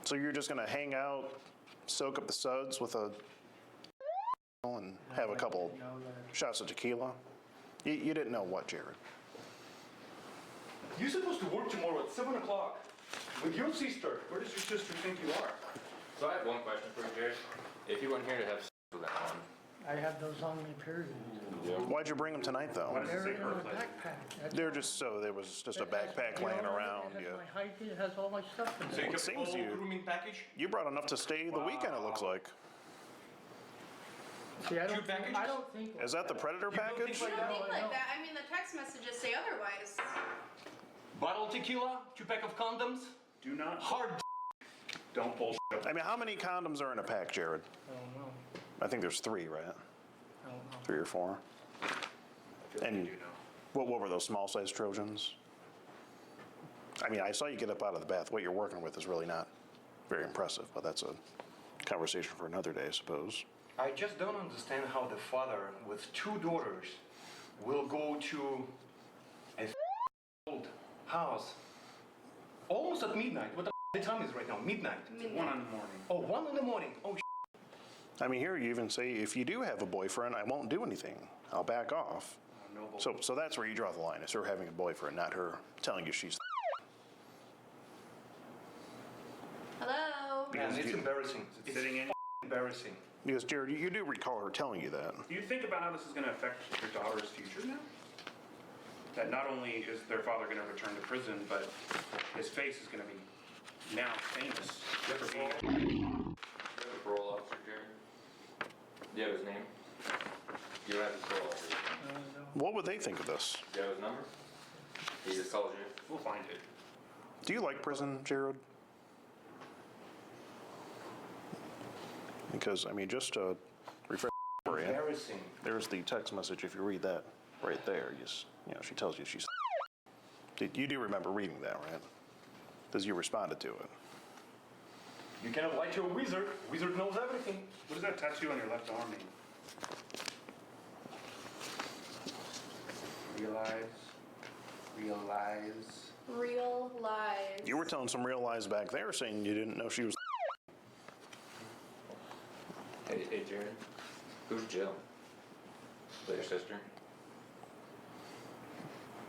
So you're just gonna hang out, soak up the suds with a and have a couple shots of tequila? You didn't know what, Jared? You're supposed to work tomorrow at 7 o'clock with your sister. Where does your sister think you are? So I have one question for you, Jared. If you weren't here to have sex with that one, I have those on me, period. Why'd you bring them tonight, though? They're in a backpack. They're just so there was just a backpack laying around. It has Yeah. my height, it has all my stuff in So there. you It kept seems all you- grooming package? You brought enough to stay the weekend. It looks like. See, I Two don't think, packages? I don't think. Is that the Predator package? You don't think like that. I mean, the text messages say otherwise. Bottle of tequila, 2 pack of condoms, Do not. hard Don't bullshit. I mean, how many condoms are in a pack, Jared? I don't know. I think there's 3, right? I don't know. 3 or 4. And what were those small size Trojans? I mean, I saw you get up out of the bath. What you're working with is really not very impressive, but that's a conversation for another day, I suppose. I just don't understand how the father with 2 daughters will go to a old house almost at midnight. What the time is right now? Midnight. 1 in the morning. Oh, 1 in the morning. Oh, I mean, here you even say, if you do have a boyfriend, I won't do anything. I'll back off. No bullshit. So that's where you draw the line. It's her having a boyfriend, not her telling you she's. Hello? man, it's embarrassing. It's Sitting in. embarrassing. Because, Jared, you do recall her telling you that. Do you think about how this is going to affect your daughter's future now? That not only is their father going to return to prison, but his face is going to be now famous for being. do you have a parole officer, Jared? Do you have his name? You don't have his parole officer. What would they think of this? Do you have his number? He just calls you. We'll find it. Do you like prison, Jared? Because, I mean, just to refresh for you, Embarrassing. there's the text message. If you read that right there, you know, she tells you she's. You do remember reading that, right? Because you responded to it. You cannot lie to a wizard. Wizard knows everything. What does that tattoo on your left arm mean? Realize. Real lies. You were telling some real lies back there, saying you didn't know she was. Hey, Jared. Who's Jill? Is that your sister?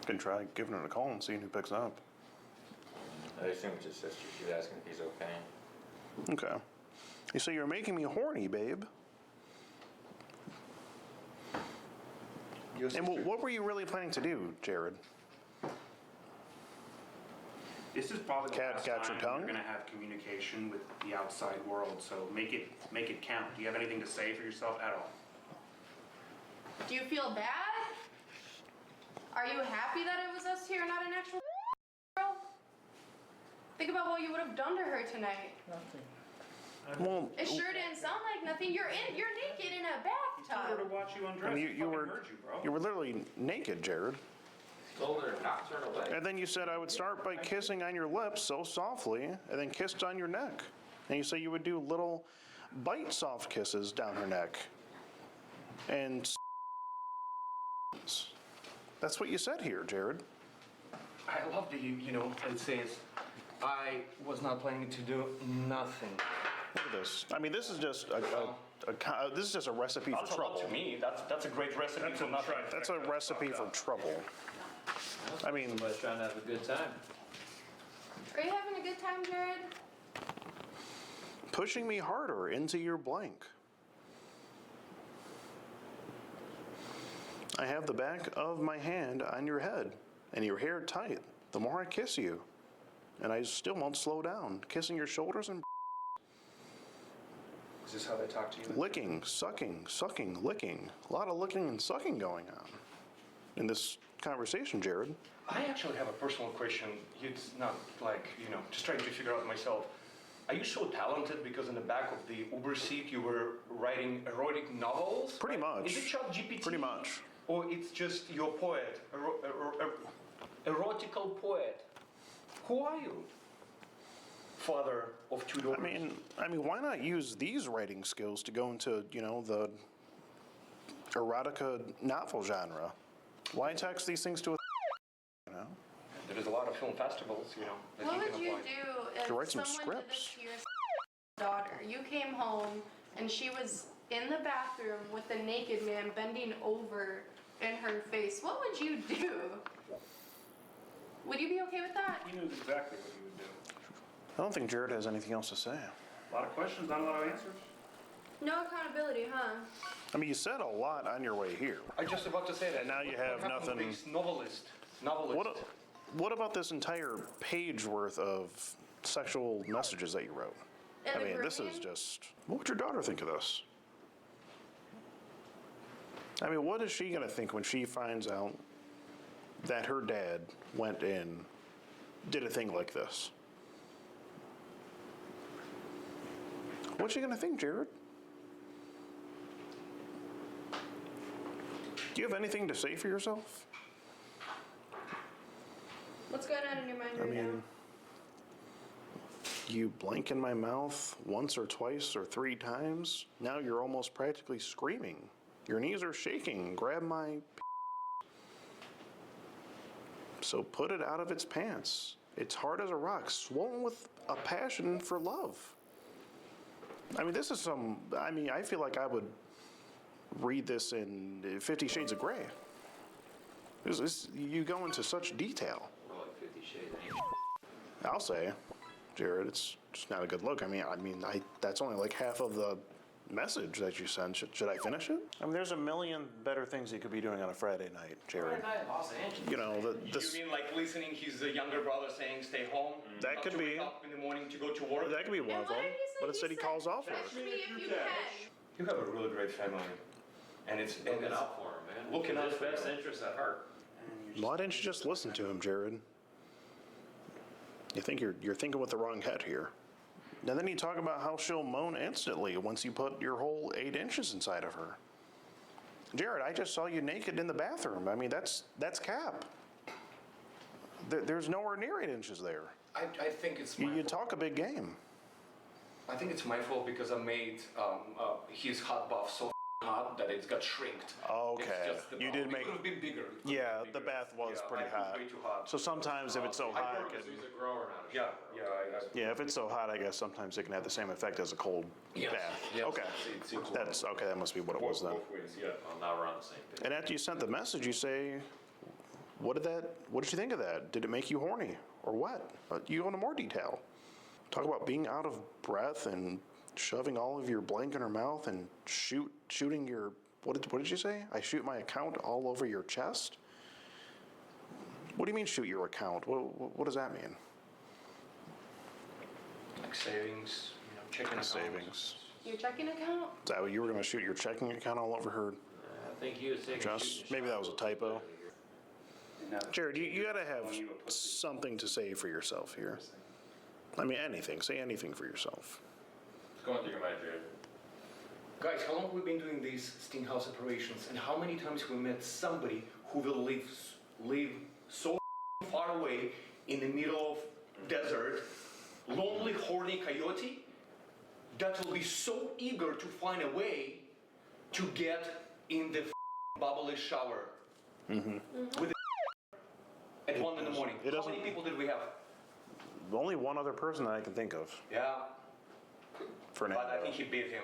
Can try giving her a call and seeing who picks up. I assume it's his sister. She's asking if he's okay. Okay. You say you're making me horny, babe. And what were you really planning to do, Jared? This is probably the Cat last got your time tongue? you're going to have communication with the outside world. So make it count. Do you have anything to say for yourself at all? Do you feel bad? Are you happy that it was us here, not an actual girl? Think about what you would have done to her tonight. Nothing. Well, It sure didn't sound like nothing. You're naked in a Told her to bathtub. watch you undress. I mean, You heard you, bro. you were literally naked, Jared. Told her not to turn away. And then you said I would start by kissing on your lips so softly, and then kissed on your neck. And you say you would do little bite soft kisses down her neck. And that's what you said here, Jared. I love that it says, I was not planning to do nothing. Look at this. I mean, this is just this is just a recipe for That's a trouble. lot to me. That's a great recipe for nothing. That's a recipe for trouble. I mean, Somebody's trying to have a good time. Are you having a good time, Jared? pushing me harder into your blank. I have the back of my hand on your head and your hair tight. The more I kiss you, and I still won't slow down, kissing your shoulders and Is this how they talk to you? licking, sucking, licking. A lot of licking and sucking going on in this conversation, Jared. I actually have a personal question. It's not like, just trying to figure out myself. Are you so talented because in the back of the Uber seat you were writing erotic novels? Pretty much. Is it ChatGPT? Pretty much. Or it's just your poet, erotical poet? Who are you? Father of two daughters. I mean, why not use these writing skills to go into, the erotica novel genre? Why text these things to a There is a lot of film festivals, that What you would can you apply. do if To write some someone did this scripts. to your daughter? You came home and she was in the bathroom with a naked man bending over in her face. What would you do? Would you be okay with that? He knows exactly what he would do. I don't think Jared has anything else to say. A lot of questions, not a lot of answers. No accountability, huh? I mean, you said a lot on your way here. I just about to say that. And now you have What happened to nothing. this novelist. What about this entire page worth of sexual messages that you wrote? And I the mean, this is grooming? just. What would your daughter think of this? I mean, what is she going to think when she finds out that her dad went in, did a thing like this? What's she going to think, Jared? Do you have anything to say for yourself? What's going on in your mind I right now? mean, you blink in my mouth once or twice or 3 times. Now you're almost practically screaming. Your knees are shaking. Grab my So put it out of its pants. It's hard as a rock, swollen with a passion for love. I mean, this is I feel like I would read this in 50 Shades of Grey. You go into such detail. More like 50 Shades. I'll say, Jared, it's just not a good look. That's only like half of the message that you sent. Should I finish it? I mean, there's a million better things you could be doing on a Friday night, Jared. Friday night, Los Angeles. You mean like listening his younger brother saying stay home? That not could to be. wake up in the morning to go to work? That could be one of them. But instead he calls off work. Touch me if you can. You have a really great family. And it's Looking out for him, man. Looking out His for best him. interests at heart. Why didn't you just listen to him, Jared? You think you're thinking with the wrong head here. And then you talk about how she'll moan instantly once you put your whole 8 inches inside of her. Jared, I just saw you naked in the bathroom. I mean, that's cap. There's nowhere near 8 inches there. I think it's my You fault. talk a big game. I think it's my fault because I made his hot bath so hot that it's got shrinked. Okay. It's just the You bath. did It make. could have been bigger. It could Yeah, have been the bigger. bath was Yeah, pretty I put hot. way too hot. So sometimes if it's so hot, it can. He's a grower, not a Yeah, shower. Yeah, if it's so hot, I guess sometimes it can have the same effect as a cold Yes, bath. yes. Okay. It seems That's okay. That must be what it was then. Both ways, yeah. Well, now we're on the same page. And after you sent the message, you say, what did you think of that? Did it make you horny or what? You go into more detail. Talk about being out of breath and shoving all of your blank in her mouth and shooting your, what did you say? I shoot my account all over your chest? What do you mean shoot your account? What does that mean? like savings, checking accounts. Savings. Your checking account? Is that what you were going to shoot your checking account all over her I think he was taking chest? Maybe that was a typo. Jared, you got to have something to say for yourself here. I mean, anything. Say anything for yourself. What's going through your mind, Jared? Guys, how long have we been doing these sting house operations, and how many times we met somebody who will live so far away in the middle of desert, lonely, horny coyote, that will be so eager to find a way to get in the bubbly shower with at 1 in the morning. How many people did we have? Only one other person that I can think of. Yeah, Fernando. but I think he beat him.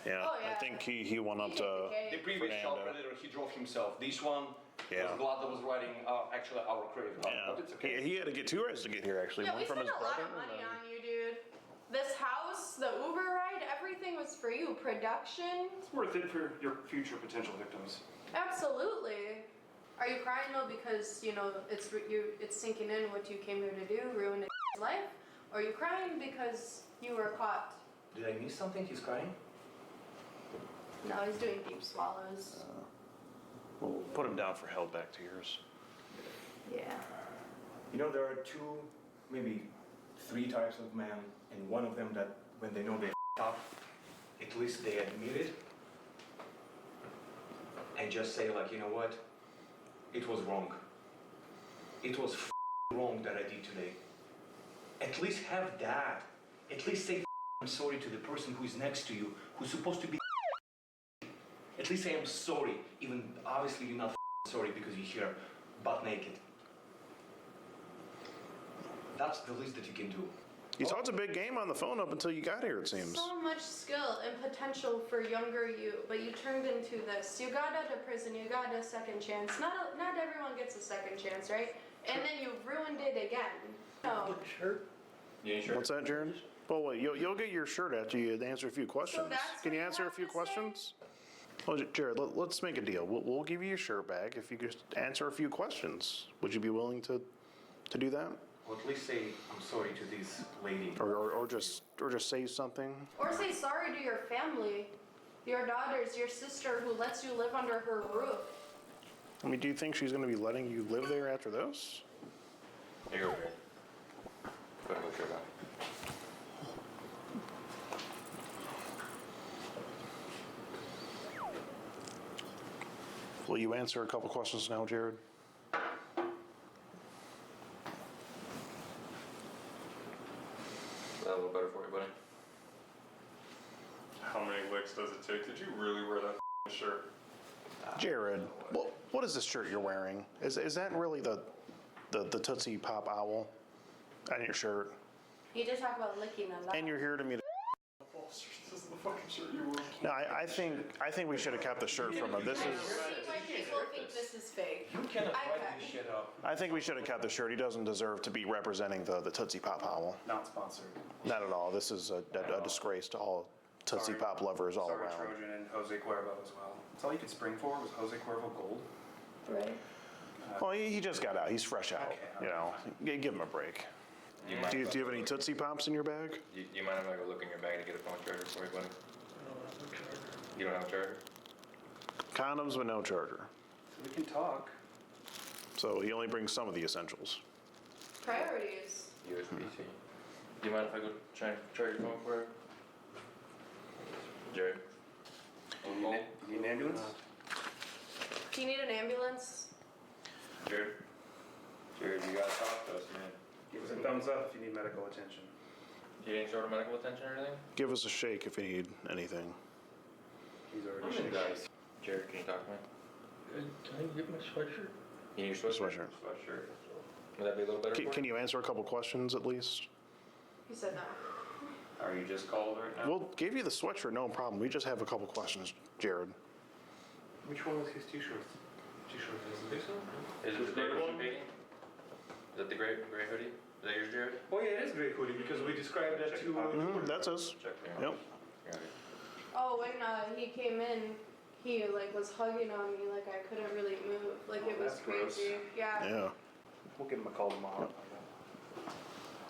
Yeah, Oh, yeah. I think he went up to The previous shop Fernando. predator, he drove himself. This one Yeah. was glad that was riding actually our crate. Yeah. But it's okay. He had to get 2 rides to get here, actually. Yeah, One we from spent his a lot brother. of money and on you, dude. This house, the Uber ride, everything was for you. Production, It's worth it for your future potential victims. absolutely. Are you crying though because you know it's sinking in what you came here to do, ruin his life? Or are you crying because you were caught? Did I miss something? He's crying? No, he's doing deep swallows. We'll put him down for held back tears. Yeah. You know, there are 2, maybe 3 types of men, and one of them that when they know they up, at least they admit it and just say like, you know what, it was wrong. It was wrong that I did today. At least have that. At least say I'm sorry to the person who is next to you, who's supposed to be. At least say I'm sorry, even obviously you're not sorry because you're here butt naked. That's the least that you can do. You talked a big game on the phone up until you got here, it seems. So much skill and potential for younger you, but you turned into this. You got out of prison, you got a second chance. Not everyone gets a second chance, right? And then you ruined it again. No. Shirt? You ain't sure? What's that, Jared? Well, wait, you'll get your shirt after you answer a few questions. that's Can you what you answer a have few to say? questions? Well, Jared, let's make a deal. We'll give you your shirt back if you just answer a few questions. Would you be willing to do that? Or at least say I'm sorry to this lady. Or just say something? Or say sorry to your family, your daughters, your sister who lets you live under her roof. I mean, do you think she's going to be letting you live there after this? Here you go, Jared. Put him with your back. Will you answer a couple questions now, Jared? Is that a little better for you, buddy? How many licks does it take? Did you really wear that shirt? Jared, what is this shirt you're wearing? Is that really the Tootsie Pop owl on your shirt? You did talk about licking a lot. And you're here to meet. This is the fucking shirt you wore. No, I think we should have kept the shirt from him. This is. Why people think this is fake? You cannot write this shit up. I think we should have kept the shirt. He doesn't deserve to be representing the Tootsie Pop owl. Not sponsored. Not at all. This is a disgrace to all Tootsie Sorry. Pop lovers all Sorry, around. Trojan and Jose Cuervo as well. That's all you could spring for was Jose Cuervo gold. Right. Well, he just got out. He's fresh out. Okay, You know, give him a break. You Do you have any Tootsie Pops in your bag? You mind if I go look in your bag to get a phone charger for you, buddy? You don't have a charger? Condoms with no charger. We can talk. So he only brings some of the essentials. Priorities. USB-C. Do you mind if I go try and charge your phone for you? Jared? You need an ambulance? Do you need an ambulance? Jared, you gotta talk to us, man. Give us a thumbs up if you need medical attention. Do you need any sort of medical attention or anything? Give us a shake if you need anything. He's already I'm in shaking. dice. Jared, can you talk to me? Can I get my sweatshirt? You need your sweatshirt? Sweatshirt. Would that be a little better for Can you? you answer a couple questions at least? He said no. Are you just called right now? We'll give you the sweatshirt, no problem. We just have a couple questions, Jared. Which one is his t-shirt? T-shirt is this one? Is it the David Beating? Is that the gray hoodie? Is that yours, Jared? Oh yeah, it is gray hoodie because we described that to. That's us. Check me Yep. out. Got it. Oh, when he came in, he like was hugging on me like I couldn't really move. Like it was that's gross. crazy. Yeah. Yeah. We'll give him a call tomorrow.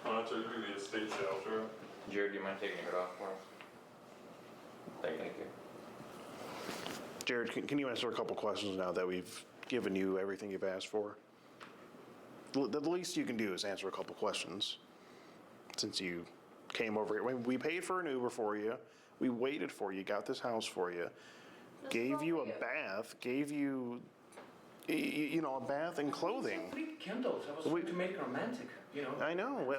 Why don't you do the estate shelter? Jared, do you mind taking your hood off for us? Thank you. Jared, can you answer a couple questions now that we've given you everything you've asked for? The least you can do is answer a couple questions, since you came over here. We paid for an Uber for you. We waited for you, got this house for you, gave you a bath, gave you, you know, a bath and clothing. Three candles. I was trying to make it romantic, you know. I know.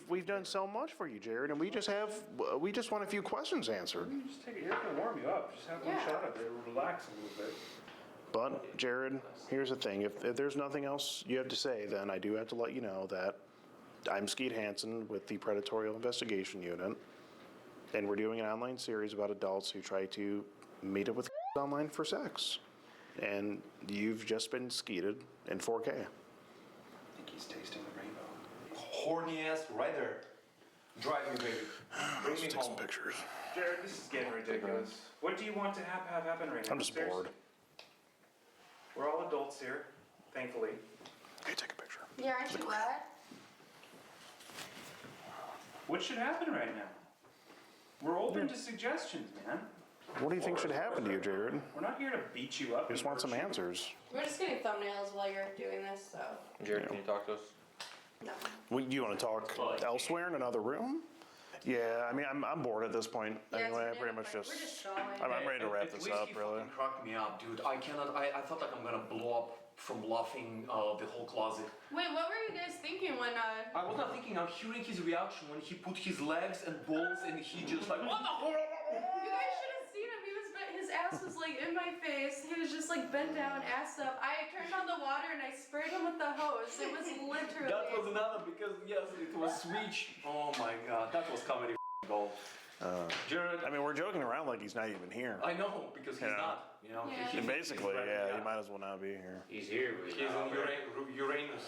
We've done so much for you, Jared, and we just want a few questions answered. Just take it. It's gonna warm you up. Just have one shot of it. Relax a little bit. But, Jared, here's the thing. If there's nothing else you have to say, then I do have to let you know that I'm Skeet Hansen with the Predatorial Investigation Unit, and we're doing an online series about adults who try to meet up with online for sex. And you've just been skeeted in 4K. I think he's tasting the rainbow. Horny ass rider. Drive me, baby. Bring me Take home. some pictures. Jared, this is getting ridiculous. What do you want to have happen right now? I'm just bored. We're all adults here, thankfully. Hey, take a picture. Yeah, aren't you glad? What should happen right now? We're open to suggestions, man. What do you think should happen to you, Jared? We're not here to beat you up. We just want some answers. We're just getting thumbnails while you're doing this, so. Jared, can you talk to us? No. You want to talk elsewhere in another room? Yeah, I mean, I'm bored at this point. Anyway, I pretty much just, I'm ready to wrap this up, really. Crack me up, dude. I cannot. I felt like I'm gonna blow up from laughing the whole closet. Wait, what were you guys thinking when I was not thinking. I'm hearing his reaction when he put his legs and balls and he just like what the hell? You guys should have seen him. His ass was like in my face. He was just like bent down, ass up. I turned on the water and I sprayed him with the hose. It was literally. That was another because yes, it was switch. Oh my god, that was comedy gold. Jared, I mean, we're joking around like he's not even here. I know because he's not. You know. Yeah. And basically, yeah, he might as well not be here. He's here. But He's in Uranus.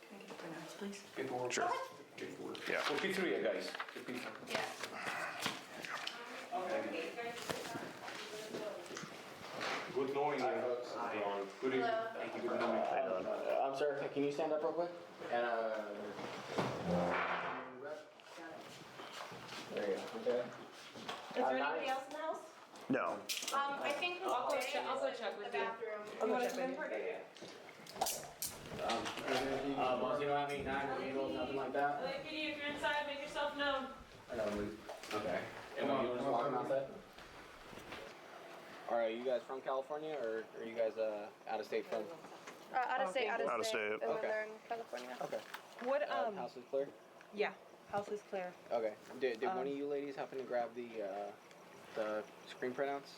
Can I get your notes, please? Paperwork. Sure. Paperwork. Yeah. For pizzeria, guys. For pizza. Yeah. Good knowing you. Good evening. Thank you. Good knowing you. I'm sorry, can you stand up real quick? And, there you go, okay. Is there anybody else in the house? No. I think his I'll go bag check- I'll is go in check with the you. bathroom. I'll go You wanna check come with in for it? you don't have any knives or needles, nothing like that? If you're inside, make yourself known. I gotta leave. Okay. And you wanna just walk them outside? Alright, you guys from California, or are you guys, out of state from? Out of state, out Out of of state. state. And then Okay. they're in California. Okay. What, House is clear? yeah, house is clear. Okay. Did one of you ladies happen to grab the screen printouts?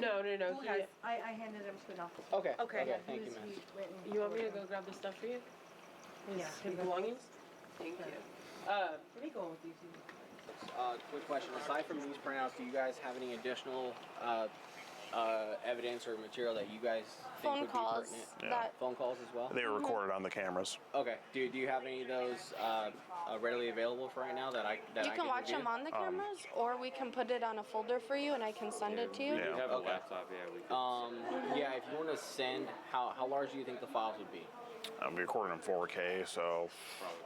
No. I handed him to an officer. Okay. Okay. Okay, thank you, man. You want me to go grab the stuff for you? His belongings? Thank you. Where are you going with these? Quick question. Aside from these printouts, do you guys have any additional evidence or material that you guys think Phone would calls be pertinent? that- Phone calls as well? They were recorded on the cameras. Okay. Do you have any of those readily available for right now that I You can watch review? them on the cameras, or we can put it on a folder for you and I can send it to you. Yeah. We have a Okay. laptop, yeah. We could Yeah, if you want to send, how large do you think the files would be? I'm recording in 4K, so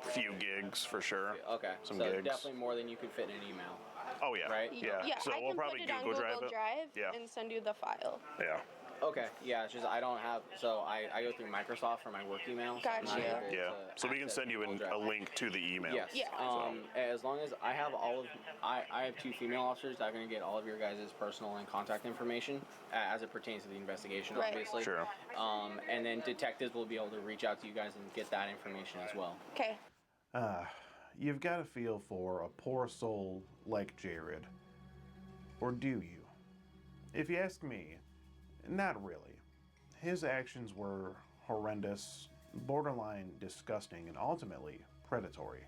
a few gigs for sure. Okay. Some so gigs. definitely more than you could fit in an email. Oh yeah. Right? Yeah. Yeah, So I we'll can probably put it on Google Google Drive it. Yeah. and send you the file. Yeah. Okay, yeah, it's just I don't have, so I go through Microsoft for my work email. so I'm not Gotcha. able Yeah. to So we can access send you Google a Drive. link to the email. Yes. Yeah. As long as I have I have 2 female officers that are going to get all of your guys' personal and contact information as it pertains to the investigation, Right. obviously. Sure. And then detectives will be able to reach out to you guys and get that information as well. Okay. You've got a feel for a poor soul like Jared. Or do you? If you ask me, not really. His actions were horrendous, borderline disgusting, and ultimately predatory.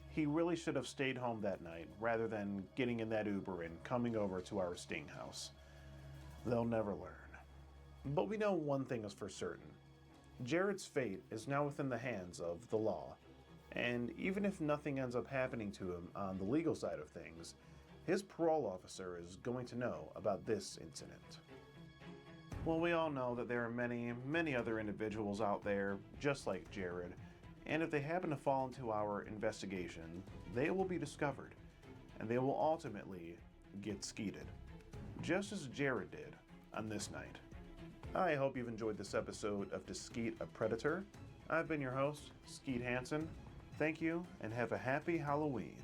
He really should have stayed home that night rather than getting in that Uber and coming over to our sting house. They'll never learn. But we know one thing is for certain. Jared's fate is now within the hands of the law. And even if nothing ends up happening to him on the legal side of things, his parole officer is going to know about this incident. Well, we all know that there are many, many other individuals out there just like Jared, and if they happen to fall into our investigation, they will be discovered, and they will ultimately get skeeted, just as Jared did on this night. I hope you've enjoyed this episode of To Skeet a Predator. I've been your host, Skeet Hansen. Thank you and have a happy Halloween.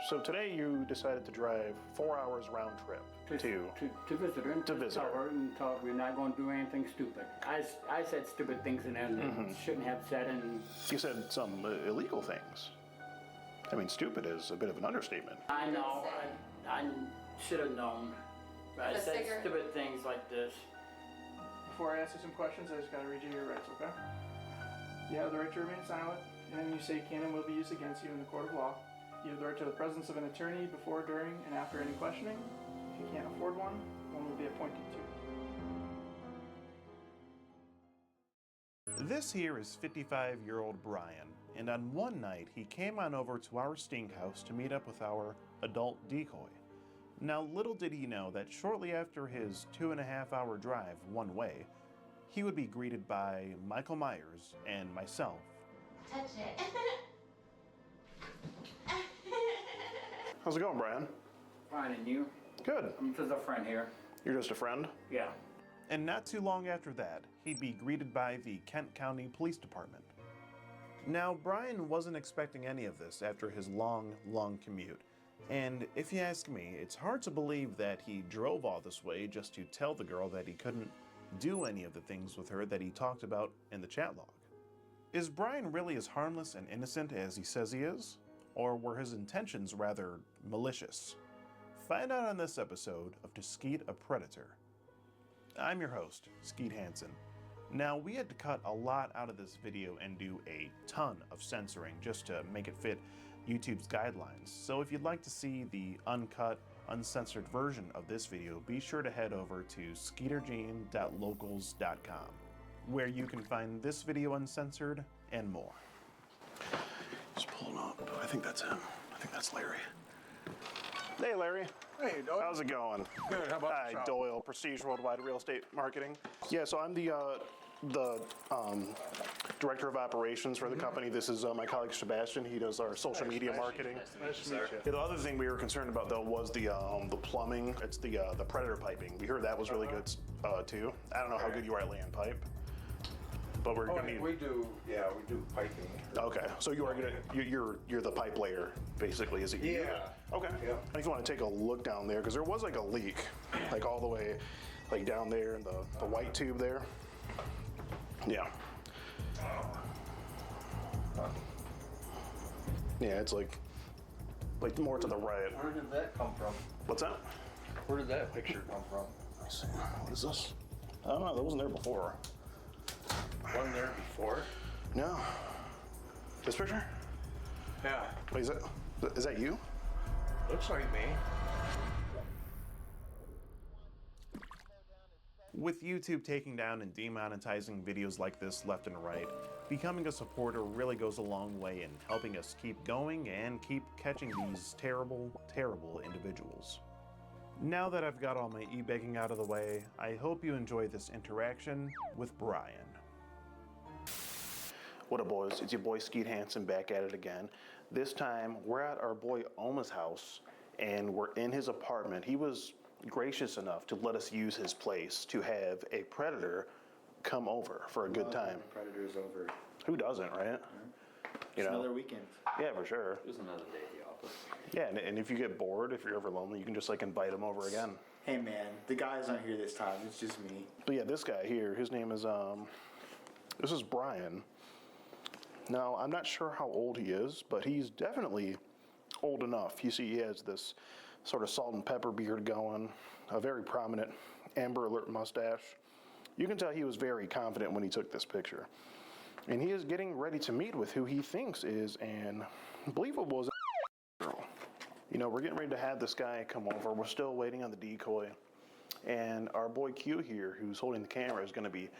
So today you decided to drive 4 hours round trip to visit her and to just visit tell her. her and tell her we're not going to do anything stupid. I said stupid things in there that shouldn't have said, and You said some illegal things. I mean, stupid is a bit of an understatement. I know I should have known. I The said cigarette. stupid things like this. Before I ask you some questions, I just gotta read you your rights, okay? You have the right to remain silent, and you say can and will be used against you in the court of law. You have the right to the presence of an attorney before, during, and after any questioning. If you can't afford one will be appointed to. This here is 55-year-old Brian, and on one night he came on over to our stink house to meet up with our adult decoy. Now, little did he know that shortly after his 2.5-hour drive one way, he would be greeted by Michael Myers and myself. Touch it. How's it going, Brian? Fine, and you? Good. I'm just a friend here. You're just a friend? Yeah. And not too long after that, he'd be greeted by the Kent County Police Department. Now, Brian wasn't expecting any of this after his long commute. And if you ask me, it's hard to believe that he drove all this way just to tell the girl that he couldn't do any of the things with her that he talked about in the chat log. Is Brian really as harmless and innocent as he says he is? Or were his intentions rather malicious? Find out on this episode of To Skeet a Predator. I'm your host, Skeet Hansen. Now, we had to cut a lot out of this video and do a ton of censoring just to make it fit YouTube's guidelines. So if you'd like to see the uncut, uncensored version of this video, be sure to head over to skeetergene.locals.com, where you can find this video uncensored and more. Just pulling up. I think that's him. I think that's Larry. Hey, Larry. Hey, Doyle. How's it going? Good. How about Hi, yourself? Doyle, Prestige Worldwide Real Estate Marketing. Yeah, so I'm the director of operations for the company. This is my colleague Sebastian. He does our social media marketing. Nice to meet you. Yeah, the other thing we were concerned about though was the plumbing. It's the Predator piping. We heard that was really good too. I don't know how good you are at laying pipe, but we're gonna need. We do piping. Okay, so you are gonna you're the pipe layer basically. Is it you? Yeah. Okay. Yeah. If you want to take a look down there, because there was like a leak, like all the way, like down there in the white tube there. Yeah. Yeah, it's like more to the right. Where did that come from? What's that? Where did that picture come from? Let me see. What is this? I don't know. That wasn't there before. Wasn't there before? No. This picture? Yeah. Wait, is that you? Looks like me. With YouTube taking down and demonetizing videos like this left and right, becoming a supporter really goes a long way in helping us keep going and keep catching these terrible, terrible individuals. Now that I've got all my e-begging out of the way, I hope you enjoy this interaction with Brian. What up, boys? It's your boy Skeet Hansen back at it again. This time, we're at our boy Oma's house, and we're in his apartment. He was gracious enough to let us use his place to have a predator come over for a good time. Predator's over. Who doesn't, right? You know? Another weekend. Yeah, for sure. It was another day at the office. Yeah, and if you get bored, if you're ever lonely, you can just like invite him over again. Hey man, the guy's not here this time. It's just me. But yeah, this guy here, his name is this is Brian. Now, I'm not sure how old he is, but he's definitely old enough. You see, he has this sort of salt and pepper beard going, a very prominent Amber Alert mustache. You can tell he was very confident when he took this picture. And he is getting ready to meet with who he thinks is an unbelievable girl. You know, we're getting ready to have this guy come over. We're still waiting on the decoy. And our boy Q here, who's holding the camera, is going to be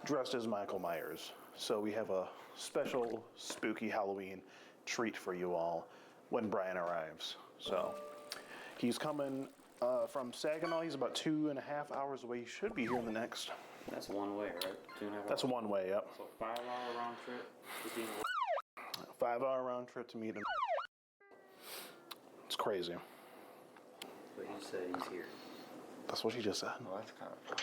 dressed as Michael Myers. So we have a special spooky Halloween treat for you all when Brian arrives. So he's coming from Saginaw. He's about 2.5 hours away. He should be here in the next. That's one way, right? 2.5 hours? That's one way, yep. So 5-hour round trip to being 5-hour round trip to meet him. It's crazy. But he said he's here. That's what she just said. Well, that's kind of fun.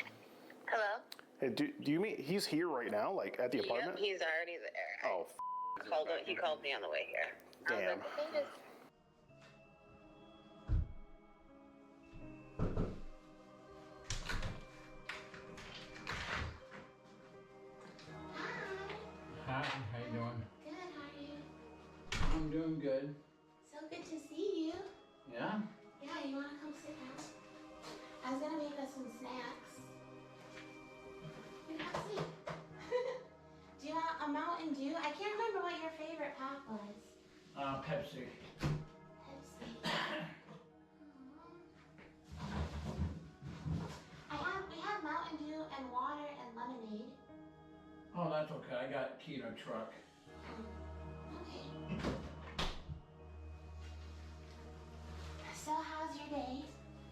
Hello? Hey, do you mean he's here right now, like at the apartment? Yep, he's already there. Oh, He called me on the way here. I was damn. like, okay, I'm doing good. So good to see you. Yeah? Yeah, you wanna come sit down? I was gonna make us some snacks. Here, have a seat. Do you want a Mountain Dew? I can't remember what your favorite pop was. Pepsi. Pepsi. We have Mountain Dew and water and lemonade. Oh, that's okay. I got a key in a truck. Okay. So how's your day?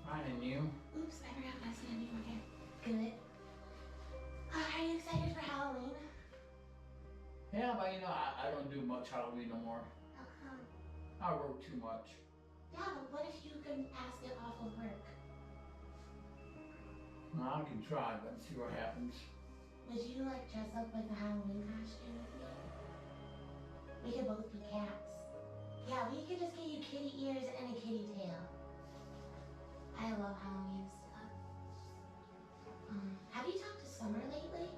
Fine, and you? Oops, I forgot my standing order. Good. Are you excited for Halloween? Yeah, but you know, I don't do much Halloween no more. How come? I work too much. Yeah, but what if you could ask it off of work? Well, I can try, but see what happens. Would you like dress up like a Halloween costume with me? We could both be cats. Yeah, we could just get you kitty ears and a kitty tail. I love Halloween stuff. Have you talked to Summer lately?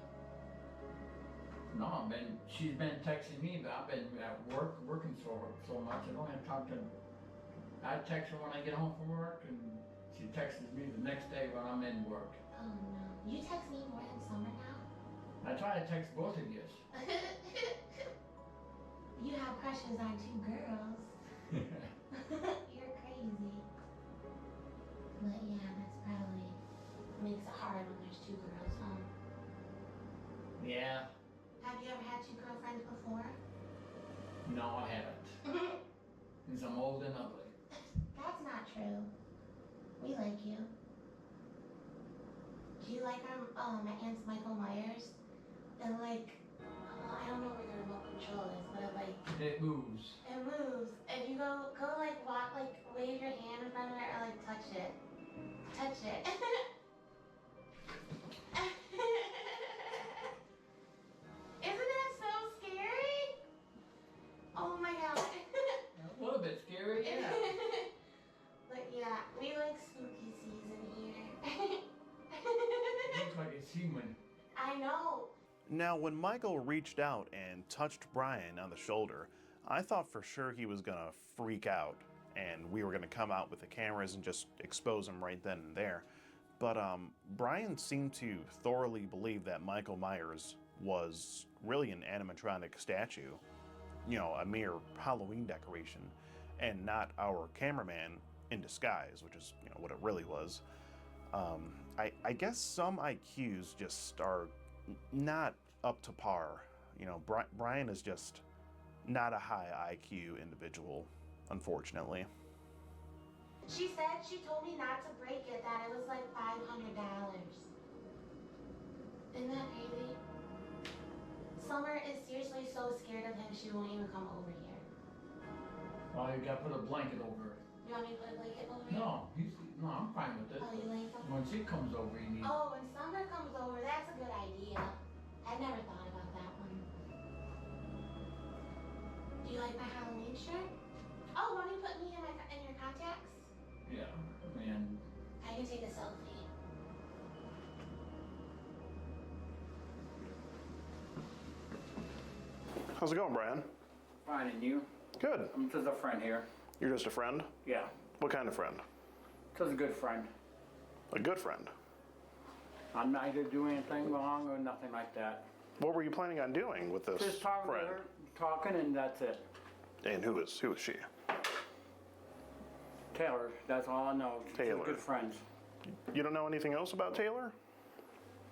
No, she's been texting me, but I've been at work, working so much. I don't have time to. I text her when I get home from work, and she texts me the next day when I'm in work. Oh no. You text me more than Summer now? I try to text both of you. You have crushes on two girls. You're crazy. But yeah, that's probably makes it hard when there's two girls, huh? Yeah. Have you ever had two girlfriends before? No, I haven't. Because I'm old and ugly. That's not true. We like you. Do you like my aunt's Michael Myers? And like, I don't know where the remote control is, but It moves. it moves. And you go like walk, like wave your hand in front of it or like touch it. Touch it. Isn't that so scary? Oh my god. A little bit scary, yeah. But yeah, we like spooky season here. Looks like it's human. I know. Now, when Michael reached out and touched Brian on the shoulder, I thought for sure he was gonna freak out and we were gonna come out with the cameras and just expose him right then and there. But Brian seemed to thoroughly believe that Michael Myers was really an animatronic statue, you know, a mere Halloween decoration, and not our cameraman in disguise, which is, you know, what it really was. I guess some IQs just are not up to par. You know, Brian is just not a high IQ individual, unfortunately. She said she told me not to break it, that it was like $500. Isn't that crazy? Summer is seriously so scared of him she won't even come over here. Well, you gotta put a blanket over it. You want me to put a blanket over it? No, I'm fine with it. Oh, you like that? When she comes over, you need. Oh, when Summer comes over, that's a good idea. I never thought about that one. Do you like my Halloween shirt? Oh, want me to put me in your contacts? Yeah, and I can take a selfie. How's it going, Brian? fine, and you? Good. I'm just a friend here. You're just a friend? Yeah, What kind of friend? just a good friend. A good friend. I'm not here to do anything wrong or nothing like that. What were you planning on doing with this Just talking friend? to her, talking, and that's it. And who is she? Taylor, that's all I know. Just Taylor. good friends. You don't know anything else about Taylor?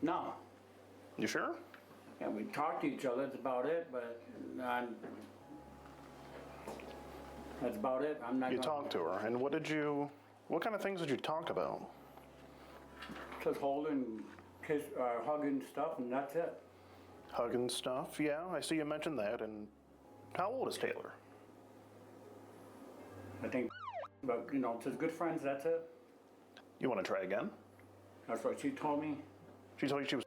No. You sure? And we talk to each other, that's about it, but that's about it. I'm not You gonna, talked to her, and what kind of things did you talk about? just holding, kiss, hugging stuff, and that's it. Hugging stuff? Yeah, I see you mentioned that, and how old is Taylor? I think, but you know, just good friends, that's it. You want to try again? That's what she told me. She told you she was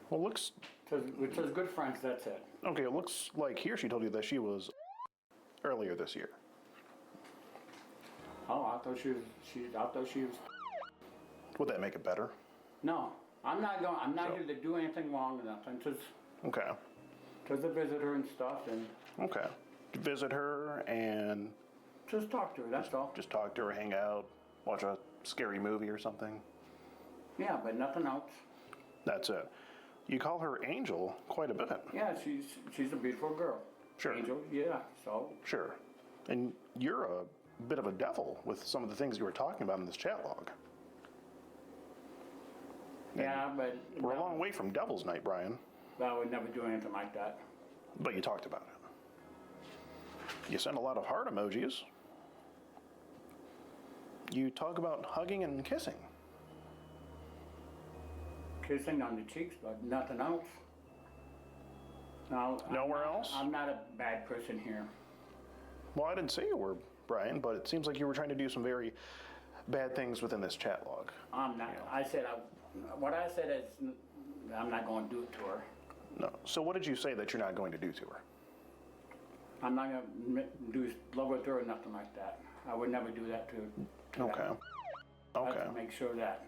Well, We're just good friends, that's it. Okay, it looks like here she told you that she was earlier this year. Oh, I thought she was. Would that make it better? No, I'm not here to do anything wrong or nothing. Okay. Just to visit her and stuff and Okay. Visit her and just talk to her, that's all. just talk to her, hang out, watch a scary movie or something. Yeah, but nothing else. That's it. You call her Angel quite a bit. Yeah, she's a beautiful girl. Sure. Angel, yeah, so. Sure. And you're a bit of a devil with some of the things you were talking about in this chat log. Yeah, but. We're a long way from Devil's Night, Brian. I would never do anything like that. But you talked about it. You sent a lot of heart emojis. You talk about hugging and kissing. Kissing on the cheeks, but nothing else. No, Nowhere else? I'm not a bad person here. Well, I didn't say you were, Brian, but it seems like you were trying to do some very bad things within this chat log. I'm not. What I said is, I'm not going to do it to her. No. So what did you say that you're not going to do to her? I'm not going to do love with her or nothing like that. I would never do that to her. Okay. I Okay. have to make sure that.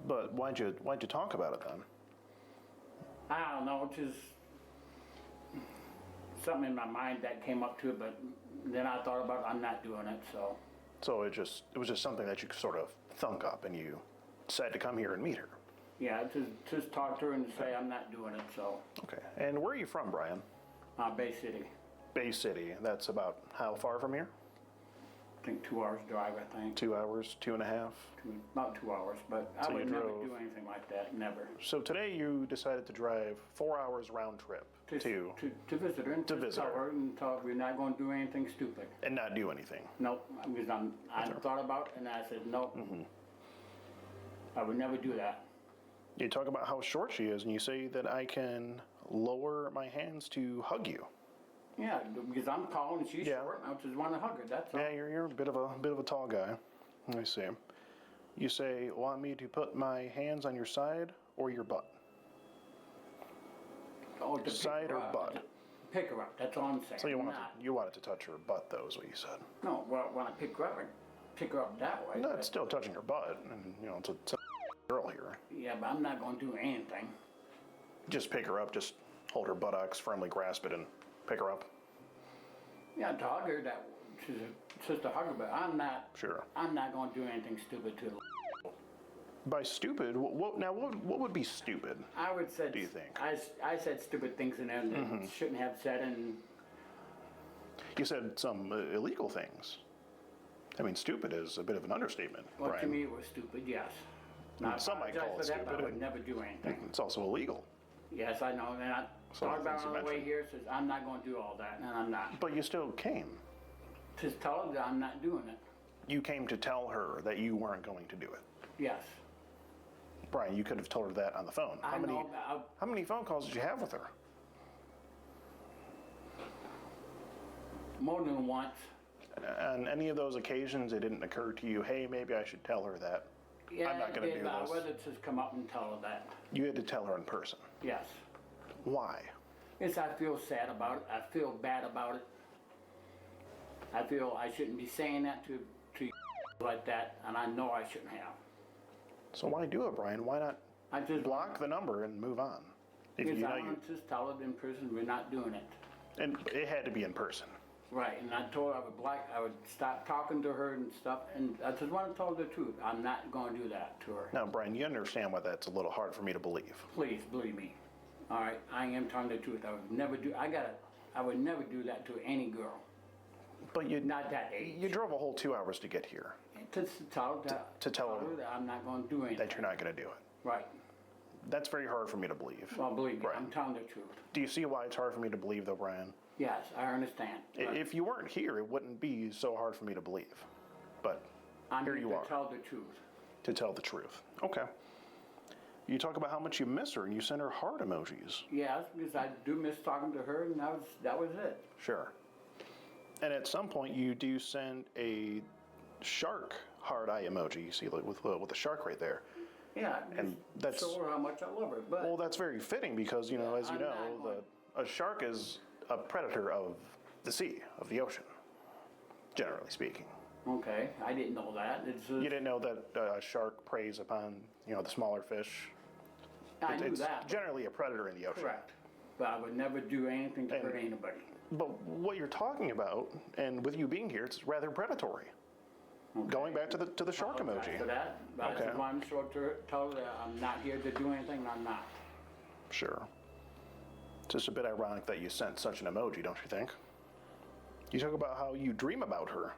But why'd you talk about it then? I don't know, just something in my mind that came up to it, but then I thought about it, I'm not doing it, so. So it was just something that you sort of thunk up and you decided to come here and meet her. Yeah, just talk to her and say I'm not doing it, so. Okay. And where are you from, Brian? Bay City. Bay City. That's about how far from here? I think 2 hours drive, I think. 2 hours, 2.5? About 2 hours, but So I you would never drove- do anything like that, never. So today you decided to drive 4 hours round trip to To visit her and To just visit tell her. her and tell her we're not going to do anything stupid. and not do anything. Nope, because I thought about it and I said, nope. I would never do that. You talk about how short she is, and you say that I can lower my hands to hug you. Yeah, because I'm tall and she's Yeah. short, and I just want to hug her, that's all. Yeah, you're a bit of a tall guy. I see. You say, want me to put my hands on your side or your butt? Oh, to pick Side her or up. butt? Pick her up, that's all I'm saying. So you Not- wanted to touch her butt, though, is what you said. No, well, when I pick her up, I pick her up that way. No, but- it's still touching her butt, and it's a girl here. Yeah, but I'm not going to do anything. Just pick her up, just hold her buttocks, firmly grasp it, and pick her up. Yeah, to hug her, that just to hug her, but I'm not. Sure. I'm not going to do anything stupid to her. By stupid, what would be stupid? I would say. Do you think? I said stupid things in there that shouldn't have said, and You said some illegal things. I mean, stupid is a bit of an understatement, well, Brian. to me it was stupid. Yes. Now, I Some might call apologize it for that, but stupid. I would never do anything. It's also illegal. Yes, I know. And I Some thought of the about things it on you the way mentioned. here. Says I'm not going to do all that, and I'm not. But you still came. Just tell her that I'm not doing it. You came to tell her that you weren't going to do it. Yes. Brian, you could have told her that on the phone. I know. How many phone calls did you have with her? More than once. On any of those occasions, it didn't occur to you, hey, maybe I should tell her that. Yeah, I'm not going to do I'd this. rather just come up and tell her that. You had to tell her in person. Yes. Why? Yes, I feel sad about it. I feel bad about it. I feel I shouldn't be saying that to like that, and I know I shouldn't have. So why do it, Brian? Why not I just block the number and move on? If Yes, you know I you, want to just tell her in person we're not doing it. and it had to be in person. Right, and I told her I would stop talking to her and stuff, and I just want to tell her the truth. I'm not going to do that to her. Now, Brian, you understand why that's a little hard for me to believe. Please believe me. All right, I am telling the truth. I would never do. I would never do that to any girl. But you not that age. You drove a whole 2 hours to get here. Just to tell her to tell her that I'm not going to do anything. that you're not going to do it. Right. That's very hard for me to believe. Well, believe me, I'm telling the truth. Do you see why it's hard for me to believe, though, Brian? Yes, I understand. If you weren't here, it wouldn't be so hard for me to believe. But I'm here here you to are. tell the truth. To tell the truth. Okay. You talk about how much you miss her, and you send her heart emojis. Yes, because I do miss talking to her, and that was it. Sure. And at some point, you do send a shark heart eye emoji. You see, like with the shark right there. Yeah, And that's show her how much I love her. But well, that's very fitting because as you I'm know, not a shark is a predator of the sea, of the ocean, generally speaking. Okay, I didn't know that. It's You didn't know that a shark preys upon the smaller fish. I knew It's that. generally a predator in the ocean. Correct. but I would never do anything to hurt anybody. But what you're talking about, and with you being here, it's rather predatory. Going back to the shark Apologize emoji. for that, but I Okay. just wanted to tell her that I'm not here to do anything, and I'm not. Sure. It's just a bit ironic that you sent such an emoji, don't you think? You talk about how you dream about her.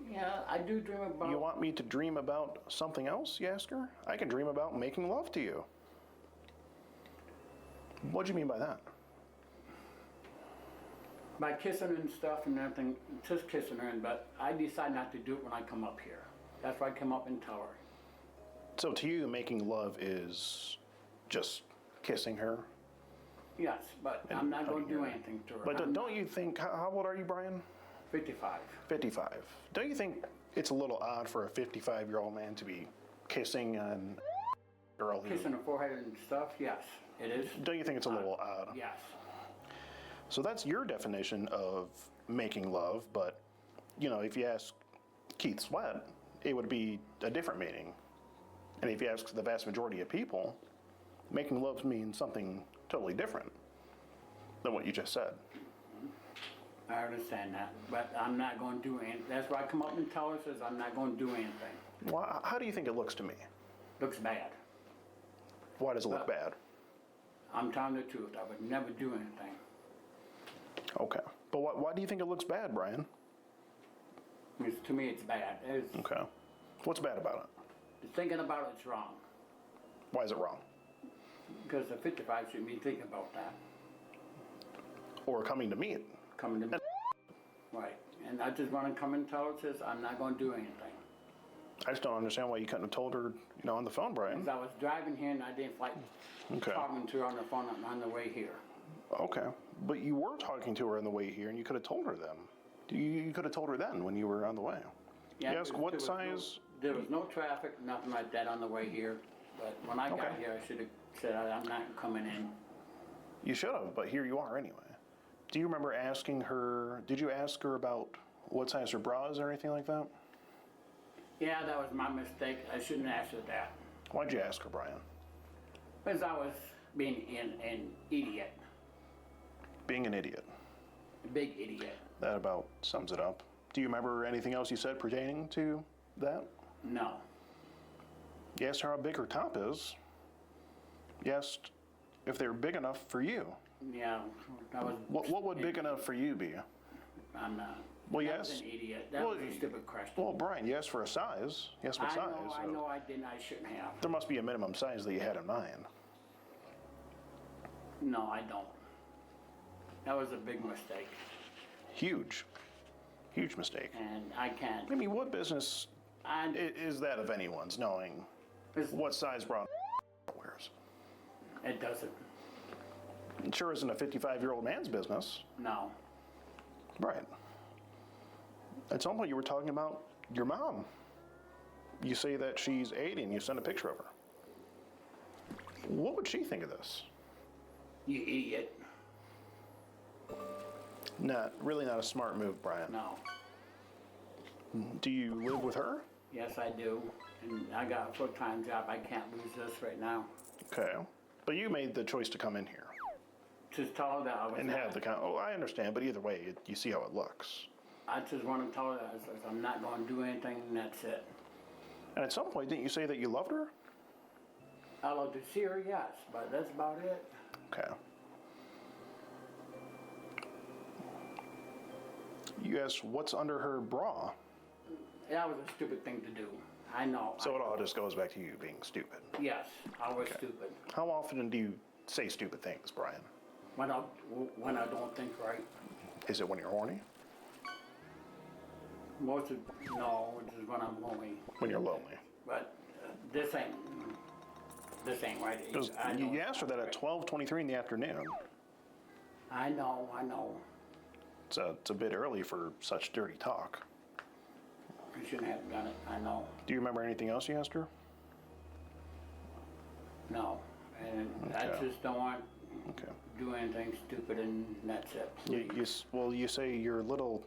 Yeah, I do dream about... You want me to dream about something else, you ask her? I can dream about making love to you. What do you mean by that? By kissing and stuff and everything, just kissing her, but I decide not to do it when I come up here. That's why I come up and tell her. So to you, making love is just kissing her? Yes, but I'm not going to do anything to her. But I'm don't you think, how old are you, Brian? 55. 55. Don't you think it's a little odd for a 55-year-old man to be kissing on a girl who... Kissing her forehead and stuff, yes, it is. Don't you think it's a little odd? Yes. So that's your definition of making love, but, you know, if you ask Keith Sweat, it would be a different meaning. And if you ask the vast majority of people, making love means something totally different than what you just said. I understand that, but I'm not going to do anything. That's why I come up and tell her, says I'm not going to do anything. Well, how do you think it looks to me? Looks bad. Why does it look bad? I'm telling the truth. I would never do anything. Okay. But why do you think it looks bad, Brian? Because to me, it's bad. Okay. What's bad about it? Thinking about it's wrong. Why is it wrong? Because the 55 shouldn't be thinking about that. Or coming to me. Coming to me. Right. And I just want to come and tell her, says I'm not going to do anything. I just don't understand why you couldn't have told her, you know, on the phone, Brian. Because I was driving here and I didn't like talking to her on the phone on the way here. Okay. But you were talking to her on the way here, and you could have told her then. You could have told her then when you were on the way. Yeah, You ask what size? There was no traffic, nothing like that on the way here. But when I got here, I should have said I'm not coming in. You should have, but here you are anyway. Do you remember asking her, did you ask her about what size her bra is or anything like that? Yeah, that was my mistake. I shouldn't have asked her that. Why'd you ask her, Brian? Because I was being an idiot. Being an idiot. A big idiot. That about sums it up. Do you remember anything else you said pertaining to that? No. You asked her how big her top is. You asked if they were big enough for you. Yeah, that was... What would big enough for you be? I'm not. Well, That yes. was an idiot. That was a stupid question. Well, Brian, you asked for a size. You asked what size. I know I didn't. I shouldn't have. There must be a minimum size that you had in mind. No, I don't. That was a big mistake. Huge. Huge mistake. And I can't. I mean, what business is that of anyone's knowing what size bra wears? It doesn't. It sure isn't a 55-year-old man's business. No. Right. At some point you were talking about your mom. You say that she's 80 and you sent a picture of her. What would she think of this? You idiot. Really not a smart move, Brian. No. Do you live with her? Yes, I do. And I got a full-time job. I can't lose this right now. Okay. But you made the choice to come in here. Just tell her that I was And have the oh, I understand, but either way, you see how it looks. I just want to tell her that I'm not going to do anything, and that's it. And at some point, didn't you say that you loved her? I love to see her, yes, but that's about it. Okay. You asked what's under her bra. That was a stupid thing to do. I know. So it all just goes back to you being stupid. Yes, I was stupid. How often do you say stupid things, Brian? When I don't think right. Is it when you're horny? No, it's just when I'm lonely. When you're lonely. But this ain't right. I know You asked her that at 12:23 in the afternoon. I know. It's a bit early for such dirty talk. I shouldn't have done it, I know. Do you remember anything else you asked her? No, and I Okay. just don't want to do anything stupid, and that's it. You say you're little.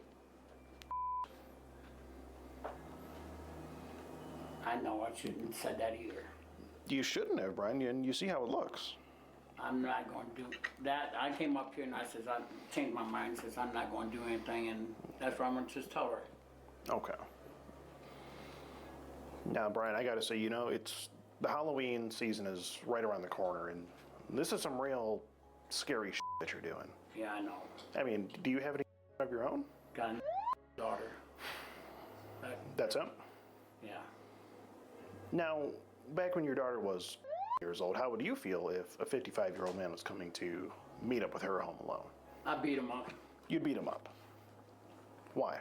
I know I shouldn't have said that either. You shouldn't have, Brian, and you see how it looks. I'm not going to do that. I came up here and I says, I changed my mind, says I'm not going to do anything, and that's what I'm going to just tell her. Okay. Now, Brian, I got to say, you know, it's the Halloween season is right around the corner, and this is some real scary shit that you're doing. Yeah, I know. I mean, do you have any of your own? Got a daughter. That's it? Yeah. Now, back when your daughter was years old, how would you feel if a 55-year-old man was coming to meet up with her home alone? I beat him up. You'd beat him up. Why?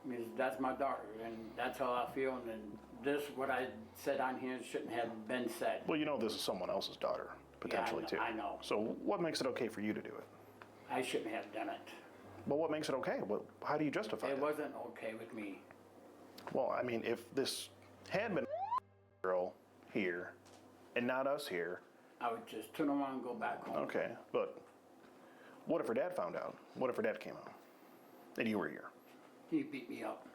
Because that's my daughter, and that's how I feel, and this, what I said on here, shouldn't have been said. Well, you know this is someone else's daughter, potentially, yeah, too. I know. So what makes it okay for you to do it? I shouldn't have done it. But what makes it okay? How do you justify it? It wasn't okay with me. Well, I mean, if this had been a girl here and not us here. I would just turn around and go back home. Okay, but what if her dad found out? What if her dad came out and you were here? He beat me up.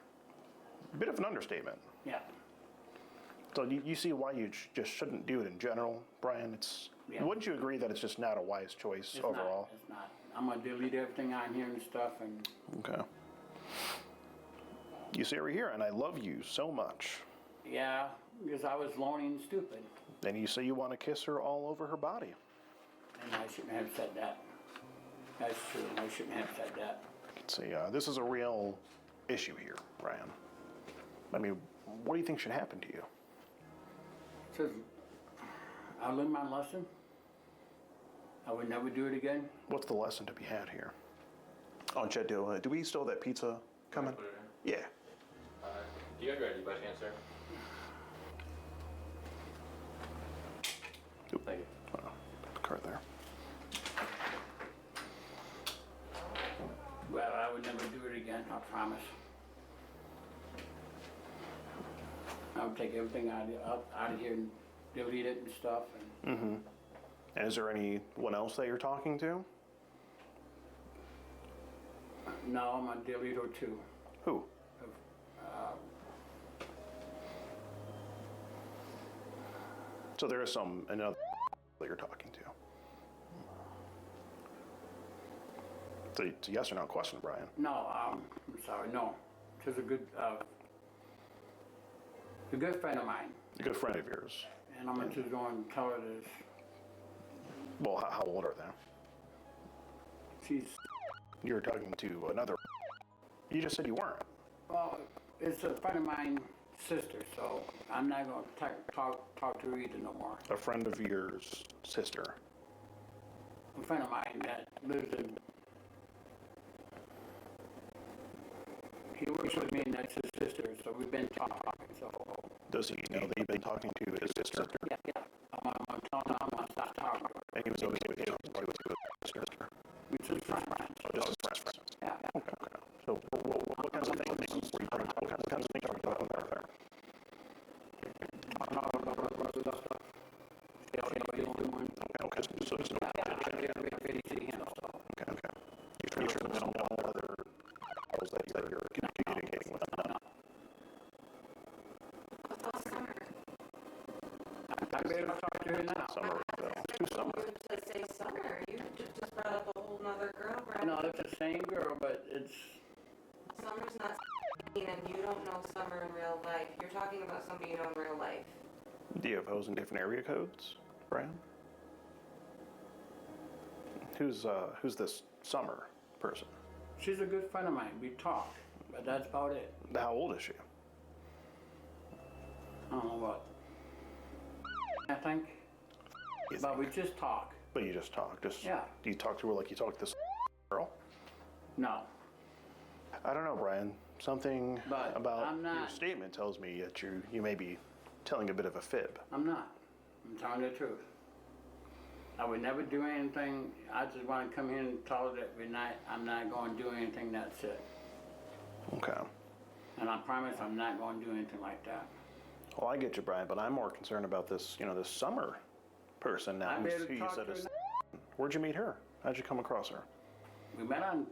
Bit of an understatement. Yeah. So you see why you just shouldn't do it in general, Brian? Yeah. Wouldn't you agree that it's just not a wise choice overall? It's not. I'm going to delete everything on here and stuff. And Okay. You see her here, and I love you so much. Yeah, because I was lonely and stupid. Then you say you want to kiss her all over her body. And I shouldn't have said that. That's true. I shouldn't have said that. See, this is a real issue here, Brian. I mean, what do you think should happen to you? Says, I learned my lesson. I would never do it again. What's the lesson to be had here? Oh, Chet, do we still have that pizza coming? Yeah. Do you have ready by chance, sir? Thank you. Card there. Well, I would never do it again, I promise. I would take everything out of here and delete it and stuff. Mm-hmm. And is there anyone else that you're talking to? No, I'm going to delete her too. Who? So there is another that you're talking to. So it's a yes or no question, Brian. No, I'm sorry, no. She's a good friend of mine. A good friend of yours. And I'm just going to tell her this. Well, how old are they? You're talking to another. You just said you weren't. Well, it's a friend of mine's sister, so I'm not going to talk to her either no more. A friend of yours sister. A friend of mine that lives in. He works with me, and that's his sister, so we've been talking, so. Does he know that you've been talking to his sister? Yeah. I'm telling him I'm going to stop talking to her. And he was okay with you talking to his sister? We're just friends. Oh, just his friends? Yeah. Okay. So what kinds of things were you talking about? What kinds of things were you talking about there? Okay. So there's no. Okay. You sure there's no other girls that you're communicating with? No. I better talk to her now. Summer. Who's Summer? To say Summer, you just brought up a whole nother girl, Brad. No, it's the same girl, but it's. Summer's not and you don't know Summer in real life. You're talking about somebody you know in real life. Do you have those in different area codes, Brian? Who's this Summer person? She's a good friend of mine. We talk, but that's about it. How old is she? I don't know what. I think. But we just talk. But you just talk. Yeah. Do you talk to her like you talk to this girl? No. I don't know, Brian. Something But about I'm not. your statement tells me that you may be telling a bit of a fib. I'm not. I'm telling the truth. I would never do anything. I just want to come here and tell her that I'm not going to do anything. That's it. Okay. And I promise I'm not going to do anything like that. Well, I get you, Brian, but I'm more concerned about this, this Summer person now. I better who you talk said to is. her Where'd you meet her? How'd you come across her? We met on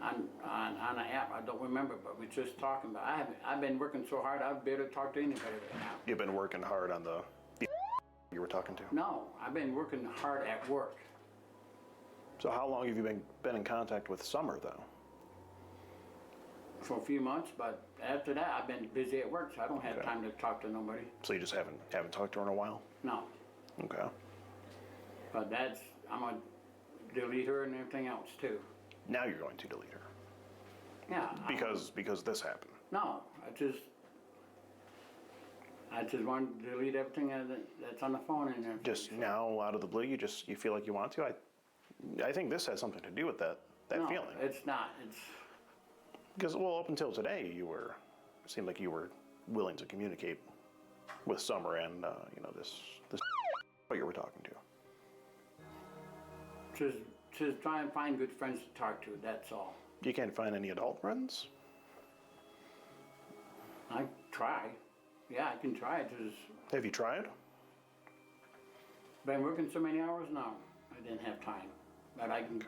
an app. I don't remember, but we're just talking about. I've been working so hard. I'd better talk to anybody right now. You've been working hard on the. You're you were talking to? No, I've been working hard at work. So how long have you been in contact with Summer, though? For a few months, but after that, I've been busy at work, so I don't have time to talk to nobody. So you just haven't talked to her in a while? No. Okay. But I'm gonna delete her and everything else too. Now you're going to delete her? Yeah. Because this happened? No, I just want to delete everything that's on the phone and everything. Just now, out of the blue, you feel like you want to? I think this has something to do with that No, feeling. it's not. It's because, well, up until today, it seemed like you were willing to communicate with Summer and this what you were talking to. Just try and find good friends to talk to. That's all. You can't find any adult friends? I try. Yeah, I can try. Have you tried? Been working so many hours now. I didn't have time, but I can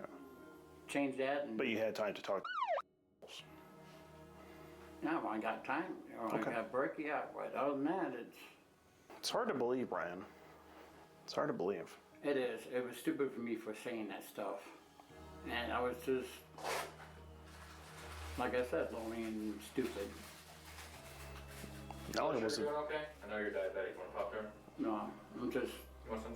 change that. But you had time to talk. Yeah, well, I got time. I got break. Yeah, but other than that, it's hard to believe, Brian. It's hard to believe. It is. It was stupid for me for saying that stuff, and I was just, like I said, lonely and stupid. No, it Sure wasn't. you're doing okay? I know you're diabetic. Want a popcorn? No, I'm just. You want some?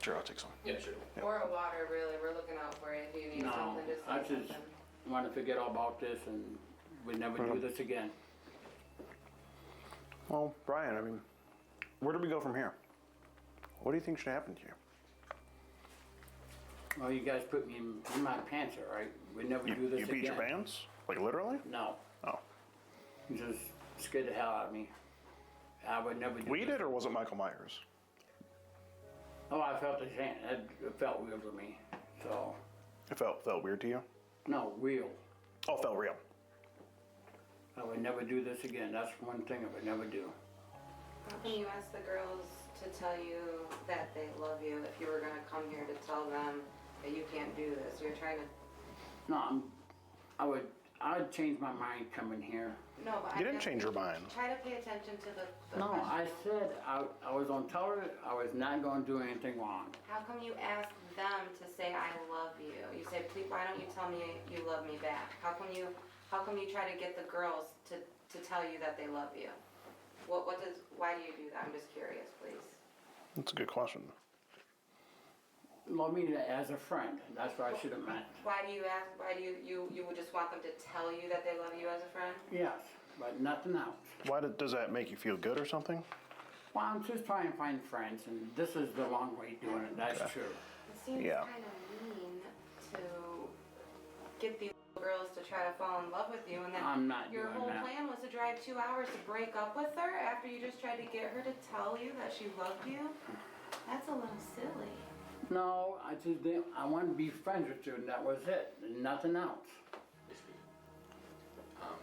Sure, I'll take some. Yeah, sure. Or a water, really. We're looking out for you if you need No, something. Just say I just something. want to forget all about this and we never do this again. Well, Brian, I mean, where do we go from here? What do you think should happen to you? Well, you guys put me in my pants, all right? We never do this You again. beat your pants? Like literally? No. Oh. You just scared the hell out of me. I would never do We this. did, or was it Michael Myers? Oh, I felt the same. It felt weird for me. So. It felt weird to you? No, real. Oh, it felt real. Oh, I would never do this again. That's one thing I would never do. How can you ask the girls to tell you that they love you if you were gonna come here to tell them that you can't do this? You're trying to. No, I would change my mind coming here. No, but You didn't change your mind. Try to pay attention to the No, question. I said I was gonna tell her I was not gonna do anything wrong. How come you ask them to say I love you? You say, please, why don't you tell me you love me back? How come you try to get the girls to tell you that they love you? Why do you do that? I'm just curious, please. That's a good question. Love me as a friend. That's what I should have meant. Why do you ask, why do you would just want them to tell you that they love you as a friend? Yes, but nothing else. Why does that make you feel good or something? Well, I'm just trying to find friends, and this is the long way of doing it. That's true. It seems Yeah. kind of mean to get these girls to try to fall in love with you, and then I'm not your doing whole that. plan was to drive 2 hours to break up with her after you just tried to get her to tell you that she loved you? That's a little silly. No, I just didn't. I wanted to be friends with you, and that was it. Nothing else.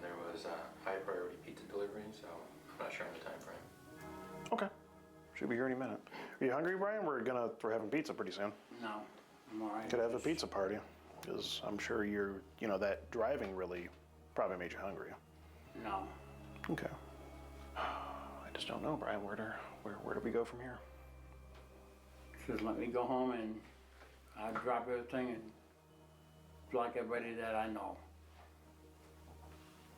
There was a high priority pizza delivery, so I'm not sure on the time frame. Okay. Should be here any minute. Are you hungry, Brian? We're having pizza pretty soon. No, I'm all right. Could have a pizza party, because I'm sure that driving really probably made you hungry. No. Okay. I just don't know, Brian. Where do we go from here? Just let me go home and I'll drop everything and block everybody that I know.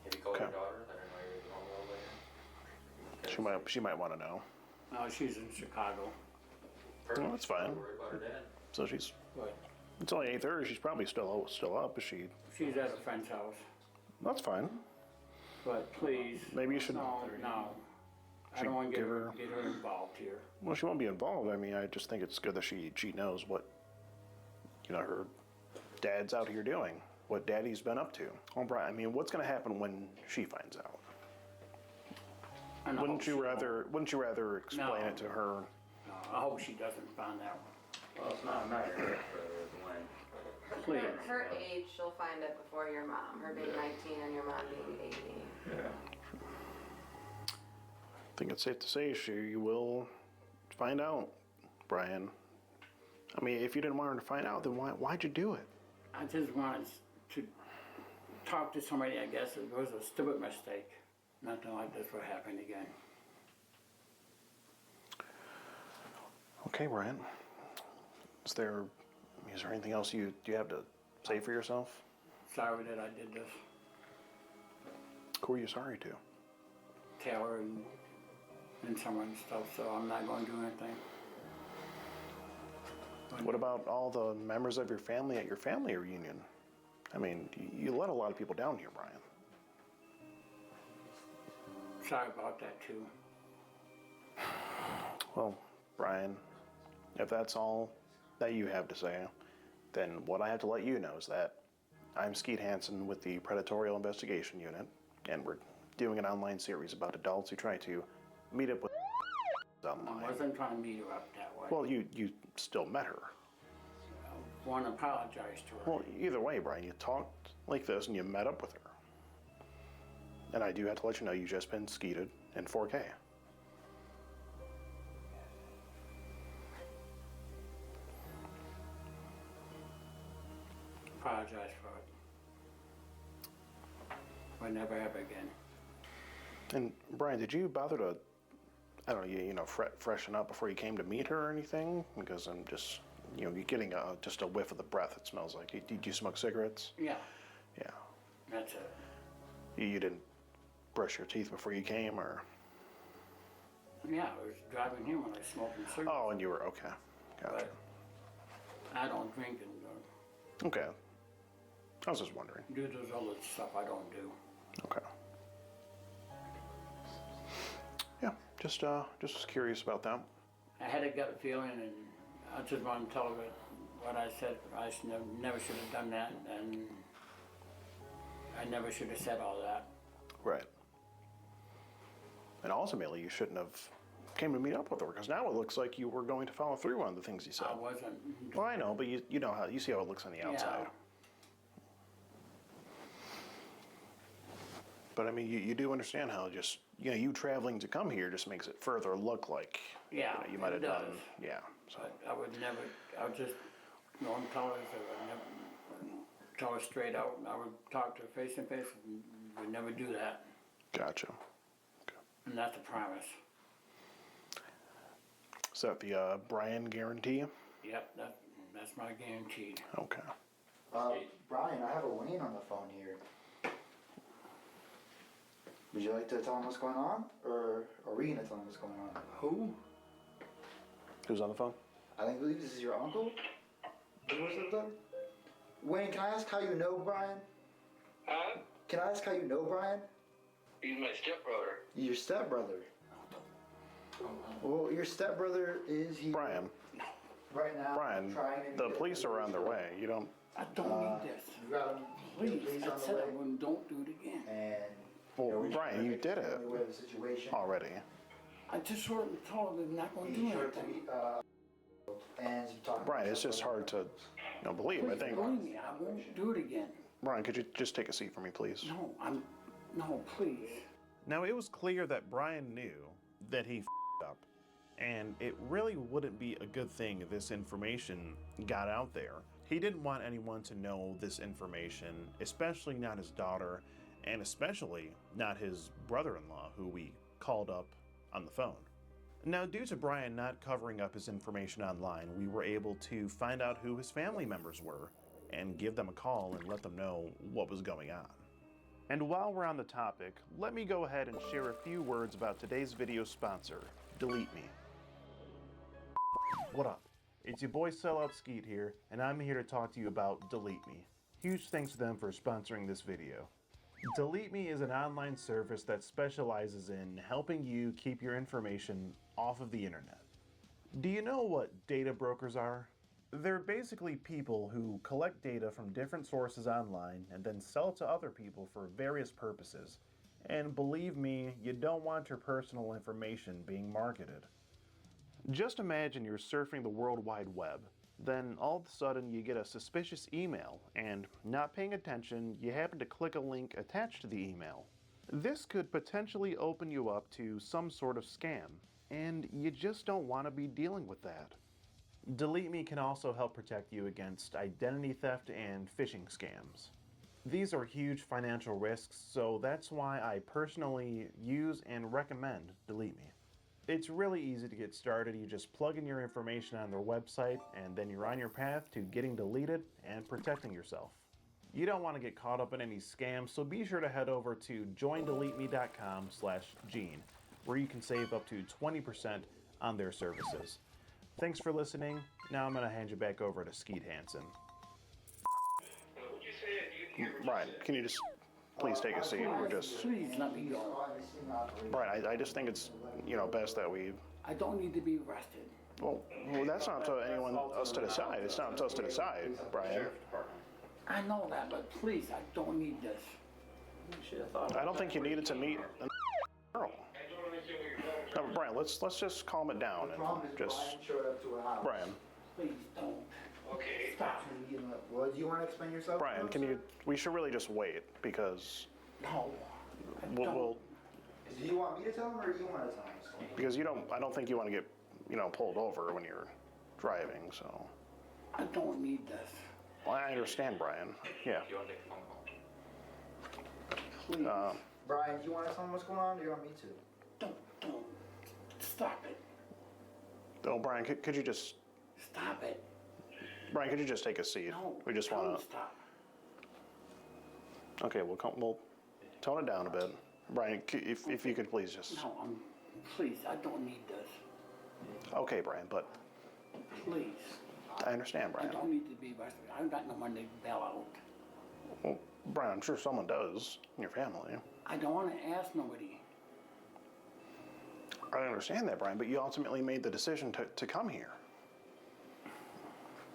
Have you called Okay. your daughter? Let her know you're home later. She might want to know. No, she's in Chicago. Well, that's fine. Don't worry about her dad. So she's. What? It's only 8:30. She's probably still up. Is she? She's at a friend's house. That's fine. But please. Maybe you should. No. I don't want to get her involved here. Well, she won't be involved. I mean, I just think it's good that she knows what her dad's out here doing, what daddy's been up to. Oh, Brian, I mean, what's going to happen when she finds out? Wouldn't you rather explain it to her? No, I hope she doesn't find out. Well, it's not a matter of if, it's when. Please. Her age, she'll find it before your mom. Her being 19 and your mom being 18. Yeah. I think it's safe to say you will find out, Brian. I mean, if you didn't want her to find out, then why'd you do it? I just wanted to talk to somebody, I guess. It was a stupid mistake. Nothing like this will happen again. Okay, Brian. Is there anything else you have to say for yourself? Sorry that I did this. Who are you sorry to? Taylor and someone and stuff, so I'm not going to do anything. What about all the members of your family at your family reunion? I mean, you let a lot of people down here, Brian. Sorry about that too. Well, Brian, if that's all that you have to say, then what I have to let you know is that I'm Skeet Hansen with the Predatorial Investigation Unit, and we're doing an online series about adults who try to meet up with online. I wasn't trying to meet her up that way. Well, you still met her. I want to apologize to her. Well, either way, Brian, you talked like this and you met up with her. And I do have to let you know you've just been skeeted in 4K. Apologize for it. Will never ever again. And Brian, did you bother to, I don't know, you know, freshen up before you came to meet her or anything? Because I'm just, you know, you're getting just a whiff of the breath. It smells like. Did you smoke cigarettes? Yeah. Yeah. That's it. You didn't brush your teeth before you came, or? Yeah, I was driving here when I was smoking cigarettes. Oh, and you were okay. Gotcha. But I don't drink and Okay. I was just wondering. do those other stuff I don't do. Okay. Yeah, just was curious about that. I had a gut feeling, and I just want to tell her what I said. I never should have done that, and I never should have said all that. Right. And ultimately, you shouldn't have came to meet up with her, because now it looks like you were going to follow through on the things you said. I wasn't. Well, I know, but you know how you see how it looks on the outside. Yeah. But I mean, you do understand how just you traveling to come here just makes it further look like Yeah, you might have it done. does. Yeah. So But I would never. I would just tell her. I would never tell her straight out. I would talk to her face to face. And would never do that. Gotcha. And that's a promise. Is that the Brian guarantee? Yep, that's my guarantee. Okay. Brian, I have a Wayne on the phone here. Would you like to tell him what's going on, or are we gonna tell him what's going on? Who? Who's on the phone? I believe this is your uncle. Wayne, can I ask how you know Brian? Huh? Can I ask how you know Brian? He's my stepbrother. Your stepbrother. Well, your stepbrother is he? Brian. Right now. Brian, the police are on their way. You don't. I don't need this. You got him. Please, I said I wouldn't. Don't do it again. And. Well, Brian, you did it already. I just sort of told him not going to do anything. Brian, it's just hard to believe. I Please think. believe me, I won't do it again. Brian, could you just take a seat for me, please? No, please. Now, it was clear that Brian knew that he f***ed up, and it really wouldn't be a good thing if this information got out there. He didn't want anyone to know this information, especially not his daughter, and especially not his brother-in-law, who we called up on the phone. Now, due to Brian not covering up his information online, we were able to find out who his family members were and give them a call and let them know what was going on. And while we're on the topic, let me go ahead and share a few words about today's video sponsor, Delete Me. What up? It's your boy Sellout Skeet here, and I'm here to talk to you about Delete Me. Huge thanks to them for sponsoring this video. Delete Me is an online service that specializes in helping you keep your information off of the internet. Do you know what data brokers are? They're basically people who collect data from different sources online and then sell it to other people for various purposes. And believe me, you don't want your personal information being marketed. Just imagine you're surfing the World Wide Web. Then all of a sudden you get a suspicious email, and not paying attention, you happen to click a link attached to the email. This could potentially open you up to some sort of scam, and you just don't want to be dealing with that. Delete Me can also help protect you against identity theft and phishing scams. These are huge financial risks, so that's why I personally use and recommend Delete Me. It's really easy to get started. You just plug in your information on their website, and then you're on your path to getting deleted and protecting yourself. You don't want to get caught up in any scams, so be sure to head over to joindeleteme.com/Gene, where you can save up to 20% on their services. Thanks for listening. Now I'm going to hand you back over to Skeet Hansen. Brian, can you just please take a seat? We're just Please let me go. Brian. I just think it's best that we. I don't need to be arrested. Well, that's not up to anyone us to decide. It's not up to us to decide, Brian. I know that, but please, I don't need this. I don't think you needed to meet a girl. No, Brian, let's just calm it down and just. Brian. Please don't. Okay. Stop. Well, do you want to explain yourself? Brian, we should really just wait because. No. We'll. Do you want me to tell him or do you want to tell him? Because I don't think you want to get, pulled over when you're driving, so. I don't need this. Well, I understand, Brian. Yeah. Please. Brian, do you want to tell him what's going on or do you want me to? Don't. Stop it. Oh, Brian, could you just. Stop it. Brian, could you just take a seat? No. We just want to. Stop. Okay, we'll tone it down a bit. Brian, if you could please just. No, please, I don't need this. Okay, Brian, but. Please. I understand, Brian. I don't need to be arrested. I've got no money to bail out. Well, Brian, I'm sure someone does in your family. I don't want to ask nobody. I understand that, Brian, but you ultimately made the decision to come here.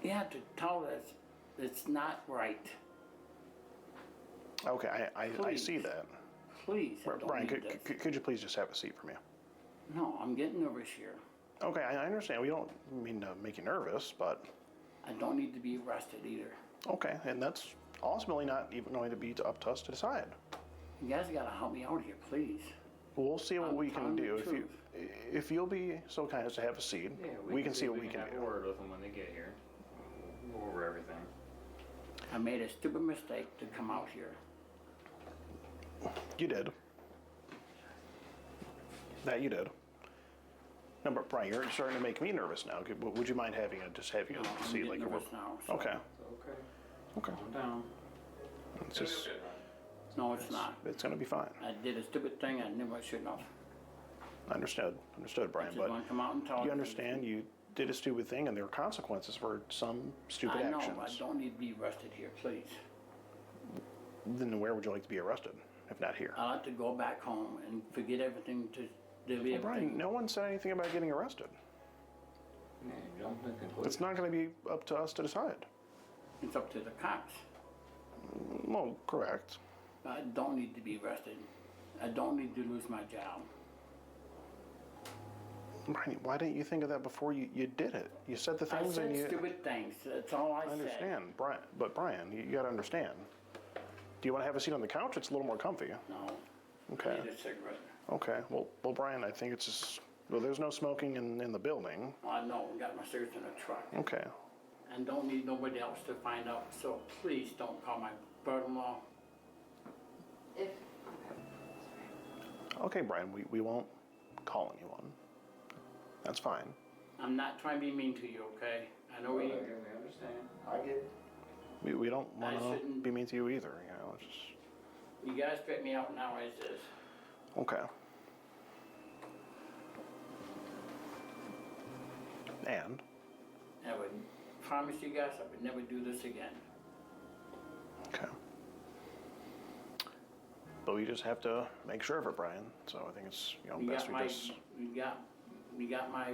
You have to tell us it's not right. Okay, I see that. Please, I don't Brian, need this. could you please just have a seat for me? No, I'm getting nervous here. Okay, I understand. We don't mean to make you nervous, but. I don't need to be arrested either. Okay, and that's ultimately not even going to be up to us to decide. You guys gotta help me out here, please. We'll see what we can do. Truth. If you'll be so kind as to have a seat, we can see what we can have do. a word with them when they get here. Go over everything. I made a stupid mistake to come out here. You did. That you did. No, but Brian, you're starting to make me nervous now. Would you mind having a seat like a nervous now. So. Okay. Okay. Calm down. It's just. No, it's not. It's going to be fine. I did a stupid thing I knew I shouldn't have. Understood, Brian. I just But want to come out and tell you understand you did a stupid thing, and there are consequences for some stupid I know, actions. I don't need to be arrested here, please. Then where would you like to be arrested, if not here? I like to go back home and forget everything to delete Well, everything. Brian, no one said anything about getting arrested. Yeah, jump to conclusions. It's not going to be up to us to decide. It's up to the cops. Well, correct. I don't need to be arrested. I don't need to lose my job. Brian, why didn't you think of that before you did it? You said the things I and said you. stupid things. That's all I I said. understand, Brian. But Brian, you got to understand. Do you want to have a seat on the couch? It's a little more comfy. No. Okay. I need a cigarette. Okay. Well, Brian, I think it's just. Well, there's no smoking in the building. I know. I got my cigarettes in the truck. Okay. And don't need nobody else to find out. So please don't call my brother-in-law. If, Okay, Brian. We won't call anyone. That's fine. I'm not trying to be mean to you, okay? I know we understand. I get it. We don't want I to shouldn't- be mean to you either. It's just. You guys fit me out now as is. Okay. And. I would promise you guys I would never do this again. Okay. But we just have to make sure of it, Brian. So I think it's best we just. You got my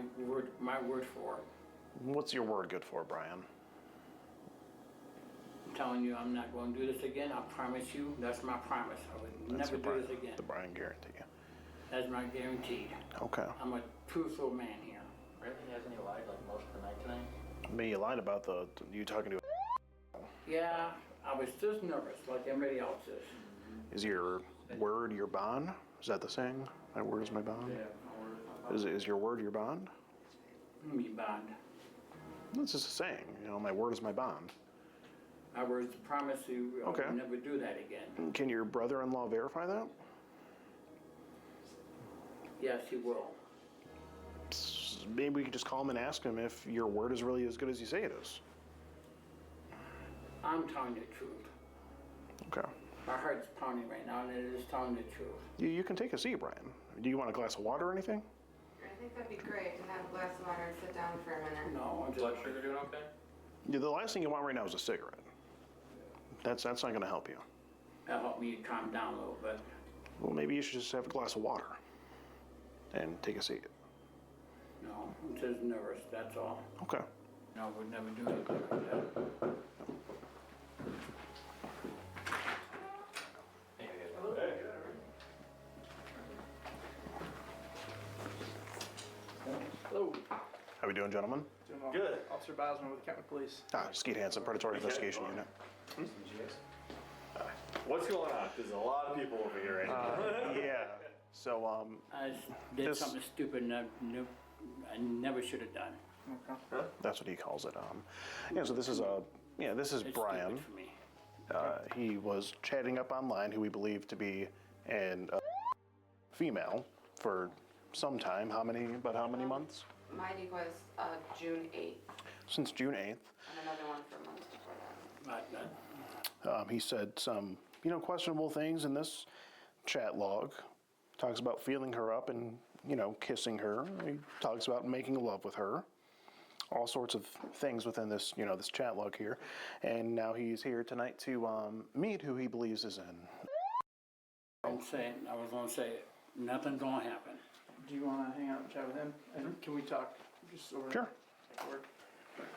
word for it. What's your word good for, Brian? I'm telling you, I'm not going to do this again. I promise you. That's my promise. I would That's never the do Brian, this again. The Brian guarantee. That's my guarantee. Okay. I'm a truthful man here. Really? Hasn't he lied like most of the night tonight? I mean, you lied about you talking to. Yeah, I was just nervous like everybody else is. Is your word your bond? Is that the saying? My word is my bond? Yeah. Is your word your bond? Me bond. That's just a saying. My word is my bond. I was to promise you I Okay. would never do that again. Can your brother-in-law verify that? Yes, he will. maybe we could just call him and ask him if your word is really as good as you say it is. I'm telling the truth. Okay. My heart's pounding right now, and it is telling the truth. You can take a seat, Brian. Do you want a glass of water or anything? I think that'd be great to have a glass of water and sit down for a minute. No, I'm Blood sugar doing okay? Yeah, the last thing you want right now is a cigarette. That's not going to help you. That'll help me calm down a little bit. Well, maybe you should just have a glass of water and take a seat. No, I'm just nervous, that's all. Okay. No, I would never do anything like that. Hello. How we doing, gentlemen? Doing well. Good. Officer Bosman with the Kentwood Police. Skeet Hansen, Predatory Investigation Unit. What's going on? There's a lot of people over here right now. Yeah. So, I did This- something stupid and I never should have done. Okay. that's what he calls it. Yeah. So this is this is It's Brian. stupid for me. He was chatting up online, who we believe to be an female for some time. How many months? My date was June 8th, Since June 8th. and another one for months before that. He said some, questionable things in this chat log. Talks about feeling her up and, kissing her. He talks about making love with her. All sorts of things within this, this chat log here. And now he's here tonight to meet who he believes is in. I was gonna say, nothing's gonna happen. Do you want to hang out and chat with him? And can we talk just over Sure. there?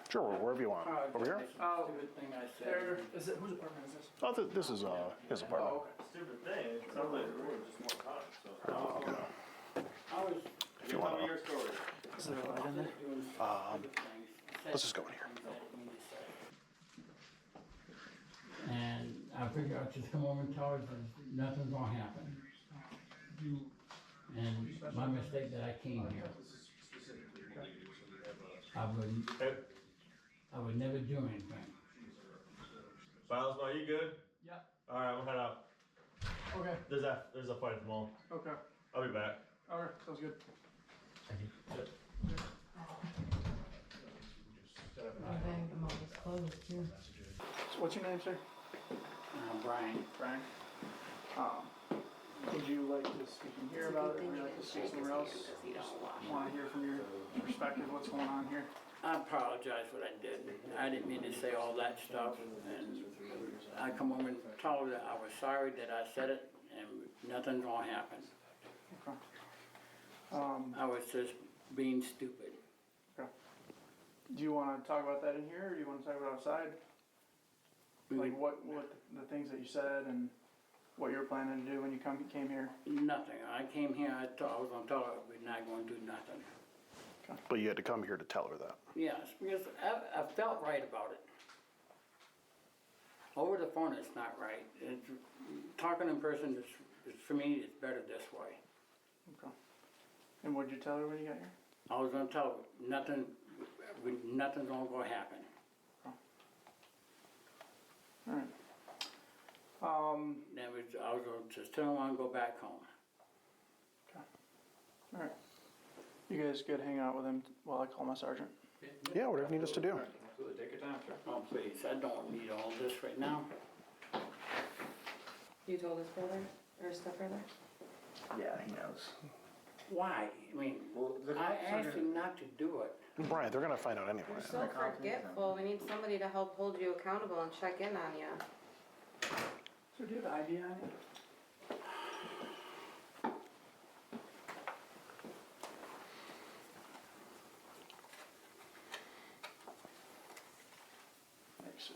Sure, wherever you want. Over here? Oh, Stupid thing I said. there. Is it, whose apartment is this? Oh, this is his apartment. Oh, okay. Stupid thing. It sounds like we're just more time. So. I was If you want to. your story. Is there a light in there? doing stupid things. Let's just go in here. And I figured I'd just come over and tell her that nothing's gonna happen. And my mistake that I came here. I would never do anything. Bilesma, you good? Yeah. All right, we'll head out. Okay. There's a fight at the mall. Okay. I'll be back. All right. Sounds good. So what's your name, sir? Brian. Brian. Would you like to speak in here about it, or would you like to speak somewhere else? Just want to hear from your perspective what's going on here. I apologize what I did. I didn't mean to say all that stuff, and I come over and tell her that I was sorry that I said it, and nothing's gonna happen. Okay. I was just being stupid. Okay. Do you want to talk about that in here, or do you want to talk about outside? Like what the things that you said and what you were planning to do when you came here? Nothing. I came here, I was gonna tell her we're not gonna do nothing. But you had to come here to tell her that. Yes, because I felt right about it. Over the phone, it's not right. Talking in person, for me, it's better this way. Okay. And what did you tell her when you got here? I was gonna tell her, nothing's gonna go happen. All right. I was gonna just tell her I wanna go back home. All right. You guys good hanging out with him while I call my sergeant? Yeah, whatever you need us to do. Absolutely, take your time, sir. Oh, please, I don't need all this right now. You told his brother or stepbrother? Yeah, he knows. Why? I mean, I asked him not to do it. Brian, they're going to find out anyway. You're so forgetful. We need somebody to help hold you accountable and check in on you. So do you have ID on you? Thanks, sir.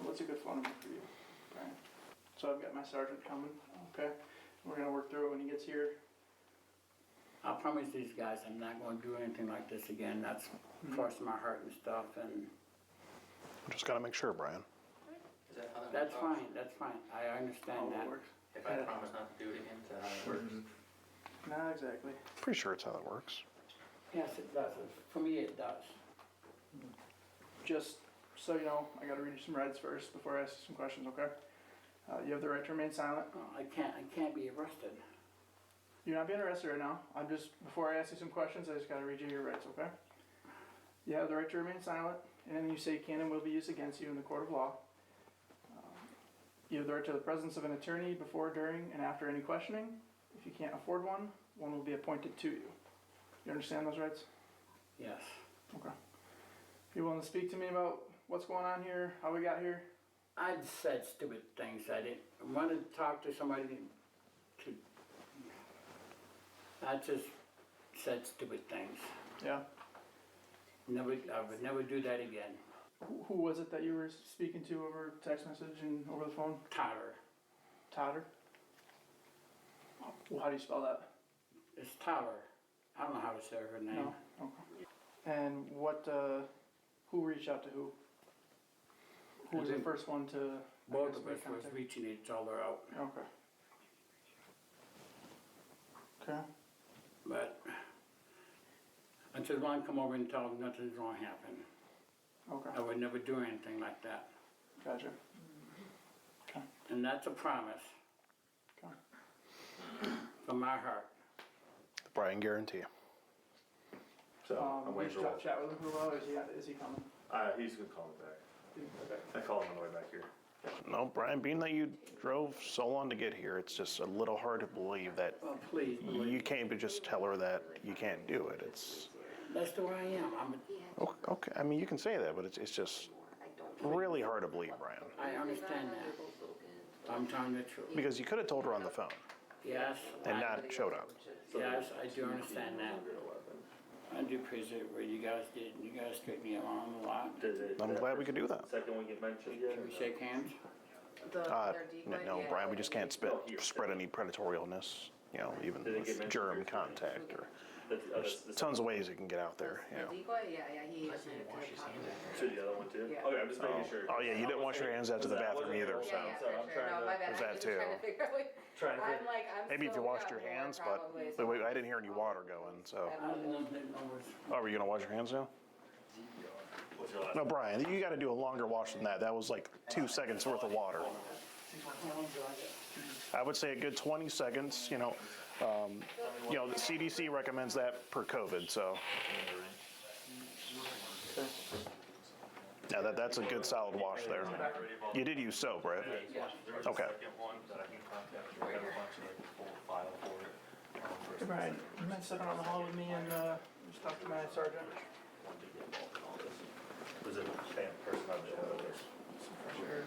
What's a good phone number for you, Brian? So I've got my sergeant coming, okay? We're gonna work through it when he gets here. I promise these guys I'm not gonna do anything like this again. That's crossing my heart and stuff, and Just got to make sure, Brian. Is that how that that's works? fine, that's fine. I understand that. If I promise not to do it again, is that how it works? Not exactly. Pretty sure it's how that works. Yes, it does. For me, it does. Just so you know, I gotta read you some regs first before I ask you some questions, okay? You have the right to remain silent. Oh, I can't be arrested. You're not being arrested right now. I'm just, before I ask you some questions, I just gotta read you your rights, okay? You have the right to remain silent, and anything you say can and will be used against you in the court of law. You have the right to the presence of an attorney before, during, and after any questioning. If you can't afford one, one will be appointed to you. You understand those rights? Yes. Okay. You willing to speak to me about what's going on here, how we got here? I said stupid things. I didn't want to talk to somebody I just said stupid things. Yeah. I would never do that again. Who was it that you were speaking to over text message and over the phone? Tyler. Tyler? Well, how do you spell that? It's Tyler. I don't know how to say her name. No? Okay. And what, who reached out to who? Who was the first one to? Both of us was reaching each other out. Okay. Okay. But I just want to come over and tell them nothing's wrong happened. Okay. I would never do anything like that. Gotcha. Okay. And that's a promise. Okay. From my heart. The Brian guarantee. So I'm you waiting should for. chat with him for a while, or is he coming? He's gonna call me back. Okay. I called him on the way back here. No, Brian, being that you drove so long to get here, it's just a little hard to believe that Well, please. you can't just tell her that you can't do it. It's That's the way I am. okay. I mean, you can say that, but it's just really hard to believe, Brian. I understand that. I'm telling the truth. Because you could have told her on the phone Yes. and not showed up. Yes, I do understand that. I do appreciate what you guys did. You guys straightened me along a lot. I'm glad we could do that. Second one get mentioned yet? Can we shake hands? No, Brian, we just can't spread any predatorialness. You know, even with germ contact or there's tons of ways it can get out there. You know. Decoy? Yeah, he. To the other one too? Yeah. Okay, I'm just making sure. Oh yeah, you didn't wash your hands after the bathroom either. So Yeah, for sure. No, my bad. There's that I'm just too. trying to figure out, like, Trying to I'm figure- like, I'm Maybe if you still washed your got more hands, but probably, so- wait, I didn't hear any water going. So, I don't know. oh, are you gonna wash your hands now? What's your last No, Brian, you got to do a longer wash than that. That was like 2 seconds worth of water. I would say a good 20 seconds. The CDC recommends that per COVID. So, yeah, that's a good solid wash there. You did use soap, right? Okay. Hey Brian, you mind stepping on the hall with me and just talk to my sergeant? Was it the same person on the show? Sure.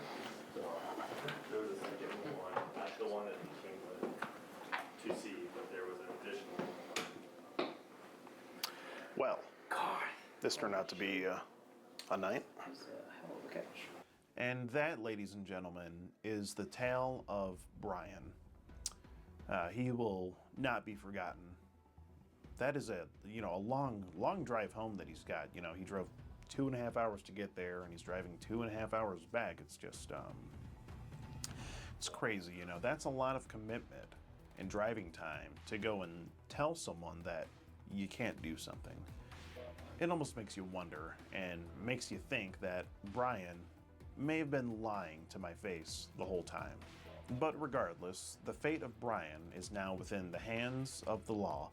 There was a second one, not the one that he came with to see, but there was an additional one. Well, this turned out to be a night. And that, ladies and gentlemen, is the tale of Brian. He will not be forgotten. That is a long drive home that he's got. He drove 2.5 hours to get there, and he's driving 2.5 hours back. It's just, it's crazy. That's a lot of commitment and driving time to go and tell someone that you can't do something. It almost makes you wonder and makes you think that Brian may have been lying to my face the whole time. But regardless, the fate of Brian is now within the hands of the law,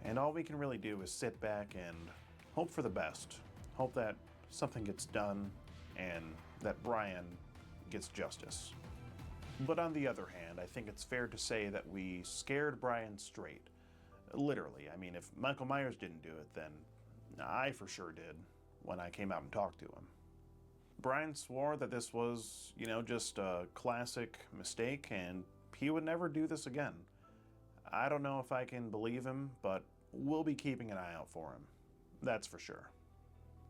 and all we can really do is sit back and hope for the best. Hope that something gets done and that Brian gets justice. But on the other hand, I think it's fair to say that we scared Brian straight. Literally. I mean, if Michael Myers didn't do it, then I for sure did when I came out and talked to him. Brian swore that this was, just a classic mistake and he would never do this again. I don't know if I can believe him, but we'll be keeping an eye out for him. That's for sure.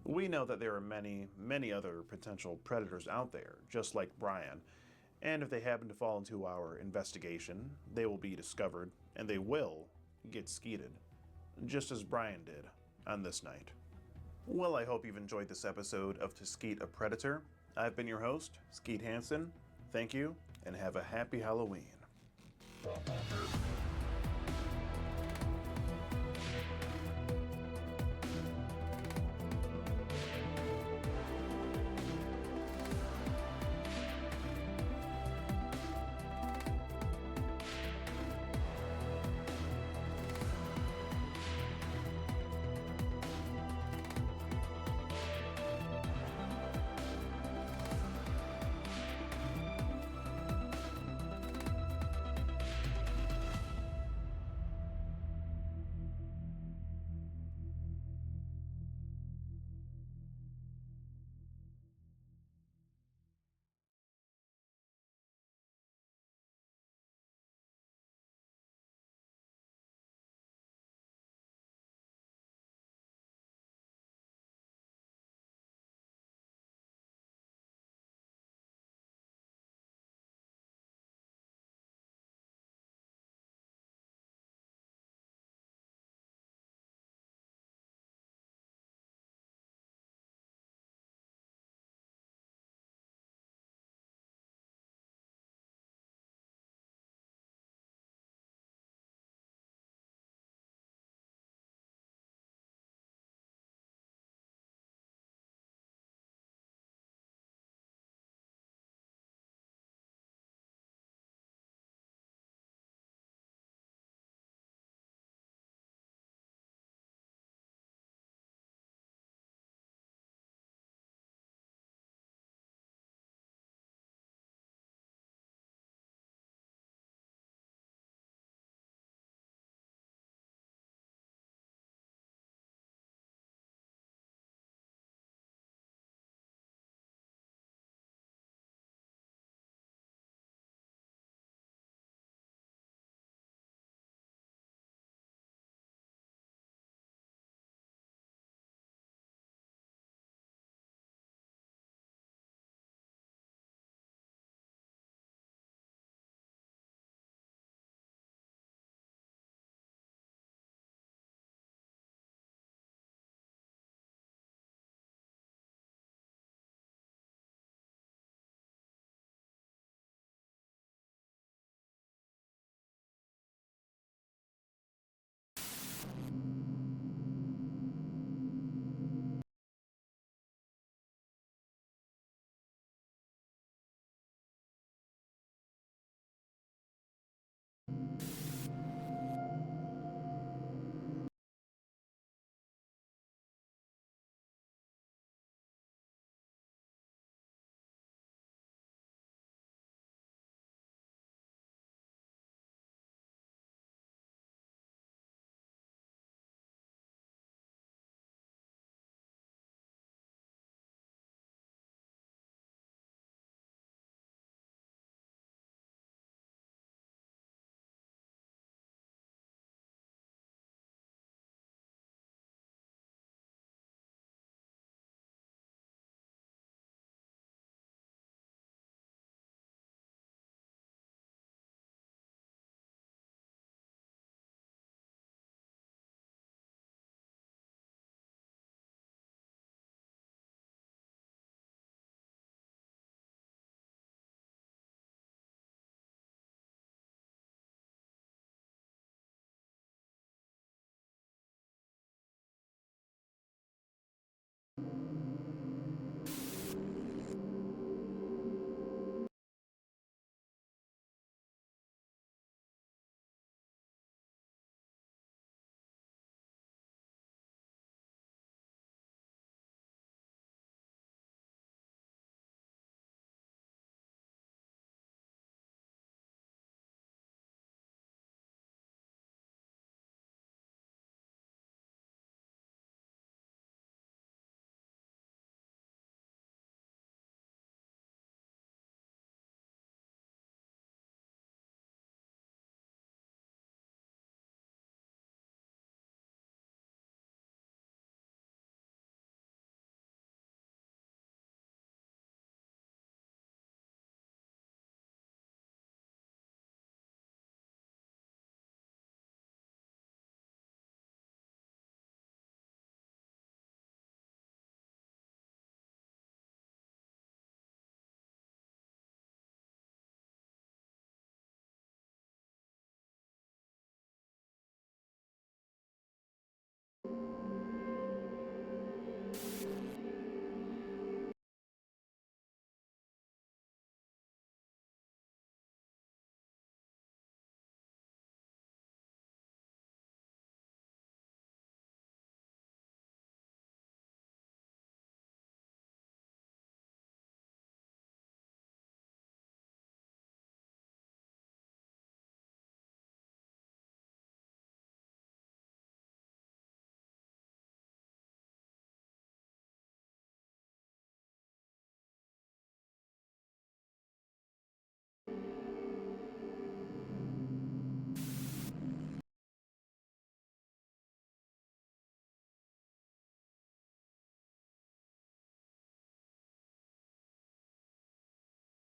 We know that there are many, many other potential predators out there, just like Brian, and if they happen to fall into our investigation, they will be discovered and they will get skeeted, just as Brian did on this night. Well, I hope you've enjoyed this episode of To Skeet a Predator. I've been your host, Skeet Hansen. Thank you, and have a happy Halloween.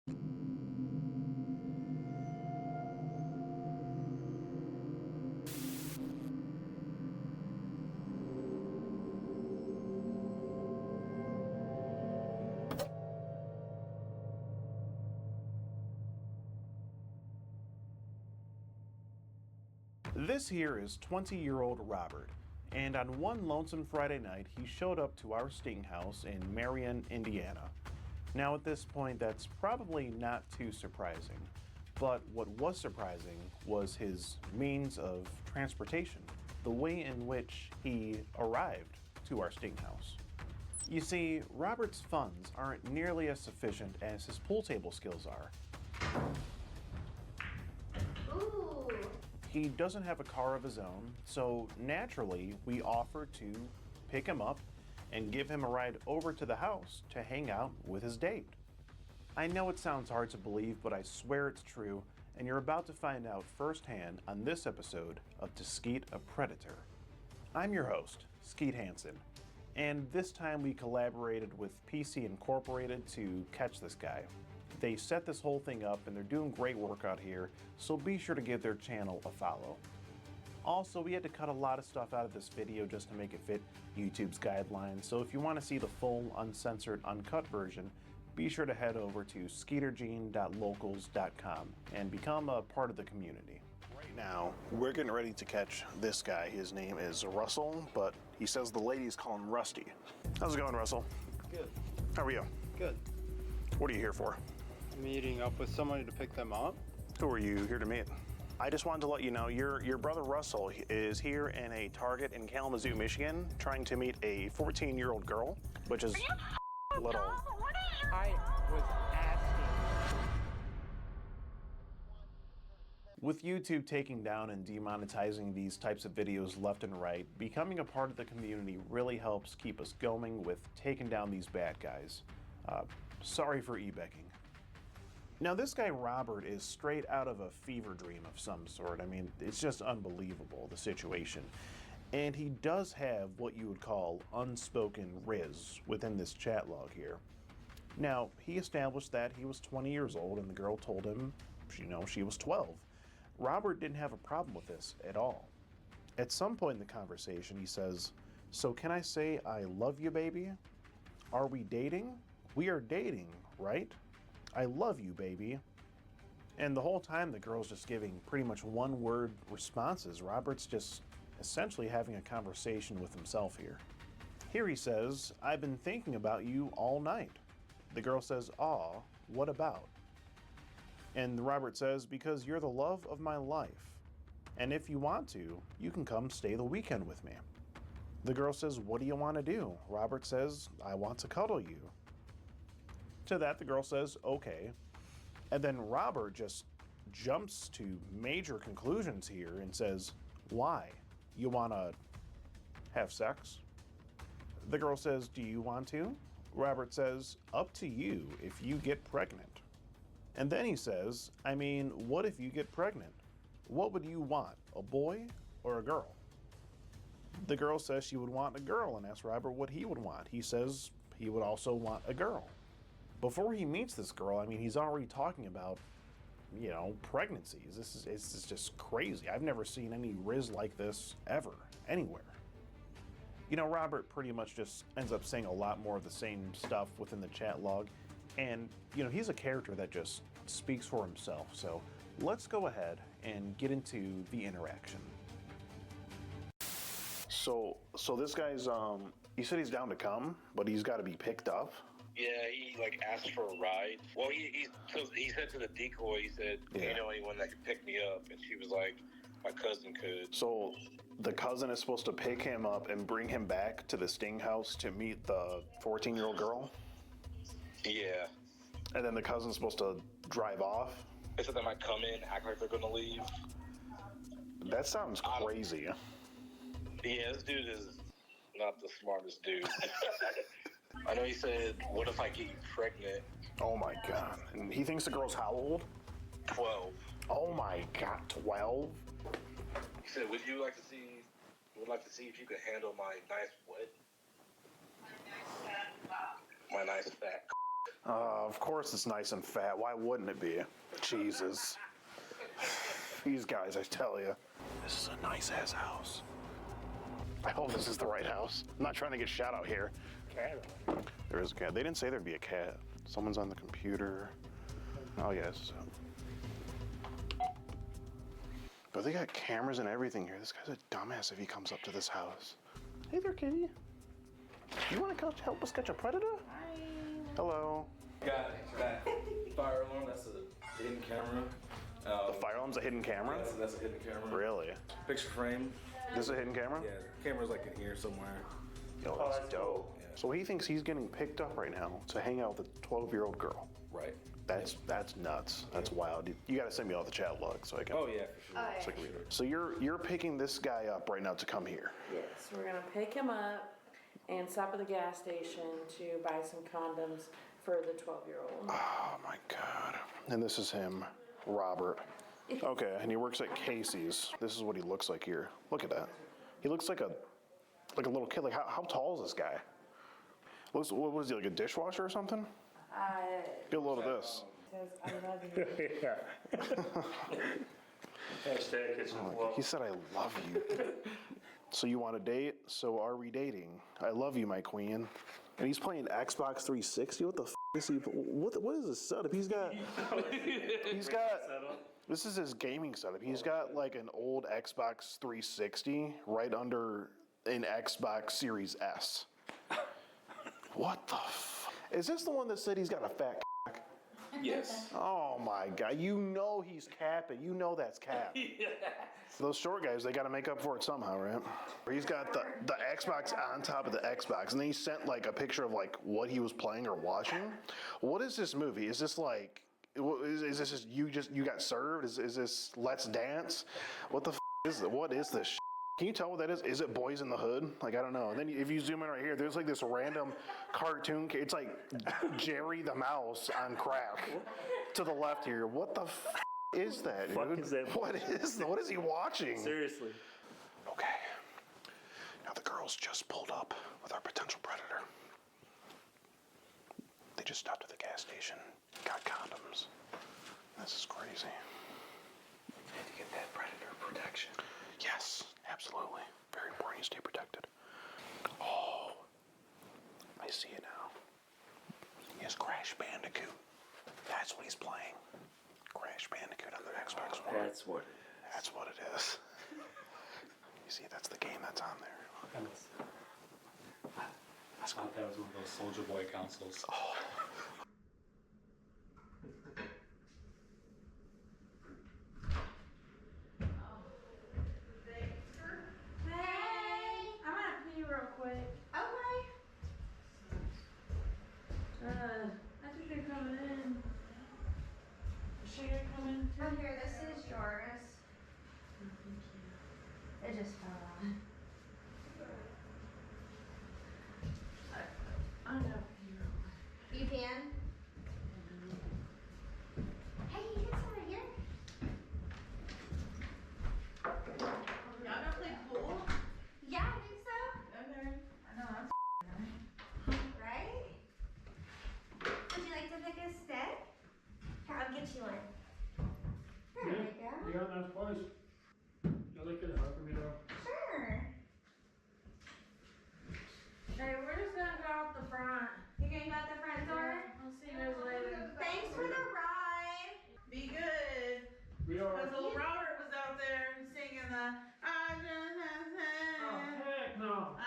This here is 20-year-old Robert, and on one lonesome Friday night, he showed up to our sting house in Marion, Indiana. Now at this point, that's probably not too surprising, but what was surprising was his means of transportation, the way in which he arrived to our sting house. You see, Robert's funds aren't nearly as sufficient as his pool table skills are. Ooh. He doesn't have a car of his own, so naturally we offer to pick him up and give him a ride over to the house to hang out with his date. I know it sounds hard to believe, but I swear it's true, and you're about to find out firsthand on this episode of To Skeet a Predator. I'm your host, Skeet Hansen, and this time we collaborated with PC Incorporated to catch this guy. They set this whole thing up and they're doing great work out here, so be sure to give their channel a follow. Also, we had to cut a lot of stuff out of this video just to make it fit YouTube's guidelines, so if you want to see the full, uncensored, uncut version, be sure to head over to skeetergene.locals.com and become a part of the community. Right now, we're getting ready to catch this guy. His name is Russell, but he says the ladies call him Rusty. How's it going, Russell? Good. How are you? Good. What are you here for? Meeting up with somebody to pick them up. Who are you here to meet? I just wanted to let you know your brother Russell is here in a Target in Kalamazoo, Michigan, trying to meet a 14-year-old girl, which is a little. I was asking. With YouTube taking down and demonetizing these types of videos left and right, becoming a part of the community really helps keep us going with taking down these bad guys. Sorry for e-becking. Now this guy Robert is straight out of a fever dream of some sort. I mean, it's just unbelievable, the situation. And he does have what you would call unspoken riz within this chat log here. Now, he established that he was 20 years old and the girl told him, she was 12. Robert didn't have a problem with this at all. At some point in the conversation, he says, "So can I say I love you, baby? Are we dating? We are dating, right? I love you, baby." And the whole time the girl's just giving pretty much one-word responses. Robert's just essentially having a conversation with himself here. Here he says, "I've been thinking about you all night." The girl says, "Aw, what about?" And Robert says, "Because you're the love of my life. And if you want to, you can come stay the weekend with me." The girl says, "What do you want to do?" Robert says, "I want to cuddle you." To that, the girl says, "Okay." And then Robert just jumps to major conclusions here and says, "Why? You want to have sex?" The girl says, "Do you want to?" Robert says, "Up to you if you get pregnant." And then he says, "I mean, what if you get pregnant? What would you want, a boy or a girl?" The girl says she would want a girl and asks Robert what he would want. He says he would also want a girl. Before he meets this girl, I mean, he's already talking about, pregnancies. It's just crazy. I've never seen any riz like this ever, anywhere. Robert pretty much just ends up saying a lot more of the same stuff within the chat log. And, he's a character that just speaks for himself. So let's go ahead and get into the interaction. So this guy's you said he's down to come, but he's got to be picked up. Yeah, he asked for a ride. Well, he said to the decoy, he said, "Do you know anyone that could pick me up?" And she was like, "My cousin could." So the cousin is supposed to pick him up and bring him back to the Sting house to meet the 14-year-old girl? Yeah. And then the cousin's supposed to drive off? They said they might come in, act like they're gonna leave. That sounds crazy. Yeah, this dude is not the smartest dude. I know he said, "What if I get you pregnant?" Oh my god. And he thinks the girl's how old? 12. Oh my god, 12? He said, would like to see if you could handle my nice what? My nice fat Of course it's nice and fat. Why wouldn't it be? Jesus. These guys, I tell you. This is a nice ass house. I hope this is the right house. I'm not trying to get shot out here. Cat. There is a cat. They didn't say there'd be a cat. Someone's on the computer. Oh, yes. But they got cameras and everything here. This guy's a dumbass if he comes up to this house. Hey there, kitty. You want to come help us catch a predator? Hi. Hello. Got that fire alarm, that's a hidden camera. The fire alarm's a hidden camera? That's a hidden camera. Really? Picture frame. This is a hidden camera? Yeah, the camera's like in here somewhere. Yo, that's dope. Yeah. So he thinks he's getting picked up right now to hang out with a 12-year-old girl. Right. That's nuts. That's wild. You got to send me all the chat logs so I can. Oh yeah, for sure. So I can read it. So you're picking this guy up right now to come here. Yes, we're gonna pick him up and stop at the gas station to buy some condoms for the 12-year-old. Oh my God. And this is him, Robert. Okay, and he works at Casey's. This is what he looks like here. Look at that. He looks like a little kid. Like how tall is this guy? What is he, like a dishwasher or something? Get a load of this. Says, I love you. Yeah. Hashtag kitchen floor. He said, I love you. So you want to date? So are we dating? I love you, my queen. And he's playing Xbox 360? What the is he? What is this setup? He's got, this is his gaming setup. He's got like an old Xbox 360 right under an Xbox Series S. What the Is this the one that said he's got a fat cock? Yes. Oh my God, you know he's capping. You know that's cap. Those short guys, they got to make up for it somehow, right? He's got the Xbox on top of the Xbox, and then he sent like a picture of like what he was playing or watching. What is this movie? Is this like, is this just you got served? Is this Let's Dance? What the is it? What is this? Can you tell what that is? Is it Boys in the Hood? Like, I don't know. And then if you zoom in right here, there's like this random cartoon. It's like Jerry the Mouse on crack to the left here. What the is that, dude? Is that? What is he watching? Seriously. Okay. Now the girls just pulled up with our potential predator. They just stopped at the gas station, got condoms. This is crazy. You need to get that predator protection. Yes, absolutely. Very important you stay protected. Oh, I see it now. He has Crash Bandicoot. That's what he's playing. Crash Bandicoot on the Xbox One. That's what it is. That's what it is. You see, that's the game that's on there. I thought that was one of those Soldier Boy consoles. Oh. Oh, here, this is yours. It just fell off. I know. You can? Hey, you get some right here? Y'all gonna play pool? Yeah, I think so. Okay. I know, that's Right? Would you like to pick a stick? Here, I'll get you one. There we go. You got a nice place. You look at it, how come you know? Sure. Hey, we're just gonna go out the front. You're gonna go out the front door? I'll see you guys later. Thanks for the ride. Be good. We are. Because little Robert was out there singing the I just Oh, heck no.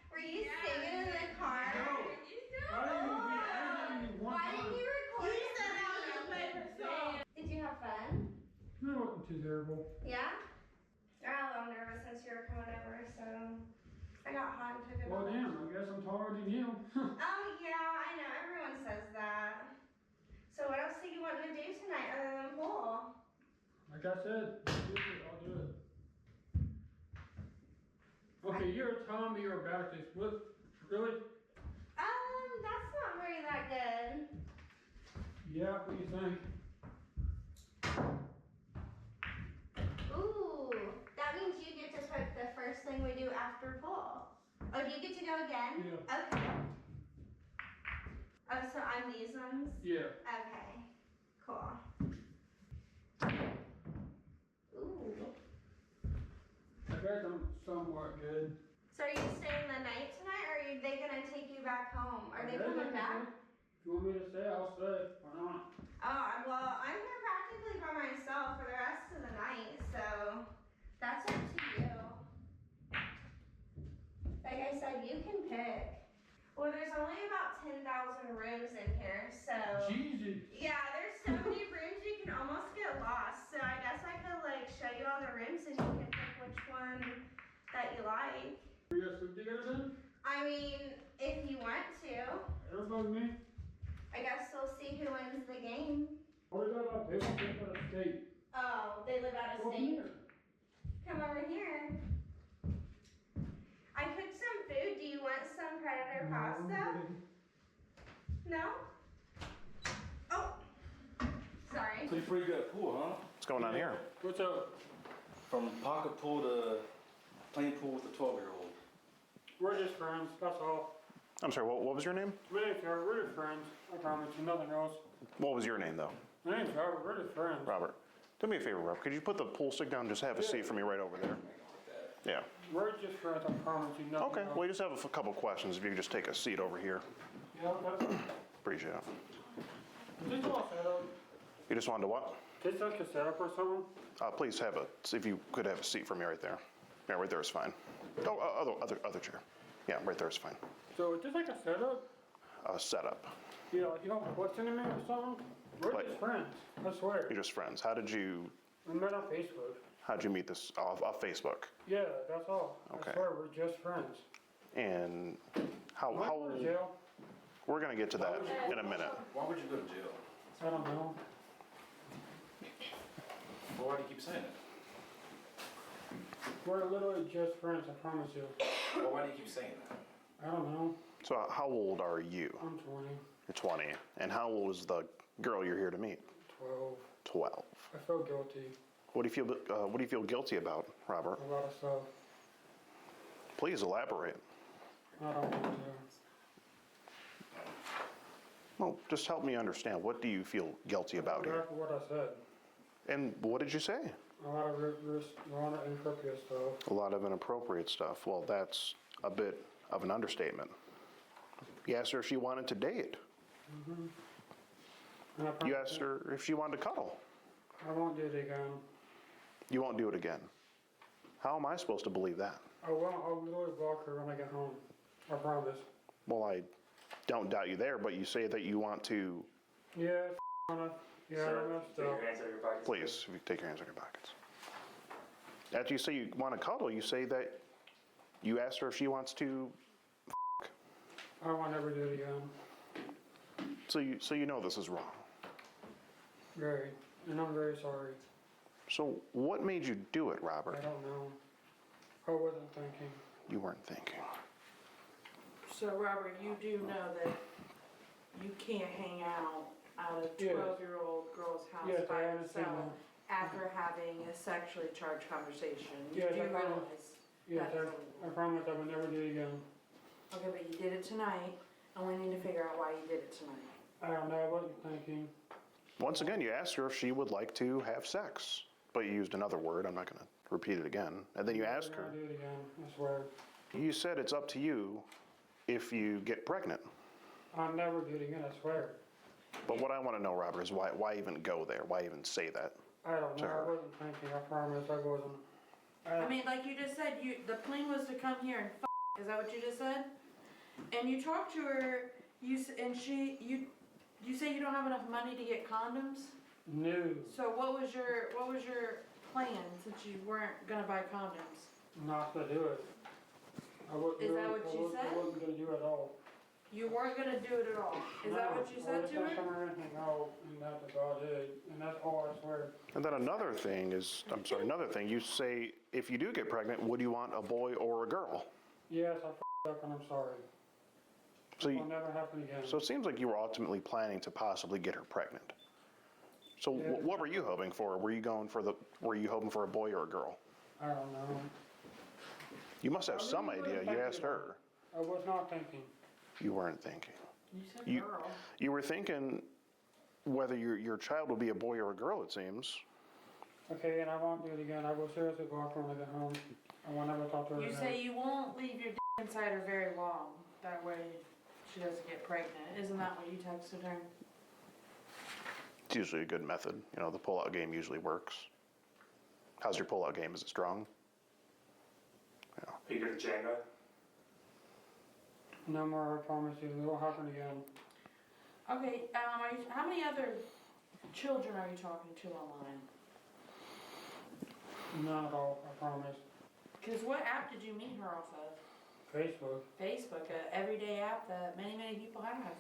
Were you singing in the car? No. Why didn't you record it? Did you have fun? No, it wasn't too terrible. Yeah? I got a little nervous since you were coming over, so I got hot and took it Well, off. damn, I guess I'm taller than you. Oh yeah, I know. Everyone says that. So what else do you want to do tonight other than pool? Like I said, I'll do it. Okay, you're telling me you're about this. What? Really? That's not very that good. Yeah, what do you think? Ooh, that means you get to pick the first thing we do after pool. Oh, do you get to go again? Yeah. Okay. so I'm these ones? Yeah. Okay, cool. Ooh. I got them somewhat good. So are you staying the night tonight, or are they gonna take you back home? Are they coming back? If you want me to stay, I'll stay. Why not? Oh, well, I'm here practically by myself for the rest of the night, so that's up to you. Like I said, you can pick. Well, there's only about 10,000 rooms in here, so. Jesus. Yeah, there's so many rooms you can almost get lost. So I guess I could like show you all the rooms and you can pick which one that you like. We got sleep together then? I mean, if you want to. Everybody me? I guess we'll see who wins the game. What is that about? They want to live out of state. Oh, they live out of Come state? here. Come over here. I cooked some food. Do you want some predator pasta? No? Oh. Sorry. So you pretty good at pool, huh? What's going on here? What's up? From pocket pool to playing pool with a 12-year-old. We're just friends, that's all. I'm sorry, what was your name? We're just friends. I promise you, nothing else. What was your name, though? My name's Robert, we're just friends. Robert. Do me a favor, Rob. Could you put the pool stick down and just have a seat for me right over there? Yeah. We're just friends, I promise you, nothing Okay, else. well, you just have a couple questions. If you could just take a seat over here. Yeah, that's Appreciate it. Is this all set up? You just wanted to what? Is this like a setup or something? Please have if you could have a seat for me right there. Yeah, right there is fine. Oh, other chair. Yeah, right there is fine. So is this like a setup? Setup. Yeah, like you don't have what's in me or something? We're Like- just friends, I swear. You're just friends. How did you We met on Facebook. How'd you meet this off Facebook? Yeah, that's all. Okay. I swear, we're just friends. And how Why go to jail? we're gonna get to that in a minute. Why would you go to jail? I don't know. Well, why do you keep saying it? We're literally just friends, I promise you. Well, why do you keep saying that? I don't know. So how old are you? I'm 20, You're 20. And how old is the girl you're here to meet? 12. 12. I feel guilty. What do you feel guilty about, Robert? A lot of stuff. Please elaborate. I don't want to. Well, just help me understand. What do you feel guilty about here? Exactly what I said. And what did you say? A lot of inappropriate stuff. A lot of inappropriate stuff. Well, that's a bit of an understatement. You asked her if she wanted to date. You asked her if she wanted to cuddle. I won't do it again. You won't do it again. How am I supposed to believe that? I'll literally block her when I get home. I promise. Well, I don't doubt you there, but you say that you want to. Yeah, yeah, I messed up. Please, if you take your hands out of your pockets. After you say you want to cuddle, you say that you asked her if she wants to. I won't ever do it again. So you know this is wrong. Very. And I'm very sorry. So what made you do it, Robert? I don't know. I wasn't thinking. You weren't thinking. So Robert, you do know that you can't hang out at a Yes. 12-year-old girl's house Yes, by I understand yourself after having a sexually charged conversation. Yes, You I do promise. realize Yes, that is illegal. I promise I will never do it again. Okay, but you did it tonight, and we need to figure out why you did it tonight. I don't know. I wasn't thinking. Once again, you asked her if she would like to have sex, but you used another word. I'm not going to repeat it again. And then you asked her. I'll do it again. I swear. You said it's up to you if you get pregnant. I'll never do it again. I swear. But what I want to know, Robert, is why even go there? Why even say that? I don't to know. I her? wasn't thinking. I promise I wasn't. I mean, like you just said, the plan was to come here and is that what you just said? And you talked to her, you say you don't have enough money to get condoms? No. So what was your plan since you weren't gonna buy condoms? Not to do it. Is that what you said? I wasn't going to do it at all. You weren't gonna do it at all. Is that what you said to I her? just don't anything out, and that's about it. And that's all I swear. And then another thing, you say if you do get pregnant, would you want a boy or a girl? Yes, I f***ed up and I'm sorry. So It will never happen again. So it seems like you were ultimately planning to possibly get her pregnant. So Yeah. what were you hoping for? Were you hoping for a boy or a girl? I don't know. You must have some I really idea. wasn't You thinking asked her. I was not thinking. You weren't thinking. You said You, girl. you were thinking whether your child will be a boy or a girl, it seems. Okay, and I won't do it again. I will seriously block her when I get home. I won't ever talk to her You again. say you won't leave your inside her very long. That way she doesn't get pregnant. Isn't that what you texted her? It's usually a good method. You know, the pull-out game usually works. How's your pull-out game? Is it strong? Are you good at Jenga? No more, I promise you. It won't happen again. Okay, how many other children are you talking to online? Not at all, I promise. Because what app did you meet her off of? Facebook. Facebook, an everyday app that many, many people have.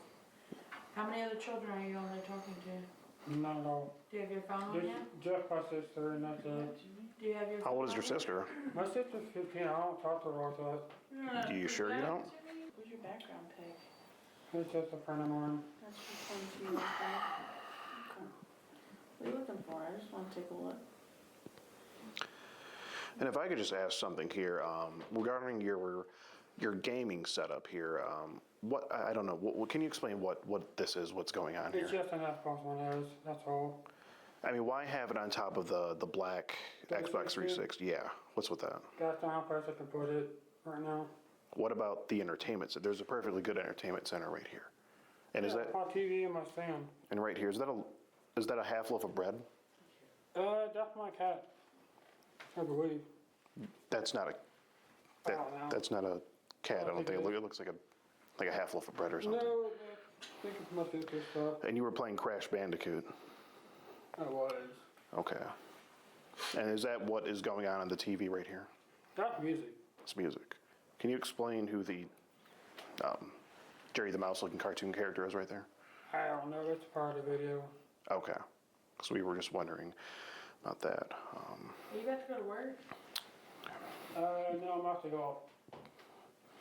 How many other children are you only talking to? Not at all. Do you have your phone on Just, yet? just my sister, and that's it. Do you have your How old is phone your on sister? My sister's 15. I don't talk to her like that. You sure you don't? Who's your background pic? It's just a friend of mine. That's just fun to you like that. Okay. What are you looking for? I just want to take a look. And if I could just ask something here regarding your gaming setup here. What I don't know. What can you explain what this is? What's going on It's here? just an Xbox One S, that's all. I mean, why have it on top of the black Xbox 360? Yeah. What's with that? That's the only place I can put it right now. What about the entertainment center? There's a perfectly good entertainment center right here. And is that My TV and my stand. and right here is that a half loaf of bread? That's my cat. I believe. That's not a that's not a cat. I don't think it looks like a half loaf of bread or something. No, I think it's my sister's stuff. And you were playing Crash Bandicoot. I was. Okay. And is that what is going on the TV right here? That's music. It's music. Can you explain who the Jerry the Mouse looking cartoon character is right there? I don't know, it's part of the video. Okay. So we were just wondering about that. Are you about to go to work? No, I'm off to go.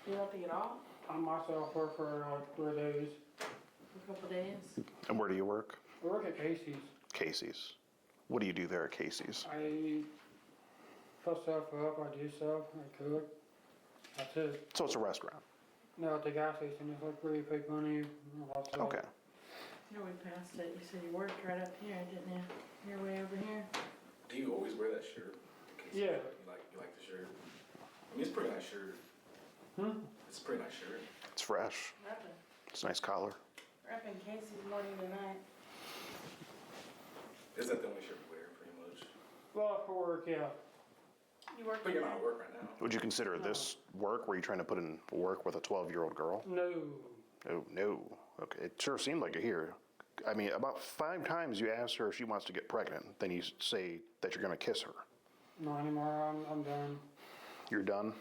You have to get off? I'm myself work for like 3 days. A couple days? And where do you work? I work at Casey's. Casey's. What do you do there at Casey's? I put stuff up, I do stuff, I cook. That's it. So it's a restaurant. No, at the gas station, it's like where you pay money and all that stuff. Okay. No, we passed it. You said you worked right up here, didn't you? You're way over here. Do you always wear that shirt? Yeah. You like the shirt? I mean, it's a pretty nice shirt. It's a pretty nice shirt. It's fresh. Repping. It's a nice collar. Repping Casey's morning to night. Is that the only shirt you wear, pretty much? Well, for work, yeah. You work But you're not at work right now. Would you consider this work? Were you trying to put in work with a 12-year-old girl? No. Oh, no. Okay. It sure seemed like it here. I mean, about 5 times you asked her if she wants to get pregnant. Then you say that you're going to kiss her. Not anymore, I'm done. You're done?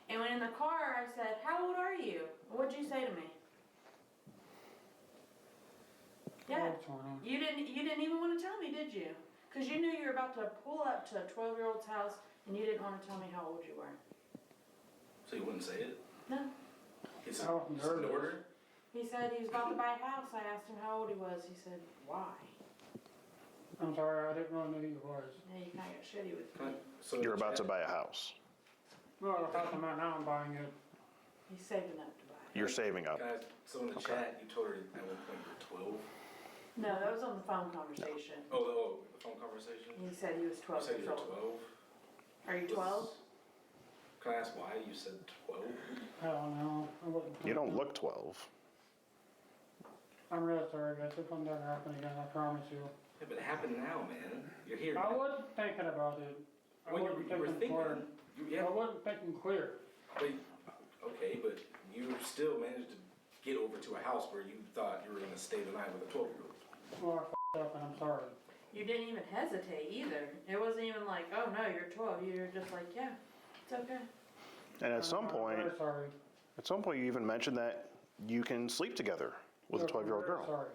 And when in the car, I said, "How old are you?" What'd you say to me? Yeah. You didn't even want to tell me, did you? Because you knew you were about to pull up to a 12-year-old's house, and you didn't want to tell me how old you were. So you wouldn't say it? No. It's an order? He said he was about to buy a house. I asked him how old he was. He said, "Why?" I'm sorry, I didn't really know who you was. Yeah, you kind of got shitty with me. So You're about to buy a house. Well, the house I'm at now, I'm buying it. He's saving up to buy it. You're saving up. Guys, so in the chat, you told her at one point you were 12. No, that was on the phone conversation. Oh, the phone conversation? He said he was 12 You said years you were old. 12? Are you 12? Can I ask why you said 12? I don't know. I wouldn't You don't think- look 12. I'm really sorry, guys. If I'm never happen again, I promise you. Yeah, but it happened now, man. You're here. I now. wasn't thinking about it. I Well, wasn't you were thinking clear. thinking. I wasn't thinking clear. Wait, okay, but you still managed to get over to a house where you thought you were going to stay the night with a 12-year-old. Well, I f***ed up and I'm sorry. You didn't even hesitate either. It wasn't even like, "Oh no, you're 12." You were just like, "Yeah, it's okay." And at some point, I'm very sorry. you even mentioned that you can sleep together with a 12-year-old I'm very girl. sorry.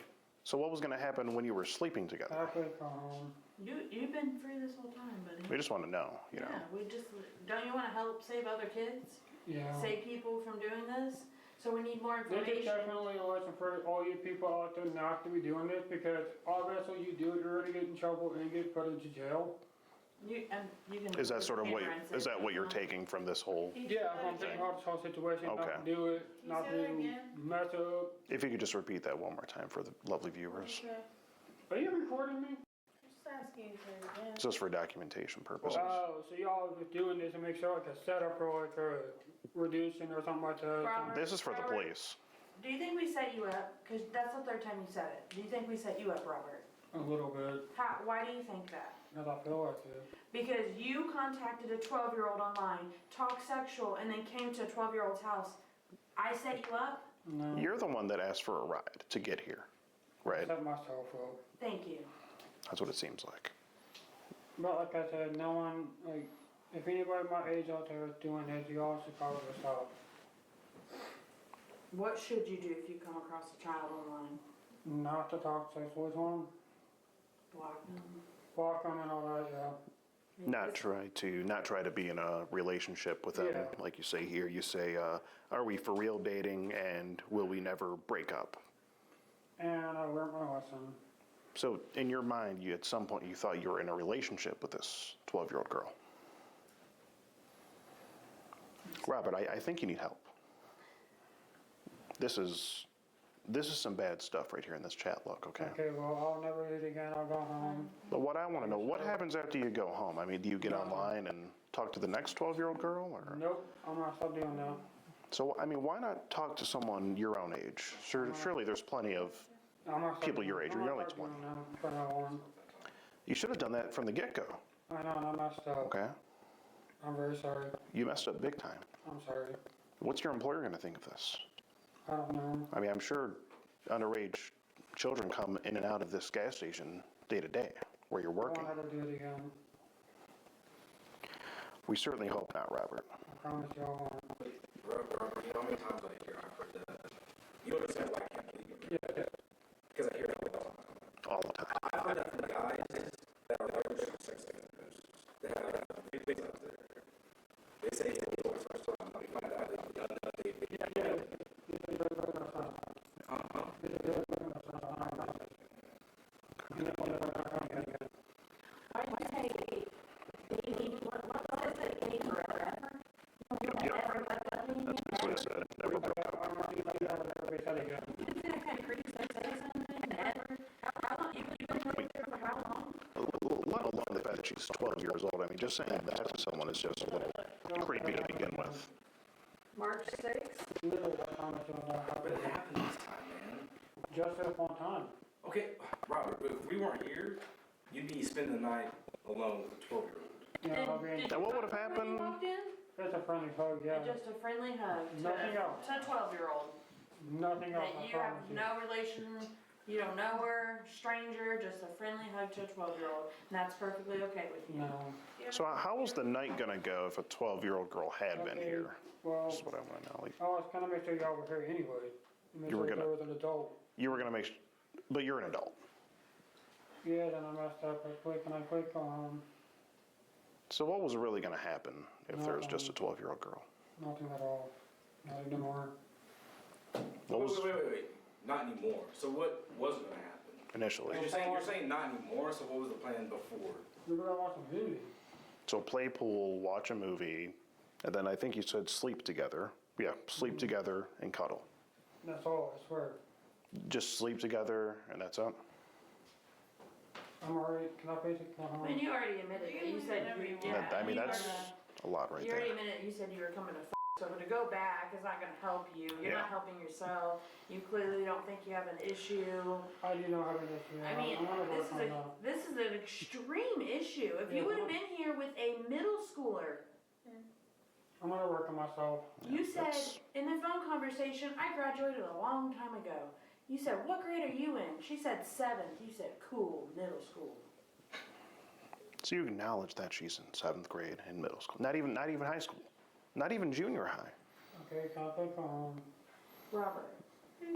So what was going to happen when you were sleeping together? I could come home. You've been free this whole time, buddy. We just want to know, you know. Yeah, we just don't you want to help save other kids? Yeah. Save people from doing this? So we need more This is information. definitely a lesson for all you people out there not to be doing this because obviously you do it, you're going to get in trouble and get put into jail. You can. Is that sort of what, Cameron is said, that what you're taking from this whole? Yeah, I'm thinking about this whole situation, Okay. not to do it, not say that to again? mess up. If you could just repeat that one more time for the lovely viewers. Are you recording me? Just asking you to again. Just for documentation purposes. Oh, so y'all was doing this to make sure like a setup for like a reducing or something like that? Robert, This is for the police. Do you think we set you up? Because that's the third time you said it. Do you think we set you up, Robert? A little bit, Why do you think that? because I feel like it. Because you contacted a 12-year-old online, talked sexual, and then came to a 12-year-old's house. I set you up? No. You're the one that asked for a ride to get here, right? Set myself up. Thank you. That's what it seems like. But like I said, no one, like, if anybody my age out there is doing this, you all should probably stop. What should you do if you come across a child online? Not to talk sexually to them, Block them? block them and all that, yeah. Not try to be in a relationship with them, Yeah. like you say here. You say, are we for real dating and will we never break up? And I learned my lesson. So in your mind, you at some point you thought you were in a relationship with this 12-year-old girl. Robert, I think you need help. This is some bad stuff right here in this chat log, okay? Okay, well, I'll never do it again, I'll go home. But what I want to know, what happens after you go home? I mean, do you get online and talk to the next 12-year-old girl, or? Nope, I'm not stop doing that. So, I mean, why not talk to someone your own age? Surely there's plenty of I'm not people your age, you're only 20. You should have done that from the get-go, I know, and I messed up. okay? I'm very sorry. You messed up big time. I'm sorry. What's your employer going to think of this? I don't know. I mean, I'm sure underage children come in and out of this gas station day to day where you're I working. won't ever do it again. We certainly hope not, Robert. I promise you I won't. Robert, you know how many times I hear I've heard that? You understand why I can't believe it? Yeah. Because I hear it all the time. All the time. I heard that from the guys that are large sex offenders that have big things out there. They say it's illegal for first time. We find out they've done nothing. That's what it said. Never broke up. Let alone the fact that she's 12 years old. I mean, just saying that to someone is just a little creepy to begin with. March 6th? But it happened this time, man. Just at one time. Okay, Robert, but if we weren't here, you'd be spending the night alone with a 12-year-old. Yeah, I'll be in. And what would have happened? It's a friendly hug, yeah. Just a friendly hug Nothing else. to a 12-year-old. Nothing else, That I you have promise you. no relation, you don't know her, stranger, just a friendly hug to a 12-year-old. And that's perfectly okay with you. No. So how was the night going to go if a 12-year-old girl had been Okay, here? Well, That's what I want to know. Like, I was gonna make sure y'all were here anyway. Make You were sure gonna- there was an adult. you were going to make but you're an adult. Yeah, then I messed up. I clicked and I clicked on So what was really going to happen if there was just a 12-year-old girl? nothing at all. Not anymore. What was Wait. Not anymore. So what was going to happen? initially? You're saying not anymore, so what was the plan before? We were gonna watch a movie. So play pool, watch a movie, and then I think you said sleep together. Yeah, sleep together and cuddle. That's all, I swear. Just sleep together and that's it? I'm already, can I basically come I home? mean, you already admitted that you said, yeah. I mean, you that's were a lot right You already there. admitted, you said you were coming to so to go back is not gonna help you. You're Yeah. not helping yourself. You clearly don't think you have an issue. I do not have an issue. I mean, I'm gonna work on that. this is an extreme issue. If you Yeah. would have been here with a middle schooler, I'm gonna work on myself. you said that's- in the phone conversation, I graduated a long time ago. You said, what grade are you in? She said 7th. You said, cool, middle school. So you acknowledge that she's in 7th grade in middle school. Not even high school. Not even junior high. Okay, can I click on, Robert,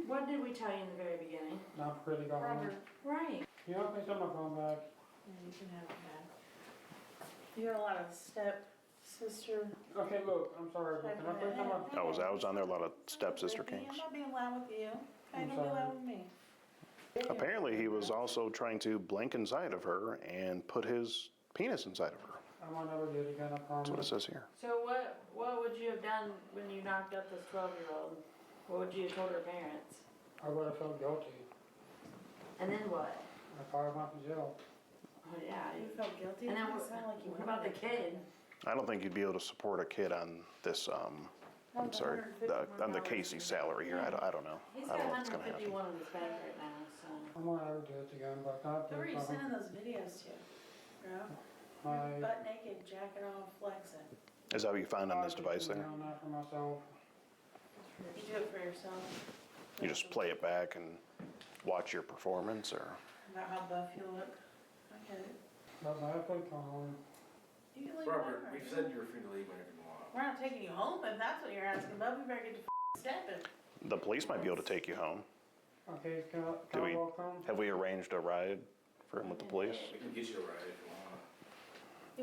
what did we tell you in the very beginning? not really go home? Robert, right. You know, please have my phone back. You can have it back. You got a lot of step-sister. Okay, look, I'm sorry, but can I click on my? I was on there a lot of stepsister kings. I'm not being loud with you. I'm Okay, don't be sorry. loud with me. Apparently he was also trying to blink inside of her and put his penis inside of her. I might never do it again, I promise. That's what it says here. So what would you have done when you knocked up this 12-year-old? What would you have told her parents? I would have felt guilty. And then what? I probably went to jail. Oh yeah, You felt guilty? And then It what, sounded like you what about the kid? I don't think you'd be able to support a kid on this, I'm sorry, on the Casey salary here. I don't know. He's I got don't know what's gonna happen. 151 in his bank right now, so. I might never do it again, but not Who are you this sending time. those videos to, bro? I- Butt naked, jacking off, flexing. Is that what you find on this device there? I'm not for myself. You do it for yourself. You just play it back and watch your performance, or? About how buff you look. I get it. But I put on. You can leave Robert, whenever. we've said you're free to leave whenever you want. We're not taking you home if that's what you're asking, but we better get to stepping. The police might be able to take you home. Okay, can Do I we, walk home? have we arranged a ride for him with the police? We can get you a ride if you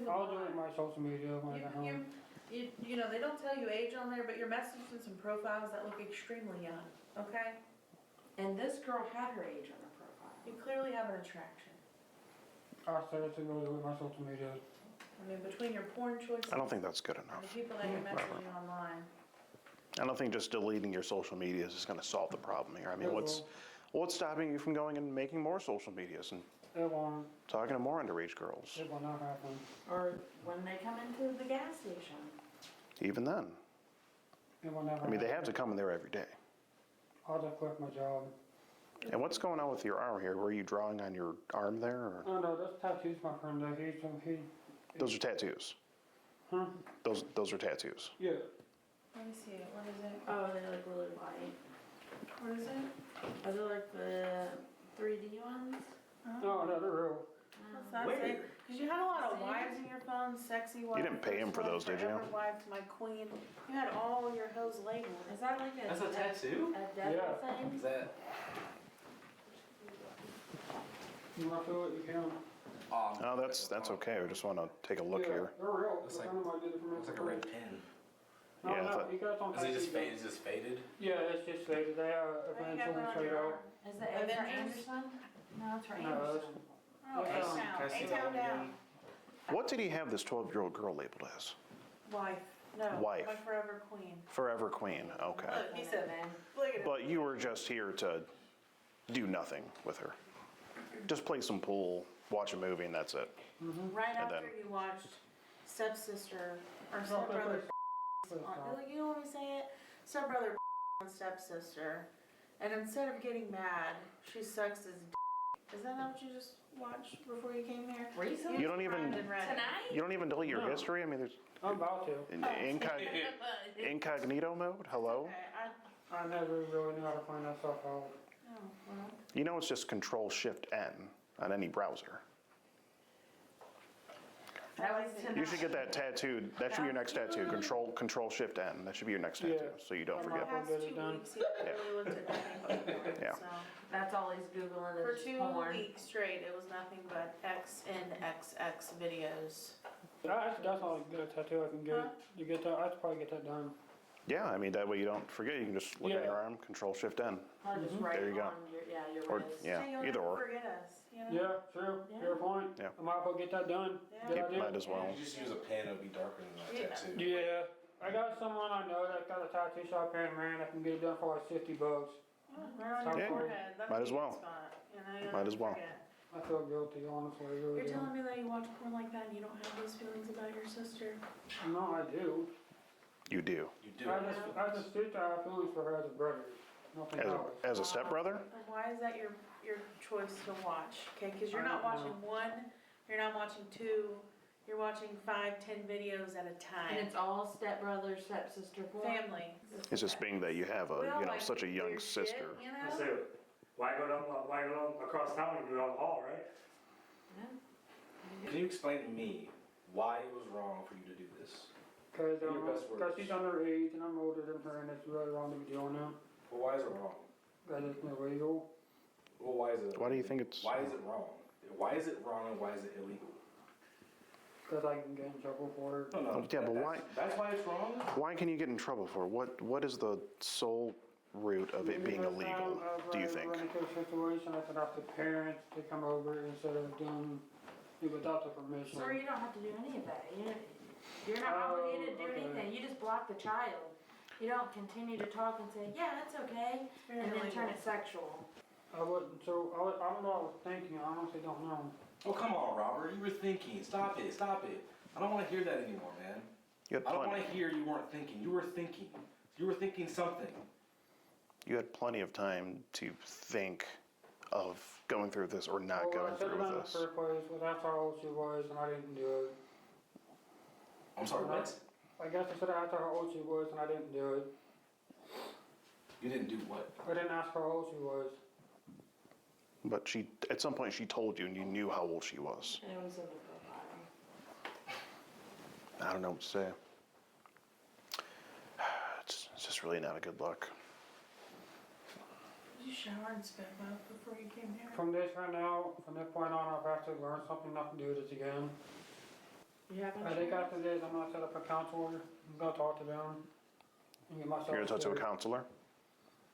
want. I'll do it on my social media when I get home. You know, they don't tell you age on there, but you're messaging some profiles that look extremely young, okay? And this girl had her age on her profile. You clearly have an attraction. I'll set it to go with my social media. I mean, between your porn choices. I don't think that's good And enough. the people that you're messaging online. I don't think just deleting your social media is just gonna solve the problem here. I mean, It what's stopping you from going and making more social medias and It won't. talking to more underage girls? It will not happen. Or when they come into the gas station. Even then. It will never I mean, they happen. have to come in there every day. I'll just quit my job. And what's going on with your arm here? Were you drawing on your arm there, or? Oh no, that's tattoos, my friend. He. Those are tattoos. Huh? Those are tattoos. Yeah. Let me see it. What is it? Oh, they're like really white. What is it? Are they like the 3D ones? No, no, they're real. What's that say? Because you had a lot of wives in your phone, sexy wives. You didn't pay him for those, did you? Forever wife, my queen. You had all your hoes labeled. Is that like a? That's a tattoo? A devil Yeah. thing? Is that? You want to feel it? You can. Oh, that's okay. We just want to take a look Yeah, here. they're real. Looks A like- friend of mine did it for me. Looks like a red pen. No, Yeah, I no, thought- you got it on Is it just tattoos. faded? Is this faded? Yeah, it's just faded. They Oh, you got eventually one on fade your out. arm. Is it Avengers? Anderson? No, it's for No, Anderson. Oh, Can I A-Town. Can I see that A-Town one down. again? What did he have this 12-year-old girl labeled as? Wife. No. Wife. My forever queen. Forever Queen. Okay. Look, he said, look at it. But you were just here to do nothing with her. Just play some pool, watch a movie, and that's it. Right And after then- you watched Stepsister or Stepbrother like, you know what I'm saying? Stepbrother and Stepsister. And instead of getting mad, she sucks his d. Is that not what you just watched before you came here? Recently? You don't even- Tonight? You don't even delete your No. history? I mean, there's I'm about to. incognito mode? Hello? Okay, I never really knew how to find that stuff out. oh, well. You know it's just Control-Shift-N on any browser. That was tonight. You should get that tattooed. That should be your next tattoo. Control-Shift-N. That should be your next tattoo, Yeah. so you don't I'm forget. not gonna get Past it 2 done. weeks, he literally looked at nothing but porn, Yeah. so. That's all he's Googling For is 2 porn. weeks straight, it was nothing but XNXX videos. That's not a good tattoo I can get. Huh? You get that? I should probably get that done. Yeah, I mean, that way you don't forget. You can just look at Yeah. your arm, Control-Shift-N. I'll just write There you go. on your Or, wrist. yeah, So you'll either never or. forget us, you know? Yeah, true. Yeah. Fair point. Yeah. I might as well get that done. Yeah. Good You idea. might as well. You just use a pen, it'll be darker than that Yeah. tattoo. Yeah. I got someone I know that got a tattoo shop here in Marion that can get it done for like $50. Right on your Yeah. forehead. That's Might a as good well. spot, you know, you'll Might never as well. forget. I feel guilty, honestly. I really You're do. telling me that you watch porn like that and you don't have those feelings about your sister? No, I do. You do. You do. As a sister, I have feelings for her as a brother. Nothing else. As a stepbrother? And why is that your choice to watch? Okay, because you're not I don't watching one, you're not watching two, you're watching 5, 10 videos at a time. And it's all stepbrother, stepsister, family. It's just being that you have a, We all you know, like such a young weird shit, sister. you know? Let's do it. Why go down across town and do it down the hall, right? Can you explain to me why it was wrong for you to do this? Because In your best words. she's underage and I'm older than her and it's really wrong to be doing that. Well, why is it wrong? Because it's illegal. Well, why is it? Why do you think it's? Why is it wrong? Why is it wrong and why is it illegal? Because I can get in trouble for it. No, no. Yeah, but why? That's why it's wrong? Why can you get in trouble for it? What is the sole root of it being illegal? Do you think? Run into a situation, I could have the parents to come over instead of doing without the permission. Sir, you don't have to do any of that. You're not obligated to do anything. You just block the child. You don't continue to talk and say, yeah, that's okay, and then turn it sexual. I wouldn't, so I don't know what I was thinking, I honestly don't know. Oh, come on, Robert. You were thinking. Stop it. Stop it. I don't want to hear that anymore, man. I don't want to hear you weren't thinking. You were thinking. You were thinking something. You had plenty of time to think of going through this or not going through with this. I said it in the first place, but that's how old she was, and I didn't do it. I'm sorry, what? I guess I said I asked her how old she was, and I didn't do it. You didn't do what? I didn't ask her how old she was. But she, at some point, she told you, and you knew how old she was. It was in the profile. I don't know what to say. It's just really not a good look. Did you shower and spit up before you came here? From this right now, from this point on, I've actually learned something not to do this again. You haven't? I think after this, I'm gonna set up a counselor, I'm gonna talk to them, and get myself You're gonna talk to a straight. counselor?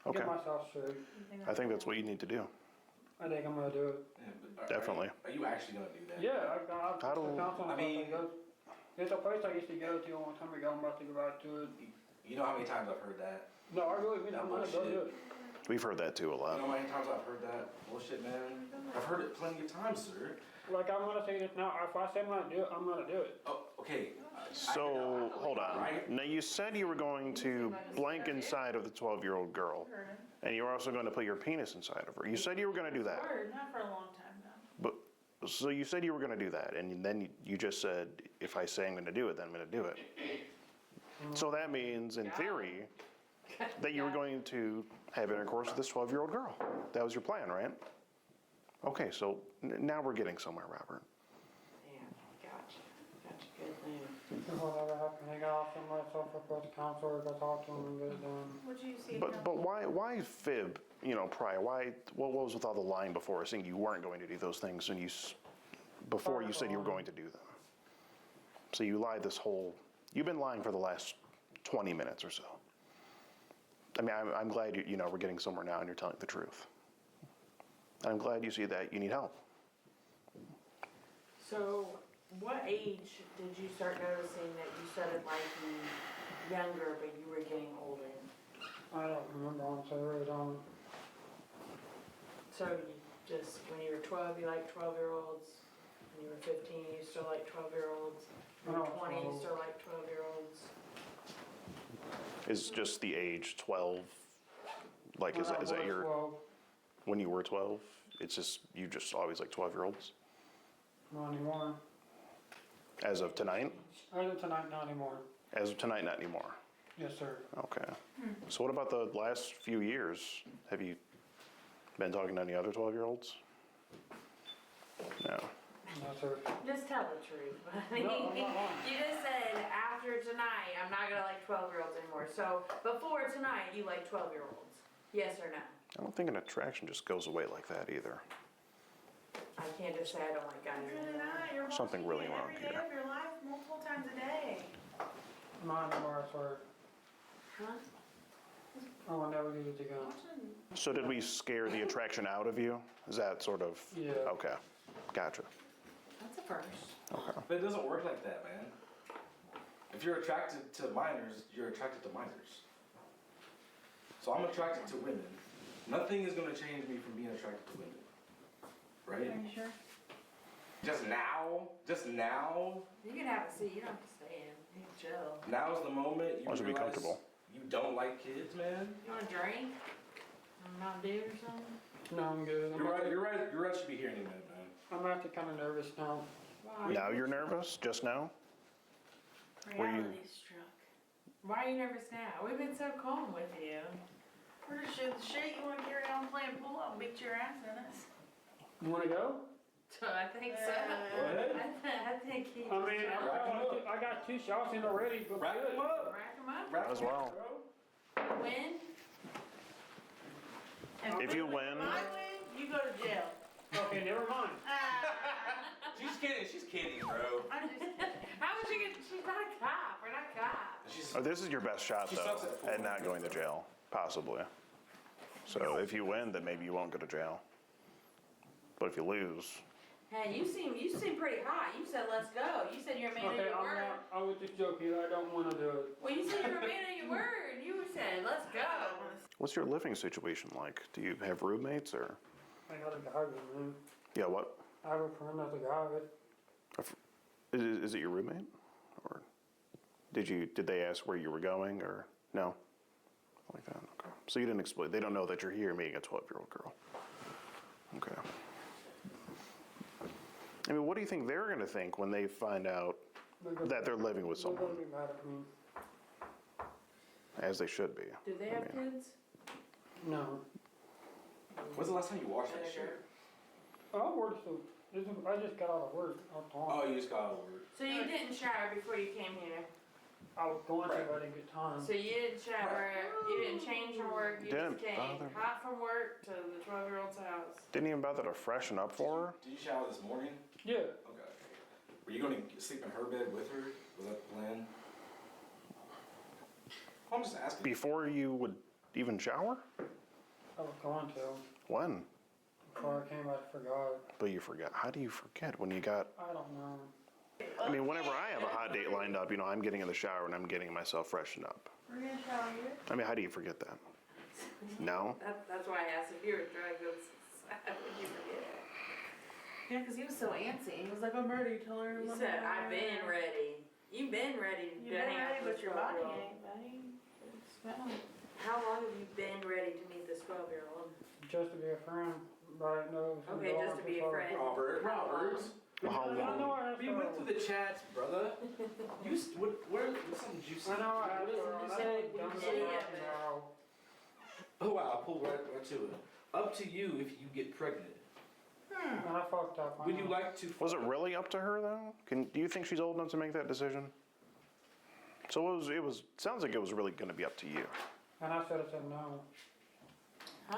Okay. Get myself straight. I think that's what you need to do. I think I'm gonna do it. Yeah, but Definitely. Are you actually going to do that? Yeah, I've got How do- the counselor. I mean- There's a place I used to go to a long time ago, I'm about to go back to it. You know how many times I've heard that? No, I really mean, I'm gonna go do it. We've heard that too a You lot. know how many times I've heard that bullshit, man? I've heard it plenty of times, sir. Like, I'm gonna say this now, if I say I'm gonna do it, I'm gonna do it. Oh, okay. So, hold on. Now, you said you were going to blank inside of the 12-year-old girl, and you were also going to put your penis inside of her. You said you were going to do that. Word, not for a long time now. But, so you said you were going to do that, and then you just said, if I say I'm going to do it, then I'm going to do it. So that means, in theory, that you were going to have intercourse with this 12-year-old girl. That was your plan, right? Okay, so now we're getting somewhere, Robert. Yeah, gotcha. Gotcha, good thing. If whatever happened, I got off to myself for the counselor, I talked to him and get it done. What'd you see? But why fib, prior? What was with all the lying before, saying you weren't going to do those things and before you said you were going to do them? So you lied you've been lying for the last 20 minutes or so. I mean, I'm glad we're getting somewhere now and you're telling the truth. I'm glad you see that you need help. So, what age did you start noticing that you started liking younger, but you were getting older? I don't remember, honestly, I really don't. So, you just, when you were 12, you liked 12-year-olds. When you were 15, you still liked 12-year-olds. When you were 20, you still liked 12-year-olds. Is just the age 12, like, is that your, 12, when you were 12? It's just, you just always like 12-year-olds? not anymore. As of tonight? As of tonight, not anymore. As of tonight, not anymore. Yes, sir. Okay. So what about the last few years? Have you been talking to any other 12-year-olds? No. No, sir. Just tell the truth. I mean, No, I'm not lying. you just said after tonight, I'm not gonna like 12-year-olds anymore. So before tonight, you like 12-year-olds. Yes or no? I don't think an attraction just goes away like that either. I can't just say I don't like guys anymore. You're Something really wrong every here. day of your life, multiple times a day. Not anymore, I swear. Huh? I will never do it again. So did we scare the attraction out of you? Is that sort of? Yeah. Okay. Gotcha. That's a first. Okay. But it doesn't work like that, man. If you're attracted to minors, you're attracted to minors. So I'm attracted to women. Nothing is going to change me from being attracted to women. Right? Are you sure? Just now? You can have a seat. You don't have to stay in. You can chill. Now is the moment you Why should be realize comfortable? you don't like kids, man. You want a drink? Mountain Dew or something? No, I'm good. You're right. Should be here any minute, man. I'm actually kind of nervous now. Why? Now you're nervous? Just now? Were you- Reality struck. Why are you nervous now? We've been so calm with you. We're just the shit you want to carry on playing pool. I'll beat your ass in it. You want to go? I think so. Go ahead. I think he. I mean, I got 2 shots in already. But Rack them up. Rack 'em up. Rack As 'em well. up, bro. Win. If you win, I win, you go to jail. Okay, never mind. She's kidding, bro. I'm just. How would you get? She's not a cop. We're not cops. oh, this is your best shot She though, sucks at at not going to jail, possibly. So if you win, then maybe you won't go to jail. But if you lose, Hey, you seem pretty hot. You said let's go. You said you're a man of Okay, your I'm word. not, I was just joking, I don't wanna do it. Well, you said you're a man of your word. You said let's go. What's your living situation like? Do you have roommates or? I got a guy with me. Yeah, what? I have a friend that's a guy. Is it your roommate? Or did they ask where you were going or no? Like that, okay. So you didn't explain, they don't know that you're here meeting a 12-year-old girl. Okay. I mean, what do you think they're gonna think when they find out that they're living with They're someone? gonna be mad at me. As they should be. Do they have kids? No. When's the last time you washed that shirt? I worked so, I just got out of work. Oh, you just got out of work. So you didn't shower before you came here. I was going to, but I didn't get time. So you didn't shower. You didn't change from work. You Didn't just came bother. hot from work to the 12-year-old's house. Didn't even bother to freshen up for her? Did you shower this morning? Yeah. Okay. Were you going to sleep in her bed with her? Was that the plan? I'm just asking. Before you would even shower? I was going to. When? Before I came, I forgot. But you forgot. How do you forget when you got? I don't know. I mean, whenever I have a hot date lined up, I'm getting in the shower and I'm getting myself freshened up. We're gonna shower here. I mean, how do you forget that? No? That's why I asked if you were drunk. How would you forget it? Yeah, because he was so antsy. He was like, I'm ready. Tell her. You said, I've been ready. You've been ready to You've been hang out ready, with but your body 12-year-old. ain't, buddy. It's fine. How long have you been ready to meet this 12-year-old? Just to be a friend, but I know. Okay, just to be a friend. Robert. Well, how long? We went through the chats, brother. What's something juicy? I know. What is it you said? Oh wow, I pulled right to it. Up to you if you get pregnant. And I fucked up. Would you like to? Was it really up to her though? Do you think she's old enough to make that decision? So it was. Sounds like it was really going to be up to you. And I said no.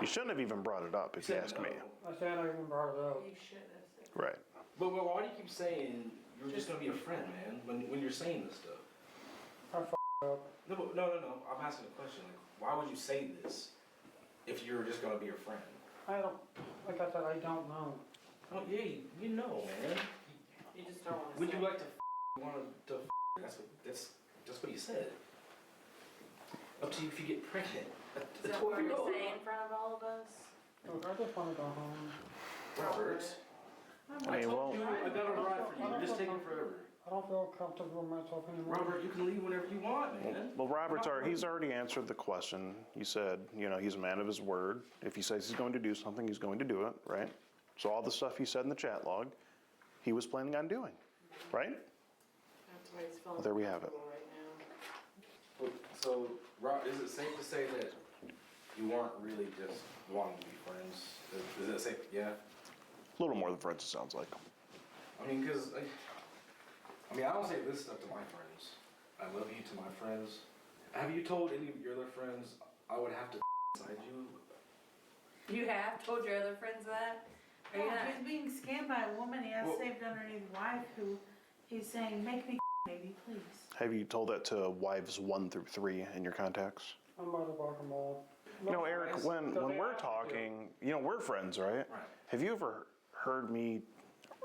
You shouldn't have even brought it up if you ask me. I said I even brought it up. You should have said. Right. But why do you keep saying you're just gonna be a friend, man? When you're saying this stuff. I fucked up. No. I'm asking a question. Like, why would you say this if you're just gonna be a friend? I don't. Like I said, I don't know. Oh yeah, you know, man. You just don't want to. Would you like to? That's what you said. Up to you if you get pregnant. Is that what you're saying in front of all of us? Look, I just want to go home. Robert. I mean, well. I got a ride for you. You're just taking forever. I don't feel comfortable with myself anymore. Robert, you can leave whenever you want, man. Well, he's already answered the question. You said, he's a man of his word. If he says he's going to do something, he's going to do it, right? So all the stuff he said in the chat log, he was planning on doing, right? That's why he's feeling Well, there we have it. right now. So, Rob, is it safe to say that you weren't really just wanting to be friends? Is it safe? Yeah. A little more than friends, it sounds like. I mean, because I don't say this stuff to my friends. I love you to my friends. Have you told any of your other friends I would have to inside you? You have told your other friends that? Are you Yeah, not? he's being scammed by a woman he has Well- saved underneath his wife who he's saying, make me baby, please. Have you told that to wives 1 through 3 in your contacts? I'm about to walk them all. Eric, when we're talking, we're friends, right? Right. Have you ever heard me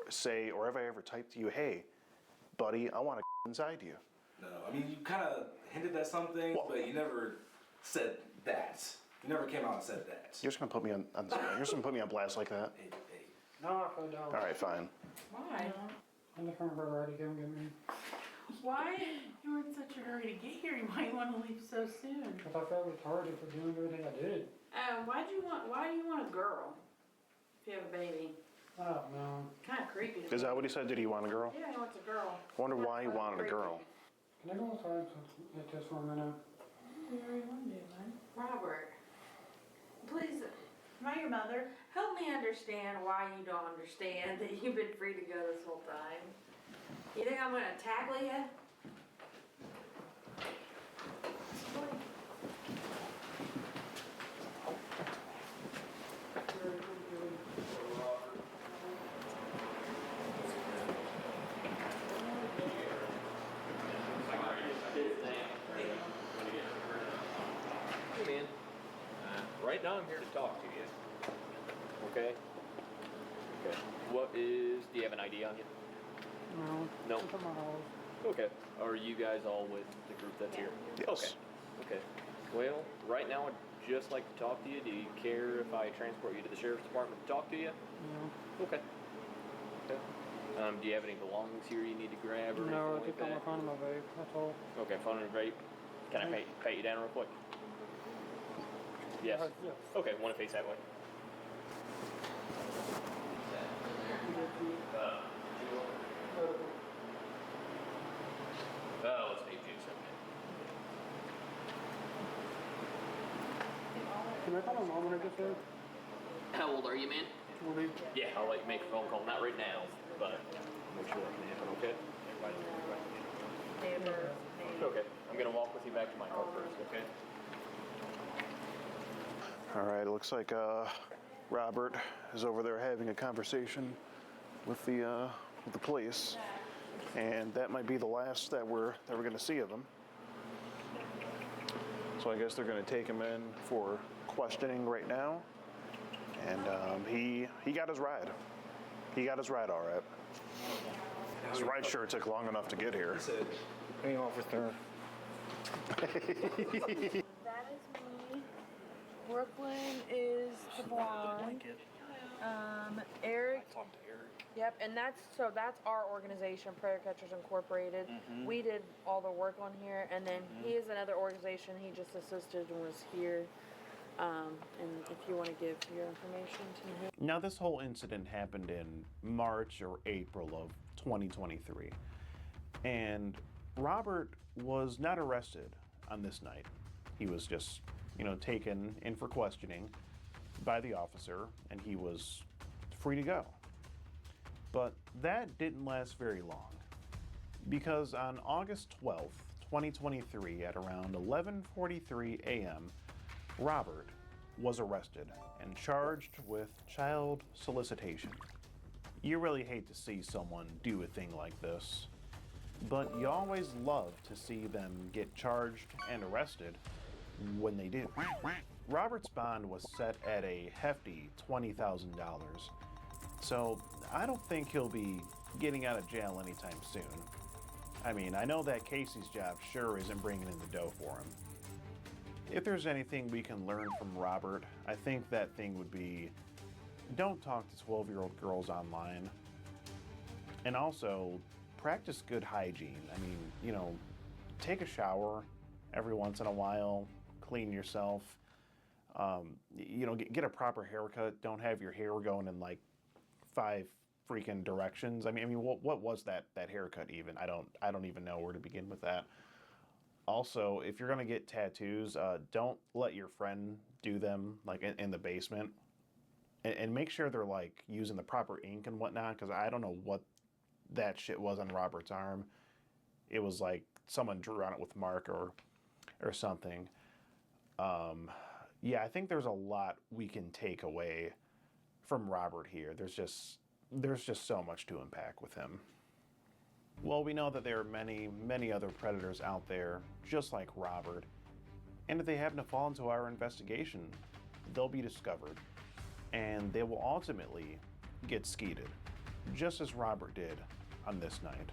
say, or have I ever typed to you, hey, buddy, I want to inside you? No, I mean, you kind of hinted at something, but you never said that. You never came out and said that. You're just gonna put me on you're just gonna put me on blast like that? No, I fell down. All right, fine. Why? I'm just going to ready to get me. Why you were in such a hurry to get here? You might want to leave so soon. Because I felt retarded for doing everything I did. Why do you want a girl? If you have a baby. I don't know. Kind of creepy. Is that what he said? Did he want a girl? Yeah, he wants a girl. I wonder why he wanted a girl. Can I go outside at this for a minute? You already want to do, man. Robert, please Am I your mother? help me understand why you don't understand that you've been free to go this whole time. You think I'm gonna tackle you? Hey man, right now I'm here to talk to you. Okay? Okay. Do you have an ID on you? No. No. It's at my house. Okay. Are you guys all with the group that's here? Yes. Okay. Well, right now I'd just like to talk to you. Do you care if I transport you to the sheriff's department to talk to you? No. Okay. Okay. Do you have any belongings here you need to grab or No, I anything think like I'm that? phone and my vape. That's all. Okay, phone and vape. Can I pat you down real quick? Yes. Yes. Okay, want to face that way? Let's take juice. Can I call my mom when I get there? How old are you, man? 20. Yeah, I'll let you make a phone call. Not right now, but make sure that can happen, okay? Okay, I'm gonna walk with you back to my car first, okay? All right, it looks like Robert is over there having a conversation with the police, and that might be the last that we're going to see of him. So I guess they're going to take him in for questioning right now, and he got his ride. He got his ride all right. His ride sure took long enough to get here. Hey, officer. That is me. Brooklyn is the blonde. Eric. Yep, and that's our organization, Prayer Catchers Incorporated. We did all the work on here, and then he is another organization. He just assisted and was here. And if you want to give your information to him. Now, this whole incident happened in March or April of 2023, and Robert was not arrested on this night. He was just, taken in for questioning by the officer, and he was free to go. But that didn't last very long, because on August 12th, 2023, at around 11:43 a.m., Robert was arrested and charged with child solicitation. You really hate to see someone do a thing like this, but you always love to see them get charged and arrested when they do. Robert's bond was set at a hefty $20,000, so I don't think he'll be getting out of jail anytime soon. I mean, I know that Casey's job sure isn't bringing in the dough for him. If there's anything we can learn from Robert, I think that thing would be, don't talk to 12-year-old girls online. And also, practice good hygiene. I mean, take a shower every once in a while, clean yourself. Get a proper haircut. Don't have your hair going in like 5 freaking directions. I mean, what was that haircut even? I don't even know where to begin with that. Also, if you're gonna get tattoos, don't let your friend do them like in the basement, and make sure they're like using the proper ink and whatnot. Because I don't know what that shit was on Robert's arm. It was like someone drew on it with marker or something. Yeah, I think there's a lot we can take away from Robert here. There's just so much to unpack with him. Well, we know that there are many, many other predators out there just like Robert, and if they happen to fall into our investigation, they'll be discovered, and they will ultimately get skeeted, just as Robert did on this night.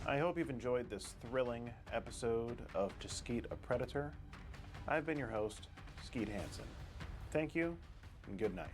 I hope you've enjoyed this thrilling episode of To Skeet a Predator. I've been your host, Skeet Hansen. Thank you, and good night.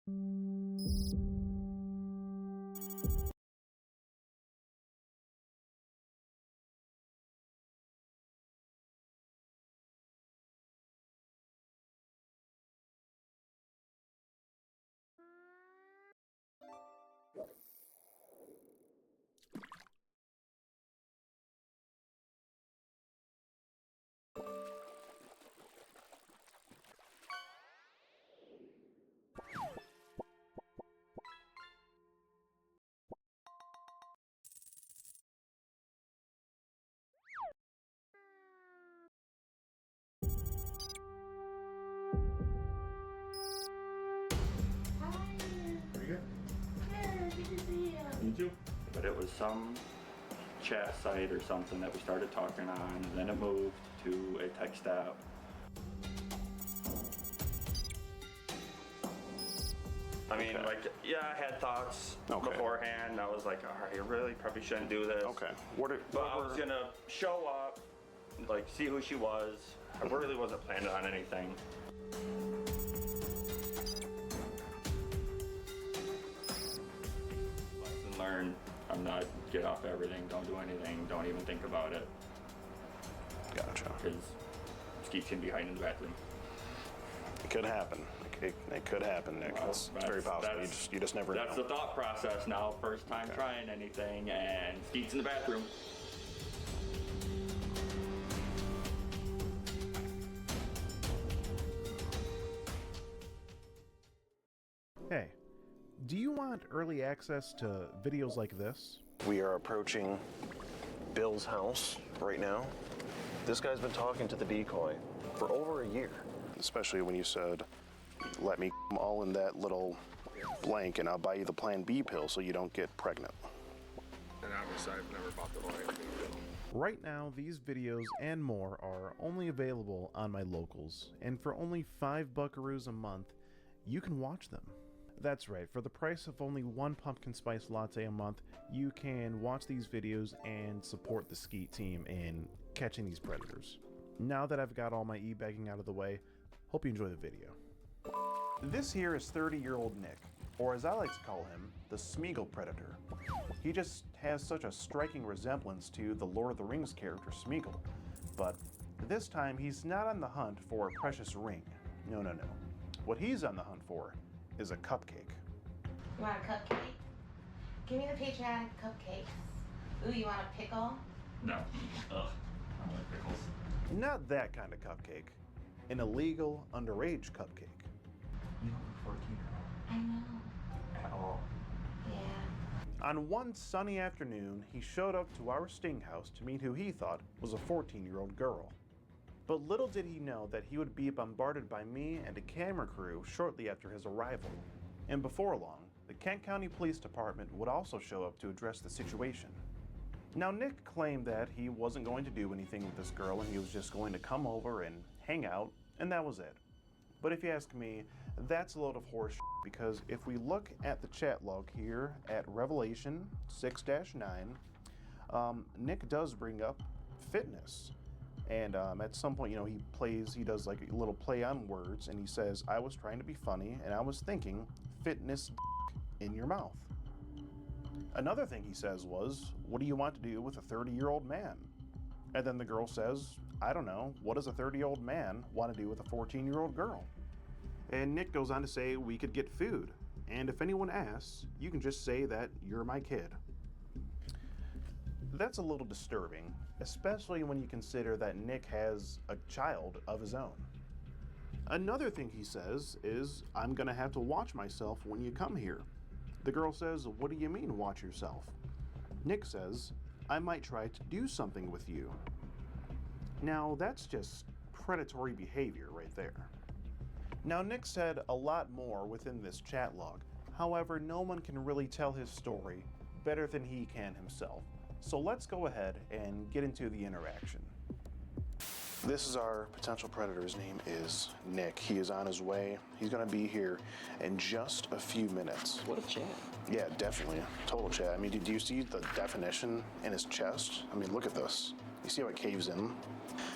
Pretty good. Good to see you. Me too. But it was some chat site or something that we started talking on, and then it moved to a text app. I mean, like, yeah, I had thoughts beforehand. I was like, all right, I really probably shouldn't do this. Okay. But I was gonna show up, like, see who she was. I really wasn't planning on anything. Lesson learned. I'm not, get off everything, don't do anything, don't even think about it. Gotcha. Because Skeet can be hiding in the bathroom. It could happen. It could happen, Nick. Well, it's very possible. You just never know. That's the thought process now. First time trying anything, and Skeet's in the bathroom. Hey, do you want early access to videos like this? We are approaching Bill's house right now. This guy's been talking to the decoy for over a year. Especially when you said, let me all in that little blank and I'll buy you the Plan B pill so you don't get pregnant. And obviously I've never bought the Plan B pill. Right now, these videos and more are only available on my locals, and for only $5 buckaroos a month, you can watch them. That's right, for the price of only one pumpkin spice latte a month, you can watch these videos and support the Skeet team in catching these predators. Now that I've got all my e-bagging out of the way, hope you enjoy the video. This here is 30-year-old Nick, or as I like to call him, the Smeagol Predator. He just has such a striking resemblance to the Lord of the Rings character Smeagol, but this time he's not on the hunt for a precious ring. No. What he's on the hunt for is a cupcake. You want a cupcake? Give me the patriotic cupcakes. Ooh, you want a pickle? No. Ugh. I don't like pickles. Not that kind of cupcake. An illegal underage cupcake. You don't look 14 I know. at all. Yeah. On one sunny afternoon, he showed up to our sting house to meet who he thought was a 14-year-old girl. But little did he know that he would be bombarded by me and a camera crew shortly after his arrival. And before long, the Kent County Police Department would also show up to address the situation. Now, Nick claimed that he wasn't going to do anything with this girl and he was just going to come over and hang out, and that was it. But if you ask me, that's a load of horse shit, because if we look at the chat log here at Revelation 6-9, Nick does bring up fitness. And at some point, he does like a little play on words, and he says, I was trying to be funny, and I was thinking, fitness in your mouth. Another thing he says was, what do you want to do with a 30-year-old man? And then the girl says, I don't know, what does a 30-year-old man want to do with a 14-year-old girl? And Nick goes on to say, we could get food. And if anyone asks, you can just say that you're my kid. That's a little disturbing, especially when you consider that Nick has a child of his own. Another thing he says is, I'm gonna have to watch myself when you come here. The girl says, what do you mean watch yourself? Nick says, I might try to do something with you. Now that's just predatory behavior right there. Now Nick said a lot more within this chat log. However, no one can really tell his story better than he can himself. So let's go ahead and get into the interaction. This is our potential predator. His name is Nick. He is on his way. He's gonna be here in just a few minutes. What a chat. Yeah, definitely. Total chat. I mean, do you see the definition in his chest? I mean, look at this. You see how it caves in?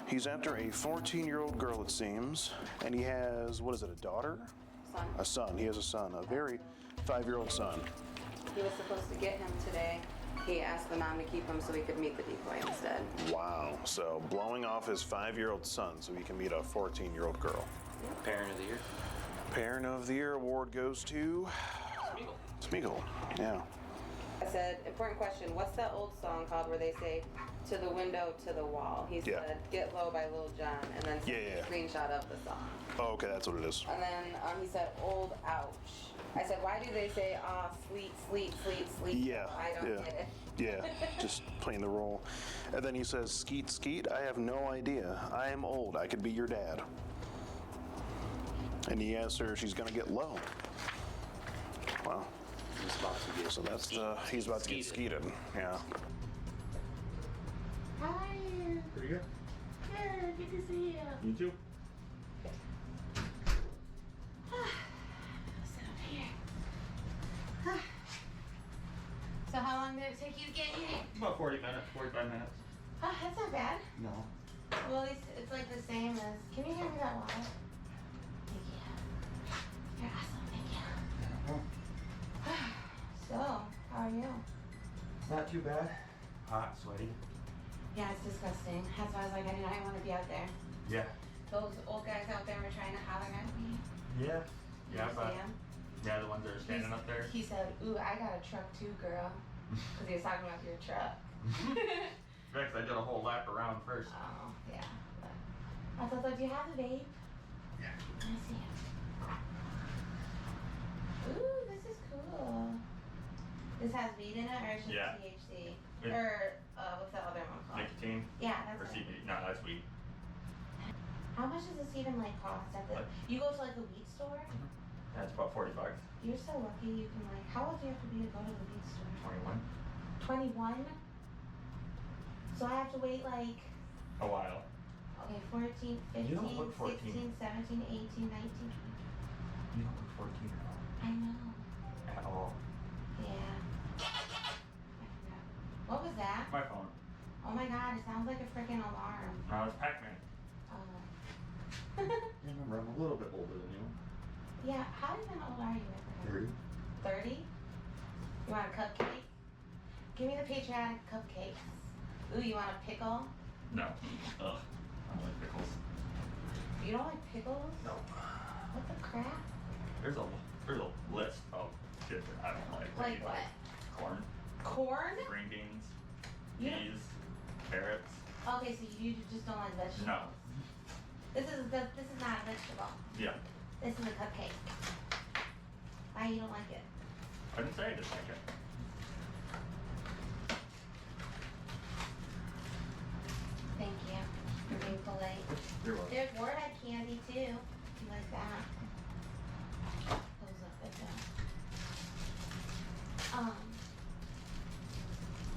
He's after a 14-year-old girl, it seems, and he has, what is it, a daughter? son. A son. He has a son. A very 5-year-old son. He was supposed to get him today. He asked the mom to keep him so he could meet the decoy instead. Wow. So blowing off his 5-year-old son so he can meet a 14-year-old girl. Parent of the year. Parent of the Year award goes to Smeagol. Yeah. I said, important question, what's that old song called where they say, to the window, to the wall? He Yeah. said, Get Low by Lil Jon, and then sent Yeah. a screenshot of the song. Oh, okay, that's what it is. And then he said, old ouch. I said, why do they say, sleep, sleep, sleep, sleep? Yeah. I don't yeah. get it. Yeah, just playing the role. And then he says, Skeet, Skeet, I have no idea. I am old. I could be your dad. And he asks her if she's going to get low. Wow. So that's, he's about to get skeeted. Yeah. How are you? Pretty good. Good, good to see you. You too. Sit up here. So how long did it take you to get here? About 40 minutes, 45 minutes. Oh, that's not bad. No. Well, at least it's like the same as. Can you hand me that water? Thank you. You're awesome. Thank you. So, how are you? Not too bad. Hot, sweaty. Yeah, it's disgusting. That's why I was like, I did not want to be out there. Yeah. Those old guys out there were trying to holler at me. Yeah. Did Yeah, you but see 'em? yeah, the ones that are standing up there. He said, ooh, I got a truck too, girl. Because he was talking about your truck. Rex, I did a whole lap around first. Oh, yeah. But I thought, do you have the vape? Yeah. Let me see it. Ooh, this is cool. This has weed in it, or it's just Yeah. THC? It- Or, what's that other one called? Nicotine. Yeah, that's Or it. CBD. No, that's weed. How much does a seed like cost at the? You go to like the weed store. That's about 40 bucks. You're so lucky. You can like. How old do you have to be to go to the weed store? 21. 21. So I have to wait like. A while. Okay, 14, 15, You don't look 14. 16, 17, 18, 19. You don't look 14 at all. I know. At all. Yeah. I forgot. What was that? My phone. Oh my god! It sounds like a freaking alarm. No, it's Pac-Man. Oh. Remember, I'm a little bit older than you. Yeah. How even old are you? 30. 30? You want a cupcake? Give me the patriotic cupcakes. Ooh, you want a pickle? No. Ugh. I don't like pickles. You don't like pickles? No. What the crap? There's a list of shit that I don't like. Like what? Corn, Corn? green beans, You- peas, carrots. Okay, so you just don't like vegetables. No. This is not a vegetable. Yeah. This is a cupcake. Why you don't like it? I didn't say I didn't like it. Thank you for being polite. You're welcome. There's warhead candy too. If you like that. Those look good though.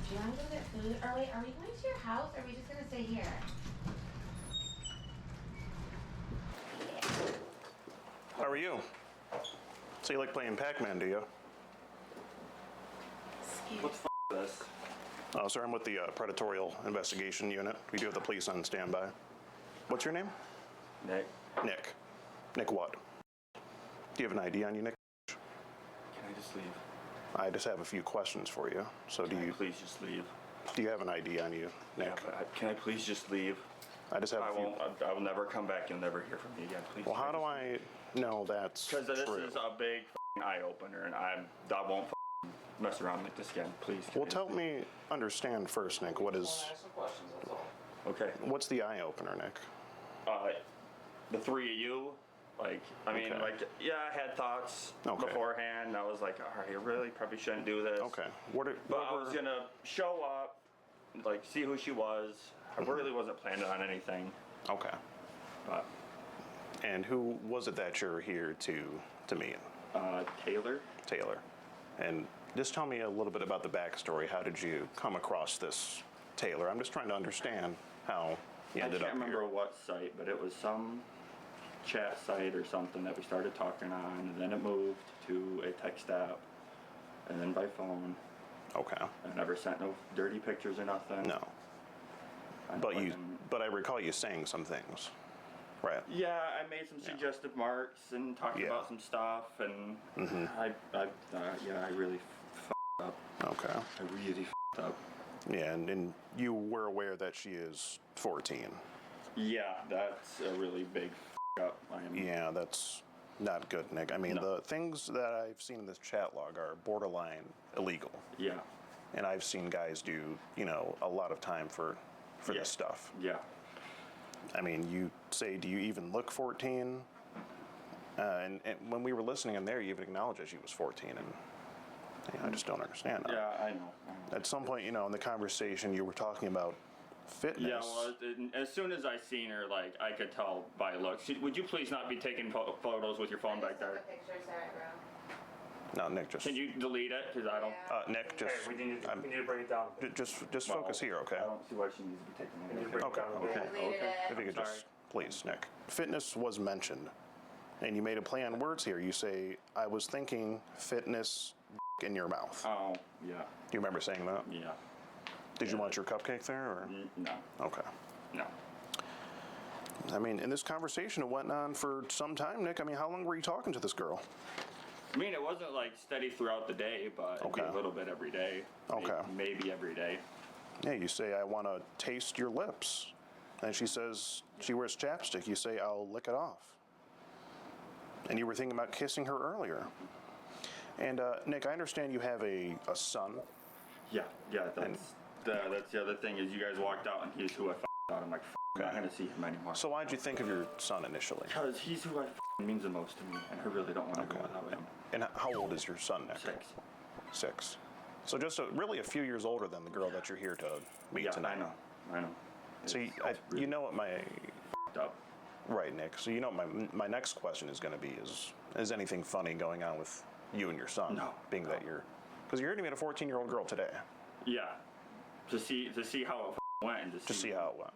Do you want to go get food? Or wait, are we going to your house or are we just gonna stay here? How are you? So you like playing Pac-Man, do you? What the f this? Oh, sir, I'm with the Predatorial Investigation Unit. We do have the police on standby. What's your name? Nick. Nick. Nick what? Do you have an ID on you, Nick? Can I just leave? I just have a few questions for you. So do you... Please just leave. Do you have an ID on you, Nick? Yeah, but can I please just leave? I just have a few... I will never come back. You'll never hear from me again. Please. Well, how do I know that's true? Because this is a big eye-opener, and I won't mess around like this again. Please. Well, help me understand first, Nick. What is... Ask some questions, that's all. Okay. What's the eye-opener, Nick? The three of you, like, I mean, Okay. like, yeah, I had thoughts Okay. beforehand. I was like, all right, I really probably shouldn't do this. Okay. But I was gonna show up, like, see who she was. I really wasn't planning on anything. Okay. But. And who was it that you're here to meet? Taylor. Taylor. And just tell me a little bit about the backstory. How did you come across this Taylor? I'm just trying to understand how you ended I up can't remember here. what site, but it was some chat site or something that we started talking on, and then it moved to a text app, and then by phone. Okay. I never sent no dirty pictures or nothing. No. But I recall you saying some things. Right. Yeah, I made some suggestive marks and talked about some stuff, and I really f***ed up. Okay. I really f***ed up. Yeah, and you were aware that she is 14. Yeah, that's a really big f*** up. Yeah, that's not good, Nick. I mean, the things that I've seen in this chat log are borderline illegal. Yeah. And I've seen guys do, you know, a lot of time for this stuff. Yeah. I mean, you say, do you even look 14? And when we were listening in there, you even acknowledged that she was 14, and I just don't understand that. Yeah, I know. At some point, you know, in the conversation, you were talking about fitness. Yeah, well, as soon as I seen her, like, I could tell by looks. Would you please not be taking photos with your phone back there? No, Nick, just... Can you delete it? Because I don't... Nick, just... Hey, we need to bring it down. Just focus here, okay? I don't see why she needs to be taking it. Okay. If you could just... Please, Nick. Fitness was mentioned, and you made a play on words here. You say, I was thinking fitness in your mouth. Oh, yeah. Do you remember saying that? Yeah. Did you want your cupcake there, or? No. Okay. No. I mean, in this conversation, it went on for some time, Nick. I mean, how long were you talking to this girl? I mean, it wasn't like steady throughout the day, but it'd be a little bit every day. Okay. Maybe every day. Yeah, you say, I want to taste your lips. And she says, she wears chapstick. You say, I'll lick it off. And you were thinking about kissing her earlier. And, Nick, I understand you have a son. Yeah, that's the other thing is you guys walked out and he's who I out. I'm like, I'm not going to see him anymore. So why'd you think of your son initially? Because he's who I means the most to me, and I really don't want to go without him. And how old is your son, Nick? 6. 6. So just really a few years older than the girl that you're here to meet tonight. I know. So you know what my... up. Right, Nick. So you know what my next question is going to be is anything funny going on with you and your son? No. Being that you're... Because you're here to meet a 14-year-old girl today. Yeah. To see how it went and to see how it went.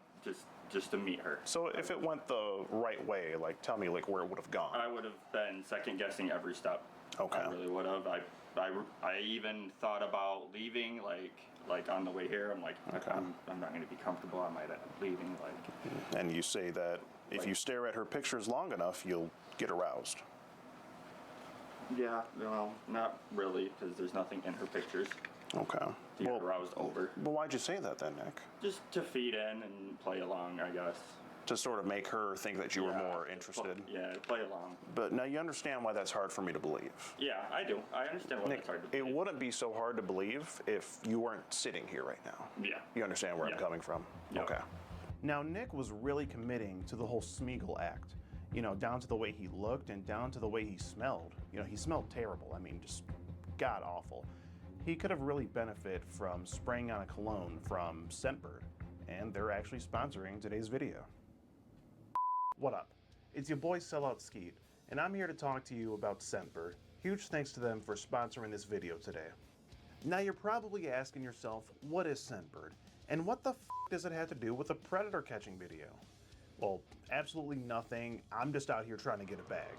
Just to meet her. So if it went the right way, like tell me like where it would have gone. I would have been second guessing every step. Okay. I really would have. I even thought about leaving like on the way here. I'm like, okay. I'm not going to be comfortable. I might end up leaving. Like. And you say that if you stare at her pictures long enough, you'll get aroused. Yeah, well, not really, because there's nothing in her pictures. Okay. To get aroused over. Well, why'd you say that then, Nick? Just to feed in and play along, I guess. To sort of make her think that you were more interested. Play along. But now you understand why that's hard for me to believe. Yeah, I do. I understand why Nick, that's hard to believe. it wouldn't be so hard to believe if you weren't sitting here right now. Yeah. You understand where I'm coming from? Yep. Okay. Now, Nick was really committing to the whole Smeagol act. You know, down to the way he looked and down to the way he smelled. You know, he smelled terrible. I mean, just god awful. He could have really benefited from spraying on a cologne from Scentbird, and they're actually sponsoring today's video. What up? It's your boy Sellout Skeet, and I'm here to talk to you about Scentbird. Huge thanks to them for sponsoring this video today. Now you're probably asking yourself, what is Scentbird? And what the f does it have to do with a predator catching video? Well, absolutely nothing. I'm just out here trying to get a bag.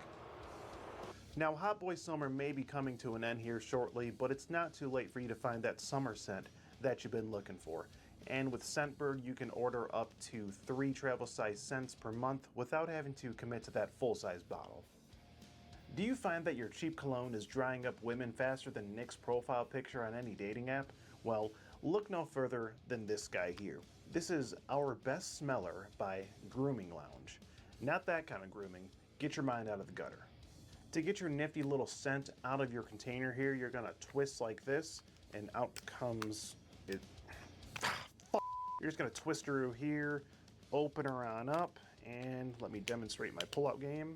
Now, Hot Boy Summer may be coming to an end here shortly, but it's not too late for you to find that summer scent that you've been looking for. And with Scentbird, you can order up to 3 travel-size scents per month without having to commit to that full-size bottle. Do you find that your cheap cologne is drying up women faster than Nick's profile picture on any dating app? Well, look no further than this guy here. This is Our Best Smeller by Grooming Lounge. Not that kind of grooming. Get your mind out of the gutter. To get your nifty little scent out of your container here, you're gonna twist like this, and out comes it. You're just gonna twist her here, open her on up, and let me demonstrate my pull-out game.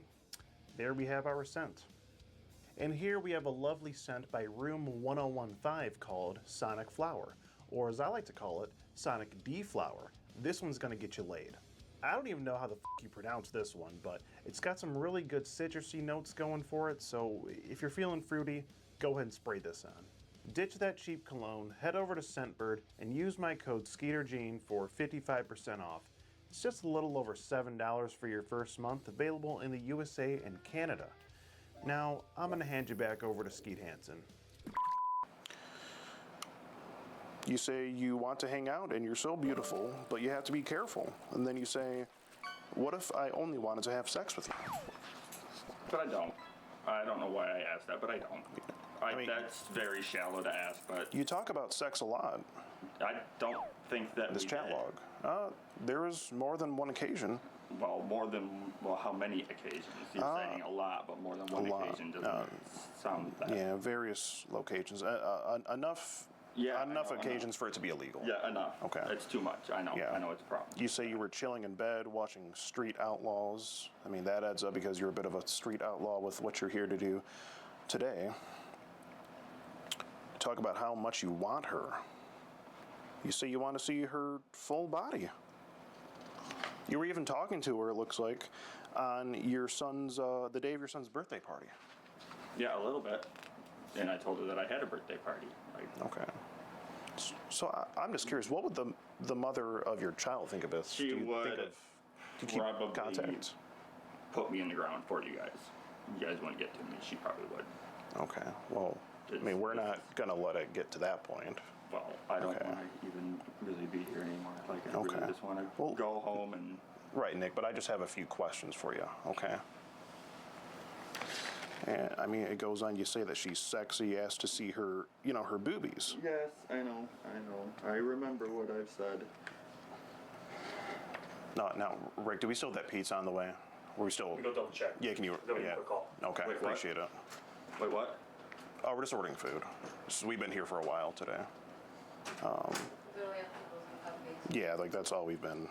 There we have our scent. And here we have a lovely scent by Room 1015 called Sonic Flower, or as I like to call it, Sonic D-Flower. This one's gonna get you laid. I don't even know how the you pronounce this one, but it's got some really good citrusy notes going for it, so if you're feeling fruity, go ahead and spray this on. Ditch that cheap cologne, head over to Scentbird, and use my code SkeeterGene for 55% off. It's just a little over $7 for your first month, available in the USA and Canada. Now, I'm gonna hand you back over to Skeet Hansen. You say you want to hang out and you're so beautiful, but you have to be careful. And then you say, What if I only wanted to have sex with you? But I don't. I don't know why I asked that, but I don't. I mean, that's very shallow to ask, but You talk about sex a lot. I don't think that This we chat did. log. There was more than one occasion. Well, how many occasions? You're saying a lot, but more than one occasion doesn't sound bad. Yeah, various locations. Enough. Yeah, enough occasions for it to be illegal. Yeah, enough. Okay. It's too much. I know. Yeah. I know it's a problem. You say you were chilling in bed watching Street Outlaws. I mean, that adds up because you're a bit of a street outlaw with what you're here to do today. Talk about how much you want her. You say you want to see her full body. You were even talking to her, it looks like, on your son's, the day of your son's birthday party. Yeah, a little bit. And I told her that I had a birthday party. Okay. So I'm just curious, what would the mother of your child think of this? She Do you would think to keep probably contact? put me in the ground for you guys. You guys want to get to me, she probably would. Okay. Well, I mean, we're not gonna let it get to that point. Well, I don't want to even really be here anymore. Like, I really just want to go home and... Right, Nick, but I just have a few questions for you, okay? And, I mean, it goes on, you say that she's sexy, asked to see her, you know, her boobies. Yes, I know. I remember what I've said. Now, Rick, do we still have that pizza on the way? Or we still... We go double check. Yeah, can you... Yeah. Okay, Wait, what? appreciate it. Wait, what? Oh, we're just ordering food. We've been here for a while today. Yeah, like that's all we've been,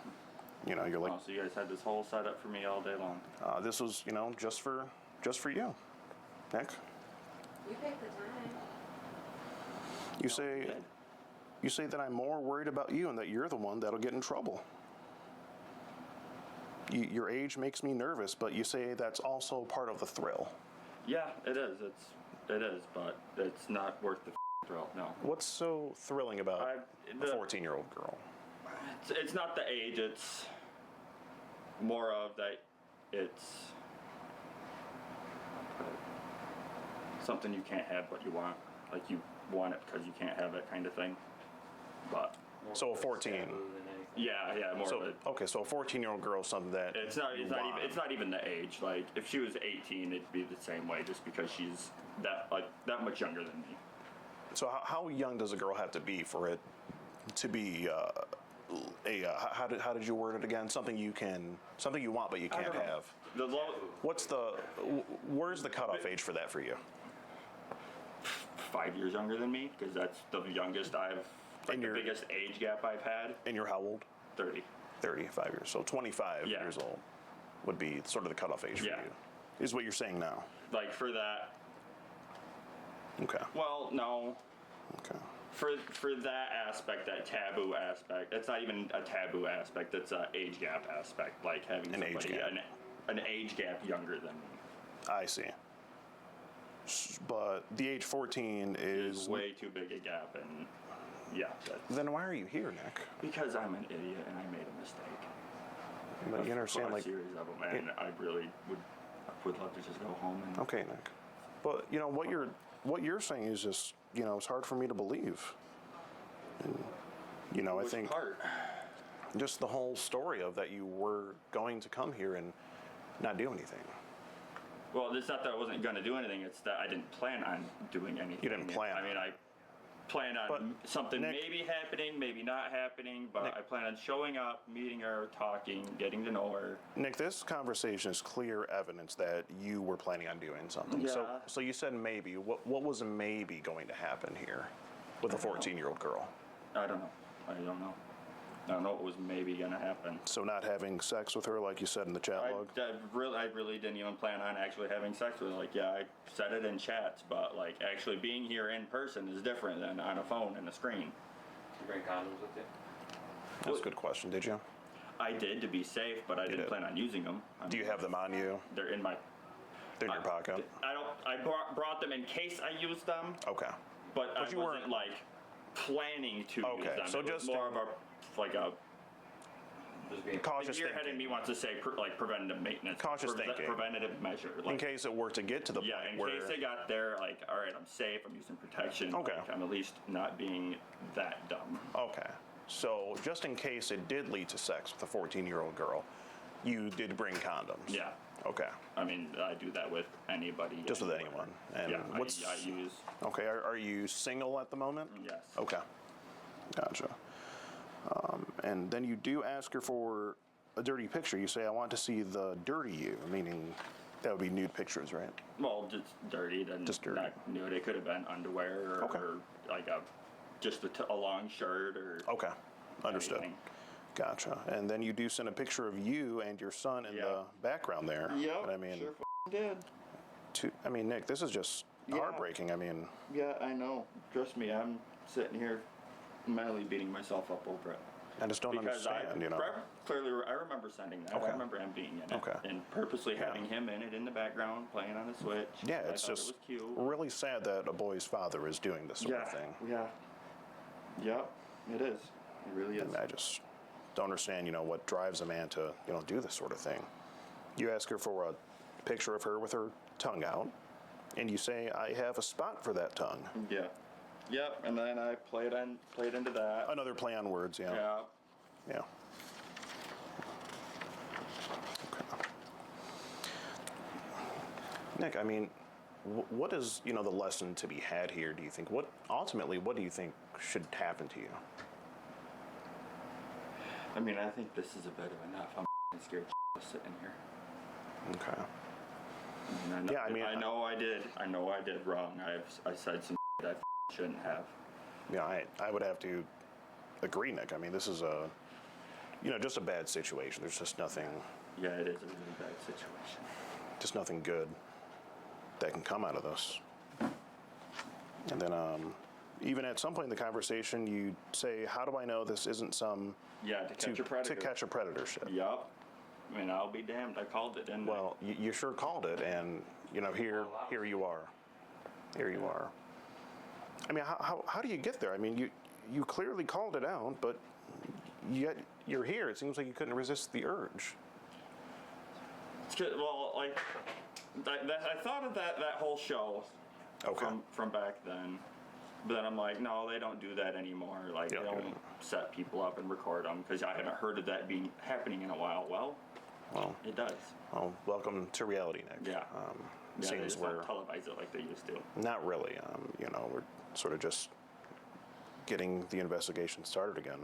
you know, you're like... Oh, so you guys had this whole setup for me all day long? This was, you know, just for you, Nick. You picked the time. You say that I'm more worried about you and that you're the one that'll get in trouble. Your age makes me nervous, but you say that's also part of the thrill. Yeah, it is. It is, but it's not worth the thrill, no. What's so thrilling about a 14-year-old girl? It's not the age, it's more of that it's something you can't have but you want. Like you want it because you can't have it kind of thing. But so a 14. Yeah, more so, of it. Okay, so a 14-year-old girl is something that it's not even the age. Like if she was 18, it'd be the same way just because she's that much younger than me. So how young does a girl have to be for it to be how did you word it again? Something you want but you can't have. Where's the cutoff age for that for you? 5 years younger than me, because that's the youngest the biggest age gap I've had. And you're how old? 30. 35 years. So 25 years old would be sort of the cutoff age for you. Is what you're saying now? Like for that. Okay. Well, no. Okay. For that aspect, that taboo aspect, it's not even a taboo aspect, it's an age gap aspect, like having an age gap younger than me. I see. But the age 14 is way too big a gap, and then why are you here, Nick? Because I'm an idiot and I made a mistake. But you understand, like, a series of them, and I really would love to just go home and. Okay, Nick. But you know what you're saying is just, you know, it's hard for me to believe. And, you know, I think just the whole story of that you were going to come here and not do anything. Well, it's not that I wasn't going to do anything. It's that I didn't plan on doing anything. You didn't plan. I mean, I planned on something maybe happening, maybe not happening, but I plan on showing up, meeting her, talking, getting to know her. Nick, this conversation is clear evidence that you were planning on doing something. Yeah. So you said maybe. What was maybe going to happen here with a 14-year-old girl? I don't know. I don't know what was maybe going to happen. So not having sex with her, like you said in the chat log? I really didn't even plan on actually having sex with her. Like, yeah, I said it in chats, but like actually being here in person is different than on a phone and a screen. You bring condoms with you? That's a good question. Did you? I did to be safe, but I didn't plan on using them. Do you have them on you? They're in They're in your pocket? I brought them in case I used them. Okay. But I wasn't like planning to use them. So it was just more of a cautious thinking. Head in me wants to say preventative maintenance. Cautious thinking. Preventative measure. In case it were to get to the point in where... case they got there, like, all right, I'm safe, I'm using protection. Okay. Like, I'm at least not being that dumb. Okay. So just in case it did lead to sex with a 14-year-old girl, You did bring condoms? Yeah. Okay. I mean, I do that with anybody. Just with anywhere. anyone? And yeah, what's, I use... Okay, are you single at the moment? Yes. Okay. Gotcha. And then you do ask her for a dirty picture. You say, I want to see the dirty you, meaning that would be nude pictures, right? Well, just dirty, then just dirty. Not nude. It could have been underwear or, or like just a long shirt or... Okay, understood. Anything. Gotcha. And then you do send a picture of you and your son in the background there. Yep, And I mean, sure did. I mean, Nick, this is just heartbreaking. I mean... Yeah, I know. Trust me, I'm sitting here mentally beating myself up over it. I just don't understand, you know. Clearly, I remember sending that. Okay. I remember him being in it. Okay. And purposely having him in it in the background, playing on the Switch. Yeah, I it's thought just it was cute. really sad that a boy's father is doing this sort of thing. Yeah. Yep, it is. It really is. And I just don't understand, you know, what drives a man to, you know, do this sort of thing. You ask her for a picture of her with her tongue out, and you say, I have a spot for that tongue. Yeah. Yep, and then I played into that. Another play on words, yeah. Yeah. Yeah. Okay. Nick, I mean, what is, you know, the lesson to be had here, do you think? Ultimately, what do you think should happen to you? I mean, I think this is a bit of enough. I'm scared sitting here. Okay. I mean, I know I did wrong. I said some I shouldn't have. Yeah, I would have to agree, Nick. I mean, this is a, you know, just a bad situation. There's just nothing. Yeah, it is a really bad situation. Just nothing good that can come out of this. And then, even at some point in the conversation, you say, "How do I know this isn't some to catch a predator? To catch a predator ship?" Yup. I mean, I'll be damned. I called it, didn't I? Well, you sure called it, and you know, here you are. Here you are. I mean, how do you get there? I mean, you clearly called it out, but yet you're here. It seems like you couldn't resist the urge. Well, like, I thought of that whole show from back then. But then I'm like, no, they don't do that anymore. Like, they don't set people up and record them because I haven't heard of that happening in a while. Well, it does. Well, welcome to reality, Nick. Yeah. They Seems just we're don't televise it like they used to. Not really. You know, we're sort of just getting the investigation started again.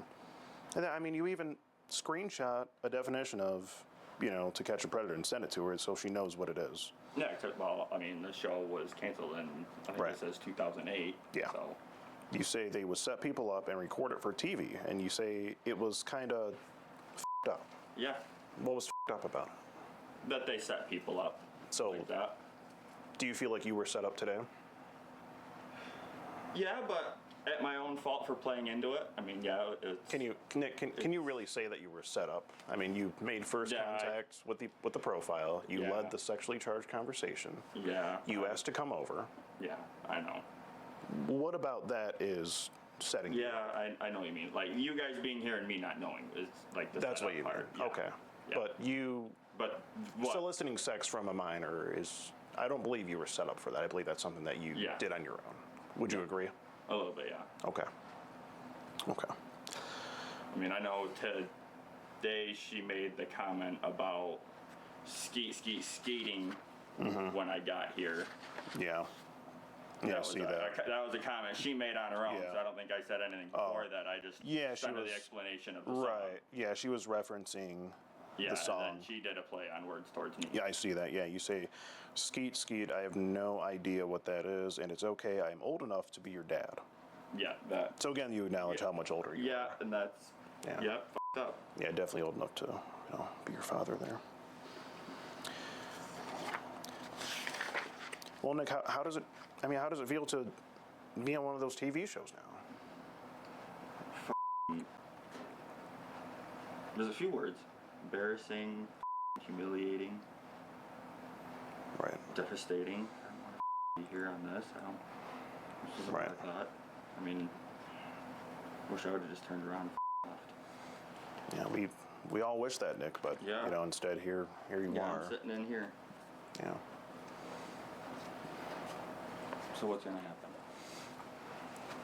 And then, I mean, you even screenshot a definition of, you know, to catch a predator and send it to her so she knows what it is. Yeah, well, I mean, the show was canceled in, I think it says 2008. Yeah. So. You say they would set people up and record it for TV, and you say it was kind of f***ed up. Yeah. What was f***ed up about it? That they set people up. So, like that. Do you feel like you were set up today? Yeah, but at my own fault for playing into it. I mean, yeah, it's... Can you really say that you were set up? I mean, you made first contact with the profile. You led the sexually charged conversation. Yeah. You asked to come over. Yeah, I know. What about that is setting you up? Yeah, I know what you mean. Like, you guys being here and me not knowing is like the That's what you mean. Yeah. Okay. Yeah. But soliciting sex from a minor is, I don't believe you were set up for that. I believe that's something that you did on your own. Would you agree? A little bit, yeah. Okay. Okay. I mean, I know today she made the comment about skating when I got here. Yeah. Yeah, I see that. That was a comment she made on her own, so I don't think I said anything before that. I just sent her the explanation of the song. Right. Yeah, she was referencing the song. And then she did a play on words towards me. Yeah, I see that. Yeah, you say, skeet, skeet, I have no idea what that is, and it's okay, I am old enough to be your dad. Yeah, that. So again, you acknowledge how much older you are. Yeah, and that's, fucked up. Yeah, definitely old enough to, you know, be your father there. Well, Nick, how does it feel to be on one of those TV shows now? There's a few words. Embarrassing, humiliating, devastating. I don't want to be here on this. This isn't what I thought. I mean, wish I would have just turned around and left. Yeah, we all wish that, Nick, but you know, instead here you are. I'm sitting in here. Yeah. So what's gonna happen?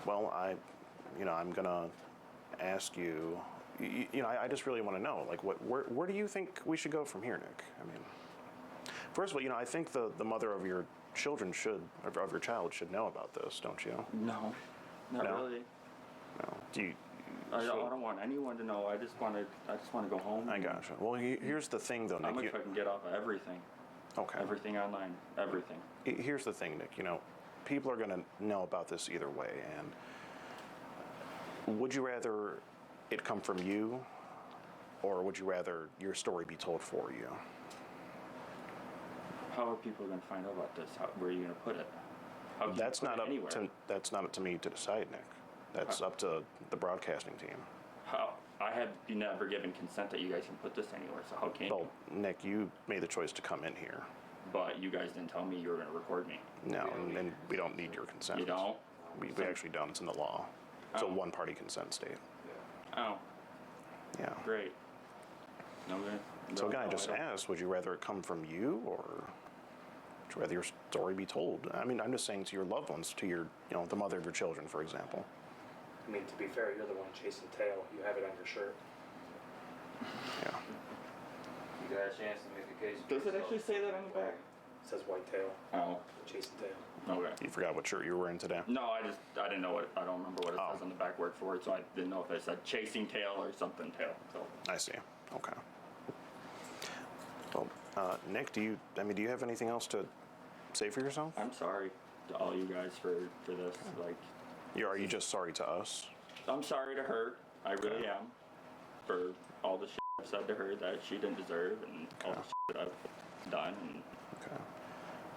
Well, I'm gonna ask you I just really want to know, like, where do you think we should go from here, Nick? I mean, first of all, I think the mother of your children of your child should know about this, don't you? No, not No? really. No. Do you? I don't want anyone to know. I just want to go home. I gotcha. Well, here's the thing, though, How Nick. much I can get off of everything. Okay. Everything online. Everything. Here's the thing, Nick. People are going to know about this either way, and would you rather it come from you, or would you rather your story be told for you? How are people going to find out about this? Where are you going to put it? How can That's you put not it up anywhere? to up to me to decide, Nick. That's up to the broadcasting team. How? I have been never given consent that you guys can put this anywhere. So how can Well, Nick, you made the choice to come in here. But you guys didn't tell me you were going to record me. No, and we don't need your consent. You don't? We actually don't. It's in the law. It's a one-party consent state. Oh. Yeah. Great. No good. So again, I just asked, would you rather it come from you, or would you rather your story be told? I mean, I'm just saying to your loved ones, to your, the mother of your children, for example. I mean, to be fair, you're the one chasing tail. You have it on your shirt. Yeah. You got a chance to make the case. Does it actually say that on the back? It says white tail. Oh. Chasing tail. Okay. You forgot what shirt you were wearing today? No, I didn't know I don't remember what it says on the back word for it, so I didn't know if it said chasing tail or something tail. So. I see. Okay. Well, Nick, do you have anything else to say for yourself? I'm sorry to all you guys for this. Like, are you just sorry to us? I'm sorry to her. I really am. For all the shit I've said to her that she didn't deserve, and all the shit that I've done. And okay.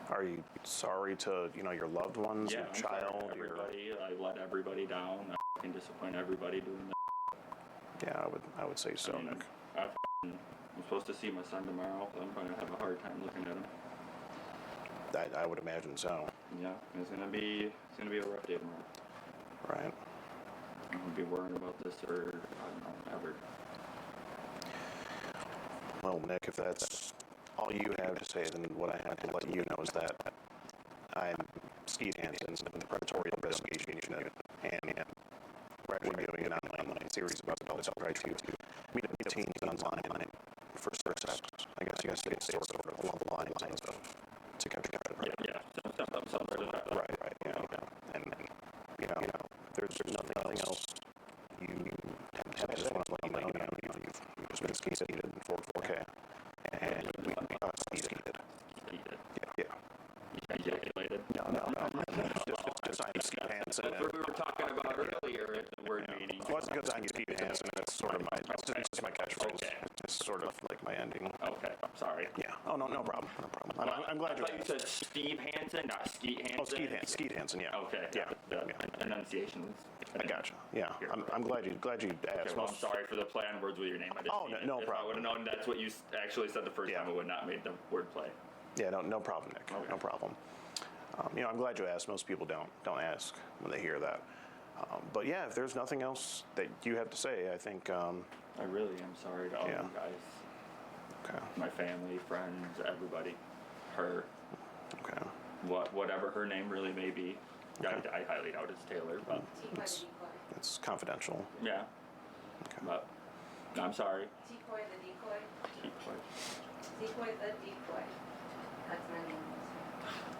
Are you sorry to your loved ones, yeah, your I'm child, sorry to everybody? I let everybody down. I fucking disappoint everybody doing that. Yeah, I would say so, Nick. I'm supposed to see my son tomorrow. So I'm going to have a hard time looking at him. I would imagine so. Yeah, it's gonna be a rough day tomorrow. Right. I'm gonna be worrying about this for I don't know, ever. Well, Nick, if that's all you have to say, then what I have to let you know is that I'm Skeet Hansen in the Predatory Investigation Unit, and we're actually doing an online series about adults who try to meet teens online for sex. I guess you guys say it's sort of along the lines of to catch a predator. Yeah, something like that. Right, yeah. And there's nothing else I just want to let you know, you've just been skeeted in 4K. And we skeeted. Yeah. You ejaculated? No. Just I'm Skeet Hansen. That's what we were talking about earlier at the word meeting. Well, it's because I'm Skeet Hansen. That's sort of it's just my catchphrase. Okay. It's sort of like my ending. Okay, I'm sorry. Yeah. Oh, no problem. I'm glad you asked. You said Steve Hansen, not Skeet Hansen? Oh, Skeet Hansen, yeah. Okay. Yeah. The enunciation was... I gotcha. Yeah. I'm glad you asked. Okay, well, I'm sorry for the play on words with your name. I didn't no If problem. I would have known that's what you actually said the first time, I would not have made the word play. Yeah, no problem, Nick. Okay. No problem. I'm glad you asked. Most people don't ask when they hear that. But yeah, if there's nothing else that you have to say, I think... I really am sorry to all you guys. Okay. My family, friends, everybody. Her. Okay. Whatever her name really may be. Okay. I highly doubt it's Taylor, but... It's confidential. Yeah. Okay. But I'm sorry. Decoy the decoy. Decoy. Decoy the decoy. That's my name.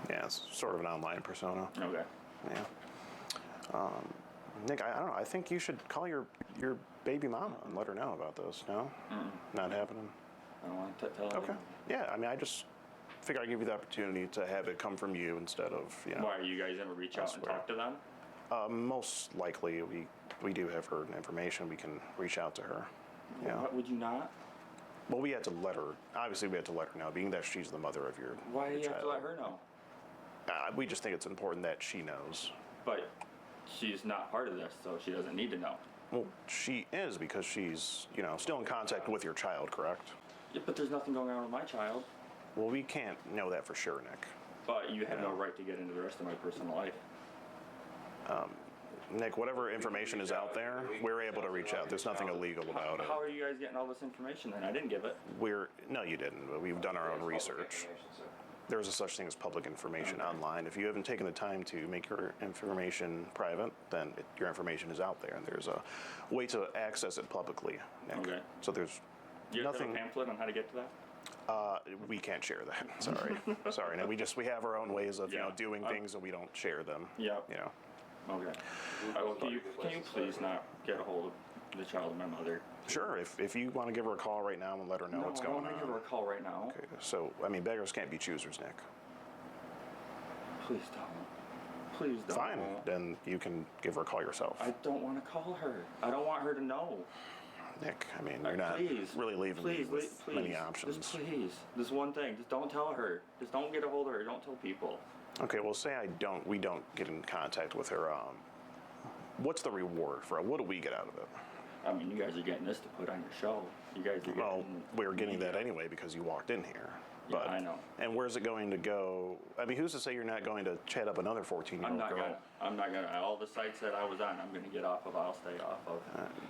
Yeah, it's sort of an online persona. Okay. Yeah. Nick, I don't know. I think you should call your baby mama and let her know about this. No? Not happening? I don't want to tell her. Okay. Yeah, I just figure I'd give you the opportunity to have it come from you instead of, Why, are you guys ever reach out and talk to them? Most likely, we do have her information. We can reach out to her. Yeah. What, would you not? Well, we had to let her. Obviously, we had to let her know, being that she's the mother of your. Why do you child. have to let her know? We just think it's important that she knows. But she's not part of this, so she doesn't need to know. Well, she is because she's, still in contact with your child, correct? Yeah, but there's nothing going on with my child. Well, we can't know that for sure, Nick. But you have no right to get into the rest of my personal life. Nick, whatever information is out there, we're able to reach out. There's nothing illegal about it. How are you guys getting all this information then? I didn't give it. No, you didn't. We've done our own research. There's a such thing as public information online. If you haven't taken the time to make your information private, then your information is out there, and there's a way to access it publicly, Nick. Okay. So there's Do you guys nothing. have a pamphlet on how to get to that? We can't share that. Sorry, sorry. No, we have our own ways of doing things, and we don't share them. Yeah. You know. Okay. Well, can you please not get a hold of the child of my mother? Sure. If you want to give her a call right now and let her know what's going on. I don't want to give her a call right now. Okay. So I mean, beggars can't be choosers, Nick. Please don't. Please don't. Fine. Then you can give her a call yourself. I don't want to call her. I don't want her to know. Nick, I mean, you're not really leaving me with many options. Just please. This one thing. Just don't tell her. Just don't get a hold of her. Don't tell people. Okay, well, say we don't get in contact with her. What's the reward for it? What do we get out of it? I mean, you guys are getting this to put on your show. You guys are getting... Well, we were getting that anyway because you walked in here. But, yeah, I know. And where's it going to go? I mean, who's to say you're not going to chat up another 14-year-old girl? I'm not gonna. All the sites that I was on, I'm gonna get off of. I'll stay off of.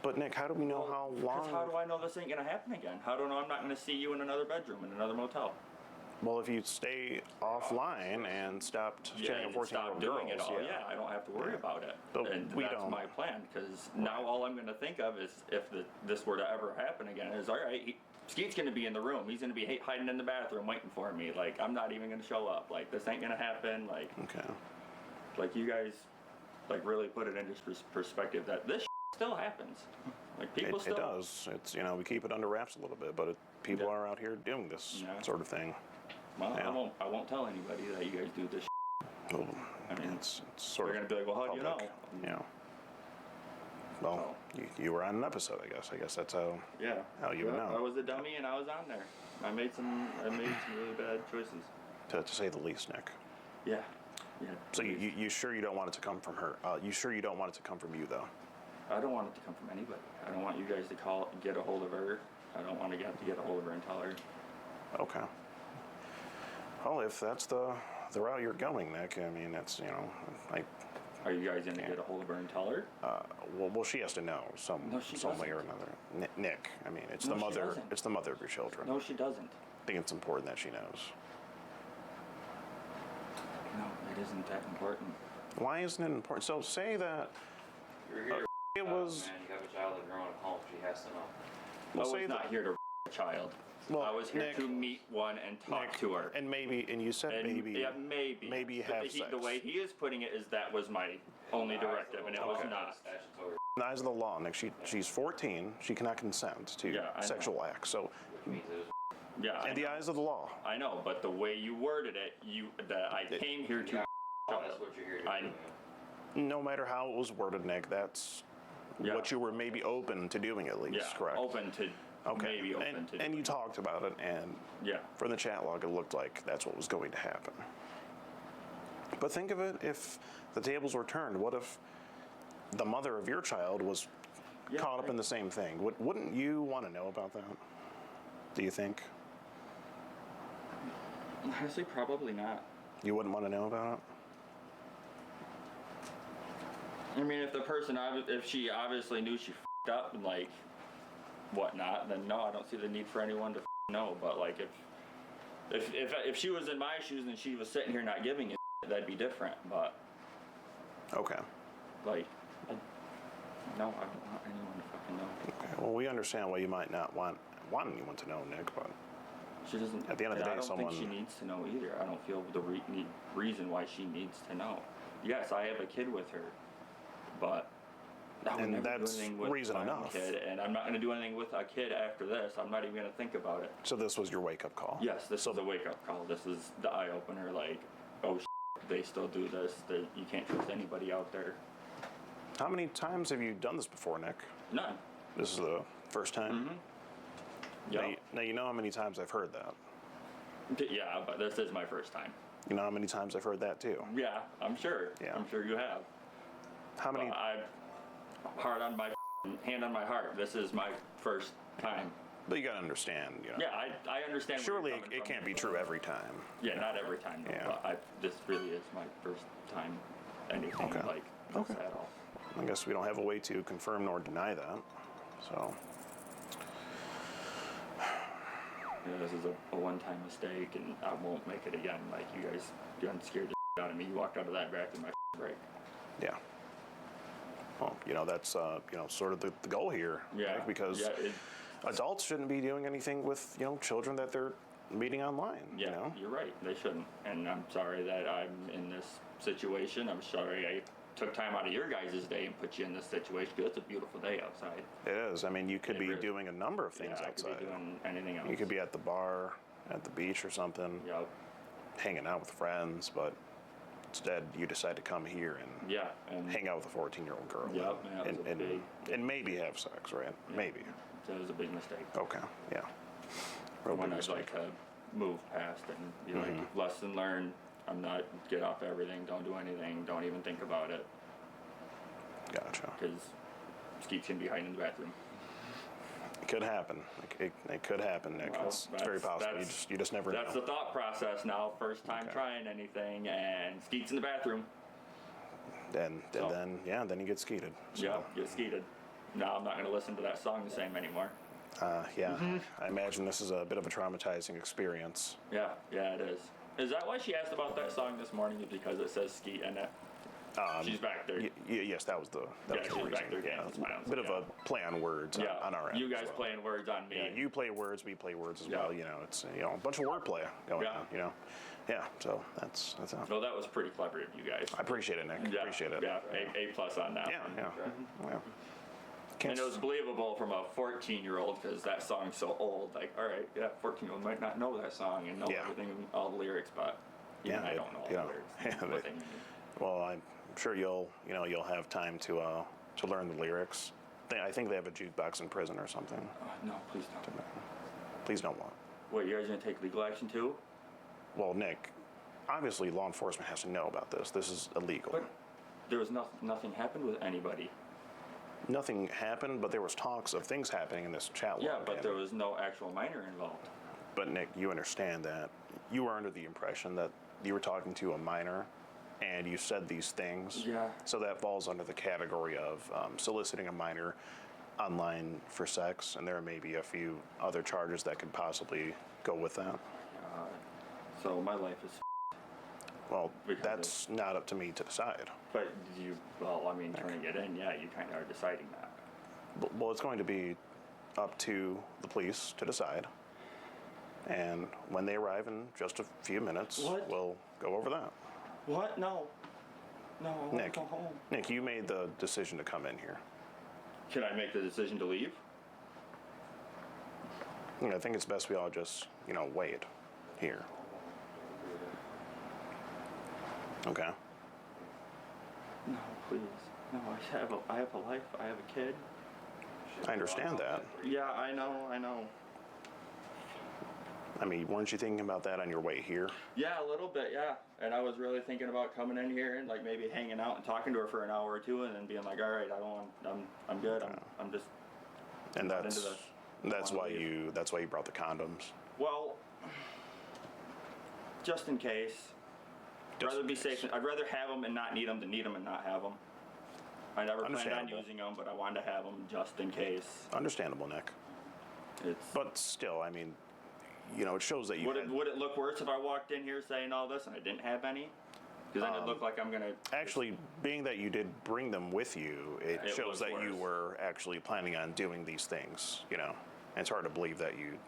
But Nick, how do we know how long? Because how do I know this ain't gonna happen again? How do I know I'm not gonna see you in another bedroom in another motel? Well, if you stay offline and stop chatting with 14-year-old girls, doing it all, I don't have to worry about it. But and we that's don't. my plan, because now all I'm going to think of is if this were to ever happen again is, all right, Skeet's going to be in the room. He's going to be hiding in the bathroom waiting for me. Like, I'm not even going to show up. Like, this ain't going to happen. Like, okay. Like, you guys, like, really put it into perspective that this still happens. Like, people still... It does. It's, we keep it under wraps a little bit, but people are out here doing this sort of thing. Well, I won't tell anybody that you guys do this. Well, I mean, it's sort they're of. They're gonna be like, well, how do you know? Yeah. Well, you were on an episode, I guess. I guess that's how. Yeah. How you would know. I was a dummy, and I was on there. I made some really bad choices. To say the least, Nick. Yeah. Yeah. So you sure you don't want it to come from her? You sure you don't want it to come from you, though? I don't want it to come from anybody. I don't want you guys to get a hold of her. I don't want to get a hold of her and tell her. Okay. Well, if that's the route you're going, Nick, I mean, it's, Are you guys going to get a hold of her and tell her? Well, she has to know some way or another. Nick, I mean, it's the mother. It's the mother of your children. No, she doesn't. I think it's important that she knows. No, it isn't that important. Why isn't it important? So say that You're here. It was. Man, you have a child and growing up home. She has to know. Well, I was not here to a child. Well, I was here Nick, to meet one and talk to her. And you said maybe. Yeah, maybe. Maybe have sex. The way he is putting it is that was my only directive, and it was not. In the eyes of the law, Nick, she's 14. She cannot consent to sexual acts. So. Yeah. In the eyes of the law. I know, but the way you worded it, that I came here to. That's what you're here to do. No matter how it was worded, Nick, that's what you were maybe open to doing at least, correct? Open to. Okay. Maybe open to. And you talked about it, and from the chat log, it looked like that's what was going to happen. But think of it if the tables were turned. What if the mother of your child was caught up in the same thing? Wouldn't you want to know about that? Do you think? Honestly, probably not. You wouldn't want to know about it? I mean, if the person, if she obviously knew she f***ed up and like whatnot, then no, I don't see the need for anyone to know. But like, if she was in my shoes and she was sitting here not giving it, that'd be different. But okay, like, no, I don't want anyone to fucking know. Okay, well, we understand why you might not want anyone to know, Nick, but she doesn't. At the end of the day, I don't think she needs to know either. I don't feel the reason why she needs to know. Yes, I have a kid with her, but I would never do anything with reason my enough. Kid, and I'm not going to do anything with a kid after this. I'm not even going to think about it. So this was your wake-up call? Yes, this was a wake-up call. This is the eye-opener, like, oh, they still do this. You can't trust anybody out there. How many times have you done this before, Nick? None. This is the first time? Mm-hmm. Yeah. Now you know how many times I've heard that. Yeah, but this is my first time. You know how many times I've heard that too? Yeah, I'm sure. Yeah. I'm sure you have. How many? Hand on my heart. This is my first time. But you gotta understand, Yeah, I understand. Surely it can't be true every time. Yeah, not every time. No, Yeah. But this really is my first time anything like this at all. I guess we don't have a way to confirm nor deny that. So. this is a one-time mistake, and I won't make it again. Like, you guys done scared the shit out of me. You walked out of that bathroom, my break. Yeah. Well, that's sort of the goal here. Yeah. Right? Because adults shouldn't be doing anything with children that they're meeting online. Yeah, you're right. They shouldn't. And I'm sorry that I'm in this situation. I'm sorry I took time out of your guys' day and put you in this situation, because it's a beautiful day outside. It is. I mean, you could be doing a number of things I outside. could be doing anything else. You could be at the bar, at the beach or something. Yep. Hanging out with friends, but instead you decide to come here and and hang out with a 14-year-old girl. Yep, and maybe have sex, right? Yeah. Maybe. So it was a big mistake. Okay. Yeah. Real one I'd like to move past and be like, lesson learned. I'm not, get off everything, don't do anything, don't even think about it. Gotcha. Because Skeets can be hiding in the bathroom. It could happen. It could happen, Nick. Well, it's very possible. You just never know. That's the thought process now. First time trying anything, and Skeets in the bathroom. Then you get skeeted. So. Yeah, get skeeted. Now I'm not going to listen to that song the same anymore. Yeah. I imagine this is a bit of a traumatizing experience. Yeah, it is. Is that why she asked about that song this morning? Is because it says Skeet in it? She's back there. Yes, that was the reason. Back there getting smiles. Bit of a play on words on our end. You guys playing words on me. Yeah, you play words, we play words as well. It's a bunch of wordplay going on. Yeah, so that's it. Well, that was pretty clever of you guys. I appreciate it, Nick. Appreciate it. Yeah, A plus on that. Yeah. And it was believable from a 14-year-old, because that song's so old. Like, all right, 14-year-old might not know that song and know everything, all the lyrics, but I don't know all the lyrics. Well, I'm sure you'll have time to learn the lyrics. I think they have a jukebox in prison or something. No, please don't. Please don't what? What, you guys gonna take legal action too? Well, Nick, obviously law enforcement has to know about this. This is illegal. But there was nothing happened with anybody. Nothing happened, but there was talks of things happening in this chat log. Yeah, but there was no actual minor involved. But Nick, you understand that you were under the impression that you were talking to a minor and you said these things. Yeah. So that falls under the category of soliciting a minor online for sex, and there may be a few other charges that could possibly go with that. So my life is well, that's not up to me to decide. But turning it in, you kind of are deciding that. Well, it's going to be up to the police to decide. And when they arrive in just a few minutes, we'll go over that. What? No, I want to go home. Nick, you made the decision to come in here. Can I make the decision to leave? I think it's best we all just, wait here. Okay. No, please. No, I have a life. I have a kid. I understand that. Yeah, I know. I mean, weren't you thinking about that on your way here? Yeah, a little bit, yeah. And I was really thinking about coming in here and maybe hanging out and talking to her for an hour or two, and then being like, all right, I'm good. I'm just. And that's why you brought the condoms. Well, just in case. I'd rather be safe. I'd rather have them and not need them than need them and not have them. I never planned on using them, but I wanted to have them just in case. Understandable, Nick. But still, I mean, it shows that you. Would it look worse if I walked in here saying all this and I didn't have any? Because then it looked like I'm gonna. Actually, being that you did bring them with you, it shows that you were actually planning on doing these things. And it's hard to believe that you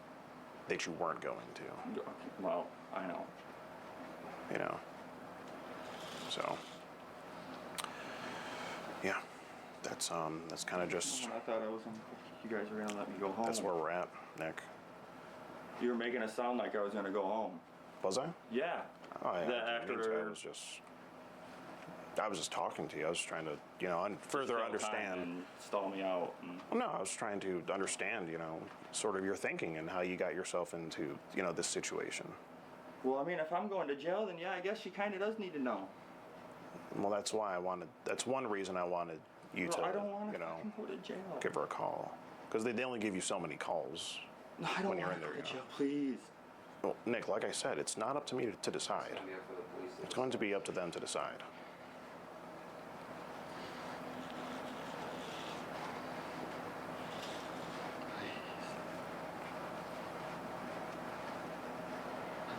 weren't going to. Well, I know. So, yeah, that's kind of just. I thought you guys were gonna let me go home. That's where we're at, Nick. You were making it sound like I was gonna go home. Was I? Yeah. Oh, yeah. After I was just talking to you. I was trying to, further understand. And stall me out. Well, no, I was trying to understand, sort of your thinking and how you got yourself into, this situation. Well, I mean, if I'm going to jail, then I guess she kind of does need to know. Well, that's one reason I wanted you to, I don't want to go to jail. Give her a call. Because they only give you so many calls. No, I don't want to go to jail, please. Well, Nick, like I said, it's not up to me to decide. It's going to be up to them to decide.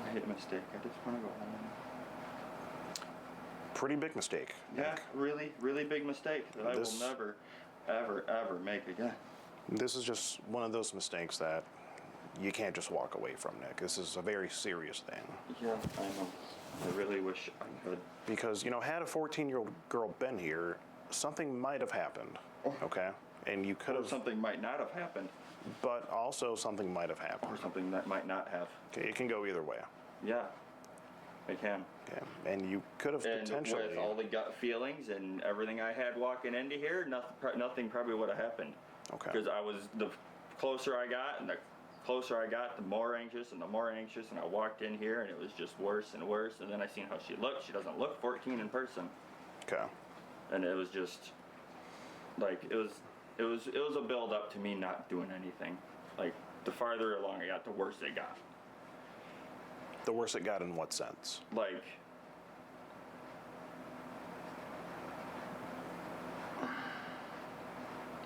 I hate a mistake. I just want to go home. Pretty big mistake. Yeah, really, really big mistake that I will never, ever, ever make again. This is just one of those mistakes that you can't just walk away from, Nick. This is a very serious thing. Yeah, I know. I really wish I could. Because, you know, had a 14-year-old girl been here, something might have happened, okay? And you could have... Something might not have happened. But also something might have happened. Or something that might not have. Okay, it can go either way. Yeah, it can. Okay, and you could have potentially... And with all the gut feelings and everything I had walking into here, nothing probably would have happened. Okay. Because the closer I got, and the closer I got, the more anxious, and I walked in here, and it was just worse and worse. And then I seen how she looked. She doesn't look 14 in person. Okay. And it was just like it was a build up to me not doing anything. Like the farther along I got, the worse it got. The worse it got in what sense?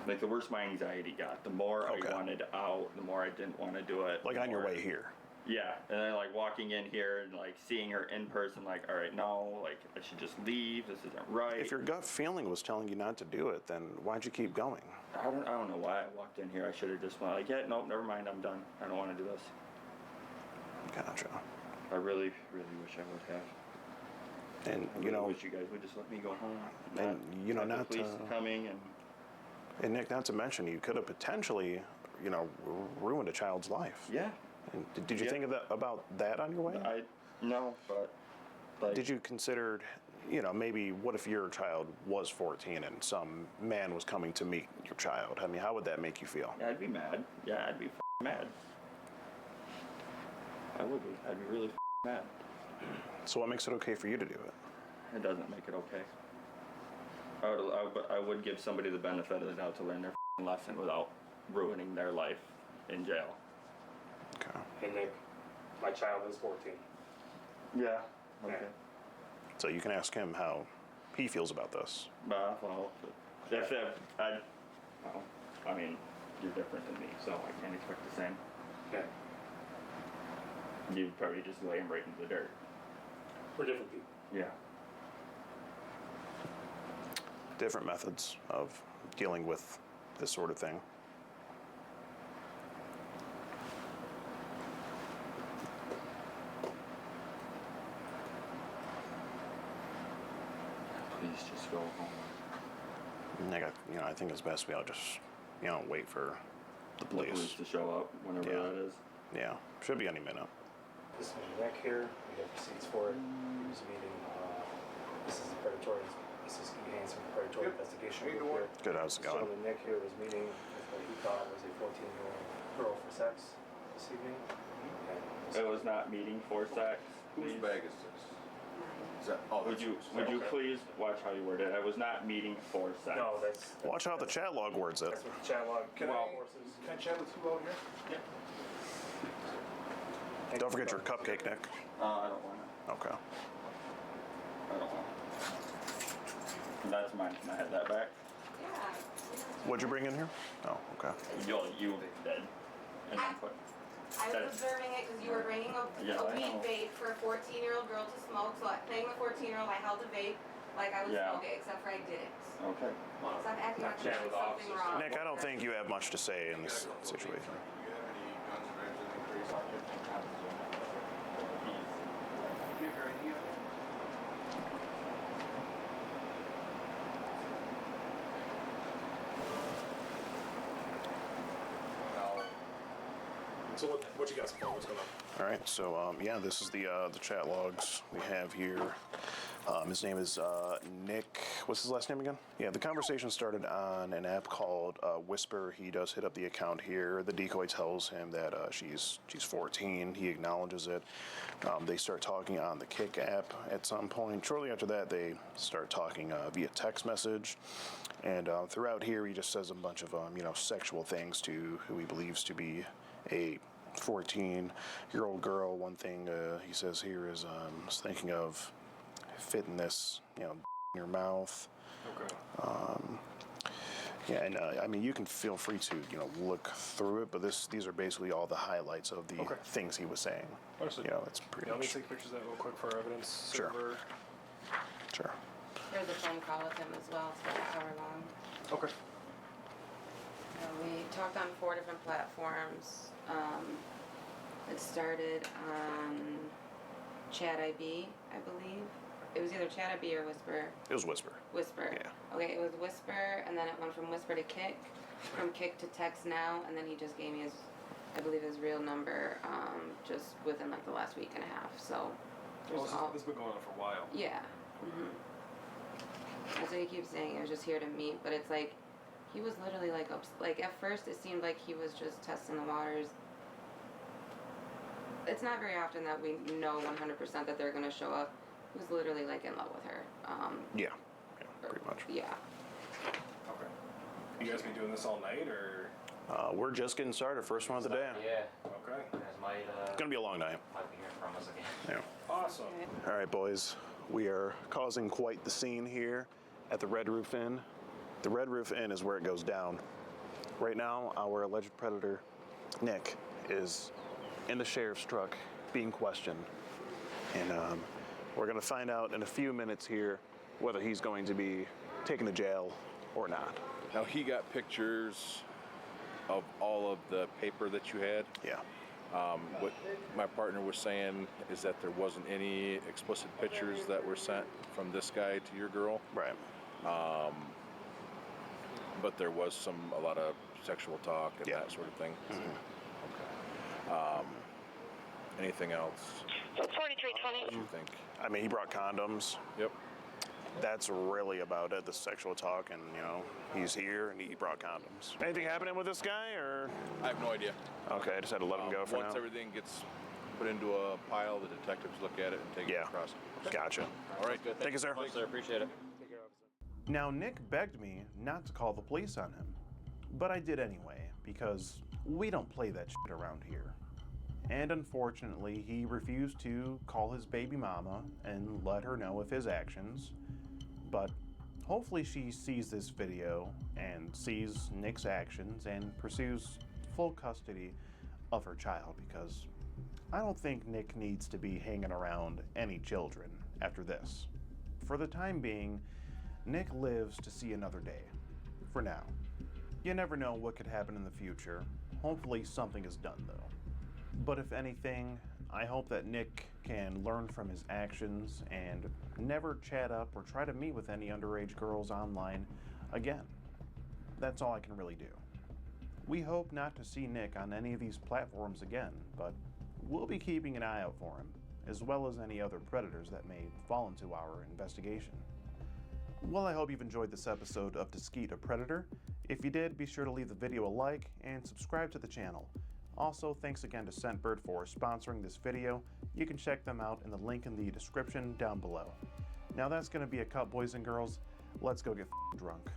Like the worse my anxiety got, the more I wanted out, the more I didn't want to do it. Like on your way here? Yeah, and then like walking in here and like seeing her in person, like, all right, no, like I should just leave, this isn't right. If your gut feeling was telling you not to do it, then why'd you keep going? I don't know why I walked in here. I should have just went like, yeah, nope, never mind, I'm done. I don't want to do this. Gotcha. I really, really wish I would have. And I really wish you guys would just let me go home. And you know, not not the police coming and Nick, not to mention, you could have potentially, you know, ruined a child's life. Yeah. And did you think of about that on your way? No, but like, did you consider, you know, maybe what if your child was 14 and some man was coming to meet your child? I mean, how would that make you feel? Yeah, I'd be mad. Yeah, I'd be mad. I would be. I'd be really mad. So what makes it okay for you to do it? It doesn't make it okay. I would give somebody the benefit of the doubt to learn their lesson without ruining their life in jail. Okay. Hey Nick, my child is 14. Yeah. Okay. So you can ask him how he feels about this. Well, I mean, you're different than me, so I can't expect the same. Okay. You'd probably just lay him right into the dirt. We're different people. Yeah. Different methods of dealing with this sort of thing. Please just go home. Nick, I think it's best we all just, wait for the police. The police to show up whenever that is. Yeah, should be any minute. This is Nick here. We have receipts for it. He was meeting. This is the predatory. This is E. Haynes from the Predatory Investigation Group here. Good, how's it going? Nick here was meeting with what he thought was a 14-year-old girl for sex this evening. It was not meeting for sex. Whose bag is this? Is that, would you please watch how you word it? I was not meeting for sex. No, that's Watch how the chat log words it. That's what the chat log. Can I chat with you out here? Yeah. Don't forget your cupcake, Nick. I don't want it. Okay. I don't want it. That's mine. Can I have that back? What'd you bring in here? Oh, okay. You did. And then put. I was observing it because you were bringing a weed vape for a 14-year-old girl to smoke. So playing the 14-year-old, I held the vape like I was smoking, except for I didn't. Okay. So I'm acting like I'm doing something wrong. Nick, I don't think you have much to say in this situation. So what you got so far? What's going on? All right, so this is the chat logs we have here. His name is Nick. What's his last name again? Yeah, the conversation started on an app called Whisper. He does hit up the account here. The decoy tells him that she's 14. He acknowledges it. They start talking on the Kick app at some point. Shortly after that, they start talking via text message. And throughout here, he just says a bunch of sexual things to who he believes to be a 14-year-old girl. One thing he says here is, I was thinking of fitting this, in your mouth. Okay. Yeah, and I mean, you can feel free to, look through it, but these are basically all the highlights of the things he was saying. Understood. It's pretty Let me much. take pictures of that real quick for our evidence Sure. server. Sure. There's a phone call with him as well. It's about an hour long. Okay. We talked on 4 different platforms. It started on Chat IB, I believe. It was either Chat IB or Whisper. It was Whisper. Whisper. Yeah. Okay, it was Whisper, and then it went from Whisper to Kick, from Kick to Text Now, and then he just gave me his, I believe his real number, just within like the last week and a half. So. This has been going on for a while. Yeah. Mhm. That's what he keeps saying. I was just here to meet, but it's like, he was literally like, like at first it seemed like he was just testing the waters. It's not very often that we know 100% that they're gonna show up. He was literally like in love with her. Yeah, pretty much. Yeah. Okay. You guys been doing this all night, or? We're just getting started. First one of the day. Yeah. Okay. You guys might, It's gonna be a long night. might be hearing from us again. Yeah. Awesome. All right, boys. We are causing quite the scene here at the Red Roof Inn. The Red Roof Inn is where it goes down. Right now, our alleged predator, Nick, is in the sheriff's truck being questioned. And we're going to find out in a few minutes here whether he's going to be taken to jail or not. Now, he got pictures of all of the paper that you had. Yeah. What my partner was saying is that there wasn't any explicit pictures that were sent from this guy to your girl. Right. But there was a lot of sexual talk and that sort of thing. Okay. Anything else? 4320. What do you think? I mean, he brought condoms. Yep. That's really about it, the sexual talk, and, he's here and he brought condoms. Anything happening with this guy, or? I have no idea. Okay, I just had to let him go for once now. everything gets put into a pile, the detectives look at it and take it across. Gotcha. All right. Thank you, sir. Thanks, sir. Appreciate it. Now, Nick begged me not to call the police on him, but I did anyway, because we don't play that shit around here. And unfortunately, he refused to call his baby mama and let her know of his actions. But hopefully she sees this video and sees Nick's actions and pursues full custody of her child, because I don't think Nick needs to be hanging around any children after this. For the time being, Nick lives to see another day. For now. You never know what could happen in the future. Hopefully something is done, though. But if anything, I hope that Nick can learn from his actions and never chat up or try to meet with any underage girls online again. That's all I can really do. We hope not to see Nick on any of these platforms again, but we'll be keeping an eye out for him, as well as any other predators that may fall into our investigation. Well, I hope you've enjoyed this episode of To Skeet a Predator. If you did, be sure to leave the video a like and subscribe to the channel. Also, thanks again to Scentbird for sponsoring this video. You can check them out in the link in the description down below. Now that's going to be a cut, boys and girls. Let's go get drunk.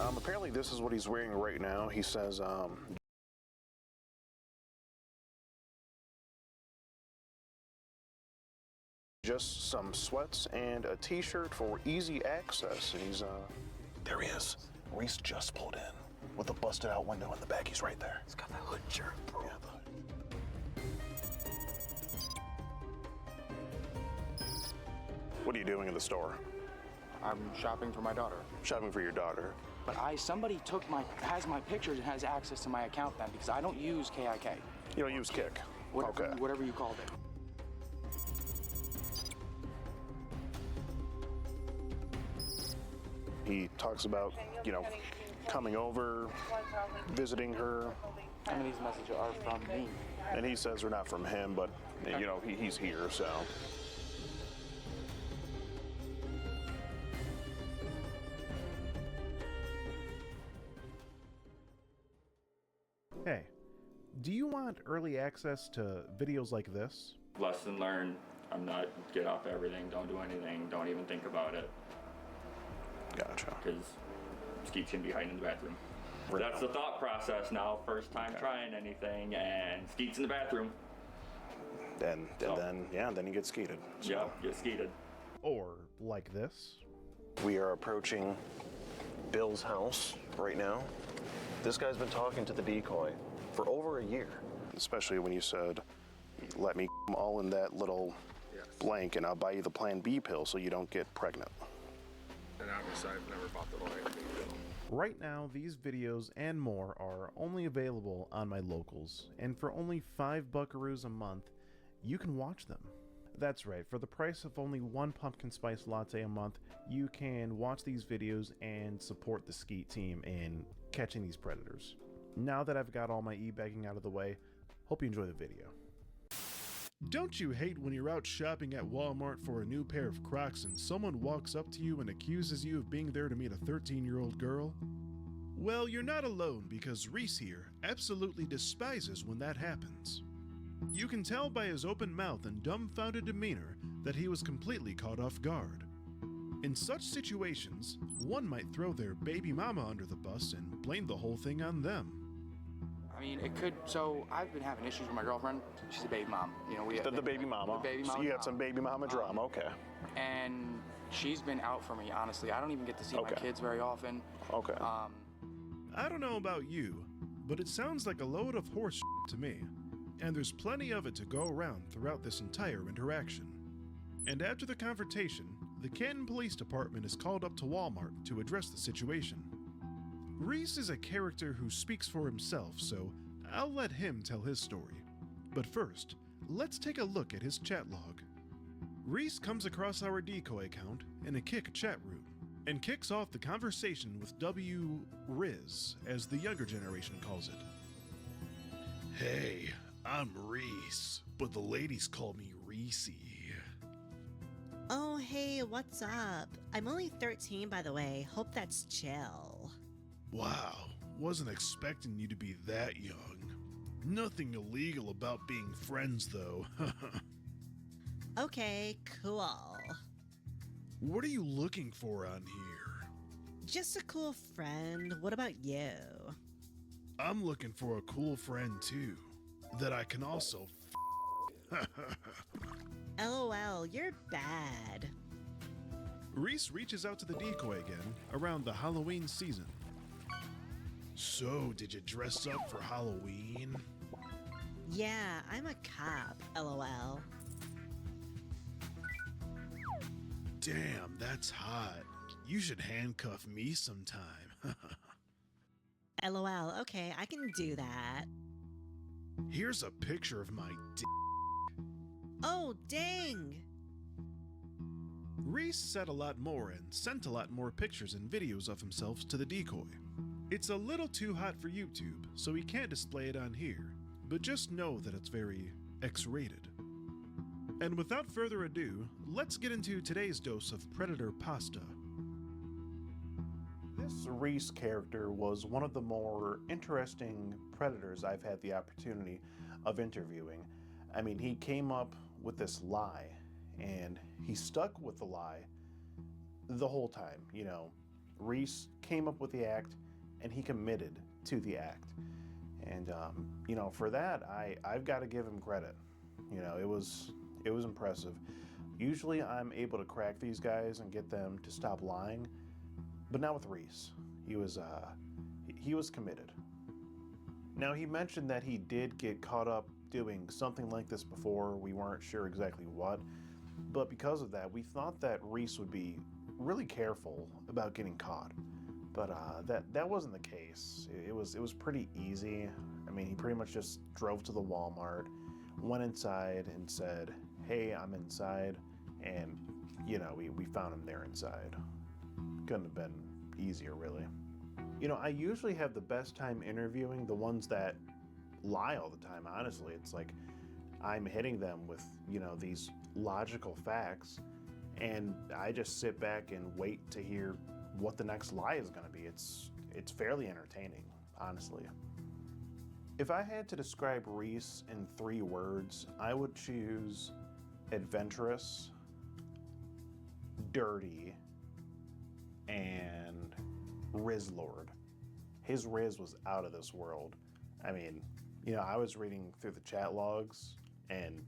Apparently this is what he's wearing right now. He says, just some sweats and a t-shirt for easy access. And he's, there he is. Reese just pulled in with a busted out window in the back. He's right there. He's got that hood shirt, bro. Yeah, the hood. What are you doing in the store? I'm shopping for my daughter. Shopping for your daughter. But somebody has my pictures and has access to my account then, because I don't use KIK. You don't use Kik? Whatever you called it. He talks about, you know, coming over, visiting her. Some of these messages are from me. And he says they're not from him, but, you know, he's here, so. Hey, do you want early access to videos like this? Lesson learned. I'm not get off everything. Don't do anything. Don't even think about it. Gotcha. Because Skeet's gonna be hiding in the bathroom. That's the thought process now. First time trying anything, and Skeet's in the bathroom. Then you get skeeted. So. Yeah, get skeeted. Or like this. We are approaching Bill's house right now. This guy's been talking to the decoy for over a year. Especially when you said, let me all in that little blank and I'll buy you the Plan B pill so you don't get pregnant. And obviously I've never bought the Plan B pill. Right now, these videos and more are only available on my locals, and for only $5 buckaroos a month, you can watch them. That's right, for the price of only one pumpkin spice latte a month, you can watch these videos and support the Skeet team in catching these predators. Now that I've got all my e-bagging out of the way, hope you enjoy the video. Don't you hate when you're out shopping at Walmart for a new pair of Crocs and someone walks up to you and accuses you of being there to meet a 13-year-old girl? Well, you're not alone, because Reese here absolutely despises when that happens. You can tell by his open mouth and dumbfounded demeanor that he was completely caught off guard. In such situations, one might throw their baby mama under the bus and blame the whole thing on them. I mean, it could. So I've been having issues with my girlfriend. She's a baby mom. You know, the baby mama. The baby mama. So you got some baby mama drama, okay. And she's been out for me, honestly. I don't even get to see my kids very often. Okay. I don't know about you, but it sounds like a load of horse to me. And there's plenty of it to go around throughout this entire interaction. And after the confrontation, the Canton Police Department is called up to Walmart to address the situation. Reese is a character who speaks for himself, so I'll let him tell his story. But first, let's take a look at his chat log. Reese comes across our decoy account in a Kik chat room and kicks off the conversation with W. Riz, as the younger generation calls it. Hey, I'm Reese, but the ladies call me Reese. Oh, hey, what's up? I'm only 13, by the way. Hope that's chill. Wow, wasn't expecting you to be that young. Nothing illegal about being friends, though. Okay, cool. What are you looking for on here? Just a cool friend. What about you? I'm looking for a cool friend, too, that I can also LOL, you're bad. Reese reaches out to the decoy again around the Halloween season. So, did you dress up for Halloween? Yeah, I'm a cop, LOL. Damn, that's hot. You should handcuff me sometime. LOL, okay, I can do that. Here's a picture of my Oh, dang! Reese said a lot more and sent a lot more pictures and videos of himself to the decoy. It's a little too hot for YouTube, so he can't display it on here, but just know that it's very X-rated. And without further ado, let's get into today's dose of Predator Pasta. This Reese character was one of the more interesting predators I've had the opportunity of interviewing. I mean, he came up with this lie, and he stuck with the lie the whole time. You know, Reese came up with the act, and he committed to the act. And you know, for that, I've got to give him credit. You know, it was impressive. Usually, I'm able to crack these guys and get them to stop lying, but not with Reese. He was committed. Now, he mentioned that he did get caught up doing something like this before. We weren't sure exactly what, but because of that, we thought that Reese would be really careful about getting caught. But that wasn't the case. It was pretty easy. I mean, he pretty much just drove to the Walmart, went inside and said, "Hey, I'm inside," and you know, we found him there inside. Couldn't have been easier, really. You know, I usually have the best time interviewing the ones that lie all the time, honestly. It's like I'm hitting them with, you know, these logical facts, and I just sit back and wait to hear what the next lie is going to be. It's fairly entertaining, honestly. If I had to describe Reese in 3 words, I would choose adventurous, dirty, and Riz Lord. His Riz was out of this world. I mean, you know, I was reading through the chat logs, and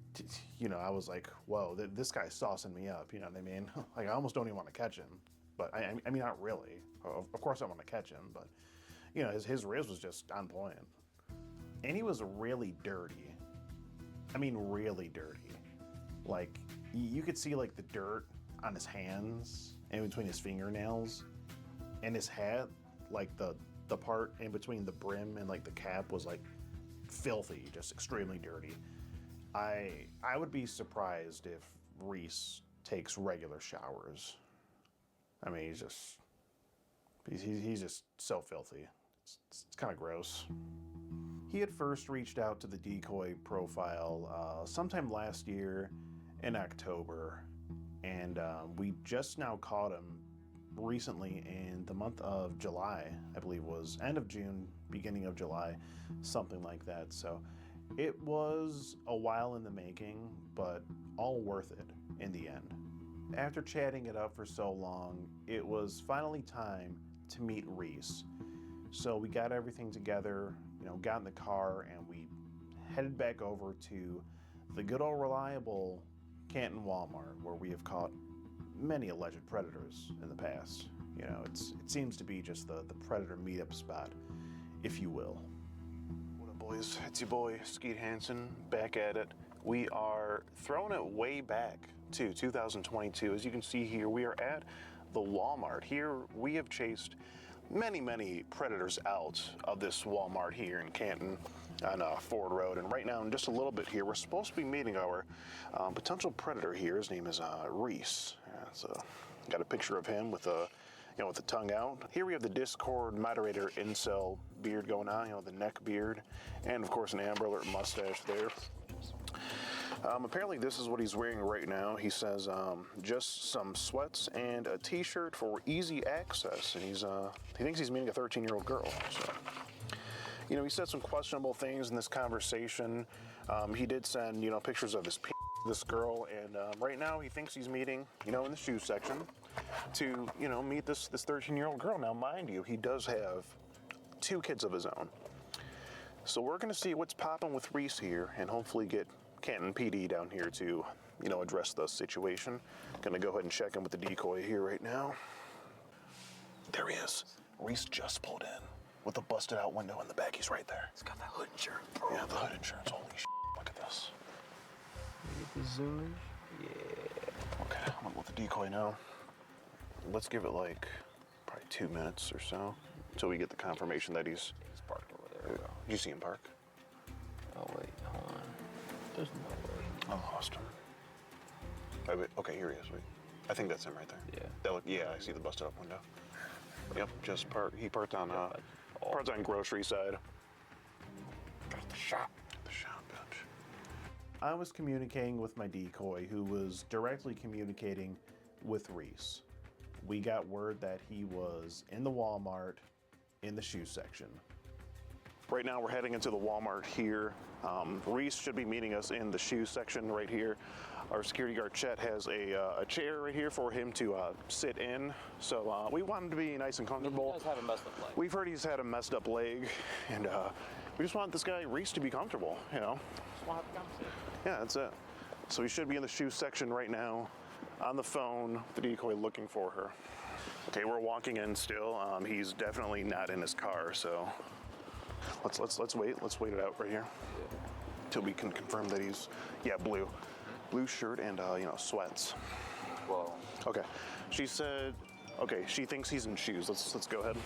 you know, I was like, whoa, this guy's saucing me up, you know what I mean? Like, I almost don't even want to catch him. But I mean, not really. Of course I want to catch him, but you know, his Riz was just on point. And he was really dirty. I mean, really dirty. Like, you could see like the dirt on his hands and between his fingernails, and his hat, like the part in between the brim and like the cap was like filthy, just extremely dirty. I would be surprised if Reese takes regular showers. I mean, he's just so filthy. It's kind of gross. He had first reached out to the decoy profile sometime last year in October, and we just now caught him recently in the month of July. I believe it was end of June, beginning of July, something like that. So it was a while in the making, but all worth it in the end. After chatting it up for so long, it was finally time to meet Reese. So we got everything together, you know, got in the car, and we headed back over to the good old reliable Canton Walmart, where we have caught many alleged predators in the past. You know, it seems to be just the predator meetup spot, if you will. What up, boys? It's your boy, Skeet Hansen, back at it. We are throwing it way back to 2022. As you can see here, we are at the Walmart. Here, we have chased many predators out of this Walmart here in Canton on Ford Road. And right now, in just a little bit here, we're supposed to be meeting our potential predator here. His name is Reese. So, got a picture of him with the tongue out. Here we have the Discord moderator incel beard going on, you know, the neck beard, and of course an Amber Alert mustache there. Apparently this is what he's wearing right now. He says just some sweats and a t-shirt for easy access, and he thinks he's meeting a 13-year-old girl. So, you know, he said some questionable things in this conversation. He did send, you know, pictures of his this girl, and right now he thinks he's meeting, you know, in the shoe section to, you know, meet this 13-year-old girl. Now, mind you, he does have 2 kids of his own. So we're going to see what's popping with Reese here, and hopefully get Canton PD down here to, you know, address the situation. Gonna go ahead and check in with the decoy here right now. There he is. Reese just pulled in with a busted out window in the back. He's right there. He's got that hood insurance, bro. Yeah, the hood insurance. Holy shit. Look at this. Get the zoom in? Yeah. Okay, I'm gonna let the decoy know. Let's give it like probably 2 minutes or so until we get the confirmation that he's parked over there. Did you see him park? Oh, wait, hold on. There's no way. I lost him. Wait, okay, here he is. Wait. I think that's him right there. Yeah. Yeah, I see the busted up window. Yep, just parked. He parked on grocery side. Got the shot. The shot, bitch. I was communicating with my decoy, who was directly communicating with Reese. We got word that he was in the Walmart in the shoe section. Right now we're heading into the Walmart here. Reese should be meeting us in the shoe section right here. Our security guard Chet has a chair right here for him to sit in. So we want him to be nice and comfortable. He does have a messed up leg. We've heard he's had a messed up leg, and we just want this guy Reese to be comfortable, you know? Just want to have a conversation. Yeah, that's it. So he should be in the shoe section right now, on the phone, the decoy looking for her. Okay, we're walking in still. He's definitely not in his car, so let's wait. Let's wait it out right here till we can confirm that he's blue shirt and sweats. Whoa. Okay, she said. Okay, she thinks he's in shoes. Let's go ahead.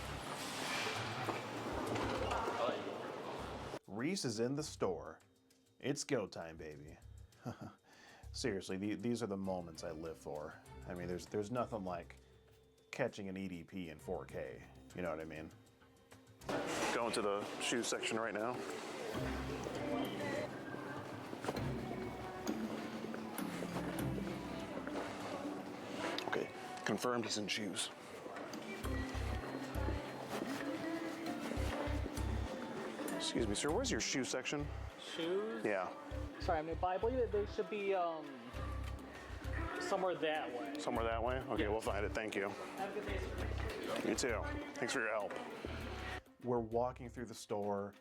Reese is in the store. It's go time, baby. Seriously, these are the moments I live for. I mean, there's nothing like catching an EDP in 4K. You know what I mean? Going to the shoe section right now. Okay, confirmed he's in shoes. Excuse me, sir, where's your shoe section? Shoes? Yeah. Sorry, I mean, but I believe that they should be somewhere that way. Somewhere that way? Okay, we'll find it. Thank you. Have a good day, sir. You too. Thanks for your help. We're walking through the store,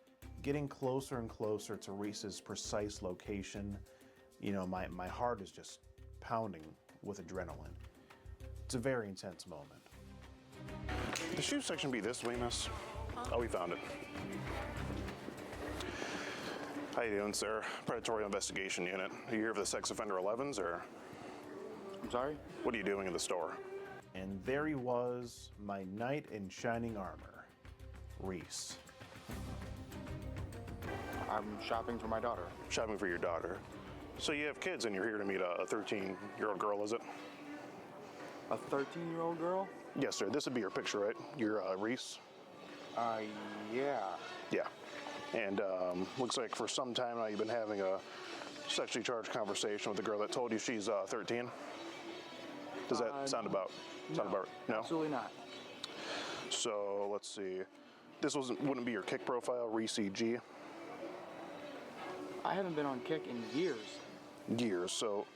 getting closer and closer to Reese's precise location. You know, my heart is just pounding with adrenaline. It's a very intense moment. The shoe section be this way, miss? Oh, we found it. How you doing, sir? Predatory Investigation Unit. Are you here for the sex offender 11s, or? I'm sorry? What are you doing in the store? And there he was, my knight in shining armor, Reese. I'm shopping for my daughter. Shopping for your daughter. So you have kids and you're here to meet a 13-year-old girl, is it? A 13-year-old girl? Yes, sir. This would be your picture, right? You're Reese? Yeah. Yeah. And looks like for some time now you've been having a sexually charged conversation with the girl that told you she's 13. Does that sound about no? Absolutely not. So let's see. This wouldn't be your Kick profile, Reese G. I haven't been on Kick in years. Years. So,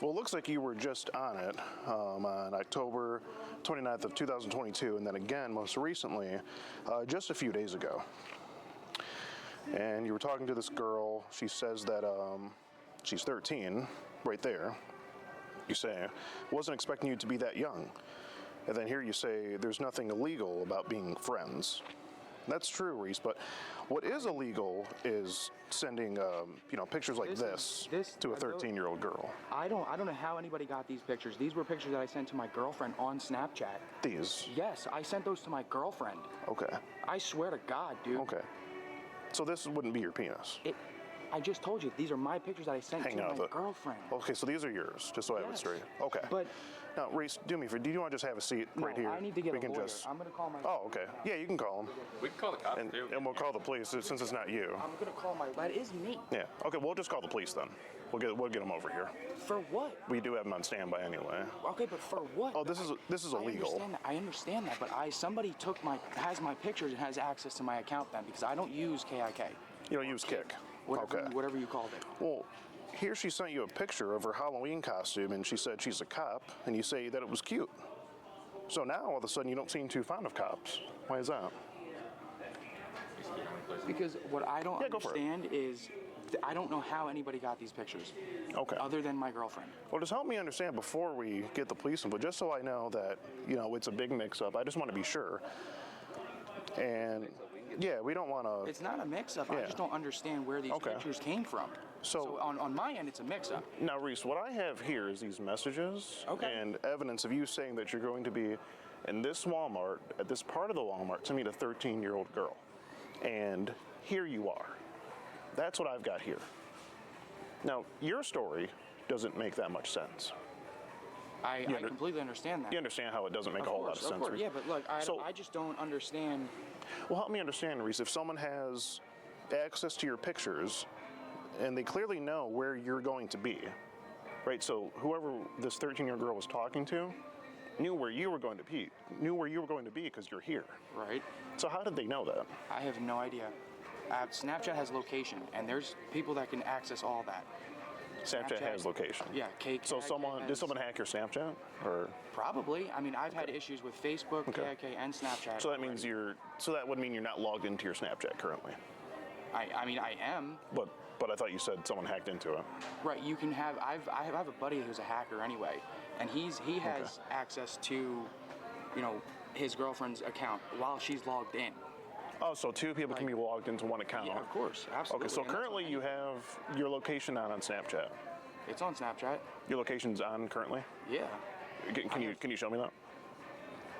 well, it looks like you were just on it on October 29th of 2022, and then again most recently, just a few days ago. And you were talking to this girl. She says that she's 13, right there. You say, wasn't expecting you to be that young. And then here you say, there's nothing illegal about being friends. That's true, Reese, but what is illegal is sending, pictures like this to a 13-year-old girl. I don't know how anybody got these pictures. These were pictures that I sent to my girlfriend on Snapchat. These? Yes, I sent those to my girlfriend. Okay. I swear to God, dude. Okay. So this wouldn't be your penis? I just told you, these are my pictures that I sent to my girlfriend. Okay, so these are yours, just so I have it straight. Okay. But now, Reese, do me a favor. Do you want to just have a seat right here? I need to get we a can lawyer. just. I'm going to call my... Oh, okay. Yeah, you can call him. We can call the cops, too. And we'll call the police since it's not you. I'm going to call my... That is me. Yeah. Okay, we'll just call the police then. We'll get them over here. For what? We do have them on standby anyway. Okay, but for what? Oh, this is illegal. I understand that, but somebody has my pictures and has access to my account then, because I don't use KIK. You don't use Kick? Whatever you called it. Well, here she sent you a picture of her Halloween costume, and she said she's a cop, and you say that it was cute. So now, all of a sudden, you don't seem too fond of cops. Why is that? Because what I don't understand is, I don't know how anybody got these pictures. Okay. Other than my girlfriend. Well, just help me understand before we get the police input, just so I know that, it's a big mix-up. I just want to be sure. And, yeah, we don't want to... It's not a mix-up. I just don't understand where these pictures came from. So on my end, it's a mix-up. Now, Reese, what I have here is these messages and evidence of you saying that you're going to be in this Walmart, at this part of the Walmart, to meet a 13-year-old girl. And here you are. That's what I've got here. Now, your story doesn't make that much sense. I completely understand that. You understand how it doesn't make a whole lot of sense. Yeah, but look, I just don't understand. Well, help me understand, Reese. If someone has access to your pictures, and they clearly know where you're going to be, right? So whoever this 13-year-old girl was talking to knew where you were going to be because you're here. Right. So how did they know that? I have no idea. Snapchat has location, and there's people that can access all that. Snapchat has location. Yeah, So did someone hack your Snapchat, or? Probably. I mean, I've had issues with Facebook, KIK, and Snapchat. So that means so that would mean you're not logged into your Snapchat currently. I mean, I am. But I thought you said someone hacked into it. Right. You can have. I have a buddy who's a hacker anyway, and he has access to, you know, his girlfriend's account while she's logged in. Oh, so two people can be logged into one account. Yeah, of course, absolutely. Okay, so currently you have your location on Snapchat. It's on Snapchat. Your location's on currently? Yeah. Can you show me that?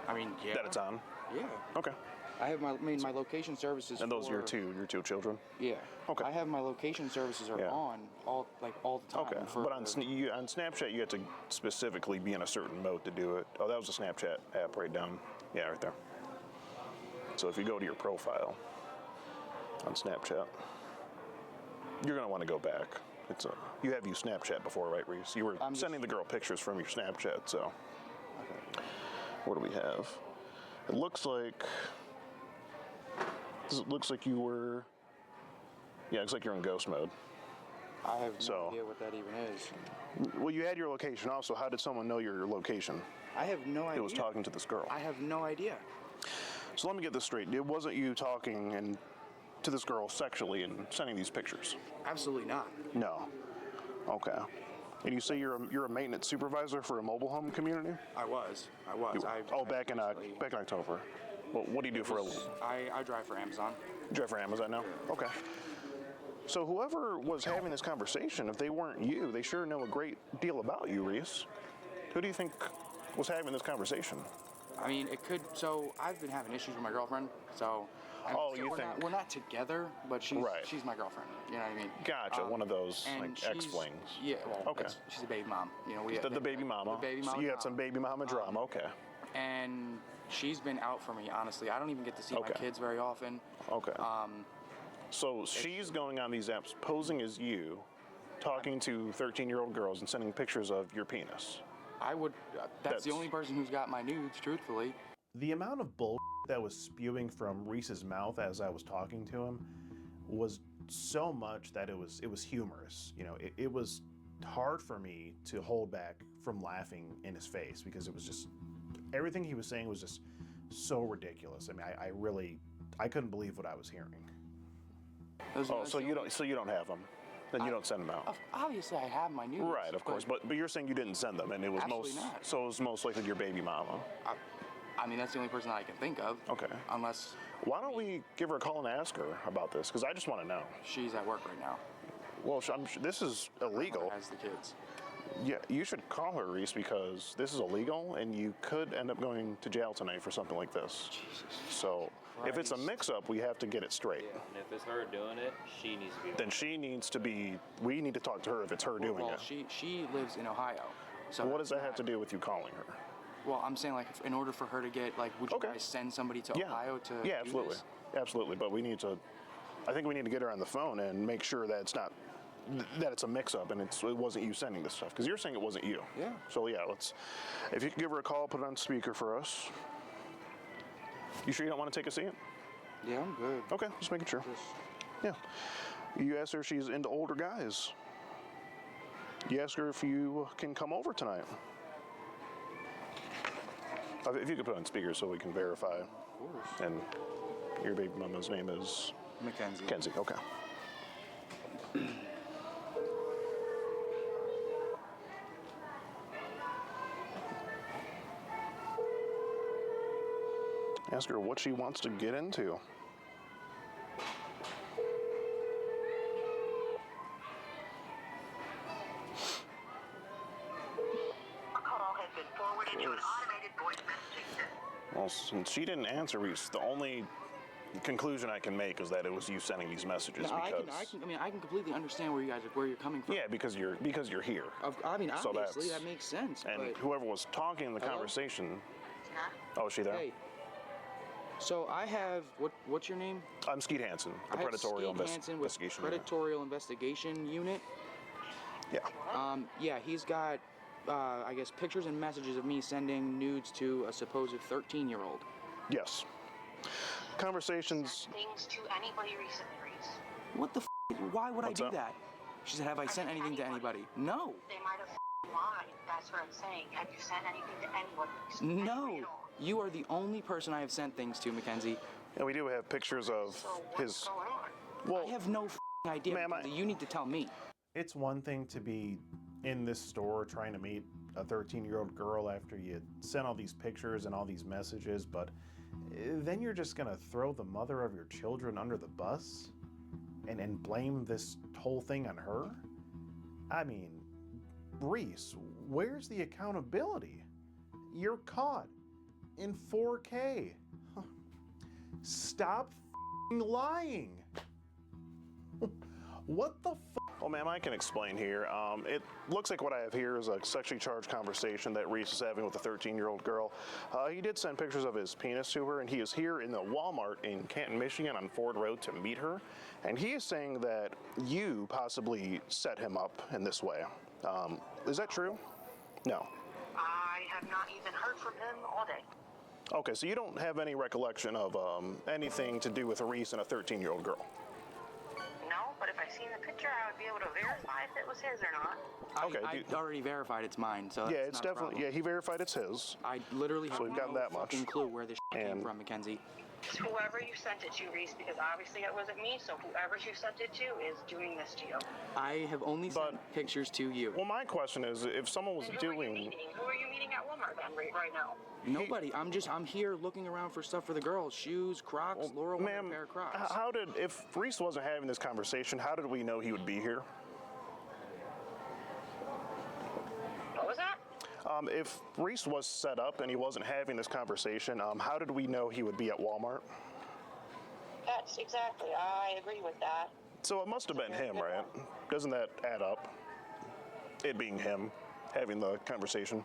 I mean, yeah. That it's on? Yeah. Okay. I have my location services. And those are your two children? Yeah. Okay. I have my location services are on all the time. Okay. But on Snapchat you have to specifically be in a certain mode to do it. Oh, that was a Snapchat app right down. Yeah, right there. So if you go to your profile on Snapchat, you're going to want to go back. You have used Snapchat before, right, Reese? You were sending the girl pictures from your Snapchat, so. Okay. What do we have? It looks like you were. Yeah, it looks like you're in ghost mode. I have no idea what that even is. Well, you had your location also. How did someone know your location? I have no idea. It was talking to this girl. I have no idea. So let me get this straight. It wasn't you talking to this girl sexually and sending these pictures? Absolutely not. No. Okay. And you say you're a maintenance supervisor for a mobile home community? I was. Back in October. Well, what do you do for a living? I drive for Amazon. You drive for Amazon now? Okay. So whoever was having this conversation, if they weren't you, they sure know a great deal about you, Reese. Who do you think was having this conversation? I mean, it could. So I've been having issues with my girlfriend. So. We're not together, but she's my girlfriend. You know what I mean? Gotcha. One of those like ex-flings. Yeah. Well, okay. She's a baby mom. You know, the baby mama. The baby mama. So you had some baby mama drama. Okay. And she's been out for me. Honestly, I don't even get to see my kids very often. Okay. So she's going on these apps, posing as you, talking to 13-year-old girls and sending pictures of your penis. I would. That's the only person who's got my nudes, truthfully. The amount of bull that was spewing from Reese's mouth as I was talking to him was so much that it was humorous. You know, it was hard for me to hold back from laughing in his face because it was just everything he was saying was just so ridiculous. I mean, I couldn't believe what I was hearing. So you don't have them. Then you don't send them out. Obviously, I have my nudes. Right, of course. But you're saying you didn't send them, and it was so it was most likely your baby mama. I mean, that's the only person that I can think of. Okay. Unless. Why don't we give her a call and ask her about this? Because I just want to know. She's at work right now. Well, this is illegal. Has the kids. Yeah, you should call her, Reese, because this is illegal, and you could end up going to jail tonight for something like this. Jesus. So, if it's a mix-up, we have to get it straight. Yeah, and if it's her doing it, she needs to be. Then she needs to be. We need to talk to her if it's her doing it. She lives in Ohio. So what does that have to do with you calling her? Well, I'm saying, like, in order for her to get, like, would you guys send somebody to Ohio to Yeah, absolutely. Do this? Absolutely. But I think we need to get her on the phone and make sure that it's not, that it's a mix-up and it wasn't you sending this stuff. Because you're saying it wasn't you. Yeah. So, yeah, if you could give her a call, put it on speaker for us. You sure you don't want to take a seat? Yeah, I'm good. Okay, just making sure. Yeah. You asked her if she's into older guys. You asked her if you can come over tonight. If you could put it on speaker so we can verify. Of course. And your baby mama's name is? Mackenzie. Mackenzie, okay. Ask her what she wants to get into. Well, since she didn't answer, the only conclusion I can make is that it was you sending these messages. No, because I can completely understand where you're coming from. Yeah, because you're here. I mean, obviously that makes sense. And but whoever was talking in the conversation. Oh, is she there? Hey. So I have what's your name? I'm Skeet Hansen, the Predatorial Investigation Investigation Unit. Yeah. Yeah, he's got I guess pictures and messages of me sending nudes to a supposed 13-year-old. Yes. Conversations. Things to anybody recently, Reese. What the why would What's I do up? that? She said, have I sent anything to anybody? No. They might have lied. That's what I'm saying. Have you sent anything to anyone? No. You are the only person I have sent things to, Mackenzie. And we do have pictures of his. Well, I have no idea. Ma'am, Mackenzie. You need to tell me. It's one thing to be in this store trying to meet a 13-year-old girl after you sent all these pictures and all these messages, but then you're just gonna throw the mother of your children under the bus and blame this whole thing on her? I mean, Reese, where's the accountability? You're caught in 4K. Stop lying. What the Well, ma'am, I can explain here. It looks like what I have here is a sexually charged conversation that Reese is having with a 13-year-old girl. He did send pictures of his penis to her, and he is here in the Walmart in Canton, Michigan on Ford Road to meet her. And he is saying that you possibly set him up in this way. Is that true? No. I have not even heard from him all day. Okay, so you don't have any recollection of anything to do with Reese and a 13-year-old girl? No, but if I seen the picture, I would be able to verify if it was his or not. I already verified it's mine, so Yeah, that's it's not a definitely, problem. yeah, he verified it's his. I literally have So we've gotten no that much. fucking clue where this came from, Mackenzie. It's whoever you sent it to, Reese, because obviously it wasn't me, so whoever you sent it to is doing this to you. I have only sent pictures to you. Well, my question is, if someone was Who are you meeting at Walmart then, right now? Nobody. I'm here looking around for stuff for the girls. Shoes, Crocs. Laura wanted a pair of Crocs. How did, if Reese wasn't having this conversation, how did we know he would be here? What was that? If Reese was set up and he wasn't having this conversation, how did we know he would be at Walmart? That's exactly. I agree with that. So it must have been him, right? Doesn't that add up? It being him having the conversation?